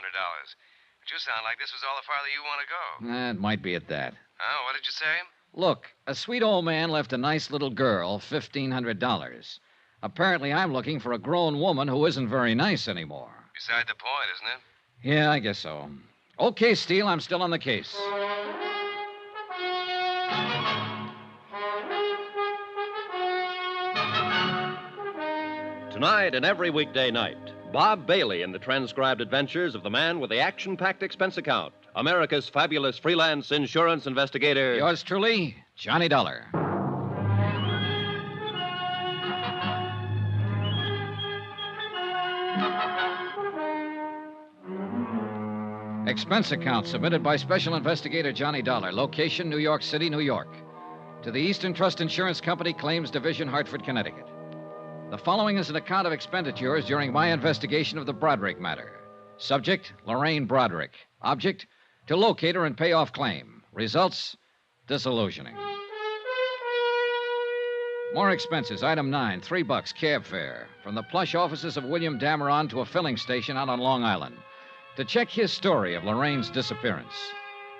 But you sound like this was all the farther you want to go. It might be at that. Oh, what did you say? Look, a sweet old man left a nice little girl $1,500. Apparently, I'm looking for a grown woman who isn't very nice anymore. Beside the point, isn't it? Yeah, I guess so. Okay, Steele, I'm still on the case. Tonight and every weekday night, Bob Bailey in the transcribed adventures of the man with the action-packed expense account, America's fabulous freelance insurance investigator. Yours truly, Johnny Dollar. Expense account submitted by Special Investigator Johnny Dollar. Location, New York City, New York. To the Eastern Trust Insurance Company, Claims Division, Hartford, Connecticut. The following is an account of expenditures during my investigation of the Broderick matter. Subject, Lorraine Broderick. Object, to locate her and pay off claim. Results, disillusioning. More expenses. Item 9, $3, cab fare. From the plush offices of William Dameron to a filling station out on Long Island. To check his story of Lorraine's disappearance.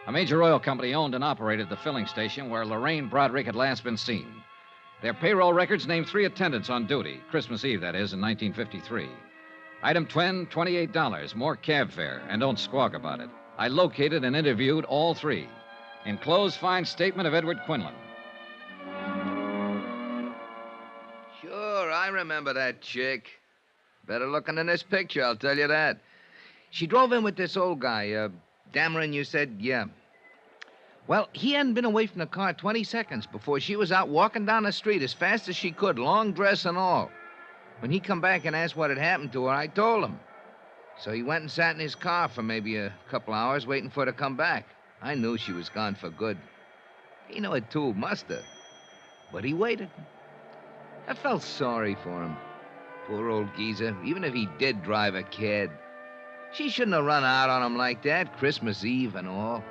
A major oil company owned and operated the filling station where Lorraine Broderick had last been seen. Their payroll records named 3 attendants on duty, Christmas Eve, that is, in 1953. Item 10, $28, more cab fare, and don't squawk about it. I located and interviewed all 3. Enclosed fine statement of Edward Quinlan. Sure, I remember that chick. Better looking than this picture, I'll tell you that. She drove in with this old guy, Dameron, you said, yeah. Well, he hadn't been away from the car 20 seconds before she was out walking down the street as fast as she could, long dress and all. When he come back and asked what had happened to her, I told him. So he went and sat in his car for maybe a couple hours waiting for her to come back. I knew she was gone for good. He knew it too, must have. But he waited. I felt sorry for him. Poor old geezer, even if he did drive a cad. She shouldn't have run out on him like that, Christmas Eve and all.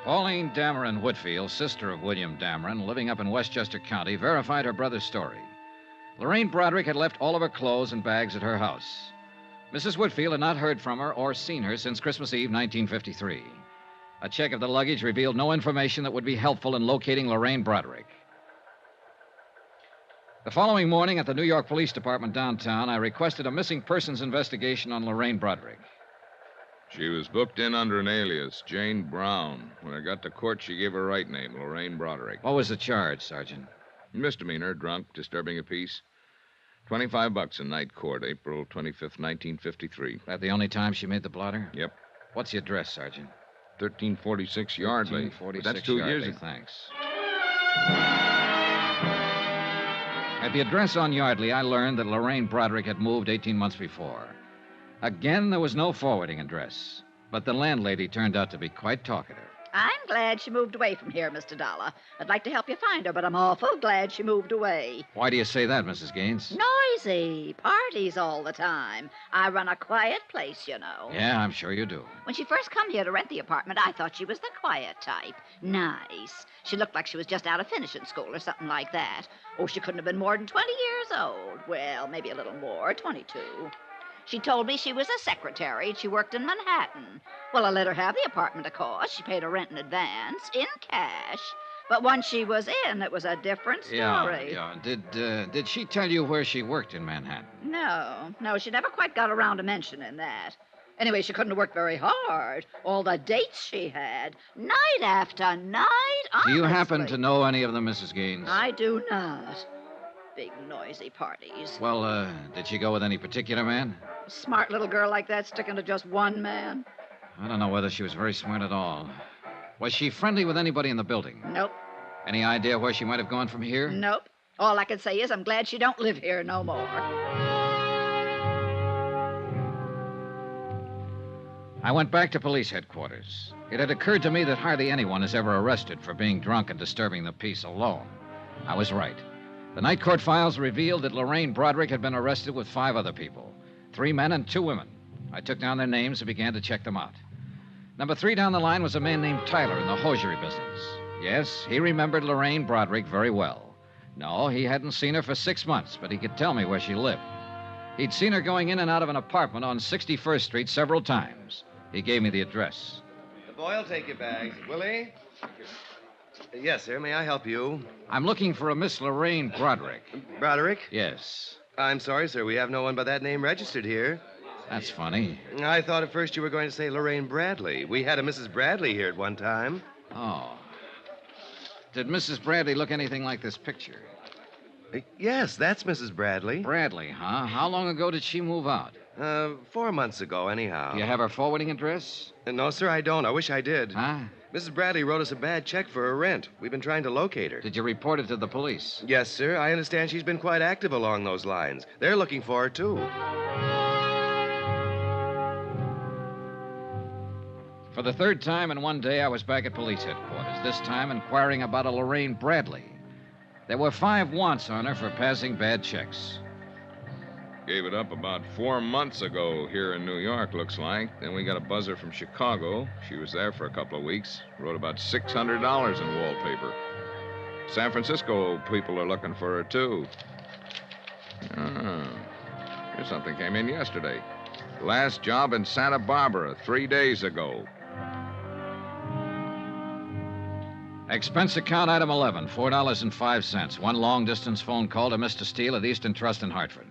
Pauline Dameron Whitfield, sister of William Dameron, living up in Westchester County, verified her brother's story. Lorraine Broderick had left all of her clothes and bags at her house. Mrs. Whitfield had not heard from her or seen her since Christmas Eve, 1953. A check of the luggage revealed no information that would be helpful in locating Lorraine Broderick. The following morning at the New York Police Department downtown, I requested a missing persons investigation on Lorraine Broderick. She was booked in under an alias, Jane Brown. When I got to court, she gave her right name, Lorraine Broderick. What was the charge, Sergeant? Misdemeanor, drunk, disturbing a peace. $25 in night court, April 25th, 1953. That the only time she made the blotter? Yep. What's the address, Sergeant? 1346 Yardley. 1346 That's 2 Yardley. years. Thanks. At the address on Yardley, I learned that Lorraine Broderick had moved 18 months before. Again, there was no forwarding address, but the landlady turned out to be quite talkative. I'm glad she moved away from here, Mr. Dollar. I'd like to help you find her, but I'm awful glad she moved away. Why do you say that, Mrs. Gaines? Noisy. Parties all the time. I run a quiet place, you know. Yeah, I'm sure you do. When she first come here to rent the apartment, I thought she was the quiet type. Nice. She looked like she was just out of finishing school or something like that. Oh, she couldn't have been more than 20 years old. Well, maybe a little more, 22. She told me she was a secretary and she worked in Manhattan. Well, I let her have the apartment, of course. She paid her rent in advance, in cash. But once she was in, it was a different story. Yeah. Did she tell you where she worked in Manhattan? No, she never quite got around to mentioning that. Anyway, she couldn't have worked very hard. All the dates she had, night after night, honestly. Do you happen to know any of them, Mrs. Gaines? I do not. Big, noisy parties. Well, did she go with any particular man? A smart little girl like that sticking to just one man? I don't know whether she was very smart at all. Was she friendly with anybody in the building? Nope. Any idea where she might have gone from here? Nope. All I can say is I'm glad she don't live here no more. I went back to police headquarters. It had occurred to me that hardly anyone is ever arrested for being drunk and disturbing the peace alone. I was right. The night court files revealed that Lorraine Broderick had been arrested with 5 other people, 3 men and 2 women. I took down their names and began to check them out. Number 3 down the line was a man named Tyler in the hosiery business. Yes, he remembered Lorraine Broderick very well. No, he hadn't seen her for 6 months, but he could tell me where she lived. He'd seen her going in and out of an apartment on 61st Street several times. He gave me the address. The boy will take your bags. Will he? Yes, sir. May I help you? I'm looking for a Miss Lorraine Broderick. Broderick? Yes. I'm sorry, sir. We have no one by that name registered here. That's funny. I thought at first you were going to say Lorraine Bradley. We had a Mrs. Bradley here at one time. Oh. Did Mrs. Bradley look anything like this picture? Yes, that's Mrs. Bradley. Bradley, huh? How long ago did she move out? 4 months ago, anyhow. Do you have her forwarding address? No, sir, I don't. I wish I did. Huh? Mrs. Bradley wrote us a bad check for her rent. We've been trying to locate her. Did you report it to the police? Yes, sir. I understand she's been quite active along those lines. They're looking for her, too. For the 3rd time in one day, I was back at police headquarters, this time inquiring about a Lorraine Bradley. There were 5 wants on her for passing bad checks. Gave it up about 4 months ago here in New York, looks like. Then we got a buzzer from Chicago. She was there for a couple of weeks. Wrote about $600 in wallpaper. San Francisco people are looking for her, too. Here's something came in yesterday. Last job in Santa Barbara 3 days ago. Expense account item 11, $4.05. 1 long-distance phone call to Mr. Steele at Eastern Trust in Hartford.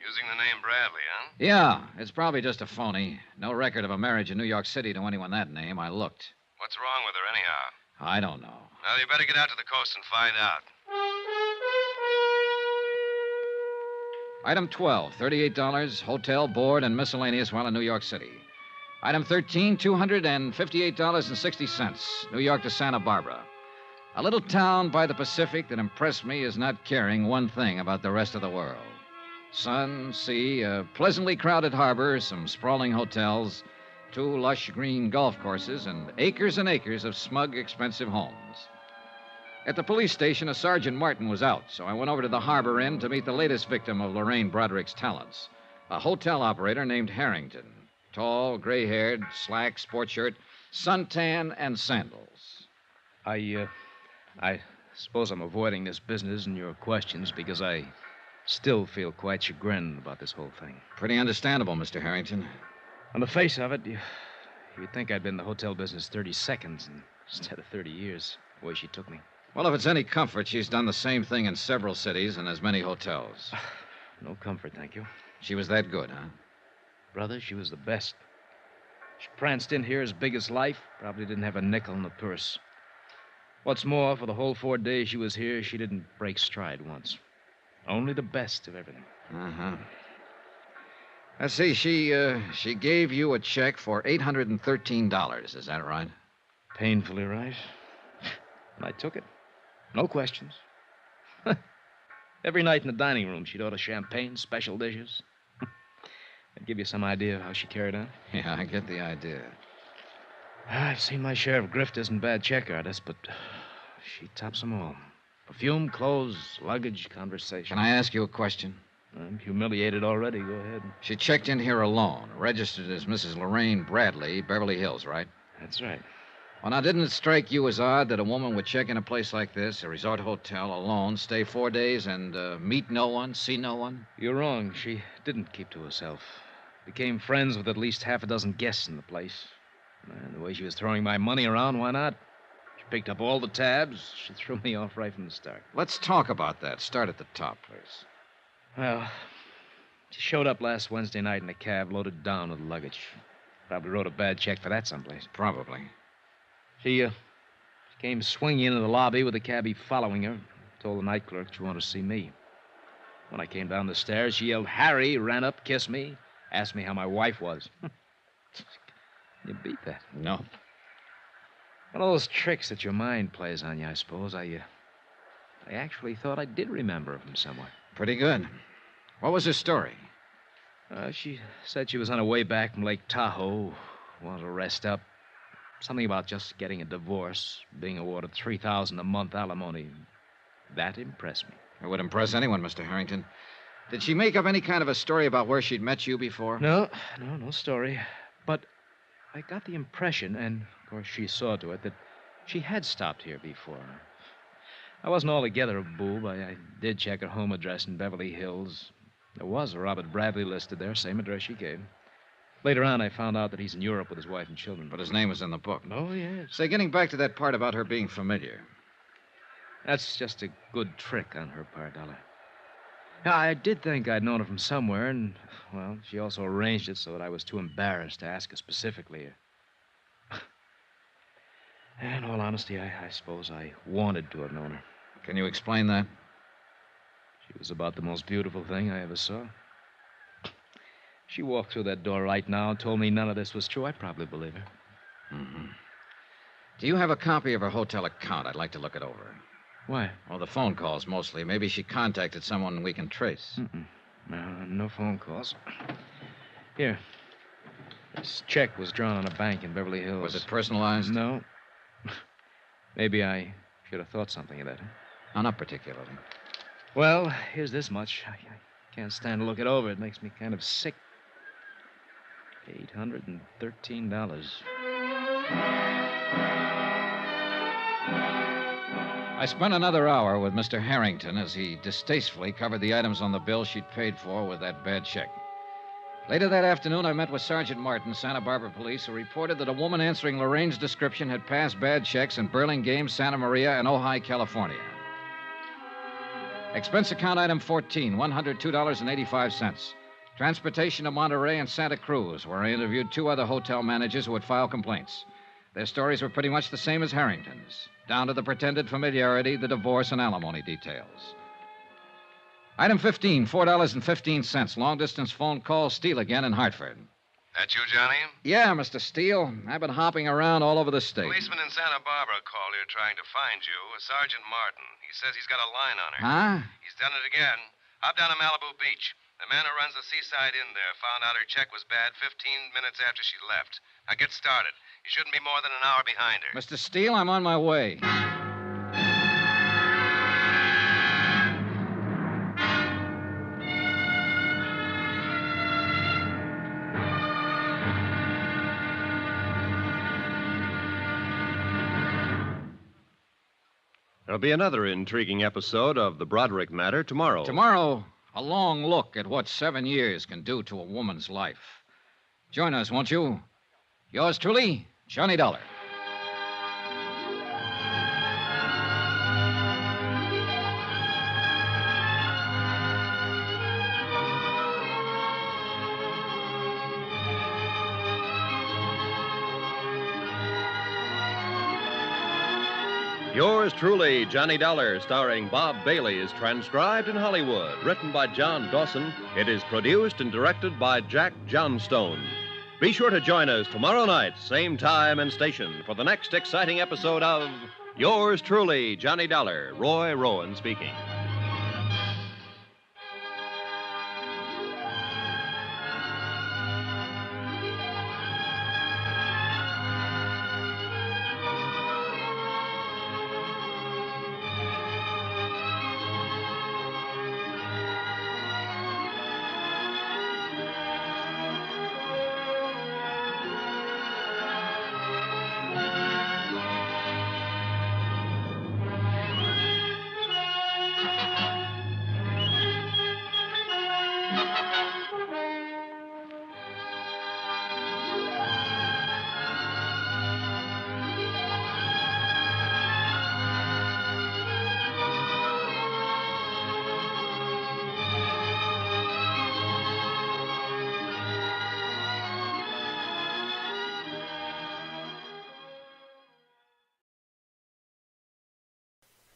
Using the name Bradley, huh? Yeah, it's probably just a phony. No record of a marriage in New York City to anyone that name. I looked. What's wrong with her, anyhow? I don't know. Well, you better get out to the coast and find out. Item 12, $38, hotel, board, and miscellaneous while in New York City. Item 13, $258.60, New York to Santa Barbara. A little town by the Pacific that impressed me as not caring one thing about the rest of the world. Sun, sea, a pleasantly crowded harbor, some sprawling hotels, 2 lush green golf courses, and acres of smug, expensive homes. At the police station, a Sergeant Martin was out, so I went over to the harbor inn to meet the latest victim of Lorraine Broderick's talents, a hotel operator named Harrington. Tall, gray-haired, slack sport shirt, suntan, and sandals. I suppose I'm avoiding this business and your questions because I still feel quite chagrined about this whole thing. Pretty understandable, Mr. Harrington. On the face of it, you'd think I'd been in the hotel business 30 seconds instead of 30 years, the way she took me. Well, if it's any comfort, she's done the same thing in several cities and as many hotels. No comfort, thank you. She was that good, huh? Brother, she was the best. She pranced in here as big as life, probably didn't have a nickel in the purse. What's more, for the whole 4 days she was here, she didn't break stride once. Only the best of everything. Uh-huh. Let's see, she gave you a check for $813, is that right? Painfully right. And I took it. No questions. Every night in the dining room, she'd order champagne, special dishes. That'd give you some idea of how she carried on. Yeah, I get the idea. I've seen my share of grifters and bad check artists, but she tops them all. Perfume, clothes, luggage, conversation. Can I ask you a question? I'm humiliated already. Go ahead. She checked in here alone, registered as Mrs. Lorraine Bradley, Beverly Hills, right? That's right. Well, now, didn't it strike you as odd that a woman would check in a place like this, a resort hotel, alone, stay 4 days, and meet no one, see no one? You're wrong. She didn't keep to herself. Became friends with at least half a dozen guests in the place. And the way she was throwing my money around, why not? She picked up all the tabs. She threw me off right from the start. Let's talk about that. Start at the top, please. Well, she showed up last Wednesday night in a cab loaded down with luggage. Probably wrote a bad check for that someplace. Probably. She came swinging into the lobby with the cabbie following her. Told the night clerk she wanted to see me. When I came down the stairs, she yelled, "Harry," ran up, kissed me, asked me how my wife was. You beat that. No. One of those tricks that your mind plays on you, I suppose. I actually thought I did remember her from somewhere. Pretty good. What was her story? She said she was on her way back from Lake Tahoe, wanted to rest up. Something about just getting a divorce, being awarded $3,000 a month alimony. That impressed me. It would impress anyone, Mr. Harrington. Did she make up any kind of a story about where she'd met you before? No story. But I got the impression, and of course she saw to it, that she had stopped here before. I wasn't altogether a boob. I did check her home address in Beverly Hills. There was a Robert Bradley listed there, same address she gave. Later on, I found out that he's in Europe with his wife and children. But his name was in the book. Oh, yes. Say, getting back to that part about her being familiar. That's just a good trick on her part, Dollar. Now, I did think I'd known her from somewhere, and, well, she also arranged it so that I was too embarrassed to ask her specifically. In all honesty, I suppose I wanted to have known her. Can you explain that? She was about the most beautiful thing I ever saw. She walked through that door right now and told me none of this was true. I'd probably believe her. Mm-hmm. Do you have a copy of her hotel account? I'd like to look it over. Why? Well, the phone calls mostly. Maybe she contacted someone we can trace. No phone calls. Here. This check was drawn on a bank in Beverly Hills. Was it personalized? No. Maybe I should have thought something of that. No, not particularly. Well, here's this much. I can't stand to look it over. It makes me kind of sick. $813. I spent another hour with Mr. Harrington as he distastefully covered the items on the bill she'd paid for with that bad check. Later that afternoon, I met with Sergeant Martin, Santa Barbara Police, who reported that a woman answering Lorraine's description had passed bad checks in Burlingame, Santa Maria, and Ojai, California. Expense account item 14, $102.85. Transportation to Monterey and Santa Cruz, where I interviewed 2 other hotel managers who would file complaints. Their stories were pretty much the same as Harrington's, down to the pretended familiarity, the divorce, and alimony details. Item 15, $4.15. Long-distance phone call, Steele again in Hartford. That you, Johnny? Yeah, Mr. Steele. I've been hopping around all over the state. Policeman in Santa Barbara called here trying to find you, Sergeant Martin. He says he's got a line on her. Huh? He's done it again. Up down to Malibu Beach. The man who runs the seaside inn there found out her check was bad 15 minutes after she left. Now get started. You shouldn't be more than an hour behind her. Mr. Steele, I'm on my way. There'll be another intriguing episode of The Broderick Matter tomorrow. Tomorrow, a long look at what 7 years can do to a woman's life. Join us, won't you? Yours truly, Johnny Dollar. Yours truly, Johnny Dollar, starring Bob Bailey, is transcribed in Hollywood. Written by John Dawson, it is produced and directed by Jack Johnstone. Be sure to join us tomorrow night, same time and station, for the next exciting episode of Yours truly, Johnny Dollar. Roy Rowan speaking.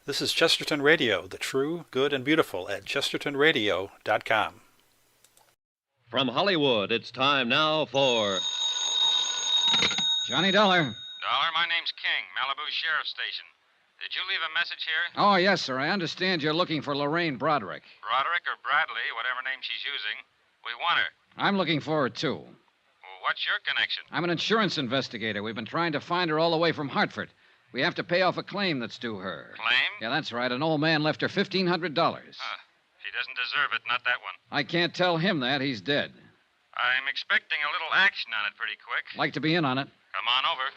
This is Chesterton Radio, the true, good, and beautiful at chestertonradio.com. From Hollywood, it's time now for Johnny Dollar. Dollar, my name's King, Malibu Sheriff Station. Did you leave a message here? Oh, yes, sir. I understand you're looking for Lorraine Broderick. Broderick or Bradley, whatever name she's using. We want her. I'm looking for her, too. Well, what's your connection? I'm an insurance investigator. We've been trying to find her all the way from Hartford. We have to pay off a claim that's due her. Claim? Yeah, that's right. An old man left her $1,500. She doesn't deserve it, not that one. I can't tell him that. He's dead. I'm expecting a little action on it pretty quick. Like to be in on it. Come on over.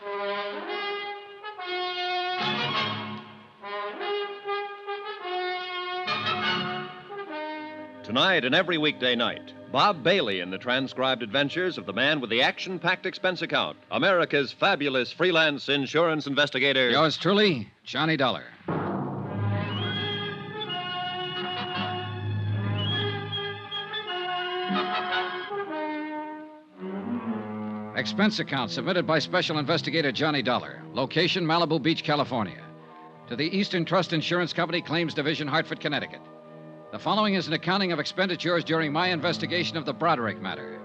Tonight and every weekday night, Bob Bailey in the transcribed adventures of the man with the Action-Packed Expense Account, America's fabulous freelance insurance investigator. Yours truly, Johnny Dollar. Expense account submitted by Special Investigator Johnny Dollar. Location, Malibu Beach, California. To the Eastern Trust Insurance Company, Claims Division, Hartford, Connecticut. The following is an accounting of expenditures during my investigation of the Broderick matter.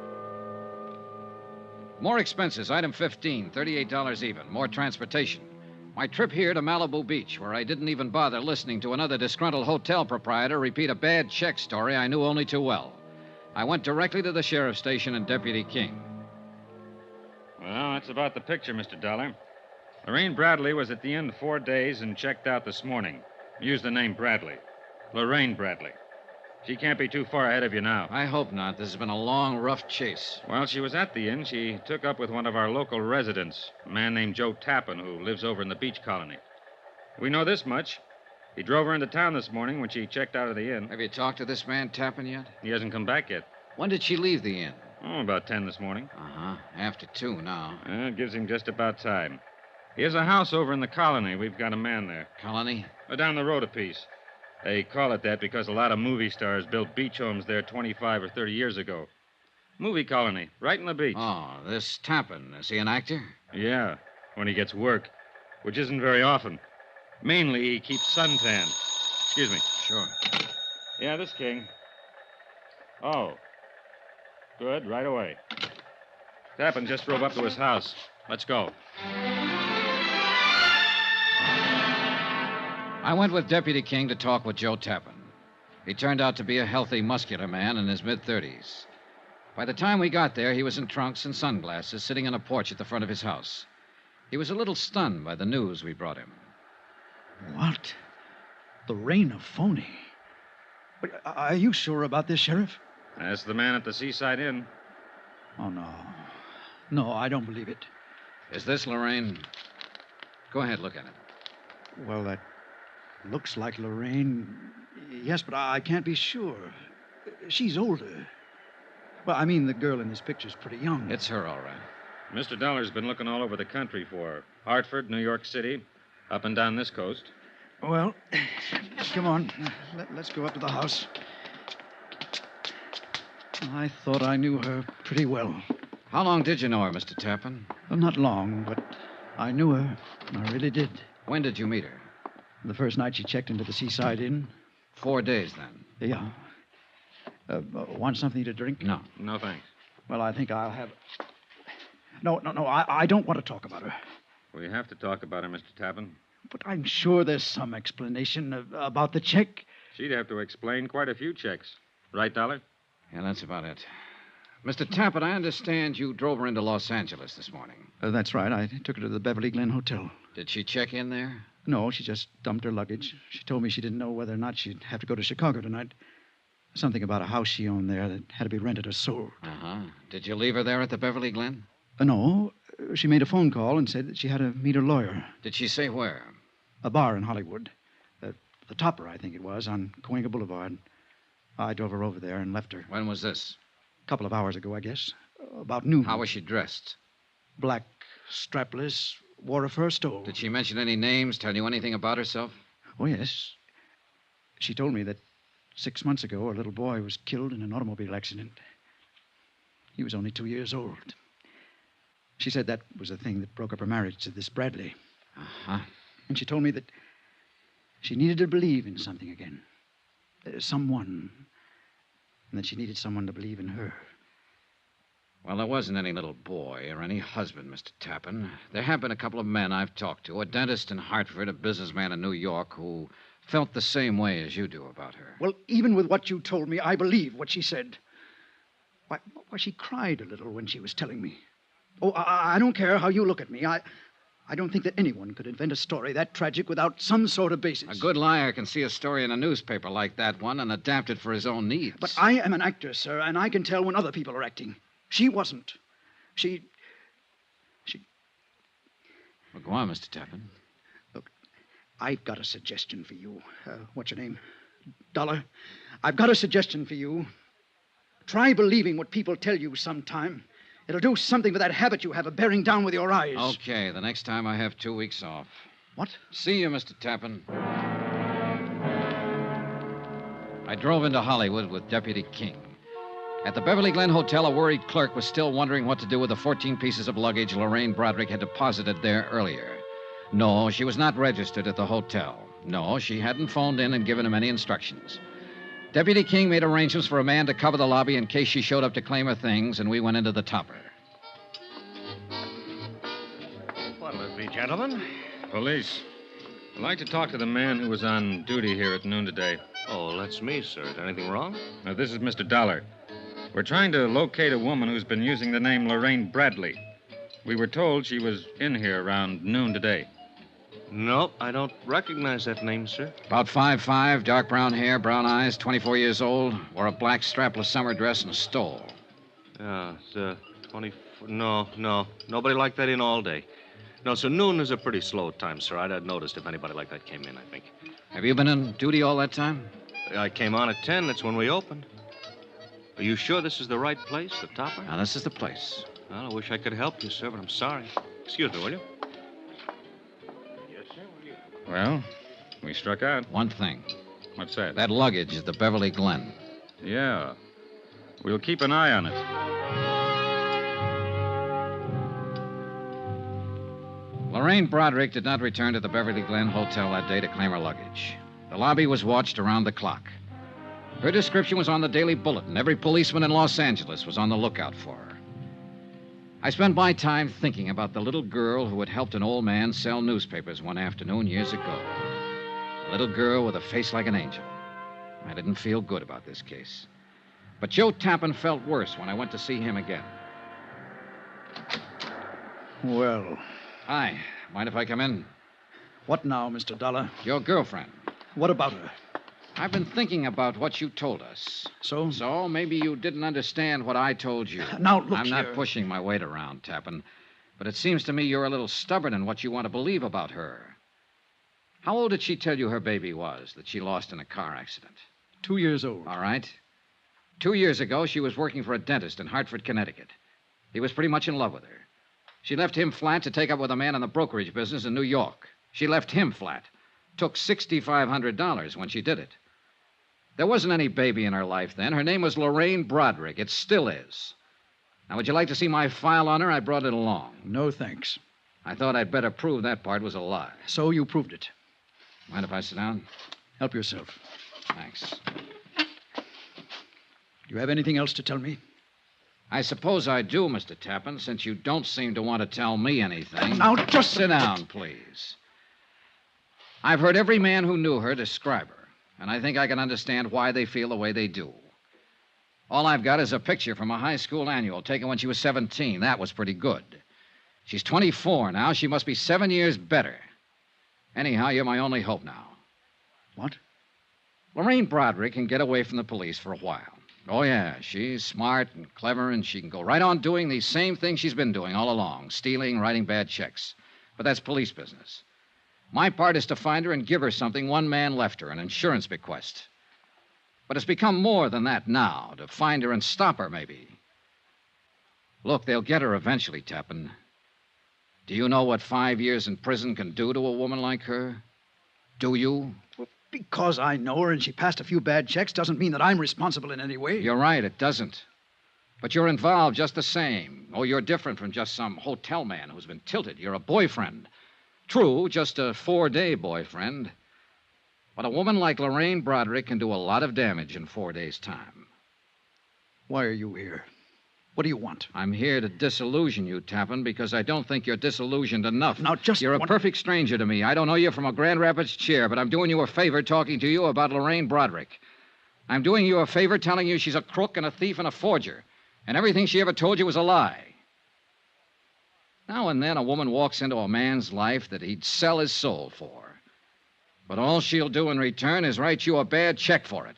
More expenses, item 15, $38 even. More transportation. My trip here to Malibu Beach, where I didn't even bother listening to another disgruntled hotel proprietor repeat a bad check story I knew only too well. I went directly to the sheriff's station and Deputy King. Well, that's about the picture, Mr. Dollar. Lorraine Bradley was at the inn 4 days and checked out this morning. Used the name Bradley. Lorraine Bradley. She can't be too far ahead of you now. I hope not. This has been a long, rough chase. While she was at the inn, she took up with one of our local residents, a man named Joe Tappan, who lives over in the beach colony. We know this much. He drove her into town this morning when she checked out of the inn. Have you talked to this man Tappan yet? He hasn't come back yet. When did she leave the inn? Oh, about 10 this morning. Uh-huh. After 2 now. It gives him just about time. He has a house over in the colony. We've got a man there. Colony? Down the road a piece. They call it that because a lot of movie stars built beach homes there 25 or 30 years ago. Movie colony, right in the beach. Oh, this Tappan, is he an actor? Yeah, when he gets work, which isn't very often. Mainly, he keeps suntan. Excuse me. Sure. Yeah, this King. Oh. Good, right away. Tappan just drove up to his house. Let's go. I went with Deputy King to talk with Joe Tappan. He turned out to be a healthy, muscular man in his mid-30s. By the time we got there, he was in trunks and sunglasses, sitting on a porch at the front of his house. He was a little stunned by the news we brought him. What? Lorraine a phony? But are you sure about this, Sheriff? That's the man at the Seaside Inn. Oh, no. No, I don't believe it. Is this Lorraine? Go ahead, look at it. Well, that looks like Lorraine. Yes, but I can't be sure. She's older. Well, I mean, the girl in this picture's pretty young. It's her, all right. Mr. Dollar's been looking all over the country for her. Hartford, New York City, up and down this coast. Well, come on. Let's go up to the house. I thought I knew her pretty well. How long did you know her, Mr. Tappan? Well, not long, but I knew her. I really did. When did you meet her? The first night she checked into the Seaside Inn. 4 days, then? Yeah. Want something to drink? No. No, thanks. Well, I think I'll have... No, I don't want to talk about her. We have to talk about her, Mr. Tappan. But I'm sure there's some explanation about the check. She'd have to explain quite a few checks. Right, Dollar? Yeah, that's about it. Mr. Tappan, I understand you drove her into Los Angeles this morning. That's right. I took her to the Beverly Glen Hotel. Did she check in there? No, she just dumped her luggage. She told me she didn't know whether or not she'd have to go to Chicago tonight. Something about a house she owned there that had to be rented or sold. Uh-huh. Did you leave her there at the Beverly Glen? No. She made a phone call and said that she had to meet her lawyer. Did she say where? A bar in Hollywood. The Topper, I think it was, on Cahuenga Boulevard. I drove her over there and left her. When was this? A couple of hours ago, I guess. About noon. How was she dressed? Black, strapless, wore a fur stole. Did she mention any names, tell you anything about herself? Oh, yes. She told me that 6 months ago, a little boy was killed in an automobile accident. He was only 2 years old. She said that was the thing that broke up her marriage to this Bradley. Uh-huh. And she told me that she needed to believe in something again. Someone. And that she needed someone to believe in her. Well, there wasn't any little boy or any husband, Mr. Tappan. There have been a couple of men I've talked to, a dentist in Hartford, a businessman in New York, who felt the same way as you do about her. Well, even with what you told me, I believe what she said. Why, she cried a little when she was telling me. Oh, I don't care how you look at me. I don't think that anyone could invent a story that tragic without some sort of basis. A good liar can see a story in a newspaper like that one and adapt it for his own needs. But I am an actor, sir, and I can tell when other people are acting. She wasn't. She... Well, go on, Mr. Tappan. Look, I've got a suggestion for you. What's your name? Dollar. I've got a suggestion for you. Try believing what people tell you sometime. It'll do something with that habit you have of bearing down with your eyes. Okay, the next time I have 2 weeks off. What? See you, Mr. Tappan. I drove into Hollywood with Deputy King. At the Beverly Glen Hotel, a worried clerk was still wondering what to do with the 14 pieces of luggage Lorraine Broderick had deposited there earlier. No, she was not registered at the hotel. No, she hadn't phoned in and given him any instructions. Deputy King made arrangements for a man to cover the lobby in case she showed up to claim her things, and we went into the Topper. What'll it be, gentlemen? Police. I'd like to talk to the man who was on duty here at noon today. Oh, that's me, sir. Is anything wrong? Now, this is Mr. Dollar. We're trying to locate a woman who's been using the name Lorraine Bradley. We were told she was in here around noon today. Nope, I don't recognize that name, sir. About 5'5", dark brown hair, brown eyes, 24 years old, wore a black strapless summer dress and a stole. Yeah, it's 24. No. Nobody like that in all day. No, so noon is a pretty slow time, sir. I'd have noticed if anybody like that came in, I think. Have you been on duty all that time? I came on at 10. That's when we opened. Are you sure this is the right place, the Topper? Now, this is the place. Well, I wish I could help you, sir, but I'm sorry. Excuse me, will you? Yes, sir, will you? Well, we struck out. One thing. What's that? That luggage at the Beverly Glen. Yeah. We'll keep an eye on it. Lorraine Broderick did not return to the Beverly Glen Hotel that day to claim her luggage. The lobby was watched around the clock. Her description was on the Daily Bulletin. Every policeman in Los Angeles was on the lookout for her. I spent my time thinking about the little girl who had helped an old man sell newspapers one afternoon years ago. A little girl with a face like an angel. I didn't feel good about this case. But Joe Tappan felt worse when I went to see him again. Well. Hi. Mind if I come in? What now, Mr. Dollar? Your girlfriend. What about her? I've been thinking about what you told us. So? So maybe you didn't understand what I told you. Now, look I'm here. not pushing my weight around, Tappan. But it seems to me you're a little stubborn in what you want to believe about her. How old did she tell you her baby was that she lost in a car accident? 2 years old. All right. 2 years ago, she was working for a dentist in Hartford, Connecticut. He was pretty much in love with her. She left him flat to take up with a man in the brokerage business in New York. She left him flat. Took $6,500 when she did it. There wasn't any baby in her life then. Her name was Lorraine Broderick. It still is. Now, would you like to see my file on her? I brought it along. No, thanks. I thought I'd better prove that part was a lie. So you proved it. Mind if I sit down? Help yourself. Thanks. Do you have anything else to tell me? I suppose I do, Mr. Tappan, since you don't seem to want to tell me anything. Now, just sit down, please. I've heard every man who knew her describe her, and I think I can understand why they feel the way they do. All I've got is a picture from a high school annual taken when she was 17. That was pretty good. She's 24 now. She must be 7 years better. Anyhow, you're my only hope now. What? Lorraine Broderick can get away from the police for a while. Oh, yeah, she's smart and clever, and she can go right on doing the same thing she's been doing all along, stealing, writing bad checks. But that's police business. My part is to find her and give her something one man left her, an insurance bequest. But it's become more than that now, to find her and stop her, maybe. Look, they'll get her eventually, Tappan. Do you know what 5 years in prison can do to a woman like her? Do you? Well, because I know her and she passed a few bad checks doesn't mean that I'm responsible in any way. You're right, it doesn't. But you're involved just the same. Oh, you're different from just some hotel man who's been tilted. You're a boyfriend. True, just a 4-day boyfriend. But a woman like Lorraine Broderick can do a lot of damage in 4 days' time. Why are you here? What do you want? I'm here to disillusion you, Tappan, because I don't think you're disillusioned enough. Now, just You're a one... perfect stranger to me. I don't know you from a Grand Rapids chair, but I'm doing you a favor talking to you about Lorraine Broderick. I'm doing you a favor telling you she's a crook and a thief and a forger, and everything she ever told you was a lie. Now and then a woman walks into a man's life that he'd sell his soul for. But all she'll do in return is write you a bad check for it.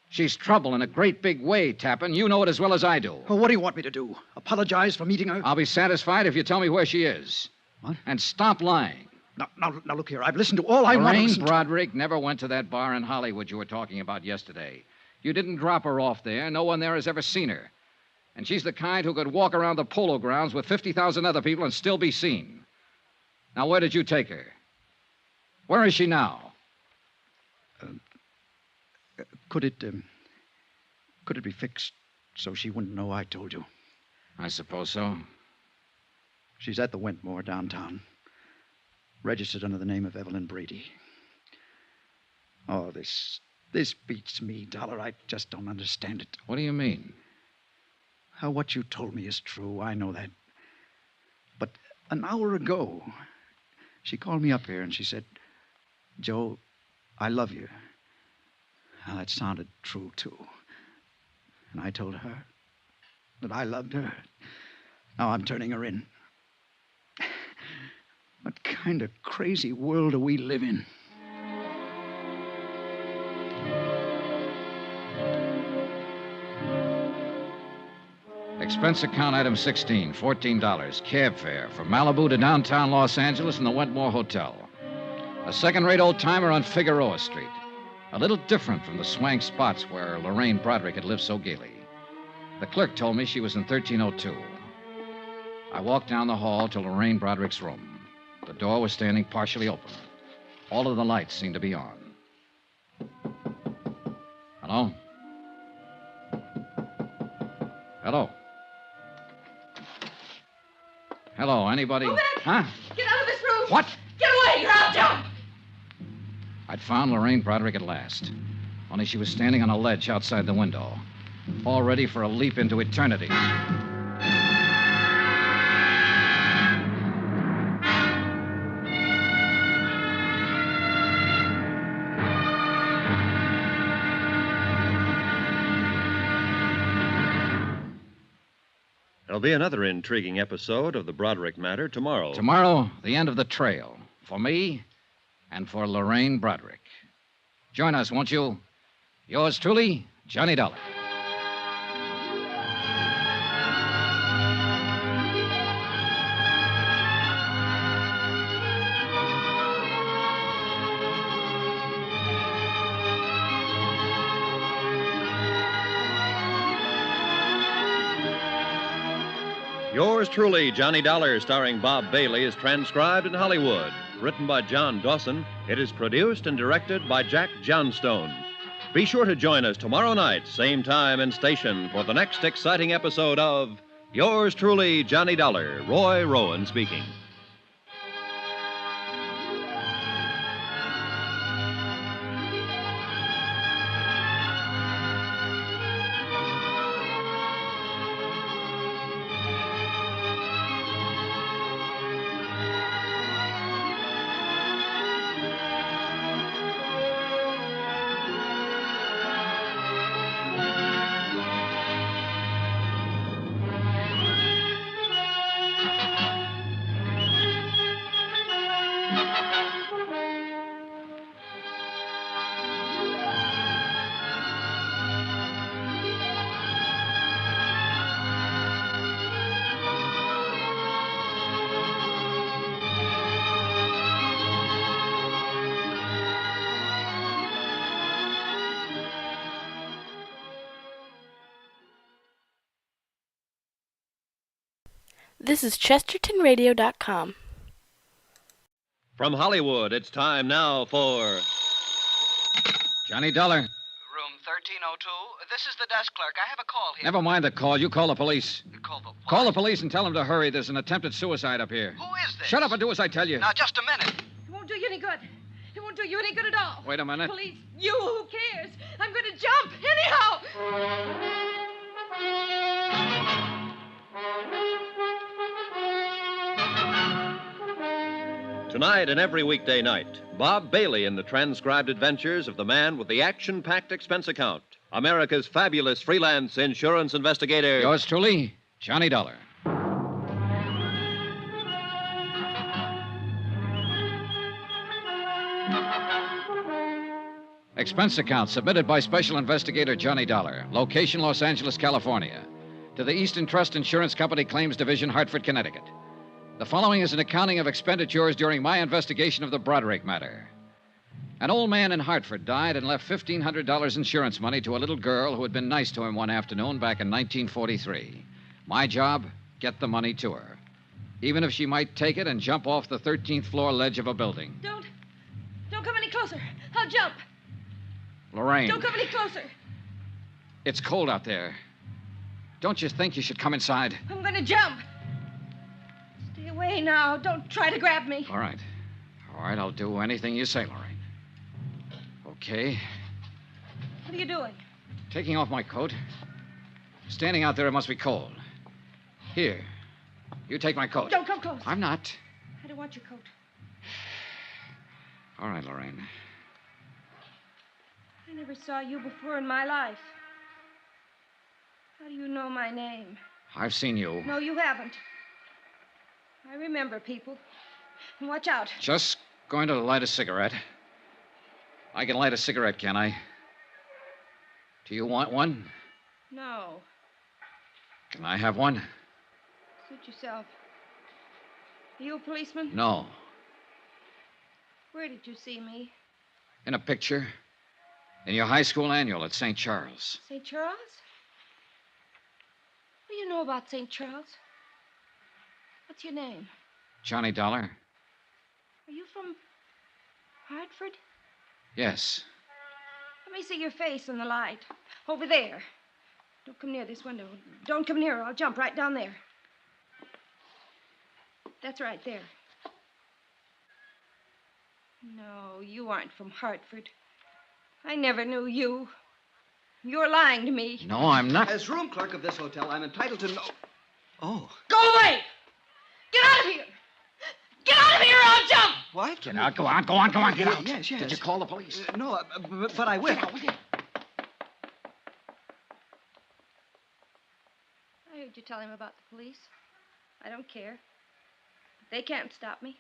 She's trouble in a great big way, Tappan. You know it as well as I do. Well, what do you want me to do? Apologize for meeting her? I'll be satisfied if you tell me where she is. What? And stop lying. Now, look here. I've listened to all I want to listen Lorraine Broderick never went to that bar in Hollywood you were talking about yesterday. You didn't drop her off there. No one there has ever seen her. And she's the kind who could walk around the polo grounds with 50,000 other people and still be seen. Now, where did you take her? Where is she now? Could it be fixed so she wouldn't know I told you? I suppose so. She's at the Wentmore downtown. Registered under the name of Evelyn Brady. Oh, this beats me, Dollar. I just don't understand it. What do you mean? How what you told me is true. I know that. But an hour ago, she called me up here and she said, Joe, I love you. Now, that sounded true, too. And I told her that I loved her. Now I'm turning her in. What kind of crazy world do we live in? Expense account item 16, $14. Cab fare from Malibu to downtown Los Angeles in the Wentmore Hotel. A second-rate old-timer on Figueroa Street. A little different from the swank spots where Lorraine Broderick had lived so gaily. The clerk told me she was in 1302. I walked down the hall to Lorraine Broderick's room. The door was standing partially open. All of the lights seemed to be on. Hello? Hello? Hello, anybody? Move it! Huh? Get out of this room! What? Get away! You're out, Joe! I'd found Lorraine Broderick at last. Only she was standing on a ledge outside the window, all ready for a leap into eternity. There'll be another intriguing episode of the Broderick matter tomorrow. Tomorrow, the end of the trail. For me and for Lorraine Broderick. Join us, won't you? Yours truly, Johnny Dollar. Yours truly, Johnny Dollar, starring Bob Bailey, is transcribed in Hollywood. Written by John Dawson, it is produced and directed by Jack Johnstone. Be sure to join us tomorrow night, same time and station, for the next exciting episode of Yours truly, Johnny Dollar. Roy Rowan speaking. This is ChestertonRadio.com. From Hollywood, it's time now for Johnny Dollar. Room 1302. This is the desk clerk. I have a call here. Never mind the call. You call the police. Call the what? Call the police and tell them to hurry. There's an attempted suicide up here. Who is this? Shut up and do as I tell you. Now, just a minute. It won't do you any good. It won't do you any good at all. Wait a minute. Police, you, who cares? I'm going to jump anyhow. Tonight and every weekday night, Bob Bailey in the transcribed adventures of the man with the Action-Packed Expense Account, America's fabulous freelance insurance investigator. Yours truly, Johnny Dollar. Expense account submitted by Special Investigator Johnny Dollar. Location, Los Angeles, California. To the Eastern Trust Insurance Company Claims Division, Hartford, Connecticut. The following is an accounting of expenditures during my investigation of the Broderick matter. An old man in Hartford died and left $1,500 insurance money to a little girl who had been nice to him one afternoon back in 1943. My job, get the money to her. Even if she might take it and jump off the 13th floor ledge of a building. Don't come any closer. I'll jump. Lorraine. Don't come any closer. It's cold out there. Don't you think you should come inside? I'm going to jump. Stay away now. Don't try to grab me. All right. All right, I'll do anything you say, Lorraine. Okay. What are you doing? Taking off my coat. Standing out there, it must be cold. Here. You take my coat. Don't come close. I'm not. I don't want your coat. All right, Lorraine. I never saw you before in my life. How do you know my name? I've seen you. No, you haven't. I remember people. And watch out. Just going to light a cigarette. I can light a cigarette, can I? Do you want one? No. Can I have one? Suit yourself. Are you a policeman? No. Where did you see me? In a picture. In your high school annual at St. Charles. St. Charles? What do you know about St. Charles? What's your name? Johnny Dollar? Are you from Hartford? Yes. Let me see your face in the light. Over there. Don't come near this window. Don't come near, or I'll jump right down there. That's right there. No, you aren't from Hartford. I never knew you. You're lying to me. No, I'm not. As room clerk of this hotel, I'm entitled to know. Oh. Go away! Get out of here! Get out of here or I'll jump! What? Get out. Go on, get out. Yes. Did you call the police? No, but I will. I heard you tell him about the police. I don't care. They can't stop me.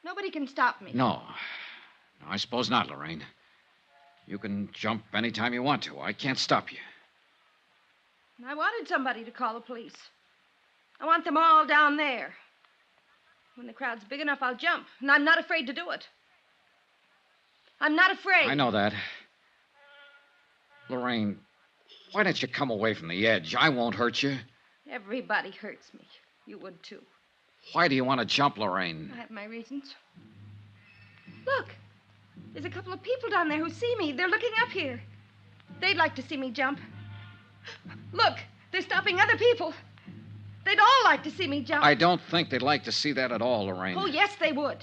Nobody can stop me. No, I suppose not, Lorraine. You can jump any time you want to. I can't stop you. I wanted somebody to call the police. I want them all down there. When the crowd's big enough, I'll jump. And I'm not afraid to do it. I'm not afraid. I know that. Lorraine, why don't you come away from the edge? I won't hurt you. Everybody hurts me. You would, too. Why do you want to jump, Lorraine? I have my reasons. Look. There's a couple of people down there who see me. They're looking up here. They'd like to see me jump. Look, they're stopping other people. They'd all like to see me jump. I don't think they'd like to see that at all, Lorraine. Oh, yes, they would.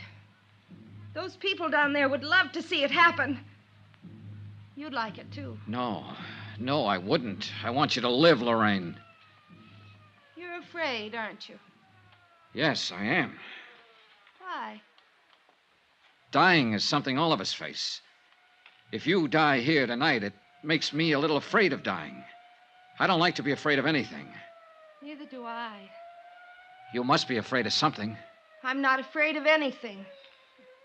Those people down there would love to see it happen. You'd like it, too. No, I wouldn't. I want you to live, Lorraine. You're afraid, aren't you? Yes, I am. Why? Dying is something all of us face. If you die here tonight, it makes me a little afraid of dying. I don't like to be afraid of anything. Neither do I. You must be afraid of something. I'm not afraid of anything.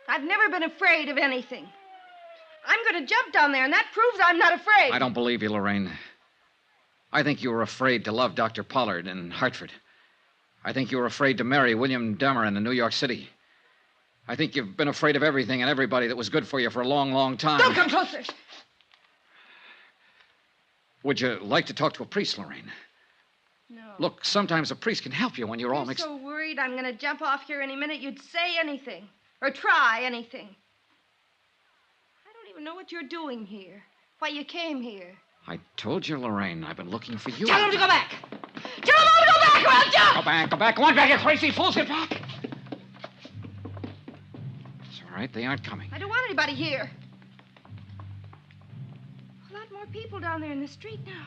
I've never been afraid of anything. I'm going to jump down there, and that proves I'm not afraid. I don't believe you, Lorraine. I think you were afraid to love Dr. Pollard in Hartford. I think you were afraid to marry William Dameron in New York City. I think you've been afraid of everything and everybody that was good for you for a long, long time. Don't come closer. Would you like to talk to a priest, Lorraine? No. Look, sometimes a priest can help you when you're all mixed. so worried I'm going to jump off here any minute you'd say anything. Or try anything. I don't even know what you're doing here. Why you came here. I told you, Lorraine, I've been looking for you. Tell him to go back. Tell him to go back or I'll jump. Go back, go back. Go on back, you crazy fools. Get back. It's all right. They aren't coming. I don't want anybody here. A lot more people down there in the street now.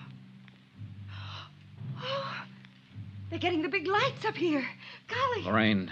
Oh, they're getting the big lights up here. Golly. Lorraine,